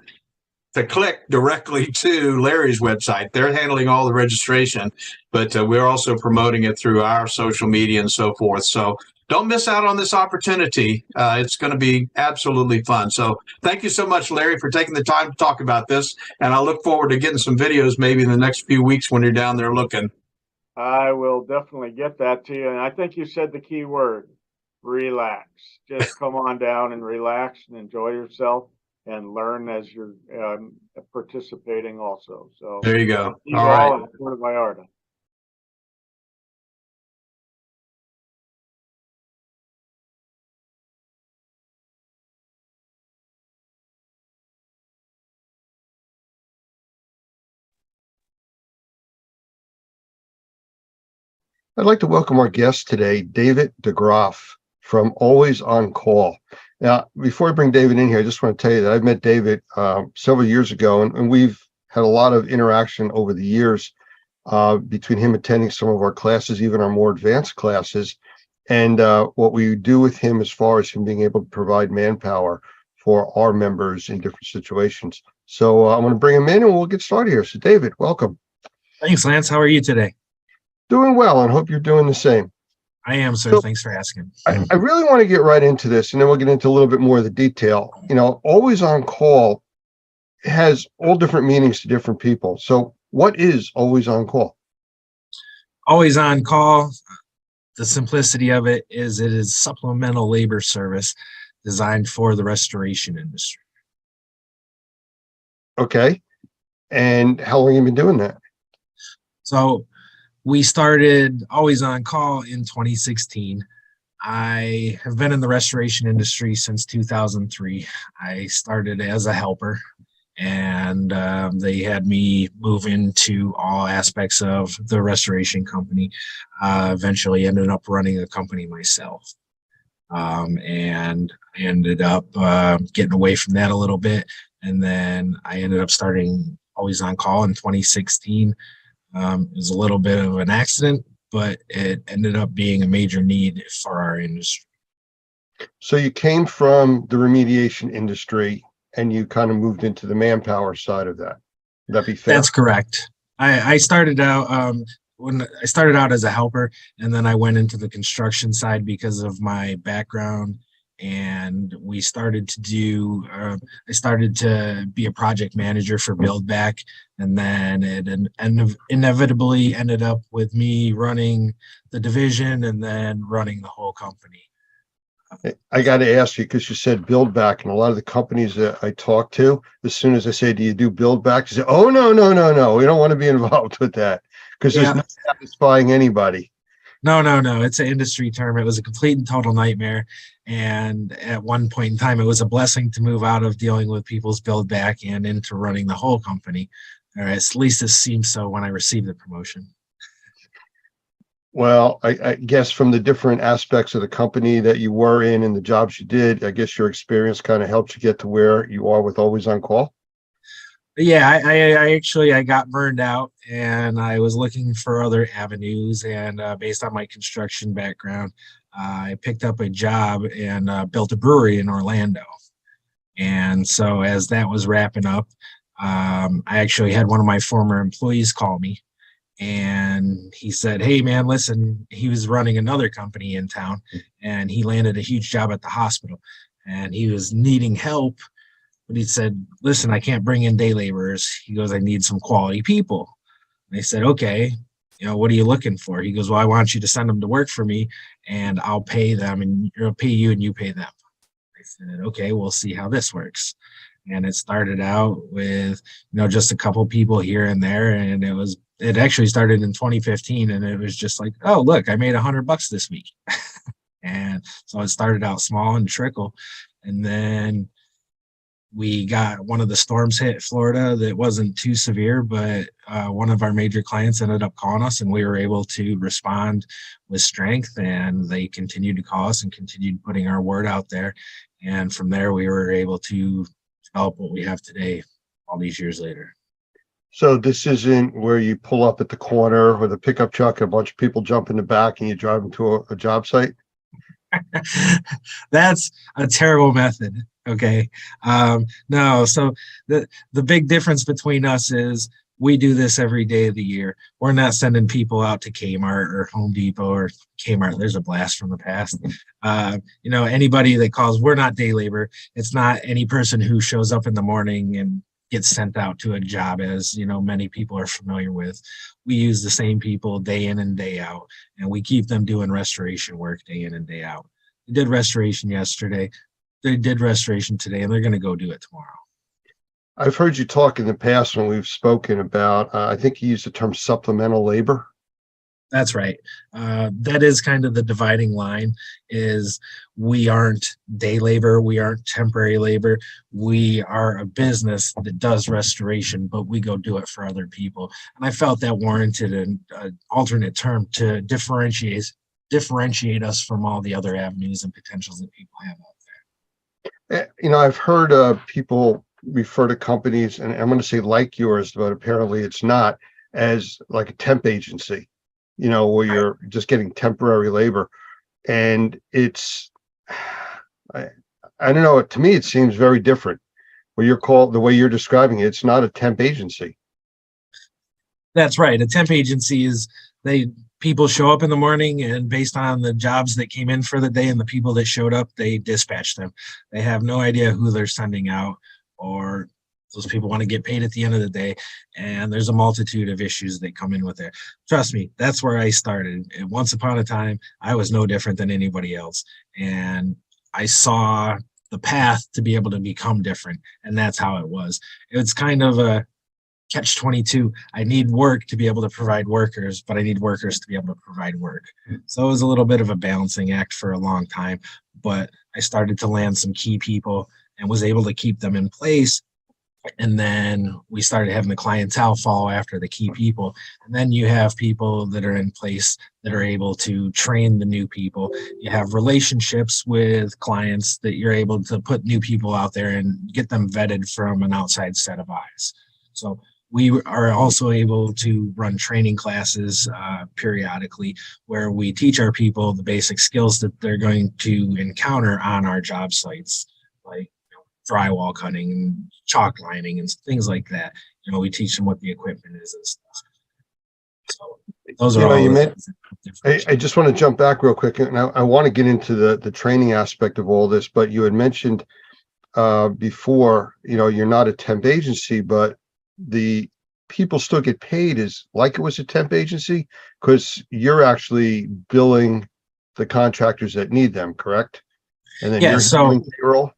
Speaker 18: to click directly to Larry's website. They're handling all the registration, but we're also promoting it through our social media and so forth. So don't miss out on this opportunity. It's going to be absolutely fun. So thank you so much, Larry, for taking the time to talk about this. And I look forward to getting some videos maybe in the next few weeks when you're down there looking.
Speaker 20: I will definitely get that to you. And I think you said the key word, relax. Just come on down and relax and enjoy yourself and learn as you're participating also. So
Speaker 18: there you go.
Speaker 20: All right. Puerto Vallarta.
Speaker 4: I'd like to welcome our guest today, David DeGroff from Always on Call. Now, before I bring David in here, I just want to tell you that I've met David several years ago, and we've had a lot of interaction over the years between him attending some of our classes, even our more advanced classes, and what we do with him as far as him being able to provide manpower for our members in different situations. So I'm going to bring him in and we'll get started here. So David, welcome.
Speaker 21: Thanks, Lance. How are you today?
Speaker 4: Doing well, and hope you're doing the same.
Speaker 21: I am, sir.
Speaker 4: So,
Speaker 21: thanks for asking.
Speaker 4: I really want to get right into this, and then we'll get into a little bit more of the detail. Always on call has all different meanings to different people. So what is always on call?
Speaker 21: Always on call, the simplicity of it is supplemental labor service designed for the restoration industry.
Speaker 4: Okay. And how long have you been doing that?
Speaker 21: So we started Always on Call in 2016. I have been in the restoration industry since 2003. I started as a helper, and they had me move into all aspects of the restoration company. Eventually ended up running a company myself. And I ended up getting away from that a little bit. And then I ended up starting Always on Call in 2016. It was a little bit of an accident, but it ended up being a major need for our industry.
Speaker 4: So you came from the remediation industry and you kind of moved into the manpower side of that. Would that be fair?
Speaker 21: That's correct. I started out when I started out as a helper, and then I went into the construction side because of my background and we started to do I started to be a project manager for Build Back, and then it inevitably ended up with me running the division and then running the whole company.
Speaker 4: I got to ask you, because you said build back, and a lot of the companies that I talk to, as soon as I say, do you do build back? They say, oh, no, no, no, no. We don't want to be involved with that because
Speaker 21: Yeah.
Speaker 4: there's not satisfying anybody.
Speaker 21: No, it's an industry term. It was a complete and total nightmare. And at one point in time, it was a blessing to move out of dealing with people's build back and into running the whole company. Or at least it seemed so when I received the promotion.
Speaker 4: Well, I guess from the different aspects of the company that you were in and the jobs you did, I guess your experience kind of helped you get to where you are with Always On Call.
Speaker 21: Yeah, I actually got burned out and I was looking for other avenues, and based on my construction background, I picked up a job and built a brewery in Orlando. And so as that was wrapping up, I actually had one of my former employees call me, and he said, hey man, listen, he was running another company in town and he landed a huge job at the hospital and he was needing help. But he said, listen, I can't bring in day laborers. He goes, I need some quality people. And I said, okay, what are you looking for? He goes, well, I want you to send them to work for me and I'll pay them, and I'll pay you and you pay them. I said, okay, we'll see how this works. And it started out with, just a couple people here and there. And it actually started in 2015, and it was just like, oh, look, I made $100 this week. And so it started out small and trickle. And then we got one of the storms hit Florida that wasn't too severe, but one of our major clients ended up calling us, and we were able to respond with strength, and they continued to call us and continued putting our word out there. And from there, we were able to develop what we have today all these years later.
Speaker 4: So this isn't where you pull up at the corner with a pickup truck, a bunch of people jump in the back and you drive them to a job site?
Speaker 21: That's a terrible method. Okay. No. So the big difference between us is we do this every day of the year. We're not sending people out to Kmart or Home Depot or Kmart. There's a blast from the past. Anybody that calls, we're not day labor. It's not any person who shows up in the morning and gets sent out to a job, as many people are familiar with. We use the same people day in and day out, and we keep them doing restoration work day in and day out. They did restoration yesterday, they did restoration today, and they're going to go do it tomorrow.
Speaker 4: I've heard you talk in the past when we've spoken about, I think you used the term supplemental labor.
Speaker 21: That's right. That is kind of the dividing line, is we aren't day labor. We aren't temporary labor. We are a business that does restoration, but we go do it for other people. And I felt that warranted an alternate term to differentiate us from all the other avenues and potentials that people have out there.
Speaker 4: I've heard people refer to companies, and I'm going to say like yours, but apparently it's not, as like a temp agency. Where you're just getting temporary labor. And it's, I don't know, to me, it seems very different. Where you're called, the way you're describing it, it's not a temp agency.
Speaker 21: That's right. A temp agency is people show up in the morning, and based on the jobs that came in for the day and the people that showed up, they dispatch them. They have no idea who they're sending out, or those people want to get paid at the end of the day, and there's a multitude of issues that come in with it. Trust me, that's where I started. And once upon a time, I was no different than anybody else, and I saw the path to be able to become different, and that's how it was. It's kind of a catch-22. I need work to be able to provide workers, but I need workers to be able to provide work. So it was a little bit of a balancing act for a long time, but I started to land some key people and was able to keep them in place. And then we started having the clientele follow after the key people. And then you have people that are in place that are able to train the new people. You have relationships with clients that you're able to put new people out there and get them vetted from an outside set of eyes. So we are also able to run training classes periodically, where we teach our people the basic skills that they're going to encounter on our job sites, like drywall cutting and chalk lining and things like that. We teach them what the equipment is and stuff. So those
Speaker 4: You
Speaker 21: are
Speaker 4: know,
Speaker 21: all
Speaker 4: you
Speaker 21: the
Speaker 4: meant,
Speaker 21: things that
Speaker 4: I just want to jump back real quick, and I want to get into the training aspect of all this, but you had mentioned before, you're not a temp agency, but the people still get paid as like it was a temp agency because you're actually billing the contractors that need them, correct? And then
Speaker 21: Yeah,
Speaker 4: you're
Speaker 21: so
Speaker 4: handling payroll.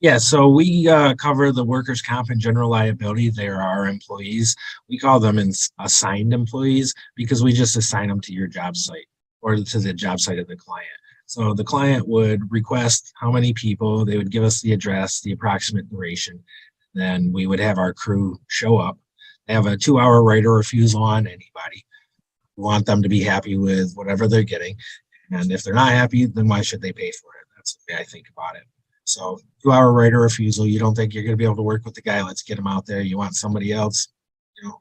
Speaker 21: yeah, so we cover the workers' comp and general liability. They're our employees. We call them assigned employees because we just assign them to your job site or to the job site of the client. So the client would request how many people, they would give us the address, the approximate duration. Then we would have our crew show up. They have a 2-hour right of refusal on anybody. We want them to be happy with whatever they're getting. And if they're not happy, then why should they pay for it? That's the way I think about it. So 2-hour right of refusal. You don't think you're going to be able to work with the guy? Let's get him out there. You want somebody else?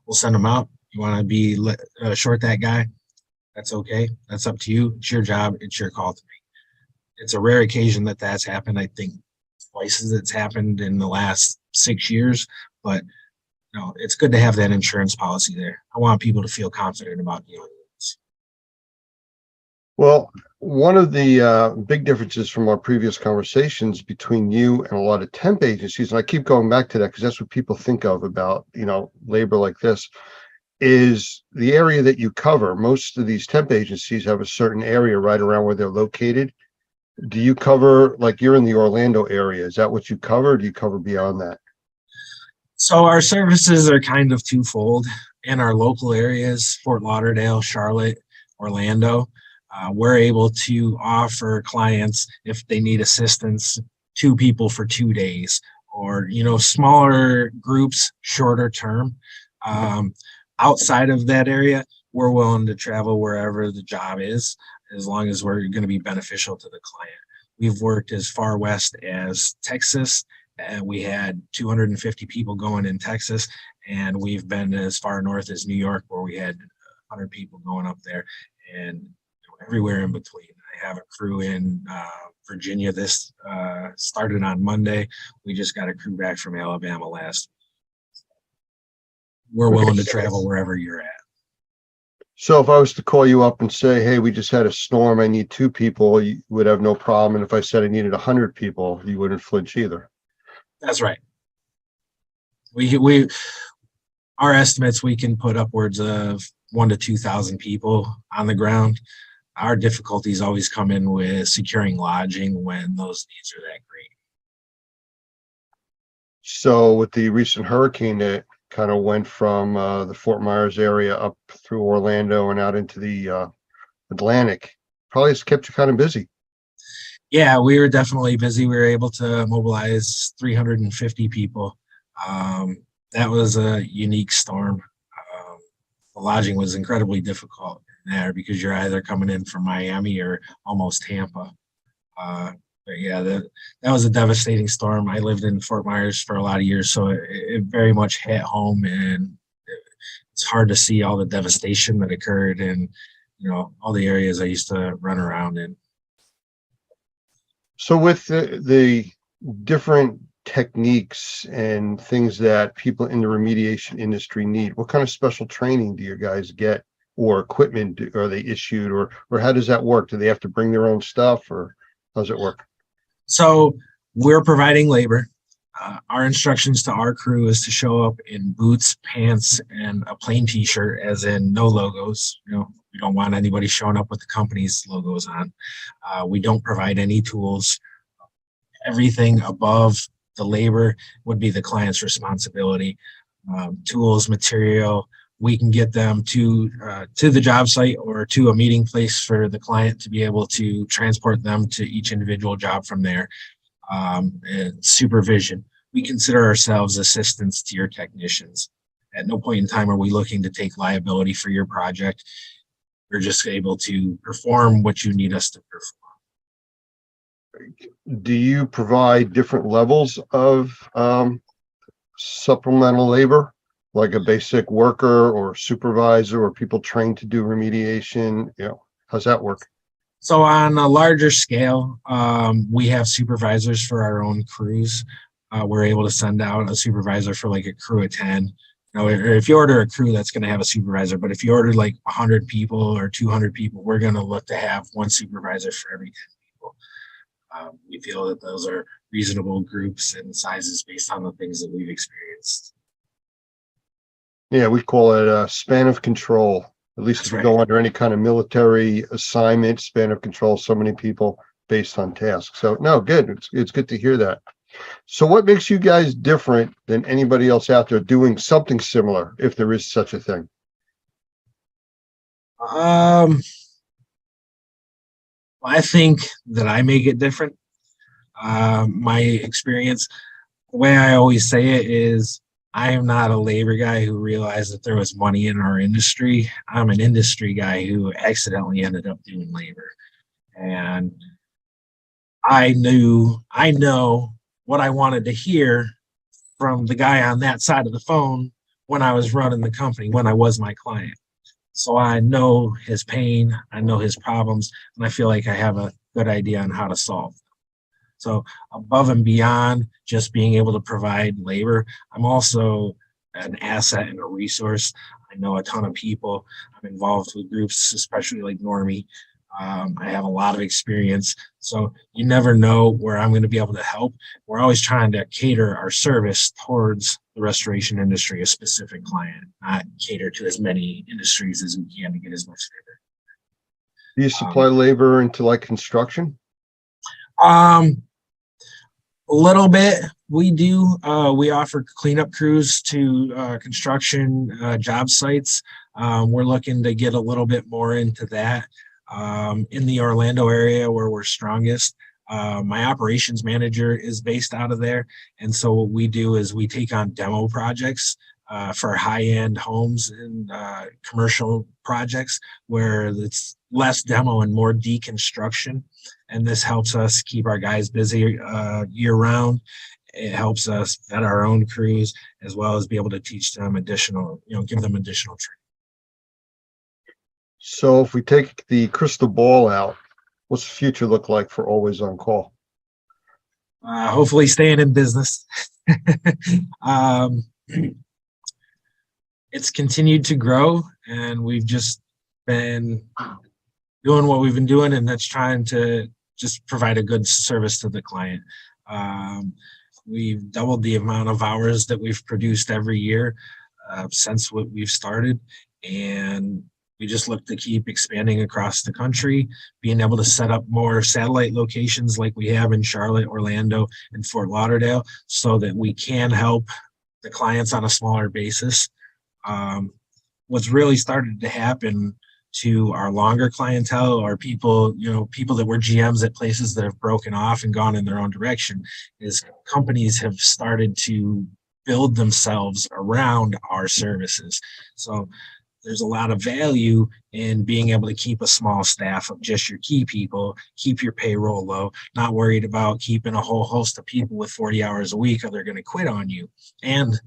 Speaker 21: We'll send him out. You want to be short that guy? That's okay. That's up to you. It's your job. It's your call to make. It's a rare occasion that that's happened. I think twice as it's happened in the last 6 years, but it's good to have that insurance policy there. I want people to feel confident about dealing with this.
Speaker 4: Well, one of the big differences from our previous conversations between you and a lot of temp agencies, and I keep going back to that because that's what people think of about, labor like this, is the area that you cover. Most of these temp agencies have a certain area right around where they're located. Do you cover, like you're in the Orlando area, is that what you cover? Or do you cover beyond that?
Speaker 21: So our services are kind of twofold. In our local areas, Fort Lauderdale, Charlotte, Orlando, we're able to offer clients, if they need assistance, 2 people for 2 days, or smaller groups, shorter term. Outside of that area, we're willing to travel wherever the job is, as long as we're going to be beneficial to the client. We've worked as far west as Texas, and we had 250 people going in Texas, and we've been as far north as New York, where we had 100 people going up there, and everywhere in between. I have a crew in Virginia. This started on Monday. We just got a crew back from Alabama last week. We're willing to travel wherever you're at.
Speaker 4: So if I was to call you up and say, hey, we just had a storm, I need 2 people, you would have no problem. And if I said I needed 100 people, you wouldn't flinch either.
Speaker 21: That's right. Our estimates, we can put upwards of 1,000 to 2,000 people on the ground. Our difficulties always come in with securing lodging when those needs are that great.
Speaker 4: So with the recent hurricane that kind of went from the Fort Myers area up through Orlando and out into the Atlantic, probably has kept you kind of busy.
Speaker 21: Yeah, we were definitely busy. We were able to mobilize 350 people. That was a unique storm. The lodging was incredibly difficult there because you're either coming in from Miami or almost Tampa. But yeah, that was a devastating storm. I lived in Fort Myers for a lot of years, so it very much hit home, and it's hard to see all the devastation that occurred in, all the areas I used to run around in.
Speaker 4: So with the different techniques and things that people in the remediation industry need, what kind of special training do you guys get, or equipment are they issued, or how does that work? Do they have to bring their own stuff, or how does it work?
Speaker 21: So we're providing labor. Our instructions to our crew is to show up in boots, pants, and a plain t-shirt, as in no logos. We don't want anybody showing up with the company's logos on. We don't provide any tools. Everything above the labor would be the client's responsibility. Tools, material, we can get them to the job site or to a meeting place for the client to be able to transport them to each individual job from there. And supervision. We consider ourselves assistants to your technicians. At no point in time are we looking to take liability for your project. We're just able to perform what you need us to perform.
Speaker 4: Do you provide different levels of supplemental labor, like a basic worker or supervisor, or people trained to do remediation? How's that work?
Speaker 21: So on a larger scale, we have supervisors for our own crews. We're able to send out a supervisor for like a crew of 10 if you order a crew, that's going to have a supervisor. But if you order like 100 people or 200 people, we're going to look to have one supervisor for every 10 people. We feel that those are reasonable groups and sizes based on the things that we've experienced.
Speaker 4: Yeah, we call it a span of control. At least if you go under any kind of military assignment, span of control, so many people based on tasks. So no, good. It's good to hear that. So what makes you guys different than anybody else out there doing something similar, if there is such a thing?
Speaker 21: I think that I make it different. My experience, the way I always say it is, I am not a labor guy who realized that there was money in our industry. I'm an industry guy who accidentally ended up doing labor. And I know what I wanted to hear from the guy on that side of the phone when I was running the company, when I was my client. So I know his pain, I know his problems, and I feel like I have a good idea on how to solve them. So above and beyond just being able to provide labor, I'm also an asset and a resource. I know a ton of people. I'm involved with groups, especially like Normie. I have a lot of experience. So you never know where I'm going to be able to help. We're always trying to cater our service towards the restoration industry, a specific client, not cater to as many industries as we can to get as much labor.
Speaker 4: Do you supply labor into like construction?
Speaker 21: A little bit. We do. We offer cleanup crews to construction job sites. We're looking to get a little bit more into that. In the Orlando area where we're strongest, my operations manager is based out of there. And so what we do is we take on demo projects for high-end homes and commercial projects where it's less demo and more deconstruction. And this helps us keep our guys busy year-round. It helps us vet our own crews as well as be able to teach them additional, give them additional training.
Speaker 4: So if we take the crystal ball out, what's the future look like for Always On Call?
Speaker 21: Hopefully staying in business. It's continued to grow, and we've just been doing what we've been doing, and that's trying to just provide a good service to the client. We've doubled the amount of hours that we've produced every year since what we've started, and we just look to keep expanding across the country, being able to set up more satellite locations like we have in Charlotte, Orlando, and Fort Lauderdale so that we can help the clients on a smaller basis. What's really started to happen to our longer clientele or people that were GMs at places that have broken off and gone in their own direction is companies have started to build themselves around our services. So there's a lot of value in being able to keep a small staff of just your key people, keep your payroll low, not worried about keeping a whole host of people with 40 hours a week or they're going to quit on you, and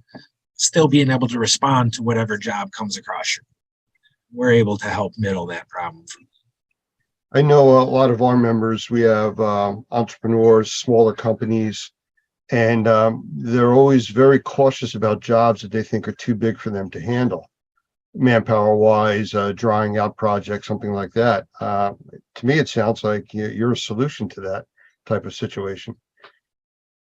Speaker 21: still being able to respond to whatever job comes across you. We're able to help middle that problem.
Speaker 4: I know a lot of our members, we have entrepreneurs, smaller companies, and they're always very cautious about jobs that they think are too big for them to handle. Manpower wise, drawing out projects, something like that. To me, it sounds like you're a solution to that type of situation.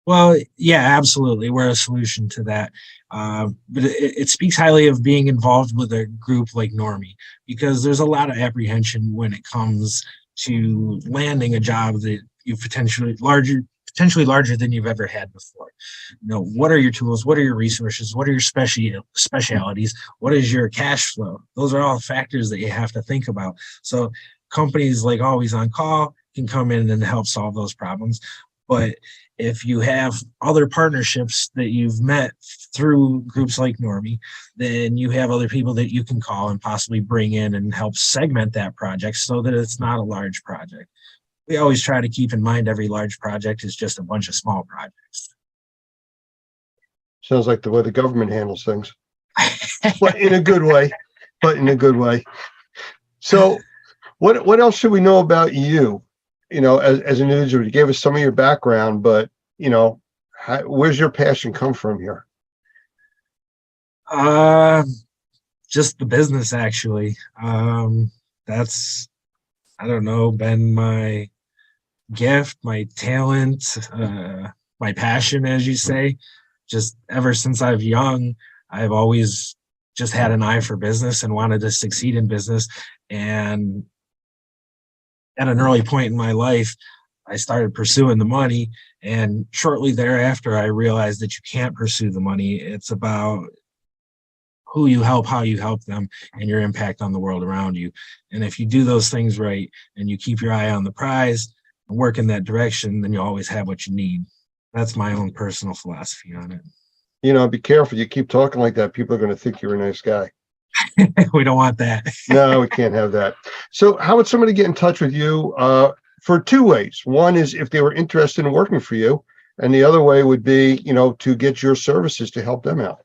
Speaker 21: Well, yeah, absolutely. We're a solution to that. But it speaks highly of being involved with a group like Normie, because there's a lot of apprehension when it comes to landing a job that you potentially larger than you've ever had before. What are your tools? What are your resources? What are your specialities? What is your cash flow? Those are all factors that you have to think about. So companies like Always On Call can come in and help solve those problems. But if you have other partnerships that you've met through groups like Normie, then you have other people that you can call and possibly bring in and help segment that project so that it's not a large project. We always try to keep in mind every large project is just a bunch of small projects.
Speaker 4: Sounds like the way the government handles things, but in a good way. So what else should we know about you? As an individual, you gave us some of your background, but where's your passion come from here?
Speaker 21: Just the business, actually. That's, I don't know, been my gift, my talent, my passion, as you say. Just ever since I've young, I've always just had an eye for business and wanted to succeed in business. And at an early point in my life, I started pursuing the money. And shortly thereafter, I realized that you can't pursue the money. It's about who you help, how you help them, and your impact on the world around you. And if you do those things right and you keep your eye on the prize and work in that direction, then you always have what you need. That's my own personal philosophy on it.
Speaker 4: You know, be careful. You keep talking like that, people are going to think you're a nice guy.
Speaker 21: We don't want that.
Speaker 4: No, we can't have that. So how would somebody get in touch with you? For two ways. One is if they were interested in working for you, and the other way would be, you know, to get your services to help them out.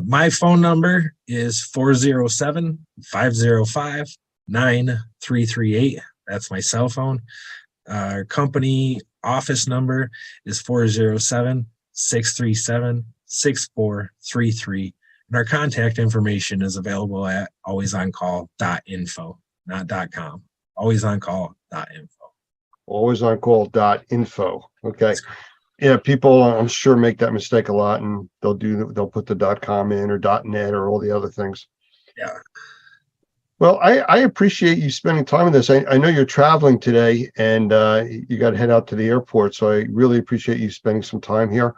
Speaker 21: My phone number is 407-505-9338. That's my cell phone. Our company office number is 407-637-6433. And our contact information is available at alwaysoncall.info, not .com. Alwaysoncall.info.
Speaker 4: Alwaysoncall.info. Okay. Yeah, people, I'm sure, make that mistake a lot, and they'll put the .com in or .net or all the other things.
Speaker 21: Yeah.
Speaker 4: Well, I appreciate you spending time with us. I know you're traveling today, and you got to head out to the airport, so I really appreciate you spending some time here.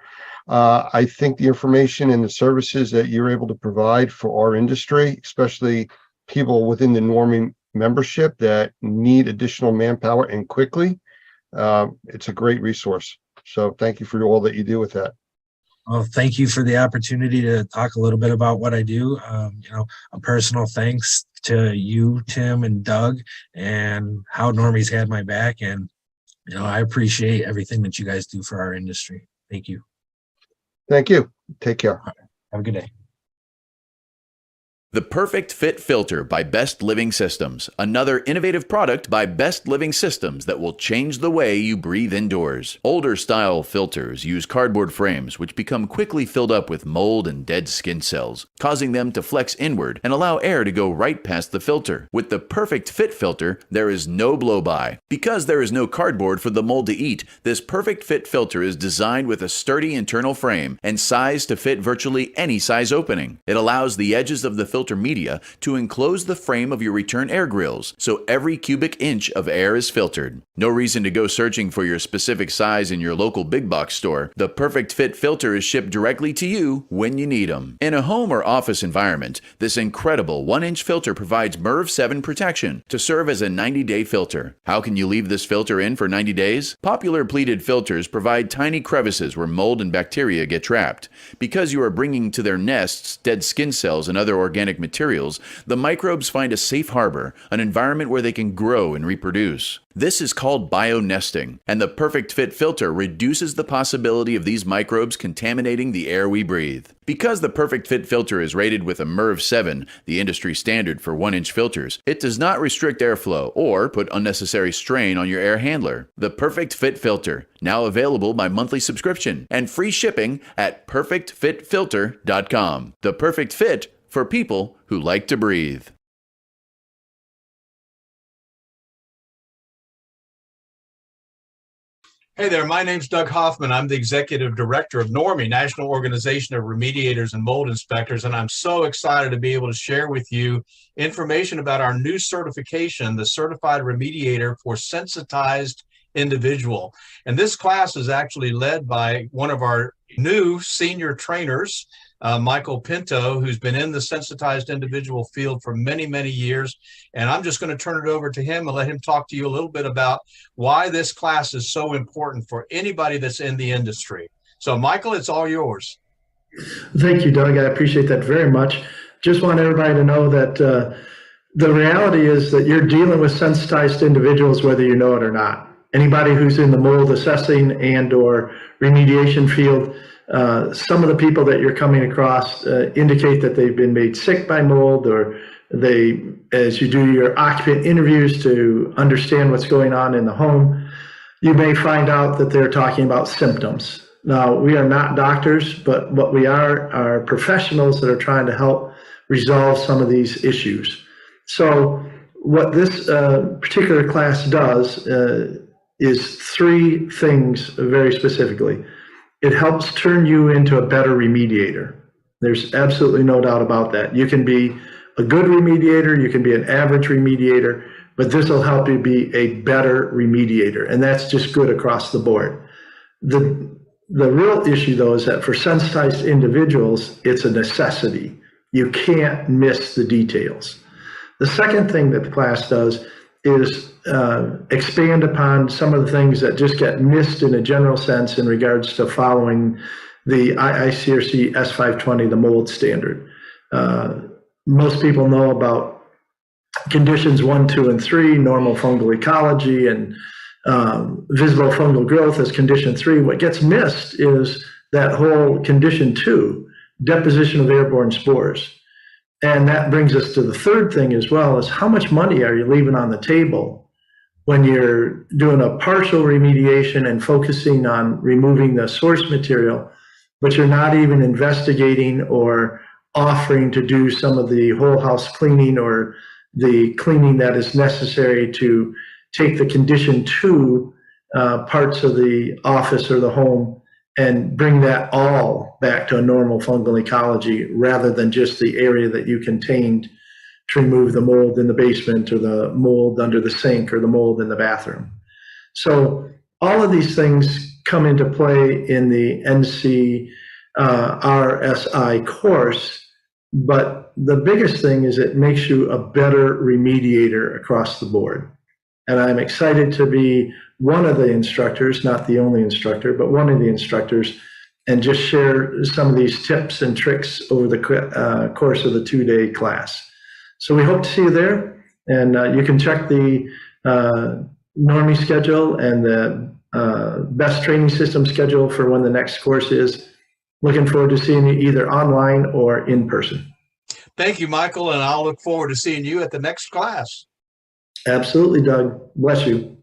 Speaker 4: I think the information and the services that you're able to provide for our industry, especially people within the Normie membership that need additional manpower and quickly, it's a great resource. So thank you for all that you do with that.
Speaker 21: Well, thank you for the opportunity to talk a little bit about what I do. You know, a personal thanks to you, Tim and Doug, and how Normie's had my back. And, you know, I appreciate everything that you guys do for our industry. Thank you.
Speaker 4: Thank you. Take care.
Speaker 21: Have a good day.
Speaker 2: The Perfect Fit Filter by Best Living Systems, another innovative product by Best Living Systems that will change the way you breathe indoors. Older style filters use cardboard frames which become quickly filled up with mold and dead skin cells, causing them to flex inward and allow air to go right past the filter. With the Perfect Fit Filter, there is no blow-by. Because there is no cardboard for the mold to eat, this Perfect Fit Filter is designed with a sturdy internal frame and sized to fit virtually any size opening. It allows the edges of the filter media to enclose the frame of your return air grills, so every cubic inch of air is filtered. No reason to go searching for your specific size in your local big box store. The Perfect Fit Filter is shipped directly to you when you need them. In a home or office environment, this incredible 1-inch filter provides MERV 7 protection to serve as a 90-day filter. How can you leave this filter in for 90 days? Popular pleated filters provide tiny crevices where mold and bacteria get trapped. Because you are bringing to their nests dead skin cells and other organic materials, the microbes find a safe harbor, an environment where they can grow and reproduce. This is called bionesting, and the Perfect Fit Filter reduces the possibility of these microbes contaminating the air we breathe. Because the Perfect Fit Filter is rated with a MERV 7, the industry standard for 1-inch filters, it does not restrict airflow or put unnecessary strain on your air handler. The Perfect Fit Filter, now available by monthly subscription and free shipping at perfectfitfilter.com. The Perfect Fit for people who like to breathe.
Speaker 18: Hey there, my name's Doug Hoffman. I'm the Executive Director of Normie, National Organization of Remediators and Mold Inspectors, and I'm so excited to be able to share with you information about our new certification, the Certified Remediator for Sensitized Individual. And this class is actually led by one of our new senior trainers, Michael Pinto, who's been in the sensitized individual field for many, many years. And I'm just going to turn it over to him and let him talk to you a little bit about why this class is so important for anybody that's in the industry. So, Michael, it's all yours.
Speaker 1: Thank you, Doug. I appreciate that very much. Just want everybody to know that the reality is that you're dealing with sensitized individuals, whether you know it or not. Anybody who's in the mold assessing and or remediation field, some of the people that you're coming across indicate that they've been made sick by mold, or they, as you do your occupant interviews to understand what's going on in the home, you may find out that they're talking about symptoms. Now, we are not doctors, but what we are professionals that are trying to help resolve some of these issues. So what this particular class does is three things very specifically. It helps turn you into a better remediator. There's absolutely no doubt about that. You can be a good remediator, you can be an average remediator, but this will help you be a better remediator, and that's just good across the board. The real issue, though, is that for sensitized individuals, it's a necessity. You can't miss the details. The second thing that the class does is expand upon some of the things that just get missed in a general sense in regards to following the IICRC S520, the mold standard. Most people know about conditions 1, 2, and 3, normal fungal ecology, and visible fungal growth as condition 3. What gets missed is that whole condition 2, deposition of airborne spores. And that brings us to the third thing as well, is how much money are you leaving on the table when you're doing a partial remediation and focusing on removing the source material, but you're not even investigating or offering to do some of the whole house cleaning or the cleaning that is necessary to take the condition 2 parts of the office or the home and bring that all back to a normal fungal ecology, rather than just the area that you contained to remove the mold in the basement or the mold under the sink or the mold in the bathroom. So all of these things come into play in the NC RSI course, but the biggest thing is it makes you a better remediator across the board. And I'm excited to be one of the instructors, not the only instructor, but one of the instructors, and just share some of these tips and tricks over the course of the 2-day class. So we hope to see you there, and you can check the Normie schedule and the best training system schedule for when the next course is. Looking forward to seeing you either online or in person.
Speaker 18: Thank you, Michael, and I'll look forward to seeing you at the next class.
Speaker 1: Absolutely, Doug. Bless you.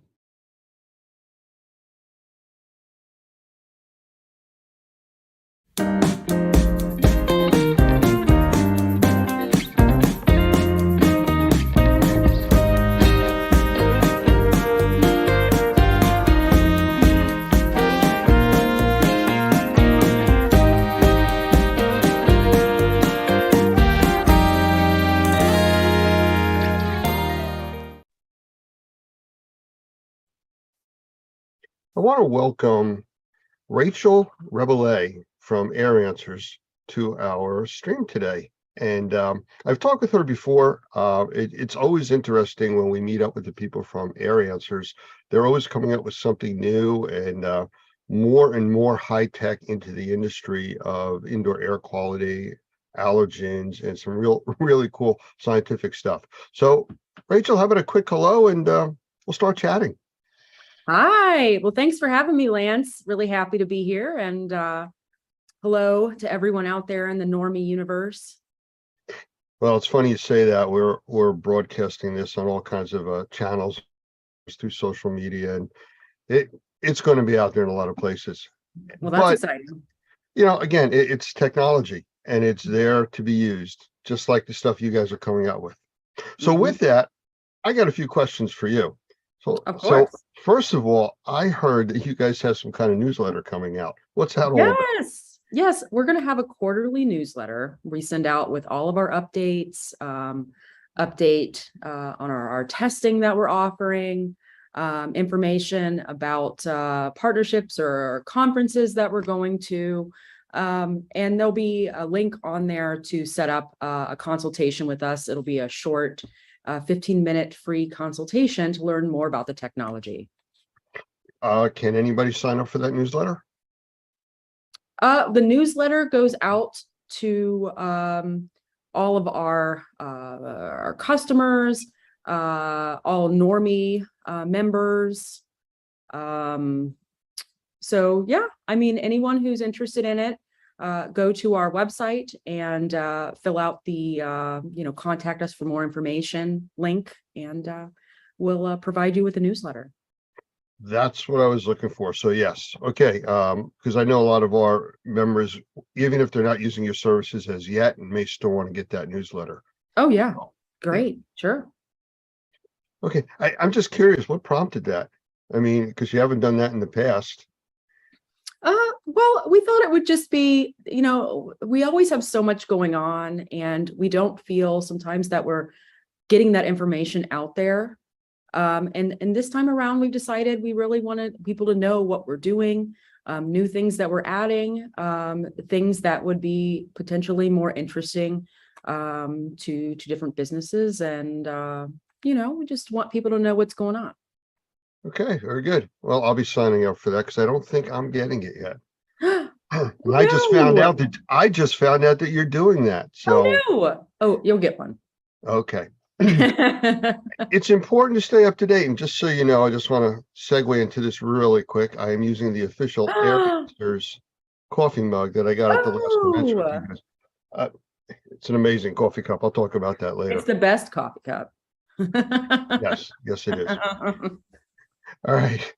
Speaker 4: I want to welcome Rachel Rabelais from Air Answers to our stream today. And I've talked with her before. It's always interesting when we meet up with the people from Air Answers. They're always coming up with something new and more high-tech into the industry of indoor air quality, allergens, and some really cool scientific stuff. So, Rachel, how about a quick hello, and we'll start chatting.
Speaker 3: Hi. Well, thanks for having me, Lance. Really happy to be here. And hello to everyone out there in the Normie universe.
Speaker 4: Well, it's funny you say that. We're broadcasting this on all kinds of channels through social media, and it's going to be out there in a lot of places.
Speaker 3: Well, that's exciting.
Speaker 4: You know, again, it's technology, and it's there to be used, just like the stuff you guys are coming out with. So with that, I got a few questions for you. So first of all, I heard that you guys have some kind of newsletter coming out. What's that all about?
Speaker 3: Yes, we're going to have a quarterly newsletter we send out with all of our updates, update on our testing that we're offering, information about partnerships or conferences that we're going to. And there'll be a link on there to set up a consultation with us. It'll be a short 15-minute free consultation to learn more about the technology.
Speaker 4: Can anybody sign up for that newsletter?
Speaker 3: The newsletter goes out to all of our customers, all Normie members. So yeah, I mean, anyone who's interested in it, go to our website and fill out the contact us for more information link, and we'll provide you with a newsletter.
Speaker 4: That's what I was looking for. So yes, okay. Because I know a lot of our members, even if they're not using your services as yet, may still want to get that newsletter.
Speaker 3: Oh, yeah. Great. Sure.
Speaker 4: Okay, I'm just curious, what prompted that? I mean, because you haven't done that in the past.
Speaker 3: Well, we thought it would just be, you know, we always have so much going on and we don't feel sometimes that we're getting that information out there. And this time around, we've decided we really wanted people to know what we're doing, new things that we're adding, things that would be potentially more interesting to different businesses. And, you know, we just want people to know what's going on.
Speaker 4: Okay, very good. Well, I'll be signing up for that because I don't think I'm getting it yet. And I just found out that you're doing that. So,
Speaker 3: no. Oh, you'll get one.
Speaker 4: Okay. It's important to stay up to date. And just so you know, I just want to segue into this really quick. I am using the official Airmasters coffee mug that I got at the last convention with you guys. It's an amazing coffee cup. I'll talk about that later.
Speaker 3: It's the best coffee cup.
Speaker 4: Yes, it is. All right.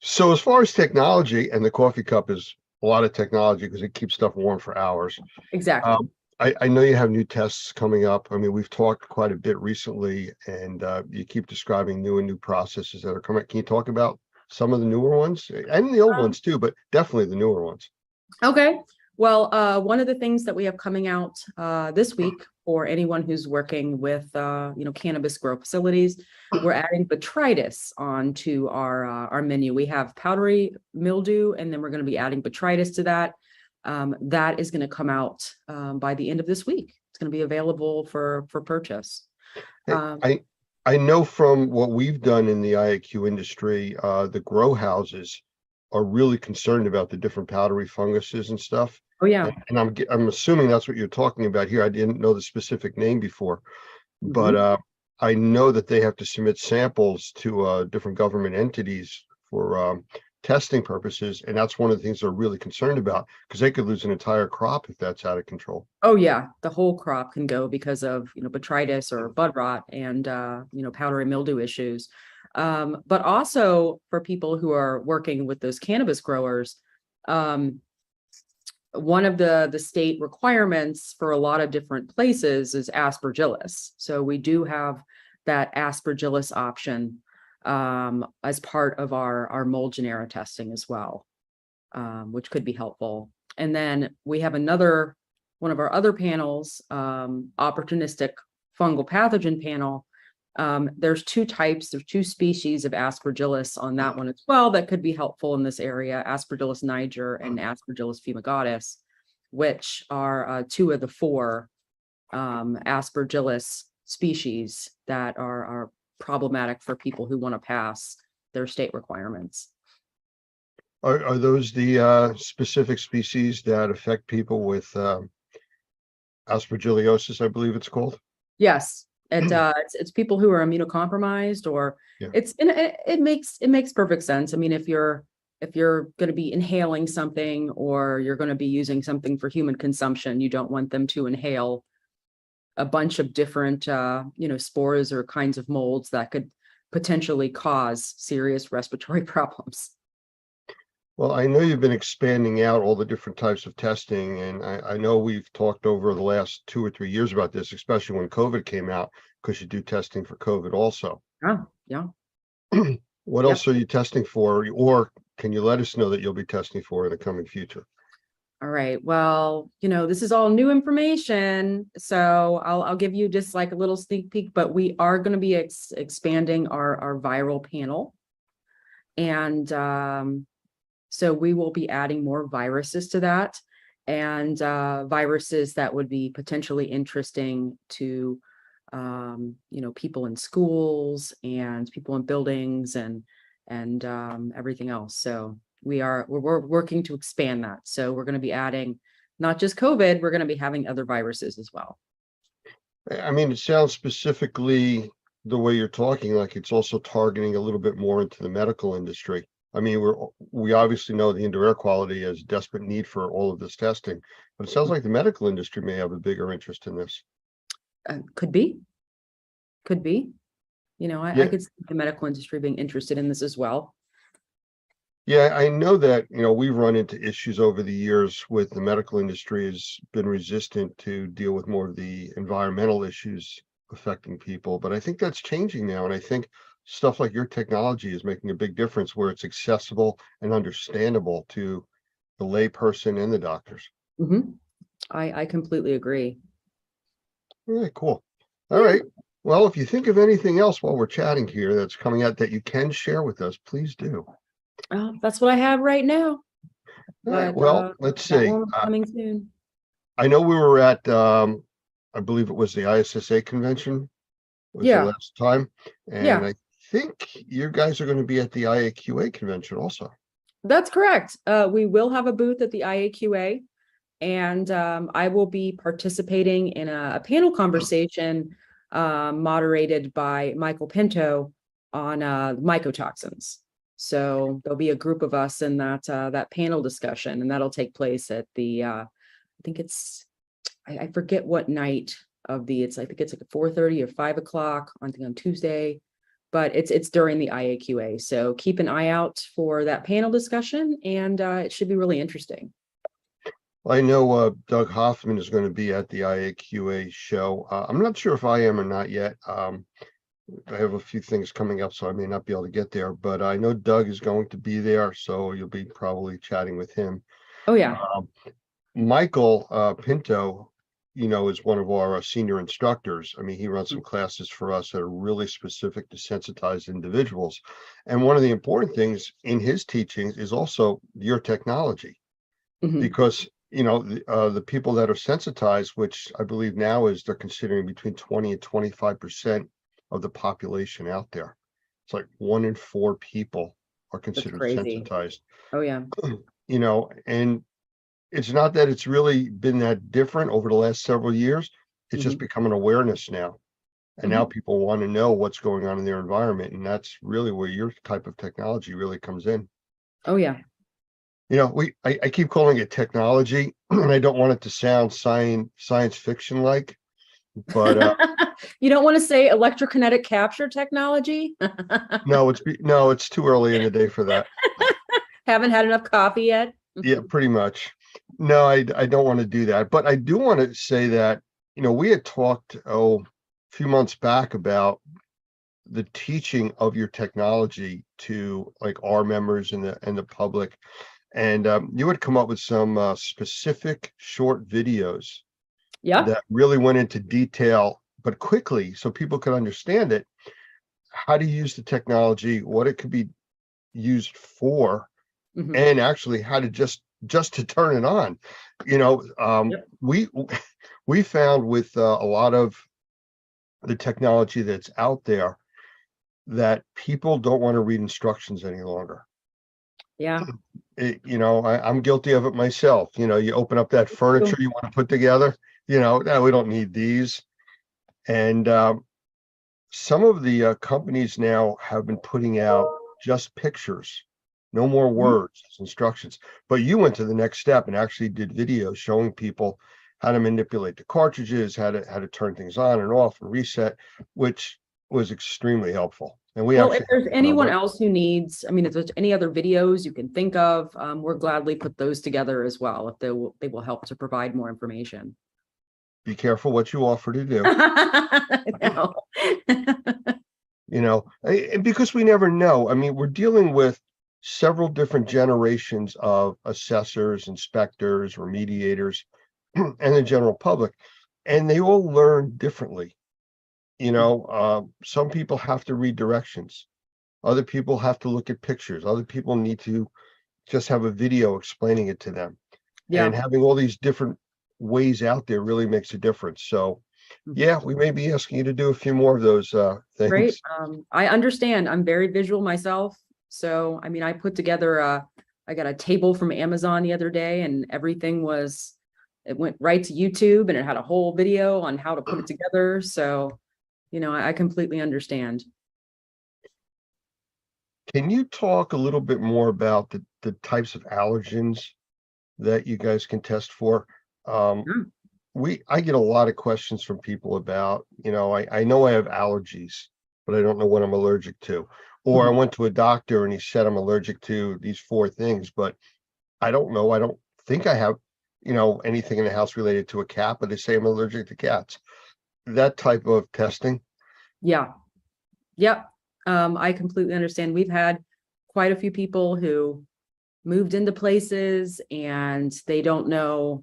Speaker 4: So as far as technology, and the coffee cup is a lot of technology because it keeps stuff warm for hours.
Speaker 3: Exactly.
Speaker 4: I know you have new tests coming up. I mean, we've talked quite a bit recently, and you keep describing new processes that are coming. Can you talk about some of the newer ones and the old ones too, but definitely the newer ones?
Speaker 3: Okay. Well, one of the things that we have coming out this week for anyone who's working with, you know, cannabis grow facilities, we're adding botrytis onto our menu. We have powdery mildew, and then we're going to be adding botrytis to that. That is going to come out by the end of this week. It's going to be available for purchase.
Speaker 4: I know from what we've done in the IAQ industry, the grow houses are really concerned about the different powdery funguses and stuff.
Speaker 3: Oh yeah.
Speaker 4: And I'm assuming that's what you're talking about here. I didn't know the specific name before, but I know that they have to submit samples to different government entities for testing purposes, and that's one of the things they're really concerned about because they could lose an entire crop if that's out of control.
Speaker 3: Oh yeah, the whole crop can go because of, you know, botrytis or bud rot and you know, powdery mildew issues. But also for people who are working with those cannabis growers, one of the state requirements for a lot of different places is aspergillus. So we do have that aspergillus option as part of our mold genera testing as well, which could be helpful. And then we have one of our other panels, opportunistic fungal pathogen panel. There's two species of aspergillus on that one as well that could be helpful in this area, Aspergillus niger and Aspergillus fumigatus, which are two of the four aspergillus species that are problematic for people who want to pass their state requirements.
Speaker 4: Are those the specific species that affect people with aspergillosis, I believe it's called?
Speaker 3: Yes. It's people who are immunocompromised, or it makes perfect sense. I mean, if you're going to be inhaling something or you're going to be using something for human consumption, you don't want them to inhale a bunch of different you know, spores or kinds of molds that could potentially cause serious respiratory problems.
Speaker 4: Well, I know you've been expanding out all the different types of testing, and I know we've talked over the last 2 or 3 years about this, especially when COVID came out, because you do testing for COVID also.
Speaker 3: Oh, yeah.
Speaker 4: What else are you testing for, or can you let us know that you'll be testing for in the coming future?
Speaker 3: All right. Well, you know, this is all new information, so I'll give you just like a little sneak peek, but we are going to be expanding our viral panel. And so we will be adding more viruses to that, and viruses that would be potentially interesting to, you know, people in schools and people in buildings and everything else. So we're working to expand that. So we're going to be adding not just COVID, we're going to be having other viruses as well.
Speaker 4: I mean, it sounds specifically the way you're talking, like it's also targeting a little bit more into the medical industry. I mean, we obviously know the indoor air quality is desperate need for all of this testing, but it sounds like the medical industry may have a bigger interest in this.
Speaker 3: Could be. You know, I could see the medical industry being interested in this as well.
Speaker 4: Yeah, I know that, we've run into issues over the years with the medical industry has been resistant to deal with more of the environmental issues affecting people, but I think that's changing now. And I think stuff like your technology is making a big difference where it's accessible and understandable to the layperson and the doctors.
Speaker 3: Mhm. I completely agree.
Speaker 4: All right, cool. All right. Well, if you think of anything else while we're chatting here that's coming out that you can share with us, please do.
Speaker 3: That's what I have right now.
Speaker 4: All right,
Speaker 3: But,
Speaker 4: well, let's
Speaker 3: got
Speaker 4: see.
Speaker 3: more coming soon.
Speaker 4: I know we were at, I believe it was the ISSA convention was the
Speaker 3: Yeah.
Speaker 4: last time.
Speaker 3: Yeah.
Speaker 4: And I think you guys are going to be at the IAQA convention also.
Speaker 3: That's correct. We will have a booth at the IAQA, and I will be participating in a panel conversation moderated by Michael Pinto on mycotoxins. So there'll be a group of us in that panel discussion, and that'll take place at the I think it's I forget what night of the I think it's like 4:30 or 5 o'clock on Tuesday. But it's during the IAQA. So keep an eye out for that panel discussion, and it should be really interesting.
Speaker 4: I know Doug Hoffman is going to be at the IAQA show. I'm not sure if I am or not yet. I have a few things coming up, so I may not be able to get there, but I know Doug is going to be there, so you'll be probably chatting with him.
Speaker 3: Oh, yeah.
Speaker 4: Michael Pinto, is one of our senior instructors. I mean, he runs some classes for us that are really specific to sensitized individuals. And one of the important things in his teachings is also your technology, because, the people that are sensitized, which I believe now is they're considering between 20 and 25% of the population out there. It's like 1 in 4 people are considered sensitized.
Speaker 3: Oh, yeah.
Speaker 4: And it's not that it's really been that different over the last several years. It's just become an awareness now. And now people want to know what's going on in their environment. And that's really where your type of technology really comes in.
Speaker 3: Oh, yeah.
Speaker 4: I keep calling it technology, and I don't want it to sound science fiction like, but
Speaker 3: You don't want to say electrokinetic capture technology?
Speaker 4: no, it's too early in the day for that.
Speaker 3: Haven't had enough coffee yet?
Speaker 4: Yeah, pretty much. No, I don't want to do that, but I do want to say that, we had talked, a few months back about the teaching of your technology to like our members and the public. And you had come up with some specific short videos that really went into detail, but quickly, so people could understand it, how to use the technology, what it could be used for, and actually how to just to turn it on. We found with a lot of the technology that's out there that people don't want to read instructions any longer.
Speaker 3: Yeah.
Speaker 4: I'm guilty of it myself. You open up that furniture you want to put together, no, we don't need these. And some of the companies now have been putting out just pictures, no more words, instructions. But you went to the next step and actually did videos showing people how to manipulate the cartridges, how to turn things on and off and reset, which was extremely helpful. And
Speaker 3: if there's anyone else who needs, if there's any other videos you can think of, we'll gladly put those together as well, if they will help to provide more information.
Speaker 4: Be careful what you offer to do. Because we never know. We're dealing with several different generations of assessors, inspectors, remediators, and the general public, and they all learn differently. Some people have to read directions. Other people have to look at pictures. Other people need to just have a video explaining it to them.
Speaker 3: Yeah.
Speaker 4: And having all these different ways out there really makes a difference. So yeah, we may be asking you to do a few more of those things.
Speaker 3: Great. I understand. I'm very visual myself. So, I put together I got a table from Amazon the other day, and it went right to YouTube, and it had a whole video on how to put it together. So, I completely understand.
Speaker 4: Can you talk a little bit more about the types of allergens that you guys can test for? I get a lot of questions from people about, I know I have allergies, but I don't know what I'm allergic to. Or I went to a doctor and he said I'm allergic to these 4 things, but I don't know. I don't think I have, anything in the house related to a cat, but they say I'm allergic to cats. That type of testing.
Speaker 3: Yeah. Yep. I completely understand. We've had quite a few people who moved into places and they don't know,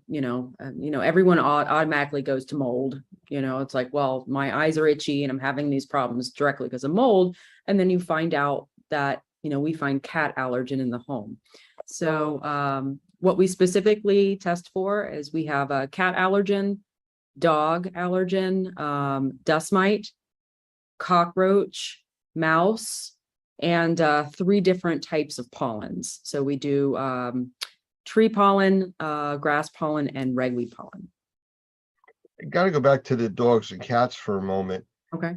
Speaker 3: everyone automatically goes to mold. It's like, well, my eyes are itchy and I'm having these problems directly because of mold. And then you find out that, we find cat allergen in the home. So what we specifically test for is we have a cat allergen, dog allergen, dust mite, cockroach, mouse, and 3 different types of pollens. So we do tree pollen, grass pollen, and ragweed pollen.
Speaker 4: I got to go back to the dogs and cats for a moment.
Speaker 3: Okay.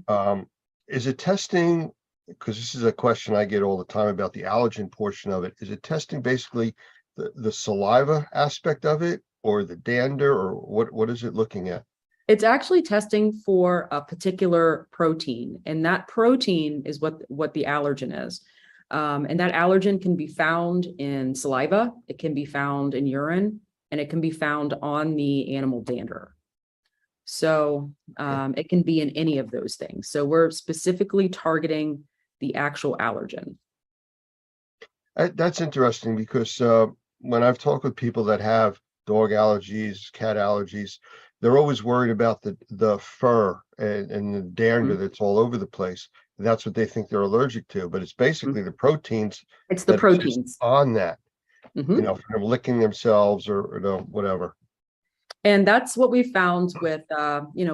Speaker 4: Is it testing, because this is a question I get all the time about the allergen portion of it, is it testing basically the saliva aspect of it or the dander, or what is it looking at?
Speaker 3: It's actually testing for a particular protein, and that protein is what the allergen is. And that allergen can be found in saliva, it can be found in urine, and it can be found on the animal dander. So it can be in any of those things. So we're specifically targeting the actual allergen.
Speaker 4: That's interesting because when I've talked with people that have dog allergies, cat allergies, they're always worried about the fur and the dander that's all over the place. That's what they think they're allergic to, but it's basically the proteins.
Speaker 3: It's the proteins
Speaker 4: on that, from licking themselves or whatever.
Speaker 3: And that's what we found with,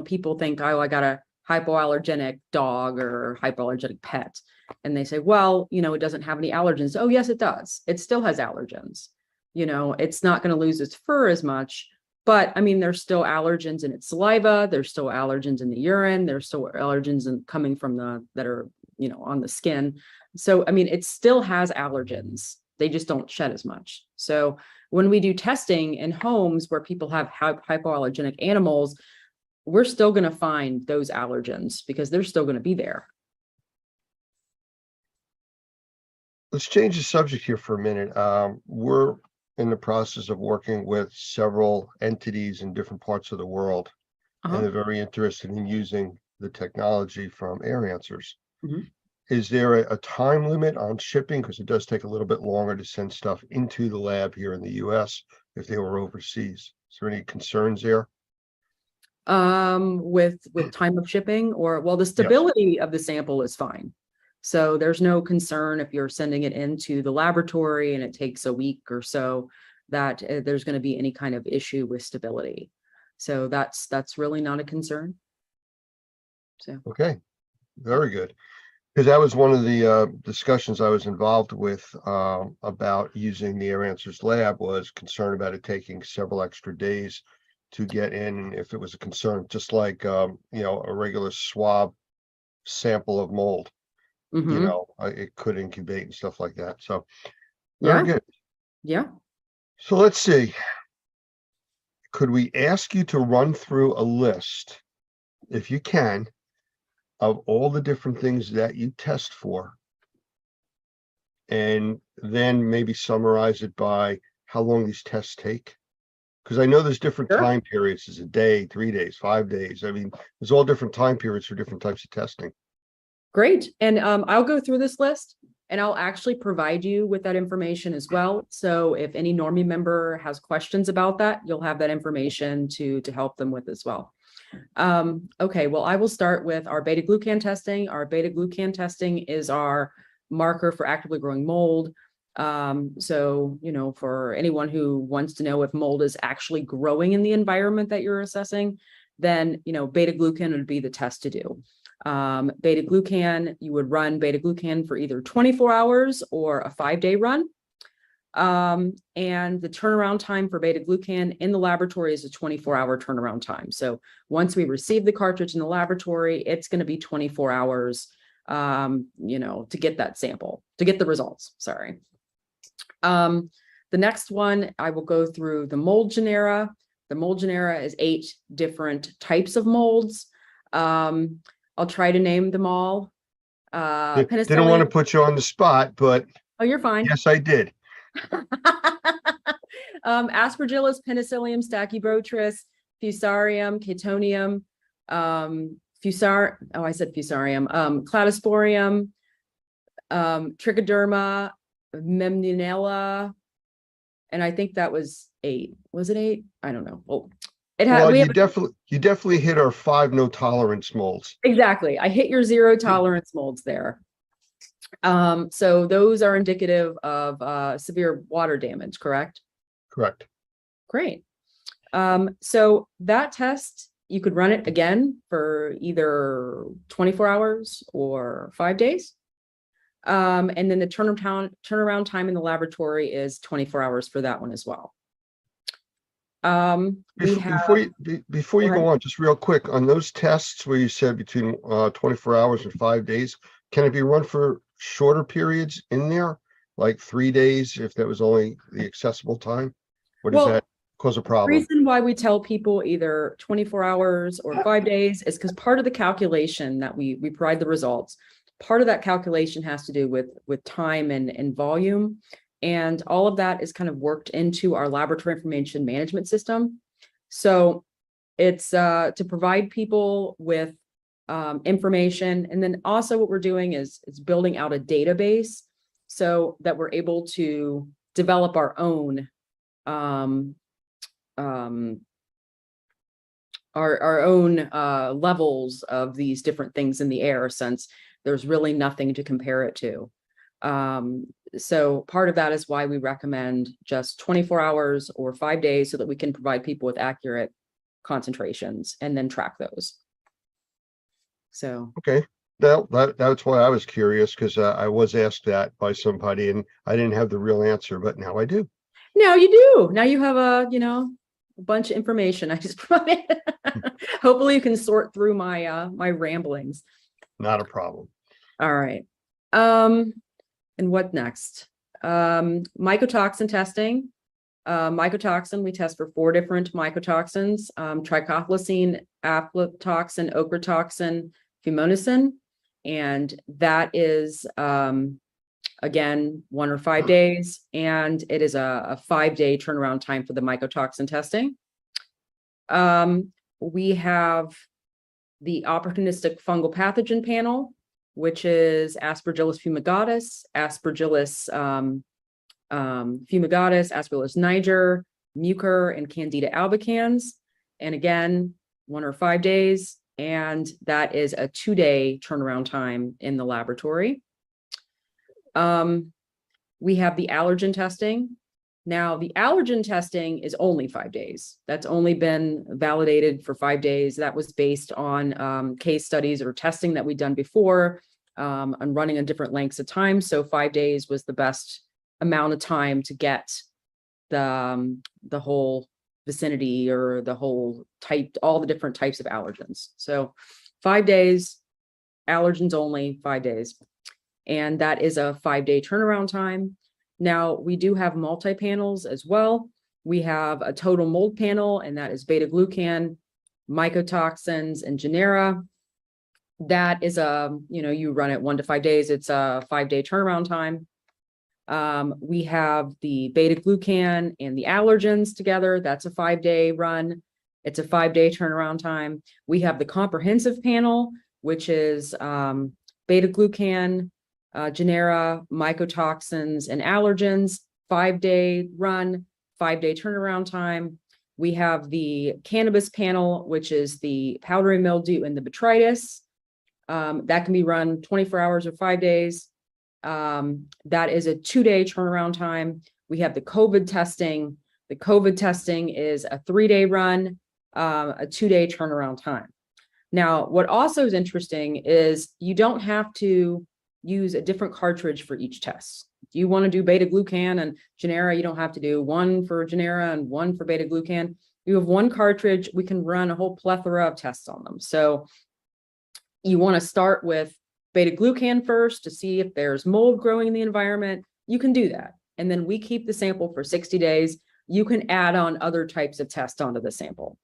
Speaker 3: people think, oh, I got a hypoallergenic dog or hypoallergenic pet. And they say, well, it doesn't have any allergens. Oh, yes, it does. It still has allergens. It's not going to lose its fur as much. But I mean, there's still allergens in its saliva. There's still allergens in the urine. There's still allergens coming from that are, on the skin. So, I mean, it still has allergens. They just don't shed as much. So when we do testing in homes where people have hypoallergenic animals, we're still going to find those allergens because they're still going to be there.
Speaker 4: Let's change the subject here for a minute. We're in the process of working with several entities in different parts of the world, and they're very interested in using the technology from Air Answers. Is there a time limit on shipping? Because it does take a little bit longer to send stuff into the lab here in the US if they were overseas. Is there any concerns there?
Speaker 3: With time of shipping the stability of the sample is fine. So there's no concern if you're sending it into the laboratory and it takes a week or so that there's going to be any kind of issue with stability. So that's really not a concern. So
Speaker 4: okay, very good. Because that was one of the discussions I was involved with about using the Air Answers lab, was concerned about it taking several extra days to get in if it was a concern, just like a regular swab sample of mold. It could incubate and stuff like that. So very good.
Speaker 3: Yeah.
Speaker 4: So let's see. Could we ask you to run through a list, if you can, of all the different things that you test for, and then maybe summarize it by how long these tests take? Because I know there's different time periods. Is a day, 3 days, 5 days? I mean, there's all different time periods for different types of testing.
Speaker 3: Great. And I'll go through this list and I'll actually provide you with that information as well. So if any Normie member has questions about that, you'll have that information to help them with as well. Okay, well, I will start with our beta-glucan testing. Our beta-glucan testing is our marker for actively growing mold. So, for anyone who wants to know if mold is actually growing in the environment that you're assessing, then, beta-glucan would be the test to do. Beta-glucan, you would run beta-glucan for either 24 hours or a 5-day run. And the turnaround time for beta-glucan in the laboratory is a 24-hour turnaround time. So once we receive the cartridge in the laboratory, it's going to be 24 hours, to get that sample, to get the results, sorry. The next one, I will go through the mold genera. The mold genera is 8 different types of molds. I'll try to name them all.
Speaker 4: Didn't want to put you on the spot, but
Speaker 3: Oh, you're fine.
Speaker 4: yes, I did.
Speaker 3: Aspergillus, Penicillium, Stachybotrys, Fusarium, Catonium, Fusarium, Cladosporium, Trichoderma, Memnunella, and I think that was 8. Was it 8? I don't know. Oh, it had.
Speaker 4: Well,
Speaker 3: We
Speaker 4: you
Speaker 3: have
Speaker 4: definitely hit our 5 no tolerance molds.
Speaker 3: exactly. I hit your 0 tolerance molds there. So those are indicative of severe water damage, correct?
Speaker 4: Correct.
Speaker 3: Great. So that test, you could run it again for either 24 hours or 5 days. And then the turnaround time in the laboratory is 24 hours for that one as well.
Speaker 4: Before you go on, just real quick, on those tests where you said between 24 hours and 5 days, can it be run for shorter periods in there, like 3 days, if that was only the accessible time? Or does that cause a
Speaker 3: The
Speaker 4: problem?
Speaker 3: reason why we tell people either 24 hours or 5 days is because part of the calculation that we provide the results, part of that calculation has to do with time and volume. And all of that is kind of worked into our laboratory information management system. So it's to provide people with information. And then also what we're doing is building out a database so that we're able to develop our own levels of these different things in the air, since there's really nothing to compare it to. So part of that is why we recommend just 24 hours or 5 days so that we can provide people with accurate concentrations and then track those. So
Speaker 4: Okay, that's why I was curious, because I was asked that by somebody and I didn't have the real answer, but now I do.
Speaker 3: now you do. Now you have a bunch of information I just provided. Hopefully you can sort through my my ramblings.
Speaker 4: Not a problem.
Speaker 3: All right. And what next? Mycotoxin testing. Mycotoxin, we test for 4 different mycotoxins: trichothylacine, aflatoxin, ochratoxin, fumonisin. And that is, again, 1 or 5 days. And it is a 5-day turnaround time for the mycotoxin testing. We have the opportunistic fungal pathogen panel, which is Aspergillus fumigatus, Aspergillus fumigatus, Aspergillus niger, Mucor, and Candida albicans. And again, 1 or 5 days. And that is a 2-day turnaround time in the laboratory. We have the allergen testing. Now, the allergen testing is only 5 days. That's only been validated for 5 days. That was based on case studies or testing that we'd done before, and running on different lengths of time. So 5 days was the best amount of time to get the whole vicinity or the whole type, all the different types of allergens. So 5 days, allergens only, 5 days. And that is a 5-day turnaround time. Now, we do have multi-panels as well. We have a total mold panel, and that is beta-glucan, mycotoxins, and genera. That is you run it 1 to 5 days. It's a 5-day turnaround time. We have the beta-glucan and the allergens together. That's a 5-day run. It's a 5-day turnaround time. We have the comprehensive panel, which is beta-glucan, genera, mycotoxins, and allergens, 5-day run, 5-day turnaround time. We have the cannabis panel, which is the powdery mildew and the botrytis. That can be run 24 hours or 5 days. That is a 2-day turnaround time. We have the COVID testing. The COVID testing is a 3-day run, a 2-day turnaround time. Now, what also is interesting is you don't have to use a different cartridge for each test. If you want to do beta-glucan and genera, you don't have to do one for genera and one for beta-glucan. You have one cartridge, we can run a whole plethora of tests on them. So you want to start with beta-glucan first to see if there's mold growing in the environment. You can do that. And then we keep the sample for 60 days. You can add on other types of tests onto the sample.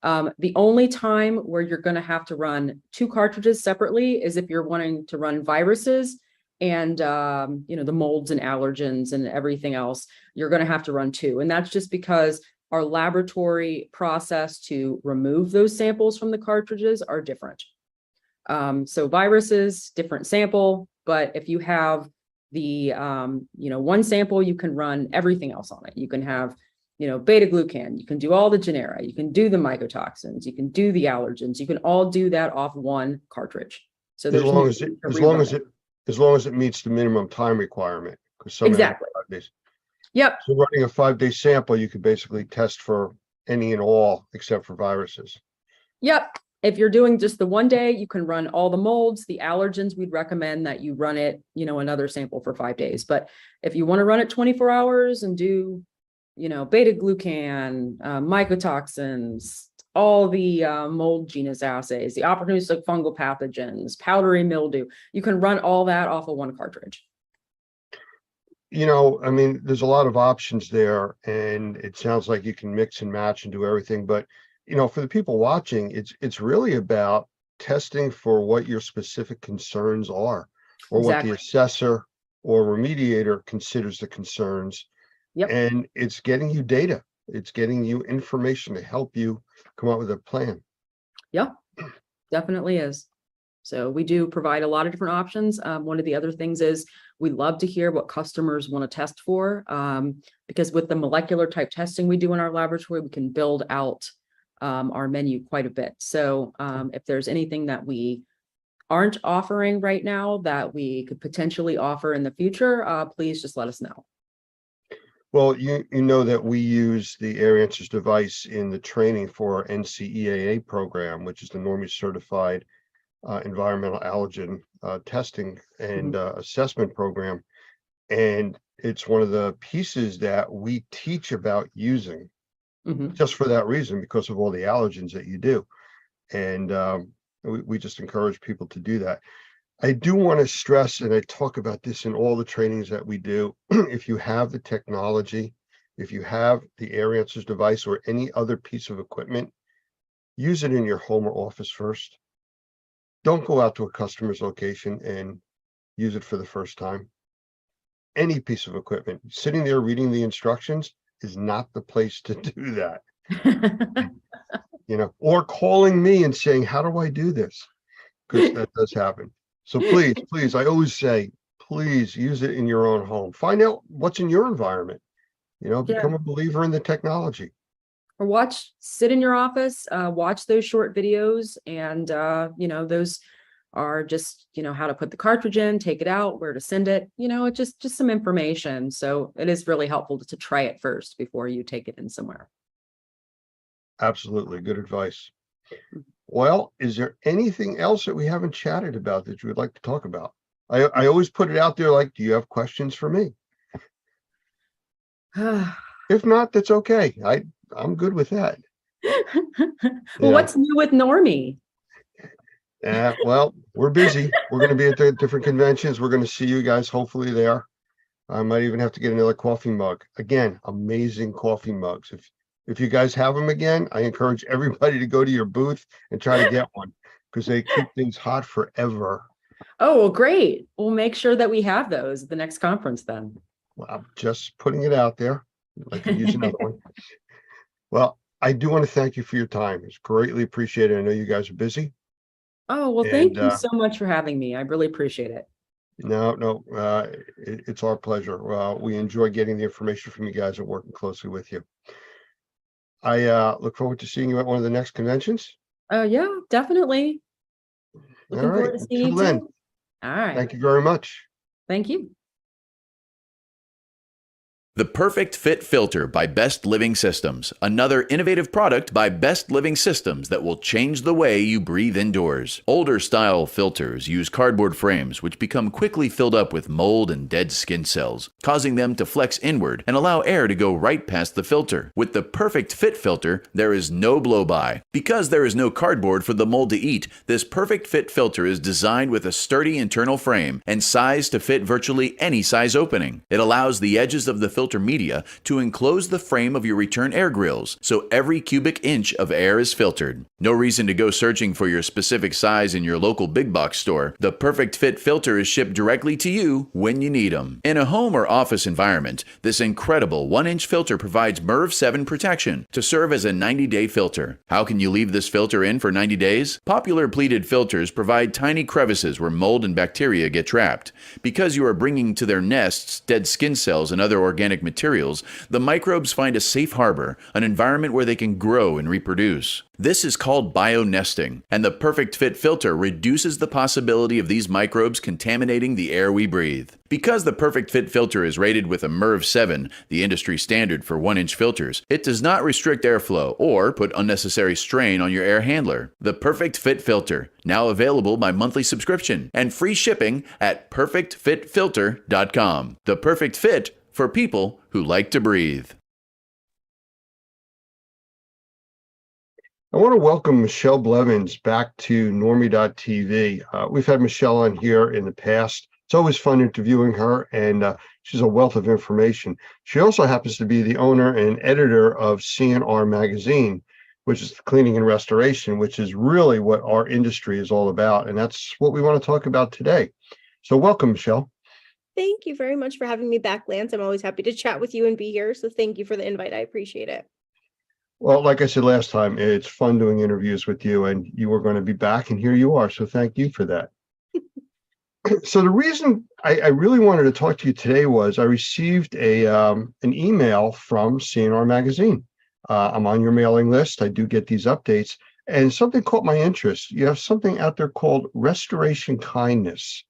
Speaker 3: The only time where you're going to have to run 2 cartridges separately is if you're wanting to run viruses and, the molds and allergens and everything else. You're going to have to run 2. And that's just because our laboratory process to remove those samples from the cartridges are different. So viruses, different sample, but if you have the, 1 sample, you can run everything else on it. You can have, beta glucan, you can do all the genera, you can do the mycotoxins, you can do the allergens, you can all do that off 1 cartridge. So
Speaker 4: As
Speaker 3: there's
Speaker 4: long
Speaker 3: no
Speaker 4: as it,
Speaker 3: need to
Speaker 4: as long
Speaker 3: rerun
Speaker 4: as as long as it meets the minimum time requirement, because some of them are
Speaker 3: Exactly.
Speaker 4: 5 days.
Speaker 3: Yep.
Speaker 4: So running a 5-day sample, you could basically test for any and all except for viruses.
Speaker 3: Yep. If you're doing just the 1 day, you can run all the molds, the allergens. We'd recommend that you run it, another sample for 5 days. But if you want to run it 24 hours and do, beta glucan, mycotoxins, all the mold genus assays, the opportunistic fungal pathogens, powdery mildew, you can run all that off of 1 cartridge.
Speaker 4: I mean, there's a lot of options there, and it sounds like you can mix and match and do everything. But, for the people watching, it's really about testing for what your specific concerns are, or what
Speaker 3: Exactly.
Speaker 4: the assessor or remediator considers the concerns.
Speaker 3: Yep.
Speaker 4: And it's getting you data. It's getting you information to help you come up with a plan.
Speaker 3: Yep, definitely is. So we do provide a lot of different options. One of the other things is we love to hear what customers want to test for, because with the molecular type testing we do in our laboratory, we can build out our menu quite a bit. So if there's anything that we aren't offering right now that we could potentially offer in the future, please just let us know.
Speaker 4: Well, you know that we use the Air Answers device in the training for our NCEAA program, which is the Normie Certified Environmental Allergen Testing and Assessment Program. And it's one of the pieces that we teach about using just for that reason, because of all the allergens that you do. And we just encourage people to do that. I do want to stress, and I talk about this in all the trainings that we do, if you have the technology, if you have the Air Answers device or any other piece of equipment, use it in your home or office first. Don't go out to a customer's location and use it for the first time. Any piece of equipment, sitting there reading the instructions is not the place to do that. Or calling me and saying, how do I do this? Because that does happen. So please, I always say, please use it in your own home. Find out what's in your environment. Become a believer in the technology.
Speaker 3: Or sit in your office, watch those short videos, and those are just, how to put the cartridge in, take it out, where to send it, it's just some information. So it is really helpful to try it first before you take it in somewhere.
Speaker 4: Absolutely. Good advice. Well, is there anything else that we haven't chatted about that you would like to talk about? I always put it out there like, do you have questions for me? If not, that's okay. I'm good with that.
Speaker 3: Well, what's new with Normie?
Speaker 4: Well, we're busy. We're going to be at the different conventions. We're going to see you guys hopefully there. I might even have to get another coffee mug. Again, amazing coffee mugs. If you guys have them again, I encourage everybody to go to your booth and try to get one, because they keep things hot forever.
Speaker 3: Oh, well, great. We'll make sure that we have those at the next conference then.
Speaker 4: Well, I'm just putting it out there. I could use another one. Well, I do want to thank you for your time. It's greatly appreciated. I know you guys are busy.
Speaker 3: Oh, well, thank you so much for having me. I really appreciate it.
Speaker 4: No, it's our pleasure. We enjoy getting the information from you guys and working closely with you. I look forward to seeing you at one of the next conventions.
Speaker 3: Oh, yeah, definitely. Looking
Speaker 4: All right.
Speaker 3: forward to seeing
Speaker 4: Until
Speaker 3: you
Speaker 4: then,
Speaker 3: too. All right.
Speaker 4: thank you very much.
Speaker 3: Thank you.
Speaker 2: The Perfect Fit Filter by Best Living Systems, another innovative product by Best Living Systems that will change the way you breathe indoors. Older style filters use cardboard frames which become quickly filled up with mold and dead skin cells, causing them to flex inward and allow air to go right past the filter. With the Perfect Fit Filter, there is no blow-by. Because there is no cardboard for the mold to eat, this Perfect Fit Filter is designed with a sturdy internal frame and sized to fit virtually any size opening. It allows the edges of the filter filter media to enclose the frame of your return air grills, so every cubic inch of air is filtered. No reason to go searching for your specific size in your local big box store. The Perfect Fit filter is shipped directly to you when you need them. In a home or office environment, this incredible 1-inch filter provides MERV 7 protection to serve as a 90-day filter. How can you leave this filter in for 90 days? Popular pleated filters provide tiny crevices where mold and bacteria get trapped. Because you are bringing to their nests dead skin cells and other organic materials, the microbes find a safe harbor, an environment where they can grow and reproduce. This is called bionesting, and the Perfect Fit filter reduces the possibility of these microbes contaminating the air we breathe. Because the Perfect Fit filter is rated with a MERV 7, the industry standard for 1-inch filters, it does not restrict airflow or put unnecessary strain on your air handler. The Perfect Fit filter, now available by monthly subscription and free shipping at perfectfitfilter.com. The Perfect Fit for people who like to breathe.
Speaker 4: I want to welcome Michelle Blevins back to Normie.tv. We've had Michelle on here in the past. It's always fun interviewing her, and she's a wealth of information. She also happens to be the owner and editor of CNR Magazine, which is cleaning and restoration, which is really what our industry is all about. And that's what we want to talk about today. So welcome, Michelle.
Speaker 19: Thank you very much for having me back, Lance. I'm always happy to chat with you and be here. So thank you for the invite. I appreciate it.
Speaker 4: Well, like I said last time, it's fun doing interviews with you, and you were going to be back, and here you are. So thank you for that. So the reason I really wanted to talk to you today was I received an email from CNR Magazine. I'm on your mailing list. I do get these updates, and something caught my interest. You have something out there called Restoration Kindness.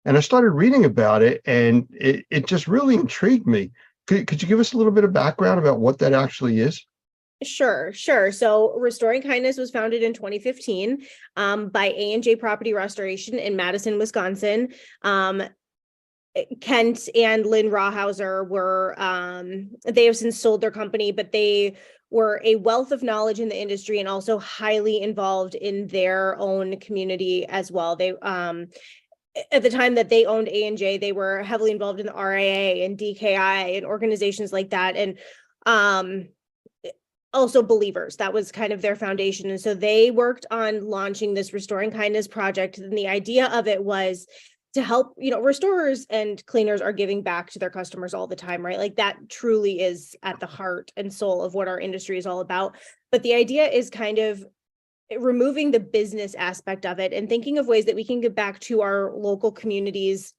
Speaker 4: And I started reading about it, and it just really intrigued me. Could you give us a little bit of background about what that actually is?
Speaker 19: Sure. So Restoring Kindness was founded in 2015 by A&J Property Restoration in Madison, Wisconsin. Kent and Lynn Rawhauser were, they have since sold their company, but they were a wealth of knowledge in the industry and also highly involved in their own community as well. They, at the time that they owned A&J, they were heavily involved in the RIA and DKI and organizations like that. And, also Believers, that was kind of their foundation. And so they worked on launching this Restoring Kindness project. And the idea of it was to help, restorers and cleaners are giving back to their customers all the time, right? Like that truly is at the heart and soul of what our industry is all about. But the idea is kind of removing the business aspect of it and thinking of ways that we can give back to our local communities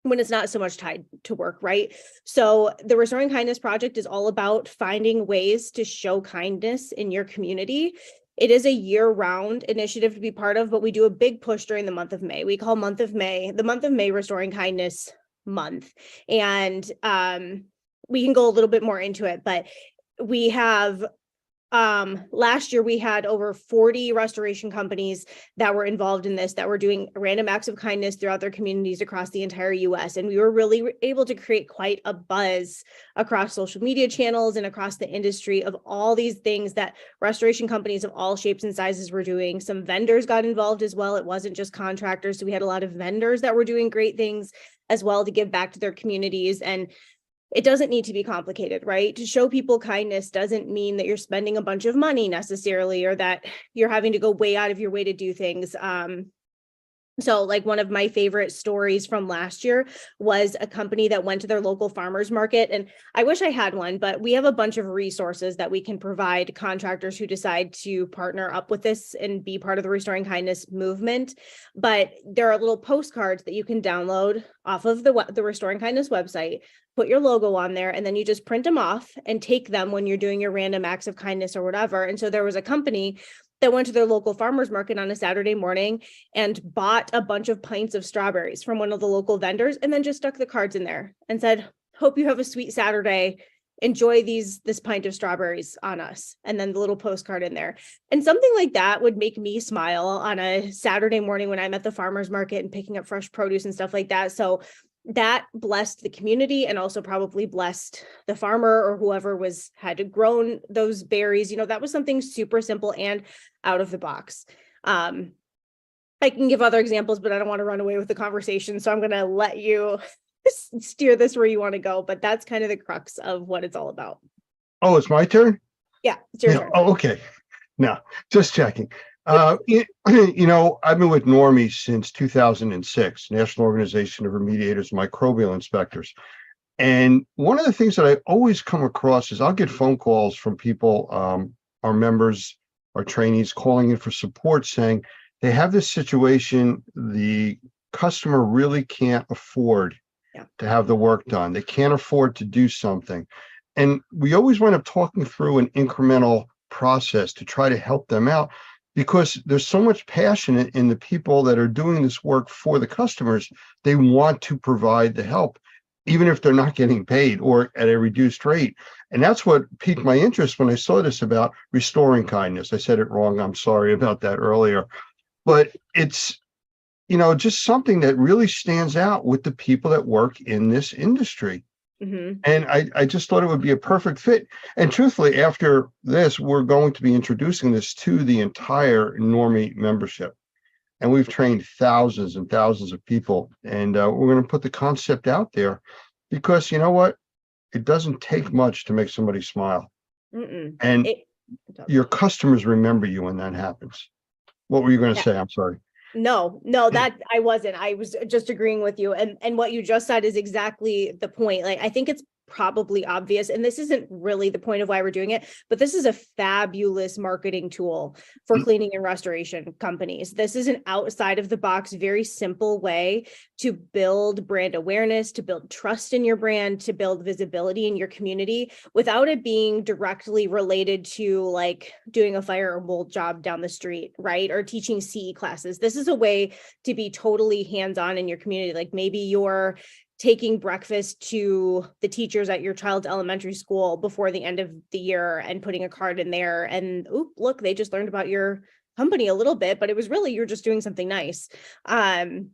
Speaker 19: when it's not so much tied to work, right? So the Restoring Kindness project is all about finding ways to show kindness in your community. It is a year-round initiative to be part of, but we do a big push during the month of May. We call the month of May Restoring Kindness Month. And we can go a little bit more into it, but we have last year we had over 40 restoration companies that were involved in this, that were doing random acts of kindness throughout their communities across the entire US. And we were really able to create quite a buzz across social media channels and across the industry of all these things that restoration companies of all shapes and sizes were doing. Some vendors got involved as well. It wasn't just contractors. So we had a lot of vendors that were doing great things as well to give back to their communities. And it doesn't need to be complicated, right? To show people kindness doesn't mean that you're spending a bunch of money necessarily, or that you're having to go way out of your way to do things. So like one of my favorite stories from last year was a company that went to their local farmers market. And I wish I had one, but we have a bunch of resources that we can provide contractors who decide to partner up with this and be part of the Restoring Kindness movement. But there are little postcards that you can download off of the Restoring Kindness website, put your logo on there, and then you just print them off and take them when you're doing your random acts of kindness or whatever. And so there was a company that went to their local farmers market on a Saturday morning and bought a bunch of pints of strawberries from one of the local vendors, and then just stuck the cards in there and said, "Hope you have a sweet Saturday. Enjoy this pint of strawberries on us." And then the little postcard in there. And something like that would make me smile on a Saturday morning when I'm at the farmers market and picking up fresh produce and stuff like that. So that blessed the community and also probably blessed the farmer or whoever had grown those berries. That was something super simple and out of the box. I can give other examples, but I don't want to run away with the conversation. So I'm going to let you steer this where you want to go, but that's kind of the crux of what it's all about.
Speaker 4: Oh, it's my turn?
Speaker 19: Yeah, it's your
Speaker 4: Yeah.
Speaker 19: turn.
Speaker 4: Oh, okay. No, just checking. You know, I've been with Normie since 2006, National Organization of Remediators and Microbial Inspectors. And one of the things that I always come across is I'll get phone calls from people, our members, our trainees calling in for support saying they have this situation, the customer really can't afford to have the work done. They can't afford to do something. And we always wind up talking through an incremental process to try to help them out because there's so much passion in the people that are doing this work for the customers. They want to provide the help, even if they're not getting paid or at a reduced rate. And that's what piqued my interest when I saw this about restoring kindness. I said it wrong. I'm sorry about that earlier. But it's, you know, just something that really stands out with the people that work in this industry.
Speaker 19: Mm-hmm.
Speaker 4: And I just thought it would be a perfect fit. And truthfully, after this, we're going to be introducing this to the entire Normie membership. And we've trained thousands and thousands of people. And we're going to put the concept out there because you know what? It doesn't take much to make somebody smile.
Speaker 19: Mm-mm.
Speaker 4: And
Speaker 19: It-
Speaker 4: your customers remember you when that happens. What were you going to
Speaker 19: Yeah.
Speaker 4: say? I'm sorry.
Speaker 19: No, that I wasn't. I was just agreeing with you. And what you just said is exactly the point. Like, I think it's probably obvious, and this isn't really the point of why we're doing it, but this is a fabulous marketing tool for cleaning and restoration companies. This is an outside of the box, very simple way to build brand awareness, to build trust in your brand, to build visibility in your community without it being directly related to like doing a fire or mold job down the street, right? Or teaching CE classes. This is a way to be totally hands-on in your community. Like maybe you're taking breakfast to the teachers at your child's elementary school before the end of the year and putting a card in there and oop, look, they just learned about your company a little bit, but it was really, you're just doing something nice. And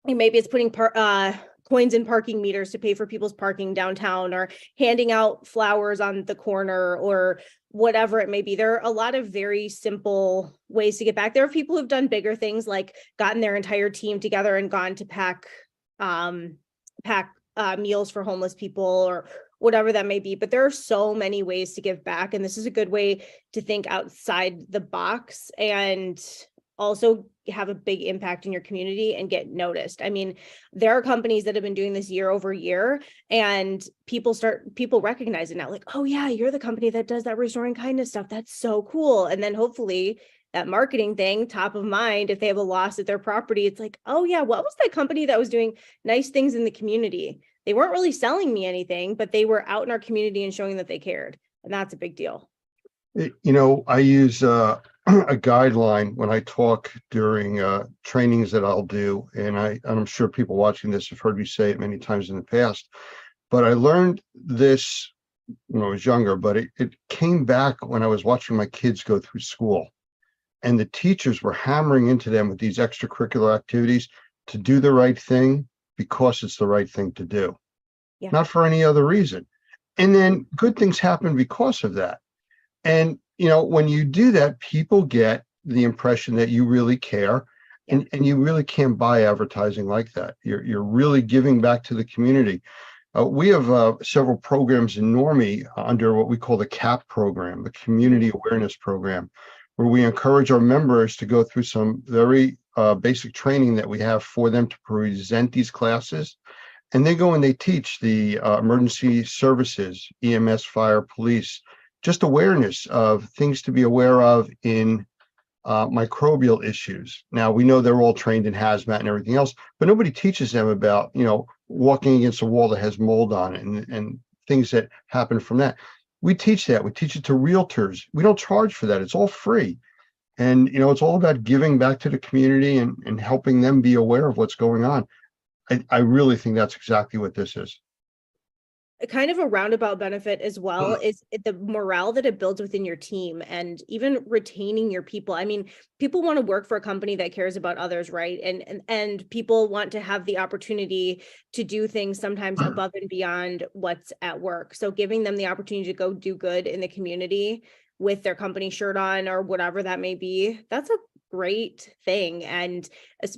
Speaker 19: maybe it's putting coins in parking meters to pay for people's parking downtown, or handing out flowers on the corner, or whatever it may be. There are a lot of very simple ways to get back. There are people who've done bigger things, like gotten their entire team together and gone to pack meals for homeless people or whatever that may be. But there are so many ways to give back. And this is a good way to think outside the box and also have a big impact in your community and get noticed. I mean, there are companies that have been doing this year over year, and people recognize it now, like, oh yeah, you're the company that does that restoring kindness stuff. That's so cool. And then hopefully that marketing thing, top of mind, if they have a loss at their property, it's like, oh yeah, what was that company that was doing nice things in the community? They weren't really selling me anything, but they were out in our community and showing that they cared. And that's a big deal.
Speaker 4: You know, I use a guideline when I talk during trainings that I'll do. And I'm sure people watching this have heard me say it many times in the past, but I learned this when I was younger, but it came back when I was watching my kids go through school. And the teachers were hammering into them with these extracurricular activities to do the right thing because it's the right thing to do, not for any other reason. And then good things happen because of that. And, you know, when you do that, people get the impression that you really care, and you really can't buy advertising like that. You're really giving back to the community. We have several programs in Normie under what we call the CAP program, the Community Awareness Program, where we encourage our members to go through some very basic training that we have for them to present these classes. And they go and they teach the emergency services, EMS, fire, police, just awareness of things to be aware of in microbial issues. Now, we know they're all trained in hazmat and everything else, but nobody teaches them about, you know, walking against a wall that has mold on it and things that happen from that. We teach that. We teach it to realtors. We don't charge for that. It's all free. And, you know, it's all about giving back to the community and helping them be aware of what's going on. I really think that's exactly what this is.
Speaker 19: A kind of a roundabout benefit as well is the morale that it builds within your team, and even retaining your people. I mean, people want to work for a company that cares about others, right? And people want to have the opportunity to do things sometimes above and beyond what's at work. So giving them the opportunity to go do good in the community with their company shirt on or whatever that may be, that's a great thing. And as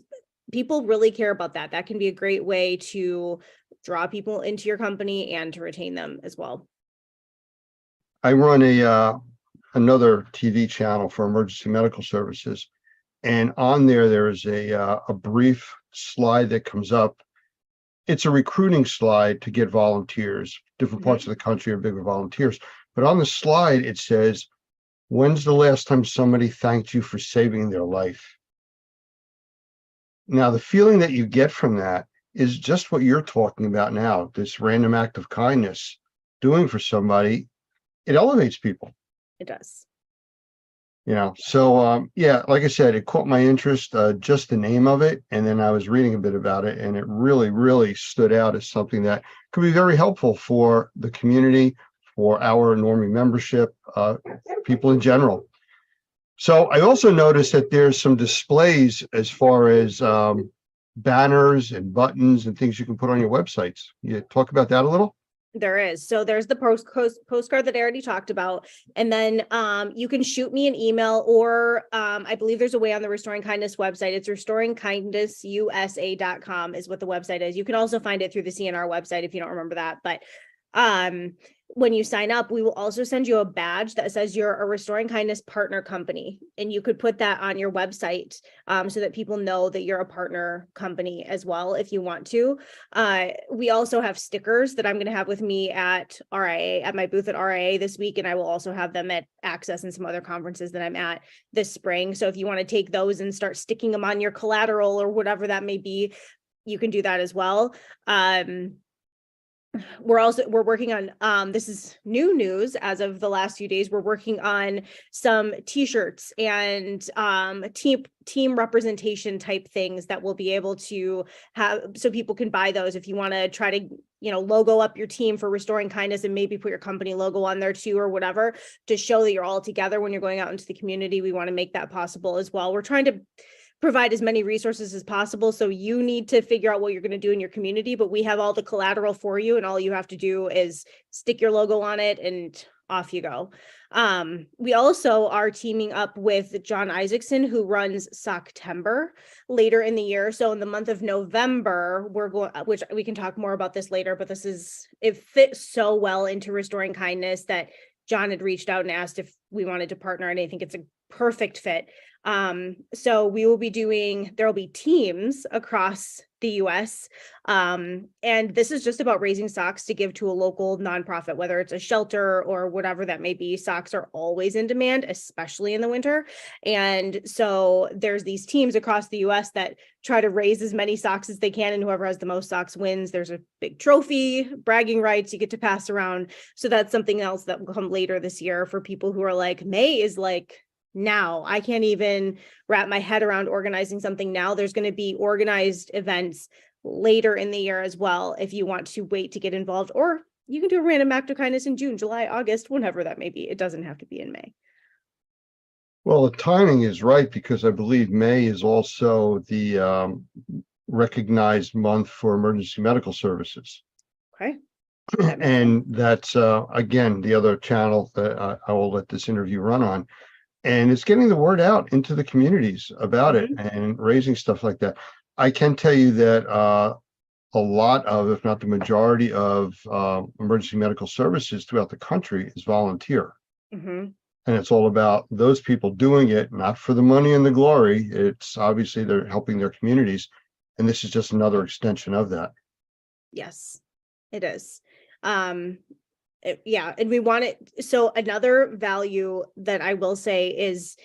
Speaker 19: people really care about that. That can be a great way to draw people into your company and to retain them as well.
Speaker 4: I run another TV channel for emergency medical services, and on there is a brief slide that comes up. It's a recruiting slide to get volunteers. Different parts of the country are big with volunteers, but on the slide it says, "When's the last time somebody thanked you for saving their life?" Now, the feeling that you get from that is just what you're talking about now. This random act of kindness doing for somebody, it elevates people.
Speaker 19: It does.
Speaker 4: So yeah, like I said, it caught my interest, just the name of it, and then I was reading a bit about it, and it really stood out as something that could be very helpful for the community, for our Normie membership, people in general. So I also noticed that there's some displays as far as banners and buttons and things you can put on your websites. You talk about that a little?
Speaker 19: There is. So there's the postcard that I already talked about. And then you can shoot me an email, or I believe there's a way on the Restoring Kindness website. It's restoringkindnessusa.com is what the website is. You can also find it through the CNR website if you don't remember that. But when you sign up, we will also send you a badge that says you're a Restoring Kindness partner company. And you could put that on your website so that people know that you're a partner company as well, if you want to. We also have stickers that I'm going to have with me at RIA, at my booth at RIA this week. And I will also have them at Access and some other conferences that I'm at this spring. So if you want to take those and start sticking them on your collateral or whatever that may be, you can do that as well. We're working on, this is new news as of the last few days. We're working on some t-shirts and team representation type things that we'll be able to have, so people can buy those if you want to try to, logo up your team for Restoring Kindness and maybe put your company logo on there too, or whatever, to show that you're all together when you're going out into the community. We want to make that possible as well. We're trying to provide as many resources as possible. So you need to figure out what you're going to do in your community, but we have all the collateral for you, and all you have to do is stick your logo on it and off you go. We also are teaming up with John Isaacson, who runs Socktember later in the year. So in the month of November, we're going, which we can talk more about this later, but it fits so well into Restoring Kindness that John had reached out and asked if we wanted to partner, and I think it's a perfect fit. So we will be there will be teams across the US. And this is just about raising socks to give to a local nonprofit, whether it's a shelter or whatever that may be. Socks are always in demand, especially in the winter. And so there's these teams across the US that try to raise as many socks as they can, and whoever has the most socks wins. There's a big trophy, bragging rights you get to pass around. So that's something else that will come later this year for people who are like, May is like, now I can't even wrap my head around organizing something now. There's going to be organized events later in the year as well, if you want to wait to get involved, or you can do a random act of kindness in June, July, August, whenever that may be. It doesn't have to be in May.
Speaker 4: Well, the timing is right, because I believe May is also the recognized month for emergency medical services.
Speaker 19: Okay.
Speaker 4: And that's, again, the other channel that I will let this interview run on. And it's getting the word out into the communities about it and raising stuff like that. I can tell you that a lot of, if not the majority of emergency medical services throughout the country is volunteer. And it's all about those people doing it, not for the money and the glory. It's obviously they're helping their communities. And this is just another extension of that.
Speaker 19: Yes, it is. Yeah, and we want it. So another value that I will say is,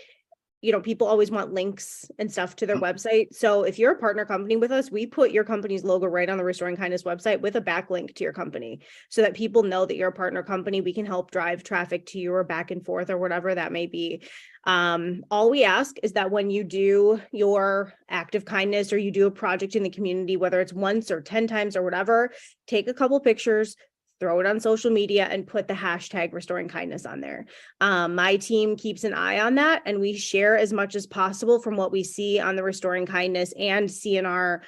Speaker 19: people always want links and stuff to their website. So if you're a partner company with us, we put your company's logo right on the Restoring Kindness website with a backlink to your company, so that people know that you're a partner company. We can help drive traffic to you, or back and forth, or whatever that may be. All we ask is that when you do your act of kindness, or you do a project in the community, whether it's once or 10 times or whatever, take a couple pictures, throw it on social media, and put the hashtag Restoring Kindness on there. My team keeps an eye on that, and we share as much as possible from what we see on the Restoring Kindness and CNR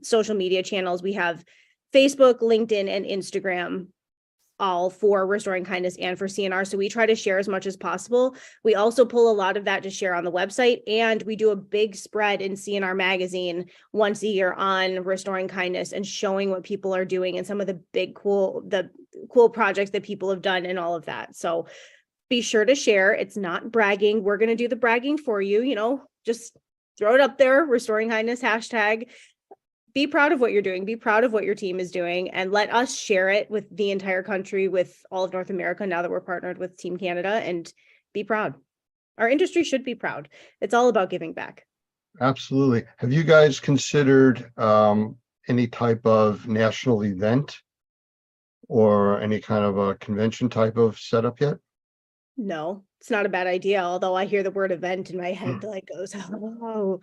Speaker 19: social media channels. We have Facebook, LinkedIn, and Instagram all for Restoring Kindness and for CNR. So we try to share as much as possible. We also pull a lot of that to share on the website, and we do a big spread in CNR magazine once a year on Restoring Kindness and showing what people are doing and some of the big cool projects that people have done and all of that. So be sure to share. It's not bragging. We're going to do the bragging for you, just throw it up there, Restoring Kindness hashtag. Be proud of what you're doing. Be proud of what your team is doing, and let us share it with the entire country, with all of North America, now that we're partnered with Team Canada, and be proud. Our industry should be proud. It's all about giving back.
Speaker 4: Absolutely. Have you guys considered any type of national event or any kind of a convention type of setup yet?
Speaker 19: No, it's not a bad idea. Although I hear the word event in my head, like goes, oh,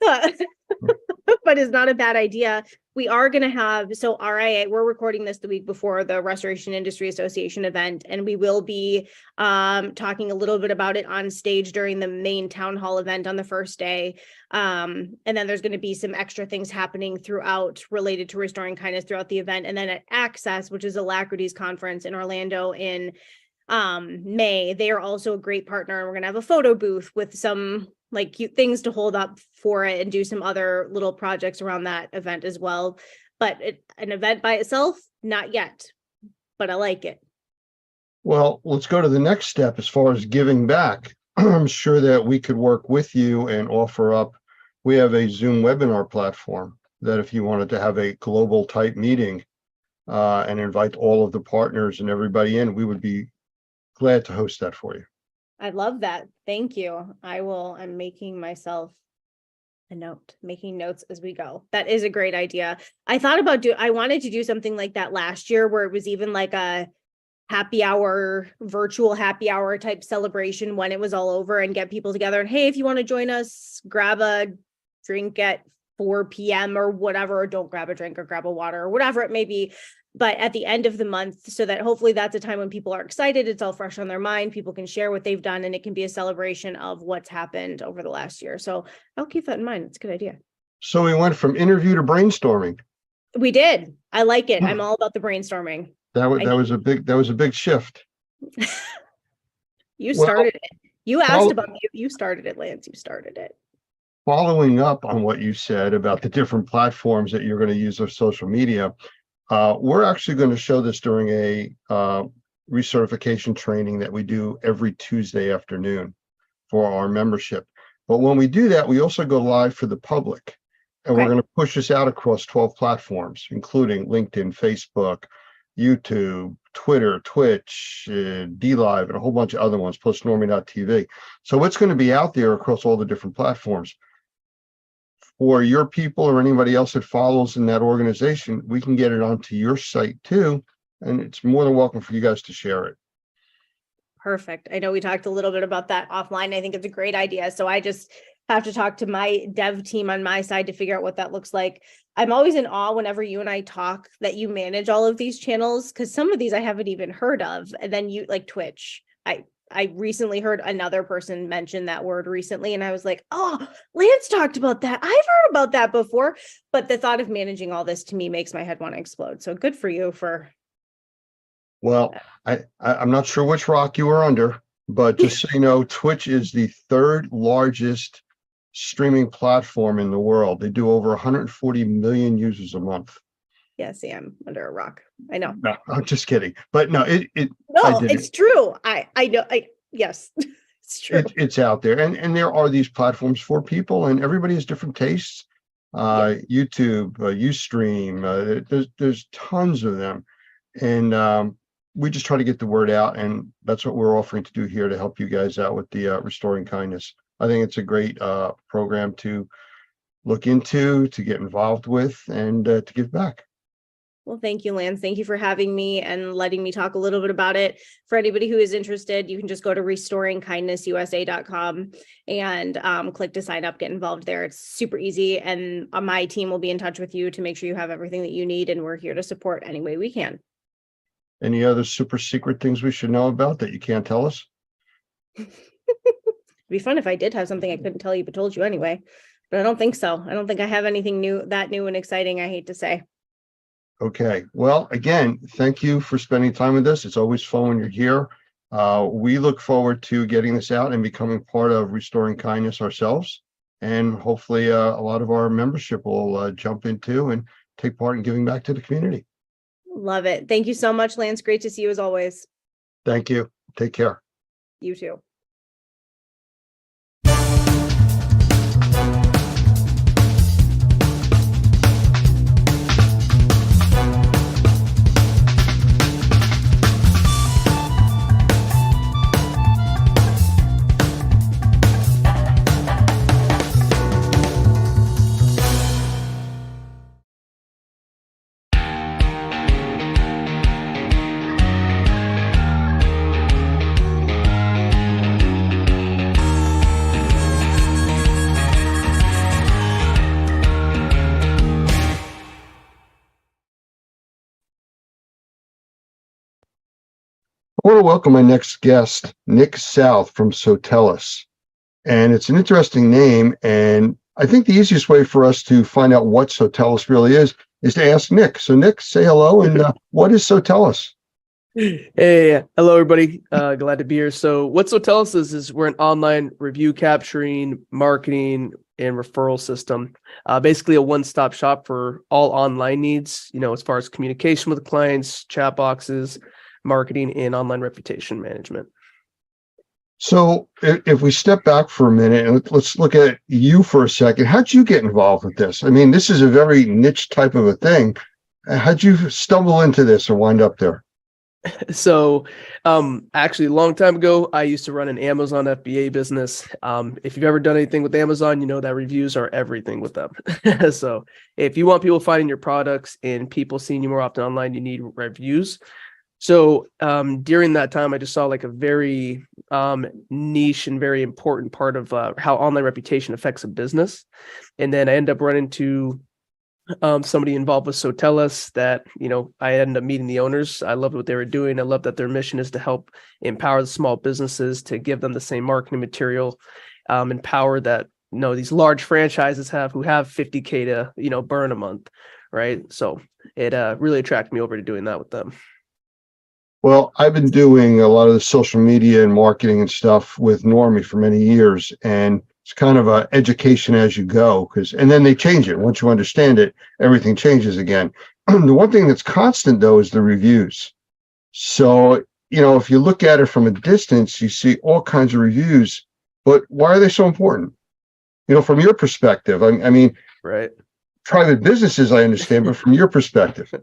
Speaker 19: but it's not a bad idea. We are going to have, so RIA, we're recording this the week before the Restoration Industry Association event, and we will be talking a little bit about it on stage during the main town hall event on the first day. And then there's going to be some extra things happening throughout related to Restoring Kindness throughout the event. And then at Access, which is Alacrity's conference in Orlando in May, they are also a great partner. We're going to have a photo booth with some cute things to hold up for it and do some other little projects around that event as well. But an event by itself, not yet, but I like it.
Speaker 4: Well, let's go to the next step as far as giving back. I'm sure that we could work with you and offer up. We have a Zoom webinar platform that if you wanted to have a global type meeting and invite all of the partners and everybody in, we would be glad to host that for you.
Speaker 19: I love that. Thank you. I'm making myself a note, making notes as we go. That is a great idea. I thought about I wanted to do something like that last year, where it was even like a happy hour, virtual happy hour type celebration when it was all over, and get people together. And hey, if you want to join us, grab a drink at 4 p.m. or whatever, or don't grab a drink or grab a water or whatever it may be. But at the end of the month, so that hopefully that's a time when people are excited, it's all fresh on their mind, people can share what they've done, and it can be a celebration of what's happened over the last year. So I'll keep that in mind. It's a good idea.
Speaker 4: So we went from interview to brainstorming.
Speaker 19: We did. I like it. I'm all about the brainstorming.
Speaker 4: That was a big shift.
Speaker 19: You started it. You asked about you started it, Lance. You started it.
Speaker 4: Following up on what you said about the different platforms that you're going to use of social media, we're actually going to show this during a recertification training that we do every Tuesday afternoon for our membership. But when we do that, we also go live for the public, and we're going to push this out across 12 platforms, including LinkedIn, Facebook, YouTube, Twitter, Twitch, DLive, and a whole bunch of other ones, plus Normie.tv. So it's going to be out there across all the different platforms. For your people or anybody else that follows in that organization, we can get it onto your site too. And it's more than welcome for you guys to share it.
Speaker 19: Perfect. I know we talked a little bit about that offline. I think it's a great idea. So I just have to talk to my dev team on my side to figure out what that looks like. I'm always in awe whenever you and I talk that you manage all of these channels, because some of these I haven't even heard of. And then you like Twitch. I recently heard another person mention that word recently, and I was like, oh, Lance talked about that. I've heard about that before. But the thought of managing all this to me makes my head want to explode. So good for you for.
Speaker 4: Well, I'm not sure which rock you were under, but just so you know, Twitch is the third largest streaming platform in the world. They do over 140 million users a month.
Speaker 19: Yeah, see, I'm under a rock. I know.
Speaker 4: No, I'm just kidding. But no,
Speaker 19: it's true. I know. Yes, it's true.
Speaker 4: It's out there. And there are these platforms for people, and everybody has different tastes. YouTube, Ustream, there's tons of them. And we just try to get the word out, and that's what we're offering to do here to help you guys out with the Restoring Kindness. I think it's a great program to look into, to get involved with, and to give back.
Speaker 19: Well, thank you, Lance. Thank you for having me and letting me talk a little bit about it. For anybody who is interested, you can just go to restoringkindnessusa.com and click to sign up, get involved there. It's super easy. And my team will be in touch with you to make sure you have everything that you need. And we're here to support any way we can.
Speaker 4: Any other super secret things we should know about that you can't tell us?
Speaker 19: It'd be fun if I did have something I couldn't tell you, but told you anyway. But I don't think so. I don't think I have anything new and exciting, I hate to say.
Speaker 4: Okay. Well, again, thank you for spending time with us. It's always fun when you're here. We look forward to getting this out and becoming part of Restoring Kindness ourselves. And hopefully a lot of our membership will jump into and take part in giving back to the community.
Speaker 5: Love it. Thank you so much, Lance. Great to see you as always.
Speaker 4: Thank you. Take care.
Speaker 5: You too.
Speaker 4: I want to welcome my next guest, Nick South from Sotellus. And it's an interesting name. And I think the easiest way for us to find out what Sotellus really is to ask Nick. So Nick, say hello. And what is Sotellus?
Speaker 22: Hey, hello everybody. Glad to be here. So what Sotellus is we're an online review capturing, marketing, and referral system. Basically a one-stop shop for all online needs, as far as communication with clients, chat boxes, marketing, and online reputation management.
Speaker 4: So if we step back for a minute and let's look at you for a second, how'd you get involved with this? I mean, this is a very niche type of a thing. How'd you stumble into this or wind up there?
Speaker 22: So actually a long time ago, I used to run an Amazon FBA business. If you've ever done anything with Amazon, you know that reviews are everything with them. So if you want people finding your products and people seeing you more often online, you need reviews. So during that time, I just saw like a very niche and very important part of how online reputation affects a business. And then I ended up running into somebody involved with Sotellus that, I ended up meeting the owners. I loved what they were doing. I love that their mission is to help empower the small businesses, to give them the same marketing material, and power that, these large franchises who have 50K to, burn a month. Right. So it really attracted me over to doing that with them.
Speaker 4: Well, I've been doing a lot of the social media and marketing and stuff with Normie for many years, and it's kind of a education as you go, and then they change it. Once you understand it, everything changes again. The one thing that's constant though is the reviews. So, if you look at it from a distance, you see all kinds of reviews, but why are they so important? From your perspective, I mean,
Speaker 22: right.
Speaker 4: Private businesses, I understand, but from your perspective.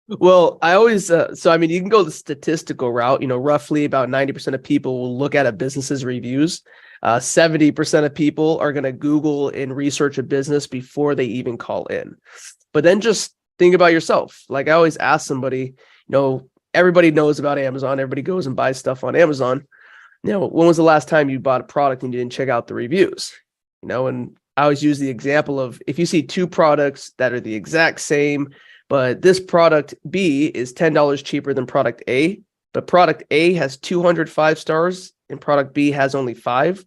Speaker 22: Well, I always, you can go the statistical route, roughly about 90% of people will look at a business's reviews. 70% of people are going to Google and research a business before they even call in. But then just think about yourself. Like I always ask somebody, everybody knows about Amazon. Everybody goes and buys stuff on Amazon. When was the last time you bought a product and you didn't check out the reviews? And I always use the example of if you see two products that are the exact same, but this product B is $10 cheaper than product A, but product A has 205 stars and product B has only 5.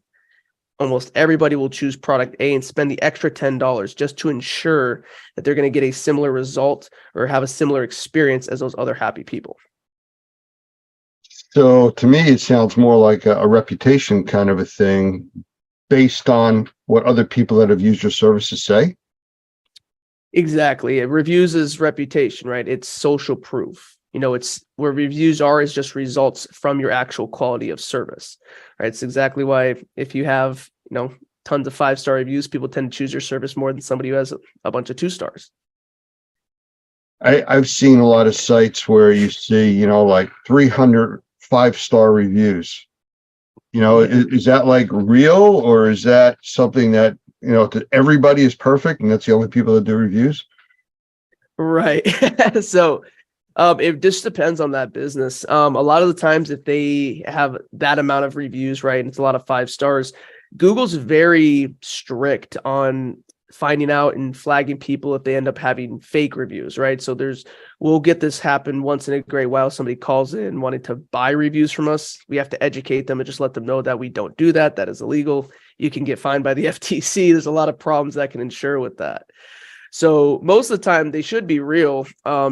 Speaker 22: Almost everybody will choose product A and spend the extra $10 just to ensure that they're going to get a similar result or have a similar experience as those other happy people.
Speaker 4: So to me, it sounds more like a reputation kind of a thing based on what other people that have used your services say.
Speaker 22: Exactly. It reviews is reputation, right? It's social proof. It's where reviews are is just results from your actual quality of service, right? It's exactly why if you have, tons of 5-star reviews, people tend to choose your service more than somebody who has a bunch of 2 stars.
Speaker 4: I've seen a lot of sites where you see, like 300 5-star reviews. Is that like real, or is that something that everybody is perfect and that's the only people that do reviews?
Speaker 22: Right. So it just depends on that business. A lot of the times if they have that amount of reviews, right, and it's a lot of 5 stars, Google's very strict on finding out and flagging people if they end up having fake reviews, right? So we'll get this happen once in a great while. Somebody calls in wanting to buy reviews from us. We have to educate them and just let them know that we don't do that. That is illegal. You can get fined by the FTC. There's a lot of problems that can ensure with that. So most of the time they should be real,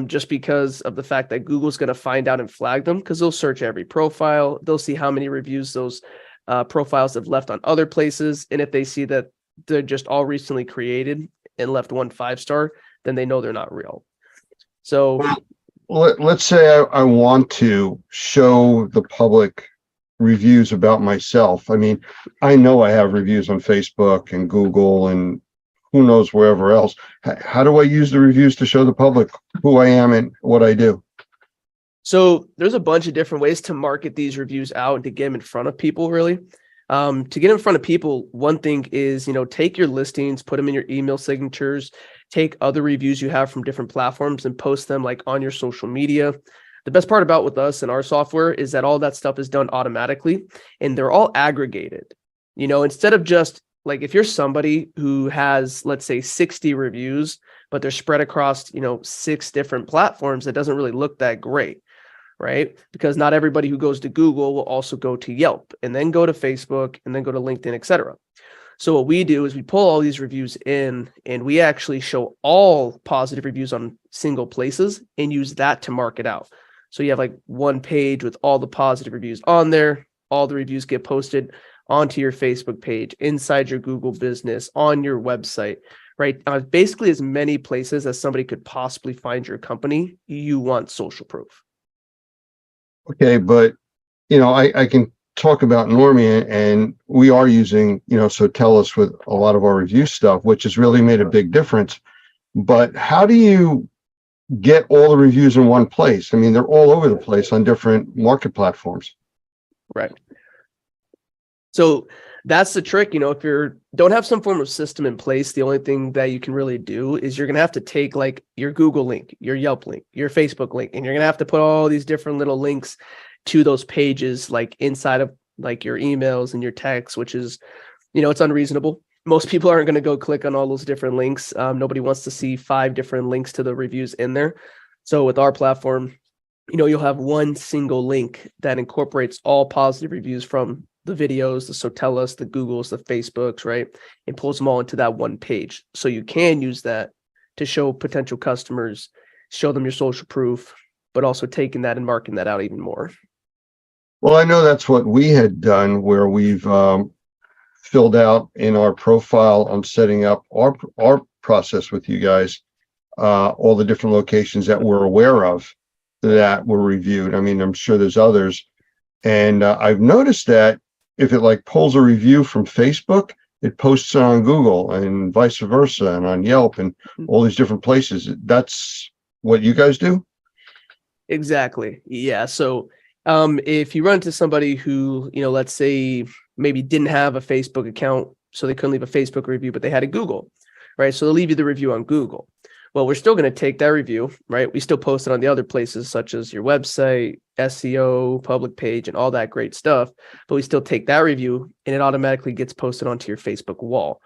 Speaker 22: just because of the fact that Google's going to find out and flag them, because they'll search every profile. They'll see how many reviews those profiles have left on other places. And if they see that they're just all recently created and left 1 5-star, then they know they're not real. So
Speaker 4: let's say I want to show the public reviews about myself. I mean, I know I have reviews on Facebook and Google and who knows wherever else. How do I use the reviews to show the public who I am and what I do?
Speaker 22: So there's a bunch of different ways to market these reviews out and to get them in front of people, really. To get in front of people, one thing is, take your listings, put them in your email signatures, take other reviews you have from different platforms and post them like on your social media. The best part about with us and our software is that all that stuff is done automatically and they're all aggregated. Instead of just like, if you're somebody who has, let's say 60 reviews, but they're spread across, 6 different platforms, that doesn't really look that great. Right? Because not everybody who goes to Google will also go to Yelp and then go to Facebook and then go to LinkedIn, etc. So what we do is we pull all these reviews in and we actually show all positive reviews on single places and use that to market out. So you have like one page with all the positive reviews on there. All the reviews get posted onto your Facebook page, inside your Google business, on your website, right? Basically as many places as somebody could possibly find your company, you want social proof.
Speaker 4: Okay, but I can talk about Normie, and we are using Sotellus with a lot of our review stuff, which has really made a big difference. But how do you get all the reviews in one place? I mean, they're all over the place on different market platforms.
Speaker 22: Right. So that's the trick. If you don't have some form of system in place, the only thing that you can really do is you're going to have to take like your Google link, your Yelp link, your Facebook link, and you're going to have to put all these different little links to those pages, like inside of like your emails and your texts, which is, it's unreasonable. Most people aren't going to go click on all those different links. Nobody wants to see 5 different links to the reviews in there. So with our platform, you'll have one single link that incorporates all positive reviews from the videos, the Sotellus, the Googles, the Facebooks, right? And pulls them all into that one page. So you can use that to show potential customers, show them your social proof, but also taking that and marking that out even more.
Speaker 4: Well, I know that's what we had done, where we've filled out in our profile on setting up our process with you guys, all the different locations that we're aware of that were reviewed. I mean, I'm sure there's others. And I've noticed that if it like pulls a review from Facebook, it posts it on Google and vice versa and on Yelp and all these different places. That's what you guys do?
Speaker 22: Exactly. Yeah. So if you run into somebody who, let's say maybe didn't have a Facebook account, so they couldn't leave a Facebook review, but they had a Google, right? So they'll leave you the review on Google. Well, we're still going to take that review, right? We still post it on the other places such as your website, SEO, public page, and all that great stuff. But we still take that review and it automatically gets posted onto your Facebook wall,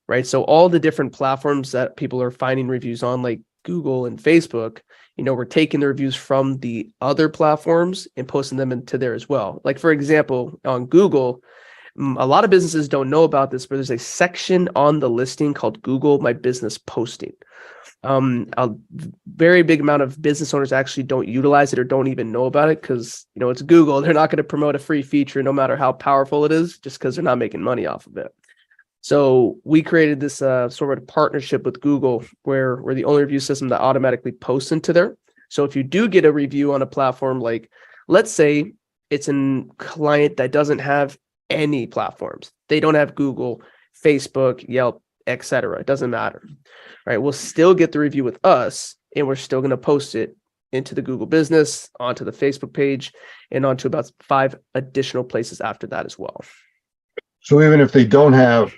Speaker 22: right? So all the different platforms that people are finding reviews on, like Google and Facebook, we're taking the reviews from the other platforms and posting them into there as well. Like, for example, on Google, a lot of businesses don't know about this, but there's a section on the listing called Google My Business Posting. A very big amount of business owners actually don't utilize it or don't even know about it because, it's Google. They're not going to promote a free feature no matter how powerful it is, just because they're not making money off of it. So we created this sort of partnership with Google where we're the only review system that automatically posts into there. So if you do get a review on a platform, like let's say it's a client that doesn't have any platforms, they don't have Google, Facebook, Yelp, etc. It doesn't matter, right? We'll still get the review with us and we're still going to post it into the Google business, onto the Facebook page, and onto about 5 additional places after that as well.
Speaker 4: So even if they don't have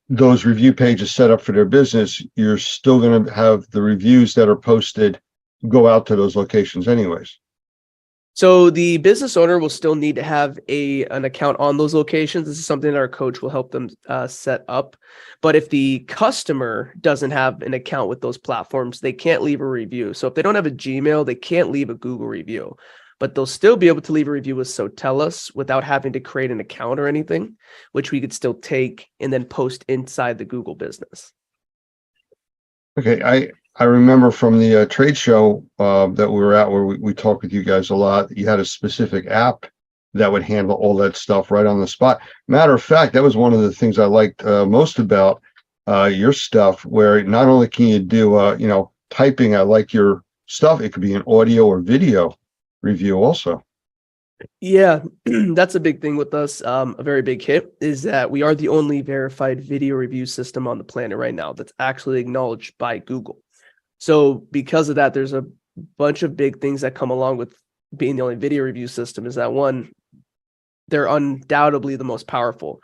Speaker 4: those review pages set up for their business, you're still going to have the reviews that are posted go out to those locations anyways.
Speaker 22: So the business owner will still need to have an account on those locations. This is something that our coach will help them set up. But if the customer doesn't have an account with those platforms, they can't leave a review. So if they don't have a Gmail, they can't leave a Google review. But they'll still be able to leave a review with Sotellus without having to create an account or anything, which we could still take and then post inside the Google business.
Speaker 4: Okay, I remember from the trade show that we were at where we talked with you guys a lot. You had a specific app that would handle all that stuff right on the spot. Matter of fact, that was one of the things I liked most about your stuff, where not only can you do typing, I like your stuff. It could be an audio or video review also.
Speaker 22: Yeah, that's a big thing with us. A very big hit is that we are the only verified video review system on the planet right now that's actually acknowledged by Google. So because of that, there's a bunch of big things that come along with being the only video review system. Is that one, they're undoubtedly the most powerful,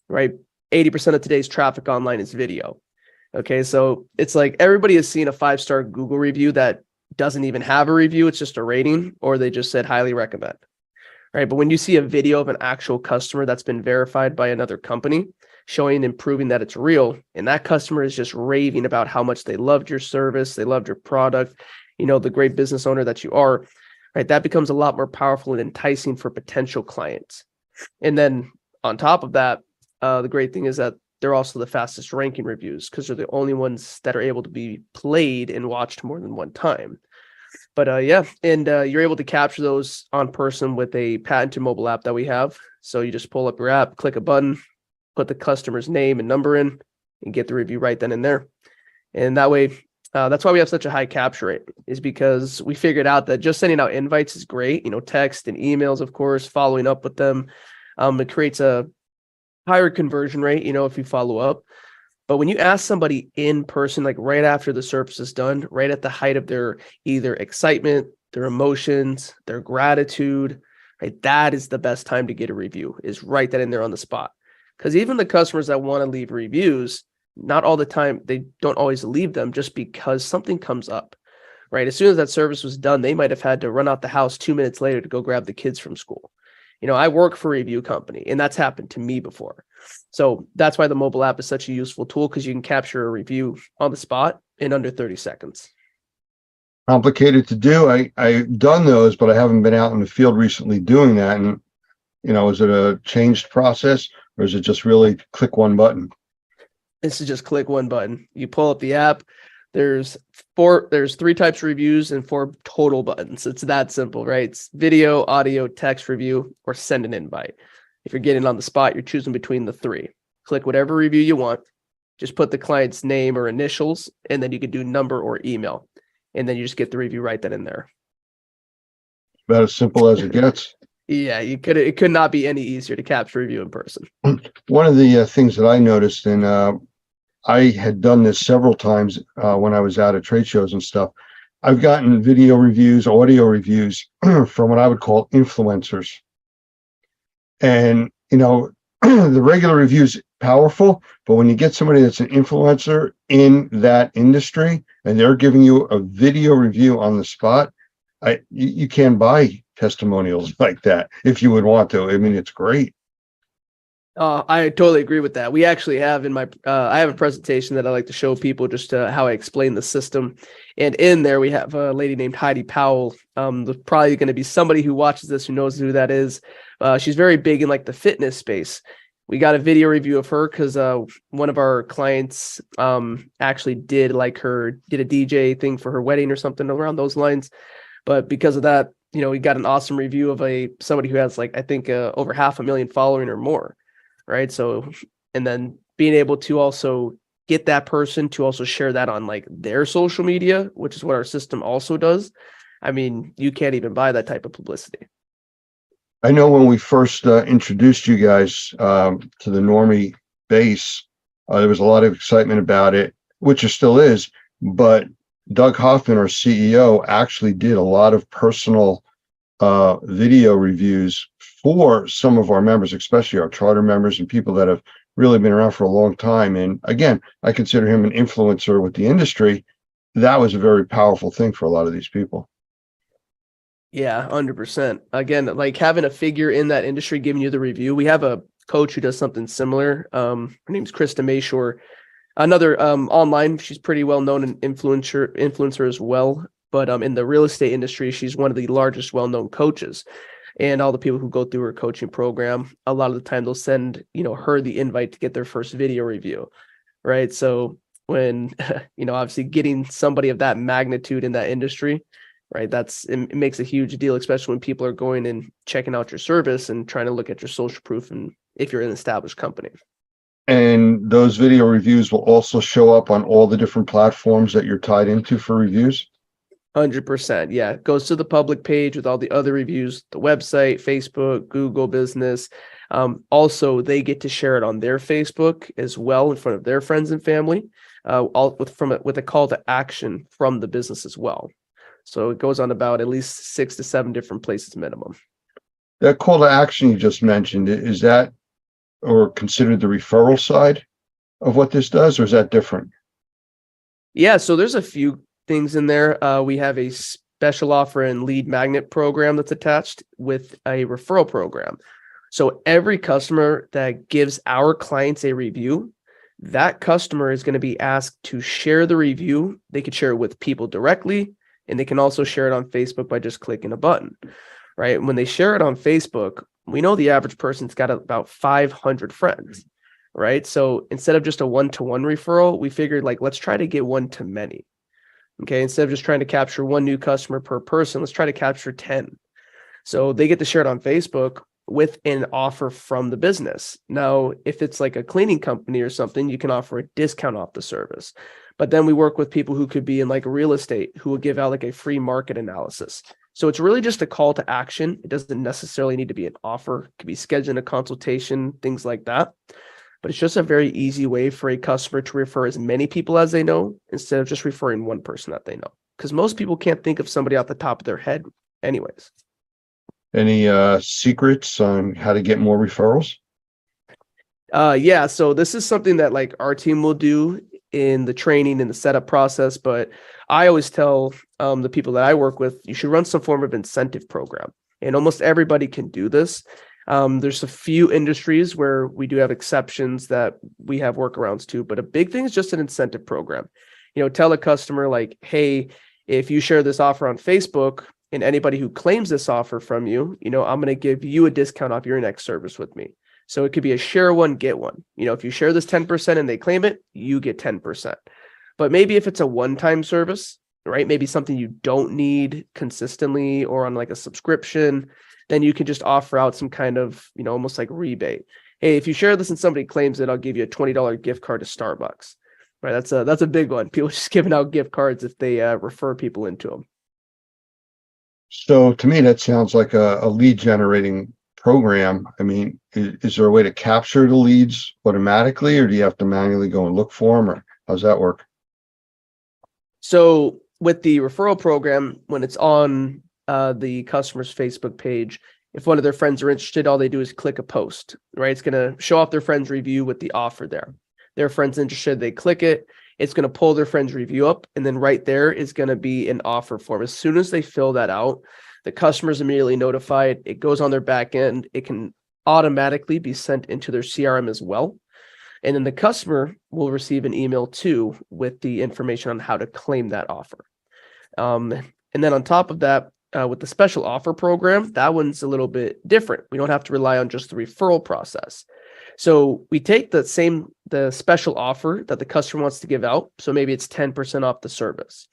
Speaker 22: right? 80% of today's traffic online is video. Okay, so it's like everybody has seen a 5-star Google review that doesn't even have a review. It's just a rating, or they just said highly recommend. Right. But when you see a video of an actual customer that's been verified by another company showing and proving that it's real, and that customer is just raving about how much they loved your service, they loved your product, the great business owner that you are, right? That becomes a lot more powerful and enticing for potential clients. And then on top of that, the great thing is that they're also the fastest ranking reviews because they're the only ones that are able to be played and watched more than one time. But you're able to capture those on person with a patented mobile app that we have. So you just pull up your app, click a button, put the customer's name and number in, and get the review right then and there. And that way, that's why we have such a high capture rate, is because we figured out that just sending out invites is great, text and emails, of course, following up with them. It creates a higher conversion rate, if you follow up. But when you ask somebody in person, like right after the service is done, right at the height of their either excitement, their emotions, their gratitude, right, that is the best time to get a review, is right then and there on the spot. Because even the customers that want to leave reviews, not all the time, they don't always leave them just because something comes up, right? As soon as that service was done, they might have had to run out the house 2 minutes later to go grab the kids from school. I work for a review company, and that's happened to me before. So that's why the mobile app is such a useful tool, because you can capture a review on the spot in under 30 seconds.
Speaker 4: Complicated to do. I've done those, but I haven't been out in the field recently doing that. And, is it a changed process, or is it just really click one button?
Speaker 22: This is just click one button. You pull up the app. There's 3 types of reviews and 4 total buttons. It's that simple, right? It's video, audio, text review, or send an invite. If you're getting on the spot, you're choosing between the 3. Click whatever review you want. Just put the client's name or initials, and then you could do number or email. And then you just get the review right then and there.
Speaker 4: About as simple as it gets.
Speaker 22: Yeah, it could not be any easier to capture a review in person.
Speaker 4: One of the things that I noticed, and I had done this several times when I was out at trade shows and stuff, I've gotten video reviews, audio reviews from what I would call influencers. And, the regular reviews powerful, but when you get somebody that's an influencer in that industry and they're giving you a video review on the spot, you can buy testimonials like that if you would want to. I mean, it's great.
Speaker 22: I totally agree with that. We actually have in my, I have a presentation that I like to show people just how I explain the system. And in there, we have a lady named Heidi Powell. There's probably going to be somebody who watches this who knows who that is. She's very big in like the fitness space. We got a video review of her because one of our clients actually did a DJ thing for her wedding or something around those lines. But because of that, we got an awesome review of somebody who has I think over 500,000 following or more. Right. So, and then being able to also get that person to also share that on their social media, which is what our system also does. I mean, you can't even buy that type of publicity.
Speaker 4: I know when we first introduced you guys to the Normie base, there was a lot of excitement about it, which there still is. But Doug Hoffman, our CEO, actually did a lot of personal video reviews for some of our members, especially our charter members and people that have really been around for a long time. And again, I consider him an influencer with the industry. That was a very powerful thing for a lot of these people.
Speaker 22: Yeah, 100%. Again, having a figure in that industry giving you the review. We have a coach who does something similar. Her name's Krista Mayshore. Another online, she's pretty well known and influencer as well. But in the real estate industry, she's one of the largest well-known coaches. And all the people who go through her coaching program, a lot of the time they'll send, her the invite to get their first video review, right? So when, obviously getting somebody of that magnitude in that industry, right? It makes a huge deal, especially when people are going and checking out your service and trying to look at your social proof, and if you're an established company.
Speaker 4: And those video reviews will also show up on all the different platforms that you're tied into for reviews?
Speaker 22: 100%. Yeah. It goes to the public page with all the other reviews, the website, Facebook, Google Business. Also, they get to share it on their Facebook as well in front of their friends and family, all with a call to action from the business as well. So it goes on about at least 6 to 7 different places minimum.
Speaker 4: That call to action you just mentioned, is that or considered the referral side of what this does, or is that different?
Speaker 22: Yeah, so there's a few things in there. We have a special offer and lead magnet program that's attached with a referral program. So every customer that gives our clients a review, that customer is going to be asked to share the review. They could share it with people directly, and they can also share it on Facebook by just clicking a button, right? When they share it on Facebook, we know the average person's got about 500 friends, right? So instead of just a one-to-one referral, we figured let's try to get one to many. Okay, instead of just trying to capture one new customer per person, let's try to capture 10. So they get to share it on Facebook with an offer from the business. Now, if it's like a cleaning company or something, you can offer a discount off the service. But then we work with people who could be in real estate who will give out a free market analysis. So it's really just a call to action. It doesn't necessarily need to be an offer. It could be scheduling a consultation, things like that. But it's just a very easy way for a customer to refer as many people as they know instead of just referring one person that they know. Because most people can't think of somebody off the top of their head anyways.
Speaker 4: Any secrets on how to get more referrals?
Speaker 22: Yeah, so this is something that our team will do in the training and the setup process, but I always tell the people that I work with, you should run some form of incentive program, and almost everybody can do this. There's a few industries where we do have exceptions that we have workarounds to, but a big thing is just an incentive program. Tell a customer hey, if you share this offer on Facebook and anybody who claims this offer from you, I'm going to give you a discount off your next service with me. So it could be a share one, get one. If you share this 10% and they claim it, you get 10%. But maybe if it's a one-time service, right? Maybe something you don't need consistently or on a subscription, then you can just offer out some kind of, almost rebate. Hey, if you share this and somebody claims it, I'll give you a $20 gift card to Starbucks. Right? That's a big one. People just giving out gift cards if they refer people into them.
Speaker 4: So to me, that sounds like a lead generating program. I mean, is there a way to capture the leads automatically, or do you have to manually go and look for them, or how's that work?
Speaker 22: So with the referral program, when it's on the customer's Facebook page, if one of their friends are interested, all they do is click a post, right? It's going to show off their friend's review with the offer there. Their friend's interested, they click it. It's going to pull their friend's review up, and then right there is going to be an offer form. As soon as they fill that out, the customer is immediately notified. It goes on their back end. It can automatically be sent into their CRM as well. And then the customer will receive an email too with the information on how to claim that offer. And then on top of that, with the special offer program, that one's a little bit different. We don't have to rely on just the referral process. So we take the special offer that the customer wants to give out. So maybe it's 10% off the service.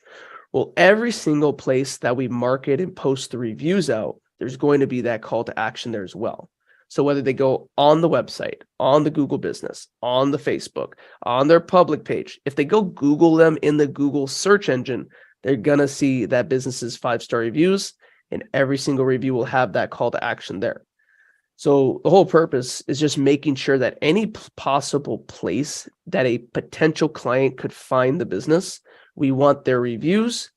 Speaker 22: Well, every single place that we market and post the reviews out, there's going to be that call to action there as well. So whether they go on the website, on the Google Business, on the Facebook, on their public page, if they go Google them in the Google search engine, they're going to see that business's 5-star reviews, and every single review will have that call to action there. So the whole purpose is just making sure that any possible place that a potential client could find the business, we want their reviews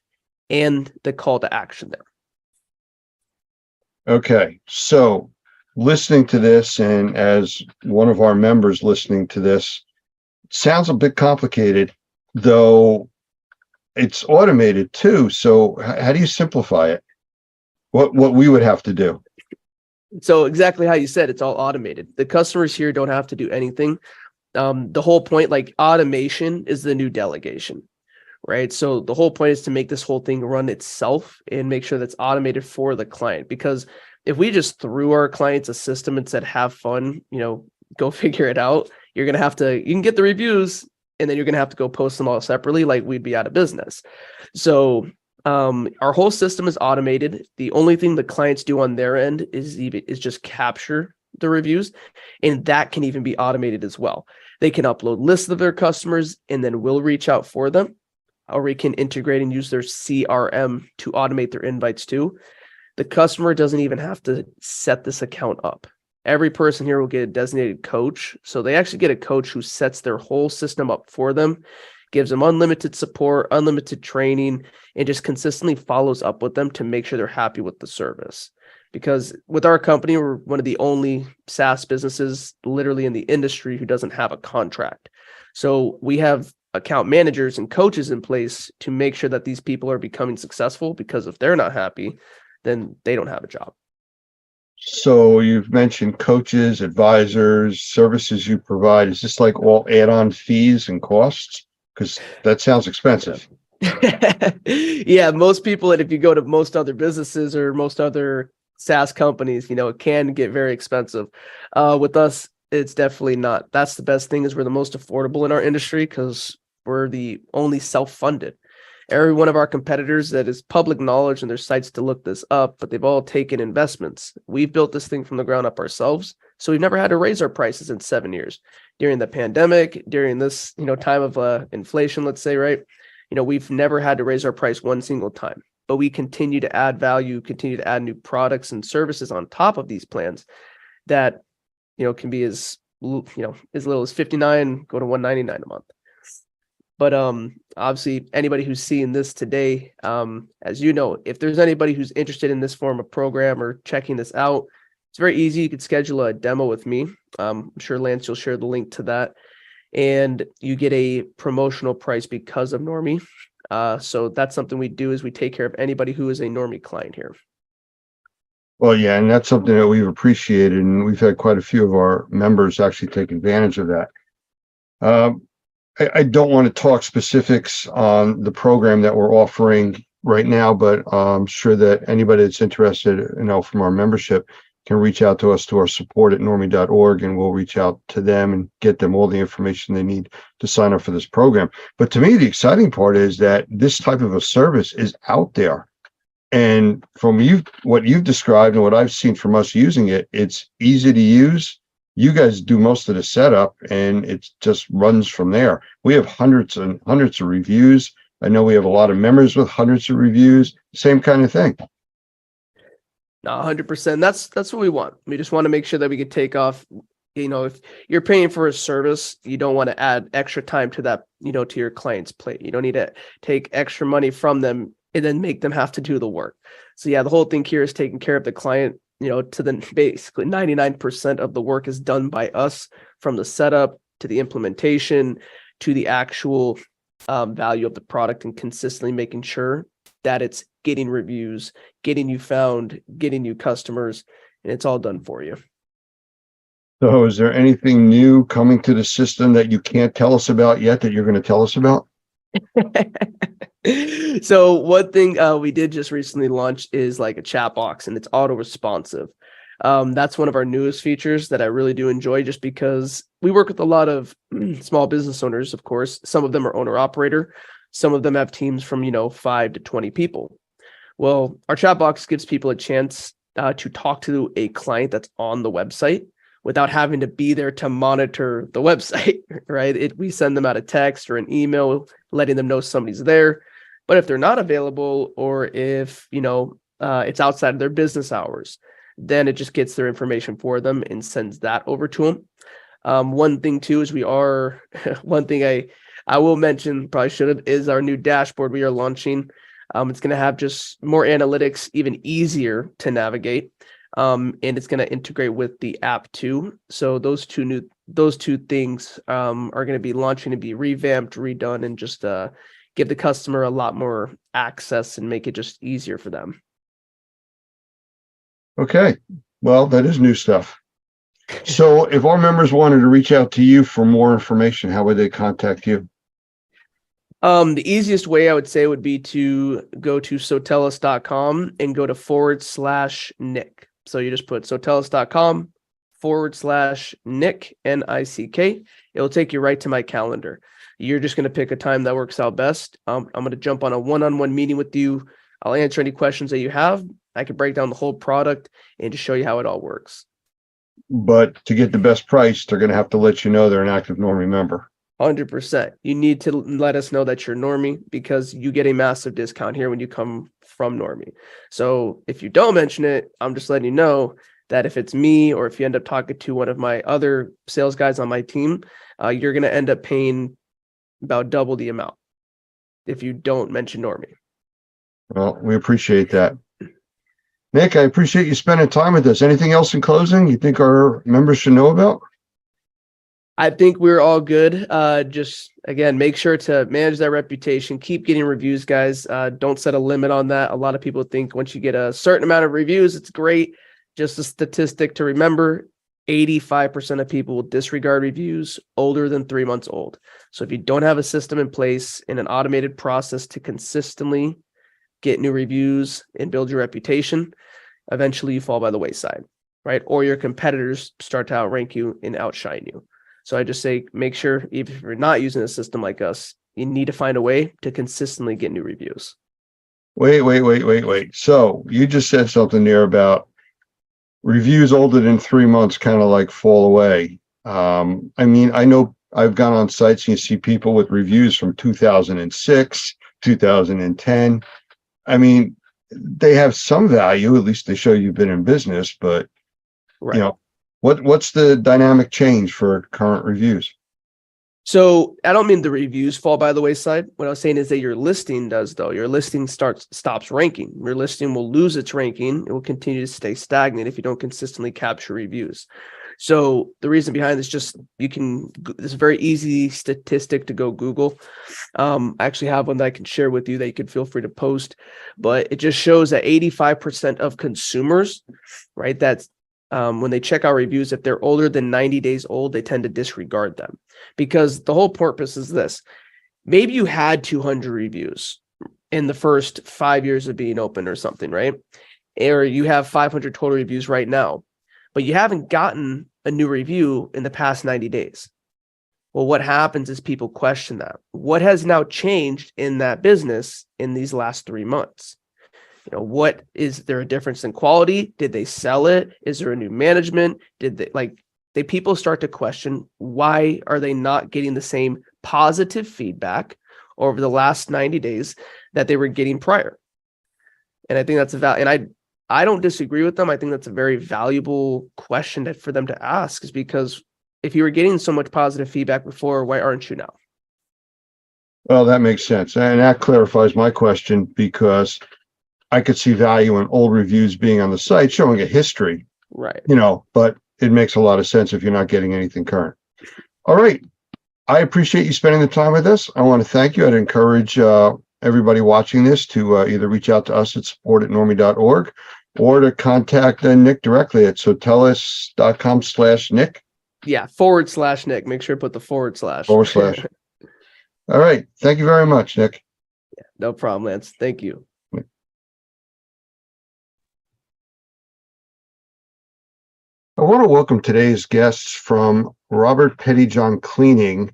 Speaker 22: and the call to action there.
Speaker 4: Okay, so listening to this, and as one of our members listening to this, it sounds a bit complicated, though it's automated too. So how do you simplify it? What we would have to do?
Speaker 22: So exactly how you said, it's all automated. The customers here don't have to do anything. The whole point, automation is the new delegation, right? So the whole point is to make this whole thing run itself and make sure that's automated for the client. Because if we just threw our clients a system and said, have fun, go figure it out, you can get the reviews and then you're going to have to go post them all separately, like we'd be out of business. So our whole system is automated. The only thing the clients do on their end is just capture the reviews, and that can even be automated as well. They can upload lists of their customers, and then we'll reach out for them, or we can integrate and use their CRM to automate their invites too. The customer doesn't even have to set this account up. Every person here will get a designated coach. So they actually get a coach who sets their whole system up for them, gives them unlimited support, unlimited training, and just consistently follows up with them to make sure they're happy with the service. Because with our company, we're one of the only SaaS businesses literally in the industry who doesn't have a contract. So we have account managers and coaches in place to make sure that these people are becoming successful, because if they're not happy, then they don't have a job.
Speaker 4: So you've mentioned coaches, advisors, services you provide. Is this like all add-on fees and costs? Because that sounds expensive.
Speaker 22: Yeah, most people, and if you go to most other businesses or most other SaaS companies, it can get very expensive. With us, it's definitely not. That's the best thing, is we're the most affordable in our industry because we're the only self-funded. Every one of our competitors, that is public knowledge, and there's sites to look this up, but they've all taken investments. We've built this thing from the ground up ourselves, so we've never had to raise our prices in 7 years. During the pandemic, during this time of inflation, let's say, right? We've never had to raise our price one single time, but we continue to add value, continue to add new products and services on top of these plans that can be as little as $59, go to $199 a month. But obviously, anybody who's seeing this today, as you know, if there's anybody who's interested in this form of program or checking this out, it's very easy. You could schedule a demo with me. I'm sure, Lance, you'll share the link to that. And you get a promotional price because of Normie. So that's something we do, is we take care of anybody who is a Normie client here.
Speaker 4: Well, yeah, and that's something that we've appreciated, and we've had quite a few of our members actually take advantage of that. I don't want to talk specifics on the program that we're offering right now, but I'm sure that anybody that's interested, from our membership can reach out to us to our support at normie.org, and we'll reach out to them and get them all the information they need to sign up for this program. But to me, the exciting part is that this type of a service is out there. And from what you've described and what I've seen from us using it, it's easy to use. You guys do most of the setup, and it just runs from there. We have hundreds and hundreds of reviews. I know we have a lot of members with hundreds of reviews, same kind of thing.
Speaker 22: 100%. That's what we want. We just want to make sure that we can take off. If you're paying for a service, you don't want to add extra time to that, to your client's plate. You don't need to take extra money from them and then make them have to do the work. So yeah, the whole thing here is taking care of the client, to the basically 99% of the work is done by us, from the setup to the implementation to the actual value of the product, and consistently making sure that it's getting reviews, getting you found, getting you customers, and it's all done for you.
Speaker 4: So is there anything new coming to the system that you can't tell us about yet that you're going to tell us about?
Speaker 22: So one thing we did just recently launch is like a chat box, and it's auto responsive. That's one of our newest features that I really do enjoy, just because we work with a lot of small business owners. Of course, some of them are owner operator. Some of them have teams from, 5 to 20 people. Well, our chat box gives people a chance to talk to a client that's on the website without having to be there to monitor the website, right? We send them out a text or an email letting them know somebody's there. But if they're not available, or if, it's outside of their business hours, then it just gets their information for them and sends that over to them. One thing too is one thing I will mention, probably should have, is our new dashboard we are launching. It's going to have just more analytics, even easier to navigate. And it's going to integrate with the app too. So those two things are going to be launching to be revamped, redone, and just give the customer a lot more access and make it just easier for them. Okay.
Speaker 4: Well, that is new stuff. So if our members wanted to reach out to you for more information, how would they contact you?
Speaker 22: The easiest way I would say would be to go to Sotellus.com and go to /Nick. So you just put Sotellus.com /Nick, Nick. It'll take you right to my calendar. You're just going to pick a time that works out best. I'm going to jump on a one-on-one meeting with you. I'll answer any questions that you have. I can break down the whole product and just show you how it all works.
Speaker 4: But to get the best price, they're going to have to let you know they're an active Normie member.
Speaker 22: 100%. You need to let us know that you're Normie because you get a massive discount here when you come from Normie. So if you don't mention it, I'm just letting you know that if it's me or if you end up talking to one of my other sales guys on my team, you're going to end up paying about double the amount if you don't mention Normie.
Speaker 4: Well, we appreciate that. Nick, I appreciate you spending time with us. Anything else in closing you think our members should know about?
Speaker 22: I think we're all good. Just again, make sure to manage that reputation. Keep getting reviews, guys. Don't set a limit on that. A lot of people think once you get a certain amount of reviews, it's great. Just a statistic to remember, 85% of people will disregard reviews older than 3 months old. So if you don't have a system in place and an automated process to consistently get new reviews and build your reputation, eventually you fall by the wayside, right? Or your competitors start to outrank you and outshine you. So I just say, make sure if you're not using a system like us, you need to find a way to consistently get new reviews.
Speaker 4: Wait. So you just said something there about reviews older than 3 months kind of like fall away. I mean, I know I've gone on sites and you see people with reviews from 2006, 2010. I mean, they have some value, at least they show you've been in business, but
Speaker 22: Right.
Speaker 4: you know, what's the dynamic change for current reviews?
Speaker 22: So I don't mean the reviews fall by the wayside. What I was saying is that your listing does, though. Your listing stops ranking. Your listing will lose its ranking. It will continue to stay stagnant if you don't consistently capture reviews. So the reason behind this, just it's a very easy statistic to go Google. I actually have one that I can share with you that you can feel free to post, but it just shows that 85% of consumers, right, that's when they check out reviews, if they're older than 90 days old, they tend to disregard them because the whole purpose is this. Maybe you had 200 reviews in the first 5 years of being open or something, right? Or you have 500 total reviews right now, but you haven't gotten a new review in the past 90 days. Well, what happens is people question that. What has now changed in that business in these last 3 months? You know, what is there a difference in quality? Did they sell it? Is there a new management? People start to question, why are they not getting the same positive feedback over the last 90 days that they were getting prior? And I think that's and I don't disagree with them. I think that's a very valuable question for them to ask, is because if you were getting so much positive feedback before, why aren't you now?
Speaker 4: Well, that makes sense. And that clarifies my question because I could see value in old reviews being on the site, showing a history,
Speaker 22: right?
Speaker 4: But it makes a lot of sense if you're not getting anything current. All right. I appreciate you spending the time with us. I want to thank you. I'd encourage everybody watching this to either reach out to us at support@normie.org or to contact Nick directly at sotellus.com/Nick.
Speaker 22: Yeah, /Nick. Make sure to put the /.
Speaker 4: All right. Thank you very much, Nick.
Speaker 22: Yeah, no problem, Lance. Thank you.
Speaker 4: I want to welcome today's guests from Robert Pettyjohn Cleaning,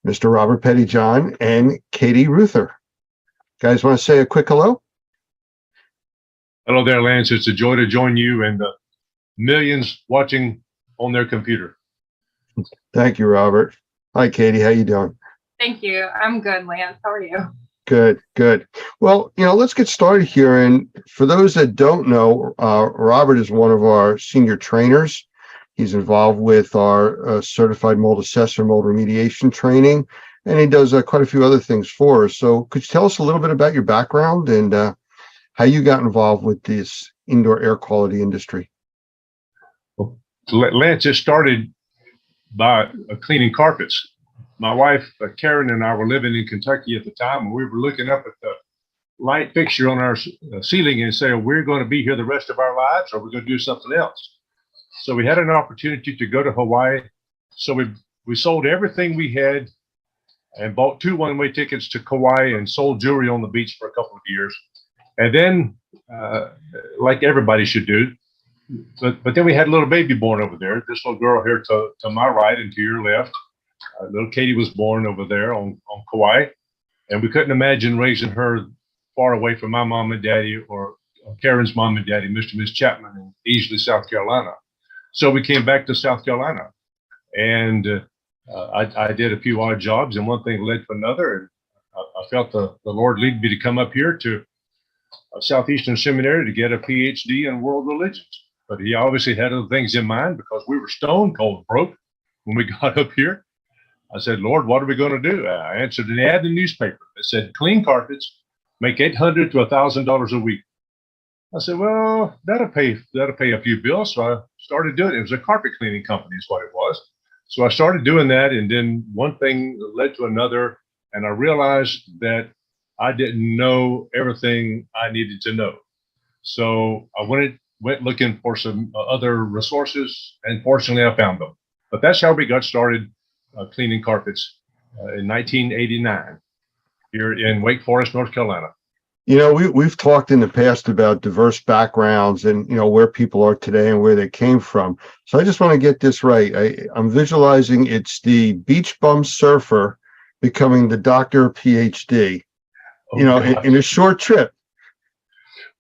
Speaker 4: Mr. Robert Pettyjohn and Katie Ruther. Guys, want to say a quick hello?
Speaker 6: Hello there, Lance. It's a joy to join you and the millions watching on their computer.
Speaker 4: Thank you, Robert. Hi, Katie. How you doing?
Speaker 7: Thank you. I'm good, Lance. How are you?
Speaker 4: Good. Well, let's get started here. And for those that don't know, Robert is one of our senior trainers. He's involved with our certified mold assessor, mold remediation training, and he does quite a few other things for us. So could you tell us a little bit about your background and how you got involved with this indoor air quality industry?
Speaker 6: Well, Lance just started by cleaning carpets. My wife, Karen, and I were living in Kentucky at the time, and we were looking up at the light fixture on our ceiling and saying, we're going to be here the rest of our lives, or we're going to do something else. So we had an opportunity to go to Hawaii. So we sold everything we had and bought 2 one-way tickets to Kauai and sold jewelry on the beach for a couple of years. And then, like everybody should do, but then we had a little baby born over there. This little girl here to my right and to your left. Little Katie was born over there on Kauai, and we couldn't imagine raising her far away from my mom and daddy or Karen's mom and daddy, Mr. and Miss Chapman in Easley, South Carolina. So we came back to South Carolina, and I did a few odd jobs, and one thing led to another, and I felt the Lord lead me to come up here to Southeastern Seminary to get a PhD in world religions. But he obviously had other things in mind because we were stone cold broke when we got up here. I said, Lord, what are we going to do? I answered an ad in the newspaper that said, clean carpets, make $800 to $1,000 a week. I said, well, that'll pay a few bills. So I started doing it. It was a carpet cleaning company is what it was. So I started doing that, and then one thing led to another, and I realized that I didn't know everything I needed to know. So I went looking for some other resources, and fortunately I found them. But that's how we got started cleaning carpets in 1989 here in Wake Forest, North Carolina.
Speaker 4: You know, we've talked in the past about diverse backgrounds and, you know, where people are today and where they came from. So I just want to get this right. I'm visualizing it's the beach bum surfer becoming the doctor of PhD, you know, in a short trip.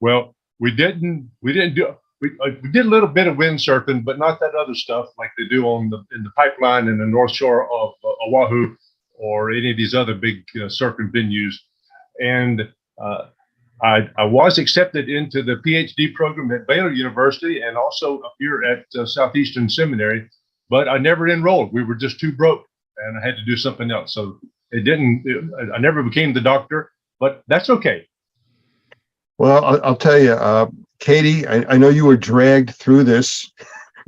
Speaker 6: Well, we did a little bit of windsurfing, but not that other stuff like they do in the pipeline in the North Shore of Oahu or any of these other big surfing venues. And I was accepted into the PhD program at Baylor University and also up here at Southeastern Seminary, but I never enrolled. We were just too broke, and I had to do something else. So I never became the doctor, but that's okay.
Speaker 4: Well, I'll tell you, Katie, I know you were dragged through this,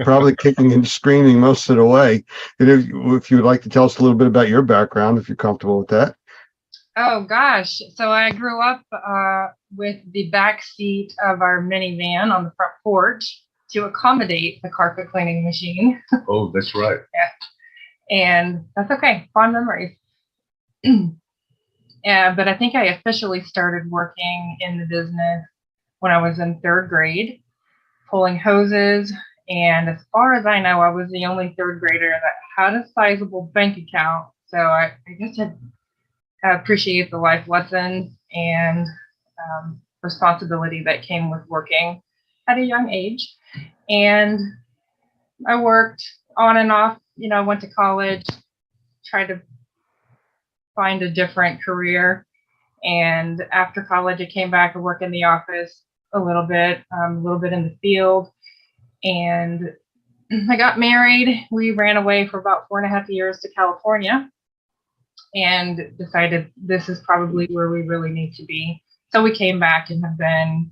Speaker 4: probably kicking and screaming most of the way. And if you would like to tell us a little bit about your background, if you're comfortable with that.
Speaker 7: Oh gosh. So I grew up with the back seat of our minivan on the front porch to accommodate the carpet cleaning machine.
Speaker 6: Oh, that's right.
Speaker 7: Yeah. And that's okay. Fond memories. Yeah, but I think I officially started working in the business when I was in third grade, pulling hoses. And as far as I know, I was the only third grader that had a sizable bank account. So I guess I appreciate the life lessons and responsibility that came with working at a young age. And I worked on and off, went to college, tried to find a different career. And after college, I came back and worked in the office a little bit in the field. And I got married. We ran away for about 4.5 years to California and decided this is probably where we really need to be. So we came back and have been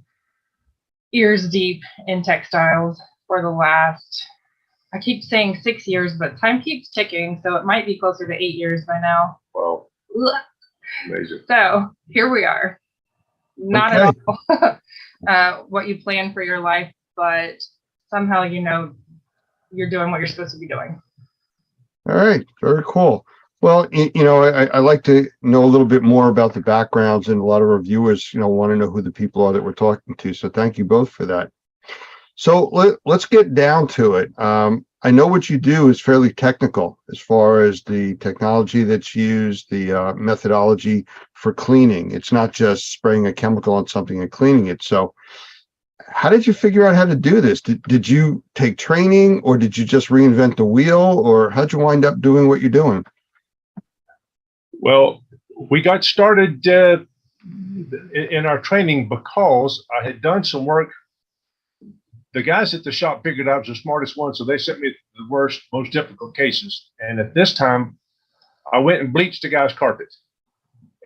Speaker 7: ears deep in textiles for the last, I keep saying 6 years, but time keeps ticking. So it might be closer to 8 years by now.
Speaker 6: Wow. Amazing.
Speaker 7: So here we are. Not at all what you plan for your life, but somehow you're doing what you're supposed to be doing.
Speaker 4: All right. Very cool. Well, I like to know a little bit more about the backgrounds, and a lot of our viewers, want to know who the people are that we're talking to. So thank you both for that. So let's get down to it. I know what you do is fairly technical as far as the technology that's used, the methodology for cleaning. It's not just spraying a chemical on something and cleaning it. So how did you figure out how to do this? Did you take training, or did you just reinvent the wheel, or how'd you wind up doing what you're doing?
Speaker 6: Well, we got started in our training because I had done some work. The guys at the shop figured I was the smartest one, so they sent me the worst, most difficult cases. And at this time, I went and bleached the guy's carpet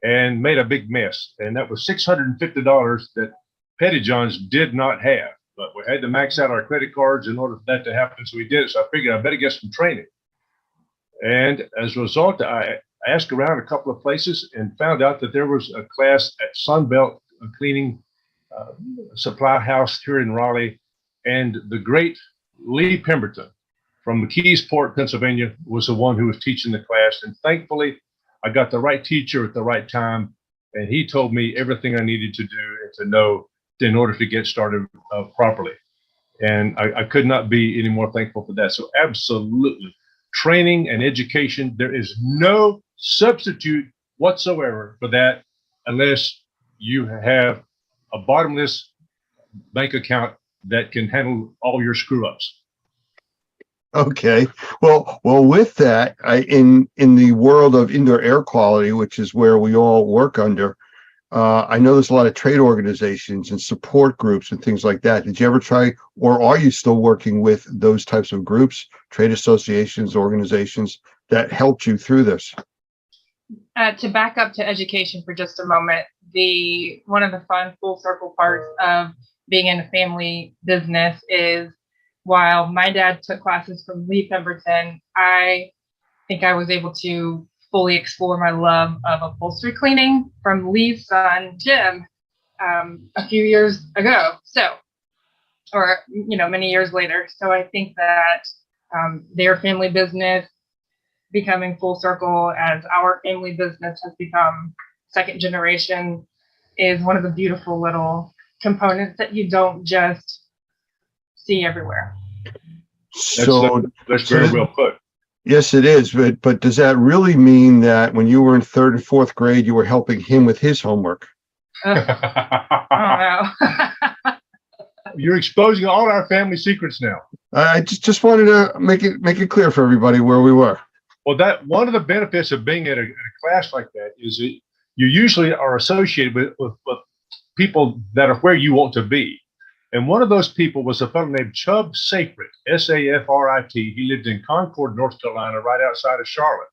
Speaker 6: and made a big mess. And that was $650 that Petty John's did not have. But we had to max out our credit cards in order for that to happen, so we did it. So I figured I better get some training. And as a result, I asked around a couple of places and found out that there was a class at Sunbelt Cleaning Supply House here in Raleigh. And the great Lee Pemberton from McKeesport, Pennsylvania, was the one who was teaching the class. And thankfully, I got the right teacher at the right time. And he told me everything I needed to do and to know in order to get started properly. And I could not be any more thankful for that. So absolutely training and education. There is no substitute whatsoever for that unless you have a bottomless bank account that can handle all your screw ups.
Speaker 4: Okay. Well, with that, in the world of indoor air quality, which is where we all work under, I know there's a lot of trade organizations and support groups and things like that. Did you ever try, or are you still working with those types of groups, trade associations, organizations that helped you through this?
Speaker 7: To back up to education for just a moment, one of the fun full circle parts of being in a family business is, while my dad took classes from Lee Pemberton, I think I was able to fully explore my love of upholstery cleaning from Lee's son, Jim, a few years ago. So, or, many years later. So I think that their family business becoming full circle as our family business has become second generation is one of the beautiful little components that you don't just see everywhere.
Speaker 6: That's very well put.
Speaker 4: Yes, it is. But does that really mean that when you were in 3rd and 4th grade, you were helping him with his homework?
Speaker 7: I don't know.
Speaker 6: You're exposing all our family secrets now.
Speaker 4: I just wanted to make it clear for everybody where we were.
Speaker 6: Well, that one of the benefits of being at a class like that is that you usually are associated with people that are where you want to be. And one of those people was a fellow named Chubb Safrit, S-A-F-R-I-T. He lived in Concord, North Carolina, right outside of Charlotte.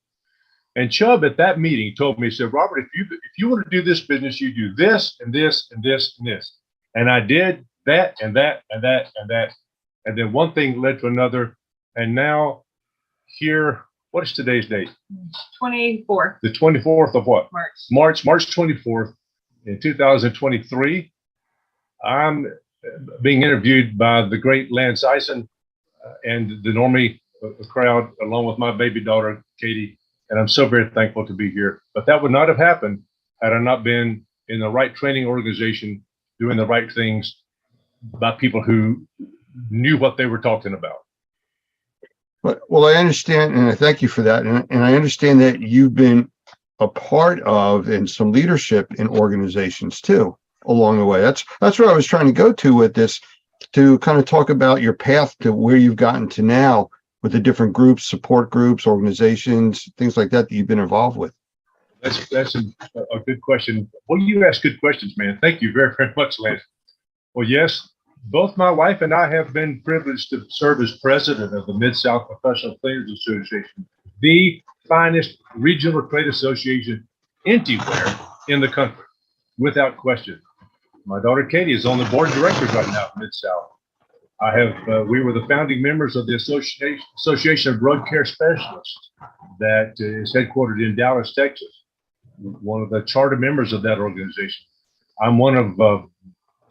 Speaker 6: And Chubb at that meeting told me, he said, Robert, if you want to do this business, you do this and this and this and this. And I did that and that and that and that. And then one thing led to another. And now here, what is today's date?
Speaker 7: 24th.
Speaker 6: The 24th of what?
Speaker 7: March
Speaker 6: 24th in 2023. I'm being interviewed by the great Lance Eisen and the Normie crowd, along with my baby daughter, Katie. And I'm so very thankful to be here. But that would not have happened had I not been in the right training organization, doing the right things by people who knew what they were talking about.
Speaker 4: Well, I understand, and I thank you for that. And I understand that you've been a part of and some leadership in organizations too along the way. That's where I was trying to go to with this, to kind of talk about your path to where you've gotten to now with the different groups, support groups, organizations, things like that you've been involved with.
Speaker 6: That's a good question. Well, you ask good questions, man. Thank you very, very much, Lance. Well, yes, both my wife and I have been privileged to serve as president of the Mid-South Professional Cleaners Association, the finest regional trade association anywhere in the country, without question. My daughter Katie is on the board of directors right now at Mid-South. We were the founding members of the Association of Drug Care Specialists that is headquartered in Dallas, Texas. One of the charter members of that organization. I'm one of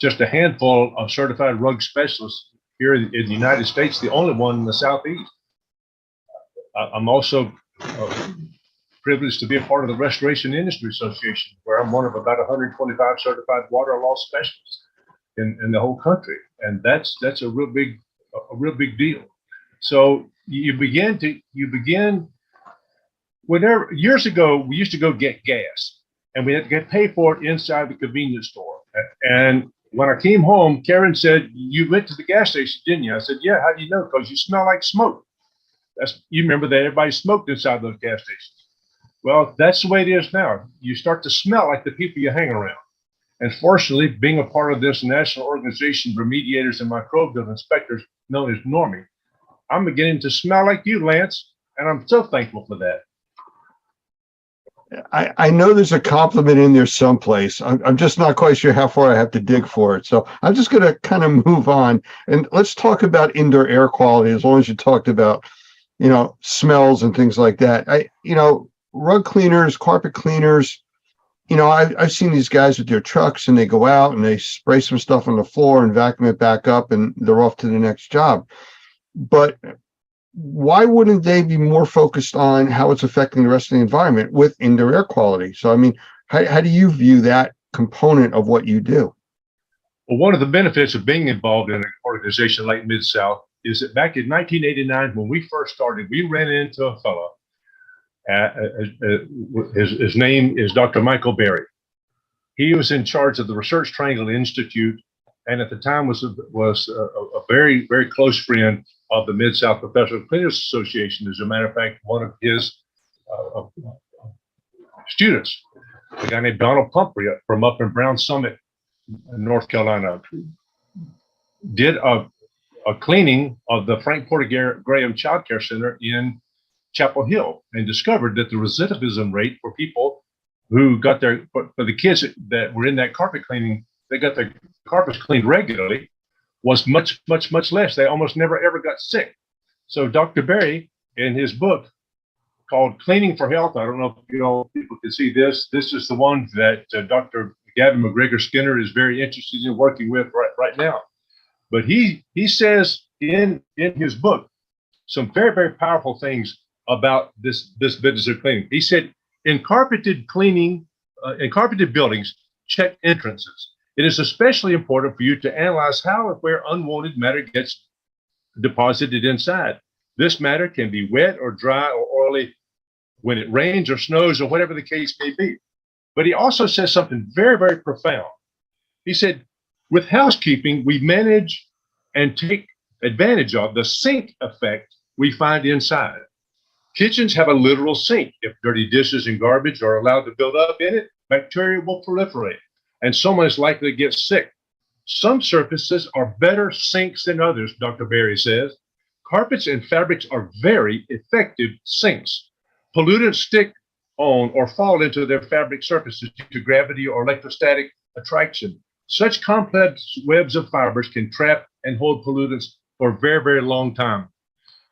Speaker 6: just a handful of certified rug specialists here in the United States, the only one in the Southeast. I'm also privileged to be a part of the Restoration Industry Association, where I'm one of about 125 certified water loss specialists in the whole country, and that's a real big deal. So you begin whenever years ago we used to go get gas, and we had to get paid for it inside the convenience store. And when I came home, Karen said, "You went to the gas station, didn't you?" I said, "Yeah." "How do you know?" "Because you smell like smoke." You remember that everybody smoked inside those gas stations. Well, that's the way it is now. You start to smell like the people you hang around. And fortunately, being a part of this national organization, Remediators and Microbial Inspectors, known as Normie, I'm beginning to smell like you, Lance, and I'm so thankful for that.
Speaker 4: I know there's a compliment in there someplace. I'm just not quite sure how far I have to dig for it. So I'm just going to kind of move on, and let's talk about indoor air quality, as long as you talked about, smells and things like that. Rug cleaners, carpet cleaners, I've seen these guys with their trucks, and they go out and they spray some stuff on the floor and vacuum it back up, and they're off to the next job. But why wouldn't they be more focused on how it's affecting the rest of the environment with indoor air quality? So, I mean, how do you view that component of what you do?
Speaker 6: Well, one of the benefits of being involved in an organization like Mid-South is that back in 1989, when we first started, we ran into a fellow. His name is Dr. Michael Berry. He was in charge of the Research Triangle Institute, and at the time was a very, very close friend of the Mid-South Professional Cleaners Association. As a matter of fact, one of his students, a guy named Donald Pumphrey from up in Brown Summit, North Carolina, did a cleaning of the Frank Porter Graham Child Care Center in Chapel Hill and discovered that the recidivism rate for people who got for the kids that were in that carpet cleaning, they got their carpets cleaned regularly, was much, much, much less. They almost never ever got sick. So Dr. Berry, in his book called Cleaning for Health, I don't know if people can see this. This is the one that Dr. Gavin McGregor Skinner is very interested in working with right now. But he says in his book some very, very powerful things about this business of cleaning. He said, in carpeted buildings, check entrances. It is especially important for you to analyze how and where unwanted matter gets deposited inside. This matter can be wet or dry or oily when it rains or snows or whatever the case may be. But he also says something very, very profound. He said, with housekeeping, we manage and take advantage of the sink effect we find inside. Kitchens have a literal sink. If dirty dishes and garbage are allowed to build up in it, bacteria will proliferate, and someone is likely to get sick. Some surfaces are better sinks than others, Dr. Berry says. Carpets and fabrics are very effective sinks. Pollutants stick on or fall into their fabric surfaces due to gravity or electrostatic attraction. Such complex webs of fibers can trap and hold pollutants for a very, very long time.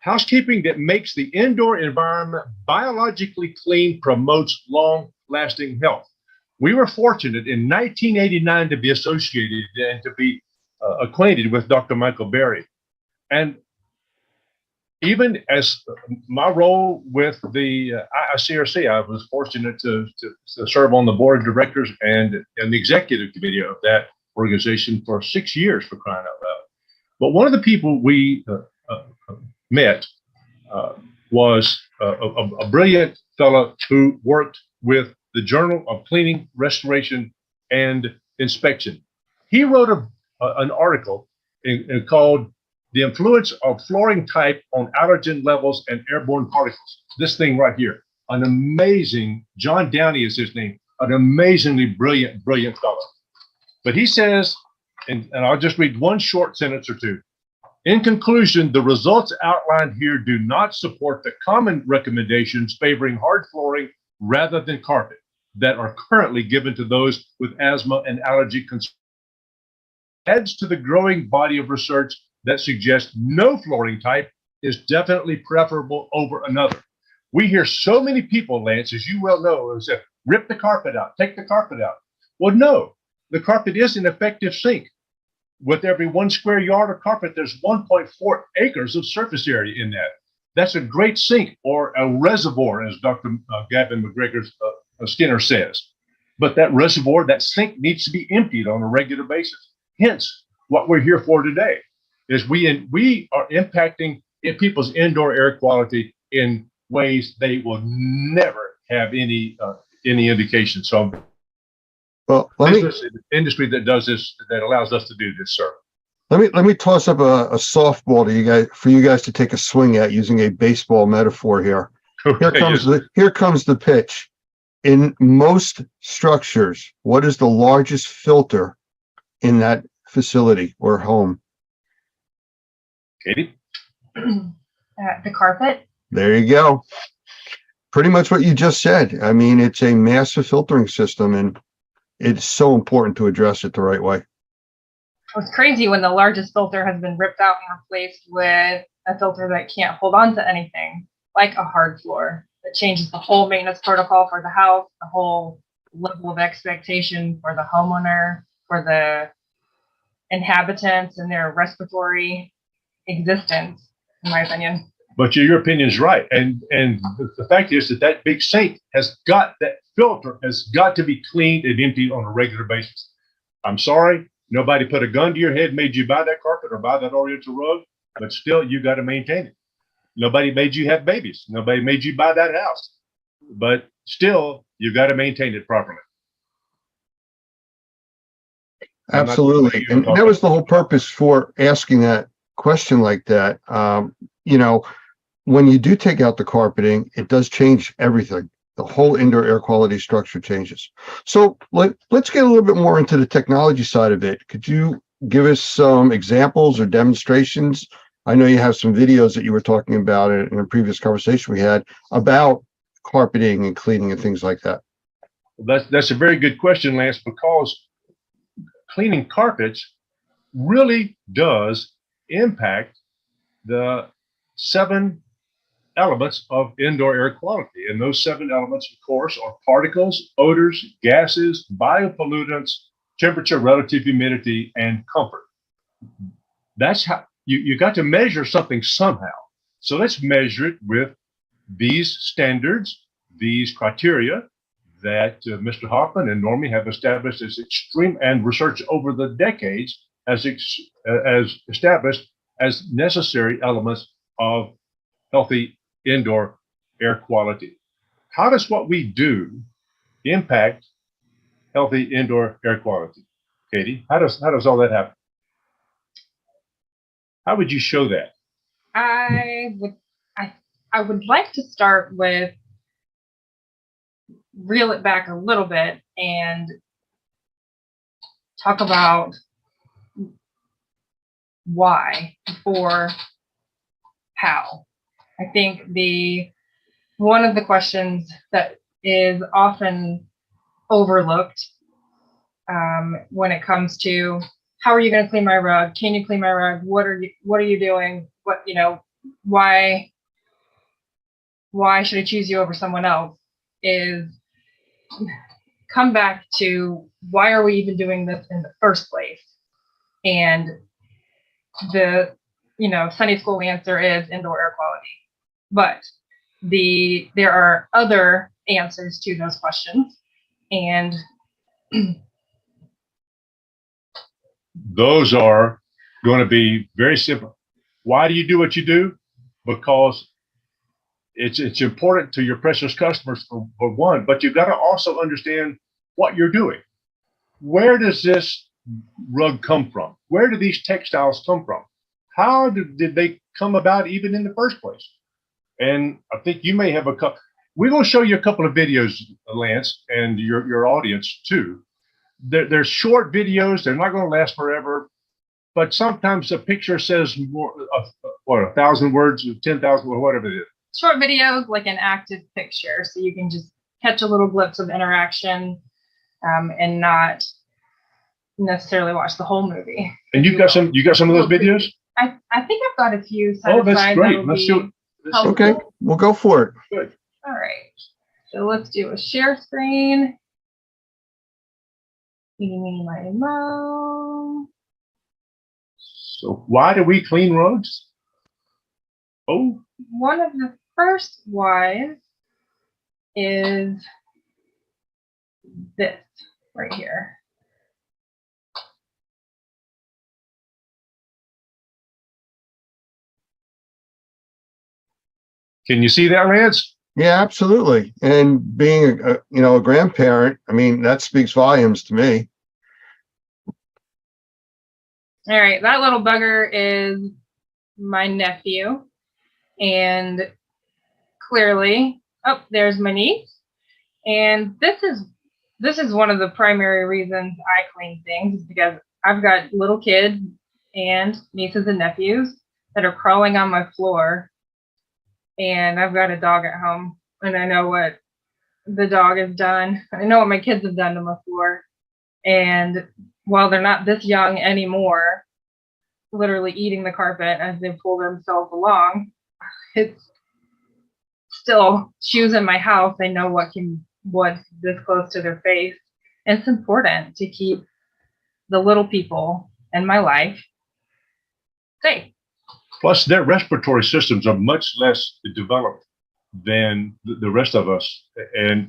Speaker 6: Housekeeping that makes the indoor environment biologically clean promotes long-lasting health. We were fortunate in 1989 to be associated and to be acquainted with Dr. Michael Berry. And even as my role with the ICRC, I was fortunate to serve on the board of directors and the executive committee of that organization for 6 years, for crying out loud. But one of the people we met was a brilliant fellow who worked with the Journal of Cleaning, Restoration, and Inspection. He wrote an article called The Influence of Flooring Type on Allergen Levels and Airborne Particles. This thing right here. An amazing, John Downey is his name, an amazingly brilliant fellow. But he says, and I'll just read one short sentence or two. In conclusion, the results outlined here do not support the common recommendations favoring hard flooring rather than carpet that are currently given to those with asthma and allergy concerns. Adds to the growing body of research that suggests no flooring type is definitely preferable over another. We hear so many people, Lance, as you well know, say, rip the carpet out, take the carpet out. Well, no, the carpet is an effective sink. With every 1 square yard of carpet, there's 1.4 acres of surface area in that. That's a great sink or a reservoir, as Dr. Gavin McGregor Skinner says. But that reservoir, that sink needs to be emptied on a regular basis. Hence, what we're here for today is we are impacting people's indoor air quality in ways they will never have any indication. So,
Speaker 4: well,
Speaker 6: industry that does this, that allows us to do this, sir.
Speaker 4: Let me toss up a softball to you guys for you guys to take a swing at using a baseball metaphor here. Here comes the pitch. In most structures, what is the largest filter in that facility or home?
Speaker 6: Katie?
Speaker 7: The carpet.
Speaker 4: There you go. Pretty much what you just said. I mean, it's a massive filtering system, and it's so important to address it the right way.
Speaker 7: It's crazy when the largest filter has been ripped out and replaced with a filter that can't hold on to anything, like a hard floor. That changes the whole maintenance protocol for the house, the whole level of expectation for the homeowner, for the inhabitants and their respiratory existence, in my opinion.
Speaker 6: But your opinion is right. And the fact is that big sink that filter has got to be cleaned and emptied on a regular basis. I'm sorry, nobody put a gun to your head, made you buy that carpet or buy that Oriental rug. but still you got to maintain it. Nobody made you have babies. Nobody made you buy that house, but still you got to maintain it properly.
Speaker 4: Absolutely. And that was the whole purpose for asking that question like that. You know, when you do take out the carpeting, it does change everything. The whole indoor air quality structure changes. So let's get a little bit more into the technology side of it. Could you give us some examples or demonstrations? I know you have some videos that you were talking about in a previous conversation we had about carpeting and cleaning and things like that.
Speaker 6: That's a very good question, Lance, because cleaning carpets really does impact the 7 elements of indoor air quality. And those 7 elements, of course, are particles, odors, gases, biopollutants, temperature, relative humidity, and comfort. That's how you got to measure something somehow. So let's measure it with these standards, these criteria that Mr. Hoffman and Normie have established as extreme, and research over the decades as established as necessary elements of healthy indoor air quality. How does what we do impact healthy indoor air quality? Katie, how does all that happen? How would you show that?
Speaker 7: I would like to start with reel it back a little bit and talk about why before how. I think one of the questions that is often overlooked when it comes to how are you going to clean my rug? Can you clean my rug? What are you doing? Why should I choose you over someone else? Is come back to why are we even doing this in the first place? And the Sunday school answer is indoor air quality. But there are other answers to those questions, and
Speaker 6: those are going to be very simple. Why do you do what you do? Because it's important to your precious customers for one, but you've got to also understand what you're doing. Where does this rug come from? Where do these textiles come from? How did they come about even in the first place? And I think you may have a couple. We're going to show you a couple of videos, Lance, and your audience too. They're short videos. They're not going to last forever, but sometimes a picture says more, 1,000 words, 10,000, or whatever it is.
Speaker 7: Short videos, like an active picture, so you can just catch a little glimpse of interaction and not necessarily watch the whole movie.
Speaker 6: And you got some of those videos?
Speaker 7: I think I've got a few.
Speaker 6: Oh, that's great. Let's do it.
Speaker 4: Okay, we'll go for it.
Speaker 6: Good.
Speaker 7: All right. So let's do a share screen. Eeny, meeny, miny, moe.
Speaker 6: So why do we clean rugs? Oh.
Speaker 7: One of the first whys is this right here.
Speaker 6: Can you see that, Lance?
Speaker 4: Yeah, absolutely. And being a grandparent, I mean, that speaks volumes to me.
Speaker 7: All right, that little bugger is my nephew, and clearly, oh, there's my niece. And this is one of the primary reasons I clean things, is because I've got little kids and nieces and nephews that are crawling on my floor. And I've got a dog at home, and I know what the dog has done. I know what my kids have done to my floor. And while they're not this young anymore, literally eating the carpet as they pull themselves along, it's still shoes in my house. I know what's this close to their face. And it's important to keep the little people in my life safe.
Speaker 6: Plus, their respiratory systems are much less developed than the rest of us. And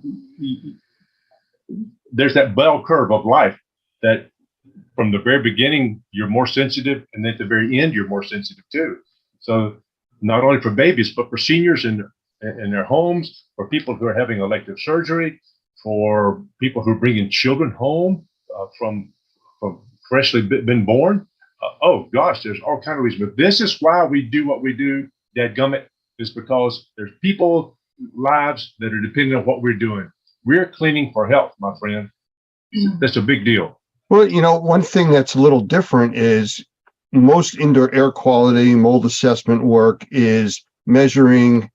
Speaker 6: there's that bell curve of life that from the very beginning, you're more sensitive, and at the very end, you're more sensitive too. So not only for babies, but for seniors in their homes, for people who are having elective surgery, for people who are bringing children home from freshly been born. Oh gosh, there's all kinds of reasons. But this is why we do what we do, dadgummit, is because there's people lives that are dependent on what we're doing. We're cleaning for health, my friend. That's a big deal.
Speaker 4: Well, you know, one thing that's a little different is most indoor air quality mold assessment work is measuring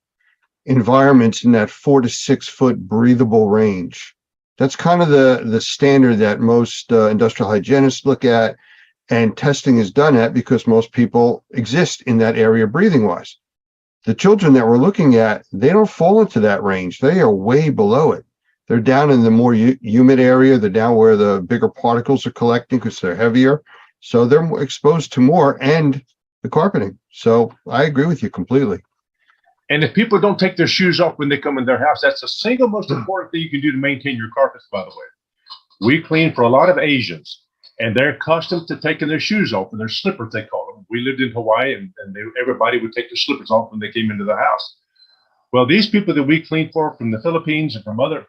Speaker 4: environments in that 4 to 6 foot breathable range. That's kind of the standard that most industrial hygienists look at, and testing is done at because most people exist in that area breathing wise. The children that we're looking at, they don't fall into that range. They are way below it. They're down in the more humid area. They're down where the bigger particles are collecting because they're heavier. So they're more exposed to more, and the carpeting. So I agree with you completely.
Speaker 6: And if people don't take their shoes off when they come in their house, that's the single most important thing you can do to maintain your carpets, by the way. We clean for a lot of Asians, and they're accustomed to taking their shoes off and their slippers, they call them. We lived in Hawaii, and everybody would take their slippers off when they came into the house. Well, these people that we clean for from the Philippines and from other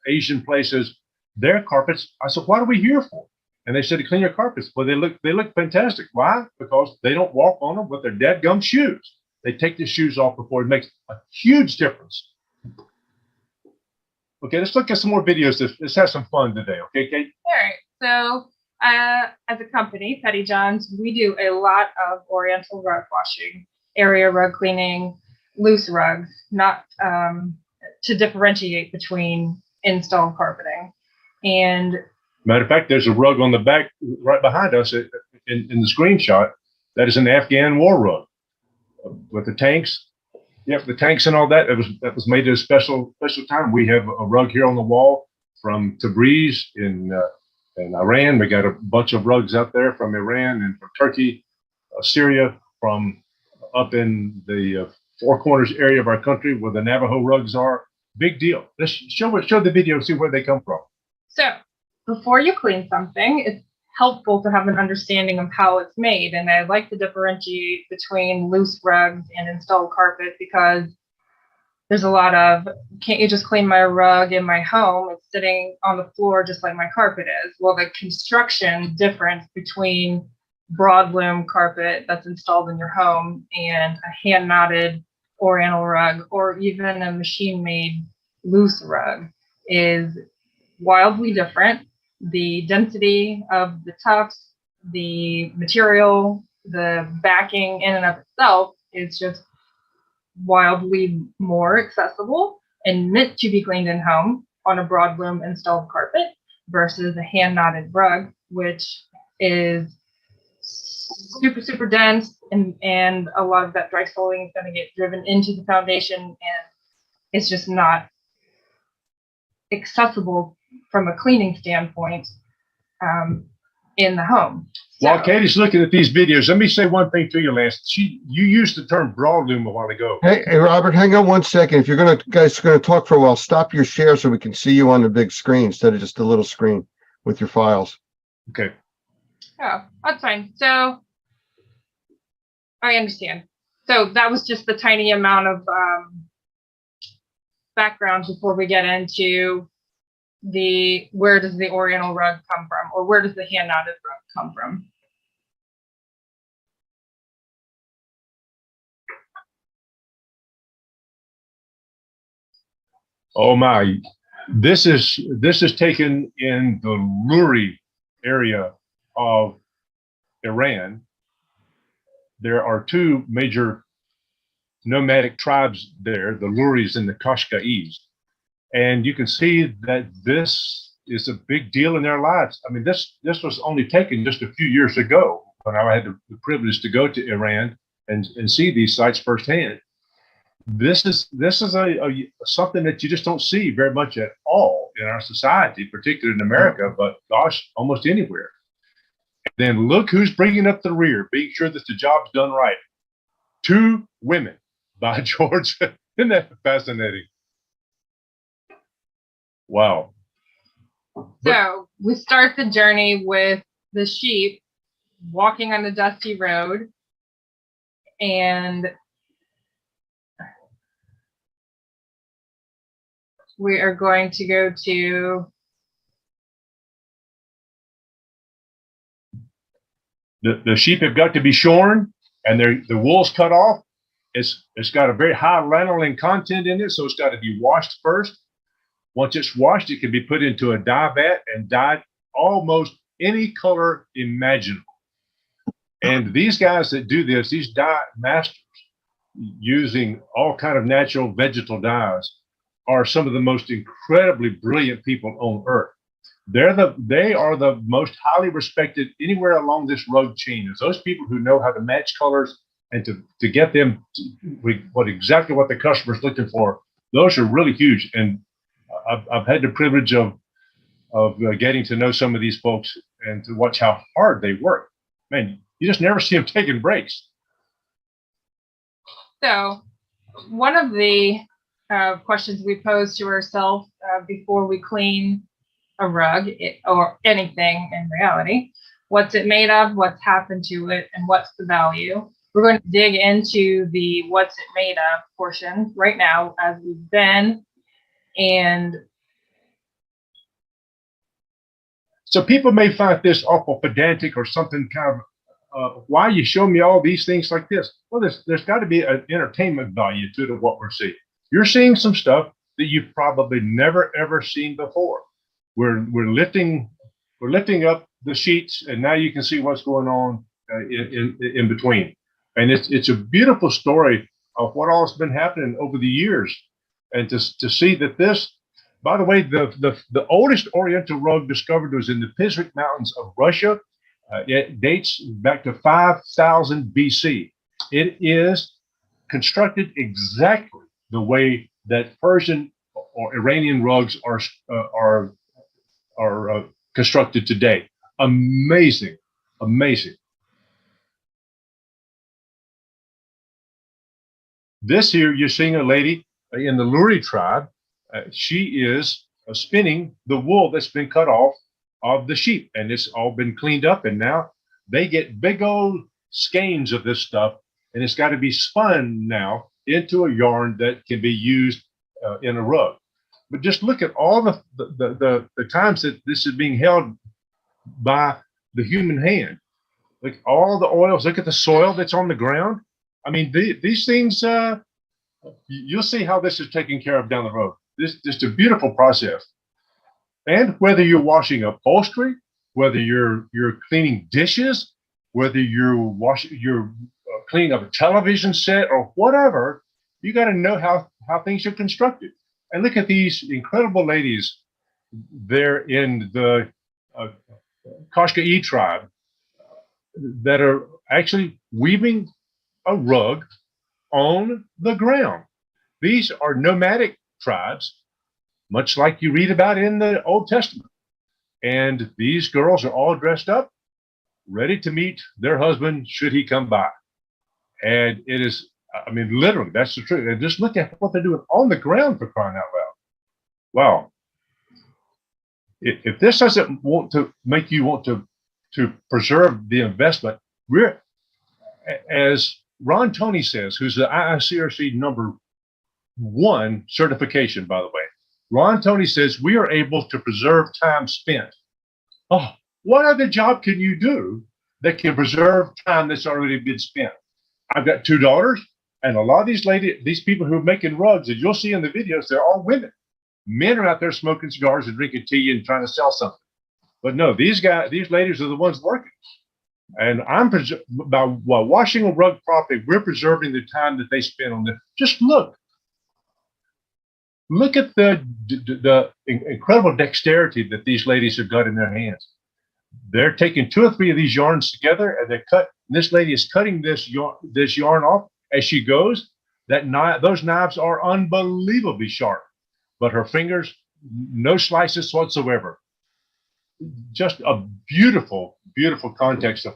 Speaker 6: Asian places, their carpets, I said, what are we here for? And they said, to clean your carpets. Well, they look fantastic. Why? Because they don't walk on them with their dadgum shoes. They take the shoes off before. It makes a huge difference. Okay, let's look at some more videos. Let's have some fun today. Okay, Kate?
Speaker 7: All right. So as a company, Petty John's, we do a lot of oriental rug washing, area rug cleaning, loose rugs, not to differentiate between installed carpeting. And
Speaker 6: matter of fact, there's a rug on the back right behind us in the screenshot. That is an Afghan war rug with the tanks. Yep, the tanks and all that. That was made at a special time. We have a rug here on the wall from Tabriz in Iran. We got a bunch of rugs out there from Iran and from Turkey, Syria, from up in the Four Corners area of our country where the Navajo rugs are. Big deal. Let's show the video and see where they come from.
Speaker 7: so before you clean something, it's helpful to have an understanding of how it's made. And I like to differentiate between loose rugs and installed carpet because there's a lot of, can't you just clean my rug in my home? It's sitting on the floor just like my carpet is. Well, the construction difference between broadloom carpet that's installed in your home and a hand knotted oriental rug or even a machine made loose rug is wildly different. The density of the tufts, the material, the backing in and of itself is just wildly more accessible and meant to be cleaned in home on a broadloom installed carpet versus a hand knotted rug, which is super, super dense, and a lot of that dry soiling is going to get driven into the foundation, and it's just not accessible from a cleaning standpoint in the home.
Speaker 6: While Katie's looking at these videos, let me say one thing to you, Lance. You used the term broadloom a while ago.
Speaker 4: Hey, Robert, hang on one second. If you're guys are gonna talk for a while, stop your share so we can see you on the big screen instead of just a little screen with your files.
Speaker 6: Okay.
Speaker 7: Oh, that's fine. So I understand. So that was just the tiny amount of background before we get into where does the oriental rug come from, or where does the hand knotted rug come from?
Speaker 6: Oh my, this is taken in the Luri area of Iran. There are two major nomadic tribes there, the Luris and the Qashqai's. And you can see that this is a big deal in their lives. I mean, this was only taken just a few years ago when I had the privilege to go to Iran and see these sites firsthand. This is something that you just don't see very much at all in our society, particularly in America, but gosh, almost anywhere. And then look who's bringing up the rear, being sure that the job's done right. Two women, by George. Isn't that fascinating? Wow.
Speaker 7: So we start the journey with the sheep walking on the dusty road, And we are going to go to
Speaker 6: the sheep have got to be shorn and the wool's cut off. It's got a very high lanolin content in it, so it's got to be washed first. Once it's washed, it can be put into a dye vat and dyed almost any color imaginable. And these guys that do this, these dye masters, using all kind of natural vegetal dyes, are some of the most incredibly brilliant people on earth. They are the most highly respected anywhere along this rug chain. It's those people who know how to match colors and to get them exactly what the customer's looking for. Those are really huge. And I've had the privilege of getting to know some of these folks and to watch how hard they work. Man, you just never see them taking breaks.
Speaker 7: So one of the questions we pose to ourselves before we clean a rug or anything in reality, what's it made of, what's happened to it, and what's the value? We're going to dig into the what's it made of portion right now as we've been. And
Speaker 6: so people may find this awful pedantic or something kind of, why you show me all these things like this? Well, there's got to be an entertainment value to what we're seeing. You're seeing some stuff that you've probably never, ever seen before. We're lifting up the sheets, and now you can see what's going on in between. And it's a beautiful story of what all has been happening over the years. And to see that this, by the way, the oldest Oriental rug discovered was in the Pizric Mountains of Russia. It dates back to 5000 BC. It is constructed exactly the way that Persian or Iranian rugs are constructed today. Amazing, amazing. This here, you're seeing a lady in the Luri tribe. She is spinning the wool that's been cut off of the sheep, and it's all been cleaned up, and now they get big old skeins of this stuff, and it's got to be spun now into a yarn that can be used in a rug. But just look at all the times that this is being held by the human hand. Look, all the oils, look at the soil that's on the ground. I mean, these things, you'll see how this is taken care of down the road. This is a beautiful process. And whether you're washing upholstery, whether you're cleaning dishes, whether you're cleaning up a television set or whatever, you got to know how things are constructed. And look at these incredible ladies there in the Kashka'i tribe that are actually weaving a rug on the ground. These are nomadic tribes, much like you read about in the Old Testament. And these girls are all dressed up, ready to meet their husband should he come by. And it is, I mean, literally, that's the truth. And just look at what they're doing on the ground, for crying out loud. Wow. If this doesn't want to make you want to preserve the investment, we're, as Ron Toney says, who's the IICRC #1 certification, by the way. Ron Toney says we are able to preserve time spent. Oh, what other job can you do that can preserve time that's already been spent? I've got 2 daughters, and a lot of these people who are making rugs, as you'll see in the videos, they're all women. Men are out there smoking cigars and drinking tea and trying to sell something. But no, these ladies are the ones working. And by washing a rug properly, we're preserving the time that they spend on it. Just look at the incredible dexterity that these ladies have got in their hands. They're taking 2 or 3 of these yarns together, and this lady is cutting this yarn off as she goes. Those knives are unbelievably sharp, but her fingers, no slices whatsoever. Just a beautiful, beautiful context of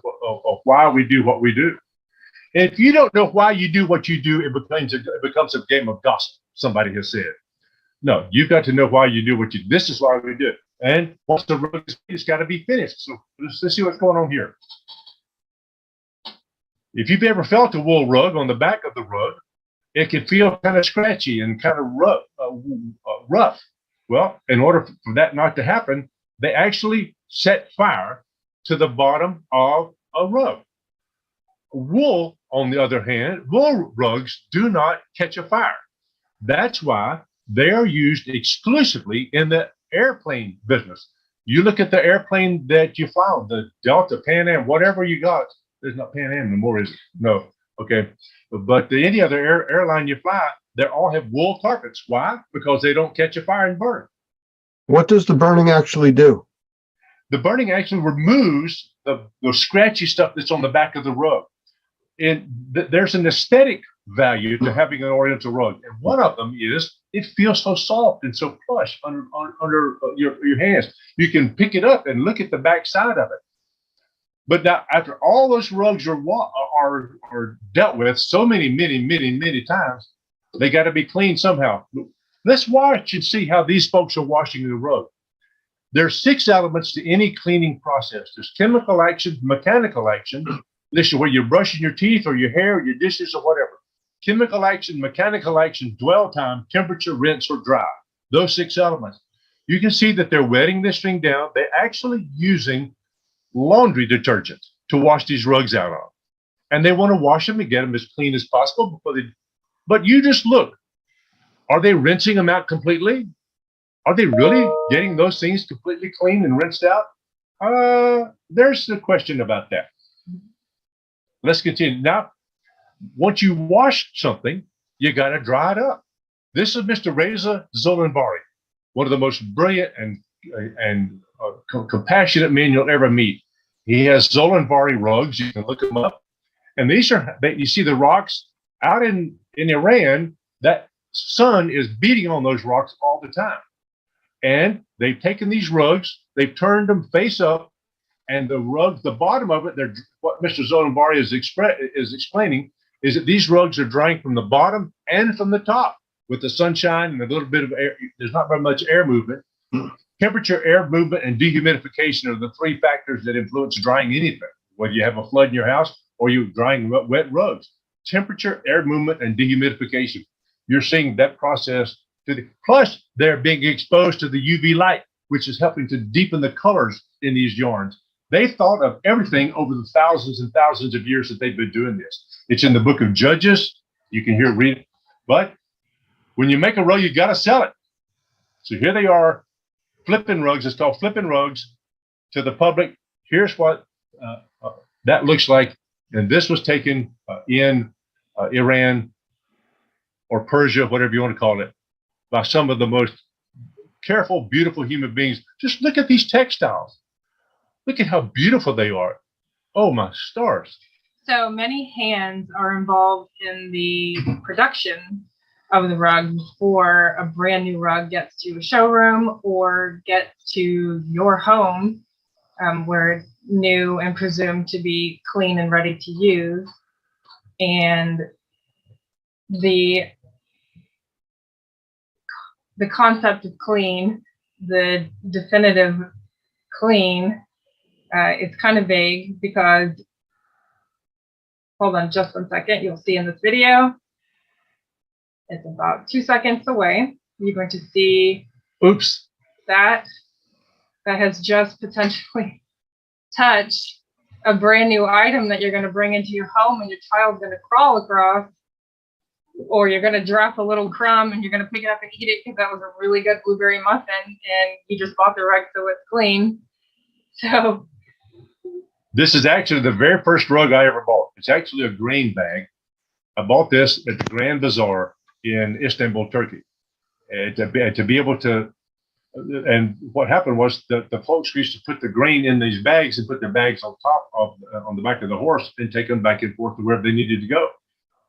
Speaker 6: why we do what we do. And if you don't know why you do what you do, it becomes a game of gossip, somebody has said. No, you've got to know why you do what you do. This is why we do it. And once the rug is got to be finished. So let's see what's going on here. If you've ever felt a wool rug on the back of the rug, it can feel kind of scratchy and kind of rough. Well, in order for that not to happen, they actually set fire to the bottom of a rug. Wool, on the other hand, wool rugs do not catch a fire. That's why they are used exclusively in the airplane business. You look at the airplane that you fly on, the Delta, Pan Am, whatever you got. There's not Pan Am anymore, is it? No. Okay. But any other airline you fly, they all have wool carpets. Why? Because they don't catch a fire and burn.
Speaker 4: What does the burning actually do?
Speaker 6: The burning actually removes the scratchy stuff that's on the back of the rug. And there's an aesthetic value to having an Oriental rug. And one of them is it feels so soft and so plush under your hands. You can pick it up and look at the back side of it. But now, after all those rugs are dealt with so many times, they got to be cleaned somehow. Let's watch and see how these folks are washing the rug. There's 6 elements to any cleaning process. There's chemical action, mechanical action. This is where you're brushing your teeth or your hair or your dishes or whatever. Chemical action, mechanical action, dwell time, temperature, rinse, or dry. Those 6 elements. You can see that they're wetting this thing down. They're actually using laundry detergent to wash these rugs out on. And they want to wash them and get them as clean as possible before but you just look. Are they rinsing them out completely? Are they really getting those things completely clean and rinsed out? There's a question about that. Let's continue. Now, once you wash something, you got to dry it up. This is Mr. Reza Zolanbari, one of the most brilliant and compassionate men you'll ever meet. He has Zolanbari rugs. You can look them up. And these are, you see the rocks out in Iran, that sun is beating on those rocks all the time. And they've taken these rugs, they've turned them face up, and the rugs, the bottom of it, what Mr. Zolanbari is explaining is that these rugs are drying from the bottom and from the top with the sunshine and a little bit of air. There's not very much air movement. Temperature, air movement, and dehumidification are the 3 factors that influence drying anything, whether you have a flood in your house or you're drying wet rugs. Temperature, air movement, and dehumidification. You're seeing that process. Plus, they're being exposed to the UV light, which is helping to deepen the colors in these yarns. They thought of everything over the thousands and thousands of years that they've been doing this. It's in the book of Judges. You can read it. But when you make a rug, you got to sell it. So here they are, flipping rugs. It's called flipping rugs to the public. Here's what that looks like. And this was taken in Iran or Persia, whatever you want to call it, by some of the most careful, beautiful human beings. Just look at these textiles. Look at how beautiful they are. Oh, my stars.
Speaker 7: So many hands are involved in the production of the rug before a brand new rug gets to a showroom or gets to your home, where it's new and presumed to be clean and ready to use. And the concept of clean, the definitive clean, it's kind of vague because, hold on just 1 second, you'll see in this video, it's about 2 seconds away. You're going to see that has just potentially touched a brand new item that you're going to bring into your home and your child's going to crawl across, or you're going to drop a little crumb and you're going to pick it up and eat it because that was a really good blueberry muffin and you just bought the rug so it's clean. So
Speaker 6: this is actually the very first rug I ever bought. It's actually a grain bag. I bought this at the Grand Bazaar in Istanbul, Turkey. And to be able to, and what happened was the folks used to put the grain in these bags and put their bags on top of, on the back of the horse and take them back and forth to wherever they needed to go.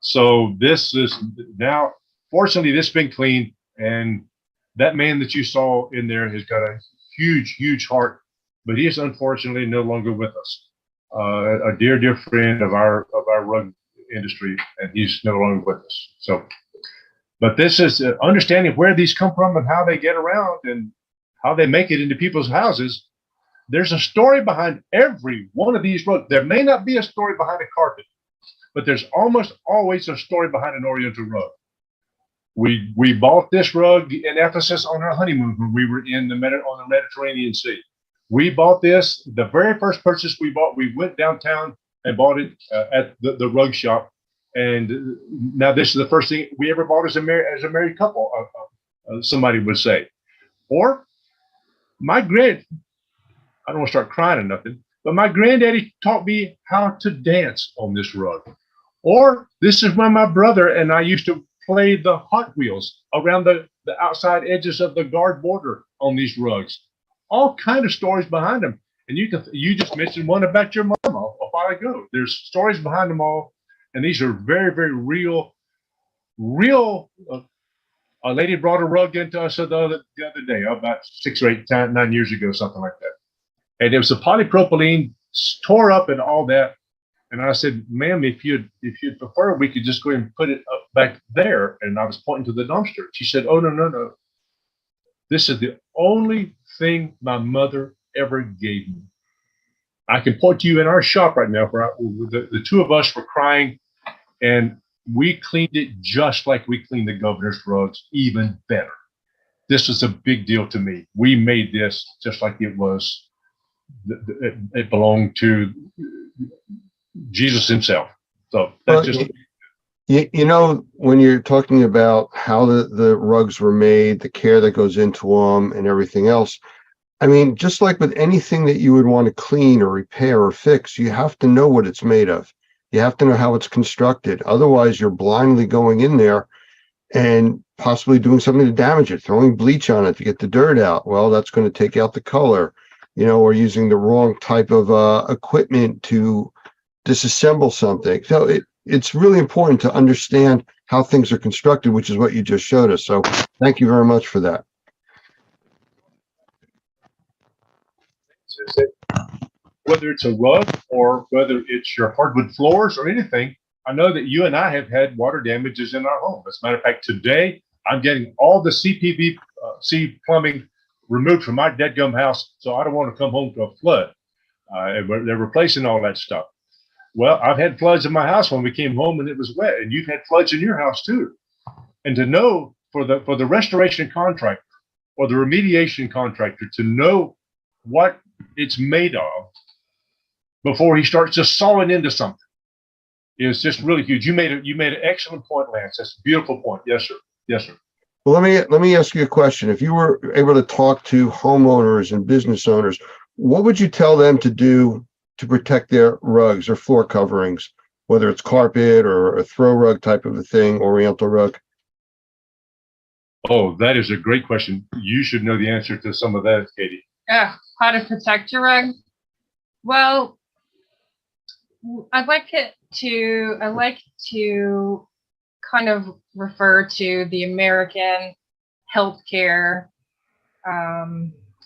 Speaker 6: So this is now, fortunately, this has been cleaned. And that man that you saw in there has got a huge, huge heart, but he is unfortunately no longer with us. A dear, dear friend of our rug industry, and he's no longer with us. So, but this is understanding where these come from and how they get around and how they make it into people's houses. There's a story behind every one of these rugs. There may not be a story behind a carpet, but there's almost always a story behind an Oriental rug. We bought this rug in Ephesus on our honeymoon when we were on the Mediterranean Sea. We bought this, the very first purchase we bought, we went downtown and bought it at the rug shop. And now this is the first thing we ever bought as a married couple, somebody would say. Or I don't want to start crying or nothing, but my granddaddy taught me how to dance on this rug. Or this is when my brother and I used to play the Hot Wheels around the outside edges of the guard border on these rugs. All kind of stories behind them. And you just mentioned one about your mama a while ago. There's stories behind them all. And these are very, very real. A lady brought a rug into us the other day, about 6 or 9 years ago, something like that. And it was a polypropylene, tore up and all that. And I said, ma'am, if you'd prefer, we could just go ahead and put it up back there. And I was pointing to the dumpster. She said, oh, no. This is the only thing my mother ever gave me. I can point to you in our shop right now where the two of us were crying, and we cleaned it just like we cleaned the governor's rugs, even better. This was a big deal to me. We made this just like it was. It belonged to Jesus himself. So that's just.
Speaker 4: You know, when you're talking about how the rugs were made, the care that goes into them and everything else, I mean, just like with anything that you would want to clean or repair or fix, you have to know what it's made of. You have to know how it's constructed. Otherwise, you're blindly going in there and possibly doing something to damage it, throwing bleach on it to get the dirt out. Well, that's going to take out the color, or using the wrong type of equipment to disassemble something. So it's really important to understand how things are constructed, which is what you just showed us. So thank you very much for that.
Speaker 6: Whether it's a rug or whether it's your hardwood floors or anything, I know that you and I have had water damages in our home. As a matter of fact, today I'm getting all the CPVC plumbing removed from my deadgum house, so I don't want to come home to a flood. They're replacing all that stuff. Well, I've had floods in my house when we came home and it was wet, and you've had floods in your house too. And to know for the restoration contractor or the remediation contractor to know what it's made of before he starts just sawing into something is just really huge. You made an excellent point, Lance. That's a beautiful point. Yes, sir. Yes, sir.
Speaker 4: Well, let me ask you a question. If you were able to talk to homeowners and business owners, what would you tell them to do to protect their rugs or floor coverings, whether it's carpet or a throw rug type of a thing, Oriental rug?
Speaker 6: Oh, that is a great question. You should know the answer to some of that, Katie.
Speaker 7: How to protect your rug? Well, I like to kind of refer to the American healthcare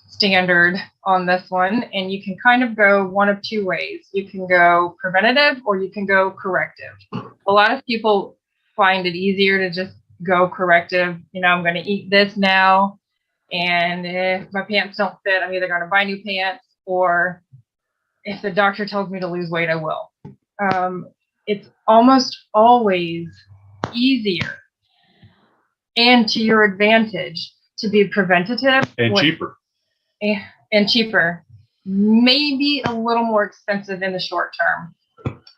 Speaker 7: standard on this one, and you can kind of go one of two ways. You can go preventative or you can go corrective. A lot of people find it easier to just go corrective. I'm going to eat this now, and if my pants don't fit, I'm either going to buy new pants, or if the doctor tells me to lose weight, I will. It's almost always easier and to your advantage to be preventative
Speaker 6: and cheaper.
Speaker 7: And cheaper. Maybe a little more expensive in the short term.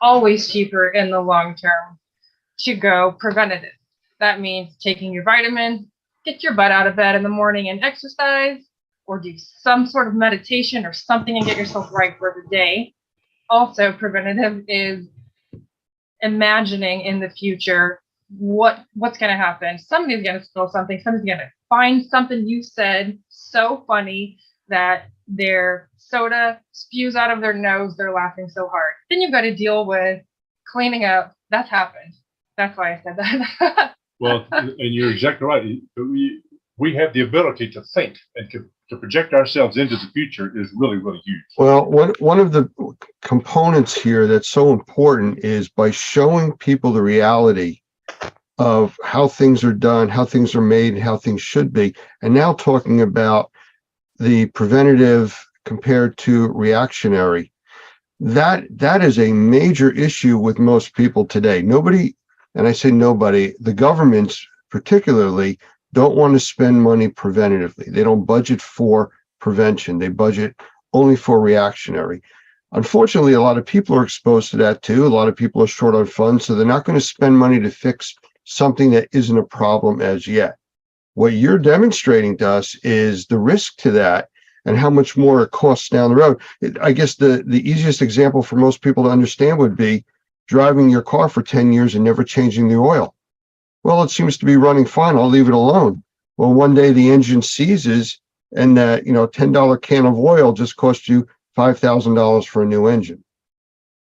Speaker 7: Always cheaper in the long term to go preventative. That means taking your vitamins, get your butt out of bed in the morning and exercise, or do some sort of meditation or something and get yourself right for the day. Also, preventative is imagining in the future what's going to happen. Somebody's going to spill something. Somebody's going to find something you said so funny that their soda spews out of their nose. They're laughing so hard. Then you've got to deal with cleaning up. That's happened. That's why I said that.
Speaker 6: Well, and you're exactly right. We have the ability to think and to project ourselves into the future is really, really huge.
Speaker 4: Well, one of the components here that's so important is by showing people the reality of how things are done, how things are made, and how things should be. And now talking about the preventative compared to reactionary. That is a major issue with most people today. Nobody, and I say nobody, the governments particularly don't want to spend money preventatively. They don't budget for prevention. They budget only for reactionary. Unfortunately, a lot of people are exposed to that too. A lot of people are short on funds, so they're not going to spend money to fix something that isn't a problem as yet. What you're demonstrating to us is the risk to that and how much more it costs down the road. I guess the easiest example for most people to understand would be driving your car for 10 years and never changing the oil. Well, it seems to be running fine. I'll leave it alone. Well, one day the engine seizes and that, $10 can of oil just cost you $5,000 for a new engine.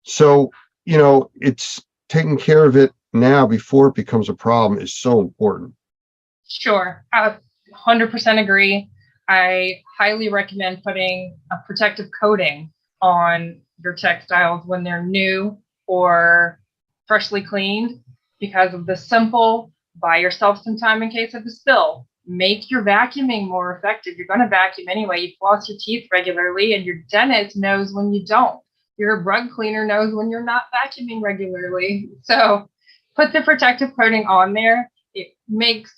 Speaker 4: So, it's taking care of it now before it becomes a problem is so important.
Speaker 7: Sure. I 100% agree. I highly recommend putting a protective coating on your textiles when they're new or freshly cleaned because of the simple, buy yourself some time in case of a spill. Make your vacuuming more effective. You're going to vacuum anyway. You floss your teeth regularly, and your dentist knows when you don't. Your rug cleaner knows when you're not vacuuming regularly. So put the protective coating on there. It makes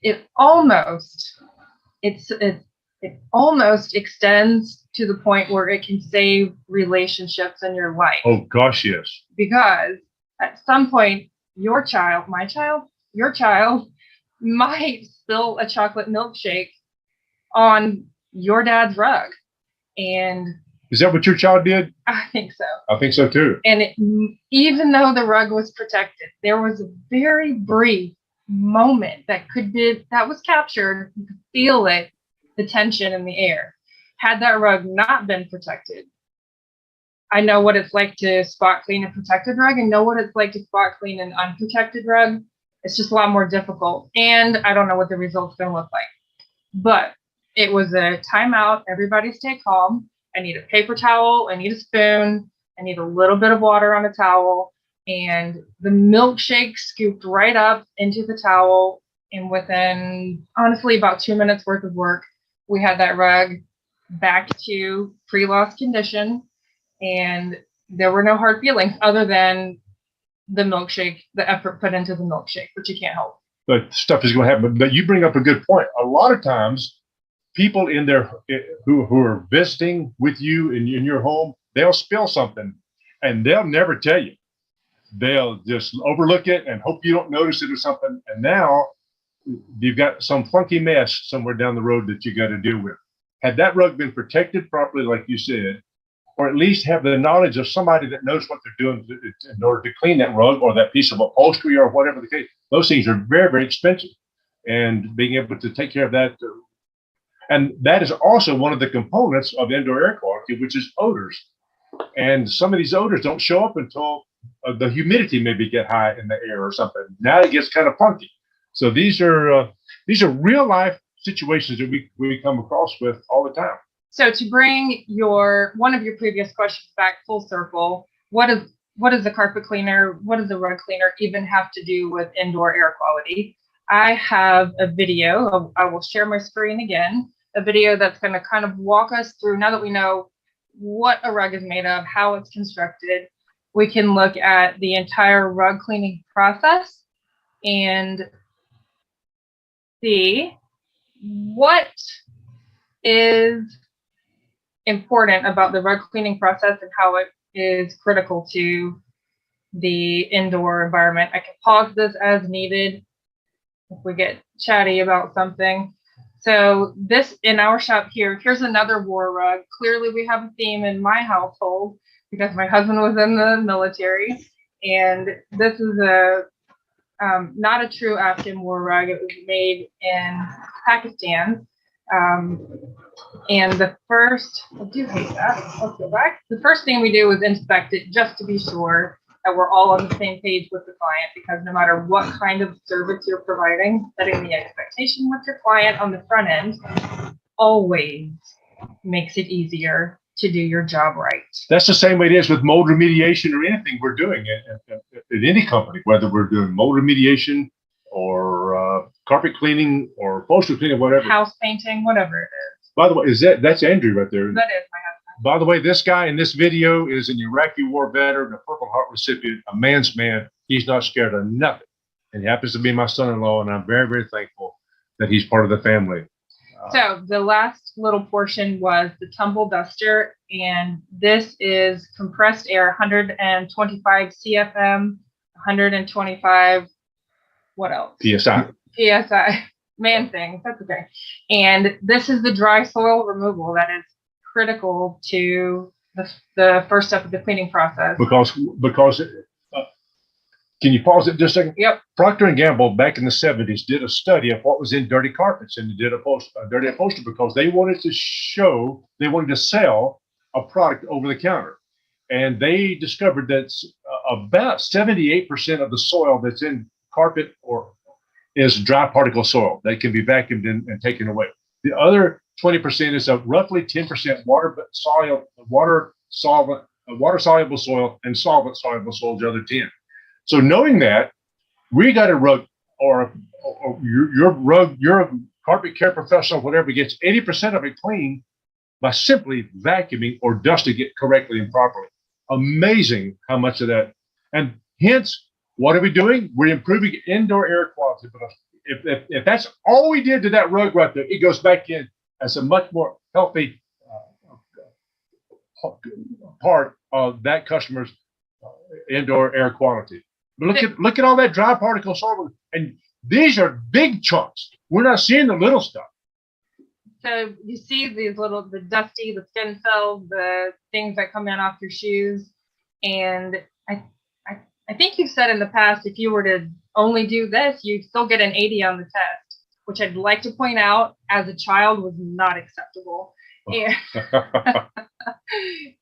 Speaker 7: it almost extends to the point where it can save relationships in your life.
Speaker 6: Oh gosh, yes.
Speaker 7: Because at some point, your child might spill a chocolate milkshake on your dad's rug. And
Speaker 6: is that what your child did?
Speaker 7: I think so.
Speaker 6: I think so too.
Speaker 7: And even though the rug was protected, there was a very brief moment that was captured. You could feel it, the tension in the air. Had that rug not been protected, I know what it's like to spot clean a protected rug and know what it's like to spot clean an unprotected rug. It's just a lot more difficult. And I don't know what the result's going to look like. But it was a timeout. Everybody stay calm. I need a paper towel. I need a spoon. I need a little bit of water on a towel. And the milkshake scooped right up into the towel. And within, honestly, about 2 minutes worth of work, we had that rug back to pre-loss condition. And there were no hard feelings other than the milkshake, the effort put into the milkshake, which you can't help.
Speaker 6: But stuff is going to happen. But you bring up a good point. A lot of times, people in there who are visiting with you in your home, they'll spill something and they'll never tell you. They'll just overlook it and hope you don't notice it or something. And now you've got some funky mess somewhere down the road that you got to deal with. Had that rug been protected properly, like you said, or at least have the knowledge of somebody that knows what they're doing in order to clean that rug or that piece of upholstery or whatever the case, those things are very, very expensive. And being able to take care of that. And that is also one of the components of indoor air quality, which is odors. And some of these odors don't show up until the humidity maybe get high in the air or something. Now it gets kind of funky. So these are real life situations that we come across with all the time.
Speaker 7: So to bring one of your previous questions back full circle, what is the carpet cleaner? What does the rug cleaner even have to do with indoor air quality? I have a video. I will share my screen again. A video that's going to kind of walk us through, now that we know what a rug is made of, how it's constructed, we can look at the entire rug cleaning process and see what is important about the rug cleaning process and how it is critical to the indoor environment. I can pause this as needed if we get chatty about something. So this in our shop here's another war rug. Clearly we have a theme in my household because my husband was in the military, and this is not a true Afghan war rug. It was made in Pakistan. And I do hate that. Let's go back. The first thing we do is inspect it just to be sure that we're all on the same page with the client, because no matter what kind of service you're providing, setting the expectation with your client on the front end always makes it easier to do your job right.
Speaker 6: That's the same way it is with mold remediation or anything we're doing at any company, whether we're doing mold remediation or carpet cleaning or upholstery cleaning, whatever.
Speaker 7: House painting, whatever it is.
Speaker 6: By the way, that's Andrew right there.
Speaker 7: That is my husband.
Speaker 6: By the way, this guy in this video is an Iraqi war veteran, a Purple Heart recipient, a man's man. He's not scared of nothing. And he happens to be my son-in-law, and I'm very, very thankful that he's part of the family.
Speaker 7: So the last little portion was the tumble duster, and this is compressed air, 125 CFM, 125, what else?
Speaker 6: PSI.
Speaker 7: PSI, man thing, that's okay. And this is the dry soil removal that is critical to the first step of the cleaning process.
Speaker 6: Because can you pause it just a second?
Speaker 7: Yep.
Speaker 6: Procter & Gamble back in the 70s did a study of what was in dirty carpets, and they did a dirty upholstery because they wanted to sell a product over the counter. And they discovered that about 78% of the soil that's in carpet is dry particle soil that can be vacuumed and taken away. The other 20% is roughly 10% water soluble soil, and solvent soluble soil, the other 10. So knowing that, we got a rug or your carpet care professional, whatever, gets 80% of it clean by simply vacuuming or dusting it correctly and properly. Amazing how much of that. And hence, what are we doing? We're improving indoor air quality. But if that's all we did to that rug right there, it goes back in as a much more healthy part of that customer's indoor air quality. But look at all that dry particle soil, and these are big chunks. We're not seeing the little stuff.
Speaker 7: So you see the dusty, the skin cells, the things that come in off your shoes. And I think you've said in the past, if you were to only do this, you'd still get an 80 on the test, which I'd like to point out as a child was not acceptable. And,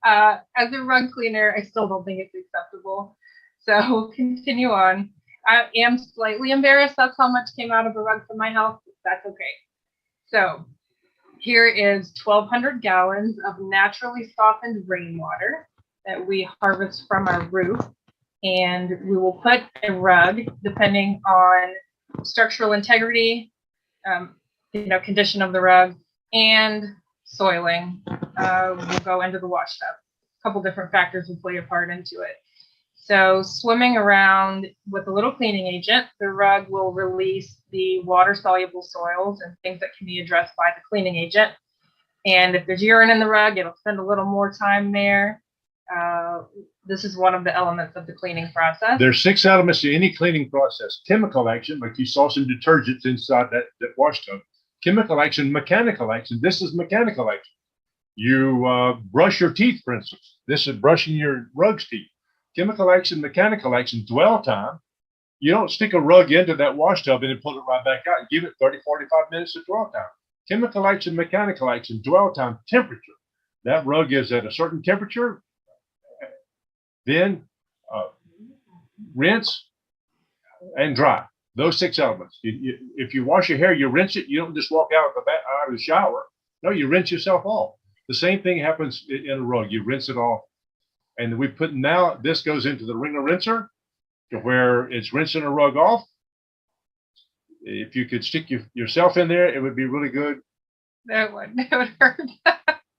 Speaker 7: as a rug cleaner, I still don't think it's acceptable. So we'll continue on. I am slightly embarrassed that's how much came out of a rug from my house. That's okay. So here is 1,200 gallons of naturally softened rainwater that we harvest from our roof. And we will put a rug, depending on structural integrity, condition of the rug, and soiling. Will go into the wash tub. A couple different factors will play a part into it. So swimming around with a little cleaning agent, the rug will release the water-soluble soils and things that can be addressed by the cleaning agent. And if there's urine in the rug, it'll spend a little more time there. This is one of the elements of the cleaning process.
Speaker 6: There's 6 elements to any cleaning process. Chemical action, like you saw some detergents inside that wash tub. Chemical action, mechanical action. This is mechanical action. You brush your teeth, for instance. This is brushing your rug's teeth. Chemical action, mechanical action, dwell time. You don't stick a rug into that wash tub and then pull it right back out. Give it 30, 45 minutes of dwell time. Chemical action, mechanical action, dwell time, temperature. That rug is at a certain temperature. Then rinse and dry. Those 6 elements. If you wash your hair, you rinse it. You don't just walk out of the shower. No, you rinse yourself off. The same thing happens in a rug. You rinse it off. And we put now, this goes into the wringer rinser to where it's rinsing a rug off. If you could stick yourself in there, it would be really good.
Speaker 7: That would hurt.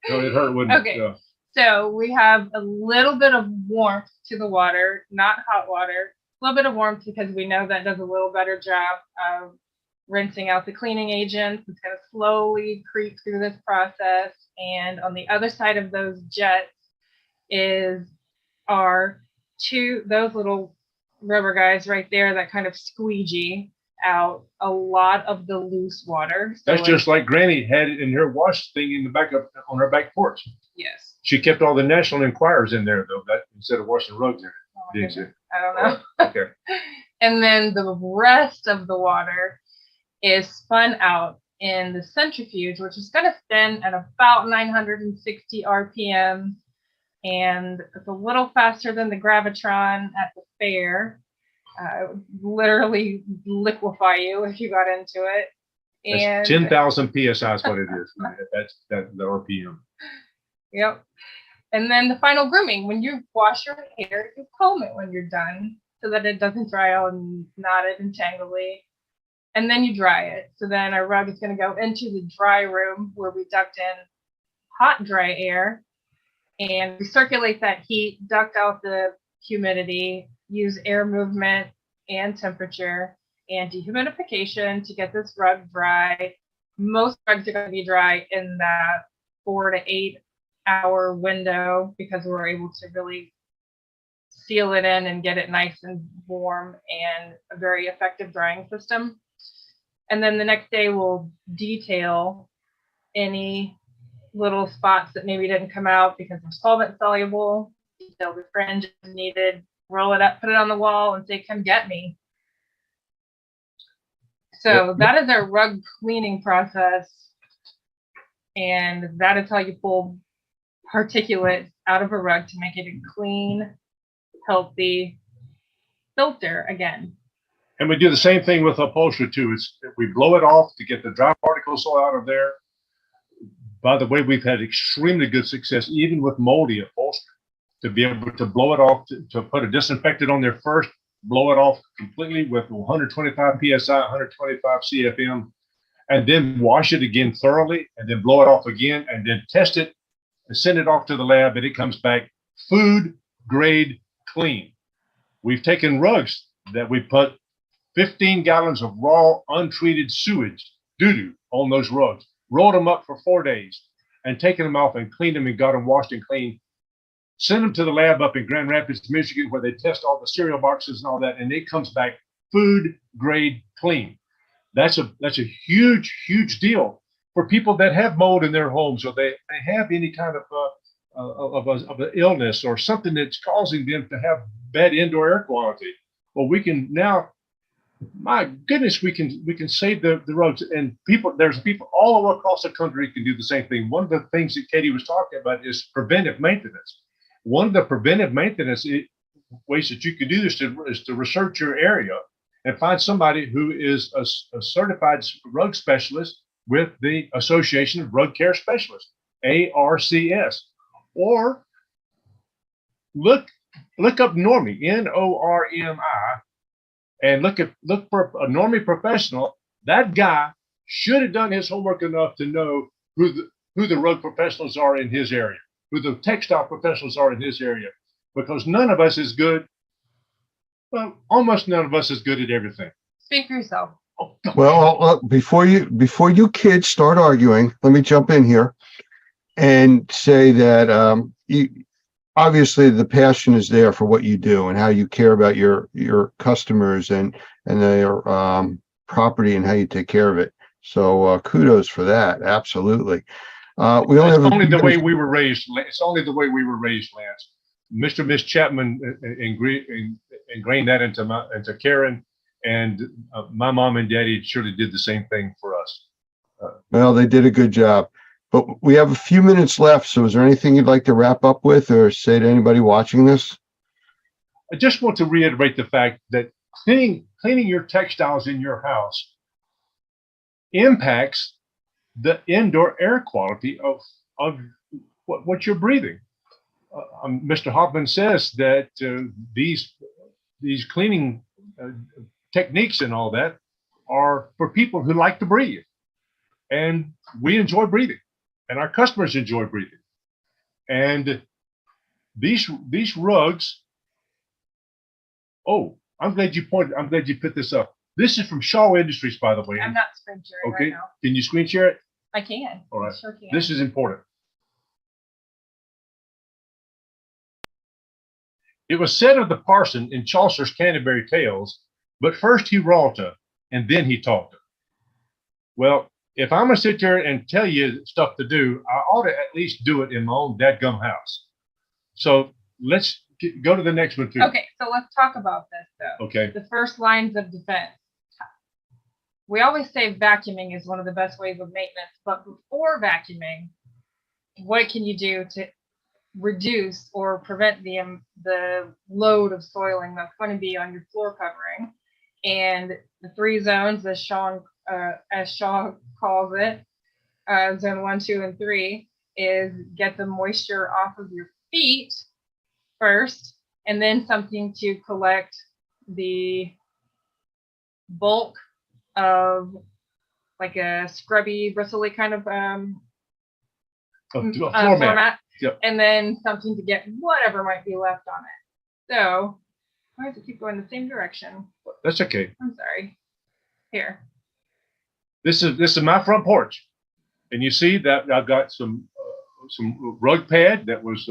Speaker 6: No, it hurt, wouldn't
Speaker 7: Okay.
Speaker 6: it?
Speaker 7: So we have a little bit of warmth to the water, not hot water. A little bit of warmth because we know that does a little better job of rinsing out the cleaning agents. It's going to slowly creep through this process. And on the other side of those jets are those little rubber guys right there that kind of squeegee out a lot of the loose water. So
Speaker 6: That's just like Granny had it in her wash thing in the back on her back porch.
Speaker 7: Yes.
Speaker 6: She kept all the National Enquirers in there though, instead of washing rugs in it. Did she?
Speaker 7: I don't know.
Speaker 6: Okay.
Speaker 7: And then the rest of the water is spun out in the centrifuge, which is going to spin at about 960 RPM. And it's a little faster than the Gravitron at the fair. It would literally liquefy you if you got into it. And
Speaker 6: 10,000 PSI is what it is. That's the RPM.
Speaker 7: Yep. And then the final grooming. When you wash your hair, you comb it when you're done so that it doesn't dry out and knotted and tangly. And then you dry it. So then our rug is going to go into the dry room where we duct in hot, dry air. and recirculate that heat, duct out the humidity, use air movement and temperature and dehumidification to get this rug dry. Most rugs are going to be dry in that 4 to 8 hour window because we're able to really seal it in and get it nice and warm and a very effective drying system. And then the next day we'll detail any little spots that maybe didn't come out because they're solvent soluble, detail the fringe is needed, roll it up, put it on the wall and say, come get me. So that is our rug cleaning process. And that is how you pull particulate out of a rug to make it a clean, healthy filter again.
Speaker 6: And we do the same thing with upholstery too. We blow it off to get the dry particles out of there. By the way, we've had extremely good success, even with moldy upholstery, to be able to blow it off, to put a disinfectant on there first, blow it off completely with 125 PSI, 125 CFM, and then wash it again thoroughly, and then blow it off again, and then test it and send it off to the lab, and it comes back food grade clean. We've taken rugs that we put 15 gallons of raw, untreated sewage, doo-doo, on those rugs, rolled them up for 4 days, and taken them off and cleaned them and got them washed and clean. Send them to the lab up in Grand Rapids, Michigan, where they test all the cereal boxes and all that, and it comes back food grade clean. That's a huge, huge deal for people that have mold in their homes, or they have any kind of an illness or something that's causing them to have bad indoor air quality. Well, we can now, my goodness, we can save the roads, and there's people all over across the country who can do the same thing. One of the things that Katie was talking about is preventive maintenance. One of the preventive maintenance ways that you can do this is to research your area and find somebody who is a certified rug specialist with the Association of Rug Care Specialists, ARCS, or look up Normie, Normi, and look for a Normie professional. That guy should have done his homework enough to know who the rug professionals are in his area, who the textile professionals are in his area, because none of us is good. Well, almost none of us is good at everything.
Speaker 7: Speak for yourself.
Speaker 4: Well, before you kids start arguing, let me jump in here and say that obviously the passion is there for what you do and how you care about your customers and their property and how you take care of it. So kudos for that. Absolutely. We only have
Speaker 6: only the way we were raised. It's only the way we were raised, Lance. Mr. and Miss Chapman ingrained that into Karen, and my mom and daddy surely did the same thing for us.
Speaker 4: Well, they did a good job, but we have a few minutes left. So is there anything you'd like to wrap up with or say to anybody watching this?
Speaker 6: I just want to reiterate the fact that cleaning your textiles in your house impacts the indoor air quality of what you're breathing. Mr. Hoffman says that these cleaning techniques and all that are for people who like to breathe, and we enjoy breathing, and our customers enjoy breathing. And these rugs. Oh, I'm glad you put this up. This is from Shaw Industries, by the way.
Speaker 7: I'm not screen sharing right now.
Speaker 6: Can you screen share it?
Speaker 7: I can.
Speaker 6: All right.
Speaker 7: I sure can.
Speaker 6: This is important. It was said of the parson in Chaucer's Canterbury Tales, but first he wrought her, and then he taught her. Well, if I'm going to sit there and tell you stuff to do, I ought to at least do it in my own dadgum house. So let's go to the next one, too.
Speaker 7: Okay, so let's talk about this, though.
Speaker 6: Okay.
Speaker 7: The first lines of defense. We always say vacuuming is one of the best ways of maintenance, but before vacuuming, what can you do to reduce or prevent the load of soiling that's going to be on your floor covering? And the 3 zones, as Shaw calls it, zone 1, 2, and 3, is get the moisture off of your feet first, and then something to collect the bulk of like a scrubby, bristly kind of
Speaker 6: floor mat. Yep.
Speaker 7: and then something to get whatever might be left on it. So why does it keep going the same direction?
Speaker 6: That's okay.
Speaker 7: I'm sorry. Here.
Speaker 6: This is my front porch, and you see that I've got some rug pad that was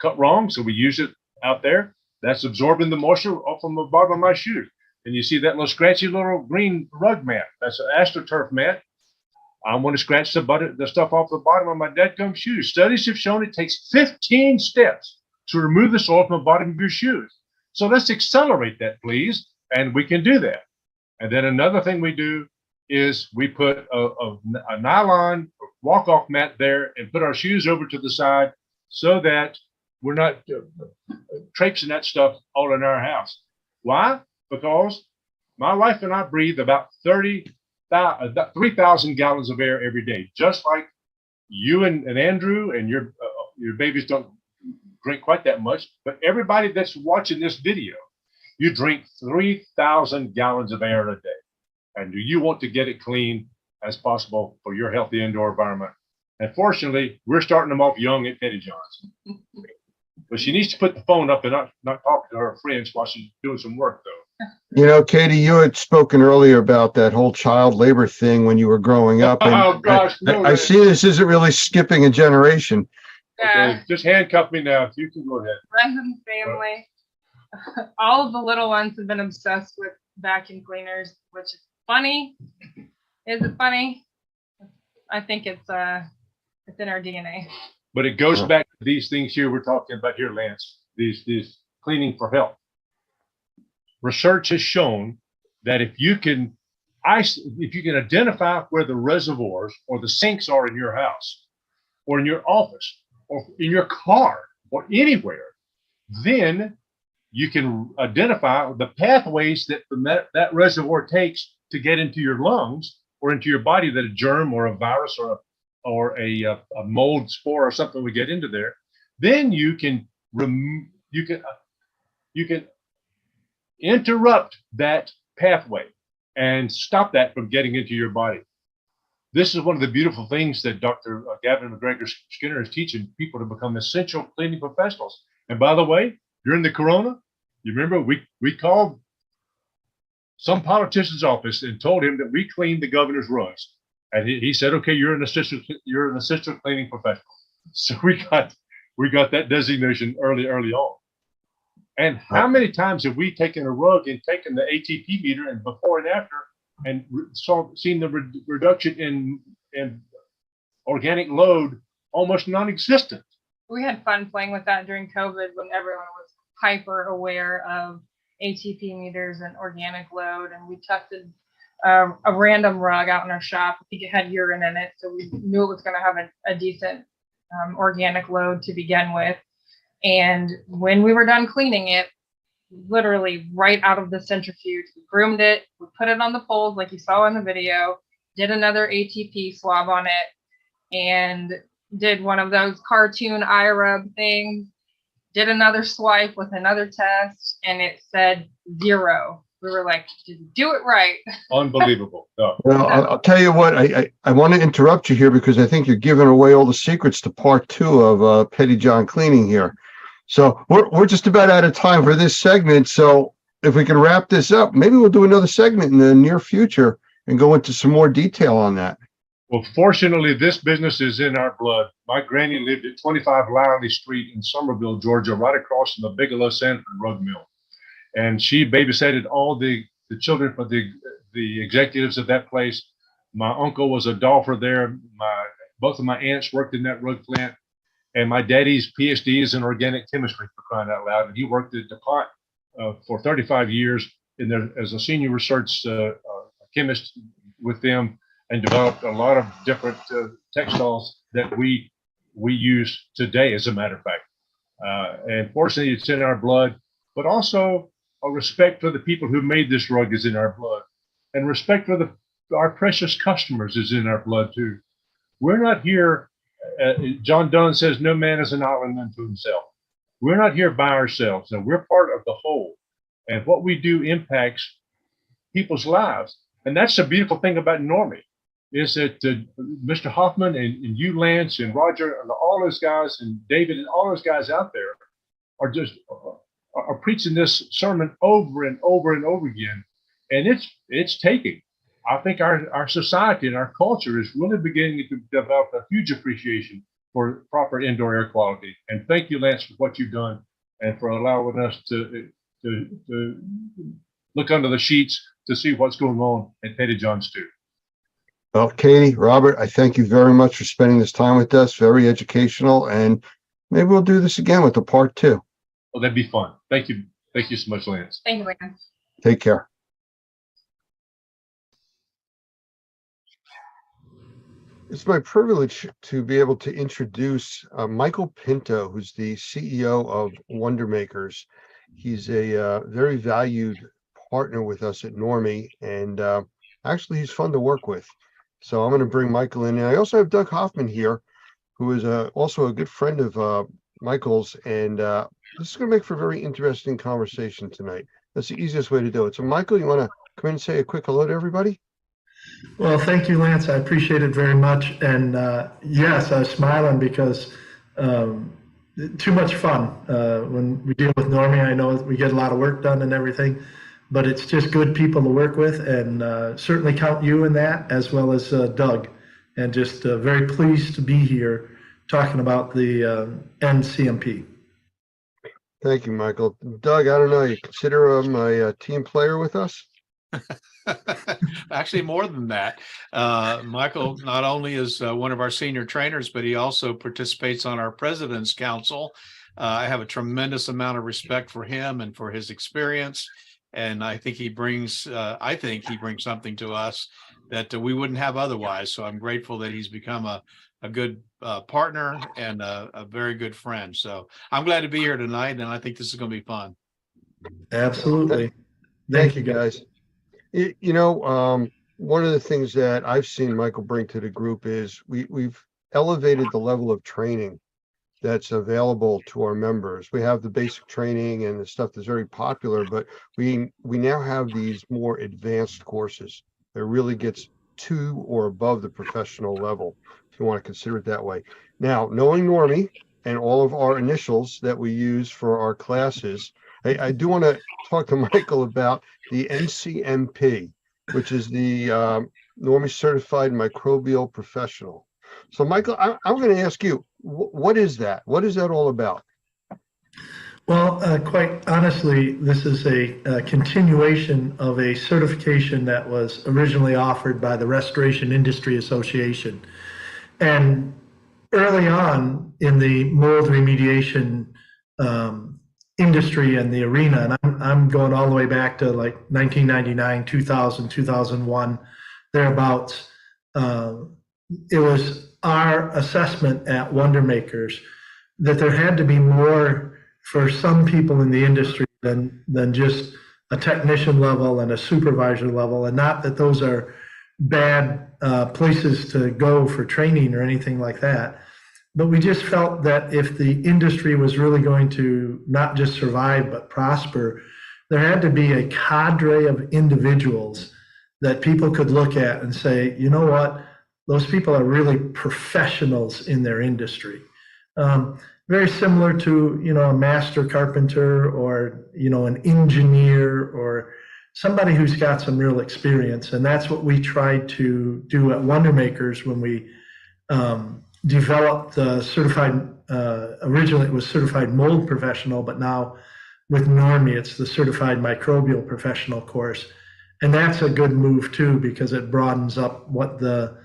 Speaker 6: cut wrong, so we use it out there. That's absorbing the moisture off from the bottom of my shoe. And you see that little scratchy little green rug mat. That's an AstroTurf mat. I want to scratch the stuff off the bottom of my dadgum shoes. Studies have shown it takes 15 steps to remove the soil from the bottom of your shoes. So let's accelerate that, please, and we can do that. And then another thing we do is we put a nylon walk-off mat there and put our shoes over to the side so that we're not traipsing that stuff all in our house. Why? Because my wife and I breathe about 3,000 gallons of air every day, just like you and Andrew and your babies don't drink quite that much, but everybody that's watching this video, you drink 3,000 gallons of air a day. And do you want to get it clean as possible for your healthy indoor environment? And fortunately, we're starting them off young at Petty John's. But she needs to put the phone up and not talk to her friends while she's doing some work, though.
Speaker 4: You know, Katie, you had spoken earlier about that whole child labor thing when you were growing up. And
Speaker 6: Oh, gosh, no,
Speaker 4: I see this isn't really skipping a generation.
Speaker 6: Okay, just handcuff me now. You can go ahead.
Speaker 7: Friends and family. All of the little ones have been obsessed with vacuum cleaners, which is funny. Is it funny? I think it's in our DNA.
Speaker 6: But it goes back to these things here we're talking about here, Lance. These cleaning for health. Research has shown that if you can identify where the reservoirs or the sinks are in your house, or in your office, or in your car, or anywhere, then you can identify the pathways that that reservoir takes to get into your lungs or into your body, that a germ or a virus or a mold spore or something would get into there. Then you can interrupt that pathway and stop that from getting into your body. This is one of the beautiful things that Dr. Gavin McGregor Skinner is teaching people to become essential cleaning professionals. And by the way, during the corona, you remember we called some politician's office and told him that we cleaned the governor's rugs. And he said, okay, you're an essential cleaning professional. So we got that designation early on. And how many times have we taken a rug and taken the ATP meter and before and after and seen the reduction in organic load almost non-existent?
Speaker 7: We had fun playing with that during COVID when everyone was hyper aware of ATP meters and organic load. And we tested a random rug out in our shop. I think it had urine in it, so we knew it was going to have a decent organic load to begin with. And when we were done cleaning it, literally right out of the centrifuge, we groomed it, we put it on the poles like you saw in the video, did another ATP swab on it, and did one of those cartoon eye rub things, did another swipe with another test, and it said 0. We were like, did you do it right?
Speaker 6: Unbelievable. No.
Speaker 4: Well, I'll tell you what, I want to interrupt you here because I think you're giving away all the secrets to part 2 of Petty John Cleaning here. So we're just about out of time for this segment. So if we can wrap this up, maybe we'll do another segment in the near future and go into some more detail on that.
Speaker 6: Well, fortunately, this business is in our blood. My granny lived at 25 Liley Street in Somerville, Georgia, right across from the Bigelow Sanford rug mill. And she babysitted all the children for the executives of that place. My uncle was a dolpher there. Both of my aunts worked in that rug plant. And my daddy's PhD is in organic chemistry, for crying out loud. And he worked at DuPont for 35 years as a senior research chemist with them, and developed a lot of different textiles that we use today, as a matter of fact. And fortunately, it's in our blood, but also a respect for the people who made this rug is in our blood, and respect for our precious customers is in our blood too. We're not here. John Donne says, no man is an island unto himself. We're not here by ourselves, and we're part of the whole. And what we do impacts people's lives. And that's the beautiful thing about Normie. is that Mr. Hoffman and you, Lance, and Roger, and all those guys, and David, and all those guys out there are just are preaching this sermon over and over and over again, and it's taking. I think our society and our culture is really beginning to develop a huge appreciation for proper indoor air quality. And thank you, Lance, for what you've done and for allowing us to look under the sheets to see what's going on at Petty John's too.
Speaker 4: Well, Katie, Robert, I thank you very much for spending this time with us. Very educational, and maybe we'll do this again with the part 2.
Speaker 6: Well, that'd be fun. Thank you. Thank you so much, Lance.
Speaker 7: Thank you, Lance.
Speaker 4: Take care. It's my privilege to be able to introduce Michael Pinto, who's the CEO of Wonder Makers. He's a very valued partner with us at Normie, and actually he's fun to work with. So I'm going to bring Michael in. And I also have Doug Hoffman here, who is also a good friend of Michael's, and this is going to make for a very interesting conversation tonight. That's the easiest way to do it. So Michael, you want to come in and say a quick hello to everybody?
Speaker 1: Well, thank you, Lance. I appreciate it very much. And yes, I was smiling because too much fun. When we deal with Normie, I know we get a lot of work done and everything, but it's just good people to work with, and certainly count you in that, as well as Doug. And just very pleased to be here talking about the NCMP.
Speaker 4: Thank you, Michael. Doug, I don't know, you consider him a team player with us?
Speaker 18: Actually, more than that. Michael not only is one of our senior trainers, but he also participates on our President's Council. I have a tremendous amount of respect for him and for his experience. And I think he brings something to us that we wouldn't have otherwise. So I'm grateful that he's become a good partner and a very good friend. So I'm glad to be here tonight, and I think this is going to be fun.
Speaker 1: Absolutely.
Speaker 4: Thank you, guys. You know, one of the things that I've seen Michael bring to the group is we've elevated the level of training that's available to our members. We have the basic training and the stuff that's very popular, but we now have these more advanced courses that really gets to or above the professional level, if you want to consider it that way. Now, knowing Normie and all of our initials that we use for our classes, I do want to talk to Michael about the NCMP, which is the Normie Certified Microbial Professional. So, Michael, I'm going to ask you, what is that? What is that all about?
Speaker 1: Well, quite honestly, this is a continuation of a certification that was originally offered by the Restoration Industry Association. And early on in the mold remediation industry and the arena, and I'm going all the way back to like 1999, 2000, 2001, thereabouts, it was our assessment at Wonder Makers that there had to be more for some people in the industry than just a technician level and a supervisor level, and not that those are bad places to go for training or anything like that. But we just felt that if the industry was really going to not just survive but prosper, there had to be a cadre of individuals that people could look at and say, you know what, those people are really professionals in their industry. Very similar to, you know, a master carpenter or, you know, an engineer or somebody who's got some real experience. And that's what we tried to do at Wonder Makers when we developed the certified, originally it was certified mold professional, but now with Normie, it's the certified microbial professional course. And that's a good move too, because it broadens up what the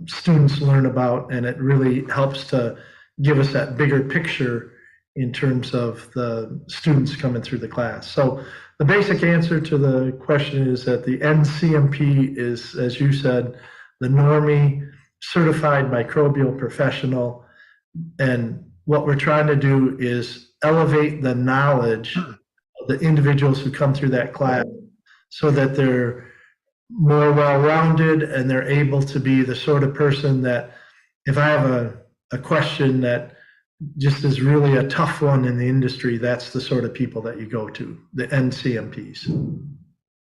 Speaker 1: students learn about, and it really helps to give us that bigger picture in terms of the students coming through the class. So the basic answer to the question is that the NCMP is, as you said, the Normie Certified Microbial Professional. And what we're trying to do is elevate the knowledge of the individuals who come through that class so that they're more well-rounded and they're able to be the sort of person that if I have a question that just is really a tough one in the industry, that's the sort of people that you go to, the NCMPs.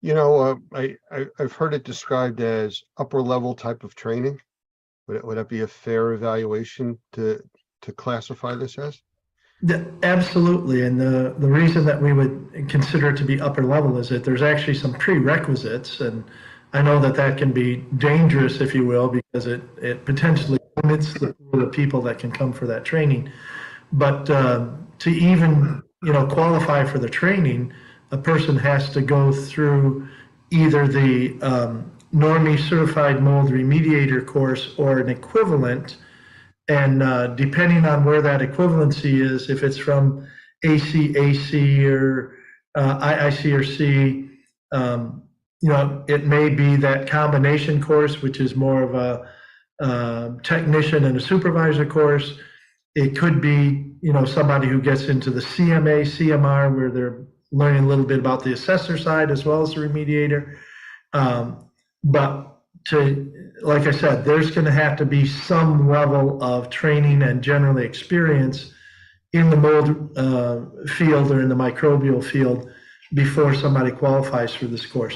Speaker 4: You know, I've heard it described as upper level type of training. Would that be a fair evaluation to classify this as?
Speaker 1: Absolutely. And the reason that we would consider it to be upper level is that there's actually some prerequisites. And I know that that can be dangerous, if you will, because it potentially limits the pool of people that can come for that training. But to even, qualify for the training, a person has to go through either the Normie Certified Mold Remediator course or an equivalent. And depending on where that equivalency is, if it's from ACAC or IIC or C, it may be that combination course, which is more of a technician and a supervisor course. It could be, somebody who gets into the CMA, CMR, where they're learning a little bit about the assessor side as well as the remediator. But like I said, there's going to have to be some level of training and generally experience in the mold field or in the microbial field before somebody qualifies for this course.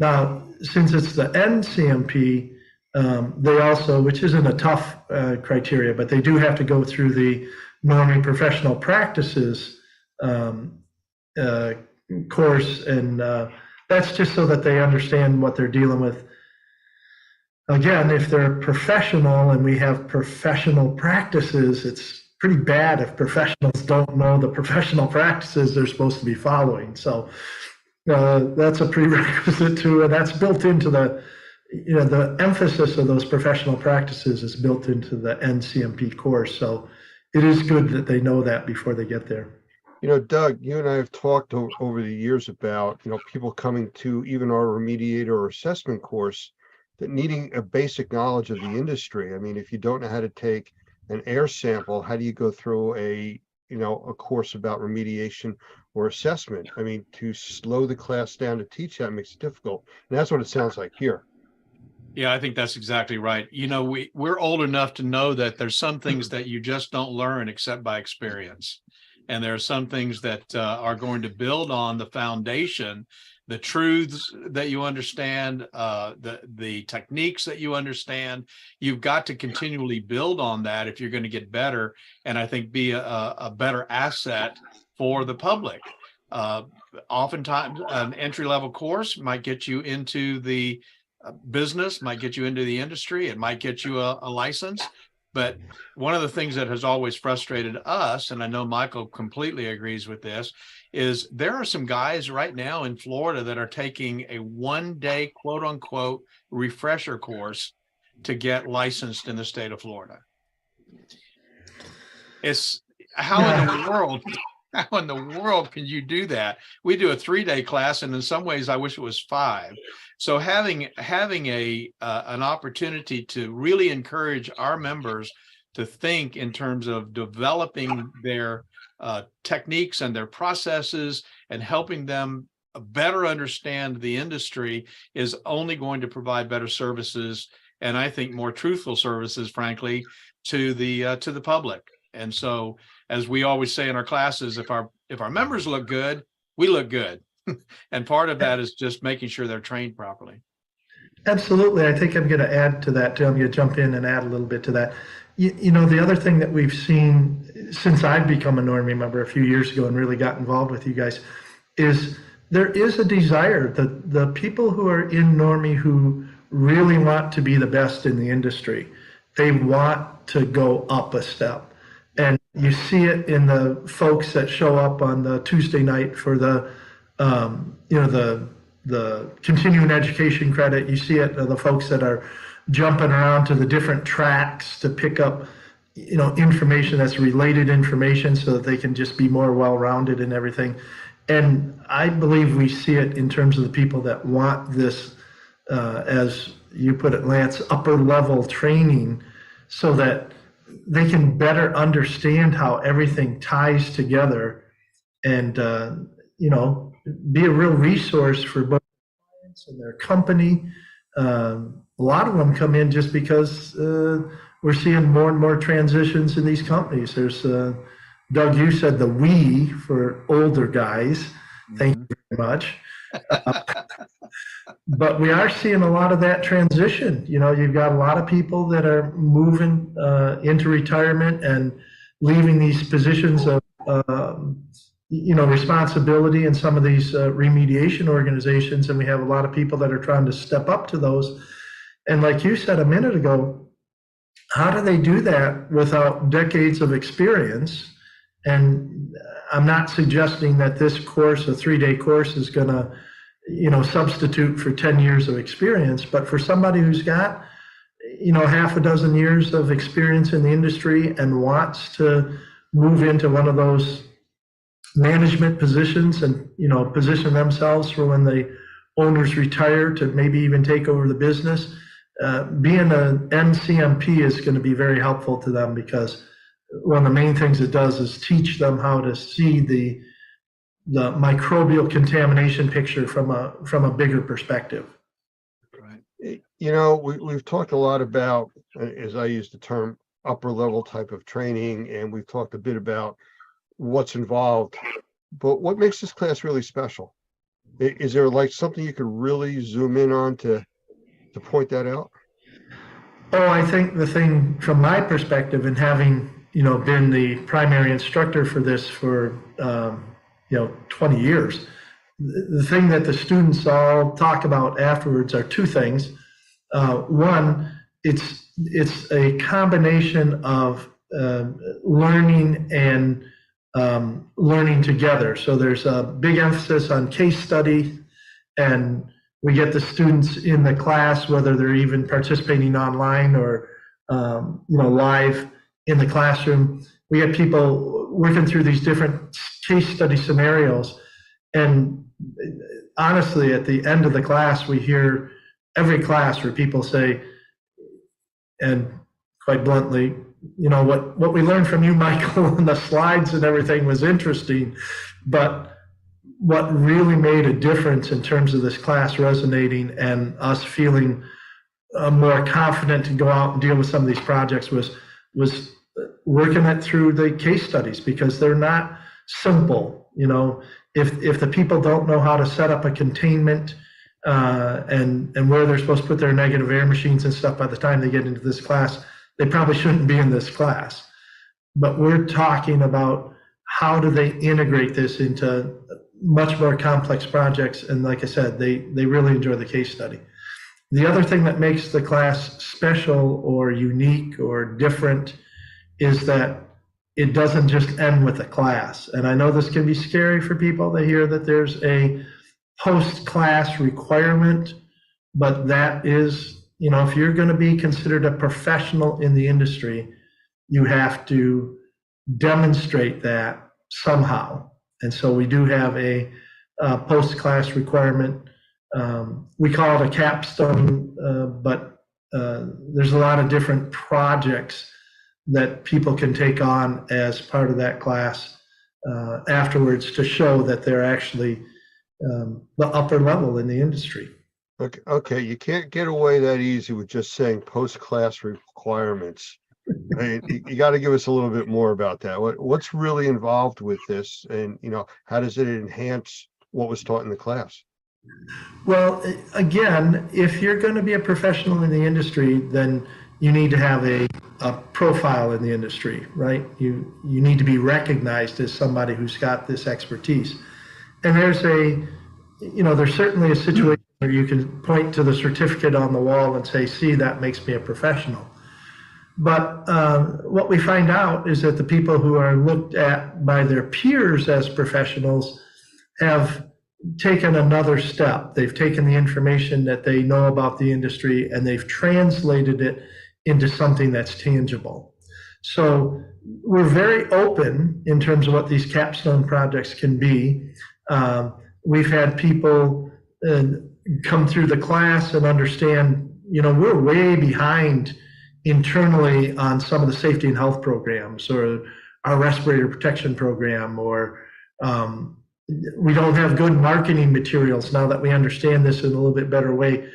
Speaker 1: Now, since it's the NCMP, they also, which isn't a tough criteria, but they do have to go through the Normie Professional Practices course, and that's just so that they understand what they're dealing with. Again, if they're professional and we have professional practices, it's pretty bad if professionals don't know the professional practices they're supposed to be following. So that's a prerequisite too, and that's built into the emphasis of those professional practices is built into the NCMP course. So it is good that they know that before they get there.
Speaker 4: Doug, you and I have talked over the years about, people coming to even our remediator or assessment course that needing a basic knowledge of the industry. I mean, if you don't know how to take an air sample, how do you go through a course about remediation or assessment? I mean, to slow the class down to teach that makes it difficult. And that's what it sounds like here.
Speaker 18: Yeah, I think that's exactly right. We're old enough to know that there's some things that you just don't learn except by experience. And there are some things that are going to build on the foundation, the truths that you understand, the techniques that you understand. You've got to continually build on that if you're going to get better, and I think be a better asset for the public. Oftentimes, an entry-level course might get you into the business, might get you into the industry, it might get you a license. But one of the things that has always frustrated us, and I know Michael completely agrees with this, is there are some guys right now in Florida that are taking a one-day, quote unquote, refresher course to get licensed in the state of Florida. It's how in the world can you do that? We do a 3-day class, and in some ways I wish it was 5. So having an opportunity to really encourage our members to think in terms of developing their techniques and their processes and helping them better understand the industry is only going to provide better services, and I think more truthful services, frankly, to the public. And so, as we always say in our classes, if our members look good, we look good. And part of that is just making sure they're trained properly.
Speaker 1: Absolutely. I think I'm going to add to that too. I'm going to jump in and add a little bit to that. The other thing that we've seen since I've become a Normie member a few years ago and really got involved with you guys is there is a desire that the people who are in Normie who really want to be the best in the industry, they want to go up a step. And you see it in the folks that show up on the Tuesday night for the continuing education credit. You see it in the folks that are jumping around to the different tracks to pick up, information that's related information so that they can just be more well-rounded and everything. And I believe we see it in terms of the people that want this, as you put it, Lance, upper level training so that they can better understand how everything ties together and, be a real resource for both clients and their company. A lot of them come in just because we're seeing more and more transitions in these companies. There's, Doug, you said the we for older guys. Thank you very much. But we are seeing a lot of that transition. You know, you've got a lot of people that are moving into retirement and leaving these positions of, responsibility in some of these remediation organizations. And we have a lot of people that are trying to step up to those. And like you said a minute ago, how do they do that without decades of experience? And I'm not suggesting that this course, a 3-day course, is going to, substitute for 10 years of experience. But for somebody who's got, half a dozen years of experience in the industry and wants to move into one of those management positions and, position themselves for when the owners retire to maybe even take over the business, being an NCMP is going to be very helpful to them, because one of the main things it does is teach them how to see the microbial contamination picture from a bigger perspective.
Speaker 4: We've talked a lot about, as I use the term, upper level type of training, and we've talked a bit about what's involved. But what makes this class really special? Is there like something you could really zoom in on to point that out?
Speaker 1: Oh, I think the thing from my perspective, and having, been the primary instructor for this for, 20 years, the thing that the students all talk about afterwards are two things. One, it's a combination of learning and learning together. So there's a big emphasis on case study, and we get the students in the class, whether they're even participating online or live in the classroom. We get people working through these different case study scenarios, and honestly, at the end of the class, we hear every class where people say, and quite bluntly, what we learned from you, Michael, and the slides and everything was interesting, but what really made a difference in terms of this class resonating and us feeling more confident to go out and deal with some of these projects was working it through the case studies, because they're not simple. If the people don't know how to set up a containment and where they're supposed to put their negative air machines and stuff by the time they get into this class, they probably shouldn't be in this class. But we're talking about how do they integrate this into much more complex projects. And like I said, they really enjoy the case study. The other thing that makes the class special or unique or different is that it doesn't just end with a class. And I know this can be scary for people. They hear that there's a post-class requirement, but that is, if you're going to be considered a professional in the industry, you have to demonstrate that somehow. And so we do have a post-class requirement. We call it a capstone, but there's a lot of different projects that people can take on as part of that class afterwards to show that they're actually the upper level in the industry.
Speaker 4: Okay, you can't get away that easy with just saying post-class requirements. I mean, you got to give us a little bit more about that. What's really involved with this, and how does it enhance what was taught in the class?
Speaker 1: Well, again, if you're going to be a professional in the industry, then you need to have a profile in the industry, right? You need to be recognized as somebody who's got this expertise. And there's certainly a situation where you can point to the certificate on the wall and say, see, that makes me a professional. But what we find out is that the people who are looked at by their peers as professionals have taken another step. They've taken the information that they know about the industry and they've translated it into something that's tangible. So we're very open in terms of what these capstone projects can be. We've had people come through the class and understand, we're way behind internally on some of the safety and health programs or our respirator protection program, or we don't have good marketing materials now that we understand this in a little bit better way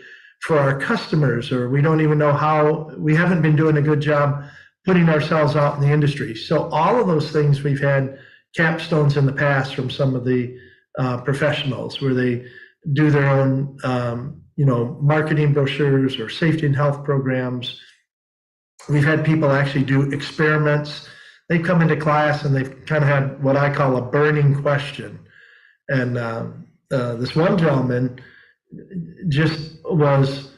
Speaker 1: for our customers, or we don't even know we haven't been doing a good job putting ourselves out in the industry. So all of those things, we've had capstones in the past from some of the professionals where they do their own, marketing brochures or safety and health programs. We've had people actually do experiments. They come into class and they've kind of had what I call a burning question. And this one gentleman just was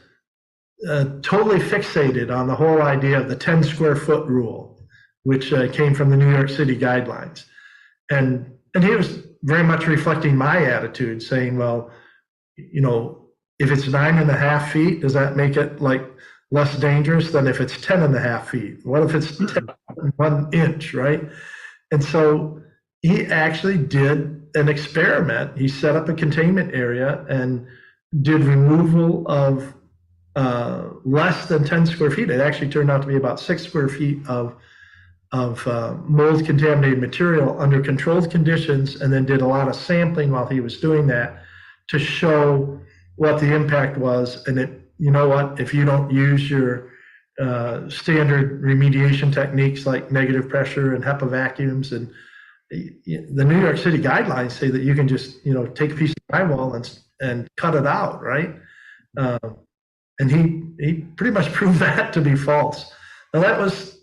Speaker 1: totally fixated on the whole idea of the 10 square foot rule, which came from the New York City guidelines. And he was very much reflecting my attitude, saying, well, if it's 9.5 feet, does that make it like less dangerous than if it's 10.5 feet? What if it's 1 inch, right? And so he actually did an experiment. He set up a containment area and did removal of less than 10 square feet. It actually turned out to be about 6 square feet of mold contaminated material under controlled conditions, and then did a lot of sampling while he was doing that to show what the impact was. And if you don't use your standard remediation techniques like negative pressure and HEPA vacuums, and the New York City guidelines say that you can just take a piece of drywall and cut it out, right? And he pretty much proved that to be false. Now that was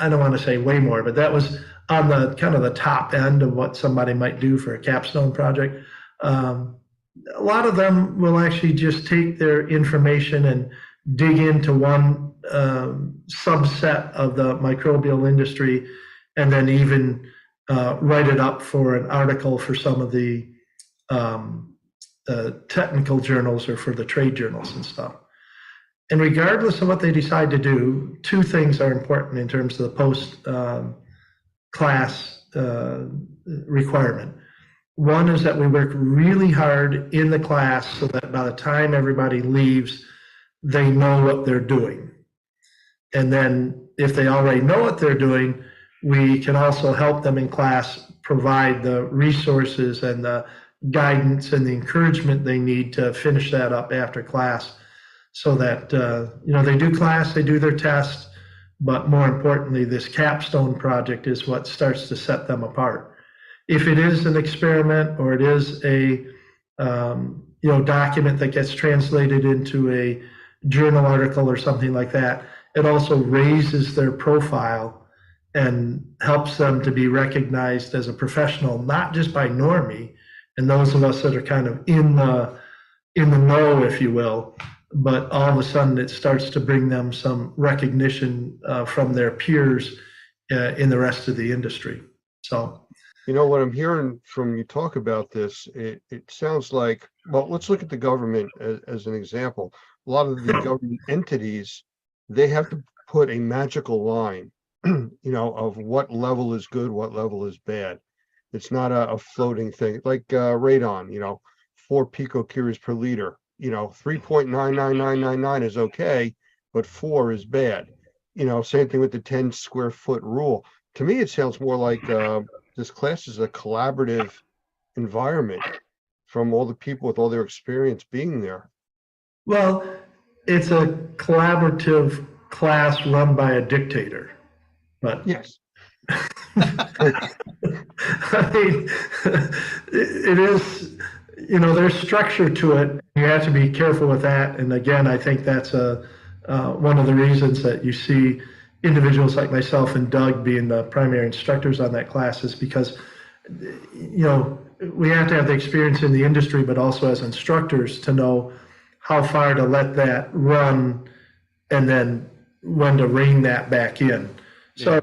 Speaker 1: I don't want to say way more, but that was on the kind of the top end of what somebody might do for a capstone project. A lot of them will actually just take their information and dig into one subset of the microbial industry, and then even write it up for an article for some of the technical journals or for the trade journals and stuff. And regardless of what they decide to do, two things are important in terms of the post-class requirement. One is that we work really hard in the class so that by the time everybody leaves, they know what they're doing. And then if they already know what they're doing, we can also help them in class provide the resources and the guidance and the encouragement they need to finish that up after class, so that they do class, they do their test, but more importantly, this capstone project is what starts to set them apart. If it is an experiment or it is a document that gets translated into a journal article or something like that, it also raises their profile and helps them to be recognized as a professional, not just by Normie and those of us that are kind of in the know, if you will, but all of a sudden it starts to bring them some recognition from their peers in the rest of the industry. So,
Speaker 4: what I'm hearing from you talk about this, it sounds like, well, let's look at the government as an example. A lot of the government entities, they have to put a magical line, of what level is good, what level is bad. It's not a floating thing like radon, 4 picocuries per liter. 3.99999 is okay, but 4 is bad. Same thing with the 10 square foot rule. To me, it sounds more like this class is a collaborative environment from all the people with all their experience being there.
Speaker 1: Well, it's a collaborative class run by a dictator, but
Speaker 4: yes.
Speaker 1: I mean, it is, there's structure to it. You have to be careful with that. And again, I think that's one of the reasons that you see individuals like myself and Doug being the primary instructors on that class, is because, we have to have the experience in the industry, but also as instructors to know how far to let that run and then when to rein that back in. So,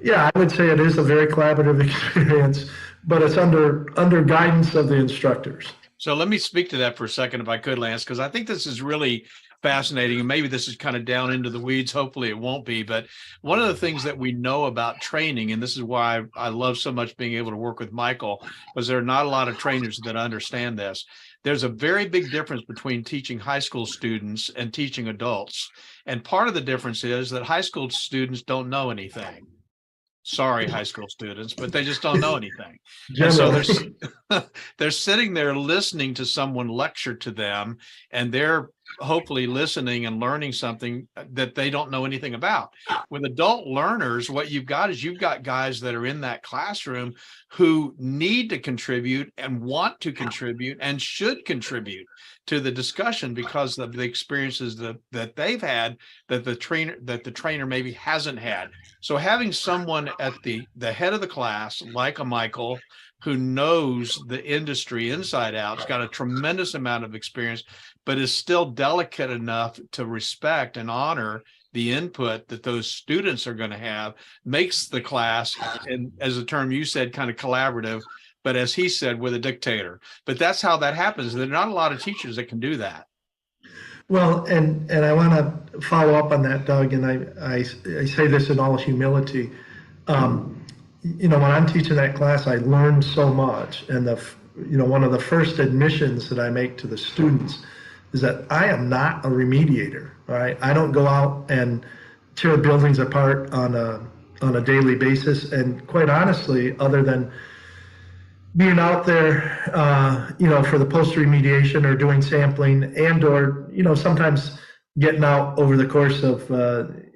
Speaker 1: yeah, I would say it is a very collaborative experience, but it's under guidance of the instructors.
Speaker 18: So let me speak to that for a second, if I could, Lance, because I think this is really fascinating, and maybe this is kind of down into the weeds. Hopefully it won't be. But one of the things that we know about training, and this is why I love so much being able to work with Michael, was there are not a lot of trainers that understand this. There's a very big difference between teaching high school students and teaching adults. And part of the difference is that high school students don't know anything. Sorry, high school students, but they just don't know anything. And so they're sitting there listening to someone lecture to them, and they're hopefully listening and learning something that they don't know anything about. With adult learners, what you've got is you've got guys that are in that classroom who need to contribute and want to contribute and should contribute to the discussion because of the experiences that they've had that the trainer maybe hasn't had. So having someone at the head of the class like a Michael who knows the industry inside out, has got a tremendous amount of experience, but is still delicate enough to respect and honor the input that those students are going to have, makes the class, and as a term you said, kind of collaborative, but as he said, with a dictator. But that's how that happens. There are not a lot of teachers that can do that.
Speaker 1: Well, and I want to follow up on that, Doug, and I say this in all humility. You know, when I'm teaching that class, I learned so much, and one of the first admissions that I make to the students is that I am not a remediator. Right? I don't go out and tear buildings apart on a daily basis, and quite honestly, other than being out there, for the post remediation or doing sampling or sometimes getting out over the course of,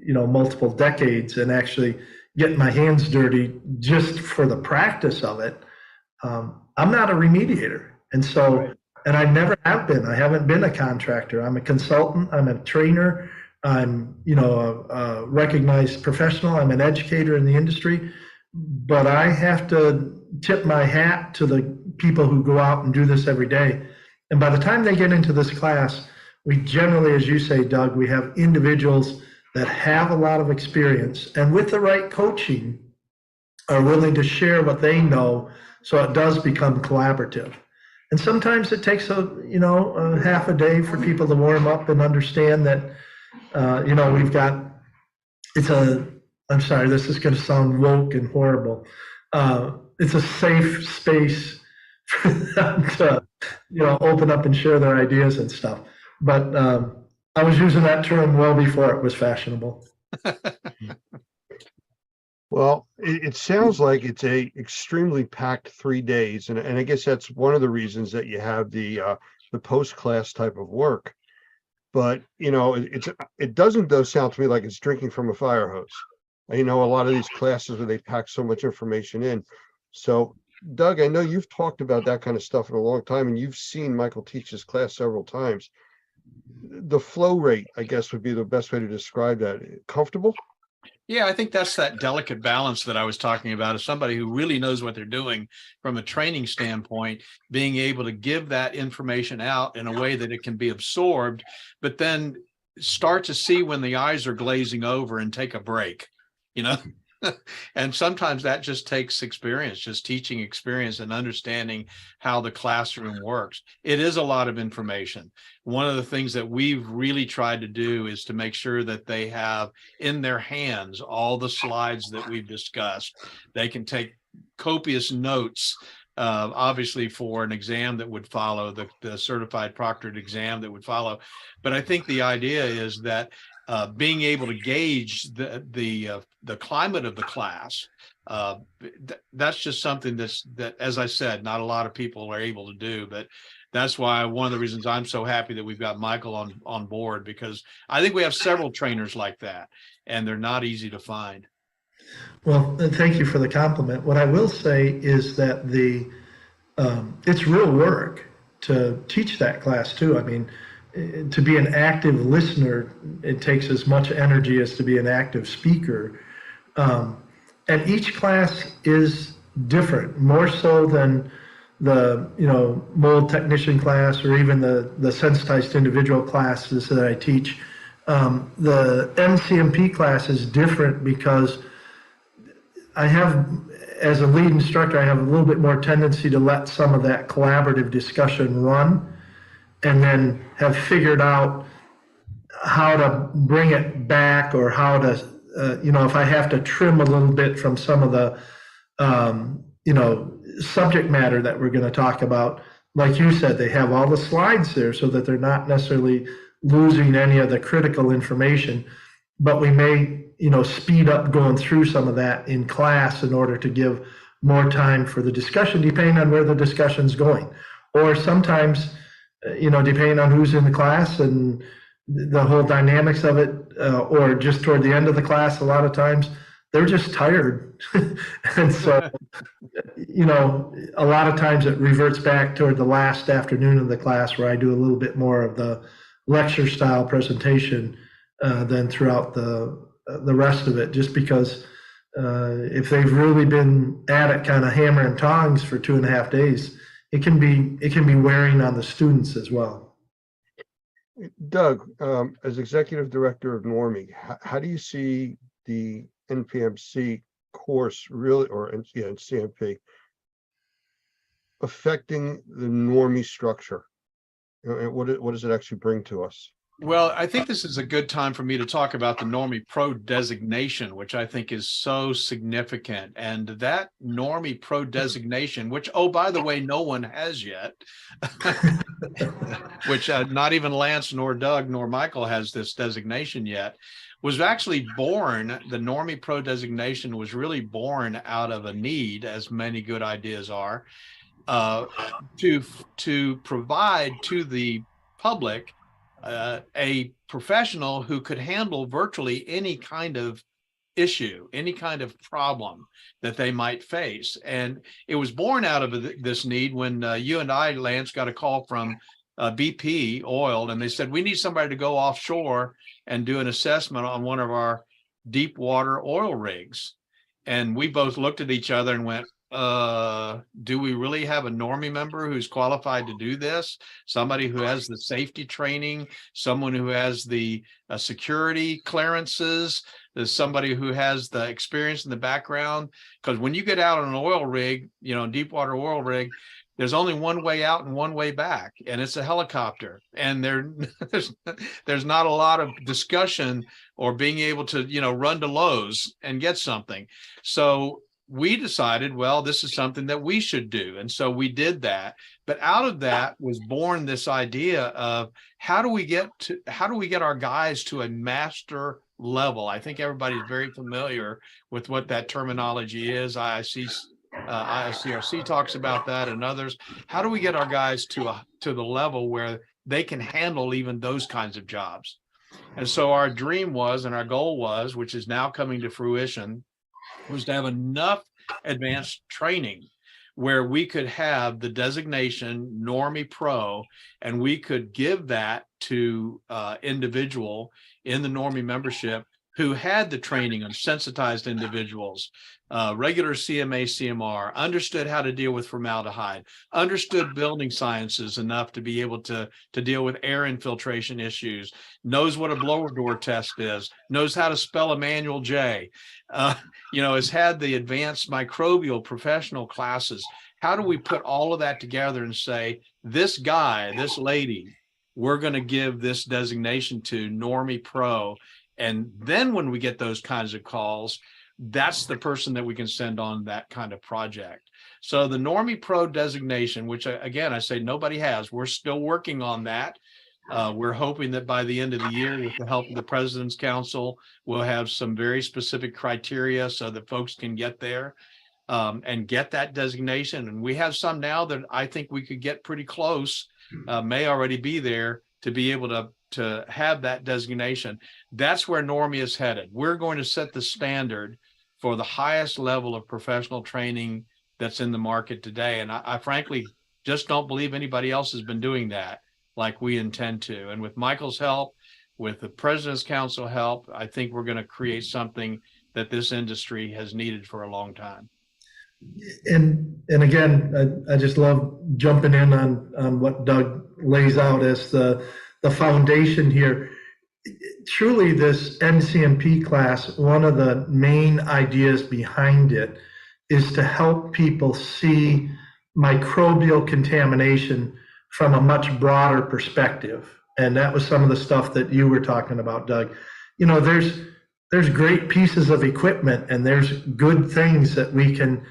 Speaker 1: multiple decades and actually getting my hands dirty just for the practice of it. I'm not a remediator. And so, and I never have been. I haven't been a contractor. I'm a consultant. I'm a trainer. I'm, a recognized professional. I'm an educator in the industry. But I have to tip my hat to the people who go out and do this every day. And by the time they get into this class, we generally, as you say, Doug, we have individuals that have a lot of experience and with the right coaching are willing to share what they know, so it does become collaborative. And sometimes it takes a half a day for people to warm up and understand that, we've got, I'm sorry, this is going to sound woke and horrible. It's a safe space for them to, open up and share their ideas and stuff. But I was using that term well before it was fashionable.
Speaker 4: Well, it sounds like it's a extremely packed 3 days, and I guess that's one of the reasons that you have the post-class type of work. But it doesn't though sound to me like it's drinking from a fire hose. A lot of these classes where they pack so much information in. So, Doug, I know you've talked about that kind of stuff in a long time, and you've seen Michael teach this class several times. The flow rate, I guess, would be the best way to describe that. Comfortable?
Speaker 18: Yeah, I think that's that delicate balance that I was talking about, as somebody who really knows what they're doing from a training standpoint, being able to give that information out in a way that it can be absorbed, but then start to see when the eyes are glazing over and take a break, And sometimes that just takes experience, just teaching experience and understanding how the classroom works. It is a lot of information. One of the things that we've really tried to do is to make sure that they have in their hands all the slides that we've discussed. They can take copious notes, obviously for an exam that would follow, the certified proctored exam that would follow. But I think the idea is that being able to gauge the climate of the class, that's just something that, as I said, not a lot of people are able to do. But that's why one of the reasons I'm so happy that we've got Michael on board, because I think we have several trainers like that, and they're not easy to find.
Speaker 1: Well, thank you for the compliment. What I will say is that it's real work to teach that class too. I mean, to be an active listener, it takes as much energy as to be an active speaker. And each class is different, more so than the mold technician class or even the sensitized individual classes that I teach. The NCMP class is different because I have, as a lead instructor, I have a little bit more tendency to let some of that collaborative discussion run, and then have figured out how to bring it back, or how to, if I have to trim a little bit from some of the, subject matter that we're going to talk about. Like you said, they have all the slides there so that they're not necessarily losing any of the critical information, but we may, speed up going through some of that in class in order to give more time for the discussion, depending on where the discussion's going. Or sometimes, depending on who's in the class and the whole dynamics of it, or just toward the end of the class, a lot of times they're just tired. And so, a lot of times it reverts back toward the last afternoon of the class where I do a little bit more of the lecture style presentation than throughout the rest of it, just because if they've really been at it kind of hammer and tongs for 2.5 days, it can be wearing on the students as well.
Speaker 4: Doug, as executive director of Normie, how do you see the NPMC course really, or CMP, affecting the Normie structure? And what does it actually bring to us?
Speaker 18: Well, I think this is a good time for me to talk about the Normie Pro designation, which I think is so significant. And that Normie Pro designation, which, oh, by the way, no one has yet, which not even Lance nor Doug nor Michael has this designation yet, was actually born, the Normie Pro designation was really born out of a need, as many good ideas are, to provide to the public a professional who could handle virtually any kind of issue, any kind of problem that they might face. And it was born out of this need when you and I, Lance, got a call from BP Oil, and they said, we need somebody to go offshore and do an assessment on one of our deep water oil rigs. And we both looked at each other and went, do we really have a Normie member who's qualified to do this? Somebody who has the safety training, someone who has the security clearances, there's somebody who has the experience in the background. Because when you get out on an oil rig, deep water oil rig, there's only one way out and one way back, and it's a helicopter. And there's not a lot of discussion or being able to, run to Lowe's and get something. So we decided, well, this is something that we should do. And so we did that. But out of that was born this idea of how do we get our guys to a master level? I think everybody's very familiar with what that terminology is. ICRC talks about that, and others. How do we get our guys to the level where they can handle even those kinds of jobs? And so our dream was, and our goal was, which is now coming to fruition, was to have enough advanced training where we could have the designation Normie Pro, and we could give that to individual in the Normie membership who had the training of sensitized individuals, regular CMA, CMR, understood how to deal with formaldehyde, understood building sciences enough to be able to deal with air infiltration issues, knows what a blower door test is, knows how to spell a manual J, has had the advanced microbial professional classes. How do we put all of that together and say, this guy, this lady, we're going to give this designation to Normie Pro? And then when we get those kinds of calls, that's the person that we can send on that kind of project. So the Normie Pro designation, which again, I say nobody has, we're still working on that. We're hoping that by the end of the year, with the help of the President's Council, we'll have some very specific criteria so that folks can get there and get that designation. And we have some now that I think we could get pretty close, may already be there, to be able to have that designation. That's where Normie is headed. We're going to set the standard for the highest level of professional training that's in the market today. And I frankly just don't believe anybody else has been doing that like we intend to. And with Michael's help, with the President's Council help, I think we're going to create something that this industry has needed for a long time.
Speaker 1: And again, I just love jumping in on what Doug lays out as the foundation here. Truly, this NCMP class, one of the main ideas behind it is to help people see microbial contamination from a much broader perspective. And that was some of the stuff that you were talking about, Doug. There's great pieces of equipment and there's good things that we can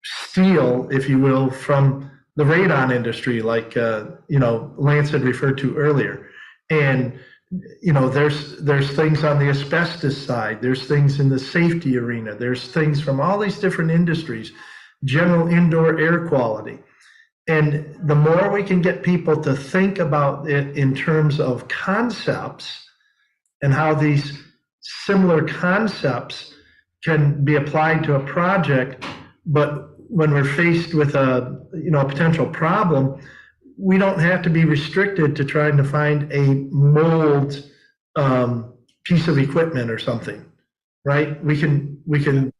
Speaker 1: steal, if you will, from the radon industry, like Lance had referred to earlier. And there's things on the asbestos side, there's things in the safety arena, there's things from all these different industries, general indoor air quality. And the more we can get people to think about it in terms of concepts and how these similar concepts can be applied to a project, but when we're faced with a potential problem, we don't have to be restricted to trying to find a mold piece of equipment or something, right? We can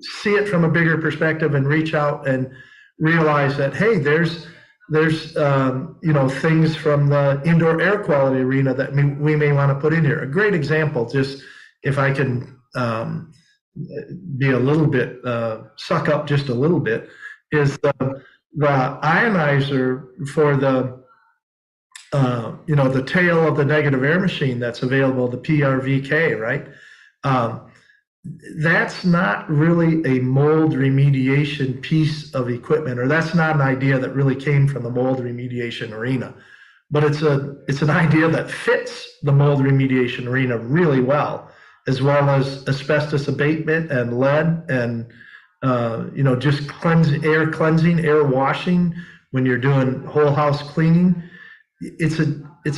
Speaker 1: see it from a bigger perspective and reach out and realize that, hey, there's things from the indoor air quality arena that we may want to put in here. A great example, just if I can be a little bit, suck up just a little bit, is the ionizer for the tail of the negative air machine that's available, the PRVK, right? That's not really a mold remediation piece of equipment, or that's not an idea that really came from the mold remediation arena. But it's an idea that fits the mold remediation arena really well, as well as asbestos abatement and lead and just air cleansing, air washing when you're doing whole house cleaning. It's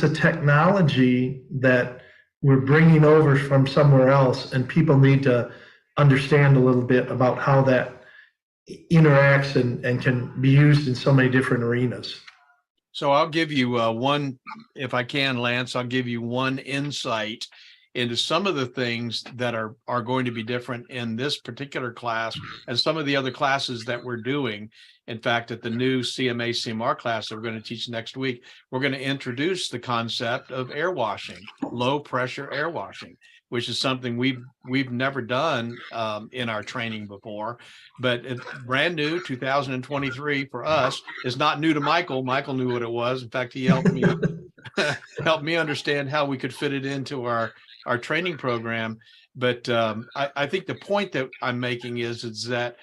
Speaker 1: a technology that we're bringing over from somewhere else, and people need to understand a little bit about how that interacts and can be used in so many different arenas.
Speaker 18: So I'll give you one, if I can, Lance, I'll give you one insight into some of the things that are going to be different in this particular class and some of the other classes that we're doing. In fact, at the new CMA CMR class that we're going to teach next week, we're going to introduce the concept of air washing, low pressure air washing, which is something we've never done in our training before. But it's brand new, 2023 for us. It's not new to Michael. Michael knew what it was. In fact, he helped me understand how we could fit it into our training program. But I think the point that I'm making is that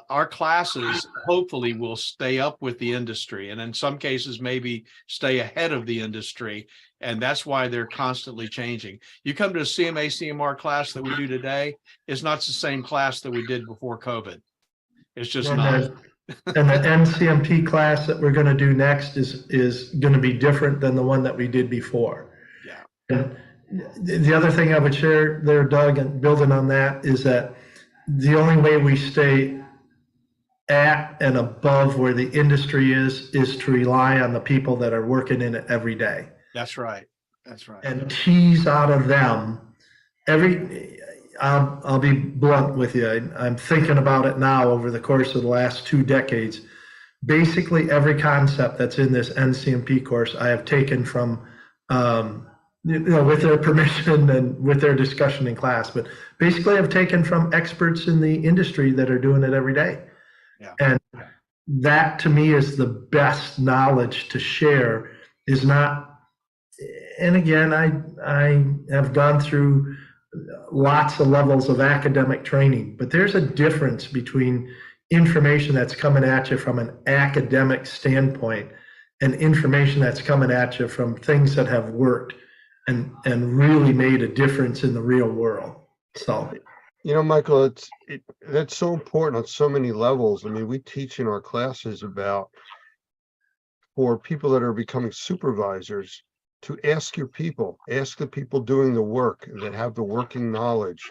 Speaker 18: our classes hopefully will stay up with the industry, and in some cases maybe stay ahead of the industry. And that's why they're constantly changing. You come to a CMA CMR class that we do today, it's not the same class that we did before COVID. It's just not.
Speaker 1: And the NCMP class that we're going to do next is going to be different than the one that we did before.
Speaker 18: Yeah.
Speaker 1: And the other thing I would share there, Doug, and building on that, is that the only way we stay at and above where the industry is to rely on the people that are working in it every day.
Speaker 18: That's right. That's right.
Speaker 1: And tease out of them I'll be blunt with you. I'm thinking about it now over the course of the last 2 decades. Basically every concept that's in this NCMP course I have taken from with their permission and with their discussion in class, but basically I've taken from experts in the industry that are doing it every day.
Speaker 18: Yeah.
Speaker 1: And that to me is the best knowledge to share. Is not, and again, I have gone through lots of levels of academic training, but there's a difference between information that's coming at you from an academic standpoint and information that's coming at you from things that have worked and really made a difference in the real world. So,
Speaker 4: Michael, that's so important on so many levels. I mean, we teach in our classes about, for people that are becoming supervisors, to ask the people doing the work that have the working knowledge,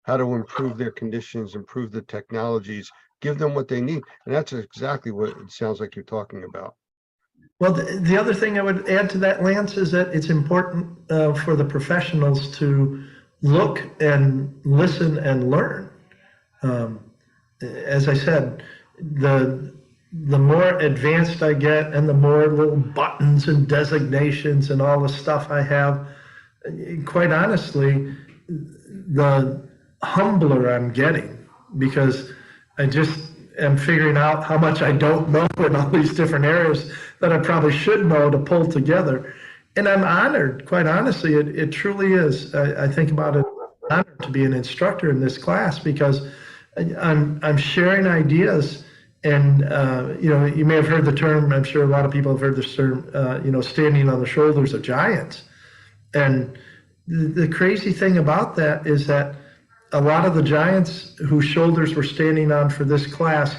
Speaker 4: how to improve their conditions, improve the technologies, give them what they need. And that's exactly what it sounds like you're talking about.
Speaker 1: Well, the other thing I would add to that, Lance, is that it's important for the professionals to look and listen and learn. As I said, the more advanced I get and the more little buttons and designations and all the stuff I have, quite honestly, the humbler I'm getting, because I just am figuring out how much I don't know in all these different areas that I probably should know to pull together. And I'm honored, quite honestly, it truly is. I think about it, I'm honored to be an instructor in this class, because I'm sharing ideas. And, you may have heard the term, I'm sure a lot of people have heard this term, standing on the shoulders of giants. And the crazy thing about that is that a lot of the giants whose shoulders we're standing on for this class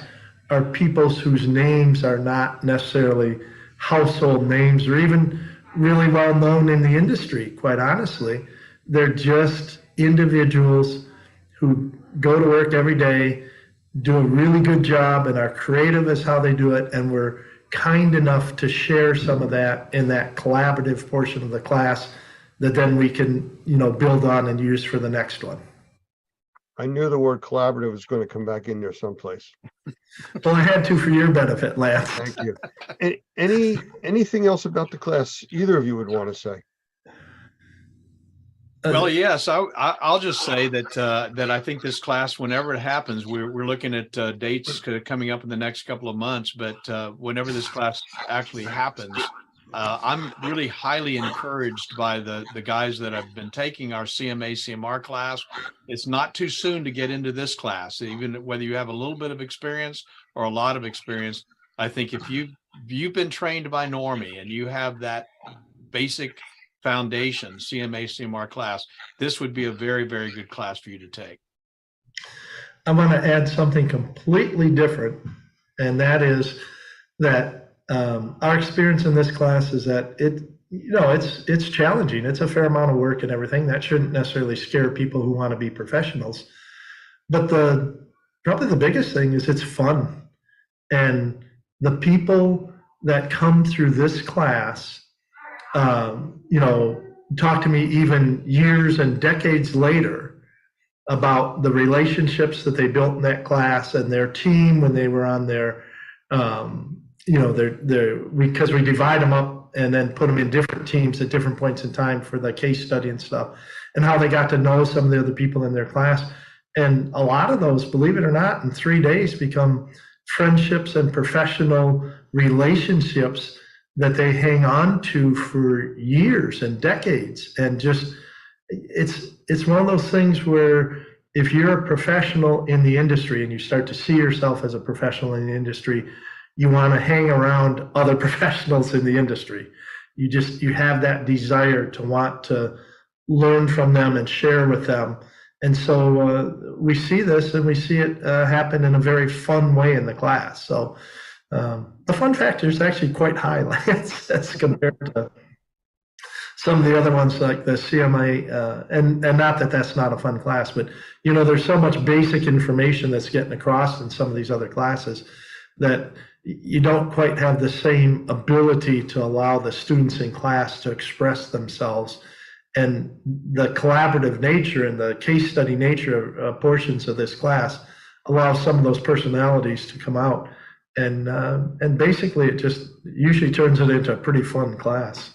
Speaker 1: are peoples whose names are not necessarily household names or even really well known in the industry, quite honestly. They're just individuals who go to work every day, do a really good job, and are creative as how they do it. And we're kind enough to share some of that in that collaborative portion of the class that then we can, build on and use for the next one.
Speaker 4: I knew the word collaborative was going to come back in there someplace.
Speaker 1: Well, I had to for your benefit, Lance.
Speaker 4: Thank you. Anything else about the class either of you would want to say?
Speaker 18: Well, yes, I'll just say that I think this class, whenever it happens, we're looking at dates coming up in the next couple of months. But whenever this class actually happens, I'm really highly encouraged by the guys that have been taking our CMA CMR class. It's not too soon to get into this class, even whether you have a little bit of experience or a lot of experience. I think if you've been trained by Normie and you have that basic foundation CMA CMR class, this would be a very, very good class for you to take.
Speaker 1: I want to add something completely different, and that is that our experience in this class is that it's challenging. It's a fair amount of work and everything. That shouldn't necessarily scare people who want to be professionals. But probably the biggest thing is it's fun. And the people that come through this class talk to me even years and decades later about the relationships that they built in that class and their team when they were on their, because we divide them up and then put them in different teams at different points in time for the case study and stuff, and how they got to know some of the other people in their class. And a lot of those, believe it or not, in 3 days become friendships and professional relationships that they hang on to for years and decades. And just, it's one of those things where if you're a professional in the industry and you start to see yourself as a professional in the industry, you want to hang around other professionals in the industry. You have that desire to want to learn from them and share with them. And so we see this, and we see it happen in a very fun way in the class. So the fun factor is actually quite high, as compared to some of the other ones like the CMA, and not that that's not a fun class, but there's so much basic information that's getting across in some of these other classes that you don't quite have the same ability to allow the students in class to express themselves. And the collaborative nature and the case study nature of portions of this class allow some of those personalities to come out. And basically it just usually turns it into a pretty fun class.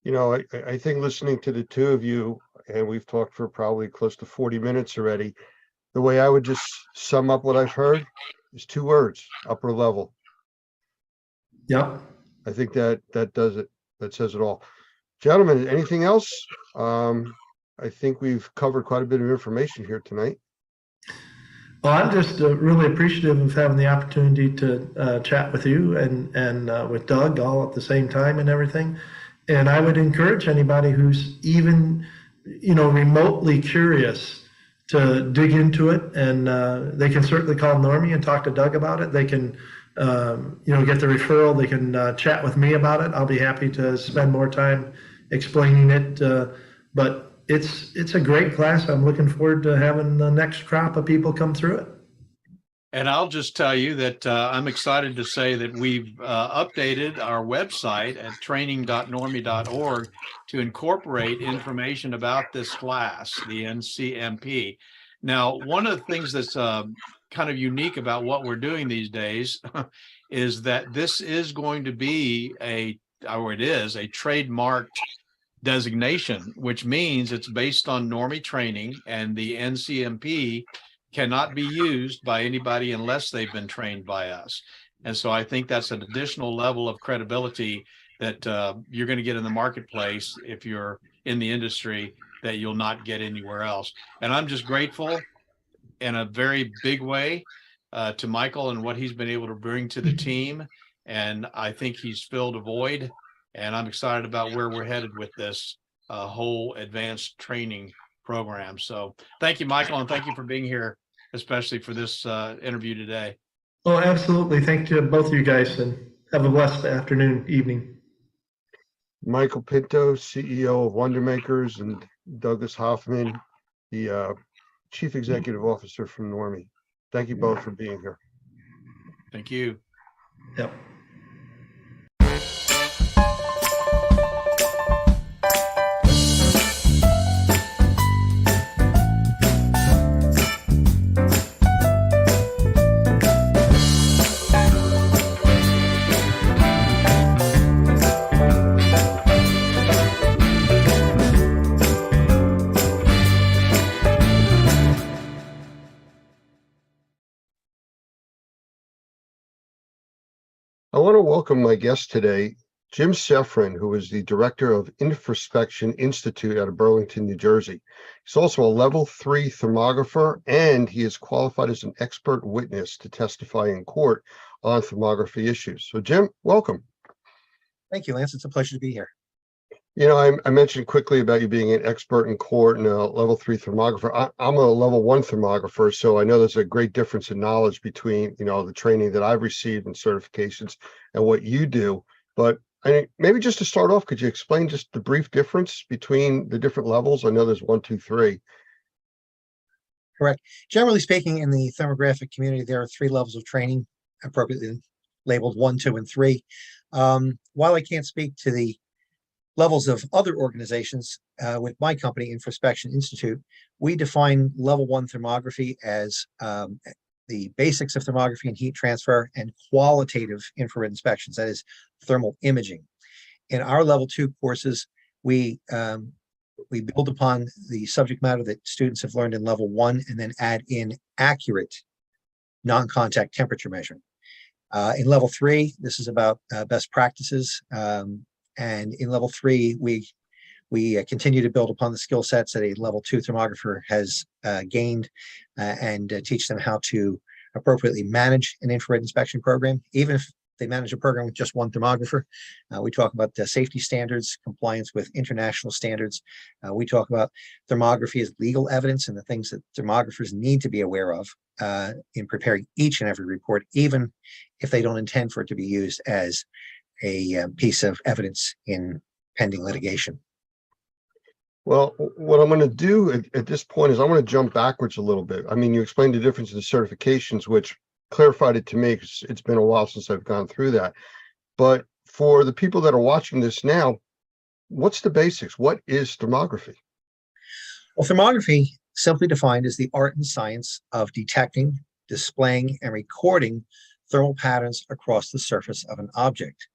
Speaker 4: I think listening to the two of you, and we've talked for probably close to 40 minutes already, the way I would just sum up what I've heard is 2 words: upper level.
Speaker 1: Yep.
Speaker 4: I think that does it. That says it all. Gentlemen, anything else? I think we've covered quite a bit of information here tonight.
Speaker 1: Well, I'm just really appreciative of having the opportunity to chat with you and with Doug all at the same time and everything. And I would encourage anybody who's even, remotely curious to dig into it. And they can certainly call Normie and talk to Doug about it. They can, get the referral. They can chat with me about it. I'll be happy to spend more time explaining it. But it's a great class. I'm looking forward to having the next crop of people come through it.
Speaker 18: And I'll just tell you that I'm excited to say that we've updated our website at training.normie.org to incorporate information about this class, the NCMP. Now, one of the things that's kind of unique about what we're doing these days is that this is going to be a trademarked designation, which means it's based on Normie training, and the NCMP cannot be used by anybody unless they've been trained by us. And so I think that's an additional level of credibility that you're going to get in the marketplace if you're in the industry that you'll not get anywhere else. And I'm just grateful in a very big way to Michael and what he's been able to bring to the team. And I think he's filled a void, and I'm excited about where we're headed with this whole advanced training program. So thank you, Michael, and thank you for being here, especially for this interview today.
Speaker 1: Oh, absolutely. Thank you, both of you guys, and have a blessed afternoon, evening.
Speaker 4: Michael Pinto, CEO of Wonder Makers, and Douglas Hoffman, the Chief Executive Officer from Normie. Thank you both for being here.
Speaker 18: Thank you.
Speaker 1: Yep.
Speaker 4: I want to welcome my guest today, Jim Sefrin, who is the Director of Infraspection Institute out of Burlington, New Jersey. He's also a level 3 thermographer, and he is qualified as an expert witness to testify in court on thermography issues. So Jim, welcome.
Speaker 8: Thank you, Lance. It's a pleasure to be here.
Speaker 4: You know, I mentioned quickly about you being an expert in court and a level 3 thermographer. I'm a level 1 thermographer, so I know there's a great difference in knowledge between, you know, the training that I've received and certifications and what you do. But maybe just to start off, could you explain just the brief difference between the different levels? I know there's 1, 2, 3.
Speaker 8: Correct. Generally speaking, in the thermographic community, there are 3 levels of training, appropriately labeled 1, 2, and 3. While I can't speak to the levels of other organizations, with my company, Infraspection Institute, we define level 1 thermography as the basics of thermography and heat transfer and qualitative infrared inspections, that is thermal imaging. In our level 2 courses, we build upon the subject matter that students have learned in level 1 and then add in accurate non-contact temperature measuring. In level 3, this is about best practices. And in level 3, we continue to build upon the skill sets that a level 2 thermographer has gained and teach them how to appropriately manage an infrared inspection program, even if they manage a program with just 1 thermographer. We talk about the safety standards, compliance with international standards. We talk about thermography as legal evidence and the things that thermographers need to be aware of in preparing each and every report, even if they don't intend for it to be used as a piece of evidence in pending litigation.
Speaker 4: Well, what I'm going to do at this point is I'm going to jump backwards a little bit. I mean, you explained the difference in the certifications, which clarified it to me because it's been a while since I've gone through that. But for the people that are watching this now, what's the basics? What is thermography?
Speaker 8: Well, thermography, simply defined, is the art and science of detecting, displaying, and recording thermal patterns across the surface of an object.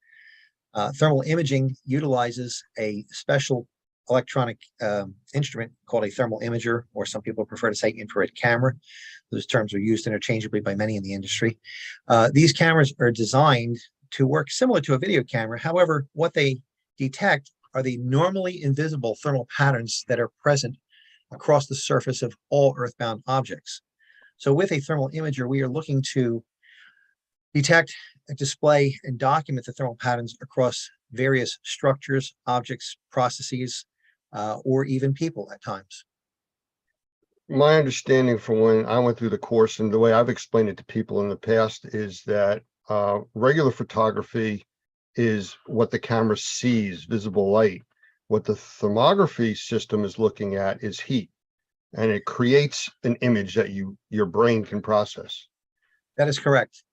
Speaker 8: Thermal imaging utilizes a special electronic instrument called a thermal imager, or some people prefer to say infrared camera. Those terms are used interchangeably by many in the industry. These cameras are designed to work similar to a video camera. However, what they detect are the normally invisible thermal patterns that are present across the surface of all earthbound objects. So with a thermal imager, we are looking to detect, display, and document the thermal patterns across various structures, objects, processes, or even people at times.
Speaker 4: My understanding from when I went through the course and the way I've explained it to people in the past is that regular photography is what the camera sees, visible light. What the thermography system is looking at is heat, and it creates an image that your brain can process.
Speaker 8: That is correct.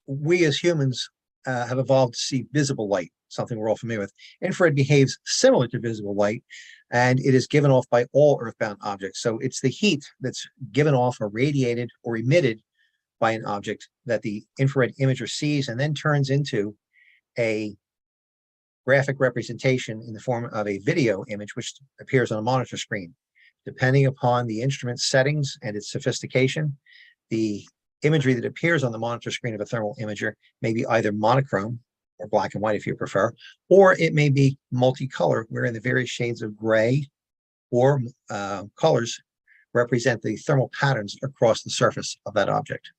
Speaker 8: We as humans have evolved to see visible light, something we're all familiar with. Infrared behaves similar to visible light, and it is given off by all earthbound objects. So it's the heat that's given off or radiated or emitted by an object that the infrared imager sees and then turns into a graphic representation in the form of a video image, which appears on a monitor screen. Depending upon the instrument settings and its sophistication, the imagery that appears on the monitor screen of a thermal imager may be either monochrome, or black and white if you prefer, or it may be multicolor, wherein the various shades of gray or colors represent the thermal patterns across the surface of that object.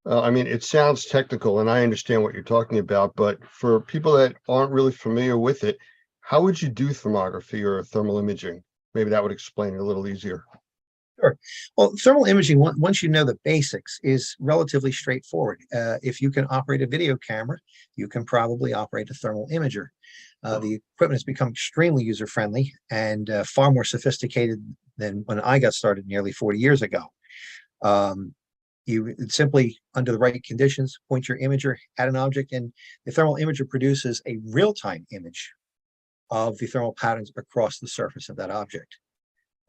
Speaker 4: I mean, it sounds technical and I understand what you're talking about, but for people that aren't really familiar with it, how would you do thermography or thermal imaging? Maybe that would explain it a little easier.
Speaker 8: Sure. Well, thermal imaging, once you know the basics, is relatively straightforward. If you can operate a video camera, you can probably operate a thermal imager. The equipment has become extremely user-friendly and far more sophisticated than when I got started nearly 40 years ago. You simply, under the right conditions, point your imager at an object, and the thermal imager produces a real-time image of the thermal patterns across the surface of that object.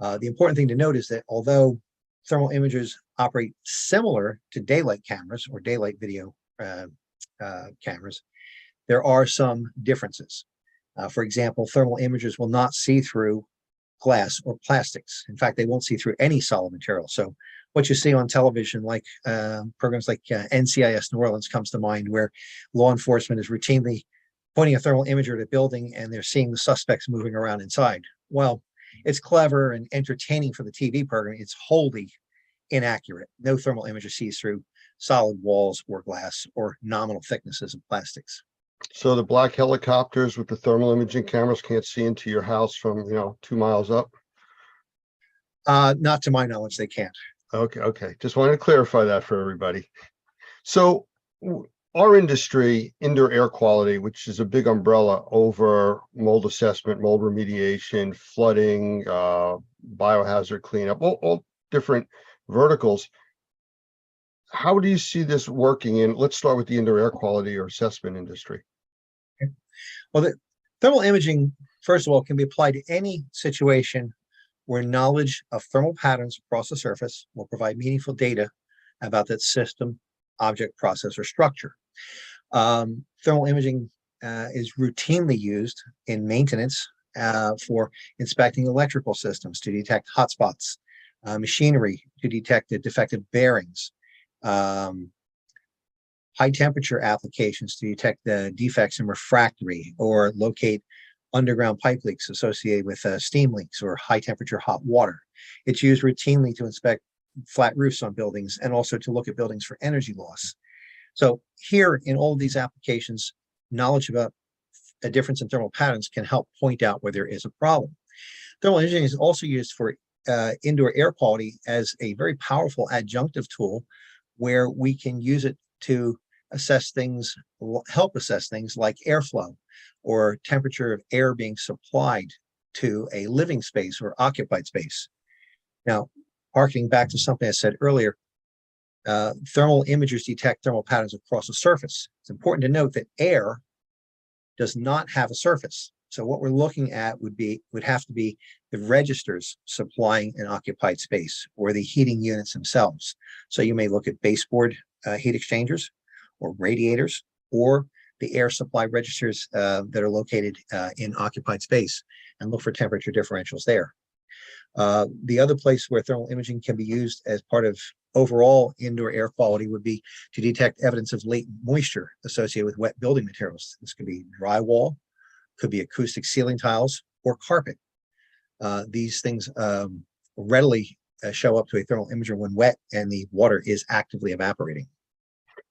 Speaker 8: The important thing to note is that although thermal imagers operate similar to daylight cameras or daylight video cameras, there are some differences. For example, thermal imagers will not see through glass or plastics. In fact, they won't see through any solid material. So what you see on television, like programs like NCIS New Orleans comes to mind, where law enforcement is routinely pointing a thermal imager at a building and they're seeing the suspects moving around inside. Well, it's clever and entertaining for the TV program. It's wholly inaccurate. No thermal imager sees through solid walls or glass or nominal thicknesses of plastics.
Speaker 4: So the black helicopters with the thermal imaging cameras can't see into your house from, 2 miles up?
Speaker 8: Not to my knowledge, they can't.
Speaker 4: Okay. Just wanted to clarify that for everybody. So our industry, indoor air quality, which is a big umbrella over mold assessment, mold remediation, flooding, biohazard cleanup, all different verticals. How do you see this working in, let's start with the indoor air quality or assessment industry.
Speaker 8: Okay. Well, the thermal imaging, first of all, can be applied to any situation where knowledge of thermal patterns across the surface will provide meaningful data about that system, object, process, or structure. Thermal imaging is routinely used in maintenance for inspecting electrical systems to detect hotspots, machinery to detect the defective bearings, high temperature applications to detect the defects in refractory or locate underground pipe leaks associated with steam leaks or high temperature hot water. It's used routinely to inspect flat roofs on buildings and also to look at buildings for energy loss. So here in all of these applications, knowledge about a difference in thermal patterns can help point out where there is a problem. Thermal imaging is also used for indoor air quality as a very powerful adjunctive tool where we can use it to assess things, help assess things like airflow or temperature of air being supplied to a living space or occupied space. Now, harkening back to something I said earlier, thermal imagers detect thermal patterns across a surface. It's important to note that air does not have a surface. So what we're looking at would have to be the registers supplying an occupied space or the heating units themselves. So you may look at baseboard heat exchangers or radiators or the air supply registers that are located in occupied space and look for temperature differentials there. The other place where thermal imaging can be used as part of overall indoor air quality would be to detect evidence of latent moisture associated with wet building materials. This could be drywall, could be acoustic ceiling tiles, or carpet. These things readily show up to a thermal imager when wet and the water is actively evaporating.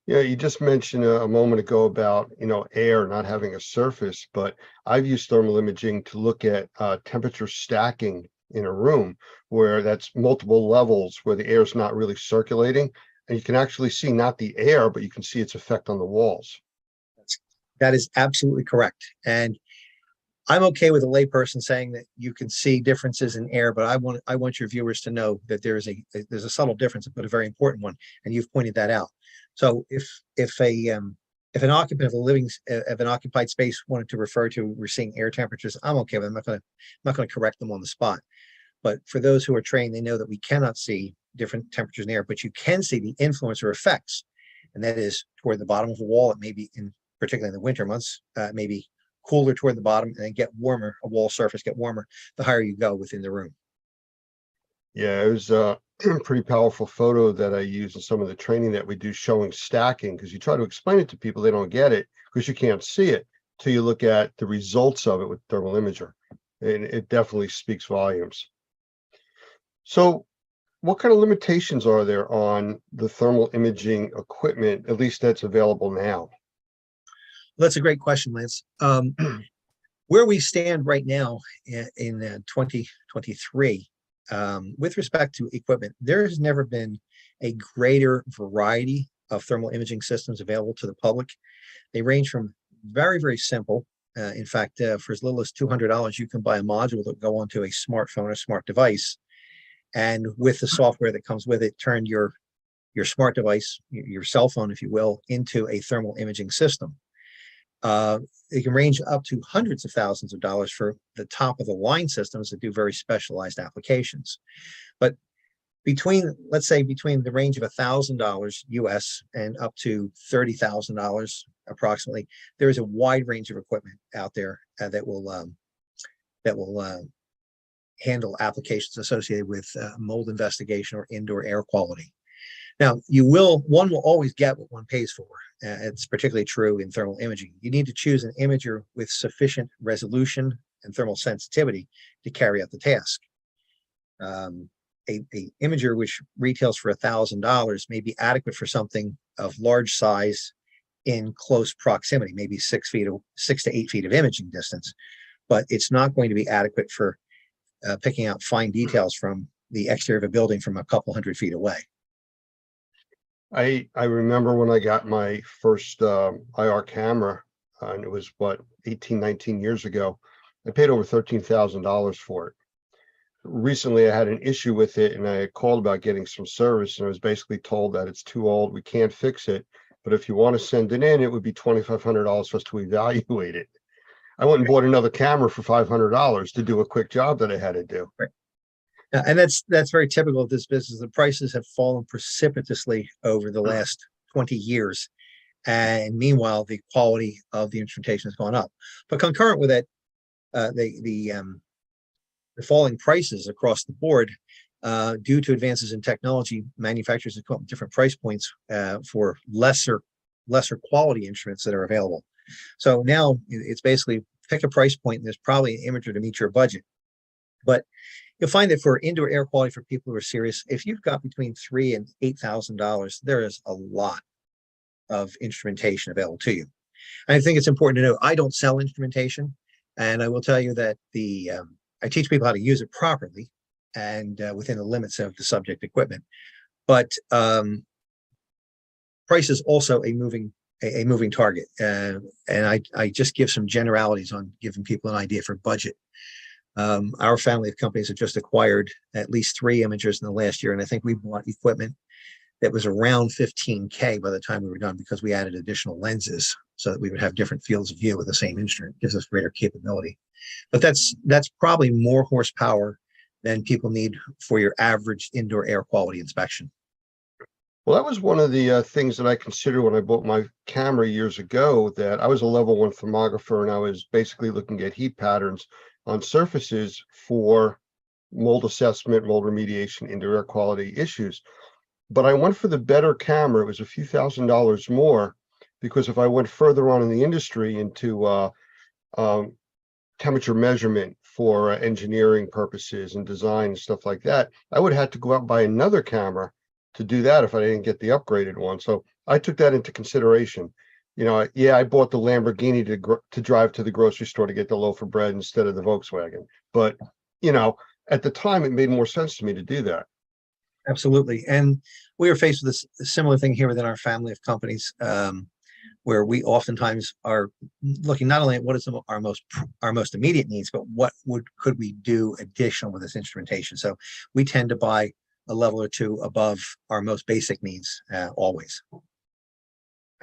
Speaker 4: Yeah, you just mentioned a moment ago about, air not having a surface, but I've used thermal imaging to look at temperature stacking in a room where that's multiple levels where the air is not really circulating. And you can actually see not the air, but you can see its effect on the walls.
Speaker 8: That is absolutely correct. And I'm okay with a layperson saying that you can see differences in air, but I want your viewers to know that there's a subtle difference, but a very important one, and you've pointed that out. So if an occupant of an occupied space wanted to refer to we're seeing air temperatures, I'm okay with it. I'm not going to correct them on the spot. But for those who are trained, they know that we cannot see different temperatures in air, but you can see the influence or effects, and that is toward the bottom of a wall. It may be particularly in the winter months, maybe cooler toward the bottom and then get warmer, a wall surface get warmer the higher you go within the room.
Speaker 4: Yeah, it was a pretty powerful photo that I use in some of the training that we do showing stacking, because you try to explain it to people, they don't get it because you can't see it till you look at the results of it with thermal imager. And it definitely speaks volumes. So what kind of limitations are there on the thermal imaging equipment, at least that's available now?
Speaker 8: That's a great question, Lance. Where we stand right now in 2023, with respect to equipment, there has never been a greater variety of thermal imaging systems available to the public. They range from very, very simple. In fact, for as little as $200, you can buy a module that go onto a smartphone or smart device. And with the software that comes with it, turn your smart device, your cell phone, if you will, into a thermal imaging system. It can range up to hundreds of thousands of dollars for the top of the line systems that do very specialized applications. But let's say between the range of $1,000 US and up to $30,000 approximately, there is a wide range of equipment out there that will handle applications associated with mold investigation or indoor air quality. Now, one will always get what one pays for. It's particularly true in thermal imaging. You need to choose an imager with sufficient resolution and thermal sensitivity to carry out the task. A imager which retails for $1,000 may be adequate for something of large size in close proximity, maybe 6 to 8 feet of imaging distance, but it's not going to be adequate for picking out fine details from the exterior of a building from a couple hundred feet away.
Speaker 4: I remember when I got my first IR camera, and it was 18, 19 years ago. I paid over $13,000 for it. Recently, I had an issue with it, and I called about getting some service, and I was basically told that it's too old, we can't fix it. But if you want to send it in, it would be $2,500 for us to evaluate it. I went and bought another camera for $500 to do a quick job that I had to do.
Speaker 8: Right. And that's very typical of this business. The prices have fallen precipitously over the last 20 years. And meanwhile, the quality of the instrumentation has gone up. But concurrent with it, the falling prices across the board, due to advances in technology, manufacturers have come up with different price points for lesser quality instruments that are available. So now it's basically pick a price point, and there's probably an imager to meet your budget. But you'll find that for indoor air quality, for people who are serious, if you've got between $3,000 and $8,000, there is a lot of instrumentation available to you. And I think it's important to know, I don't sell instrumentation, and I will tell you that I teach people how to use it properly and within the limits of the subject equipment. But price is also a moving target, and I just give some generalities on giving people an idea for budget. Our family of companies have just acquired at least 3 imagers in the last year, and I think we bought equipment that was around $15K by the time we were done, because we added additional lenses so that we would have different fields of view with the same instrument. It gives us greater capability. But that's probably more horsepower than people need for your average indoor air quality inspection.
Speaker 4: Well, that was one of the things that I considered when I bought my camera years ago, that I was a level 1 thermographer, and I was basically looking at heat patterns on surfaces for mold assessment, mold remediation, indoor air quality issues. But I went for the better camera. It was a few $1,000s more, because if I went further on in the industry into temperature measurement for engineering purposes and design and stuff like that, I would have to go out and buy another camera to do that if I didn't get the upgraded one. So I took that into consideration. You know, yeah, I bought the Lamborghini to drive to the grocery store to get the loaf of bread instead of the Volkswagen. But, you know, at the time, it made more sense to me to do that.
Speaker 8: Absolutely. And we are faced with a similar thing here within our family of companies, where we oftentimes are looking not only at what is our most immediate needs, but what could we do additional with this instrumentation. So we tend to buy a level or two above our most basic needs always.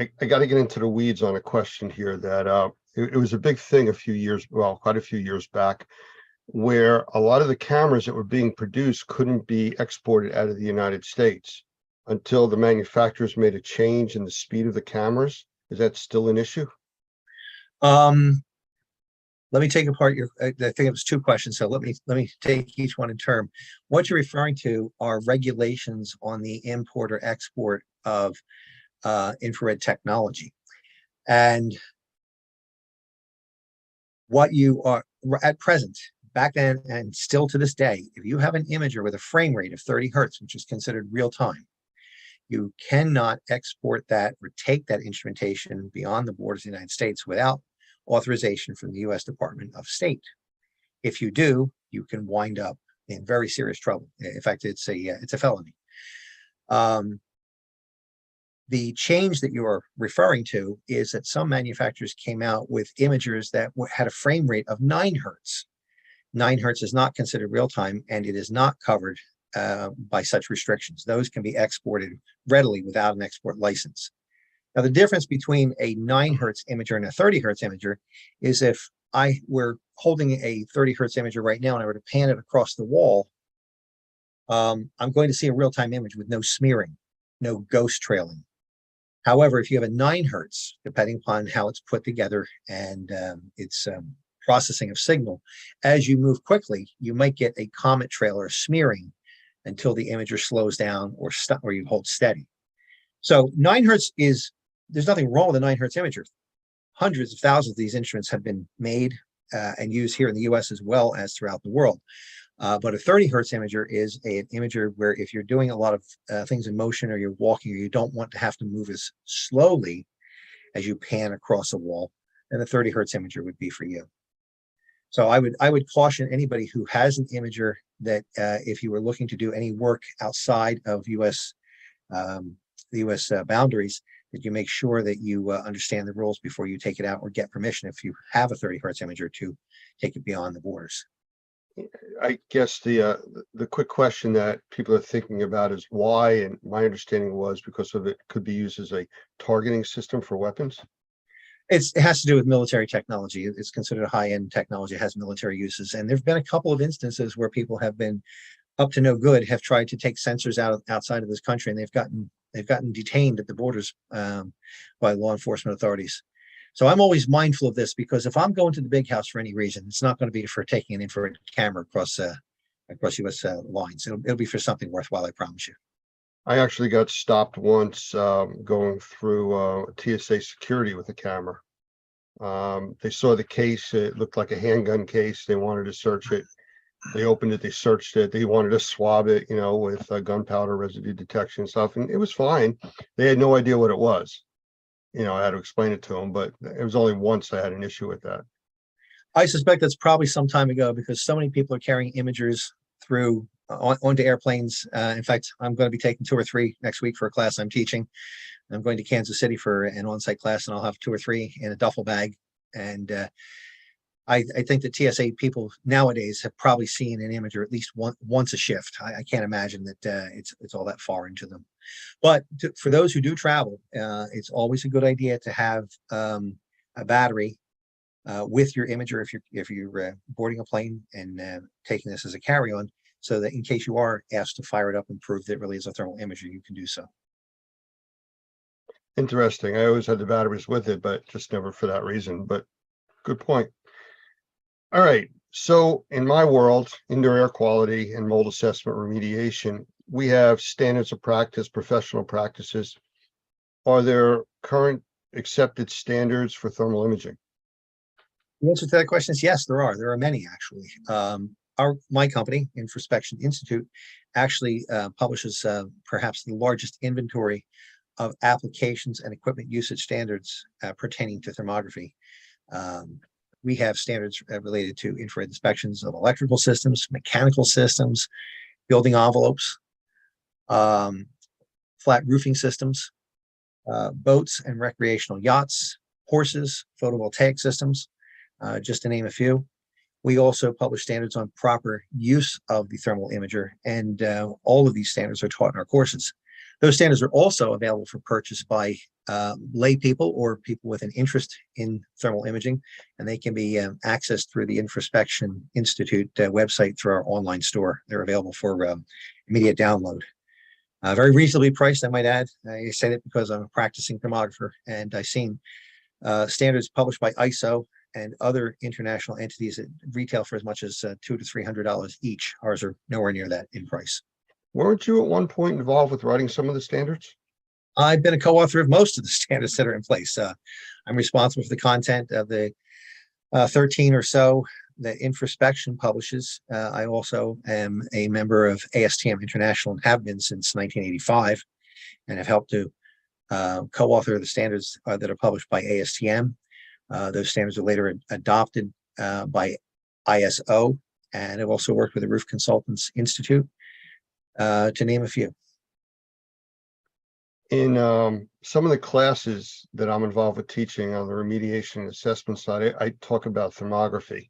Speaker 4: I got to get into the weeds on a question here that it was a big thing quite a few years back, where a lot of the cameras that were being produced couldn't be exported out of the United States until the manufacturers made a change in the speed of the cameras. Is that still an issue?
Speaker 8: Let me take apart I think it was 2 questions. So let me take each one in turn. What you're referring to are regulations on the import or export of infrared technology. And what you are at present, back then and still to this day, if you have an imager with a frame rate of 30 Hertz, which is considered real time, you cannot export that or take that instrumentation beyond the borders of the United States without authorization from the U.S. Department of State. If you do, you can wind up in very serious trouble. In fact, it's a felony. The change that you are referring to is that some manufacturers came out with imagers that had a frame rate of 9 hertz. 9 hertz is not considered real time, and it is not covered by such restrictions. Those can be exported readily without an export license. Now, the difference between a 9 hertz imager and a 30 hertz imager is if I were holding a 30 hertz imager right now and I were to pan it across the wall, I'm going to see a real-time image with no smearing, no ghost trailing. However, if you have a 9 hertz, depending upon how it's put together and its processing of signal, as you move quickly, you might get a comet trail or smearing until the imager slows down or you hold steady. So 9 hertz there's nothing wrong with a 9 hertz imager. Hundreds of thousands of these instruments have been made and used here in the US as well as throughout the world. But a 30 hertz imager is an imager where if you're doing a lot of things in motion, or you're walking, or you don't want to have to move as slowly as you pan across a wall, then a 30 hertz imager would be for you. So I would caution anybody who has an imager that if you were looking to do any work outside of the US boundaries, that you make sure that you understand the rules before you take it out, or get permission if you have a 30 hertz imager to take it beyond the borders.
Speaker 4: I guess the quick question that people are thinking about is why, and my understanding was because of it could be used as a targeting system for weapons.
Speaker 8: It has to do with military technology. It's considered a high-end technology. It has military uses, and there've been a couple of instances where people have been up to no good, have tried to take sensors outside of this country, and they've gotten detained at the borders by law enforcement authorities. So I'm always mindful of this, because if I'm going to the big house for any reason, it's not going to be for taking an infrared camera across U.S. lines. It'll be for something worthwhile, I promise you.
Speaker 4: I actually got stopped once going through TSA security with a camera. They saw the case. It looked like a handgun case. They wanted to search it. They opened it. They searched it. They wanted to swab it, with gunpowder residue detection and stuff. And it was fine. They had no idea what it was. I had to explain it to them, but it was only once I had an issue with that.
Speaker 8: I suspect that's probably some time ago, because so many people are carrying imagers through onto airplanes. In fact, I'm going to be taking 2 or 3 next week for a class I'm teaching. I'm going to Kansas City for an on-site class, and I'll have 2 or 3 in a duffel bag. And I think the TSA people nowadays have probably seen an imager at least once a shift. I can't imagine that it's all that far into them. But for those who do travel, it's always a good idea to have a battery with your imager if you're boarding a plane and taking this as a carry-on, so that in case you are asked to fire it up and prove that it really is a thermal imager, you can do so.
Speaker 4: Interesting. I always had the batteries with it, but just never for that reason. But good point. All right. So in my world, indoor air quality and mold assessment remediation, we have standards of practice, professional practices. Are there current accepted standards for thermal imaging?
Speaker 8: The answer to that question is yes, there are. There are many, actually. My company, Infraspection Institute, actually publishes perhaps the largest inventory of applications and equipment usage standards pertaining to thermography. We have standards related to infrared inspections of electrical systems, mechanical systems, building envelopes, flat roofing systems, boats and recreational yachts, horses, photovoltaic systems, just to name a few. We also publish standards on proper use of the thermal imager, and all of these standards are taught in our courses. Those standards are also available for purchase by lay people or people with an interest in thermal imaging, and they can be accessed through the Infraspection Institute website through our online store. They're available for immediate download. Very reasonably priced, I might add. I say that because I'm a practicing thermographer, and I've seen standards published by ISO and other international entities that retail for as much as $200 to $300 each. Ours are nowhere near that in price.
Speaker 4: Weren't you at one point involved with writing some of the standards?
Speaker 8: I've been a co-author of most of the standards that are in place. I'm responsible for the content of the 13 or so that Infraspection publishes. I also am a member of ASTM International and have been since 1985, and have helped to co-author the standards that are published by ASTM. Those standards are later adopted by ISO and I've also worked with the Roof Consultants Institute, to name a few.
Speaker 4: In some of the classes that I'm involved with teaching on the remediation and assessment side, I talk about thermography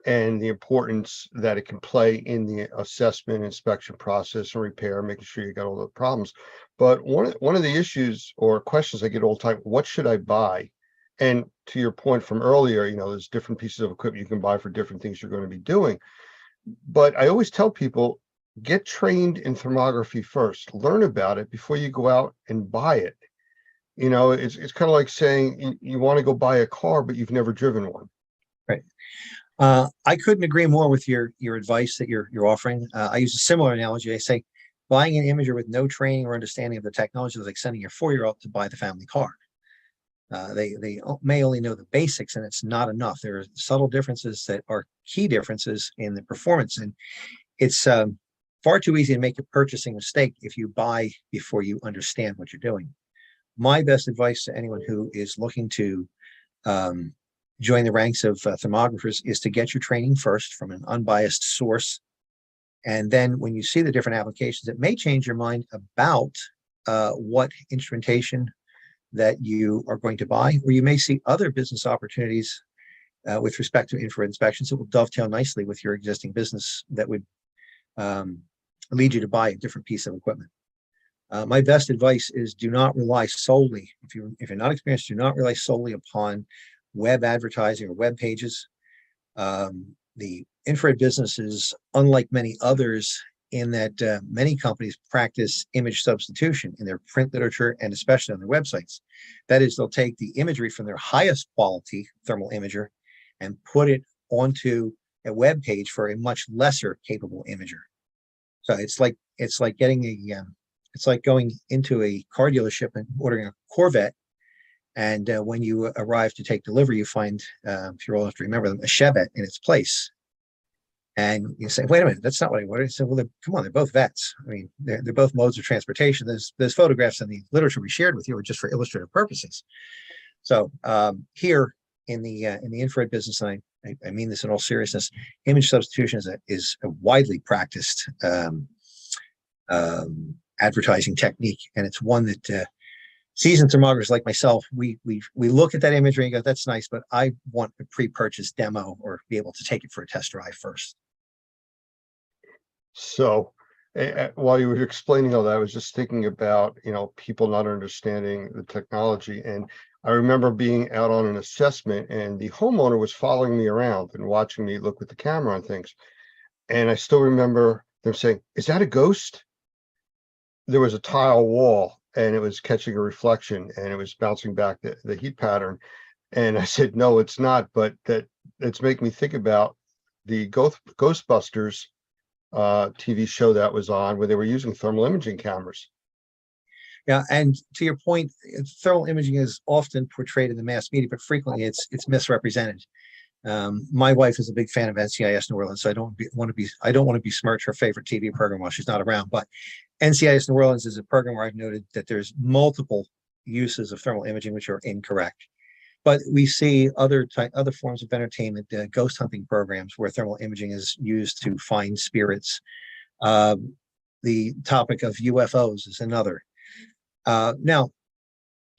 Speaker 4: and the importance that it can play in the assessment, inspection process and repair, making sure you got all the problems. But one of the issues or questions I get all the time, what should I buy? And to your point from earlier, you know, there's different pieces of equipment you can buy for different things you're going to be doing. But I always tell people, get trained in thermography first, learn about it before you go out and buy it. You know, it's kind of like saying you want to go buy a car, but you've never driven one.
Speaker 8: Right. I couldn't agree more with your advice that you're offering. I use a similar analogy. I say buying an imager with no training or understanding of the technology is like sending your 4-year-old to buy the family car. They may only know the basics, and it's not enough. There are subtle differences that are key differences in the performance, and it's far too easy to make a purchasing mistake if you buy before you understand what you're doing. My best advice to anyone who is looking to join the ranks of thermographers is to get your training first from an unbiased source. And then when you see the different applications, it may change your mind about what instrumentation that you are going to buy, or you may see other business opportunities with respect to infrared inspections that will dovetail nicely with your existing business that would lead you to buy a different piece of equipment. My best advice is do not rely solely, if you're not experienced, do not rely solely upon web advertising or web pages. The infrared business is unlike many others in that many companies practice image substitution in their print literature and especially on their websites. That is, they'll take the imagery from their highest quality thermal imager and put it onto a web page for a much lesser capable imager. So it's like getting it's like going into a car dealership and ordering a Corvette, and when you arrive to take delivery, you find, if you're old enough to remember them, a Chevette in its place. And you say, wait a minute, that's not what I ordered. I said, well, come on, they're both vets. I mean, they're both modes of transportation. There's photographs in the literature we shared with you are just for illustrative purposes. So here in the infrared business, and I mean this in all seriousness, image substitution is a widely practiced advertising technique, and it's one that seasoned thermographers like myself, we look at that imagery and go, that's nice, but I want a pre-purchase demo or be able to take it for a test drive first.
Speaker 4: So while you were explaining all that, I was just thinking about, you know, people not understanding the technology. And I remember being out on an assessment and the homeowner was following me around and watching me look with the camera on things. And I still remember them saying, is that a ghost? There was a tile wall and it was catching a reflection and it was bouncing back the heat pattern. And I said, no, it's not, but it's making me think about the Ghostbusters TV show that was on where they were using thermal imaging cameras.
Speaker 8: Yeah, and to your point, thermal imaging is often portrayed in the mass media, but frequently it's misrepresented. My wife is a big fan of NCIS New Orleans, so I don't want to besmirch her favorite TV program while she's not around. But NCIS New Orleans is a program where I've noted that there's multiple uses of thermal imaging which are incorrect. But we see other forms of entertainment, ghost hunting programs where thermal imaging is used to find spirits. The topic of UFOs is another. Now,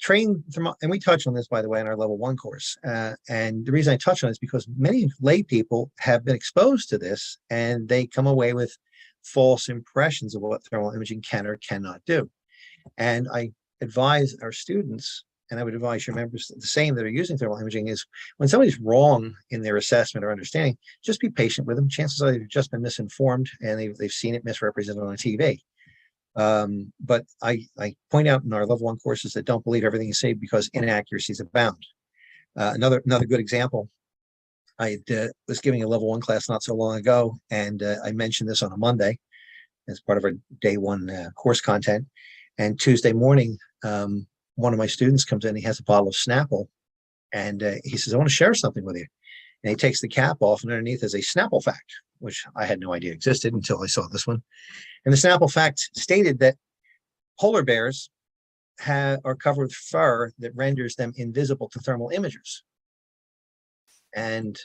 Speaker 8: and we touch on this, by the way, in our level 1 course. And the reason I touch on it is because many lay people have been exposed to this and they come away with false impressions of what thermal imaging can or cannot do. And I advise our students, and I would advise your members the same that are using thermal imaging, is when somebody's wrong in their assessment or understanding, just be patient with them. Chances are they've just been misinformed and they've seen it misrepresented on TV. But I point out in our level 1 courses that don't believe everything you say because inaccuracies abound. Another good example, I was giving a level 1 class not so long ago, and I mentioned this on a Monday as part of our day 1 course content. And Tuesday morning, one of my students comes in, he has a bottle of Snapple, and he says, I want to share something with you. And he takes the cap off, and underneath is a Snapple fact, which I had no idea existed until I saw this one. And the Snapple fact stated that polar bears are covered with fur that renders them invisible to thermal imagers. And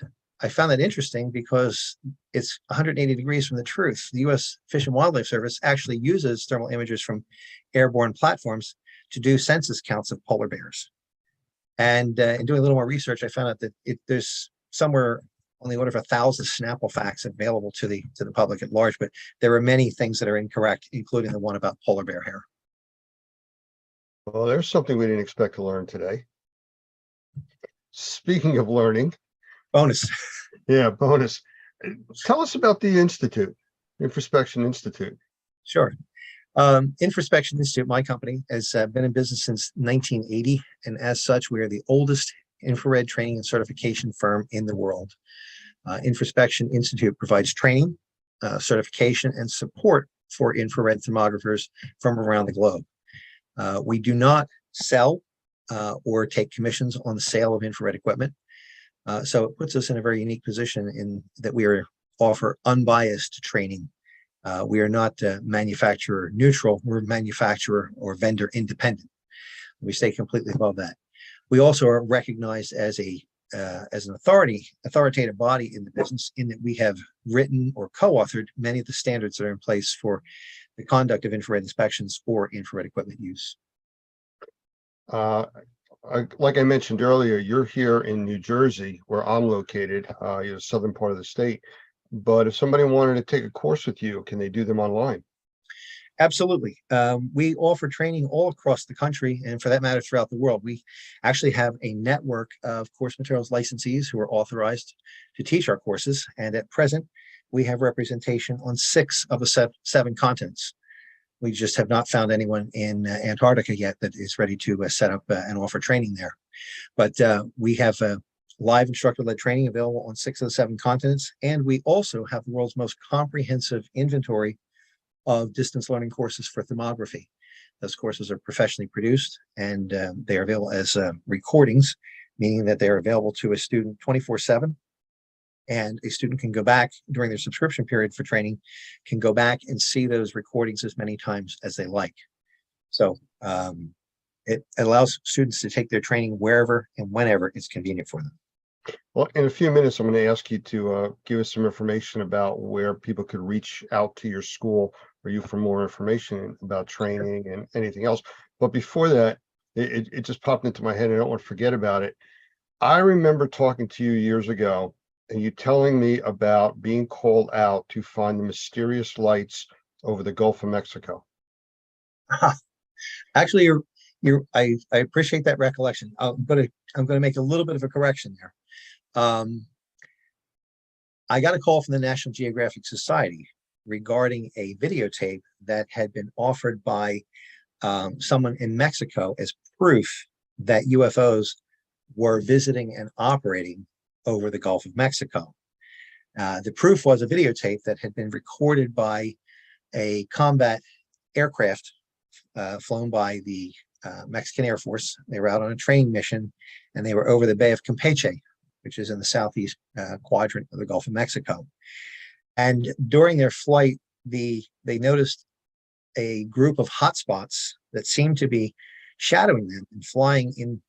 Speaker 8: I found that interesting because it's 180 degrees from the truth. The U.S. Fish and Wildlife Service actually uses thermal imagers from airborne platforms to do census counts of polar bears. And in doing a little more research, I found out that there's somewhere on the order of 1,000 Snapple facts available to the public at large, but there are many things that are incorrect, including the one about polar bear hair.
Speaker 4: Well, there's something we didn't expect to learn today. Speaking of learning.
Speaker 8: Bonus.
Speaker 4: Yeah, bonus. Tell us about the Institute, Infraspection Institute.
Speaker 8: Sure. Infraspection Institute, my company, has been in business since 1980. And as such, we are the oldest infrared training and certification firm in the world. Infraspection Institute provides training, certification, and support for infrared thermographers from around the globe. We do not sell or take commissions on the sale of infrared equipment. So it puts us in a very unique position in that we offer unbiased training. We are not manufacturer neutral, we're manufacturer or vendor independent. We stay completely above that. We also are recognized as an authoritative body in the business, in that we have written or co-authored many of the standards that are in place for the conduct of infrared inspections for infrared equipment use.
Speaker 4: Like I mentioned earlier, you're here in New Jersey, where I'm located, you're the southern part of the state. But if somebody wanted to take a course with you, can they do them online?
Speaker 8: Absolutely. We offer training all across the country, and for that matter, throughout the world. We actually have a network of course materials licensees who are authorized to teach our courses. And at present, we have representation on 6 of the 7 continents. We just have not found anyone in Antarctica yet that is ready to set up and offer training there. But we have live instructor-led training available on 6 of the 7 continents. And we also have the world's most comprehensive inventory of distance learning courses for thermography. Those courses are professionally produced, and they are available as recordings, meaning that they are available to a student 24/7. And a student can go back during their subscription period for training, can go back and see those recordings as many times as they like. So it allows students to take their training wherever and whenever it's convenient for them.
Speaker 4: Well, in a few minutes, I'm going to ask you to give us some information about where people could reach out to your school or you for more information about training and anything else. But before that, it just popped into my head, and I don't want to forget about it. I remember talking to you years ago, and you telling me about being called out to find the mysterious lights over the Gulf of Mexico.
Speaker 8: Actually, I appreciate that recollection. I'm going to make a little bit of a correction there. I got a call from the National Geographic Society regarding a videotape that had been offered by someone in Mexico as proof that UFOs were visiting and operating over the Gulf of Mexico. The proof was a videotape that had been recorded by a combat aircraft flown by the Mexican Air Force. They were out on a training mission, and they were over the Bay of Campeche, which is in the southeast quadrant of the Gulf of Mexico. And during their flight, they noticed a group of hotspots that seemed to be shadowing them and flying in,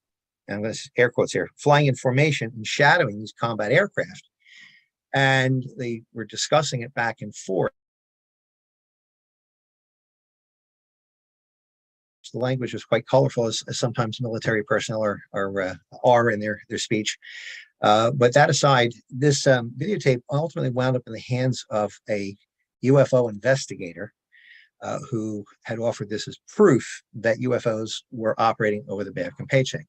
Speaker 8: I'm going to air quotes here, flying in formation and shadowing these combat aircraft. And they were discussing it back and forth. The language was quite colorful, as sometimes military personnel are in their speech. But that aside, this videotape ultimately wound up in the hands of a UFO investigator who had offered this as proof that UFOs were operating over the Bay of Campeche.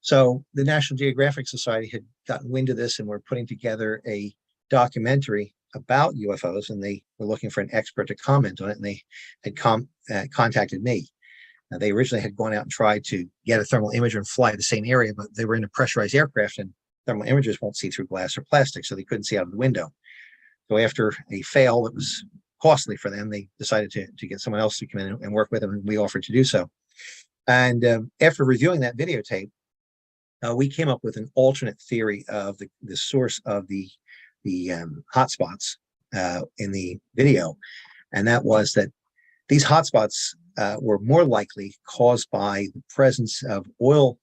Speaker 8: So the National Geographic Society had gotten wind of this and were putting together a documentary about UFOs, and they were looking for an expert to comment on it, and they had contacted me. Now, they originally had gone out and tried to get a thermal imager and fly the same area, but they were in a pressurized aircraft, and thermal imagers won't see through glass or plastic, so they couldn't see out of the window. So after a fail that was costly for them, they decided to get someone else to come in and work with them, and we offered to do so. And after reviewing that videotape, we came up with an alternate theory of the source of the hotspots in the video, and that was that these hotspots were more likely caused by the presence of oil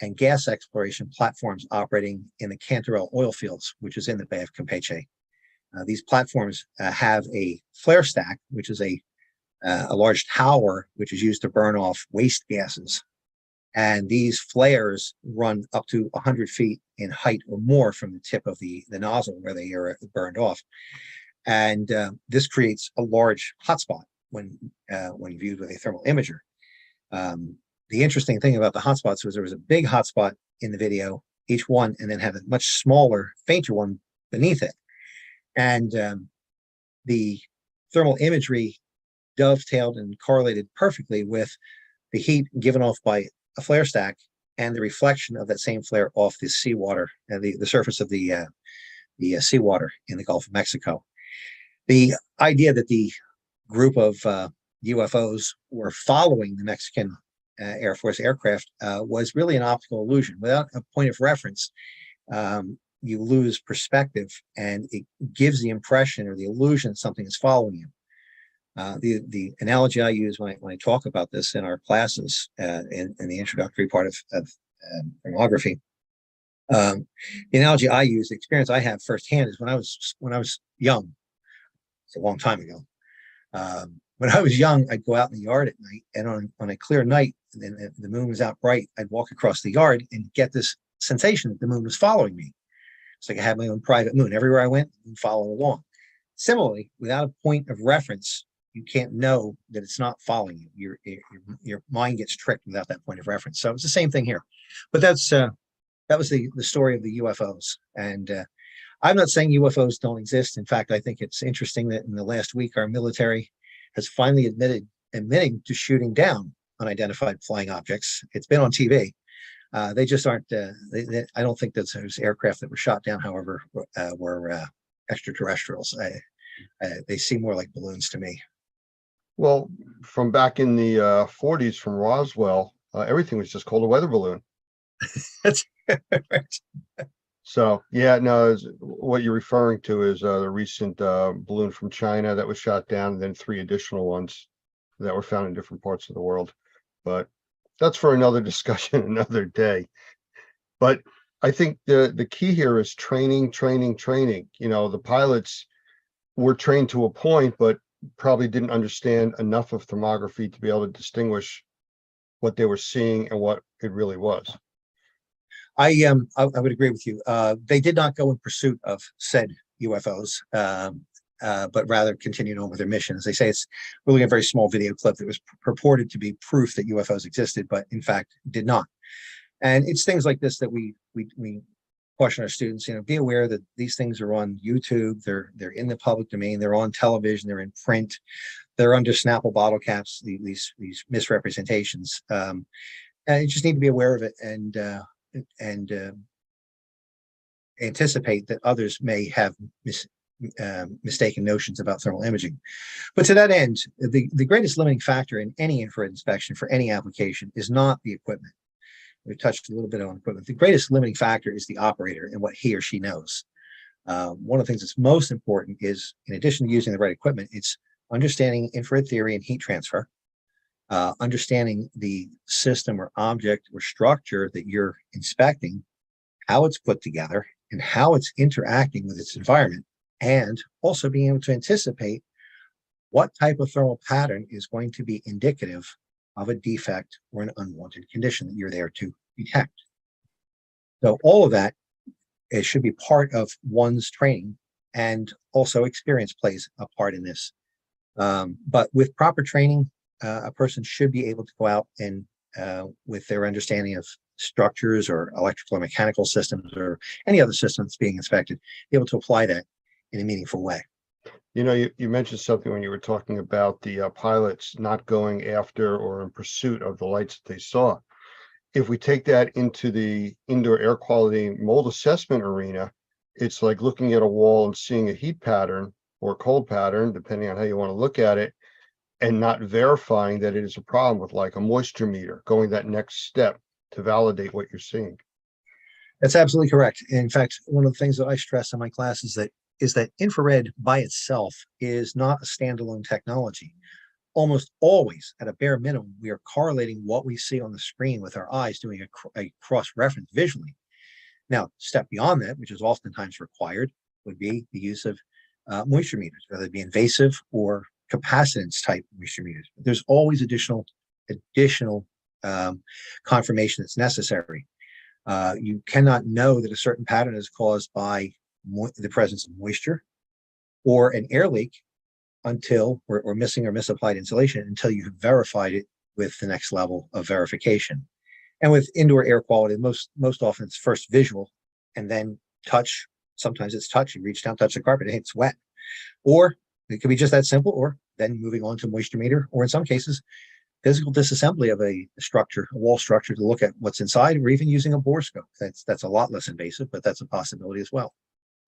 Speaker 8: and gas exploration platforms operating in the Cantarell oil fields, which is in the Bay of Campeche. These platforms have a flare stack, which is a large tower, which is used to burn off waste gases. And these flares run up to 100 feet in height or more from the tip of the nozzle where they are burned off. And this creates a large hotspot when viewed with a thermal imager. The interesting thing about the hotspots was there was a big hotspot in the video, each one, and then had a much smaller, fainter one beneath it. And the thermal imagery dovetailed and correlated perfectly with the heat given off by a flare stack and the reflection of that same flare off the seawater, the surface of the seawater in the Gulf of Mexico. The idea that the group of UFOs were following the Mexican Air Force aircraft was really an optical illusion. Without a point of reference, you lose perspective, and it gives the impression or the illusion that something is following you. The analogy I use when I talk about this in our classes in the introductory part of thermography, the analogy I use, the experience I have firsthand, is when I was young. It's a long time ago. When I was young, I'd go out in the yard at night, and on a clear night, and the moon was out bright, I'd walk across the yard and get this sensation that the moon was following me. It's like I had my own private moon. Everywhere I went, and follow along. Similarly, without a point of reference, you can't know that it's not following you. Your mind gets tricked without that point of reference. So it's the same thing here. But that was the story of the UFOs. And I'm not saying UFOs don't exist. In fact, I think it's interesting that in the last week, our military has finally admitting to shooting down unidentified flying objects. It's been on TV. They just aren't. I don't think that those aircraft that were shot down, however, were extraterrestrials. They seem more like balloons to me.
Speaker 4: Well, from back in the 40s from Roswell, everything was just called a weather balloon.
Speaker 8: That's right.
Speaker 4: So, yeah, no, what you're referring to is the recent balloon from China that was shot down, and then 3 additional ones that were found in different parts of the world. But that's for another discussion, another day. But I think the key here is training. You know, the pilots were trained to a point, but probably didn't understand enough of thermography to be able to distinguish what they were seeing and what it really was.
Speaker 8: I would agree with you. They did not go in pursuit of said UFOs, but rather continued on with their mission. As they say, it's really a very small video clip that was purported to be proof that UFOs existed, but in fact did not. And it's things like this that we caution our students, you know, be aware that these things are on YouTube, they're in the public domain, they're on television, they're in print, they're under Snapple bottle caps, these misrepresentations. And you just need to be aware of it and anticipate that others may have mistaken notions about thermal imaging. But to that end, the greatest limiting factor in any infrared inspection for any application is not the equipment. We've touched a little bit on equipment. The greatest limiting factor is the operator and what he or she knows. One of the things that's most important is, in addition to using the right equipment, it's understanding infrared theory and heat transfer, understanding the system or object or structure that you're inspecting, how it's put together, and how it's interacting with its environment, and also being able to anticipate what type of thermal pattern is going to be indicative of a defect or an unwanted condition that you're there to detect. So all of that, it should be part of one's training, and also experience plays a part in this. But with proper training, a person should be able to go out and with their understanding of structures or electrical or mechanical systems or any other systems being inspected, be able to apply that in a meaningful way.
Speaker 4: You know, you mentioned something when you were talking about the pilots not going after or in pursuit of the lights that they saw. If we take that into the indoor air quality mold assessment arena, it's like looking at a wall and seeing a heat pattern or cold pattern, depending on how you want to look at it, and not verifying that it is a problem with like a moisture meter, going that next step to validate what you're seeing.
Speaker 8: That's absolutely correct. In fact, one of the things that I stress in my class is that infrared by itself is not a standalone technology. almost always, at a bare minimum, we are correlating what we see on the screen with our eyes, doing a cross-reference visually. Now, step beyond that, which is oftentimes required, would be the use of moisture meters, whether it be invasive or capacitance type moisture meters. But there's always additional confirmation that's necessary. You cannot know that a certain pattern is caused by the presence of moisture or an air leak until, or missing or misapplied insulation, until you have verified it with the next level of verification. And with indoor air quality, most often it's first visual and then touch. Sometimes it's touch. You reach down, touch the carpet, and it's wet. Or it could be just that simple, or then moving on to a moisture meter, or in some cases, physical disassembly of a structure, a wall structure, to look at what's inside, or even using a borescope. That's a lot less invasive, but that's a possibility as well.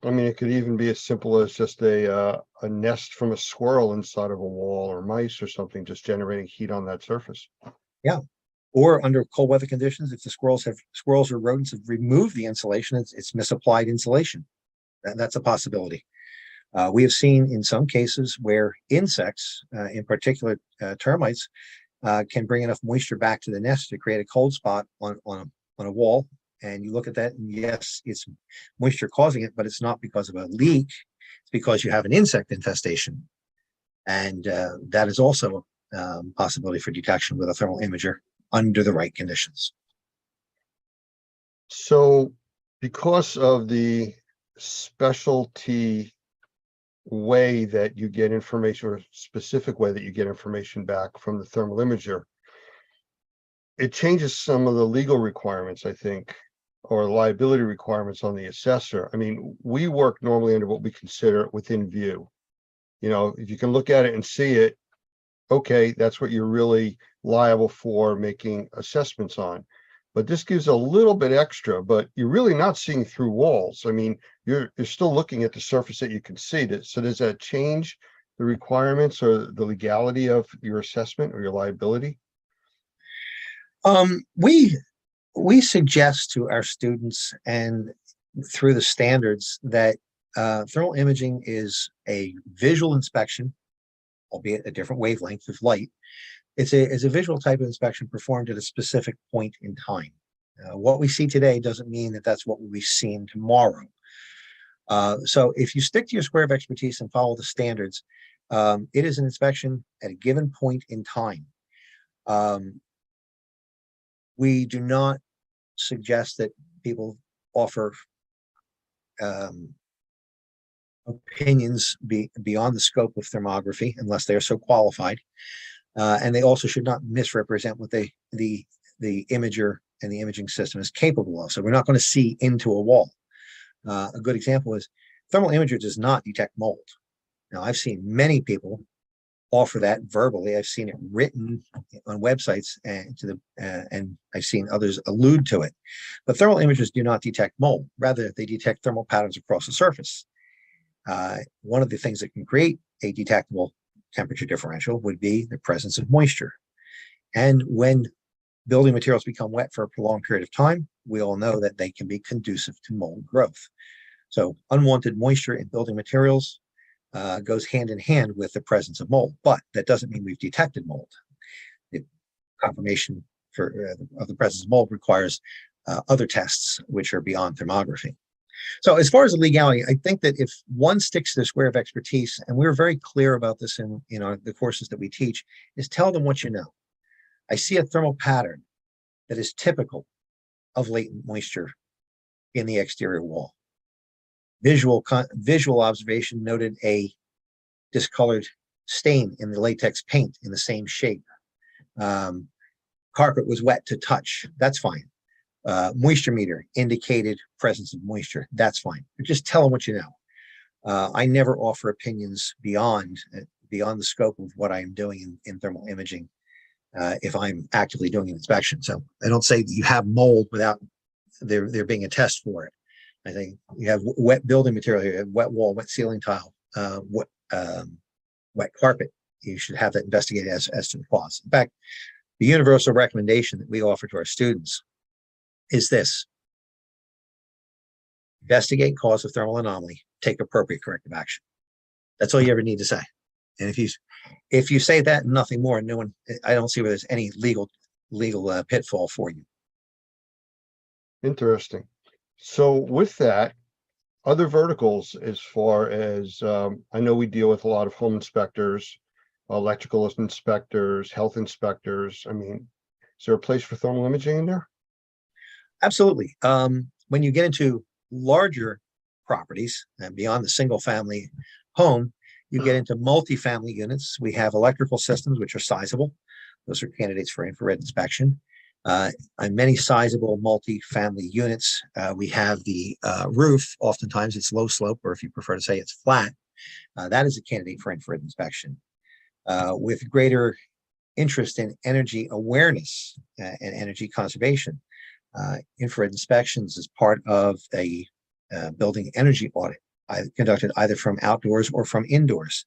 Speaker 4: I mean, it could even be as simple as just a nest from a squirrel inside of a wall, or mice or something, just generating heat on that surface.
Speaker 8: Yeah. Or under cold weather conditions, if the squirrels or rodents have removed the insulation, it's misapplied insulation. That's a possibility. We have seen in some cases where insects, in particular termites, can bring enough moisture back to the nest to create a cold spot on a wall. And you look at that, and yes, it's moisture causing it, but it's not because of a leak. It's because you have an insect infestation. And that is also a possibility for detection with a thermal imager under the right conditions.
Speaker 4: So because of the specialty way that you get information, or specific way that you get information back from the thermal imager, it changes some of the legal requirements, I think, or liability requirements on the assessor. I mean, we work normally under what we consider within view. You know, if you can look at it and see it, okay, that's what you're really liable for making assessments on. But this gives a little bit extra, but you're really not seeing through walls. I mean, you're still looking at the surface that you can see. So does that change the requirements or the legality of your assessment or your liability?
Speaker 8: We suggest to our students, and through the standards, that thermal imaging is a visual inspection, albeit a different wavelength of light. It's a visual type of inspection performed at a specific point in time. What we see today doesn't mean that that's what we'll be seeing tomorrow. So if you stick to your square of expertise and follow the standards, it is an inspection at a given point in time. We do not suggest that people offer opinions beyond the scope of thermography unless they are so qualified. And they also should not misrepresent what the imager and the imaging system is capable of. So we're not going to see into a wall. A good example is thermal imager does not detect mold. Now, I've seen many people offer that verbally. I've seen it written on websites, and I've seen others allude to it. But thermal imagers do not detect mold. Rather, they detect thermal patterns across the surface. One of the things that can create a detectable temperature differential would be the presence of moisture. And when building materials become wet for a prolonged period of time, we all know that they can be conducive to mold growth. So unwanted moisture in building materials goes hand in hand with the presence of mold, but that doesn't mean we've detected mold. The confirmation of the presence of mold requires other tests which are beyond thermography. So as far as the legality, I think that if one sticks to the square of expertise, and we're very clear about this in the courses that we teach, is tell them what you know. I see a thermal pattern that is typical of latent moisture in the exterior wall. Visual observation noted a discolored stain in the latex paint in the same shape. Carpet was wet to touch. That's fine. Moisture meter indicated presence of moisture. That's fine. But just tell them what you know. I never offer opinions beyond the scope of what I'm doing in thermal imaging if I'm actively doing an inspection. So I don't say that you have mold without there being a test for it. I think you have wet building material here, wet wall, wet ceiling tile, wet carpet. You should have that investigated as to the cause. In fact, the universal recommendation that we offer to our students is this: investigate cause of thermal anomaly, take appropriate corrective action. That's all you ever need to say. And if you say that and nothing more, no one, I don't see where there's any legal pitfall for you.
Speaker 4: Interesting. So with that, other verticals, as far as, I know we deal with a lot of home inspectors, electrical inspectors, health inspectors. I mean, is there a place for thermal imaging in there?
Speaker 8: Absolutely. When you get into larger properties and beyond the single family home, you get into multifamily units. We have electrical systems, which are sizable. Those are candidates for infrared inspection. On many sizable multifamily units, we have the roof. Oftentimes it's low slope, or if you prefer to say it's flat, that is a candidate for infrared inspection. With greater interest in energy awareness and energy conservation, infrared inspections is part of a building energy audit conducted either from outdoors or from indoors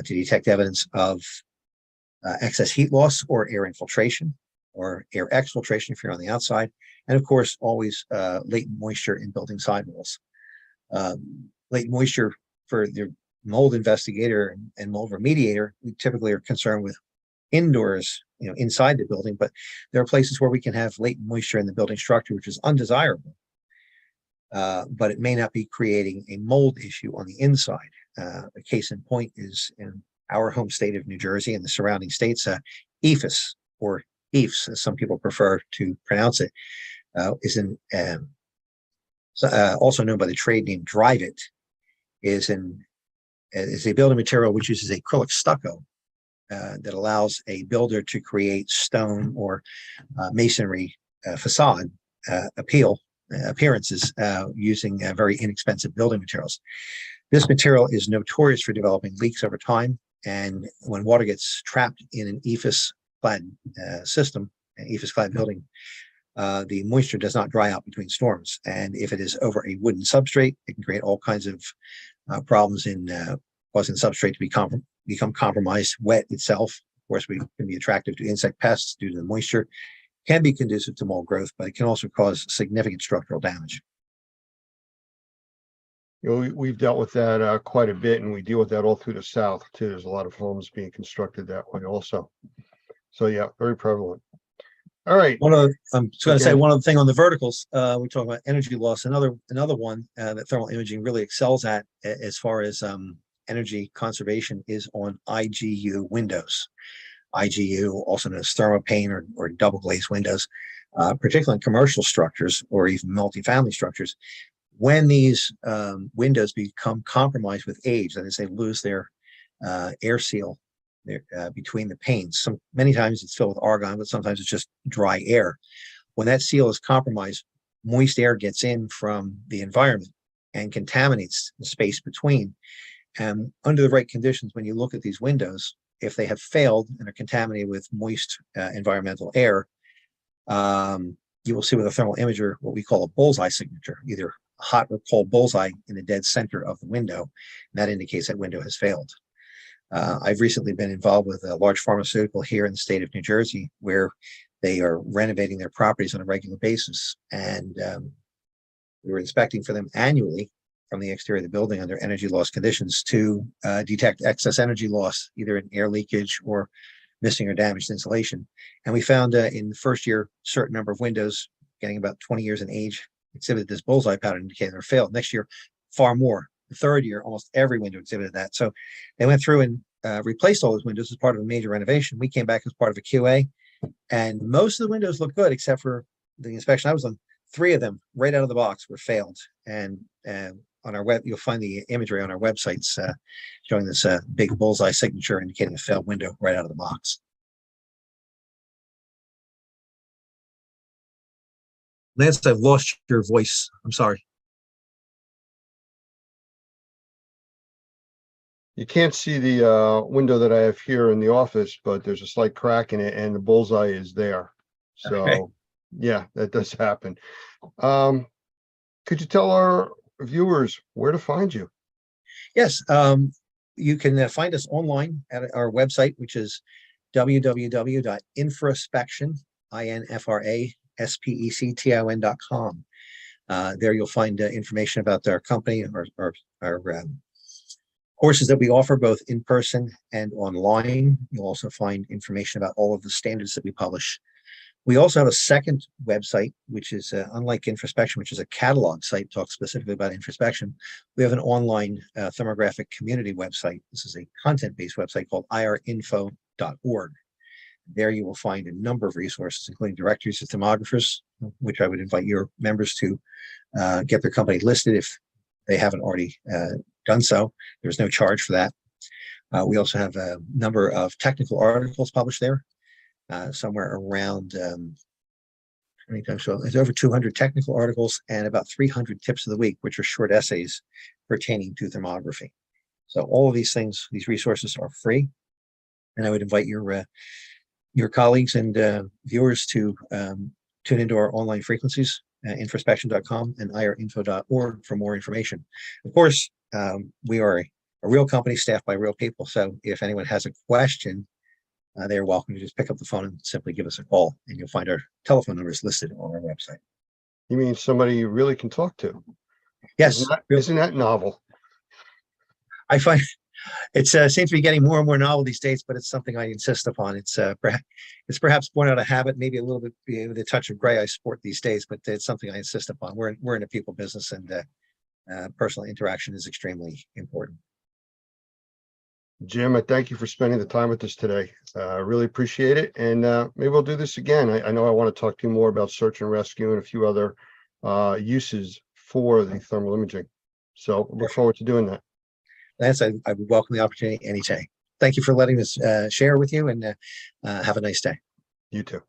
Speaker 8: to detect evidence of excess heat loss or air infiltration or air exfiltration if you're on the outside, and of course always latent moisture in building sidewalls. Latent moisture for the mold investigator and mold remediator, we typically are concerned with indoors, inside the building, but there are places where we can have latent moisture in the building structure, which is undesirable. But it may not be creating a mold issue on the inside. A case in point is in our home state of New Jersey and the surrounding states, EFIS, or EIFS, as some people prefer to pronounce it, is also known by the trade name Dryvit, is a building material which uses acrylic stucco that allows a builder to create stone or masonry facade appearances using very inexpensive building materials. This material is notorious for developing leaks over time, and when water gets trapped in an EIFS-clad system, an EIFS-clad building, the moisture does not dry out between storms. And if it is over a wooden substrate, it can create all kinds of problems in causing the substrate to become compromised. Wet itself, of course, can be attractive to insect pests due to the moisture, can be conducive to mold growth, but it can also cause significant structural damage.
Speaker 4: We've dealt with that quite a bit, and we deal with that all through the South too. There's a lot of homes being constructed that way also. So yeah, very prevalent. All right.
Speaker 8: I'm just going to say one other thing on the verticals. We talk about energy loss. Another one that thermal imaging really excels at, as far as energy conservation, is on IGU windows. IGU, also known as thermopane or double glazed windows, particularly in commercial structures or even multifamily structures. When these windows become compromised with age, that is, they lose their air seal between the panes. Many times it's filled with argon, but sometimes it's just dry air. When that seal is compromised, moist air gets in from the environment and contaminates the space between. And under the right conditions, when you look at these windows, if they have failed and are contaminated with moist environmental air, you will see with a thermal imager what we call a bullseye signature, either hot or cold bullseye in the dead center of the window. And that indicates that window has failed. I've recently been involved with a large pharmaceutical here in the state of New Jersey, where they are renovating their properties on a regular basis. And we were inspecting for them annually from the exterior of the building under energy loss conditions to detect excess energy loss, either in air leakage or missing or damaged insulation. And we found in the first year, certain number of windows getting about 20 years in age exhibited this bullseye pattern indicating they're failed. Next year, far more. The third year, almost every window exhibited that. So they went through and replaced all those windows as part of a major renovation. We came back as part of a QA, and most of the windows look good, except for the inspection I was on. 3 of them, right out of the box, were failed. And on our web, you'll find the imagery on our websites showing this big bullseye signature indicating a failed window right out of the box. Lance, I've lost your voice. I'm sorry.
Speaker 4: You can't see the window that I have here in the office, but there's a slight crack in it and the bullseye is there. So
Speaker 8: Okay.
Speaker 4: yeah, that does happen. Could you tell our viewers where to find you?
Speaker 8: Yes, you can find us online at our website, which is www.infraspection, infraspection.com. There you'll find information about our company, our Courses that we offer both in person and online. You'll also find information about all of the standards that we publish. We also have a second website, which is unlike Infraspection, which is a catalog site, talks specifically about Infraspection. We have an online thermographic community website. This is a content-based website called irinfo.org. There you will find a number of resources, including directories of thermographers, which I would invite your members to get their company listed if they haven't already done so. There's no charge for that. We also have a number of technical articles published there, somewhere around, so it's over 200 technical articles and about 300 tips of the week, which are short essays pertaining to thermography. So all of these things, these resources are free. And I would invite your colleagues and viewers to tune into our online frequencies, infraspection.com and irinfo.org for more information. Of course, we are a real company staffed by real people. So if anyone has a question, they're welcome to just pick up the phone and simply give us a call, and you'll find our telephone numbers listed on our website.
Speaker 4: You mean somebody you really can talk to?
Speaker 8: Yes.
Speaker 4: Isn't that novel?
Speaker 8: I find it seems to be getting more and more novel these days, but it's something I insist upon. It's perhaps born out of habit, maybe a little bit with a touch of gray I sport these days, but it's something I insist upon. We're in a people business, and personal interaction is extremely important.
Speaker 4: Jim, I thank you for spending the time with us today. I really appreciate it. And maybe we'll do this again. I know I want to talk to you more about search and rescue and a few other uses for the thermal imaging. So look forward to doing that.
Speaker 8: Lance, I would welcome the opportunity anytime. Thank you for letting us share with you, and have a nice day.
Speaker 4: You too.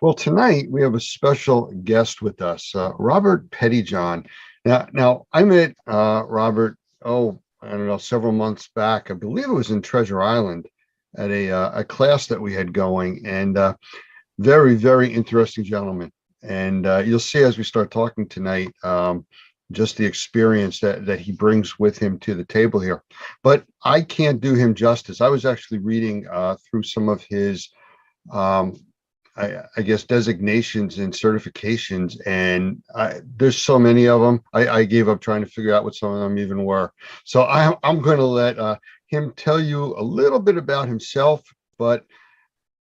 Speaker 4: Well, tonight we have a special guest with us, Robert Pettyjohn. Now I met Robert, I don't know, several months back. I believe it was in Treasure Island at a class that we had going, and very, very interesting gentleman. And you'll see as we start talking tonight, just the experience that he brings with him to the table here. But I can't do him justice. I was actually reading through some of his I guess designations and certifications, and there's so many of them. I gave up trying to figure out what some of them even were. So I'm going to let him tell you a little bit about himself. But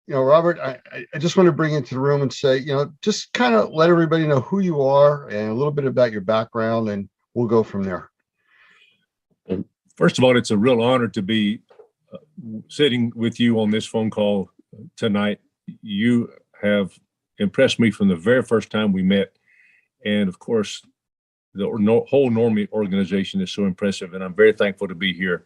Speaker 4: Robert, I just want to bring you into the room and say, just kind of let everybody know who you are and a little bit about your background, and we'll go from there.
Speaker 10: First of all, it's a real honor to be sitting with you on this phone call tonight. You have impressed me from the very first time we met. And of course, the whole Normie organization is so impressive, and I'm very thankful to be here.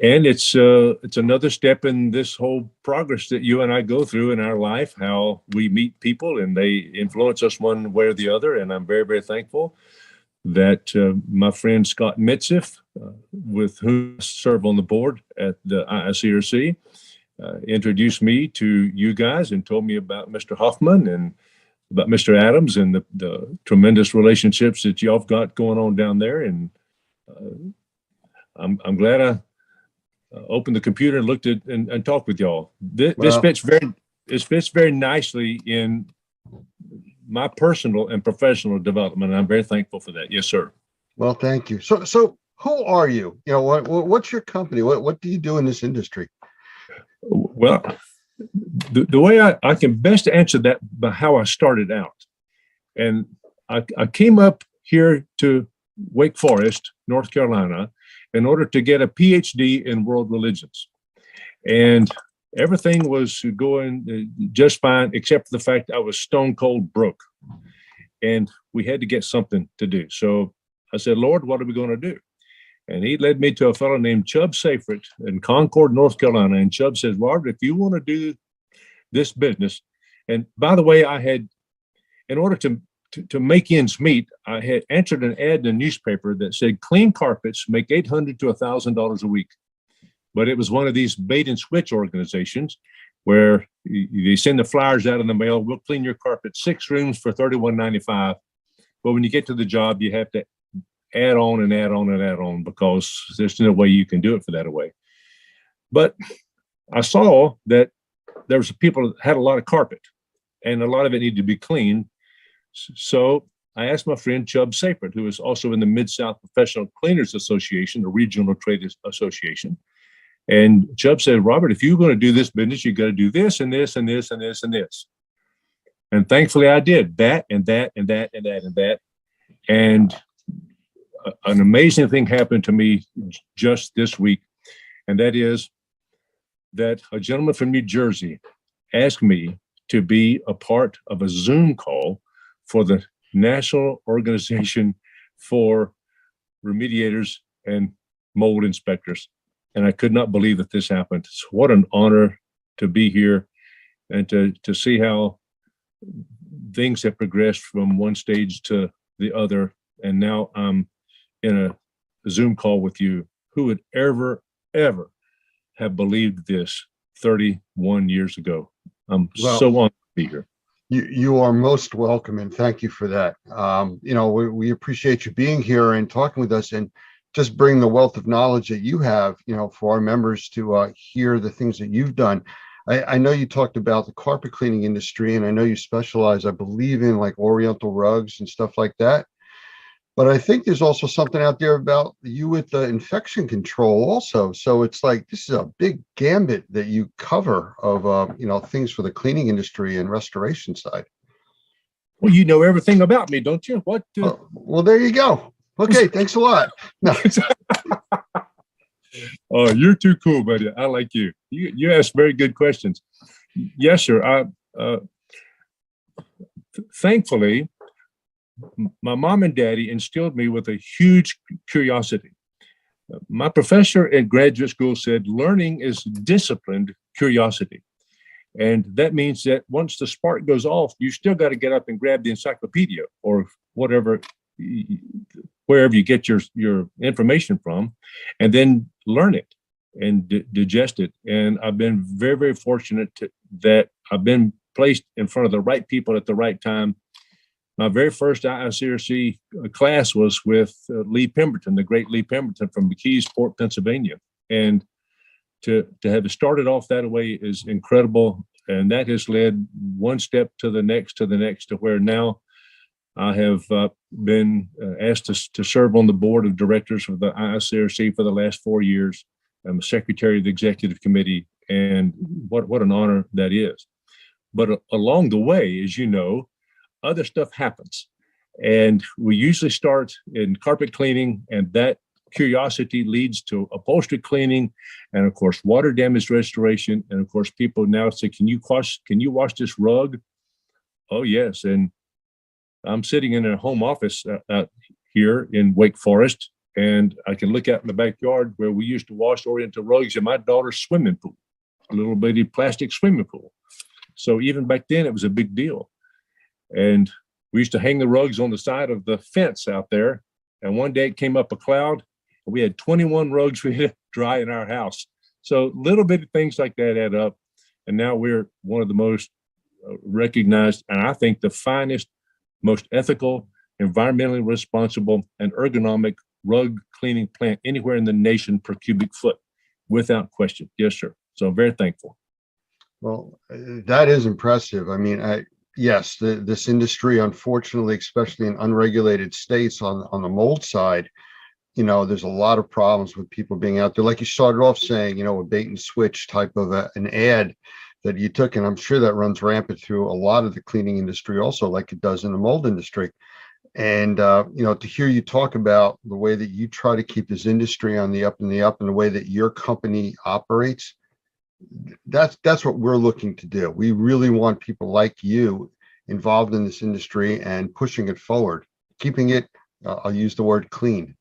Speaker 10: And it's another step in this whole progress that you and I go through in our life, how we meet people and they influence us one way or the other. And I'm very, very thankful that my friend Scott Mitziff, with whom I serve on the board at the IICRC, introduced me to you guys and told me about Mr. Hoffman and about Mr. Adams and the tremendous relationships that y'all have got going on down there. And I'm glad I opened the computer and looked at and talked with y'all. This fits very nicely in my personal and professional development. And I'm very thankful for that. Yes, sir.
Speaker 4: Well, thank you. So who are you? What's your company? What do you do in this industry?
Speaker 10: Well, the way I can best answer that by how I started out. And I came up here to Wake Forest, North Carolina, in order to get a PhD in world religions. And everything was going just fine, except for the fact I was stone cold broke. And we had to get something to do. So I said, Lord, what are we going to do? And he led me to a fellow named Chubb Seyfried in Concord, North Carolina. And Chubb says, Robert, if you want to do this business. And by the way, I had, in order to make ends meet, I had entered an ad in a newspaper that said clean carpets make $800 to $1,000 a week. But it was one of these bait and switch organizations where they send the flyers out in the mail. We'll clean your carpet 6 rooms for $31.95. But when you get to the job, you have to add on and add on and add on because there's no way you can do it for that away. But I saw that there was people that had a lot of carpet and a lot of it needed to be cleaned. So I asked my friend Chubb Sapert, who is also in the Mid-South Professional Cleaners Association, a regional trade association. And Chubb said, Robert, if you're going to do this business, you got to do this and this and this and this and this. And thankfully I did that and that and that and that and that. And an amazing thing happened to me just this week. And that is that a gentleman from New Jersey asked me to be a part of a Zoom call for the National Organization for Remediators and Mold Inspectors. And I could not believe that this happened. So what an honor to be here and to see how things have progressed from one stage to the other. And now I'm in a Zoom call with you. Who would ever have believed this 31 years ago? I'm so honored to be here.
Speaker 4: You are most welcome, and thank you for that. We appreciate you being here and talking with us, and just bring the wealth of knowledge that you have, for our members to hear the things that you've done. I know you talked about the carpet cleaning industry, and I know you specialize, I believe, in like Oriental rugs and stuff like that. But I think there's also something out there about you with the infection control also. So it's like, this is a big gambit that you cover of, things for the cleaning industry and restoration side.
Speaker 10: Well, you know everything about me, don't you? What?
Speaker 4: Well, there you go. Okay, thanks a lot. No.
Speaker 10: Oh, you're too cool, buddy. I like you. You ask very good questions. Yes, sir. Thankfully, my mom and daddy instilled me with a huge curiosity. My professor at graduate school said, learning is disciplined curiosity. And that means that once the spark goes off, you still got to get up and grab the encyclopedia or whatever, wherever you get your information from, and then learn it and digest it. And I've been very, very fortunate that I've been placed in front of the right people at the right time. My very first IICRC class was with Lee Pemberton, the great Lee Pemberton from McKeesport, Pennsylvania. And to have it started off that way is incredible. And that has led one step to the next, to where now I have been asked to serve on the board of directors of the IICRC for the last 4 years. I'm a secretary of the executive committee, and what an honor that is. But along the way, as you know, other stuff happens. And we usually start in carpet cleaning, and that curiosity leads to upholstery cleaning, and of course, water damage restoration. And of course, people now say, can you wash this rug? Oh, yes. And I'm sitting in a home office out here in Wake Forest, and I can look out in the backyard where we used to wash Oriental rugs in my daughter's swimming pool, a little bitty plastic swimming pool. So even back then, it was a big deal. And we used to hang the rugs on the side of the fence out there. And one day it came up a cloud. And we had 21 rugs we had to dry in our house. So little bitty things like that add up. And now we're one of the most recognized, and I think the finest, most ethical, environmentally responsible, and ergonomic rug cleaning plant anywhere in the nation per cubic foot, without question. Yes, sir. So I'm very thankful.
Speaker 4: Well, that is impressive. I mean, yes, this industry, unfortunately, especially in unregulated states on the mold side, there's a lot of problems with people being out there. Like you started off saying, a bait and switch type of an ad that you took, and I'm sure that runs rampant through a lot of the cleaning industry also, like it does in the mold industry. And, to hear you talk about the way that you try to keep this industry on the up and the way that your company operates, that's what we're looking to do. We really want people like you involved in this industry and pushing it forward, keeping it, I'll use the word clean,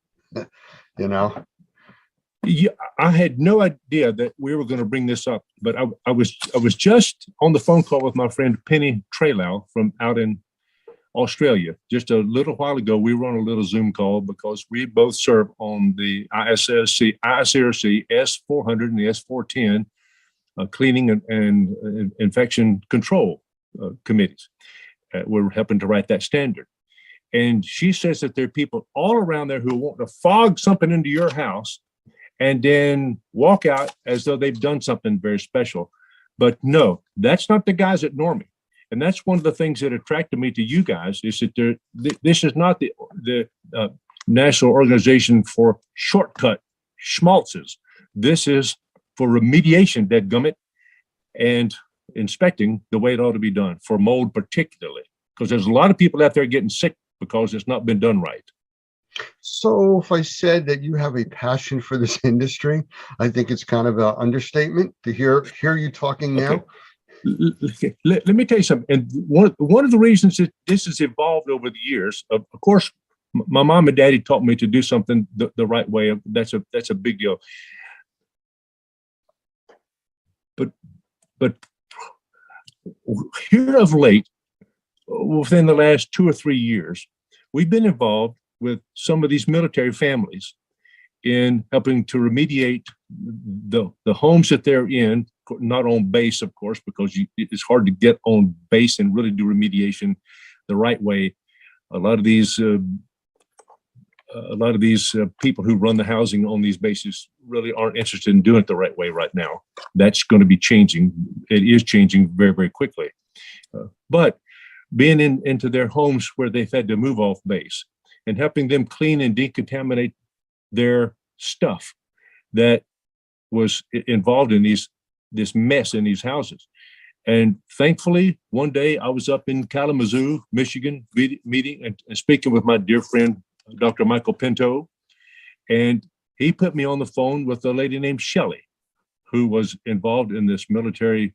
Speaker 10: Yeah, I had no idea that we were going to bring this up, but I was just on the phone call with my friend Penny Trailau from out in Australia. Just a little while ago, we were on a little Zoom call because we both serve on the ISRC S400 and the S410 cleaning and infection control committees. We're helping to write that standard. And she says that there are people all around there who want to fog something into your house and then walk out as though they've done something very special. But no, that's not the guys at Normie. And that's one of the things that attracted me to you guys is that this is not the National Organization for Shortcut Schmaltzes. This is for remediation, dadgummit, and inspecting the way it ought to be done, for mold particularly, because there's a lot of people out there getting sick because it's not been done right.
Speaker 4: So if I said that you have a passion for this industry, I think it's kind of an understatement to hear you talking now.
Speaker 10: Okay. Let me tell you something. And one of the reasons that this has evolved over the years, of course, my mom and daddy taught me to do something the right way. That's a big deal. But here of late, within the last 2 or 3 years, we've been involved with some of these military families in helping to remediate the homes that they're in, not on base, of course, because it's hard to get on base and really do remediation the right way. A lot of these people who run the housing on these bases really aren't interested in doing it the right way right now. That's going to be changing. It is changing very, very quickly. But being into their homes where they've had to move off base and helping them clean and decontaminate their stuff that was involved in this mess in these houses. And thankfully, one day I was up in Kalamazoo, Michigan, meeting and speaking with my dear friend, Dr. Michael Pinto. And he put me on the phone with a lady named Shelley, who was involved in this military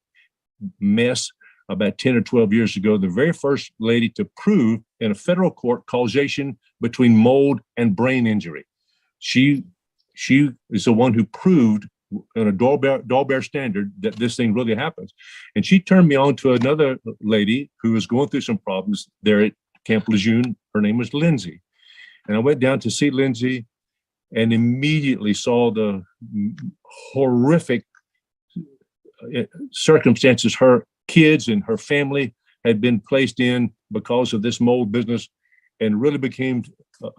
Speaker 10: mess about 10 or 12 years ago, the very first lady to prove in a federal court causation between mold and brain injury. She is the one who proved in a Dahlberg standard that this thing really happens. And she turned me on to another lady who was going through some problems there at Camp Lejeune. Her name was Lindsay. And I went down to see Lindsay and immediately saw the horrific circumstances her kids and her family had been placed in because of this mold business, and really became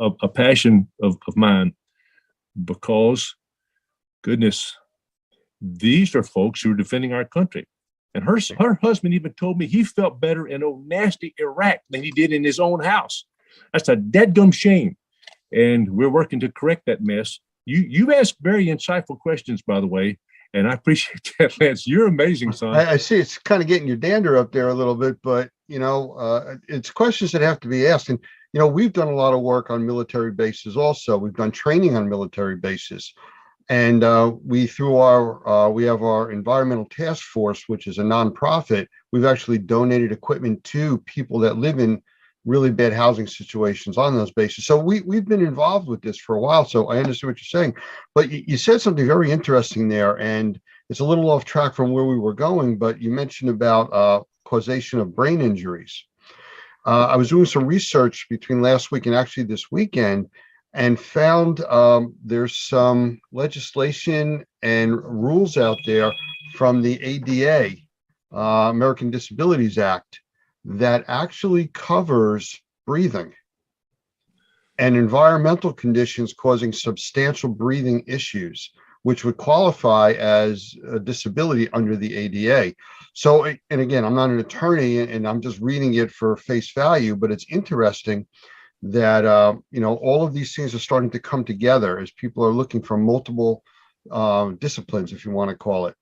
Speaker 10: a passion of mine because, goodness, these are folks who are defending our country. And her husband even told me he felt better in old nasty Iraq than he did in his own house. That's a deadgum shame. And we're working to correct that mess. You ask very insightful questions, by the way, and I appreciate that, Lance. You're amazing, son.
Speaker 4: I see it's kind of getting your dander up there a little bit, but it's questions that have to be asked. And we've done a lot of work on military bases also. We've done training on military bases. And we have our environmental task force, which is a nonprofit. We've actually donated equipment to people that live in really bad housing situations on those bases. So we've been involved with this for a while. So I understand what you're saying, but you said something very interesting there, and it's a little off track from where we were going, but you mentioned about causation of brain injuries. I was doing some research between last week and actually this weekend, and found there's some legislation and rules out there from the ADA, American Disabilities Act, that actually covers breathing and environmental conditions causing substantial breathing issues, which would qualify as a disability under the ADA. So, and again, I'm not an attorney and I'm just reading it for face value, but it's interesting that, all of these things are starting to come together as people are looking for multiple disciplines, if you want to call it.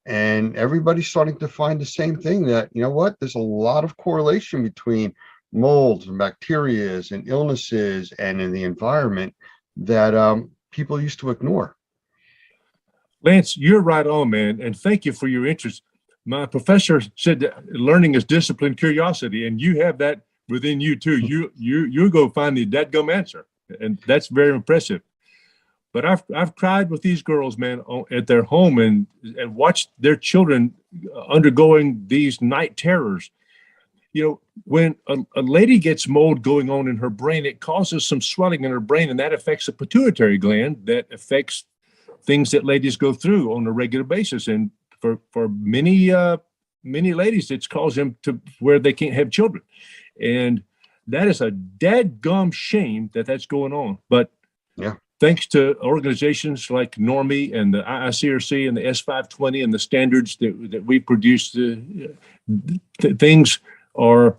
Speaker 4: And everybody's starting to find the same thing, that, there's a lot of correlation between molds and bacteria and illnesses and in the environment that people used to ignore.
Speaker 10: Lance, you're right on, man. And thank you for your interest. My professor said that learning is discipline, curiosity, and you have that within you too. You go find the dadgum answer. And that's very impressive. But I've cried with these girls, man, at their home and watched their children undergoing these night terrors. You know, when a lady gets mold going on in her brain, it causes some swelling in her brain, and that affects the pituitary gland that affects things that ladies go through on a regular basis. And for many ladies, it's caused them to where they can't have children. And that is a dadgum shame that that's going on. But
Speaker 4: yeah,
Speaker 10: thanks to organizations like Normie and the IICRC and the S520 and the standards that we produce, things are,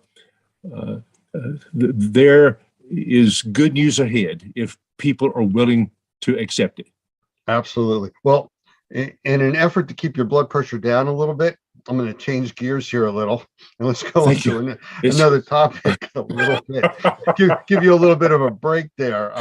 Speaker 10: there is good news ahead if people are willing to accept it.
Speaker 4: Absolutely. Well, in an effort to keep your blood pressure down a little bit, I'm going to change gears here a little, and let's go
Speaker 10: Thank
Speaker 4: into
Speaker 10: you.
Speaker 4: another topic a little bit. Give you a little bit of a break there.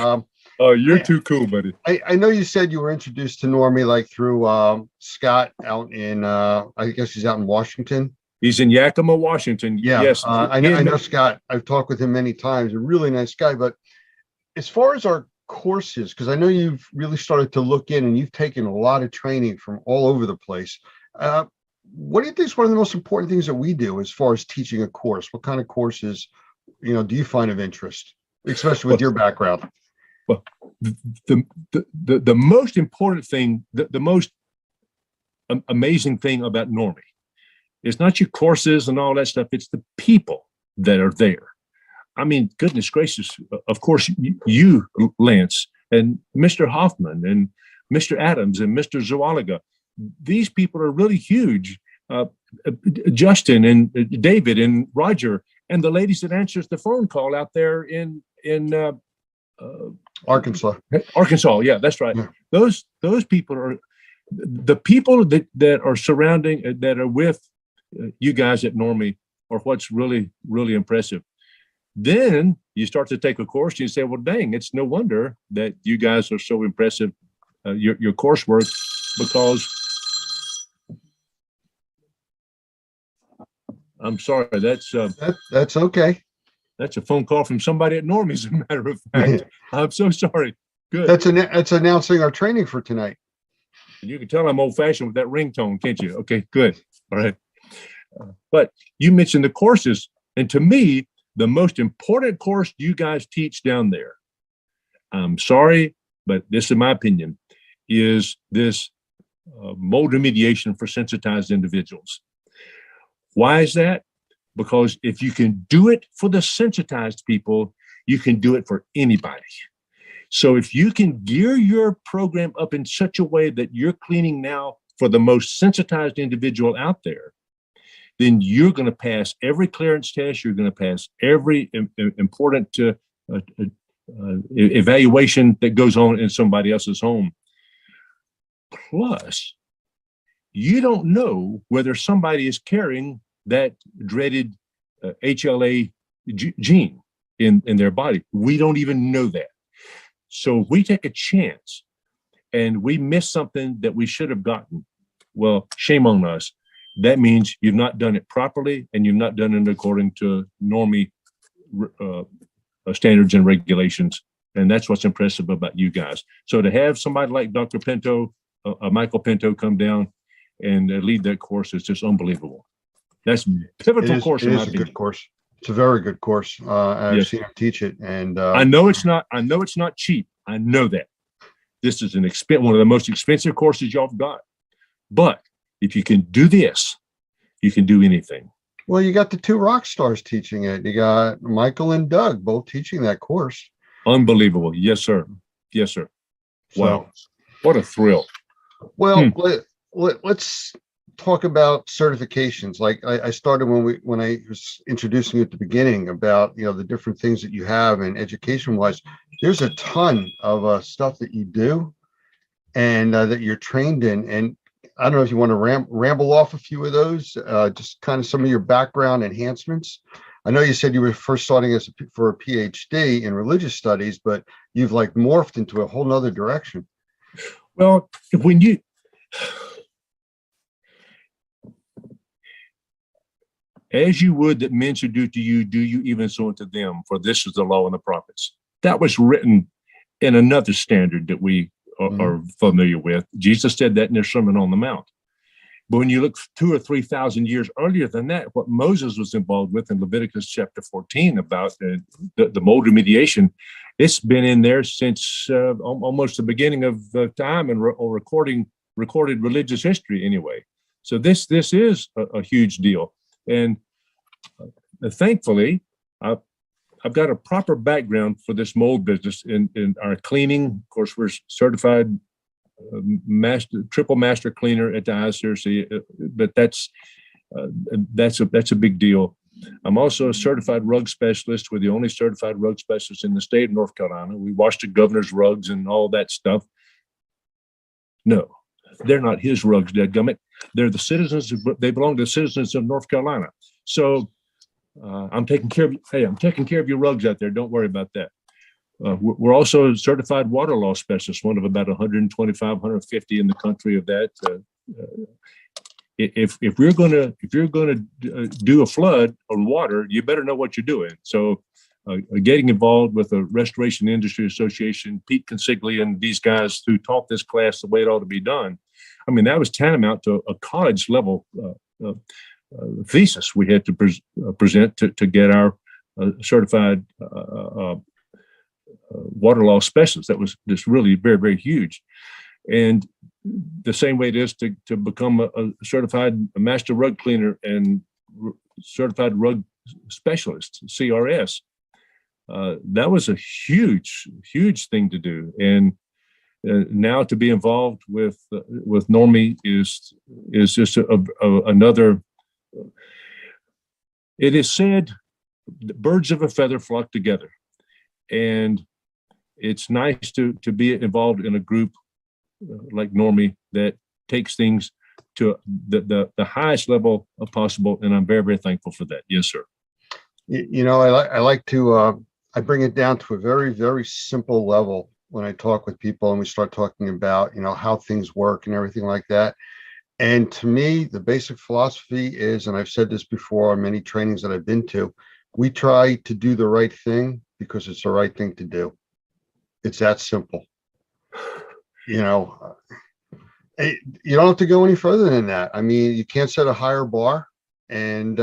Speaker 10: Oh, you're too cool, buddy.
Speaker 4: I know you said you were introduced to Normie like through Scott out in, I guess he's out in Washington.
Speaker 10: He's in Yakima, Washington.
Speaker 4: Yeah,
Speaker 10: Yes.
Speaker 4: I know Scott. I've talked with him many times. A really nice guy. But as far as our courses, because I know you've really started to look in and you've taken a lot of training from all over the place. What do you think is one of the most important things that we do as far as teaching a course? What kind of courses, do you find of interest, especially with your background?
Speaker 10: Well, the most important thing, the most amazing thing about Normie is not your courses and all that stuff. It's the people that are there. I mean, goodness gracious, of course, you, Lance, and Mr. Hoffman, and Mr. Adams, and Mr. Zawalaga, these people are really huge. Justin and David and Roger, and the ladies that answers the phone call out there in
Speaker 4: Arkansas.
Speaker 10: Arkansas, yeah, that's right.
Speaker 4: Yeah.
Speaker 10: Those people are the people that are surrounding, that are with you guys at Normie, are what's really, really impressive. Then you start to take a course and you say, well, dang, it's no wonder that you guys are so impressive, your coursework, because I'm sorry,
Speaker 4: that's okay.
Speaker 10: That's a phone call from somebody at Normie, as a matter of fact. I'm so sorry. Good.
Speaker 4: That's announcing our training for tonight.
Speaker 10: And you can tell I'm old fashioned with that ringtone, can't you? Okay, good. All right. But you mentioned the courses, and to me, the most important course you guys teach down there, I'm sorry, but this is my opinion, is this mold remediation for sensitized individuals. Why is that? Because if you can do it for the sensitized people, you can do it for anybody. So if you can gear your program up in such a way that you're cleaning now for the most sensitized individual out there, then you're going to pass every clearance test. You're going to pass every important evaluation that goes on in somebody else's home. Plus, you don't know whether somebody is carrying that dreaded HLA gene in their body. We don't even know that. So if we take a chance and we miss something that we should have gotten, well, shame on us. That means you've not done it properly, and you've not done it according to Normie standards and regulations. And that's what's impressive about you guys. So to have somebody like Dr. Pinto, Michael Pinto, come down and lead that course is just unbelievable. That's a pivotal course.
Speaker 4: It is a good course. It's a very good course. I've
Speaker 10: Yes.
Speaker 4: seen him teach it, and
Speaker 10: I know it's not cheap. I know that. This is one of the most expensive courses y'all have got. But if you can do this, you can do anything.
Speaker 4: well, you got the two rock stars teaching it. You got Michael and Doug both teaching that course.
Speaker 10: Unbelievable. Yes, sir. Yes, sir. Wow. What a thrill.
Speaker 4: Well, let's talk about certifications. Like I started when I was introducing you at the beginning about the different things that you have, and education wise, there's a ton of stuff that you do and that you're trained in. And I don't know if you want to ramble off a few of those, just kind of some of your background enhancements. I know you said you were first starting for a PhD in religious studies, but you've like morphed into a whole nother direction.
Speaker 10: Well, when you as you would that men should do to you, do you even so unto them, for this is the law and the prophets. That was written in another standard that we are familiar with. Jesus said that in his Sermon on the Mount. But when you look 2,000 or 3,000 years earlier than that, what Moses was involved with in Leviticus chapter 14 about the mold remediation, it's been in there since almost the beginning of time and recorded religious history anyway. So this is a huge deal. And thankfully, I've got a proper background for this mold business in our cleaning. Of course, we're certified triple master cleaner at the ISRC, but that's a big deal. I'm also a certified rug specialist. We're the only certified rug specialist in the state of North Carolina. We wash the governor's rugs and all that stuff. No, they're not his rugs, dadgummit. They're the citizens. They belong to the citizens of North Carolina. So I'm taking care of. Hey, I'm taking care of your rugs out there. Don't worry about that. We're also certified water law specialists, one of about 125, 150 in the country of that. If you're going to do a flood on water, you better know what you're doing. So getting involved with the Restoration Industry Association, Pete Consigli and these guys who taught this class the way it ought to be done. I mean, that was tantamount to a college level thesis we had to present to get our certified water law specialist. That was just really very, very huge. And the same way it is to become a certified master rug cleaner and certified rug specialist, CRS. That was a huge, huge thing to do. And now to be involved with Normie is just another. It is said birds of a feather flock together, and it's nice to be involved in a group like Normie that takes things to the highest level of possible, and I'm very, very thankful for that. Yes, sir.
Speaker 4: You know, I like to I bring it down to a very, very simple level when I talk with people and we start talking about, you know, how things work and everything like that. And to me, the basic philosophy is, and I've said this before on many trainings that I've been to, we try to do the right thing because it's the right thing to do. It's that simple. You know, you don't have to go any further than that. I mean, you can't set a higher bar. And,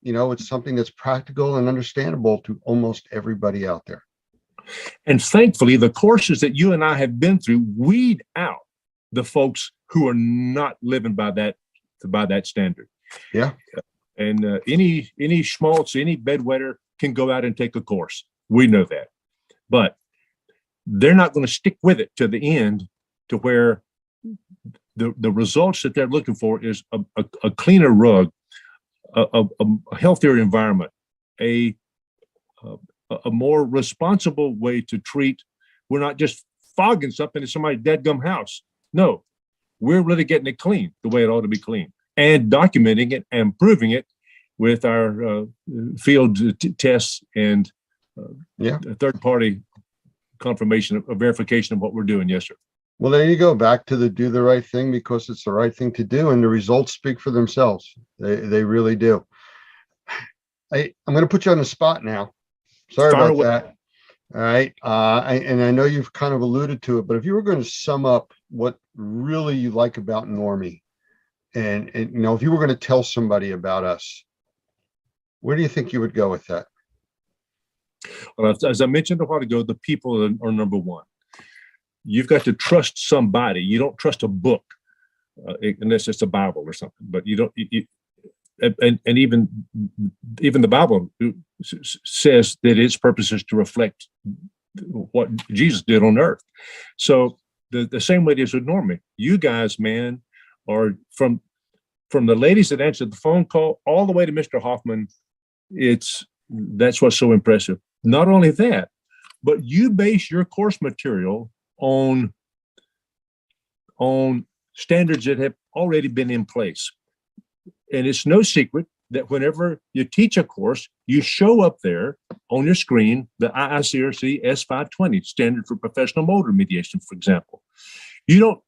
Speaker 4: you know, it's something that's practical and understandable to almost everybody out there.
Speaker 10: And thankfully, the courses that you and I have been through weed out the folks who are not living by that standard.
Speaker 4: Yeah.
Speaker 10: And any schmaltz, any bedwetter can go out and take a course. We know that. But they're not going to stick with it to the end to where the results that they're looking for is a cleaner rug, a healthier environment, a more responsible way to treat. We're not just fogging something in somebody's dadgum house. No, we're really getting it clean the way it ought to be clean and documenting it and proving it with our field tests and third-party confirmation of verification of what we're doing. Yes, sir.
Speaker 4: Well, there you go, back to the do the right thing because it's the right thing to do, and the results speak for themselves. They really do. I'm going to put you on the spot now. Sorry about that. All right. And I know you've kind of alluded to it, but if you were going to sum up what really you like about Normie, and you know, if you were going to tell somebody about us, where do you think you would go with that?
Speaker 10: Well, as I mentioned a while ago, the people are number one. You've got to trust somebody. You don't trust a book unless it's a Bible or something. But you don't. And even the Bible says that its purpose is to reflect what Jesus did on earth. So the same way it is with Normie. You guys, man, are from the ladies that answered the phone call all the way to Mr. Hoffman. That's what's so impressive. Not only that, but you base your course material on standards that have already been in place. And it's no secret that whenever you teach a course, you show up there on your screen, the IICRC S520 standard for professional mold remediation, for example. You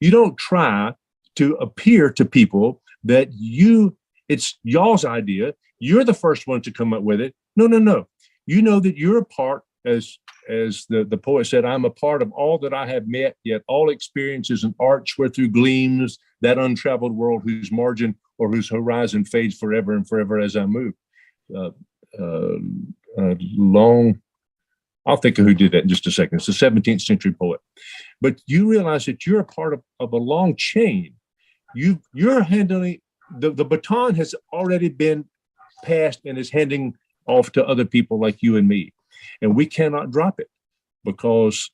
Speaker 10: don't try to appear to people that it's y'all's idea. You're the first one to come up with it. No. You know that you're a part as as the poet said, I'm a part of all that I have met, yet all experience is an arch wherethrough gleams that untraveled world whose margin or whose horizon fades forever and forever as I move. Long, I'll think of who did that in just a second. It's a 17th century poet. But you realize that you're a part of a long chain. You're handling, the baton has already been passed and is handing off to other people like you and me. And we cannot drop it because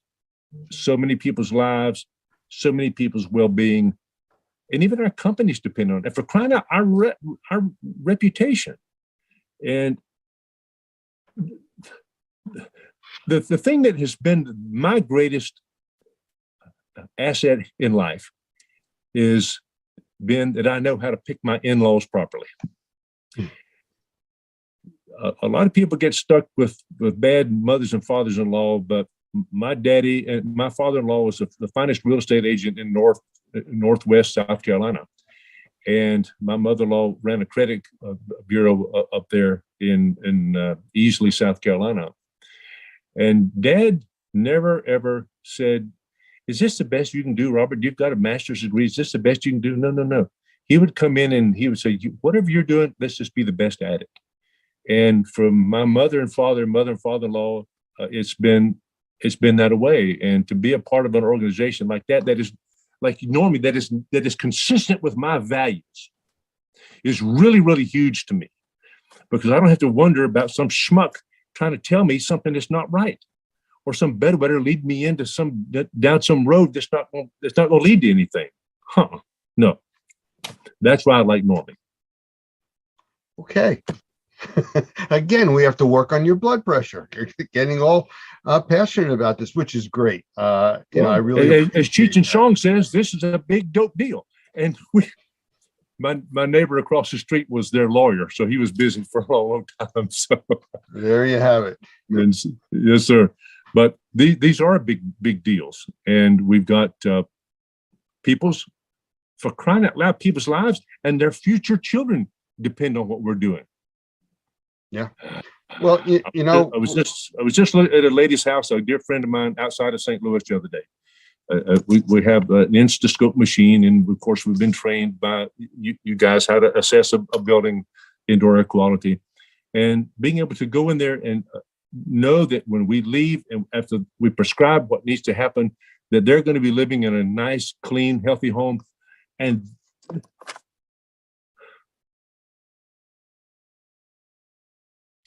Speaker 10: so many people's lives, so many people's well-being, and even our companies depend on it. And for crying out, our reputation. And the thing that has been my greatest asset in life is been that I know how to pick my in-laws properly. A lot of people get stuck with bad mothers and fathers-in-law, but my daddy and my father-in-law was the finest real estate agent in Northwest South Carolina. And my mother-in-law ran a credit bureau up there in Easley, South Carolina. And Dad never, ever said, is this the best you can do, Robert? You've got a master's degree. Is this the best you can do? No, no, no. He would come in and he would say, whatever you're doing, let's just be the best at it. And from my mother and father-in-law, it's been that way. And to be a part of an organization like that is like Normie, that is consistent with my values is really, really huge to me, because I don't have to wonder about some schmuck trying to tell me something that's not right, or some bedwetter lead me into down some road that's not going to lead to anything. No, that's why I like Normie.
Speaker 4: Okay. Again, we have to work on your blood pressure. You're getting all passionate about this, which is great. I really,
Speaker 10: as Cheech and Chong says, this is a big dope deal. And my neighbor across the street was their lawyer, so he was busy for a long time. So
Speaker 4: there you have it.
Speaker 10: And, yes, sir. But these are big deals, and we've got for crying out loud, people's lives and their future children depend on what we're doing.
Speaker 4: Yeah. Well, you know,
Speaker 10: I was just at a lady's house, a dear friend of mine outside of St. Louis the other day. We have an Instascope machine, and of course we've been trained by you guys how to assess a building indoor air quality, and being able to go in there and know that when we leave and after we prescribe what needs to happen, that they're going to be living in a nice, clean, healthy home. And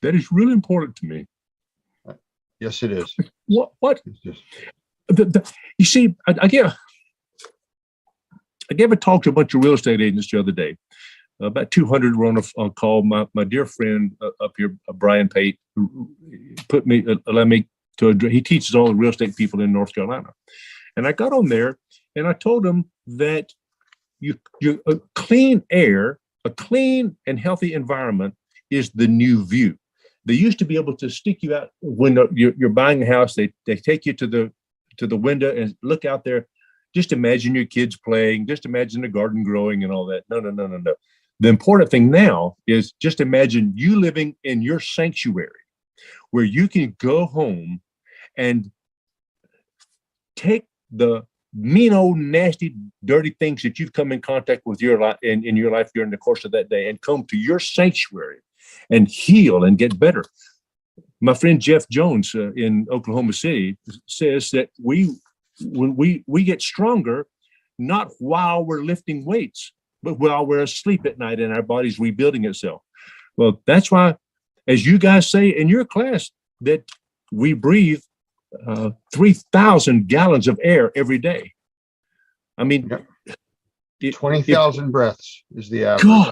Speaker 10: that is really important to me.
Speaker 4: Yes, it is.
Speaker 10: What? You see, I gave a talk to a bunch of real estate agents the other day. About 200 were on a call. My dear friend up here, Brian Pate, allowed me to address. He teaches all the real estate people in North Carolina, and I got on there and I told him that a clean air, a clean and healthy environment is the new view. They used to be able to stick you out when you're buying a house. They take you to the window and look out there. Just imagine your kids playing. Just imagine the garden growing and all that. No. The important thing now is just imagine you living in your sanctuary, where you can go home and take the mean old nasty dirty things that you've come in contact with in your life during the course of that day, and come to your sanctuary and heal and get better. My friend Jeff Jones in Oklahoma City says that when we get stronger, not while we're lifting weights, but while we're asleep at night and our body's rebuilding itself. Well, that's why, as you guys say in your class, that we breathe 3,000 gallons of air every day. I mean,
Speaker 4: 20,000 breaths is the average.
Speaker 10: God,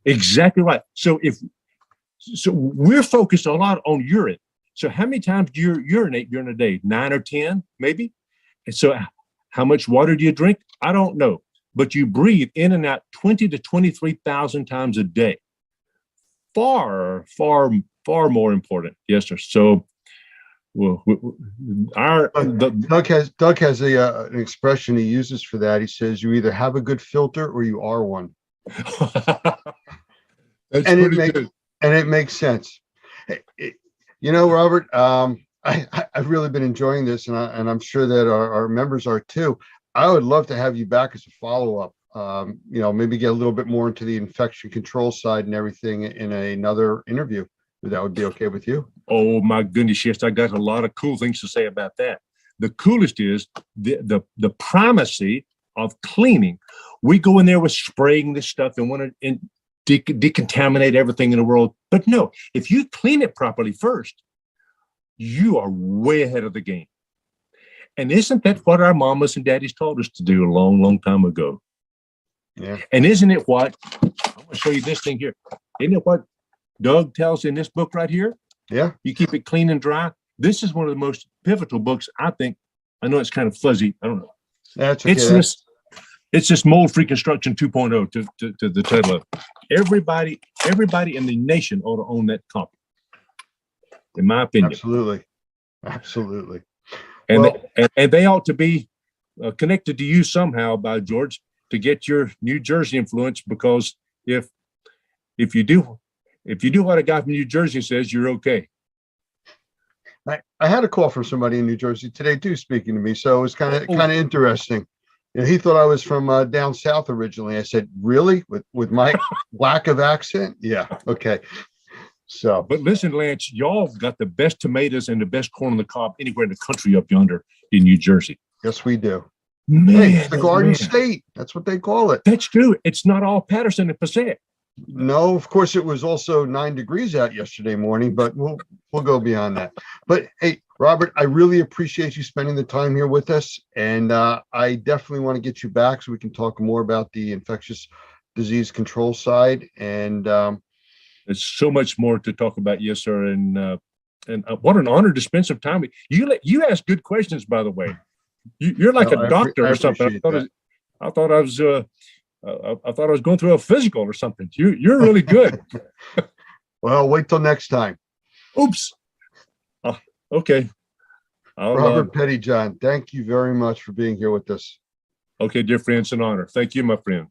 Speaker 10: exactly right. So we're focused a lot on urine. So how many times do you urinate during a day? 9 or 10, maybe? And so how much water do you drink? I don't know. But you breathe in and out 20 to 23,000 times a day. Far, far, far more important. Yes, sir. So
Speaker 4: Doug has an expression he uses for that. He says, you either have a good filter or you are one. And it makes sense. You know, Robert, I've really been enjoying this, and I'm sure that our members are too. I would love to have you back as a follow-up. Maybe get a little bit more into the infection control side and everything in another interview. If that would be okay with you.
Speaker 10: Oh my goodness, yes, I got a lot of cool things to say about that. The coolest is the primacy of cleaning. We go in there with spraying this stuff and want to decontaminate everything in the world. But no, if you clean it properly first, you are way ahead of the game. And isn't that what our mamas and daddies taught us to do a long, long time ago?
Speaker 4: Yeah.
Speaker 10: And isn't it what, I'm going to show you this thing here. Isn't it what Doug tells in this book right here?
Speaker 4: Yeah.
Speaker 10: You keep it clean and dry. This is one of the most pivotal books, I think. I know it's kind of fuzzy. I don't know.
Speaker 4: That's okay.
Speaker 10: It's just mold-free construction 2.0 to the title of it. Everybody in the nation ought to own that copy, in my opinion.
Speaker 4: Absolutely.
Speaker 10: And they ought to be connected to you somehow, by George, to get your New Jersey influence. Because if you do what a guy from New Jersey says, you're okay.
Speaker 4: I had a call from somebody in New Jersey today too, speaking to me. So it was kind of interesting. He thought I was from down south originally. I said, really? With my lack of accent? Yeah. Okay. So,
Speaker 10: but listen, Lance, y'all got the best tomatoes and the best corn on the cob anywhere in the country up yonder in New Jersey.
Speaker 4: Yes, we do.
Speaker 10: Man,
Speaker 4: hey, it's the Garden State. That's what they call it.
Speaker 10: That's true. It's not all Patterson and Passaic.
Speaker 4: No, of course, it was also 9 degrees out yesterday morning, but we'll go beyond that. But hey, Robert, I really appreciate you spending the time here with us. And I definitely want to get you back so we can talk more about the infectious disease control side. And
Speaker 10: there's so much more to talk about. Yes, sir. And what an honor to spend some time with you. You ask good questions, by the way. You're like a doctor or something. I thought I was going through a physical or something. You're really good.
Speaker 4: Well, wait till next time.
Speaker 10: Oops. Okay.
Speaker 4: Robert Pettyjohn, thank you very much for being here with us.
Speaker 10: Okay, dear friend, it's an honor. Thank you, my friend.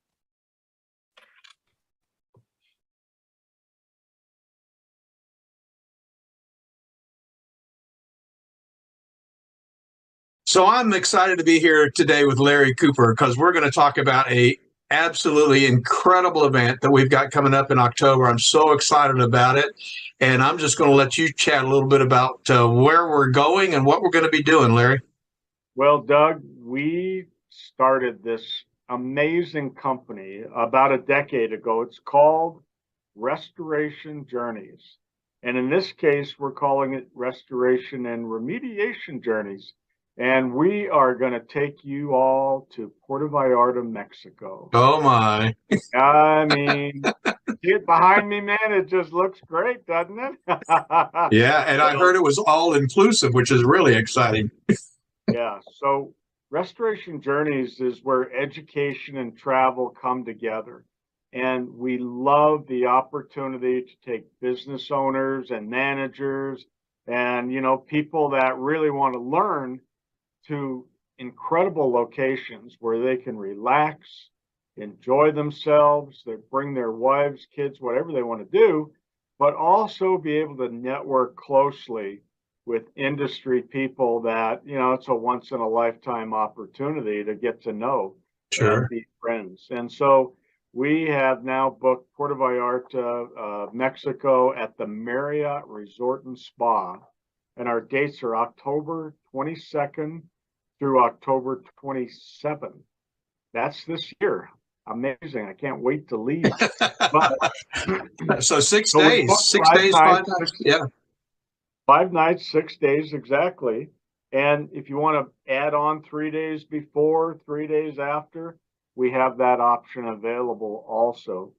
Speaker 18: So I'm excited to be here today with Larry Cooper because we're going to talk about a absolutely incredible event that we've got coming up in October. I'm so excited about it. And I'm just going to let you chat a little bit about where we're going and what we're going to be doing, Larry.
Speaker 20: Well, Doug, we started this amazing company about a decade ago. It's called Restoration Journeys. And in this case, we're calling it Restoration and Remediation Journeys. And we are going to take you all to Puerto Vallarta, Mexico.
Speaker 18: Oh, my.
Speaker 20: I mean, get behind me, man. It just looks great, doesn't it?
Speaker 18: Yeah, and I heard it was all inclusive, which is really exciting.
Speaker 20: Yeah, so Restoration Journeys is where education and travel come together. And we love the opportunity to take business owners and managers and, people that really want to learn to incredible locations where they can relax, enjoy themselves, they bring their wives, kids, whatever they want to do, but also be able to network closely with industry people that, it's a once in a lifetime opportunity to get to know and be friends. And so we have now booked Puerto Vallarta, Mexico at the Marriott Resort and Spa. And our dates are October 22nd through October 27th. That's this year. Amazing. I can't wait to leave. But,
Speaker 18: so 6 days, 6 days, 5 nights. Yeah.
Speaker 20: 5 nights, 6 days, exactly. And if you want to add on 3 days before, 3 days after, we have that option available also.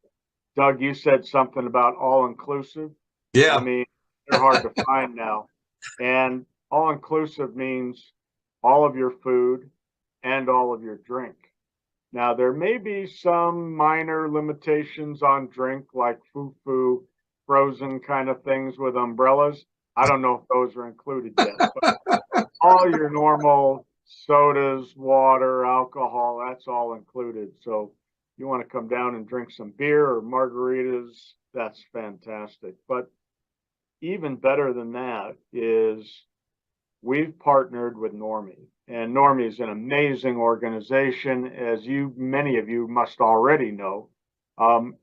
Speaker 20: Doug, you said something about all-inclusive.
Speaker 18: Yeah.
Speaker 20: I mean, they're hard to find now. And all-inclusive means all of your food and all of your drink. Now, there may be some minor limitations on drink, like foo-foo, frozen kind of things with umbrellas. I don't know if those are included yet. But all your normal sodas, water, alcohol, that's all included. So you want to come down and drink some beer or margaritas, that's fantastic. But even better than that is we've partnered with Normie. And Normie is an amazing organization, as many of you must already know.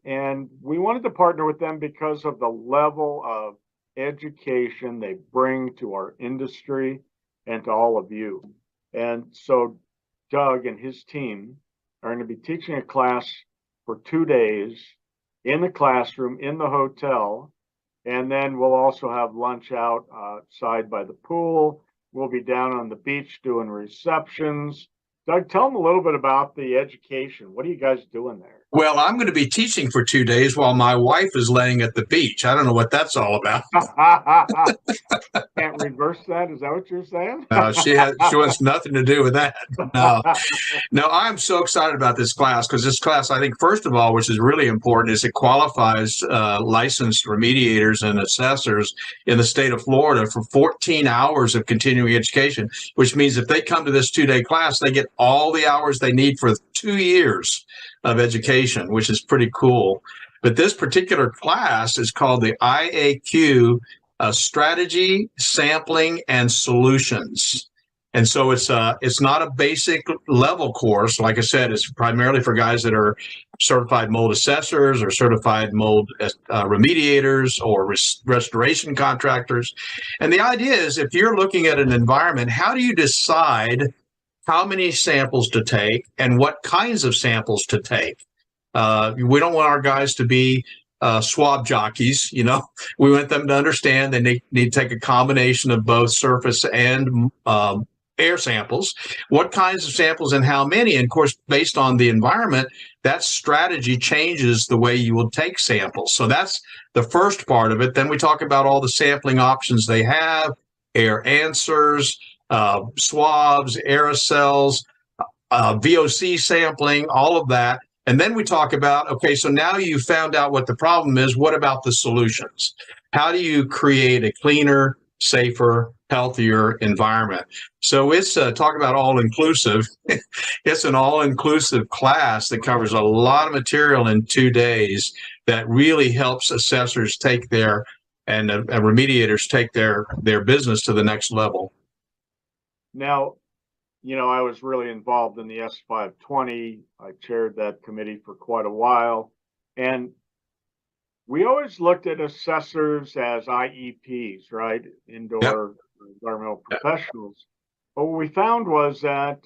Speaker 20: And we wanted to partner with them because of the level of education they bring to our industry and to all of you. And so Doug and his team are going to be teaching a class for 2 days in the classroom, in the hotel. And then we'll also have lunch outside by the pool. We'll be down on the beach doing receptions. Doug, tell them a little bit about the education. What are you guys doing there?
Speaker 18: Well, I'm going to be teaching for 2 days while my wife is laying at the beach. I don't know what that's all about.
Speaker 20: Can't reverse that? Is that what you're saying?
Speaker 18: She wants nothing to do with that. No, I'm so excited about this class because this class, I think, first of all, which is really important, is it qualifies licensed remediators and assessors in the state of Florida for 14 hours of continuing education, which means if they come to this 2-day class, they get all the hours they need for 2 years of education, which is pretty cool. But this particular class is called the IAQ Strategy, Sampling, and Solutions. And so it's not a basic level course. Like I said, it's primarily for guys that are certified mold assessors or certified mold remediators or restoration contractors. And the idea is, if you're looking at an environment, how do you decide how many samples to take and what kinds of samples to take? We don't want our guys to be swab jockeys. We want them to understand they need to take a combination of both surface and air samples. What kinds of samples and how many? And of course, based on the environment, that strategy changes the way you will take samples. So that's the first part of it. Then we talk about all the sampling options they have: air answers, swabs, aerosols, VOC sampling, all of that. And then we talk about, okay, so now you found out what the problem is. What about the solutions? How do you create a cleaner, safer, healthier environment? So it's talk about all-inclusive. It's an all-inclusive class that covers a lot of material in 2 days that really helps assessors take their and remediators take their business to the next level.
Speaker 20: Now, I was really involved in the S520. I chaired that committee for quite a while. And we always looked at assessors as IEPs, right? Indoor environmental professionals. But what we found was that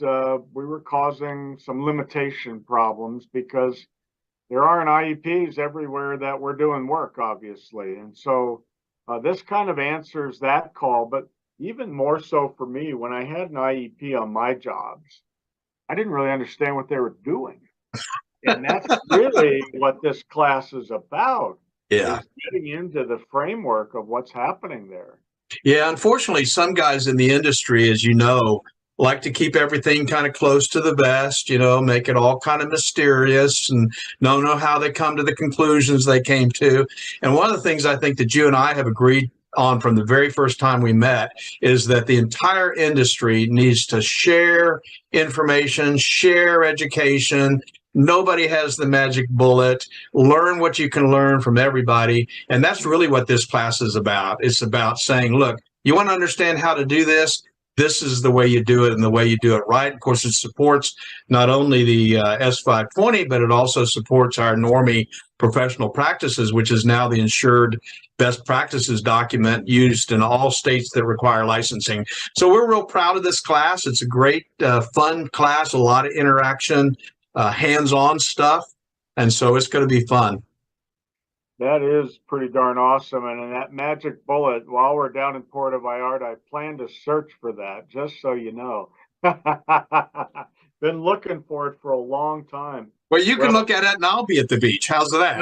Speaker 20: we were causing some limitation problems because there aren't IEPs everywhere that we're doing work, obviously. And so this kind of answers that call. But even more so for me, when I had an IEP on my jobs, I didn't really understand what they were doing. And that's really what this class is about.
Speaker 18: Yeah.
Speaker 20: Is getting into the framework of what's happening there.
Speaker 18: Yeah, unfortunately, some guys in the industry, as you know, like to keep everything kind of close to the vest, make it all kind of mysterious and don't know how they come to the conclusions they came to. And one of the things I think that you and I have agreed on from the very first time we met is that the entire industry needs to share information, share education. Nobody has the magic bullet. Learn what you can learn from everybody. And that's really what this class is about. It's about saying, look, you want to understand how to do this? This is the way you do it and the way you do it right. Of course, it supports not only the S520, but it also supports our Normie professional practices, which is now the insured best practices document used in all states that require licensing. So we're real proud of this class. It's a great, fun class, a lot of interaction, hands-on stuff. And so it's going to be fun.
Speaker 20: That is pretty darn awesome. And that magic bullet, while we're down in Puerto Vallarta, I plan to search for that, just so you know. Been looking for it for a long time.
Speaker 18: Well, you can look at it and I'll be at the beach. How's that?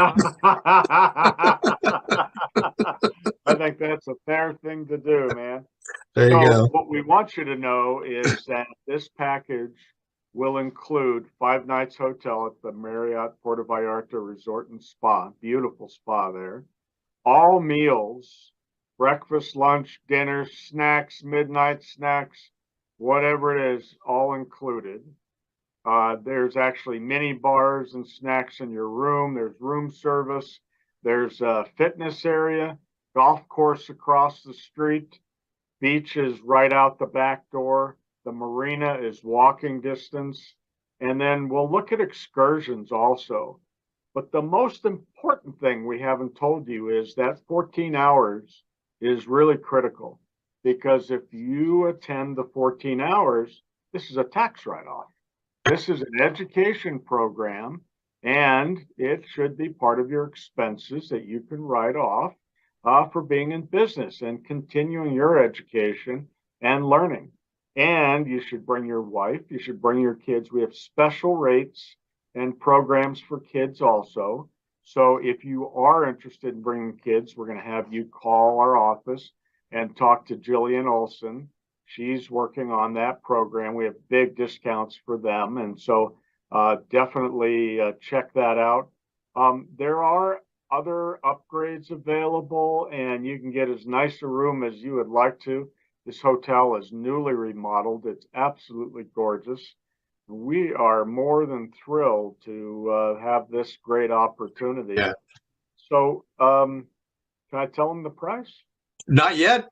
Speaker 20: I think that's a fair thing to do, man.
Speaker 18: There you go.
Speaker 20: What we want you to know is that this package will include 5 nights hotel at the Marriott Puerto Vallarta Resort and Spa. Beautiful spa there. All meals, breakfast, lunch, dinner, snacks, midnight snacks, whatever it is, all included. There's actually mini bars and snacks in your room. There's room service. There's a fitness area, golf course across the street. Beach is right out the back door. The marina is walking distance. And then we'll look at excursions also. But the most important thing we haven't told you is that 14 hours is really critical, because if you attend the 14 hours, this is a tax write-off. This is an education program, and it should be part of your expenses that you can write off for being in business and continuing your education and learning. And you should bring your wife, you should bring your kids. We have special rates and programs for kids also. So if you are interested in bringing kids, we're going to have you call our office and talk to Jillian Olson. She's working on that program. We have big discounts for them. And so definitely check that out. There are other upgrades available, and you can get as nice a room as you would like to. This hotel is newly remodeled. It's absolutely gorgeous. We are more than thrilled to have this great opportunity.
Speaker 18: Yeah.
Speaker 20: So can I tell them the price?
Speaker 18: Not yet.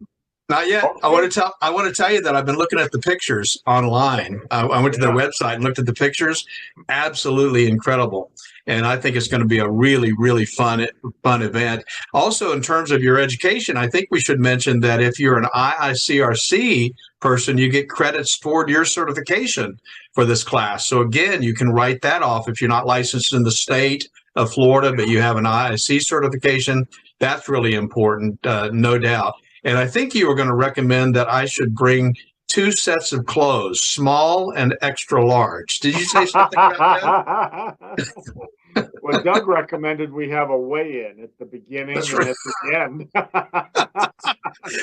Speaker 18: Not yet.
Speaker 20: Okay.
Speaker 18: I want to tell you that I've been looking at the pictures online. I went to their website and looked at the pictures. Absolutely incredible. And I think it's going to be a really, really fun event. Also, in terms of your education, I think we should mention that if you're an IICRC person, you get credits toward your certification for this class. So again, you can write that off if you're not licensed in the state of Florida, but you have an IIC certification. That's really important, no doubt. And I think you were going to recommend that I should bring 2 sets of clothes, small and extra large. Did you say something about that?
Speaker 20: Well, Doug recommended we have a weigh-in at the beginning and at the end.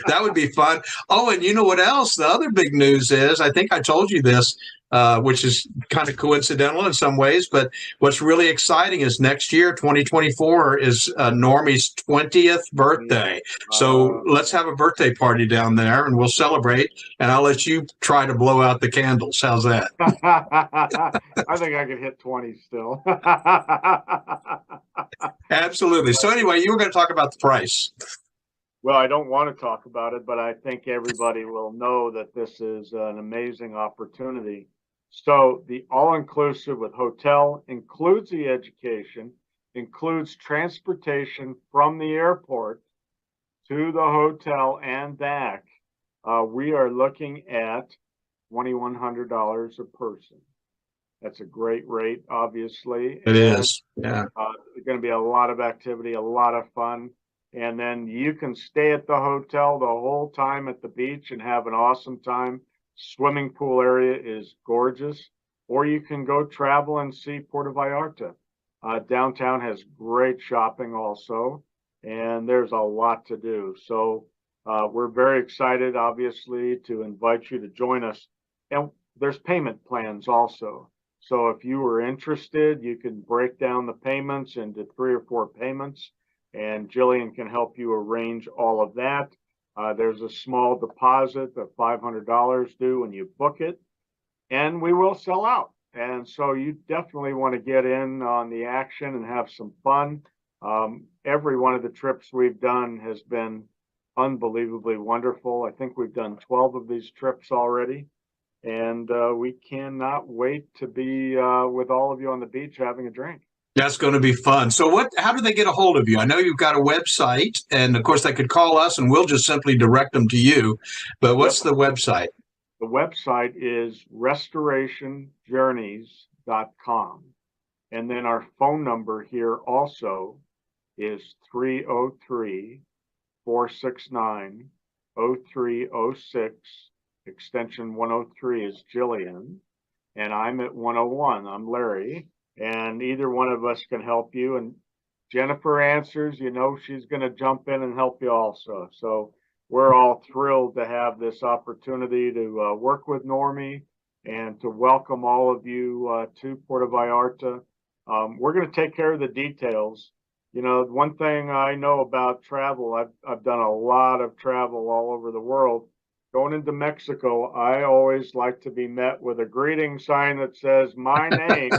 Speaker 18: That would be fun. Oh, and you know what else? The other big news is, I think I told you this, which is kind of coincidental in some ways, but what's really exciting is next year, 2024, is Normie's 20th birthday. So let's have a birthday party down there and we'll celebrate, and I'll let you try to blow out the candles. How's that?
Speaker 20: I think I could hit 20 still.
Speaker 18: Absolutely. So anyway, you were going to talk about the price.
Speaker 20: Well, I don't want to talk about it, but I think everybody will know that this is an amazing opportunity. So the all-inclusive with hotel includes the education, includes transportation from the airport to the hotel and back. We are looking at $2,100 a person. That's a great rate, obviously.
Speaker 18: It is. Yeah.
Speaker 20: There's going to be a lot of activity, a lot of fun. And then you can stay at the hotel the whole time at the beach and have an awesome time. Swimming pool area is gorgeous. Or you can go travel and see Puerto Vallarta. Downtown has great shopping also, and there's a lot to do. So we're very excited, obviously, to invite you to join us. And there's payment plans also. So if you were interested, you can break down the payments into 3 or 4 payments, and Jillian can help you arrange all of that. There's a small deposit of $500 due when you book it, and we will sell out. And so you definitely want to get in on the action and have some fun. Every one of the trips we've done has been unbelievably wonderful. I think we've done 12 of these trips already. And we cannot wait to be with all of you on the beach having a drink.
Speaker 18: That's going to be fun. So how do they get a hold of you? I know you've got a website, and of course they could call us and we'll just simply direct them to you. But what's the website?
Speaker 20: The website is restorationjourneys.com. And then our phone number here also is 303-469-0306. Extension 103 is Jillian, and I'm at 101. I'm Larry, and either one of us can help you. And Jennifer answers, she's going to jump in and help you also. So we're all thrilled to have this opportunity to work with Normie and to welcome all of you to Puerto Vallarta. We're going to take care of the details. One thing I know about travel, I've done a lot of travel all over the world. Going into Mexico, I always like to be met with a greeting sign that says my name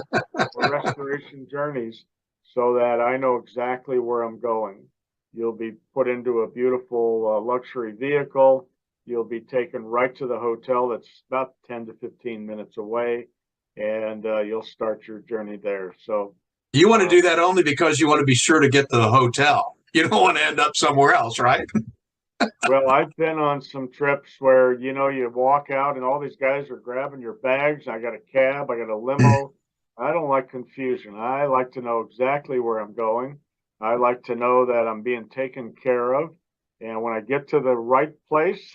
Speaker 20: for Restoration Journeys, so that I know exactly where I'm going. You'll be put into a beautiful luxury vehicle. You'll be taken right to the hotel that's about 10 to 15 minutes away, and you'll start your journey there. So
Speaker 18: You want to do that only because you want to be sure to get to the hotel. You don't want to end up somewhere else, right?
Speaker 20: well, I've been on some trips where, you know, you walk out and all these guys are grabbing your bags. I got a cab, I got a limo. I don't like confusion. I like to know exactly where I'm going. I like to know that I'm being taken care of. And when I get to the right place,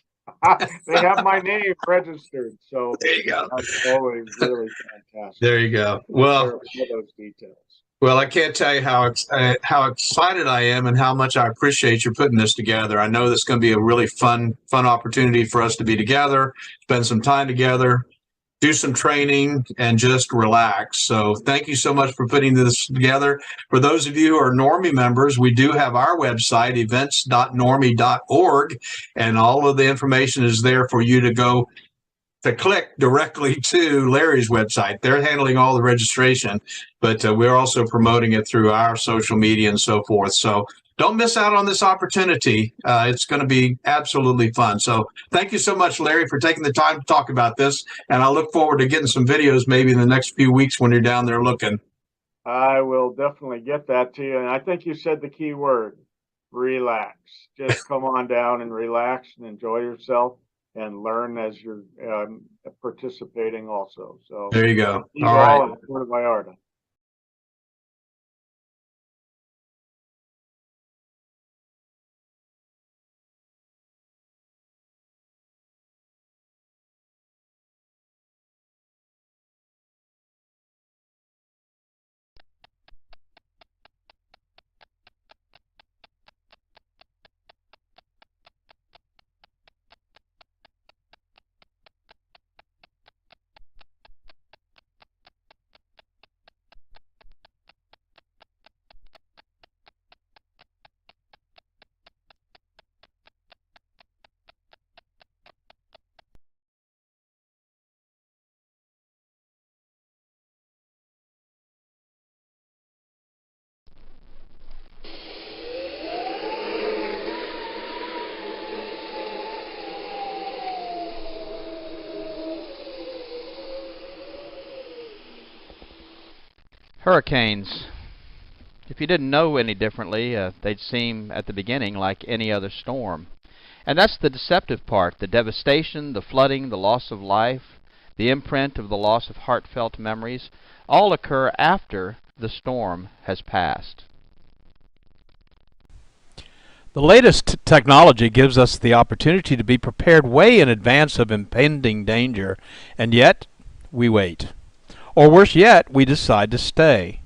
Speaker 20: they have my name registered. So
Speaker 18: there you go.
Speaker 20: That's always really fantastic.
Speaker 18: There you go. Well,
Speaker 20: all those details.
Speaker 18: Well, I can't tell you how excited I am and how much I appreciate you putting this together. I know this is going to be a really fun opportunity for us to be together, spend some time together, do some training, and just relax. So thank you so much for putting this together. For those of you who are Normie members, we do have our website, events.normie.org, and all of the information is there for you to go to click directly to Larry's website. They're handling all the registration, but we're also promoting it through our social media and so forth. So don't miss out on this opportunity. It's going to be absolutely fun. So thank you so much, Larry, for taking the time to talk about this. And I look forward to getting some videos maybe in the next few weeks when you're down there looking.
Speaker 20: I will definitely get that to you. And I think you said the key word, relax. Just come on down and relax and enjoy yourself and learn as you're participating also. So
Speaker 18: there you go.
Speaker 20: All right. Puerto Vallarta.
Speaker 12: Hurricanes. If you didn't know any differently, they'd seem at the beginning like any other storm. And that's the deceptive part, the devastation, the flooding, the loss of life, the imprint of the loss of heartfelt memories, all occur after the storm has passed.
Speaker 13: The latest technology gives us the opportunity to be prepared way in advance of impending danger, and yet we wait. Or worse yet, we decide to stay.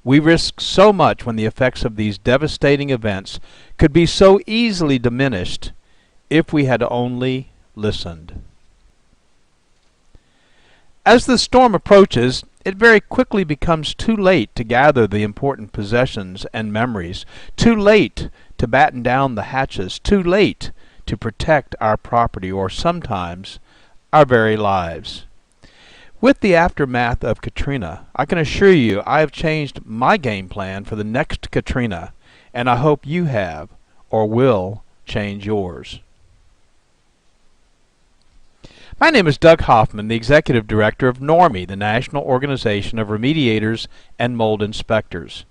Speaker 13: We risk so much when the effects of these devastating events could be so easily diminished if we had only listened. As the storm approaches, it very quickly becomes too late to gather the important possessions and memories, too late to batten down the hatches, too late to protect our property or sometimes our very lives. With the aftermath of Katrina, I can assure you I have changed my game plan for the next Katrina, and I hope you have or will change yours. My name is Doug Hoffman, the Executive Director of Normie, the National Organization of Remediators and Mold Inspectors.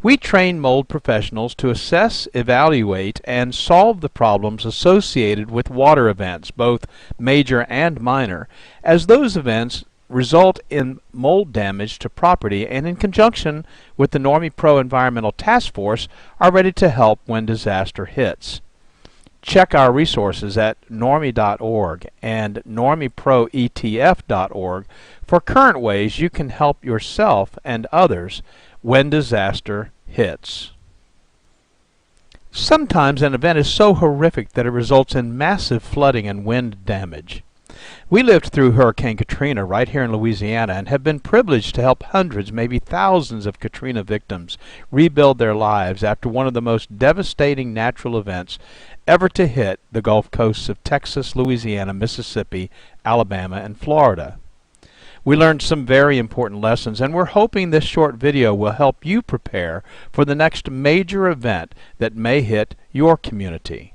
Speaker 13: We train mold professionals to assess, evaluate, and solve the problems associated with water events, both major and minor, as those events result in mold damage to property, and in conjunction with the Normie Pro Environmental Task Force are ready to help when disaster hits. Check our resources at normie.org and normieproetf.org for current ways you can help yourself and others when disaster hits. Sometimes an event is so horrific that it results in massive flooding and wind damage. We lived through Hurricane Katrina right here in Louisiana and have been privileged to help hundreds, maybe thousands of Katrina victims rebuild their lives after one of the most devastating natural events ever to hit the Gulf coasts of Texas, Louisiana, Mississippi, Alabama, and Florida. We learned some very important lessons, and we're hoping this short video will help you prepare for the next major event that may hit your community.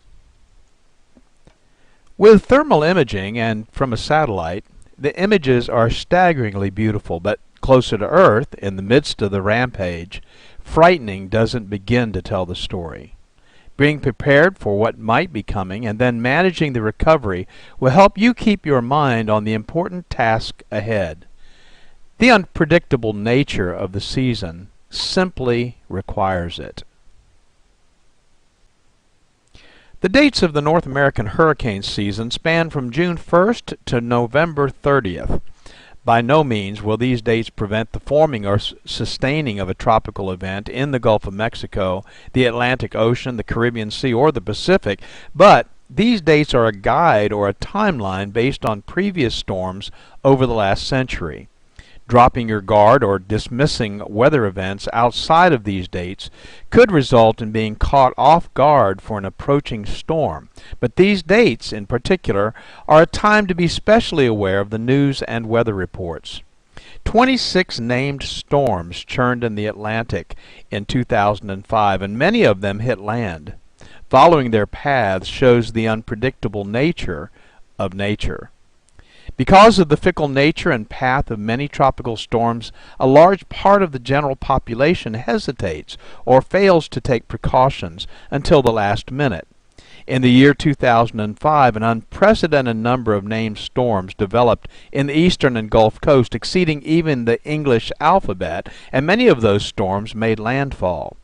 Speaker 13: With thermal imaging and from a satellite, the images are staggeringly beautiful, but closer to Earth, in the midst of the rampage, frightening doesn't begin to tell the story. Being prepared for what might be coming and then managing the recovery will help you keep your mind on the important task ahead. The unpredictable nature of the season simply requires it. The dates of the North American hurricane season span from June 1st to November 30th. By no means will these dates prevent the forming or sustaining of a tropical event in the Gulf of Mexico, the Atlantic Ocean, the Caribbean Sea, or the Pacific, but these dates are a guide or a timeline based on previous storms over the last century. Dropping your guard or dismissing weather events outside of these dates could result in being caught off guard for an approaching storm. But these dates, in particular, are a time to be specially aware of the news and weather reports. 26 named storms churned in the Atlantic in 2005, and many of them hit land. Following their paths shows the unpredictable nature of nature. Because of the fickle nature and path of many tropical storms, a large part of the general population hesitates or fails to take precautions until the last minute. In the year 2005, an unprecedented number of named storms developed in the eastern and Gulf Coast, exceeding even the English alphabet, and many of those storms made landfall.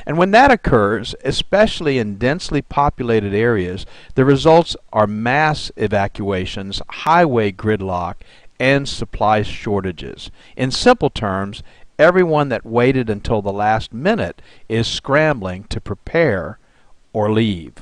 Speaker 13: And when that occurs, especially in densely populated areas, the results are mass evacuations, highway gridlock, and supply shortages. In simple terms, everyone that waited until the last minute is scrambling to prepare or leave.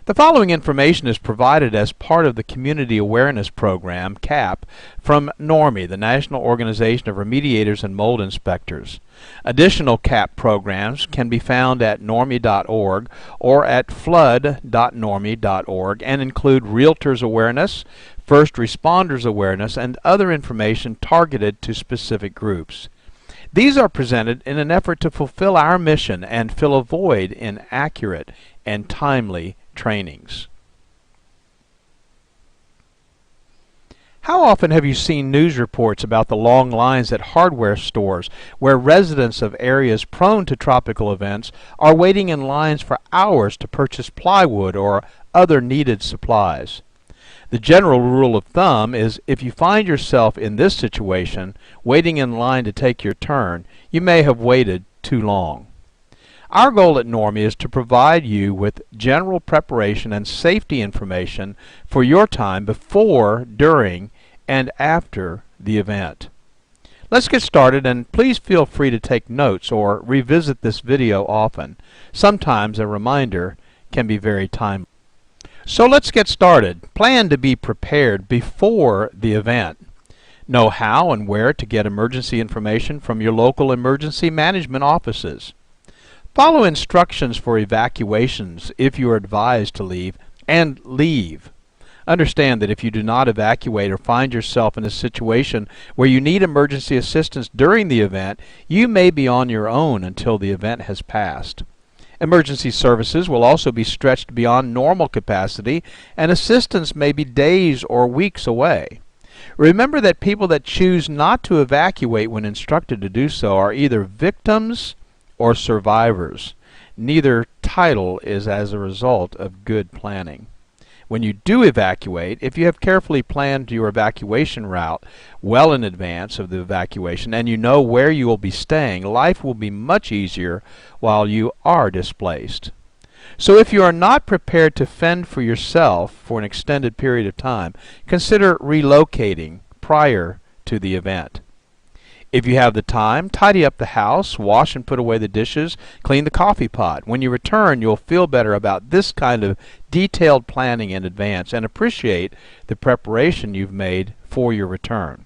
Speaker 13: The following information is provided as part of the Community Awareness Program, CAP, from NORMI, the National Organization of Remediators and Mold Inspectors. Additional CAP programs can be found at normi.org or at flood.normi.org and include realtors awareness, first responders awareness, and other information targeted to specific groups. These are presented in an effort to fulfill our mission and fill a void in accurate and timely trainings. How often have you seen news reports about the long lines at hardware stores where residents of areas prone to tropical events are waiting in lines for hours to purchase plywood or other needed supplies? The general rule of thumb is if you find yourself in this situation, waiting in line to take your turn, you may have waited too long. Our goal at NORMI is to provide you with general preparation and safety information for your time before, during, and after the event. Let's get started, and please feel free to take notes or revisit this video often. Sometimes a reminder can be very timely. So let's get started. Plan to be prepared before the event. Know how and where to get emergency information from your local emergency management offices. Follow instructions for evacuations if you are advised to leave, and leave. Understand that if you do not evacuate or find yourself in a situation where you need emergency assistance during the event, you may be on your own until the event has passed. Emergency services will also be stretched beyond normal capacity, and assistance may be days or weeks away. Remember that people that choose not to evacuate when instructed to do so are either victims or survivors. Neither title is as a result of good planning. When you do evacuate, if you have carefully planned your evacuation route well in advance of the evacuation and you know where you will be staying, life will be much easier while you are displaced. So if you are not prepared to fend for yourself for an extended period of time, consider relocating prior to the event. If you have the time, tidy up the house, wash and put away the dishes, clean the coffee pot. When you return, you'll feel better about this kind of detailed planning in advance and appreciate the preparation you've made for your return.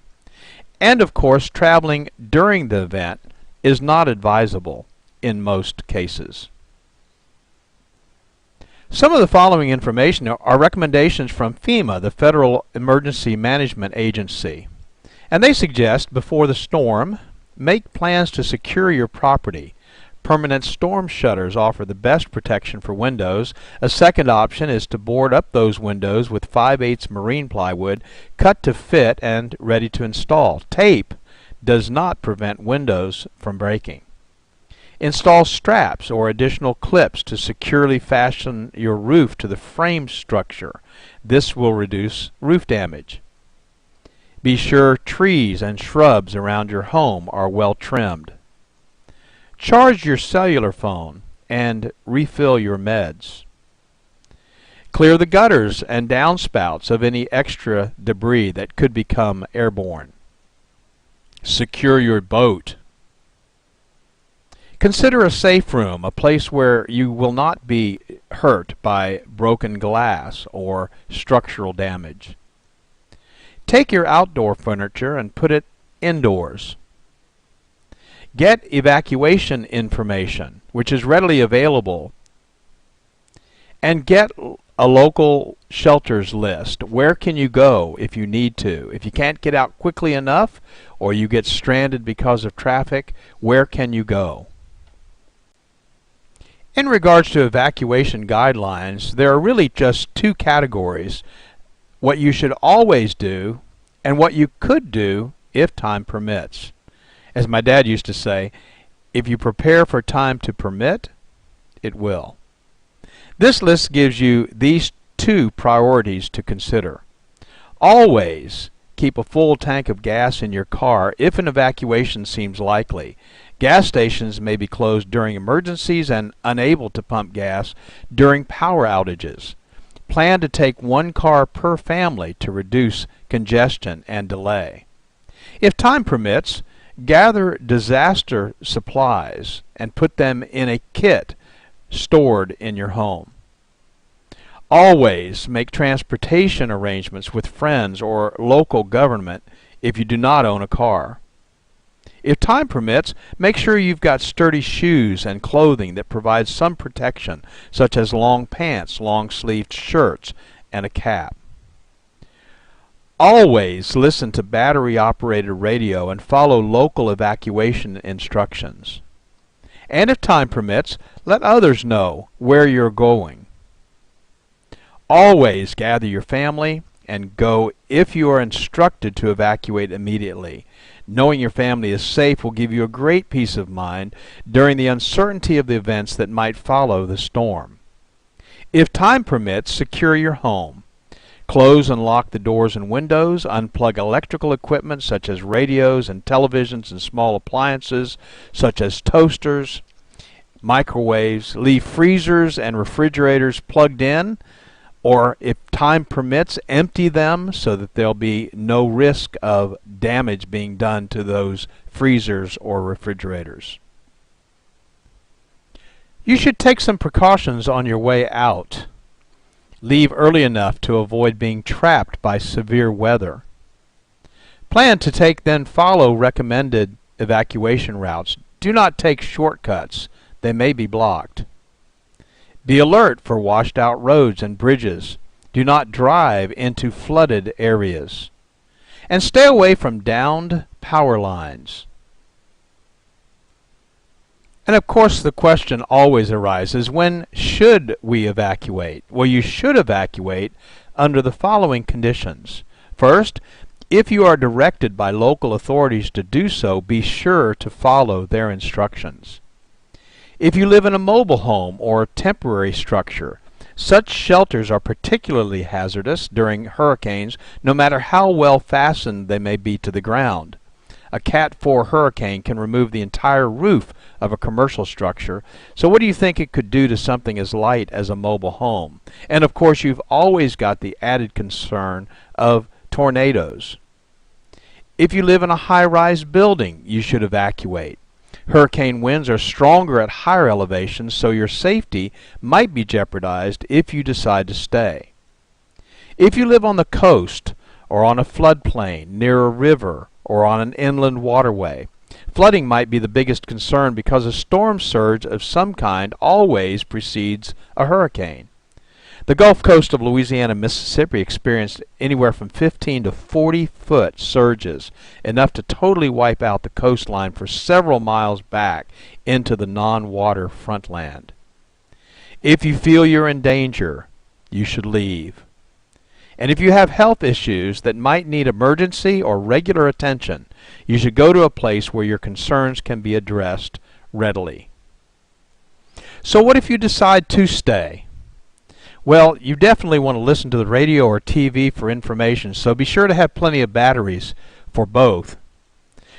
Speaker 13: And of course, traveling during the event is not advisable in most cases. Some of the following information are recommendations from FEMA, the Federal Emergency Management Agency. And they suggest, before the storm, make plans to secure your property. Permanent storm shutters offer the best protection for windows. A second option is to board up those windows with 5/8 marine plywood, cut to fit and ready to install. Tape does not prevent windows from breaking. Install straps or additional clips to securely fasten your roof to the frame structure. This will reduce roof damage. Be sure trees and shrubs around your home are well trimmed. Charge your cellular phone and refill your meds. Clear the gutters and downspouts of any extra debris that could become airborne. Secure your boat. Consider a safe room, a place where you will not be hurt by broken glass or structural damage. Take your outdoor furniture and put it indoors. Get evacuation information, which is readily available, and get a local shelters list. Where can you go if you need to? If you can't get out quickly enough or you get stranded because of traffic, where can you go? In regards to evacuation guidelines, there are really just two categories: what you should always do and what you could do if time permits. As my dad used to say, if you prepare for time to permit, it will. This list gives you these two priorities to consider. Always keep a full tank of gas in your car if an evacuation seems likely. Gas stations may be closed during emergencies and unable to pump gas during power outages. Plan to take one car per family to reduce congestion and delay. If time permits, gather disaster supplies and put them in a kit stored in your home. Always make transportation arrangements with friends or local government if you do not own a car. If time permits, make sure you've got sturdy shoes and clothing that provide some protection, such as long pants, long-sleeved shirts, and a cap. Always listen to battery-operated radio and follow local evacuation instructions. And if time permits, let others know where you're going. Always gather your family and go if you are instructed to evacuate immediately. Knowing your family is safe will give you a great peace of mind during the uncertainty of the events that might follow the storm. If time permits, secure your home. Close and lock the doors and windows, unplug electrical equipment such as radios and televisions and small appliances such as toasters, microwaves, leave freezers and refrigerators plugged in, or if time permits, empty them so that there'll be no risk of damage being done to those freezers or refrigerators. You should take some precautions on your way out. Leave early enough to avoid being trapped by severe weather. Plan to then follow recommended evacuation routes. Do not take shortcuts. They may be blocked. Be alert for washed out roads and bridges. Do not drive into flooded areas. And stay away from downed power lines. And of course the question always arises, when should we evacuate? Well, you should evacuate under the following conditions. First, if you are directed by local authorities to do so, be sure to follow their instructions. If you live in a mobile home or temporary structure, such shelters are particularly hazardous during hurricanes, no matter how well fastened they may be to the ground. A Cat 4 hurricane can remove the entire roof of a commercial structure, so what do you think it could do to something as light as a mobile home? And of course, you've always got the added concern of tornadoes. If you live in a high-rise building, you should evacuate. Hurricane winds are stronger at higher elevations, so your safety might be jeopardized if you decide to stay. If you live on the coast or on a floodplain, near a river, or on an inland waterway, flooding might be the biggest concern because a storm surge of some kind always precedes a hurricane. The Gulf Coast of Louisiana and Mississippi experienced anywhere from 15 to 40-foot surges, enough to totally wipe out the coastline for several miles back into the non-water frontland. If you feel you're in danger, you should leave. And if you have health issues that might need emergency or regular attention, you should go to a place where your concerns can be addressed readily. So what if you decide to stay? Well, you definitely want to listen to the radio or TV for information, so be sure to have plenty of batteries for both.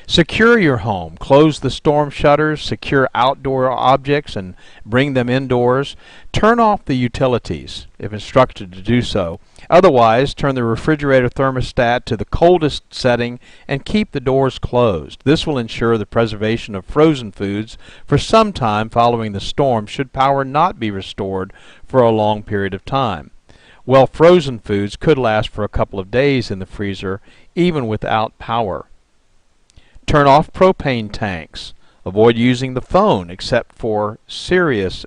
Speaker 13: Secure your home. Close the storm shutters, secure outdoor objects, and bring them indoors. Turn off the utilities, if instructed to do so. Otherwise, turn the refrigerator thermostat to the coldest setting and keep the doors closed. This will ensure the preservation of frozen foods for some time following the storm should power not be restored for a long period of time. Well, frozen foods could last for a couple of days in the freezer, even without power. Turn off propane tanks. Avoid using the phone except for serious